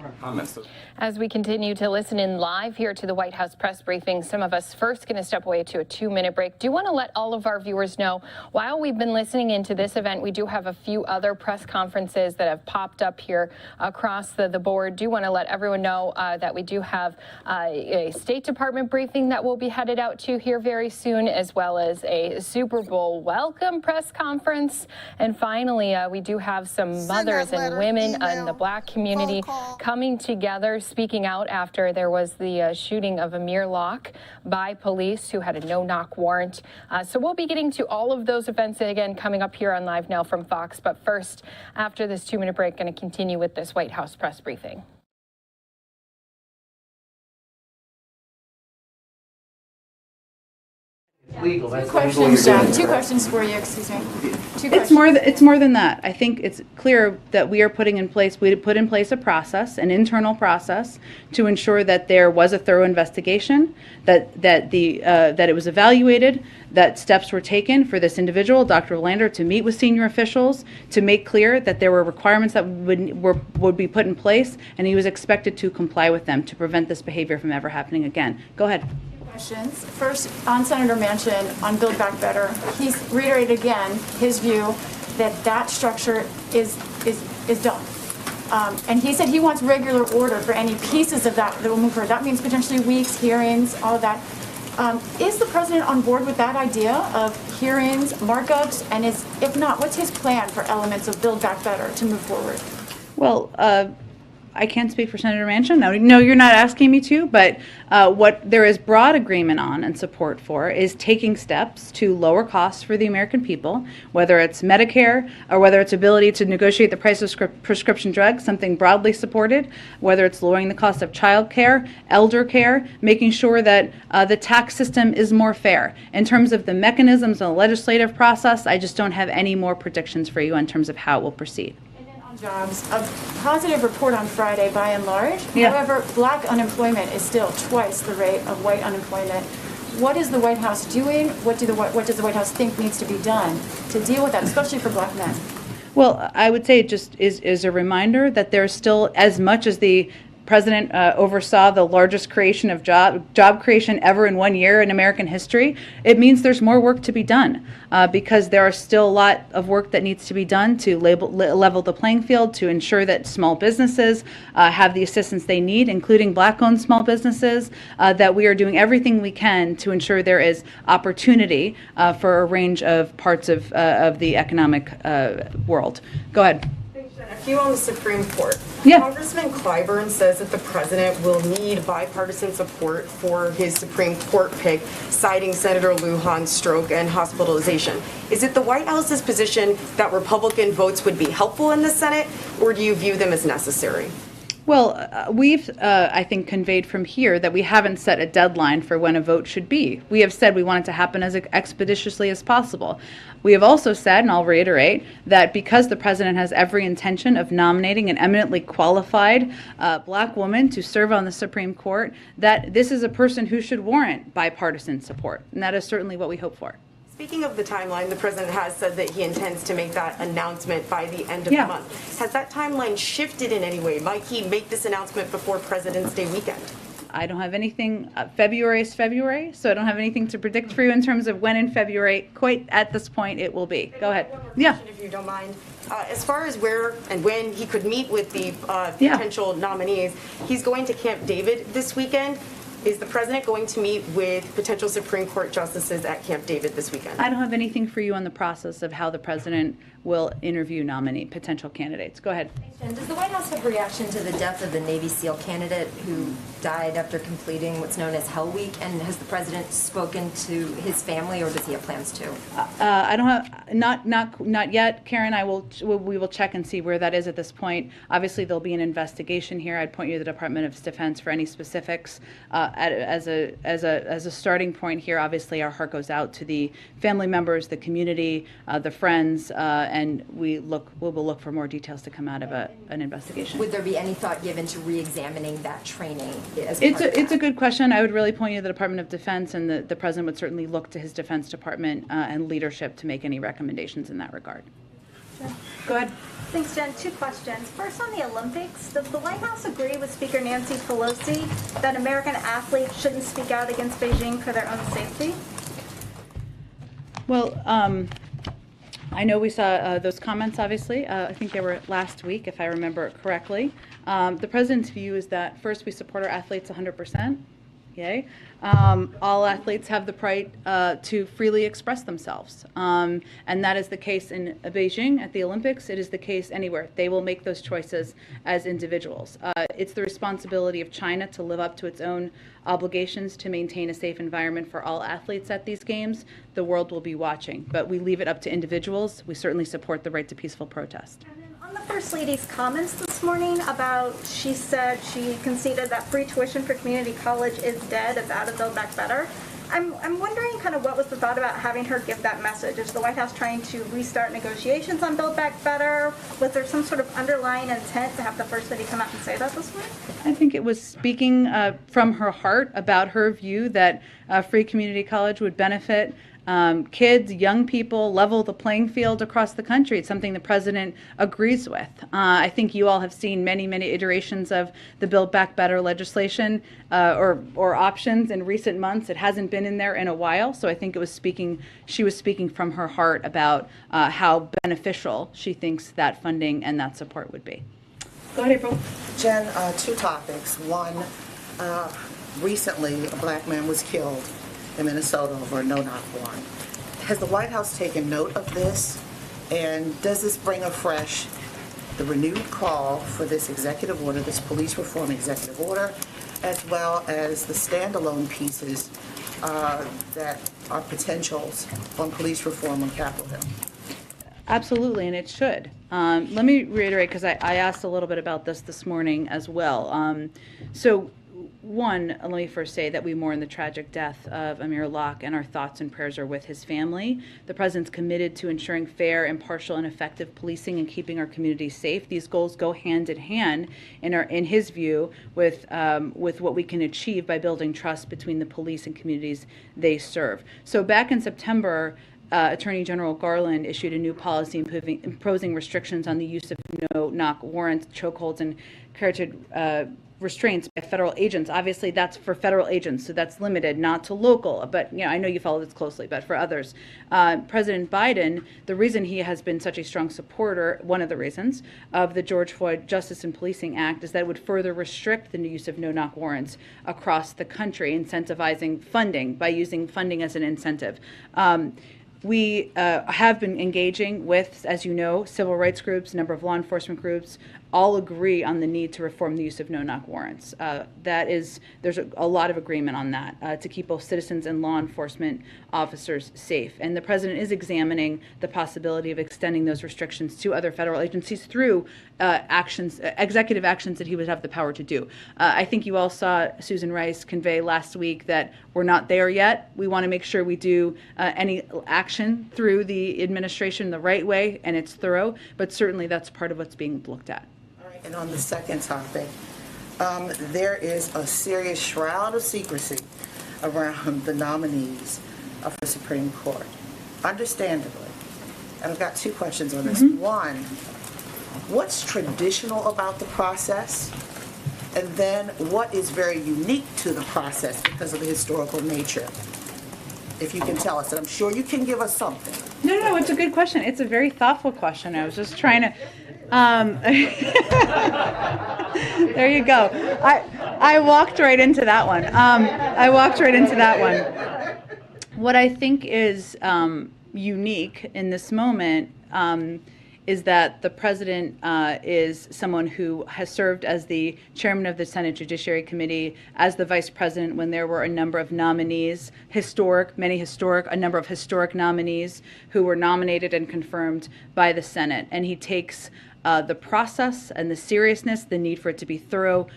As we continue to listen in live here to the White House press briefing, some of us first going to step away to a 2-minute break. Do want to let all of our viewers know, while we've been listening into this event, we do have a few other press conferences that have popped up here across the board. Do want to let everyone know that we do have a State Department briefing that we'll be headed out to here very soon, as well as a Super Bowl welcome press conference. And finally, we do have some mothers and women in the Black community coming together, speaking out after there was the shooting of Amir Locke by police who had a no-knock warrant. So we'll be getting to all of those events again coming up here on Live Now from Fox. But first, after this 2-minute break, going to continue with this White House press briefing.
Legal. Two questions, John. Two questions for you. Excuse me.
It's more than that. I think it's clear that we put in place a process, an internal process, to ensure that there was a thorough investigation, that it was evaluated, that steps were taken for this individual, Dr. Lander, to meet with senior officials, to make clear that there were requirements that would be put in place, and he was expected to comply with them to prevent this behavior from ever happening again. Go ahead.
Questions. First, on Senator Manchin, on Build Back Better, he's reiterated again his view that structure is done. And he said he wants regular order for any pieces of that will move forward. That means potentially weeks, hearings, all of that. Is the president on board with that idea of hearings, markups, and if not, what's his plan for elements of Build Back Better to move forward?
Well, I can't speak for Senator Manchin. No, you're not asking me to, but what there is broad agreement on and support for is taking steps to lower costs for the American people, whether it's Medicare or whether it's ability to negotiate the price of prescription drugs, something broadly supported, whether it's lowering the cost of child care, elder care, making sure that the tax system is more fair. In terms of the mechanisms and the legislative process, I just don't have any more predictions for you in terms of how it will proceed.
Jobs, a positive report on Friday by and large.
Yeah.
However, black unemployment is still twice the rate of white unemployment. What is the White House doing? What does the White House think needs to be done to deal with that, especially for black men?
Well, I would say it just is a reminder that there's still, as much as the President oversaw the largest creation of job creation ever in 1 year in American history. It means there's more work to be done because there are still a lot of work that needs to be done to level the playing field, to ensure that small businesses have the assistance they need, including Black-owned small businesses, that we are doing everything we can to ensure there is opportunity for a range of parts of the economic world. Go ahead.
A few on the Supreme Court.
Yeah.
Congressman Clyburn says that the president will need bipartisan support for his Supreme Court pick, citing Senator Lujan's stroke and hospitalization. Is it the White House's position that Republican votes would be helpful in the Senate, or do you view them as necessary?
Well, we've, I think, conveyed from here that we haven't set a deadline for when a vote should be. We have said we want it to happen as expeditiously as possible. We have also said, and I'll reiterate, that because the president has every intention of nominating an eminently qualified Black woman to serve on the Supreme Court, that this is a person who should warrant bipartisan support. And that is certainly what we hope for.
Speaking of the timeline, the president has said that he intends to make that announcement by the end of the month. Has that timeline shifted in any way? Might he make this announcement before President's Day weekend?
I don't have anything. February is February, so I don't have anything to predict for you in terms of when in February, quite at this point, it will be. Go ahead. Yeah.
If you don't mind. As far as where and when he could meet with the potential nominees, he's going to Camp David this weekend. Is the president going to meet with potential Supreme Court justices at Camp David this weekend?
I don't have anything for you on the process of how the president will interview potential candidates. Go ahead.
And does the White House have reaction to the death of the Navy SEAL candidate who died after completing what's known as Hell Week? And has the president spoken to his family, or does he have plans to?
I don't have, not yet, Karen. We will check and see where that is at this point. Obviously, there'll be an investigation here. I'd point you to the Department of Defense for any specifics. As a starting point here, obviously, our heart goes out to the family members, the community, the friends, and we will look for more details to come out of an investigation.
Would there be any thought given to re-examining that training?
It's a good question. I would really point you to the Department of Defense, and the president would certainly look to his Defense Department and leadership to make any recommendations in that regard. Go ahead.
Thanks, Jen. 2 questions. First, on the Olympics, does the White House agree with Speaker Nancy Pelosi that American athletes shouldn't speak out against Beijing for their own safety?
Well, I know we saw those comments, obviously. I think they were last week, if I remember correctly. The president's view is that, first, we support our athletes 100%. Yay. All athletes have the right to freely express themselves. And that is the case in Beijing at the Olympics. It is the case anywhere. They will make those choices as individuals. It's the responsibility of China to live up to its own obligations to maintain a safe environment for all athletes at these games. The world will be watching, but we leave it up to individuals. We certainly support the right to peaceful protest.
On the First Lady's comments this morning about, she said she conceded that free tuition for community college is dead, it's out of Build Back Better. I'm wondering kind of what was the thought about having her give that message? Is the White House trying to restart negotiations on Build Back Better? Was there some sort of underlying intent to have the First Lady come out and say that this morning?
I think it was speaking from her heart about her view that free community college would benefit kids, young people, level the playing field across the country. It's something the president agrees with. I think you all have seen many, many iterations of the Build Back Better legislation or options in recent months. It hasn't been in there in a while, so I think she was speaking from her heart about how beneficial she thinks that funding and that support would be. Go ahead, April.
Jen, 2 topics. One, recently a Black man was killed in Minnesota over a no-knock warrant. Has the White House taken note of this? And does this bring afresh the renewed call for this executive order, this police reform executive order, as well as the standalone pieces that are potentials on police reform on Capitol Hill?
Absolutely, and it should. Let me reiterate, because I asked a little bit about this morning as well. One, let me first say that we mourn the tragic death of Amir Locke, and our thoughts and prayers are with his family. The president's committed to ensuring fair, impartial, and effective policing and keeping our communities safe. These goals go hand in hand, in his view, with what we can achieve by building trust between the police and communities they serve. So back in September, Attorney General Garland issued a new policy imposing restrictions on the use of no-knock warrants, chokeholds, and carotid restraints by federal agents. Obviously, that's for federal agents, so that's limited, not to local. But I know you follow this closely, but for others, President Biden, the reason he has been such a strong supporter, one of the reasons, of the George Floyd Justice and Policing Act is that it would further restrict the use of no-knock warrants across the country, incentivizing funding by using funding as an incentive. We have been engaging with, as you know, civil rights groups, a number of law enforcement groups, all agree on the need to reform the use of no-knock warrants. There's a lot of agreement on that to keep both citizens and law enforcement officers safe. And the president is examining the possibility of extending those restrictions to other federal agencies through executive actions that he would have the power to do. I think you all saw Susan Rice convey last week that we're not there yet. We want to make sure we do any action through the administration the right way and it's thorough, but certainly that's part of what's being looked at.
And on the second topic, there is a serious shroud of secrecy around the nominees for the Supreme Court, understandably. And I've got two questions on this. One, what's traditional about the process? And then what is very unique to the process because of the historical nature? If you can tell us, and I'm sure you can give us something.
No, it's a good question. It's a very thoughtful question. I was just trying to... there you go. I walked right into that one. What I think is unique in this moment is that the president is someone who has served as the chairman of the Senate Judiciary Committee, as the vice president when there were a number of nominees, a number of historic nominees who were nominated and confirmed by the Senate. And he takes the process and the seriousness, the need for it to be thorough,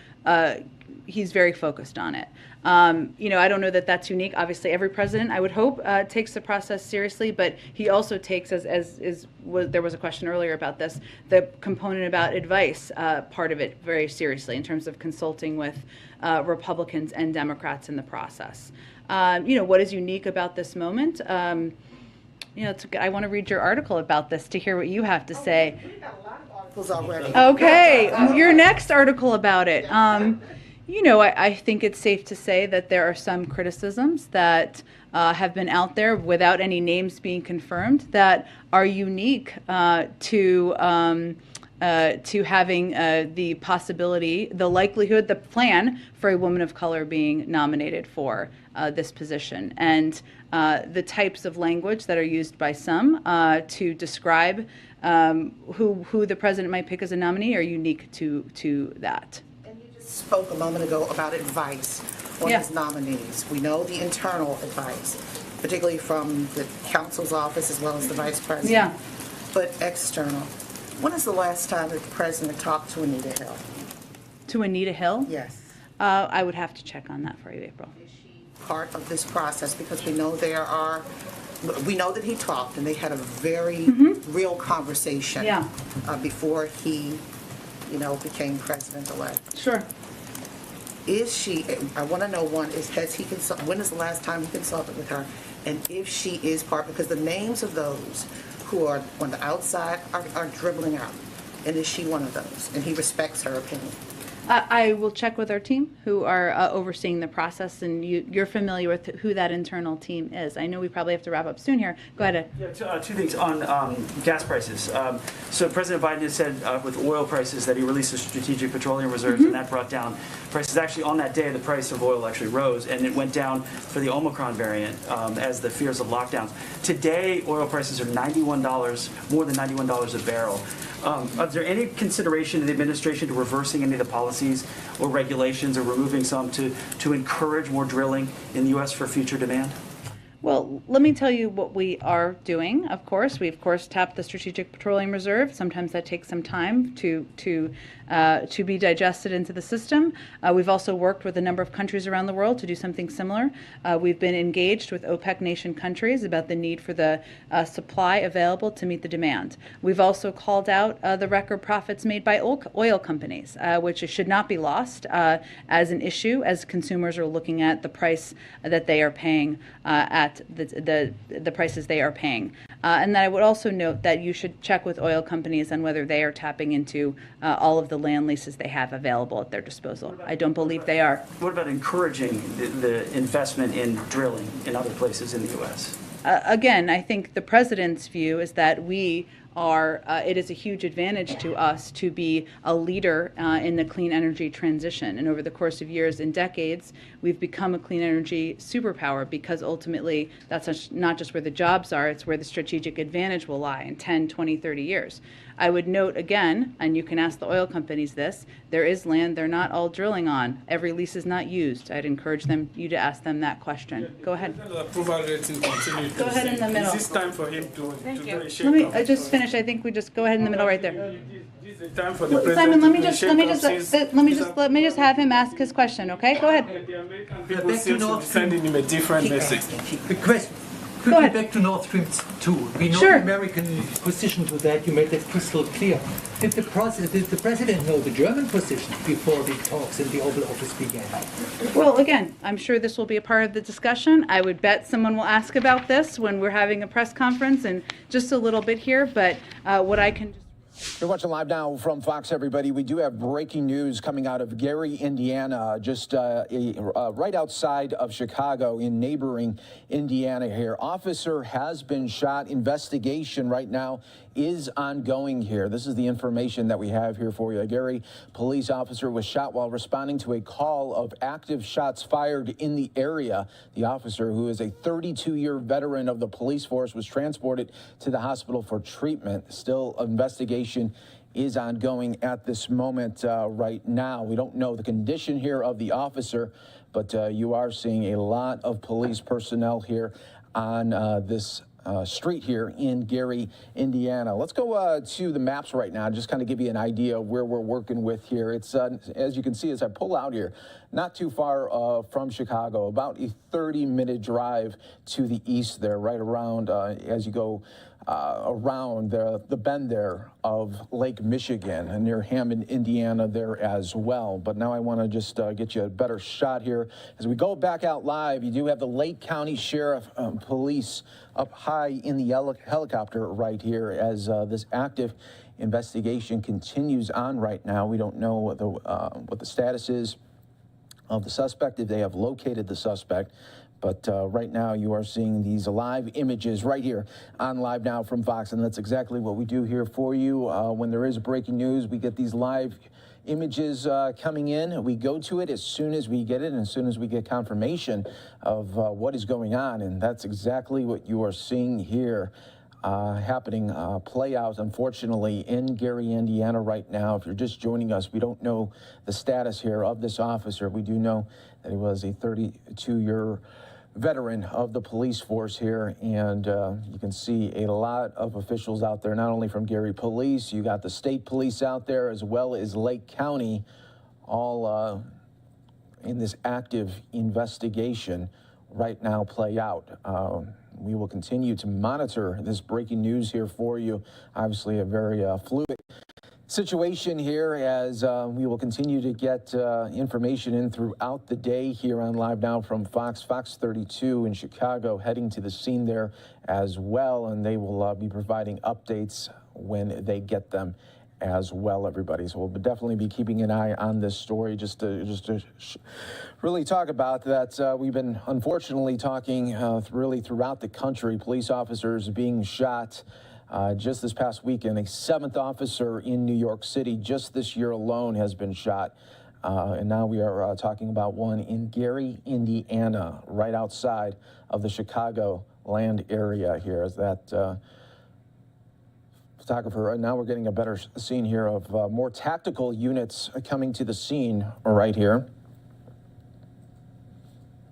he's very focused on it. I don't know that that's unique. Obviously, every president, I would hope, takes the process seriously, but he also takes, there was a question earlier about this, the component about advice, part of it very seriously in terms of consulting with Republicans and Democrats in the process. What is unique about this moment? I want to read your article about this to hear what you have to say.
Already.
Okay, your next article about it. I think it's safe to say that there are some criticisms that have been out there without any names being confirmed that are unique to having the possibility, the likelihood, the plan for a woman of color being nominated for this position. And the types of language that are used by some to describe who the president might pick as a nominee are unique to that.
And you just spoke a moment ago about advice on his nominees. We know the internal advice, particularly from the counsel's office as well as the vice president.
Yeah.
But external. When is the last time that the president talked to Anita Hill?
To Anita Hill?
Yes.
I would have to check on that for you, April.
Is she part of this process? Because we know we know that he talked and they had a very real conversation before he, became president-elect.
Sure.
Is she, I want to know when is the last time he consulted with her? And if she is part, because the names of those who are on the outside are dribbling out. And is she one of those? And he respects her opinion.
I will check with our team who are overseeing the process, and you're familiar with who that internal team is. I know we probably have to wrap up soon here. Go ahead, Ed.
Yeah, two things on gas prices. So President Biden has said with oil prices that he released a strategic petroleum reserves, and that brought down prices. Actually, on that day, the price of oil actually rose, and it went down for the Omicron variant as the fears of lockdowns. Today, oil prices are $91, more than $91 a barrel. Is there any consideration in the administration to reversing any of the policies or regulations or removing some to encourage more drilling in the U.S. for future demand?
Well, let me tell you what we are doing, of course. We, of course, tapped the Strategic Petroleum Reserve. Sometimes that takes some time to be digested into the system. We've also worked with a number of countries around the world to do something similar. We've been engaged with OPEC nation countries about the need for the supply available to meet the demand. We've also called out the record profits made by oil companies, which should not be lost as an issue as consumers are looking at the price that they are paying at at the prices they are paying. And then I would also note that you should check with oil companies on whether they are tapping into all of the land leases they have available at their disposal. I don't believe they are.
What about encouraging the investment in drilling in other places in the U.S.?
Again, I think the president's view is that we are, it is a huge advantage to us to be a leader in the clean energy transition. And over the course of years and decades, we've become a clean energy superpower because ultimately that's not just where the jobs are, it's where the strategic advantage will lie in 10, 20, 30 years. I would note again, and you can ask the oil companies this, there is land they're not all drilling on. Every lease is not used. I'd encourage you to ask them that question. Go ahead.
Approval rating continues.
Go ahead in the middle.
Is this time for him to
Let me just finish. I think we just go ahead in the middle right there.
This is the time for the president
Simon, let me
to
just have him ask his question, okay? Go ahead.
People seem to be sending him a different message.
The question, could be back to Nord Stream 2. We know the American position to that. You made that crystal clear. Did the president know the German position before the talks in the Oval Office began?
Well, again, I'm sure this will be a part of the discussion. I would bet someone will ask about this when we're having a press conference in just a little bit here, but what I can
You're watching Live Now from Fox, everybody. We do have breaking news coming out of Gary, Indiana, just right outside of Chicago in neighboring Indiana here. Officer has been shot. Investigation right now is ongoing here. This is the information that we have here for you. A Gary police officer was shot while responding to a call of active shots fired in the area. The officer, who is a 32-year veteran of the police force, was transported to the hospital for treatment. Still, investigation is ongoing at this moment right now. We don't know the condition here of the officer, but you are seeing a lot of police personnel here on this street here in Gary, Indiana. Let's go to the maps right now, just kind of give you an idea of where we're working with here. It's, as you can see, as I pull out here, not too far from Chicago, about a 30-minute drive to the east there, right around as you go around the bend there of Lake Michigan and near Hammond, Indiana there as well. But now I want to just get you a better shot here. As we go back out live, you do have the Lake County Sheriff Police up high in the helicopter right here as this active investigation continues on right now. We don't know what the status is of the suspect, if they have located the suspect. But right now you are seeing these live images right here on Live Now from Fox. And that's exactly what we do here for you. When there is breaking news, we get these live images coming in. We go to it as soon as we get it and as soon as we get confirmation of what is going on. And that's exactly what you are seeing here happening, play out, unfortunately, in Gary, Indiana right now. If you're just joining us, we don't know the status here of this officer. We do know that he was a 32-year veteran of the police force here, and you can see a lot of officials out there, not only from Gary Police, you got the state police out there, as well as Lake County, all in this active investigation right now play out. We will continue to monitor this breaking news here for you. Obviously a very fluid situation here as we will continue to get information in throughout the day here on Live Now from Fox 32 in Chicago, heading to the scene there as well, and they will be providing updates when they get them as well, everybody. So we'll definitely be keeping an eye on this story just to really talk about that. We've been unfortunately talking really throughout the country, police officers being shot. Just this past weekend, a 7th officer in New York City just this year alone has been shot. And now we are talking about one in Gary, Indiana, right outside of the Chicago land area here. As that photographer, now we're getting a better scene here of more tactical units coming to the scene right here.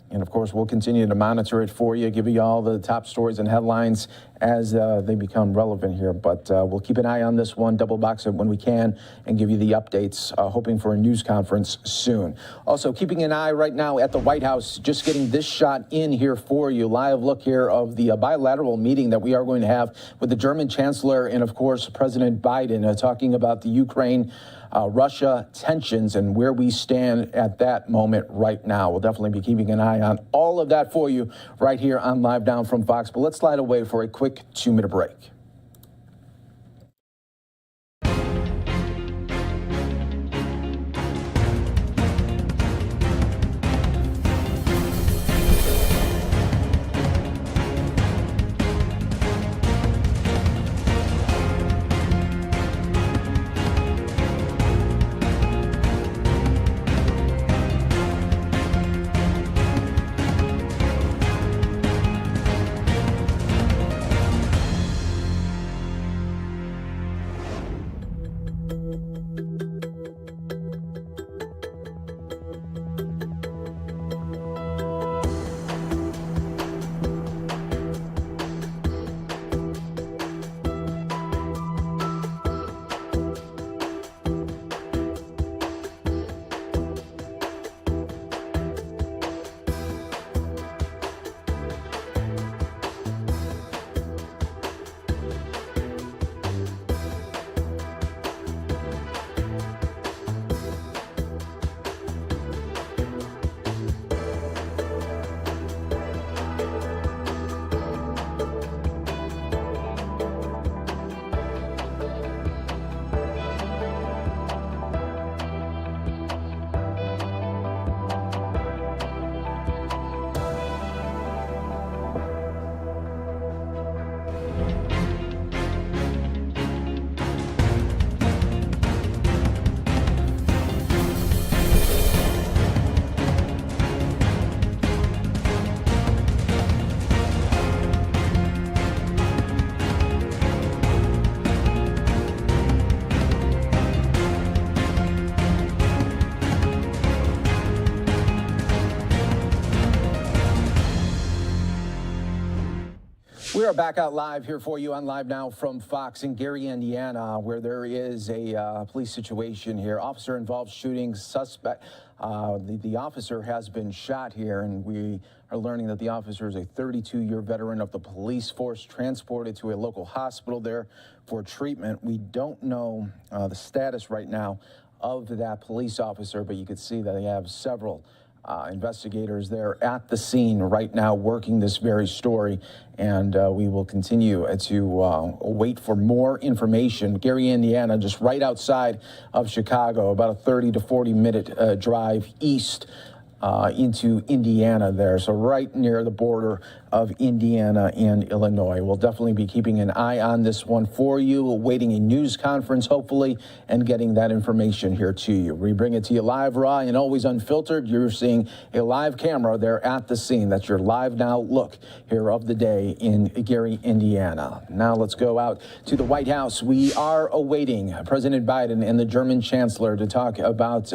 And of course, we'll continue to monitor it for you, give you all the top stories and headlines as they become relevant here. But we'll keep an eye on this one, double box it when we can, and give you the updates, hoping for a news conference soon. Also, keeping an eye right now at the White House, just getting this shot in here for you. Live look here of the bilateral meeting that we are going to have with the German Chancellor and, of course, President Biden, talking about the Ukraine Russia tensions and where we stand at that moment right now. We'll definitely be keeping an eye on all of that for you right here on Live Now from Fox. But let's slide away for a quick 2-minute break. We are back out live here for you on Live Now from Fox in Gary, Indiana, where there is a police situation here. Officer-involved shooting, suspect. The officer has been shot here, and we are learning that the officer is a 32-year veteran of the police force, transported to a local hospital there for treatment. We don't know the status right now of that police officer, but you can see that they have several investigators there at the scene right now working this very story, and we will continue to wait for more information. Gary, Indiana, just right outside of Chicago, about a 30 to 40 minute drive east into Indiana there, so right near the border of Indiana and Illinois. We'll definitely be keeping an eye on this one for you, awaiting a news conference, hopefully, and getting that information here to you. We bring it to you live, raw, and always unfiltered. You're seeing a live camera there at the scene. That's your Live Now look here of the day in Gary, Indiana. Now let's go out to the White House. We are awaiting President Biden and the German Chancellor to talk about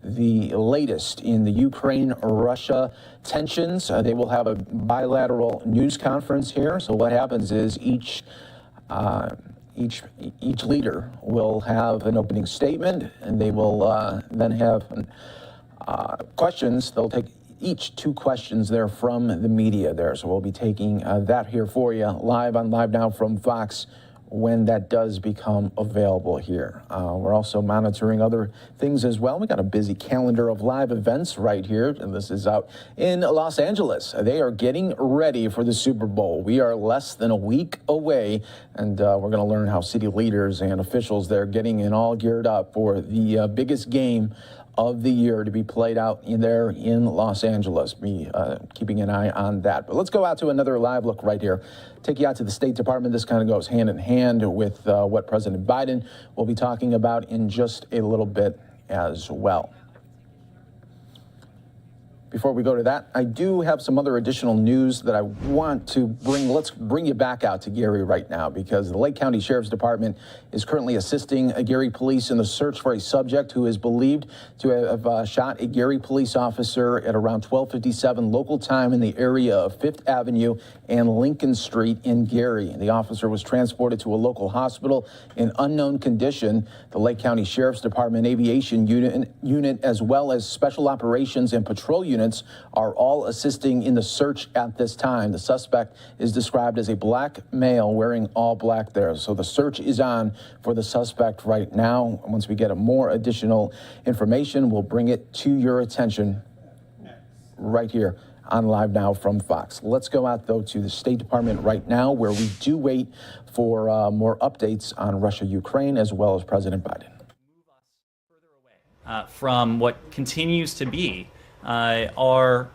the latest in the Ukraine-Russia tensions. They will have a bilateral news conference here. So what happens is each leader will have an opening statement, and they will then have questions. They'll take each 2 questions there from the media there. So we'll be taking that here for you live on Live Now from Fox when that does become available here. We're also monitoring other things as well. We got a busy calendar of live events right here, and this is out in Los Angeles. They are getting ready for the Super Bowl. We are less than a week away, and we're going to learn how city leaders and officials there getting in all geared up for the biggest game of the year to be played out in there in Los Angeles. Be keeping an eye on that. But let's go out to another live look right here. Take you out to the State Department. This kind of goes hand in hand with what President Biden will be talking about in just a little bit as well. Before we go to that, I do have some other additional news that I want to bring. Let's bring you back out to Gary right now, because the Lake County Sheriff's Department is currently assisting Gary police in the search for a subject who is believed to have shot a Gary police officer at around 12:57 local time in the area of 5th Avenue and Lincoln Street in Gary. The officer was transported to a local hospital in unknown condition. The Lake County Sheriff's Department Aviation Unit as well as Special Operations and Patrol Units are all assisting in the search at this time. The suspect is described as a black male wearing all black there. So the search is on for the suspect right now. Once we get more additional information, we'll bring it to your attention right here on Live Now from Fox. Let's go out, though, to the State Department right now, where we do wait for more updates on Russia, Ukraine, as well as President Biden.
From what continues to be our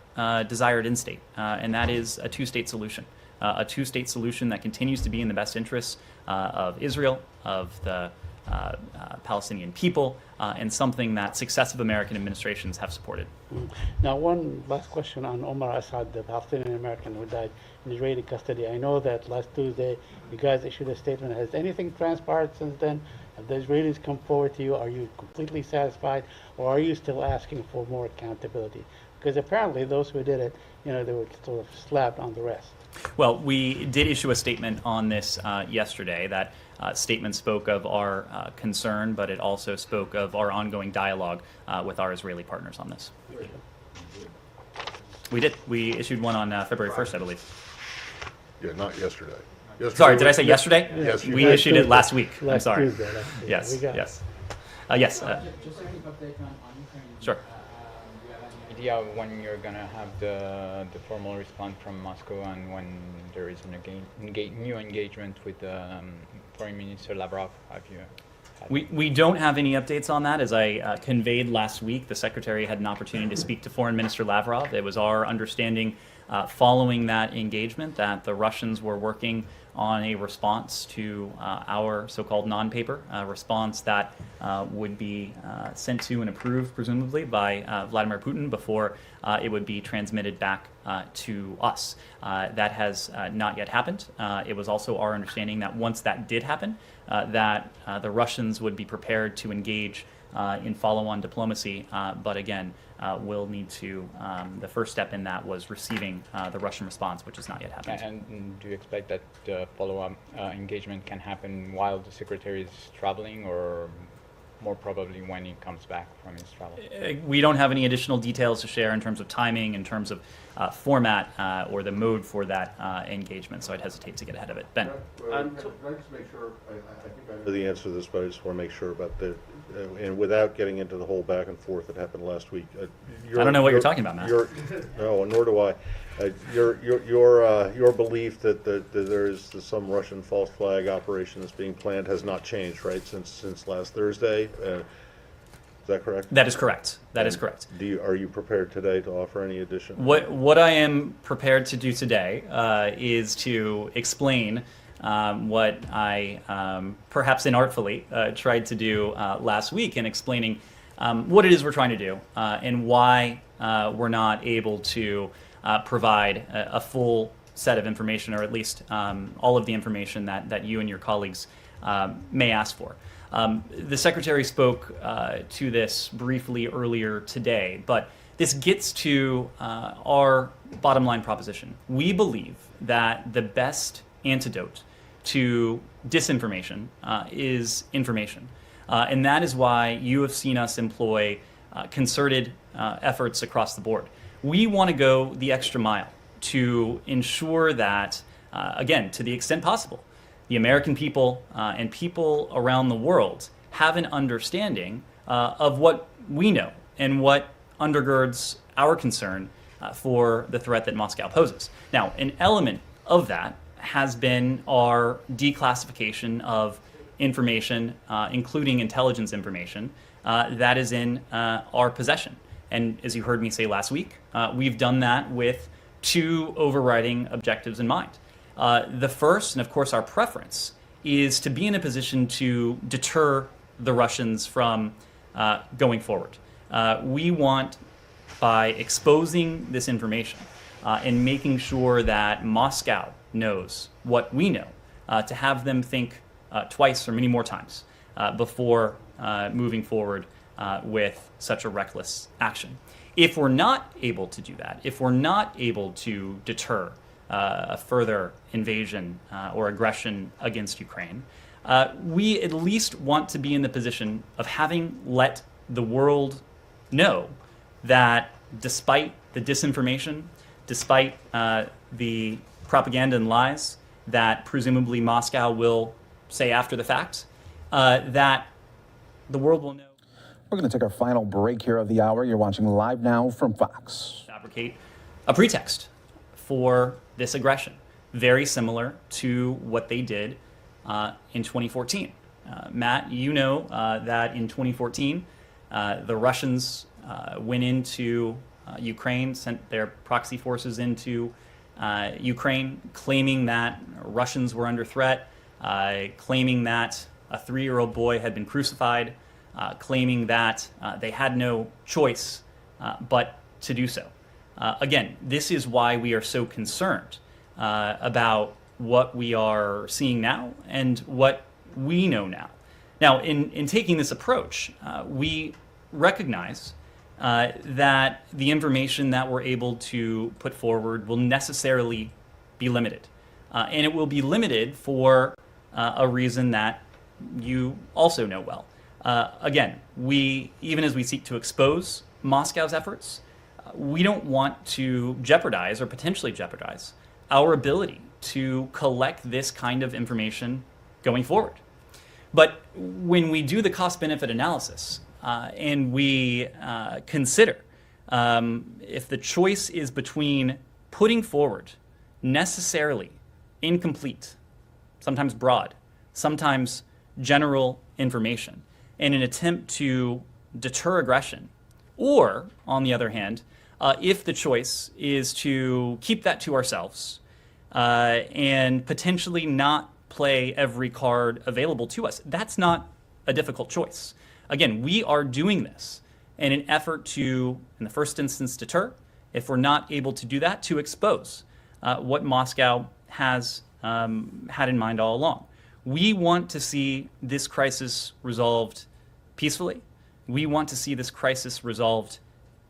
desired end state, and that is a two-state solution. A two-state solution that continues to be in the best interests of Israel, of the Palestinian people, and something that successive American administrations have supported.
Now, one last question on Omar Assad, the Palestinian American who died in Israeli custody. I know that last Tuesday you guys issued a statement. Has anything transpired since then? Have the Israelis come forward to you? Are you completely satisfied, or are you still asking for more accountability? Because apparently those who did it, they were sort of slapped on the wrist.
Well, we did issue a statement on this yesterday. That statement spoke of our concern, but it also spoke of our ongoing dialogue with our Israeli partners on this. We did. We issued one on February 1st, I believe.
Yeah, not yesterday.
Sorry, did I say yesterday?
Yes,
we issued it last week. I'm
Last
sorry.
Tuesday,
Yes,
we got
yes. Yes.
Just a quick update on Ukraine.
Sure.
Do you have any idea of when you're going to have the formal response from Moscow, and when there is new engagement with Foreign Minister Lavrov? Have you?
We don't have any updates on that. As I conveyed last week, the Secretary had an opportunity to speak to Foreign Minister Lavrov. It was our understanding following that engagement that the Russians were working on a response to our so-called non-paper response that would be sent to and approved, presumably, by Vladimir Putin before it would be transmitted back to us. That has not yet happened. It was also our understanding that once that did happen, that the Russians would be prepared to engage in follow-on diplomacy, but again, we'll need to, the first step in that was receiving the Russian response, which has not yet happened.
And do you expect that the follow-up engagement can happen while the Secretary is traveling, or more probably when he comes back from his travel?
We don't have any additional details to share in terms of timing, in terms of format, or the mode for that engagement, so I'd hesitate to get ahead of it. Ben?
Can I just make sure, I think I know the answer to this, but I just want to make sure about the, and without getting into the whole back and forth that happened last week.
I don't know what you're talking about, Matt.
No, nor do I. Your belief that there is some Russian false flag operation that's being planned has not changed, right, since last Thursday? Is that correct?
That is correct. That is correct.
Are you prepared today to offer any additional?
What I am prepared to do today is to explain what I perhaps inartfully tried to do last week in explaining what it is we're trying to do and why we're not able to provide a full set of information, or at least all of the information that you and your colleagues may ask for. The Secretary spoke to this briefly earlier today, but this gets to our bottom line proposition. We believe that the best antidote to disinformation is information. And that is why you have seen us employ concerted efforts across the board. We want to go the extra mile to ensure that, again, to the extent possible, the American people and people around the world have an understanding of what we know and what undergirds our concern for the threat that Moscow poses. Now, an element of that has been our declassification of information, including intelligence information, that is in our possession. And as you heard me say last week, we've done that with two overriding objectives in mind. The first, and of course our preference, is to be in a position to deter the Russians from going forward. We want by exposing this information and making sure that Moscow knows what we know, to have them think twice or many more times before moving forward with such a reckless action. If we're not able to do that, if we're not able to deter a further invasion or aggression against Ukraine, we at least want to be in the position of having let the world know that despite the disinformation, despite the propaganda and lies that presumably Moscow will say after the fact, that the world will know.
We're going to take our final break here of the hour. You're watching Live Now from Fox.
Fabricate a pretext for this aggression, very similar to what they did in 2014. Matt, you know that in 2014, the Russians went into Ukraine, sent their proxy forces into Ukraine, claiming that Russians were under threat, claiming that a 3-year-old boy had been crucified, claiming that they had no choice but to do so. Again, this is why we are so concerned about what we are seeing now and what we know now. Now, in taking this approach, we recognize that the information that we're able to put forward will necessarily be limited. And it will be limited for a reason that you also know well. Again, even as we seek to expose Moscow's efforts, we don't want to jeopardize or potentially jeopardize our ability to collect this kind of information going forward. But when we do the cost-benefit analysis and we consider if the choice is between putting forward necessarily incomplete, sometimes broad, sometimes general information in an attempt to deter aggression, or, on the other hand, if the choice is to keep that to ourselves and potentially not play every card available to us, that's not a difficult choice. Again, we are doing this in an effort to, in the first instance, deter. If we're not able to do that, to expose what Moscow has had in mind all along. We want to see this crisis resolved peacefully. We want to see this crisis resolved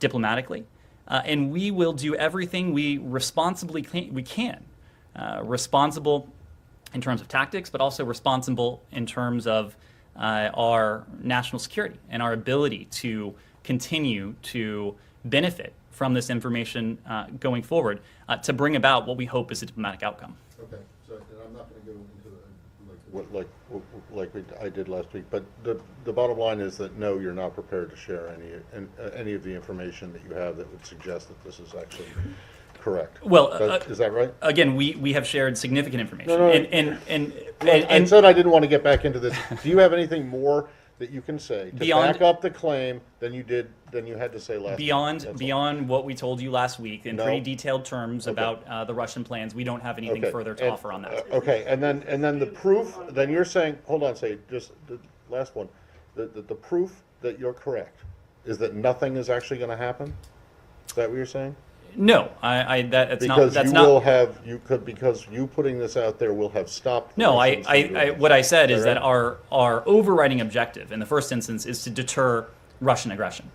diplomatically. And we will do everything we responsibly can. Responsible in terms of tactics, but also responsible in terms of our national security and our ability to continue to benefit from this information going forward to bring about what we hope is a diplomatic outcome.
Okay, so and I'm not going to go into I did last week, but the bottom line is that no, you're not prepared to share any of the information that you have that would suggest that this is actually correct.
Well,
is that right?
Again, we have shared significant information.
No.
And
said I didn't want to get back into this. Do you have anything more that you can say to back up the claim than you had to say last week?
Beyond what we told you last week in pretty detailed terms about the Russian plans, we don't have anything further to offer on that.
Okay, and then the proof. Then you're saying, hold on, just the last one. The proof that you're correct is that nothing is actually going to happen. Is that what you're saying?
No,
because you putting this out there will have stopped.
No, what I said is that our overriding objective in the first instance is to deter Russian aggression.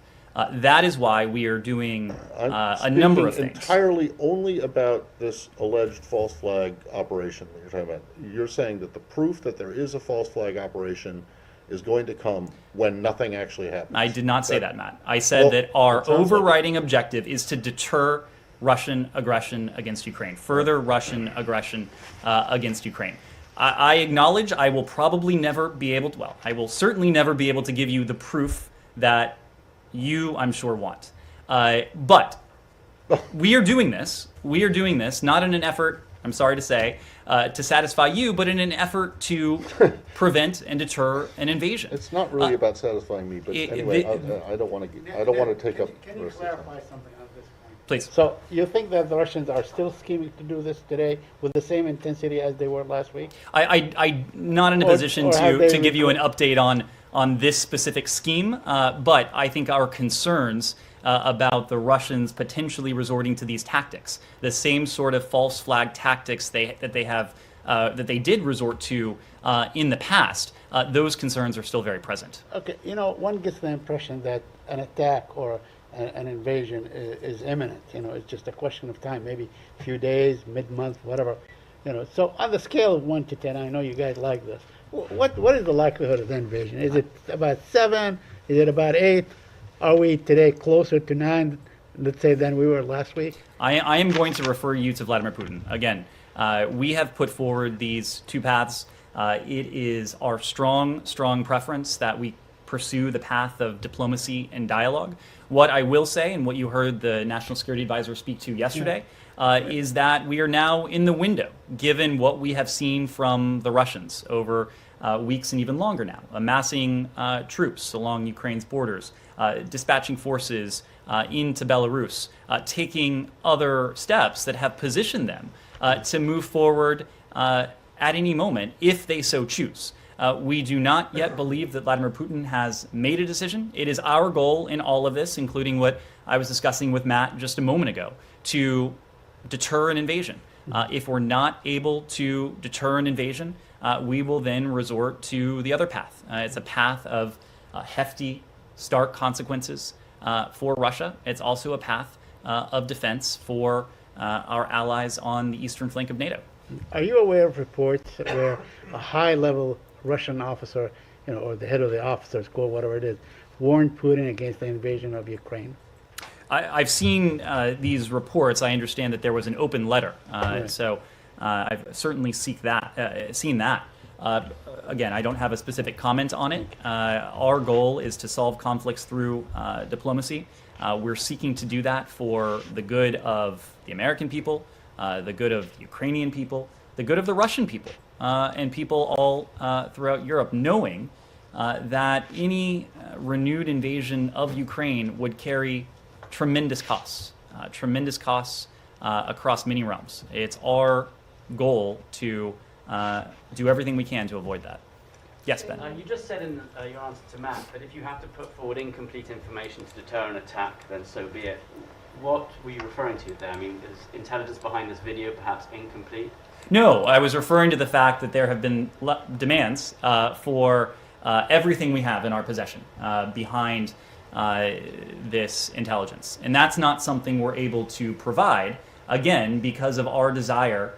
That is why we are doing a number of things.
Entirely only about this alleged false flag operation that you're talking about. You're saying that the proof that there is a false flag operation is going to come when nothing actually happens.
I did not say that, Matt. I said that our overriding objective is to deter Russian aggression against Ukraine, further Russian aggression against Ukraine. I acknowledge I will probably never be able to, I will certainly never be able to give you the proof that you, I'm sure, want. But we are doing this. We are doing this not in an effort, I'm sorry to say, to satisfy you, but in an effort to prevent and deter an invasion.
It's not really about satisfying me, but anyway, I don't want to take up.
Can you clarify something on this point?
Please.
So you think that the Russians are still scheming to do this today with the same intensity as they were last week?
I'm not in a position to give you an update on this specific scheme, but I think our concerns about the Russians potentially resorting to these tactics, the same sort of false flag tactics that they did resort to in the past. Those concerns are still very present.
Okay, one gets the impression that an attack or an invasion is imminent. It's just a question of time, maybe a few days, mid-month, whatever. So on the scale of 1 to 10, I know you guys like this. What is the likelihood of the invasion? Is it about 7? Is it about 8? Are we today closer to 9, let's say, than we were last week?
I am going to refer you to Vladimir Putin. Again, we have put forward these two paths. It is our strong preference that we pursue the path of diplomacy and dialogue. What I will say, and what you heard the National Security Advisor speak to yesterday, is that we are now in the window, given what we have seen from the Russians over weeks and even longer now, amassing troops along Ukraine's borders, dispatching forces into Belarus, taking other steps that have positioned them to move forward at any moment if they so choose. We do not yet believe that Vladimir Putin has made a decision. It is our goal in all of this, including what I was discussing with Matt just a moment ago, to deter an invasion. If we're not able to deter an invasion, we will then resort to the other path. It's a path of hefty, stark consequences for Russia. It's also a path of defense for our allies on the eastern flank of NATO.
Are you aware of reports where a high-level Russian officer, or the head of the officers corps, whatever it is, warned Putin against the invasion of Ukraine?
I've seen these reports. I understand that there was an open letter,
Right.
so I've certainly seen that. Again, I don't have a specific comment on it. Our goal is to solve conflicts through diplomacy. We're seeking to do that for the good of the American people, the good of the Ukrainian people, the good of the Russian people, and people all throughout Europe, knowing that any renewed invasion of Ukraine would carry tremendous costs across many realms. It's our goal to do everything we can to avoid that. Yes, Ben.
You just said in your answer to Matt that if you have to put forward incomplete information to deter an attack, then so be it. What were you referring to there? I mean, is intelligence behind this video perhaps incomplete?
No, I was referring to the fact that there have been demands for everything we have in our possession behind this intelligence. And that's not something we're able to provide, again, because of our desire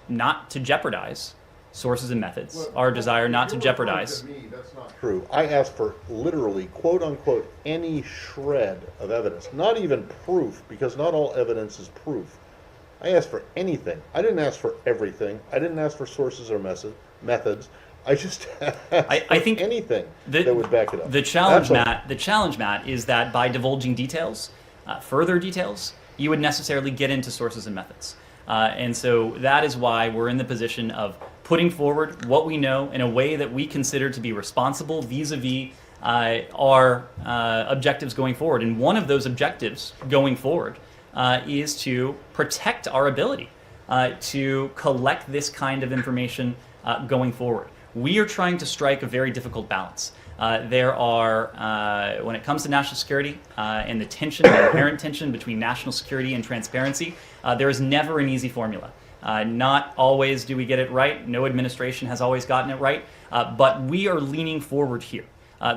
not to jeopardize sources and methods, our desire not to jeopardize.
That's not true. I asked for literally, quote unquote, any shred of evidence, not even proof, because not all evidence is proof. I asked for anything. I didn't ask for everything. I didn't ask for sources or methods. I just asked for anything that would back it up.
The challenge, Matt, is that by divulging details, further details, you would necessarily get into sources and methods. And so that is why we're in the position of putting forward what we know in a way that we consider to be responsible vis-a-vis our objectives going forward. And one of those objectives going forward is to protect our ability to collect this kind of information going forward. We are trying to strike a very difficult balance. There are, when it comes to national security and the tension, the inherent tension between national security and transparency, there is never an easy formula. Not always do we get it right. No administration has always gotten it right. But we are leaning forward here.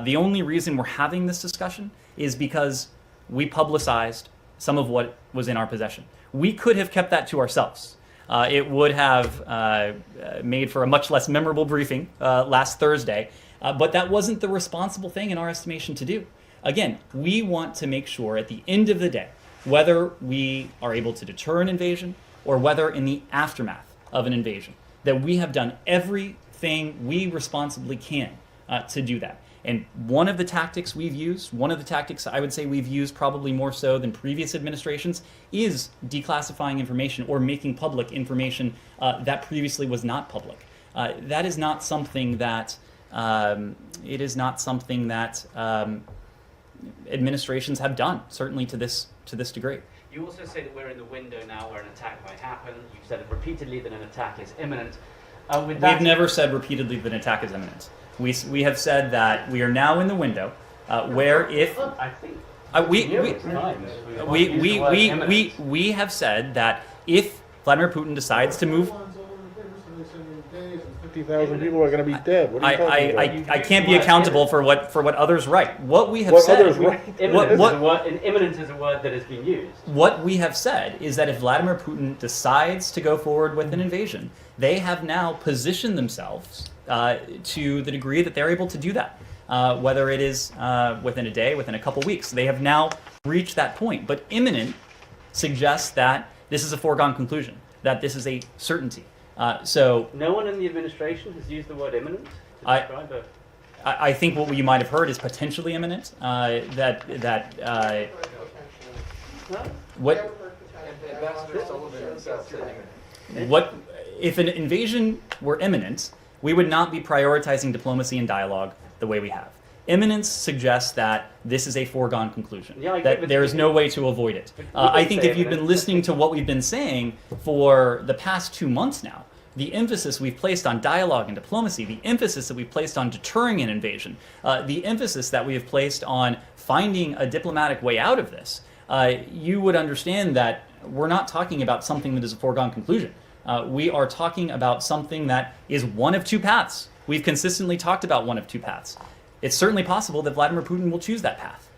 The only reason we're having this discussion is because we publicized some of what was in our possession. We could have kept that to ourselves. It would have made for a much less memorable briefing last Thursday. But that wasn't the responsible thing in our estimation to do. Again, we want to make sure at the end of the day, whether we are able to deter an invasion or whether in the aftermath of an invasion, that we have done everything we responsibly can to do that. And one of the tactics we've used, one of the tactics I would say we've used probably more so than previous administrations, is declassifying information or making public information that previously was not public. That is not something that administrations have done, certainly to this degree.
You also say that we're in the window now where an attack might happen. You've said repeatedly that an attack is imminent.
We've never said repeatedly that an attack is imminent. We have said that we are now in the window where if...
I think
We have said that if Vladimir Putin decides to move,
50,000 people are going to be dead. What are you talking about?
I can't be accountable for what others write. What we have
What
said,
others write?
Imminent is a word that has been used.
What we have said is that if Vladimir Putin decides to go forward with an invasion, they have now positioned themselves to the degree that they're able to do that. Whether it is within a day, within a couple weeks, they have now reached that point. But imminent suggests that this is a foregone conclusion, that this is a certainty. So
no one in the administration has used the word imminent to describe a...
I think what you might have heard is potentially imminent. What if an invasion were imminent? We would not be prioritizing diplomacy and dialogue the way we have. Imminence suggests that this is a foregone conclusion, that there is no way to avoid it. I think if you've been listening to what we've been saying for the past 2 months now, the emphasis we've placed on dialogue and diplomacy, the emphasis that we've placed on deterring an invasion, the emphasis that we have placed on finding a diplomatic way out of this, you would understand that we're not talking about something that is a foregone conclusion. We are talking about something that is one of two paths. We've consistently talked about one of two paths. It's certainly possible that Vladimir Putin will choose that path.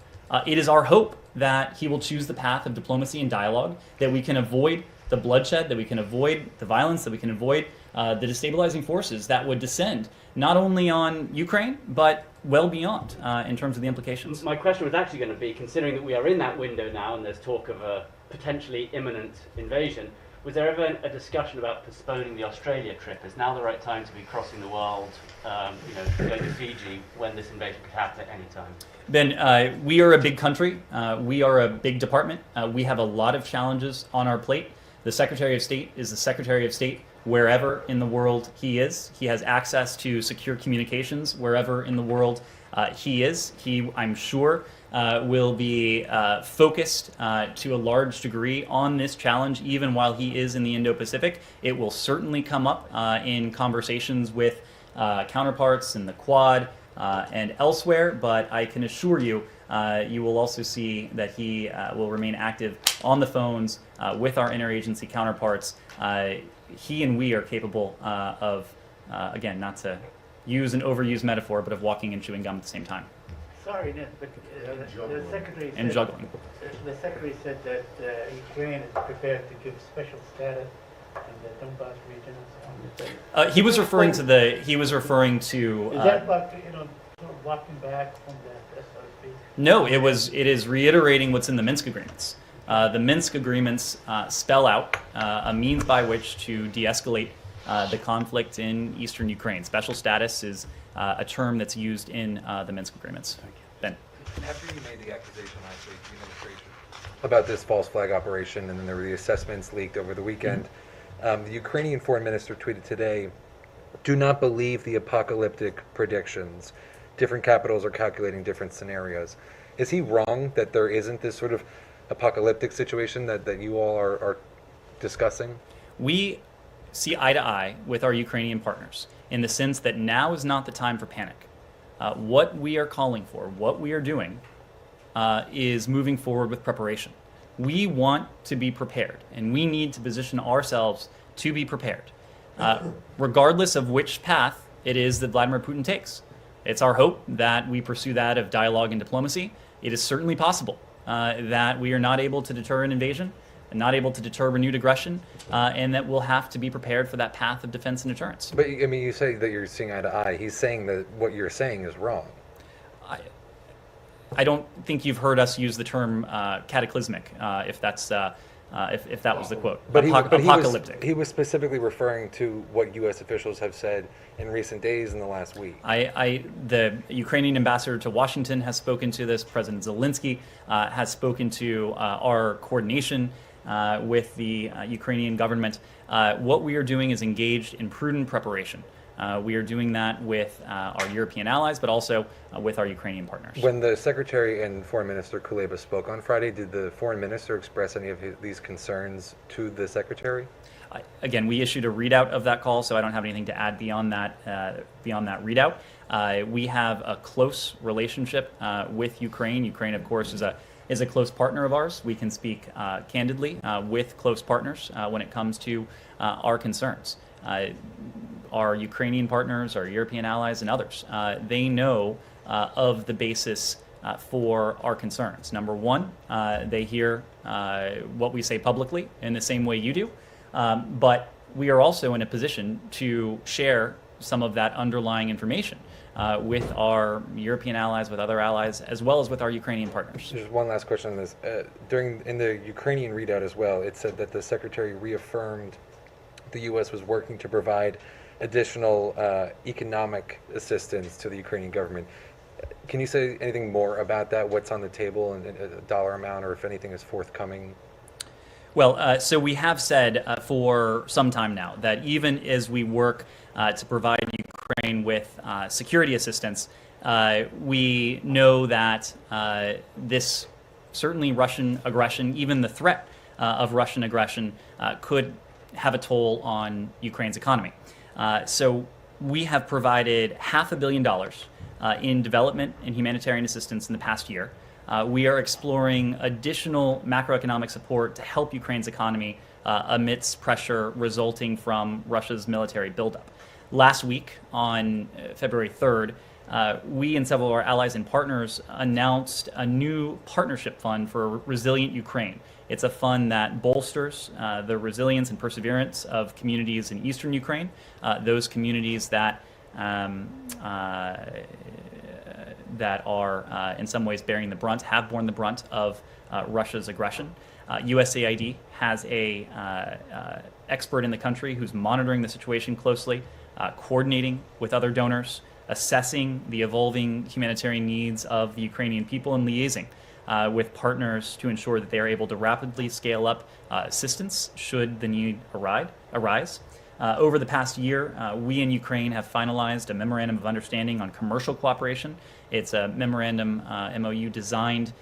It is our hope that he will choose the path of diplomacy and dialogue, that we can avoid the bloodshed, that we can avoid the violence, that we can avoid the destabilizing forces that would descend not only on Ukraine, but well beyond in terms of the implications.
My question was actually going to be, considering that we are in that window now and there's talk of a potentially imminent invasion, was there ever a discussion about postponing the Australia trip? Is now the right time to be crossing the world, going to Fiji when this invasion could happen at any time?
Ben, we are a big country. We are a big department. We have a lot of challenges on our plate. The Secretary of State is the Secretary of State wherever in the world he is. He has access to secure communications wherever in the world he is. He, I'm sure, will be focused to a large degree on this challenge even while he is in the Indo-Pacific. It will certainly come up in conversations with counterparts in the Quad and elsewhere, but I can assure you, you will also see that he will remain active on the phones with our interagency counterparts. He and we are capable of, again, not to use an overused metaphor, but of walking and chewing gum at the same time.
Sorry, Ned, but the Secretary
and
said,
juggling.
The Secretary said that Ukraine is prepared to give special status in the Donbass region and so on.
He was referring to the. He was referring to.
Is that like, sort of walking back from the SRP?
No, it was. It is reiterating what's in the Minsk agreements. The Minsk agreements spell out a means by which to de-escalate the conflict in eastern Ukraine. Special status is a term that's used in the Minsk agreements. Ben.
After you made the accusation last week, the administration, about this false flag operation, and then there were the assessments leaked over the weekend, the Ukrainian foreign minister tweeted today, "Do not believe the apocalyptic predictions. Different capitals are calculating different scenarios." Is he wrong that there isn't this sort of apocalyptic situation that you all are discussing?
We see eye to eye with our Ukrainian partners in the sense that now is not the time for panic. What we are calling for, what we are doing, is moving forward with preparation. We want to be prepared, and we need to position ourselves to be prepared, regardless of which path it is that Vladimir Putin takes. It's our hope that we pursue that of dialogue and diplomacy. It is certainly possible that we are not able to deter an invasion, and not able to deter renewed aggression, and that we'll have to be prepared for that path of defense and deterrence.
But I mean, you say that you're seeing eye to eye. He's saying that what you're saying is wrong.
I don't think you've heard us use the term cataclysmic, if that's if that was the quote.
But
apocalyptic.
He was specifically referring to what U.S. officials have said in recent days in the last week.
The Ukrainian ambassador to Washington has spoken to this. President Zelensky has spoken to our coordination with the Ukrainian government. What we are doing is engaged in prudent preparation. We are doing that with our European allies, but also with our Ukrainian partners.
When the Secretary and Foreign Minister Kuleba spoke on Friday, did the Foreign Minister express any of these concerns to the Secretary?
Again, we issued a readout of that call, so I don't have anything to add beyond that readout. We have a close relationship with Ukraine. Ukraine, of course, is a is a close partner of ours. We can speak candidly with close partners when it comes to our concerns. Our Ukrainian partners, our European allies, and others, they know of the basis for our concerns. Number one, they hear what we say publicly in the same way you do, but we are also in a position to share some of that underlying information with our European allies, with other allies, as well as with our Ukrainian partners.
Just one last question on this. In the Ukrainian readout as well, it said that the Secretary reaffirmed the U.S. was working to provide additional economic assistance to the Ukrainian government. Can you say anything more about that? What's on the table and a dollar amount, or if anything is forthcoming?
Well, so we have said for some time now that even as we work to provide Ukraine with security assistance, we know that this certainly Russian aggression, even the threat of Russian aggression, could have a toll on Ukraine's economy. So we have provided $500 million in development and humanitarian assistance in the past year. We are exploring additional macroeconomic support to help Ukraine's economy amidst pressure resulting from Russia's military buildup. Last week, on February 3rd, we and several of our allies and partners announced a new partnership fund for resilient Ukraine. It's a fund that bolsters the resilience and perseverance of communities in eastern Ukraine, those communities that that are in some ways bearing the brunt, have borne the brunt of Russia's aggression. USAID has a expert in the country who's monitoring the situation closely, coordinating with other donors, assessing the evolving humanitarian needs of the Ukrainian people, and liaising with partners to ensure that they are able to rapidly scale up assistance should the need arise. Over the past year, we in Ukraine have finalized a memorandum of understanding on commercial cooperation. It's a memorandum MOU designed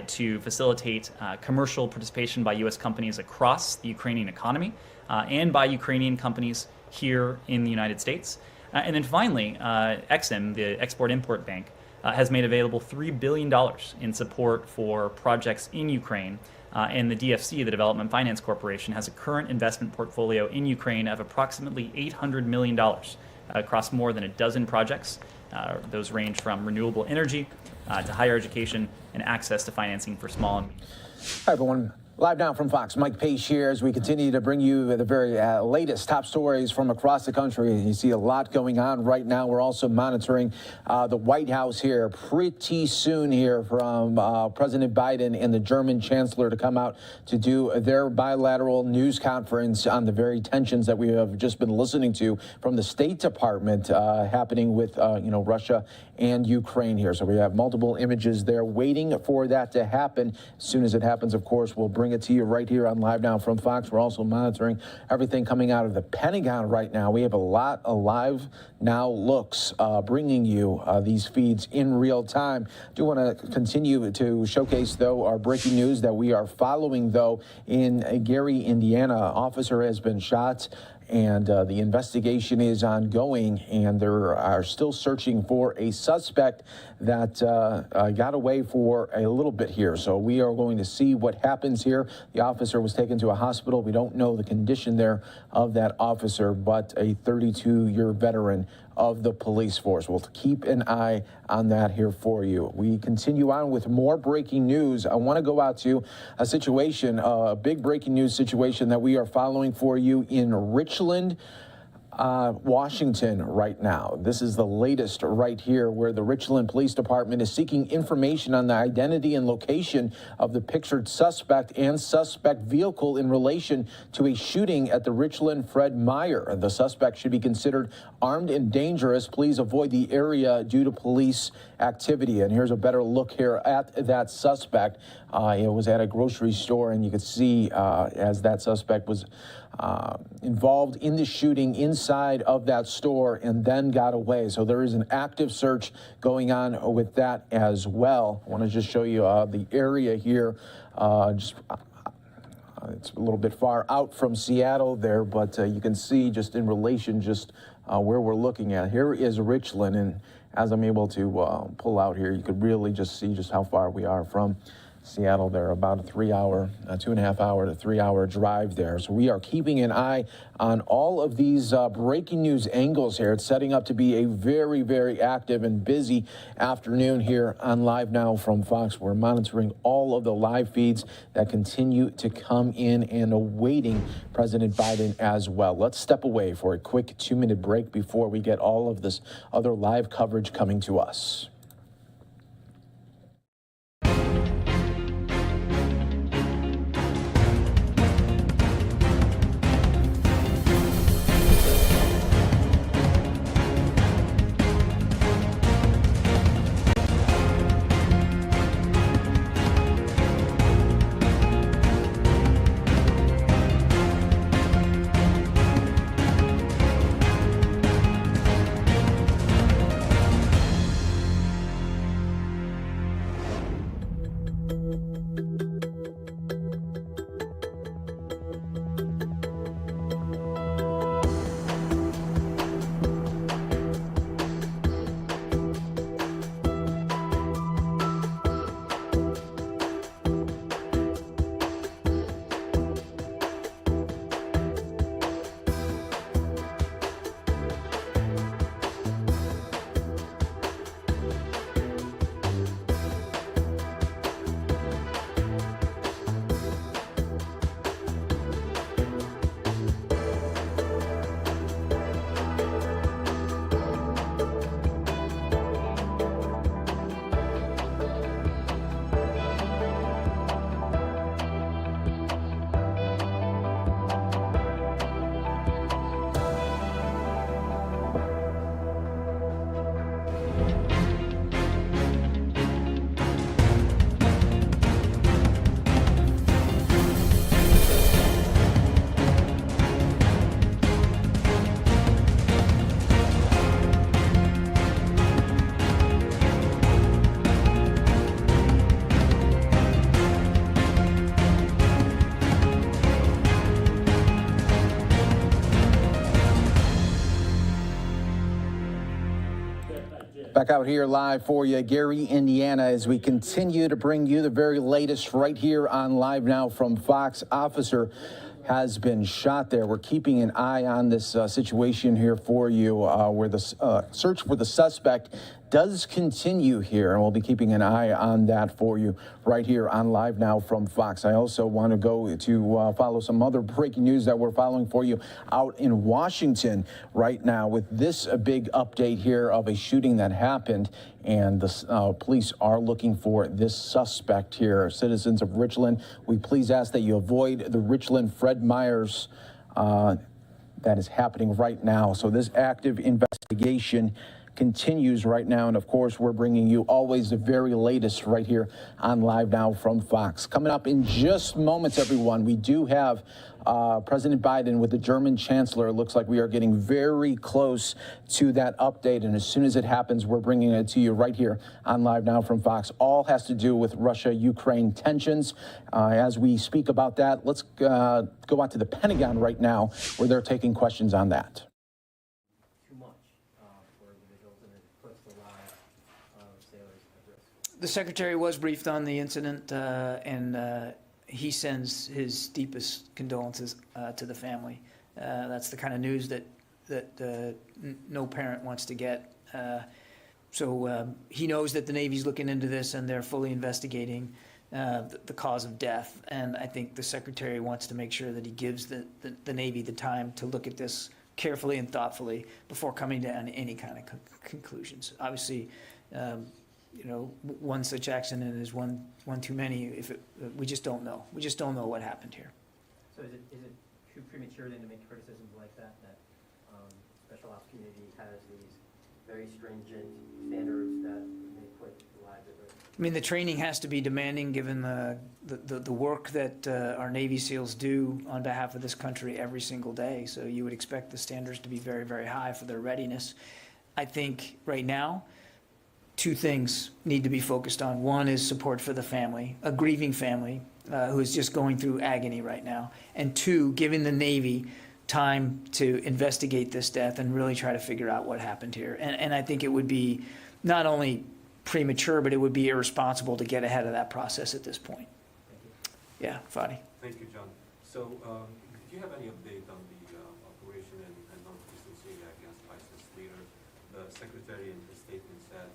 to facilitate commercial participation by U.S. companies across the Ukrainian economy and by Ukrainian companies here in the United States. And then finally, EXIM, the Export-Import Bank, has made available $3 billion in support for projects in Ukraine. And the DFC, the Development Finance Corporation, has a current investment portfolio in Ukraine of approximately $800 million across more than a dozen projects. Those range from renewable energy to higher education and access to financing for small and medium.
Hi, everyone. Live now from Fox, Mike Pace here as we continue to bring you the very latest top stories from across the country. You see a lot going on right now. We're also monitoring the White House here pretty soon here from President Biden and the German Chancellor to come out to do their bilateral news conference on the very tensions that we have just been listening to from the State Department happening with Russia and Ukraine here. So we have multiple images there waiting for that to happen. As soon as it happens, of course, we'll bring it to you right here on Live Now from Fox. We're also monitoring everything coming out of the Pentagon right now. We have a lot of Live Now looks bringing you these feeds in real time. I do want to continue to showcase, though, our breaking news that we are following, though, in Gary, Indiana. Officer has been shot. And the investigation is ongoing, and they are still searching for a suspect that got away for a little bit here. So we are going to see what happens here. The officer was taken to a hospital. We don't know the condition there of that officer, but a 32-year veteran of the police force. We'll keep an eye on that here for you. We continue on with more breaking news. I want to go out to a situation, a big breaking news situation that we are following for you in Richland, Washington right now. This is the latest right here, where the Richland Police Department is seeking information on the identity and location of the pictured suspect and suspect vehicle in relation to a shooting at the Richland Fred Meyer. The suspect should be considered armed and dangerous. Please avoid the area due to police activity. And here's a better look here at that suspect. It was at a grocery store, and you could see as that suspect was involved in the shooting inside of that store and then got away. So there is an active search going on with that as well. I want to just show you the area here. It's a little bit far out from Seattle there, but you can see just in relation just where we're looking at. Here is Richland, and as I'm able to pull out here, you could really just see just how far we are from Seattle. They're about a 2.5 hour to 3 hour drive there. So we are keeping an eye on all of these breaking news angles here. It's setting up to be a very, very active and busy afternoon here on Live Now from Fox. We're monitoring all of the live feeds that continue to come in and awaiting President Biden as well. Let's step away for a quick 2-minute break before we get all of this other live coverage coming to us. Back out here live for you, Gary, Indiana, as we continue to bring you the very latest right here on Live Now from Fox. Officer has been shot there. We're keeping an eye on this situation here for you, where the search for the suspect does continue here, and we'll be keeping an eye on that for you right here on Live Now from Fox. I also want to go to follow some other breaking news that we're following for you out in Washington right now with this big update here of a shooting that happened, and the police are looking for this suspect here. Citizens of Richland, we please ask that you avoid the Richland Fred Meyers that is happening right now. So this active investigation continues right now, and of course we're bringing you always the very latest right here on Live Now from Fox. Coming up in just moments, everyone, we do have President Biden with the German Chancellor. It looks like we are getting very close to that update, and as soon as it happens, we're bringing it to you right here on Live Now from Fox. All has to do with Russia-Ukraine tensions. As we speak about that, let's go out to the Pentagon right now, where they're taking questions on that.
The Secretary was briefed on the incident, and he sends his deepest condolences to the family. That's the kind of news that no parent wants to get. So he knows that the Navy's looking into this, and they're fully investigating the cause of death. And I think the Secretary wants to make sure that he gives the Navy the time to look at this carefully and thoughtfully before coming to any kind of conclusions. Obviously, you know, one such accident is one too many. We just don't know. We just don't know what happened here.
So is it too premature then to make criticisms like that? That special ops community has these very stringent standards that may put the lives at risk?
I mean, the training has to be demanding given the work that our Navy SEALs do on behalf of this country every single day. So you would expect the standards to be very, very high for their readiness. I think right now, two things need to be focused on. One is support for the family, a grieving family who is just going through agony right now. And two, giving the Navy time to investigate this death and really try to figure out what happened here. And I think it would be not only premature, but it would be irresponsible to get ahead of that process at this point. Yeah, Fadi.
Thank you, John. So, do you have any update on the operation and non-resistance Syria against ISIS leader? The secretary in his statement said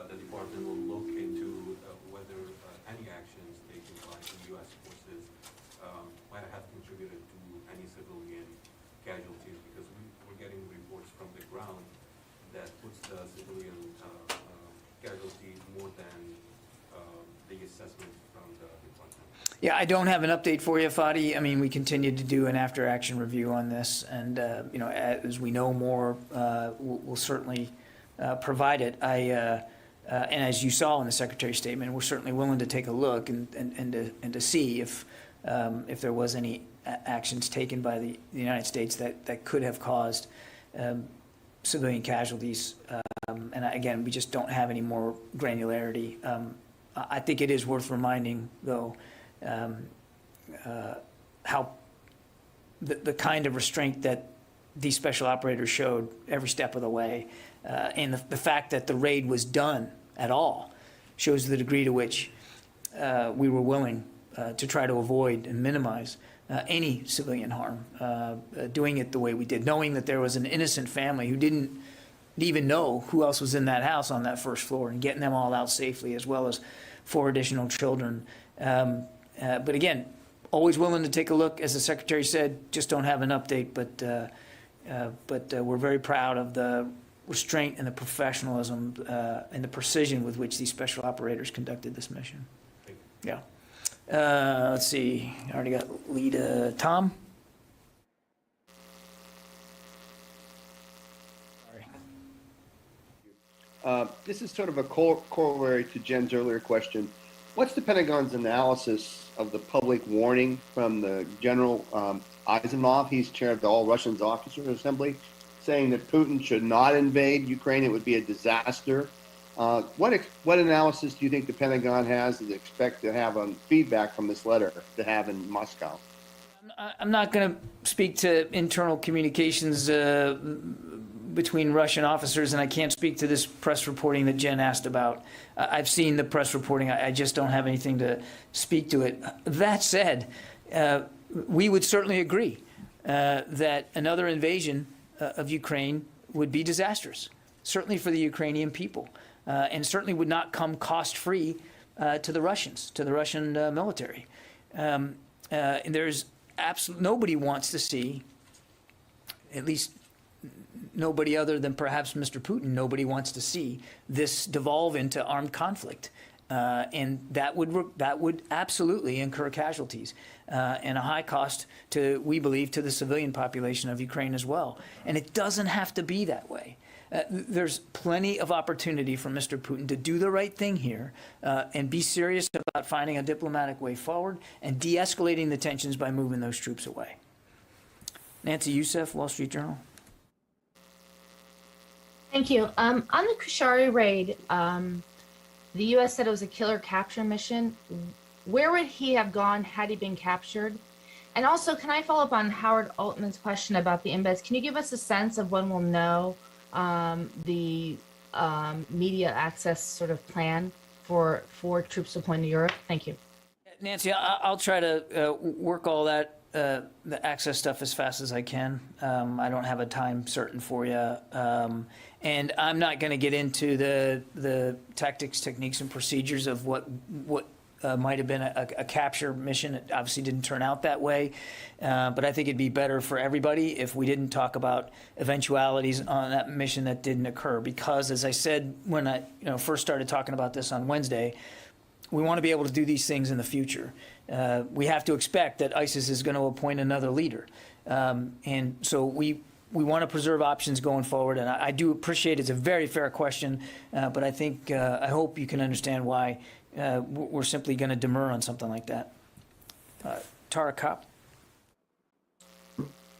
the department will look into whether any actions taken by the U.S. forces might have contributed to any civilian casualties, because we're getting reports from the ground that puts the civilian casualty more than the assessment from the department.
Yeah, I don't have an update for you, Fadi. I mean, we continue to do an after-action review on this, and you know, as we know more, we'll certainly provide it. And as you saw in the Secretary's statement, we're certainly willing to take a look and to see if there was any actions taken by the United States that could have caused civilian casualties. And again, we just don't have any more granularity. I think it is worth reminding, though, how the kind of restraint that these special operators showed every step of the way, and the fact that the raid was done at all shows the degree to which we were willing to try to avoid and minimize any civilian harm, doing it the way we did, knowing that there was an innocent family who didn't even know who else was in that house on that first floor, and getting them all out safely, as well as 4 additional children. But again, always willing to take a look. As the Secretary said, just don't have an update, but we're very proud of the restraint and the professionalism and the precision with which these special operators conducted this mission. Yeah. Let's see, I already got lead. Tom?
This is sort of a corollary to Jen's earlier question. What's the Pentagon's analysis of the public warning from the General Eisenhower? He's chair of the All Russians Officers Assembly, saying that Putin should not invade Ukraine. It would be a disaster. What analysis do you think the Pentagon has that they expect to have on feedback from this letter to have in Moscow?
I'm not going to speak to internal communications between Russian officers, and I can't speak to this press reporting that Jen asked about. I've seen the press reporting. I just don't have anything to speak to it. That said, we would certainly agree that another invasion of Ukraine would be disastrous, certainly for the Ukrainian people, and certainly would not come cost-free to the Russians, to the Russian military. And there's absolutely nobody wants to see, at least nobody other than perhaps Mr. Putin, nobody wants to see this devolve into armed conflict. And that would absolutely incur casualties and a high cost to, we believe, to the civilian population of Ukraine as well. And it doesn't have to be that way. There's plenty of opportunity for Mr. Putin to do the right thing here and be serious about finding a diplomatic way forward and de-escalating the tensions by moving those troops away. Nancy Youssef, Wall Street Journal.
Thank you. On the Kushari raid, the U.S. said it was a killer capture mission. Where would he have gone had he been captured? And also, can I follow up on Howard Altman's question about the embeds? Can you give us a sense of when we'll know the media access sort of plan for troops deploying to Europe? Thank you.
Nancy, I'll try to work all that, the access stuff as fast as I can. I don't have a time certain for you. And I'm not going to get into the tactics, techniques, and procedures of what might have been a capture mission. It obviously didn't turn out that way. But I think it'd be better for everybody if we didn't talk about eventualities on that mission that didn't occur. Because, as I said when I first started talking about this on Wednesday, we want to be able to do these things in the future. We have to expect that ISIS is going to appoint another leader. And so we want to preserve options going forward. And I do appreciate it's a very fair question, but I think, I hope you can understand why we're simply going to demur on something like that. Tara Kopp.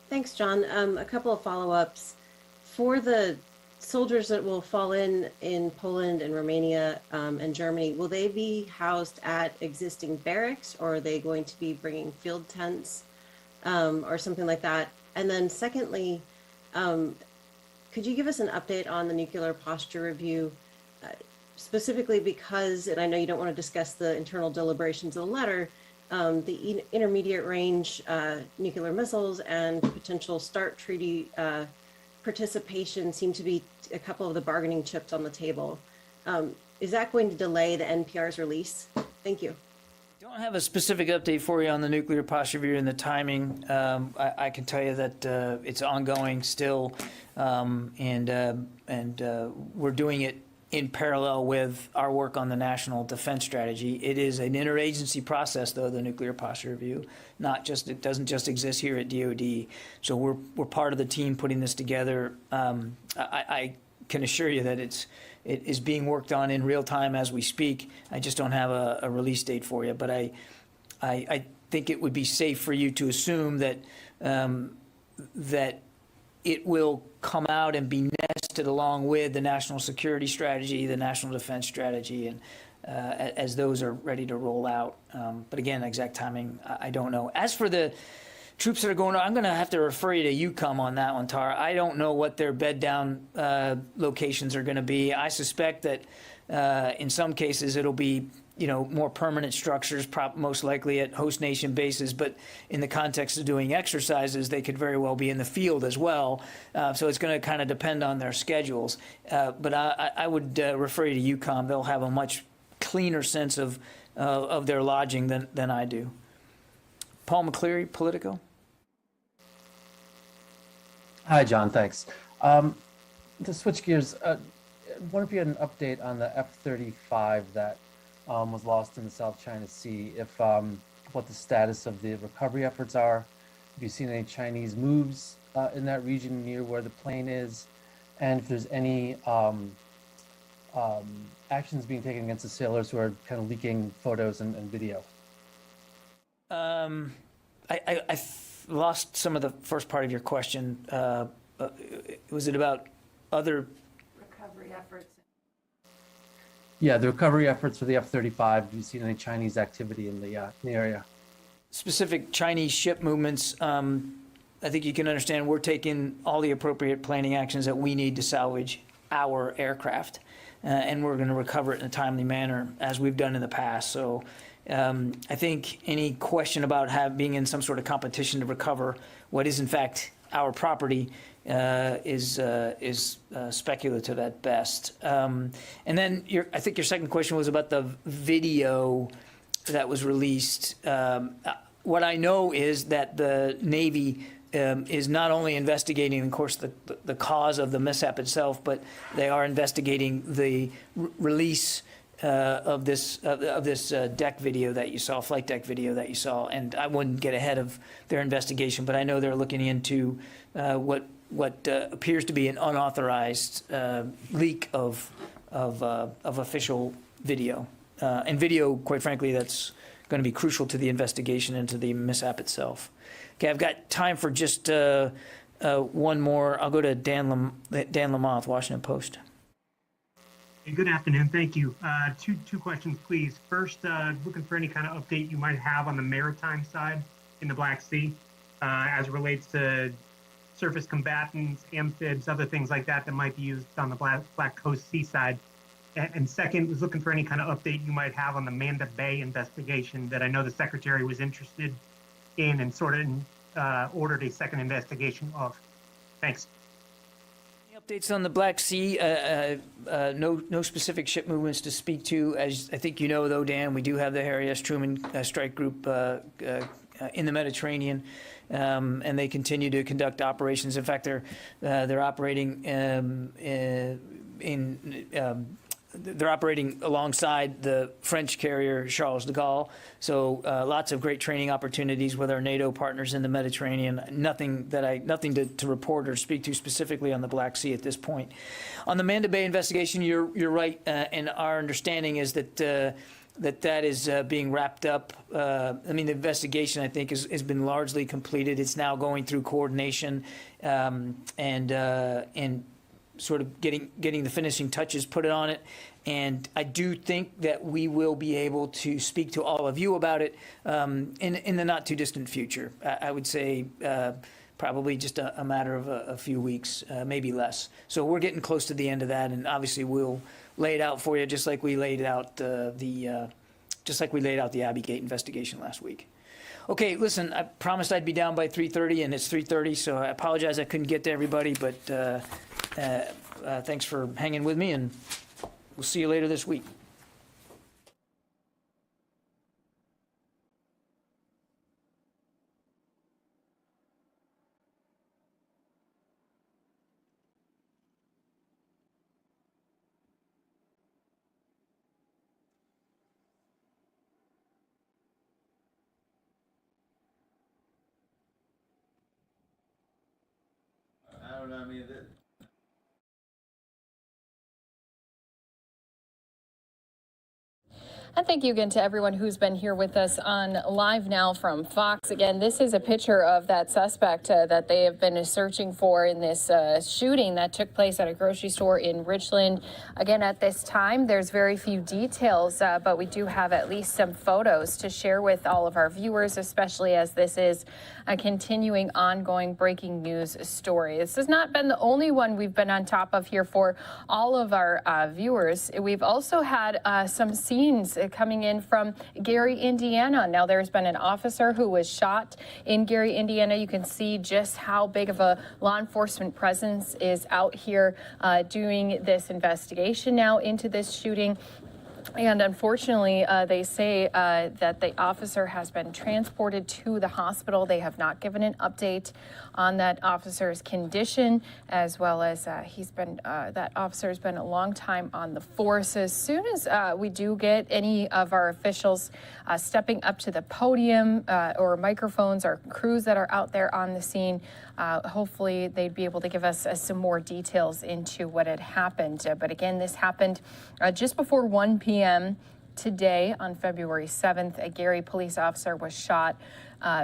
Thanks, John. A couple of follow-ups. For the soldiers that will fall in Poland and Romania and Germany, will they be housed at existing barracks, or are they going to be bringing field tents or something like that? And then secondly, could you give us an update on the nuclear posture review? specifically because, and I know you don't want to discuss the internal deliberations of the letter, the intermediate range nuclear missiles and potential START treaty participation seem to be a couple of the bargaining chips on the table. Is that going to delay the NPR's release? Thank you.
Don't have a specific update for you on the nuclear posture review and the timing. I can tell you that it's ongoing still, and we're doing it in parallel with our work on the national defense strategy. It is an interagency process, though, the nuclear posture review. It doesn't just exist here at DoD. So we're part of the team putting this together. I can assure you that it is being worked on in real time as we speak. I just don't have a release date for you, but I think it would be safe for you to assume that that it will come out and be nested along with the national security strategy, the national defense strategy, and as those are ready to roll out. But again, exact timing, I don't know. As for the troops that are going on, I'm going to have to refer you to UCOM on that one, Tara. I don't know what their bed down locations are going to be. I suspect that in some cases it'll be more permanent structures, most likely at host nation bases, but in the context of doing exercises, they could very well be in the field as well. So it's going to kind of depend on their schedules. But I would refer you to UCOM. They'll have a much cleaner sense of their lodging than I do. Paul McCleary, Politico.
Hi, John. Thanks. To switch gears, I wonder if you had an update on the F-35 that was lost in the South China Sea, what the status of the recovery efforts are. Have you seen any Chinese moves in that region near where the plane is? And if there's any actions being taken against the sailors who are kind of leaking photos and video?
I lost some of the first part of your question. Was it about other
recovery efforts?
Yeah, the recovery efforts for the F-35. Have you seen any Chinese activity in the area?
Specific Chinese ship movements. I think you can understand we're taking all the appropriate planning actions that we need to salvage our aircraft, and we're going to recover it in a timely manner as we've done in the past. So I think any question about being in some sort of competition to recover what is in fact our property is speculative at best. And then I think your second question was about the video that was released. What I know is that the Navy is not only investigating, of course, the cause of the mishap itself, but they are investigating the release of this deck video that you saw, flight deck video that you saw. And I wouldn't get ahead of their investigation, but I know they're looking into what appears to be an unauthorized leak of official video, and video, quite frankly, that's going to be crucial to the investigation into the mishap itself. Okay, I've got time for just one more. I'll go to Dan Lamothe, Washington Post.
Good afternoon. Thank you. Two questions, please. First, looking for any kind of update you might have on the maritime side in the Black Sea as it relates to surface combatants, amphibs, other things like that might be used on the Black Coast seaside. And second, was looking for any kind of update you might have on the Manda Bay investigation that I know the Secretary was interested in and sort of ordered a second investigation of. Thanks.
Updates on the Black Sea, no specific ship movements to speak to. As I think you know, though, Dan, we do have the Harry S. Truman Strike Group in the Mediterranean, and they continue to conduct operations. In fact, they're operating they're operating alongside the French carrier Charles de Gaulle. So lots of great training opportunities with our NATO partners in the Mediterranean. Nothing to report or speak to specifically on the Black Sea at this point. On the Manda Bay investigation, you're right, and our understanding is that that is being wrapped up. The investigation, I think, has been largely completed. It's now going through coordination and sort of getting the finishing touches put on it. And I do think that we will be able to speak to all of you about it in the not too distant future. I would say probably just a matter of a few weeks, maybe less. So we're getting close to the end of that, and obviously we'll lay it out for you, just like we laid out just like we laid out the Abbey-Gate investigation last week. Okay, listen, I promised I'd be down by 3:30, and it's 3:30, so I apologize I couldn't get to everybody, but thanks for hanging with me, and we'll see you later this week.
I don't know, I mean,
And thank you again to everyone who's been here with us on Live Now from Fox. Again, this is a picture of that suspect that they have been searching for in this shooting that took place at a grocery store in Richland. Again, at this time, there's very few details, but we do have at least some photos to share with all of our viewers, especially as this is a continuing, ongoing breaking news story. This has not been the only one we've been on top of here for all of our viewers. We've also had some scenes coming in from Gary, Indiana. Now, there's been an officer who was shot in Gary, Indiana. You can see just how big of a law enforcement presence is out here doing this investigation now into this shooting. And unfortunately, they say that the officer has been transported to the hospital. They have not given an update on that officer's condition, as well as that officer has been a long time on the force. As soon as we do get any of our officials stepping up to the podium or microphones or crews that are out there on the scene, hopefully they'd be able to give us some more details into what had happened. But again, this happened just before 1 p.m. today on February 7th. A Gary police officer was shot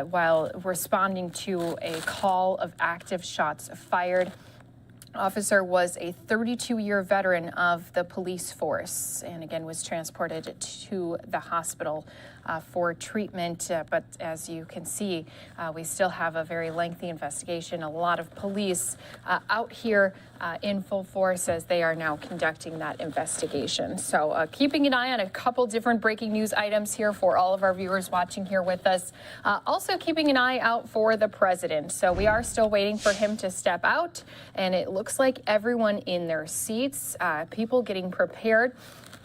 while responding to a call of active shots fired. Officer was a 32-year veteran of the police force and again was transported to the hospital for treatment. But as you can see, we still have a very lengthy investigation. A lot of police out here in full force as they are now conducting that investigation. So keeping an eye on a couple different breaking news items here for all of our viewers watching here with us. Also keeping an eye out for the president. So we are still waiting for him to step out, and it looks like everyone in their seats, people getting prepared,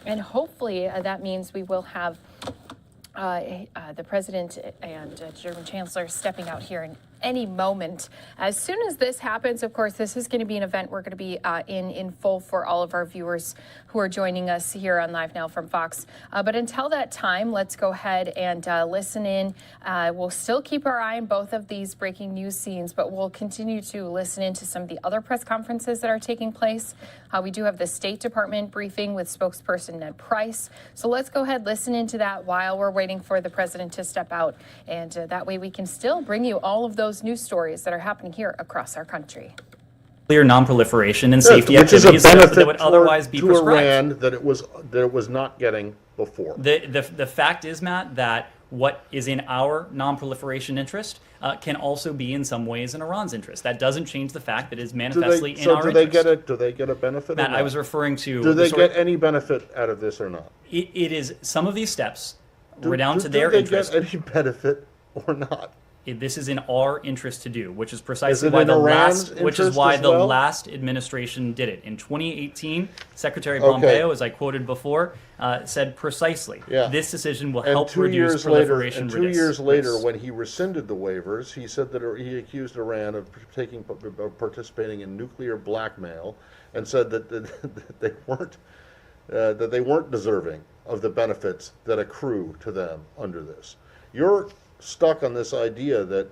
and hopefully that means we will have the president and German chancellor stepping out here in any moment. As soon as this happens, of course, this is going to be an event we're going to be in full for all of our viewers who are joining us here on Live Now from Fox. But until that time, let's go ahead and listen in. We'll still keep our eye on both of these breaking news scenes, but we'll continue to listen into some of the other press conferences that are taking place. We do have the State Department briefing with spokesperson Ned Price. So let's go ahead, listen into that while we're waiting for the president to step out. And that way we can still bring you all of those news stories that are happening here across our country.
Clear non-proliferation and safety
which is a
activities
benefit
that would otherwise be
to
prescribed.
Iran that it was not getting before.
The fact is, Matt, that what is in our non-proliferation interest can also be in some ways in Iran's interest. That doesn't change the fact that it is manifestly in our interest.
Do they get a benefit?
Matt, I was referring to.
Do they get any benefit out of this or not?
It is some of these steps redound to their interest.
Do they get any benefit or not?
This is in our interest to do, which is precisely why the last administration did it. In 2018, Secretary Pompeo, as I quoted before, said precisely, this decision will help reduce proliferation risk.
2 years later, when he rescinded the waivers, he said that he accused Iran of participating in nuclear blackmail, and said that they weren't deserving of the benefits that accrue to them under this. You're stuck on this idea that,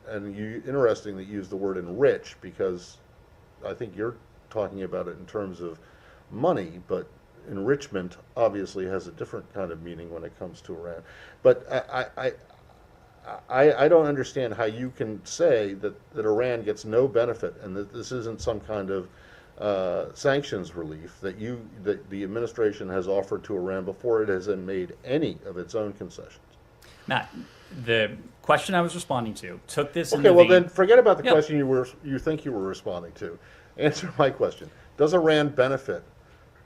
and interesting that you use the word enrich, because I think you're talking about it in terms of money, but enrichment obviously has a different kind of meaning when it comes to Iran. But I don't understand how you can say that Iran gets no benefit and that this isn't some kind of sanctions relief that the administration has offered to Iran before it has made any of its own concessions.
Matt, the question I was responding to took this.
Okay, well then forget about the question you think you were responding to. Answer my question. Does Iran benefit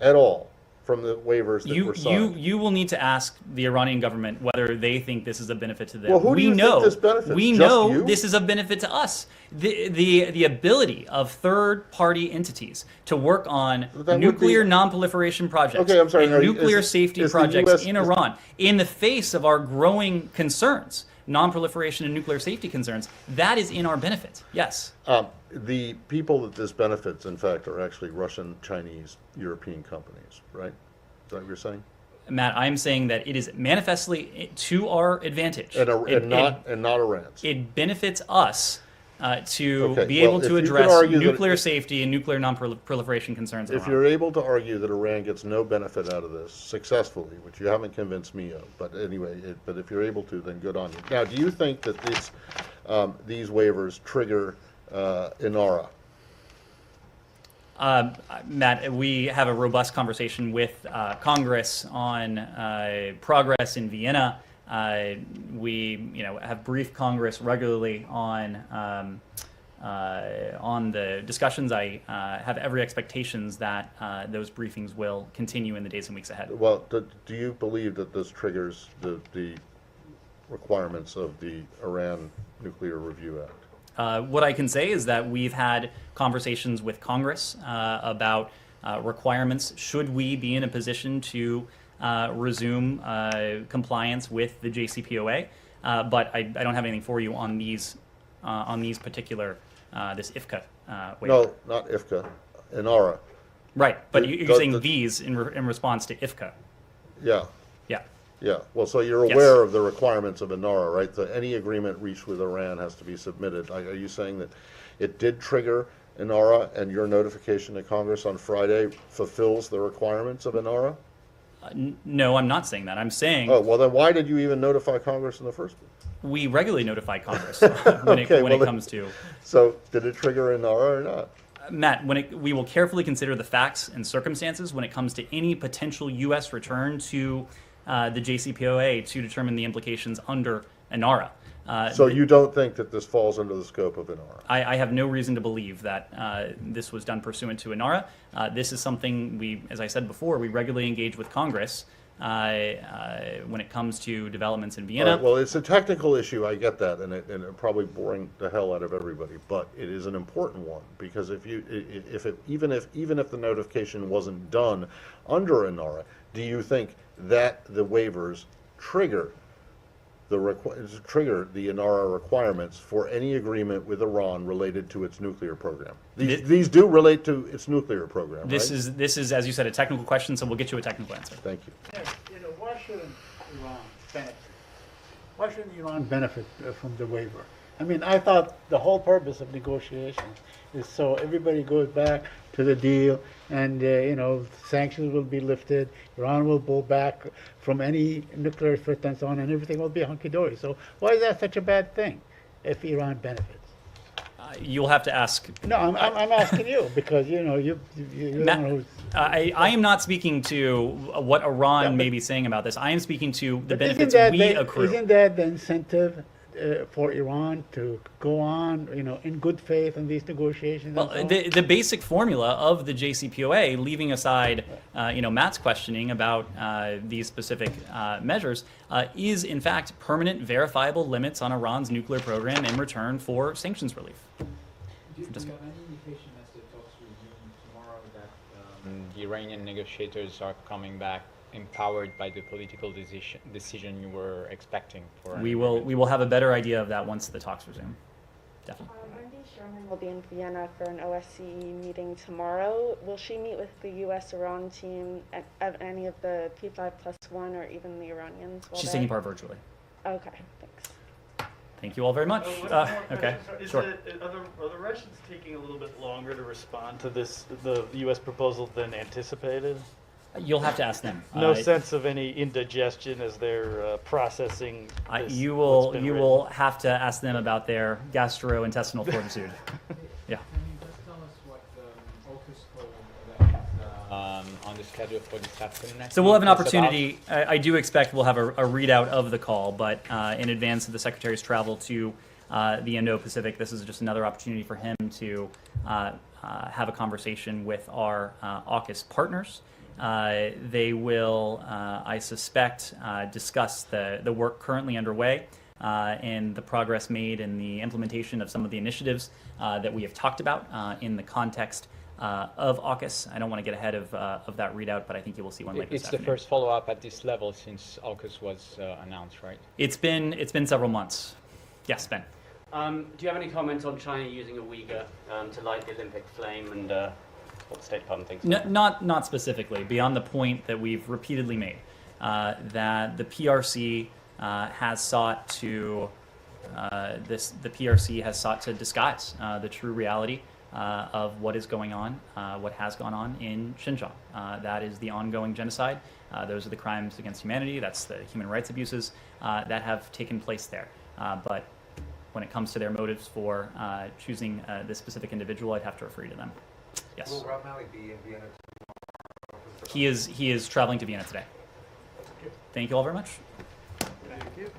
at all from the waivers that were signed?
You will need to ask the Iranian government whether they think this is a benefit to them.
Well, who do you think this benefits?
We
Just
know
you?
this is a benefit to us. The ability of third-party entities to work on nuclear non-proliferation projects
Okay, I'm sorry,
and nuclear safety projects in Iran in the face of our growing concerns, non-proliferation and nuclear safety concerns, that is in our benefit. Yes.
The people that this benefits, in fact, are actually Russian, Chinese, European companies, right? Is that what you're saying?
Matt, I'm saying that it is manifestly to our advantage.
And not Iran's.
It benefits us to
Okay,
be
well,
able to
if you could
address
argue that
nuclear
if-
safety and nuclear non-proliferation concerns in
If
Iran.
you're able to argue that Iran gets no benefit out of this successfully, which you haven't convinced me of, but anyway, but if you're able to, then good on you. Now, do you think that these waivers trigger INARA?
Matt, we have a robust conversation with Congress on progress in Vienna. We, have briefed Congress regularly on the discussions. I have every expectations that those briefings will continue in the days and weeks ahead.
Well, do you believe that this triggers the requirements of the Iran Nuclear Review Act?
What I can say is that we've had conversations with Congress about requirements should we be in a position to resume compliance with the JCPOA. But I don't have anything for you on these particular, this IFCA waiver.
No, not IFCA, INARA.
Right, but you're saying these in response to IFCA.
Yeah.
Yeah.
Yeah, well, so you're
Yes.
aware of the requirements of INARA, right? So any agreement reached with Iran has to be submitted. Are you saying that it did trigger INARA and your notification to Congress on Friday fulfills the requirements of INARA?
No, I'm not saying that. I'm saying
Oh, well then why did you even notify Congress in the first place?
we regularly notify Congress when it comes to.
So did it trigger INARA or not?
Matt, we will carefully consider the facts and circumstances when it comes to any potential U.S. return to the JCPOA to determine the implications under INARA.
So you don't think that this falls under the scope of INARA?
I have no reason to believe that this was done pursuant to INARA. This is something as I said before, we regularly engage with Congress when it comes to developments in Vienna.
All right, well, it's a technical issue, I get that, and it's probably boring the hell out of everybody, but it is an important one, because even if the notification wasn't done under INARA, do you think that the waivers trigger the INARA requirements for any agreement with Iran related to its nuclear program? These do relate to its nuclear program,
This
right?
is, as you said, a technical question, so we'll get you a technical answer.
Thank you.
Why shouldn't Iran benefit? Why shouldn't Iran benefit from the waiver? I mean, I thought the whole purpose of negotiations is so everybody goes back to the deal, and sanctions will be lifted. Iran will pull back from any nuclear threat and so on, and everything will be hunky dory. So why is that such a bad thing if Iran benefits?
You'll have to ask.
No, I'm asking you because you're the one who's.
I am not speaking to what Iran may be saying about this. I am speaking to the
But
benefits we accrue.
Isn't that the incentive for Iran to go on, in good faith in these negotiations?
Well, the basic formula of the JCPOA, leaving aside, Matt's questioning about these specific measures, is in fact permanent, verifiable limits on Iran's nuclear program in return for sanctions relief.
Do you have any indication as the talks resume tomorrow that the Iranian negotiators are coming back empowered by the political decision you were expecting for?
We will have a better idea of that once the talks resume. Definitely.
Wendy Sherman will be in Vienna for an OSCE meeting tomorrow. Will she meet with the U.S.-Iran team at any of the P5+1 or even the Iranians?
She's taking part virtually.
Okay, thanks.
Thank you all very much. Okay, sure.
Are the Russians taking a little bit longer to respond to the U.S. proposal than anticipated?
You'll have to ask them.
No sense of any indigestion as they're processing.
You will have to ask them about their gastrointestinal fortitude. Yeah.
Can you just tell us what AUKUS told on the schedule for this afternoon?
So we'll have an opportunity. I do expect we'll have a readout of the call, but in advance of the Secretary's travel to the Indo-Pacific, this is just another opportunity for him to have a conversation with our AUKUS partners They will, I suspect, discuss the work currently underway and the progress made in the implementation of some of the initiatives that we have talked about in the context of AUKUS. I don't want to get ahead of that readout, but I think you will see one later this
It's the
afternoon.
first follow-up at this level since AUKUS was announced, right?
It's been several months. Yes, Ben.
Do you have any comments on China using a Uyghur to light the Olympic flame and what the State Department thinks?
Not specifically, beyond the point that we've repeatedly made, that the PRC has sought to disguise the true reality of what is going on, what has gone on in Xinjiang. That is the ongoing genocide. Those are the crimes against humanity. That's the human rights abuses that have taken place there. But when it comes to their motives for choosing this specific individual, I'd have to refer you to them. Yes.
Will Rob Malley be in Vienna
tomorrow? He is traveling to Vienna today. Thank you all very much.
Thank you.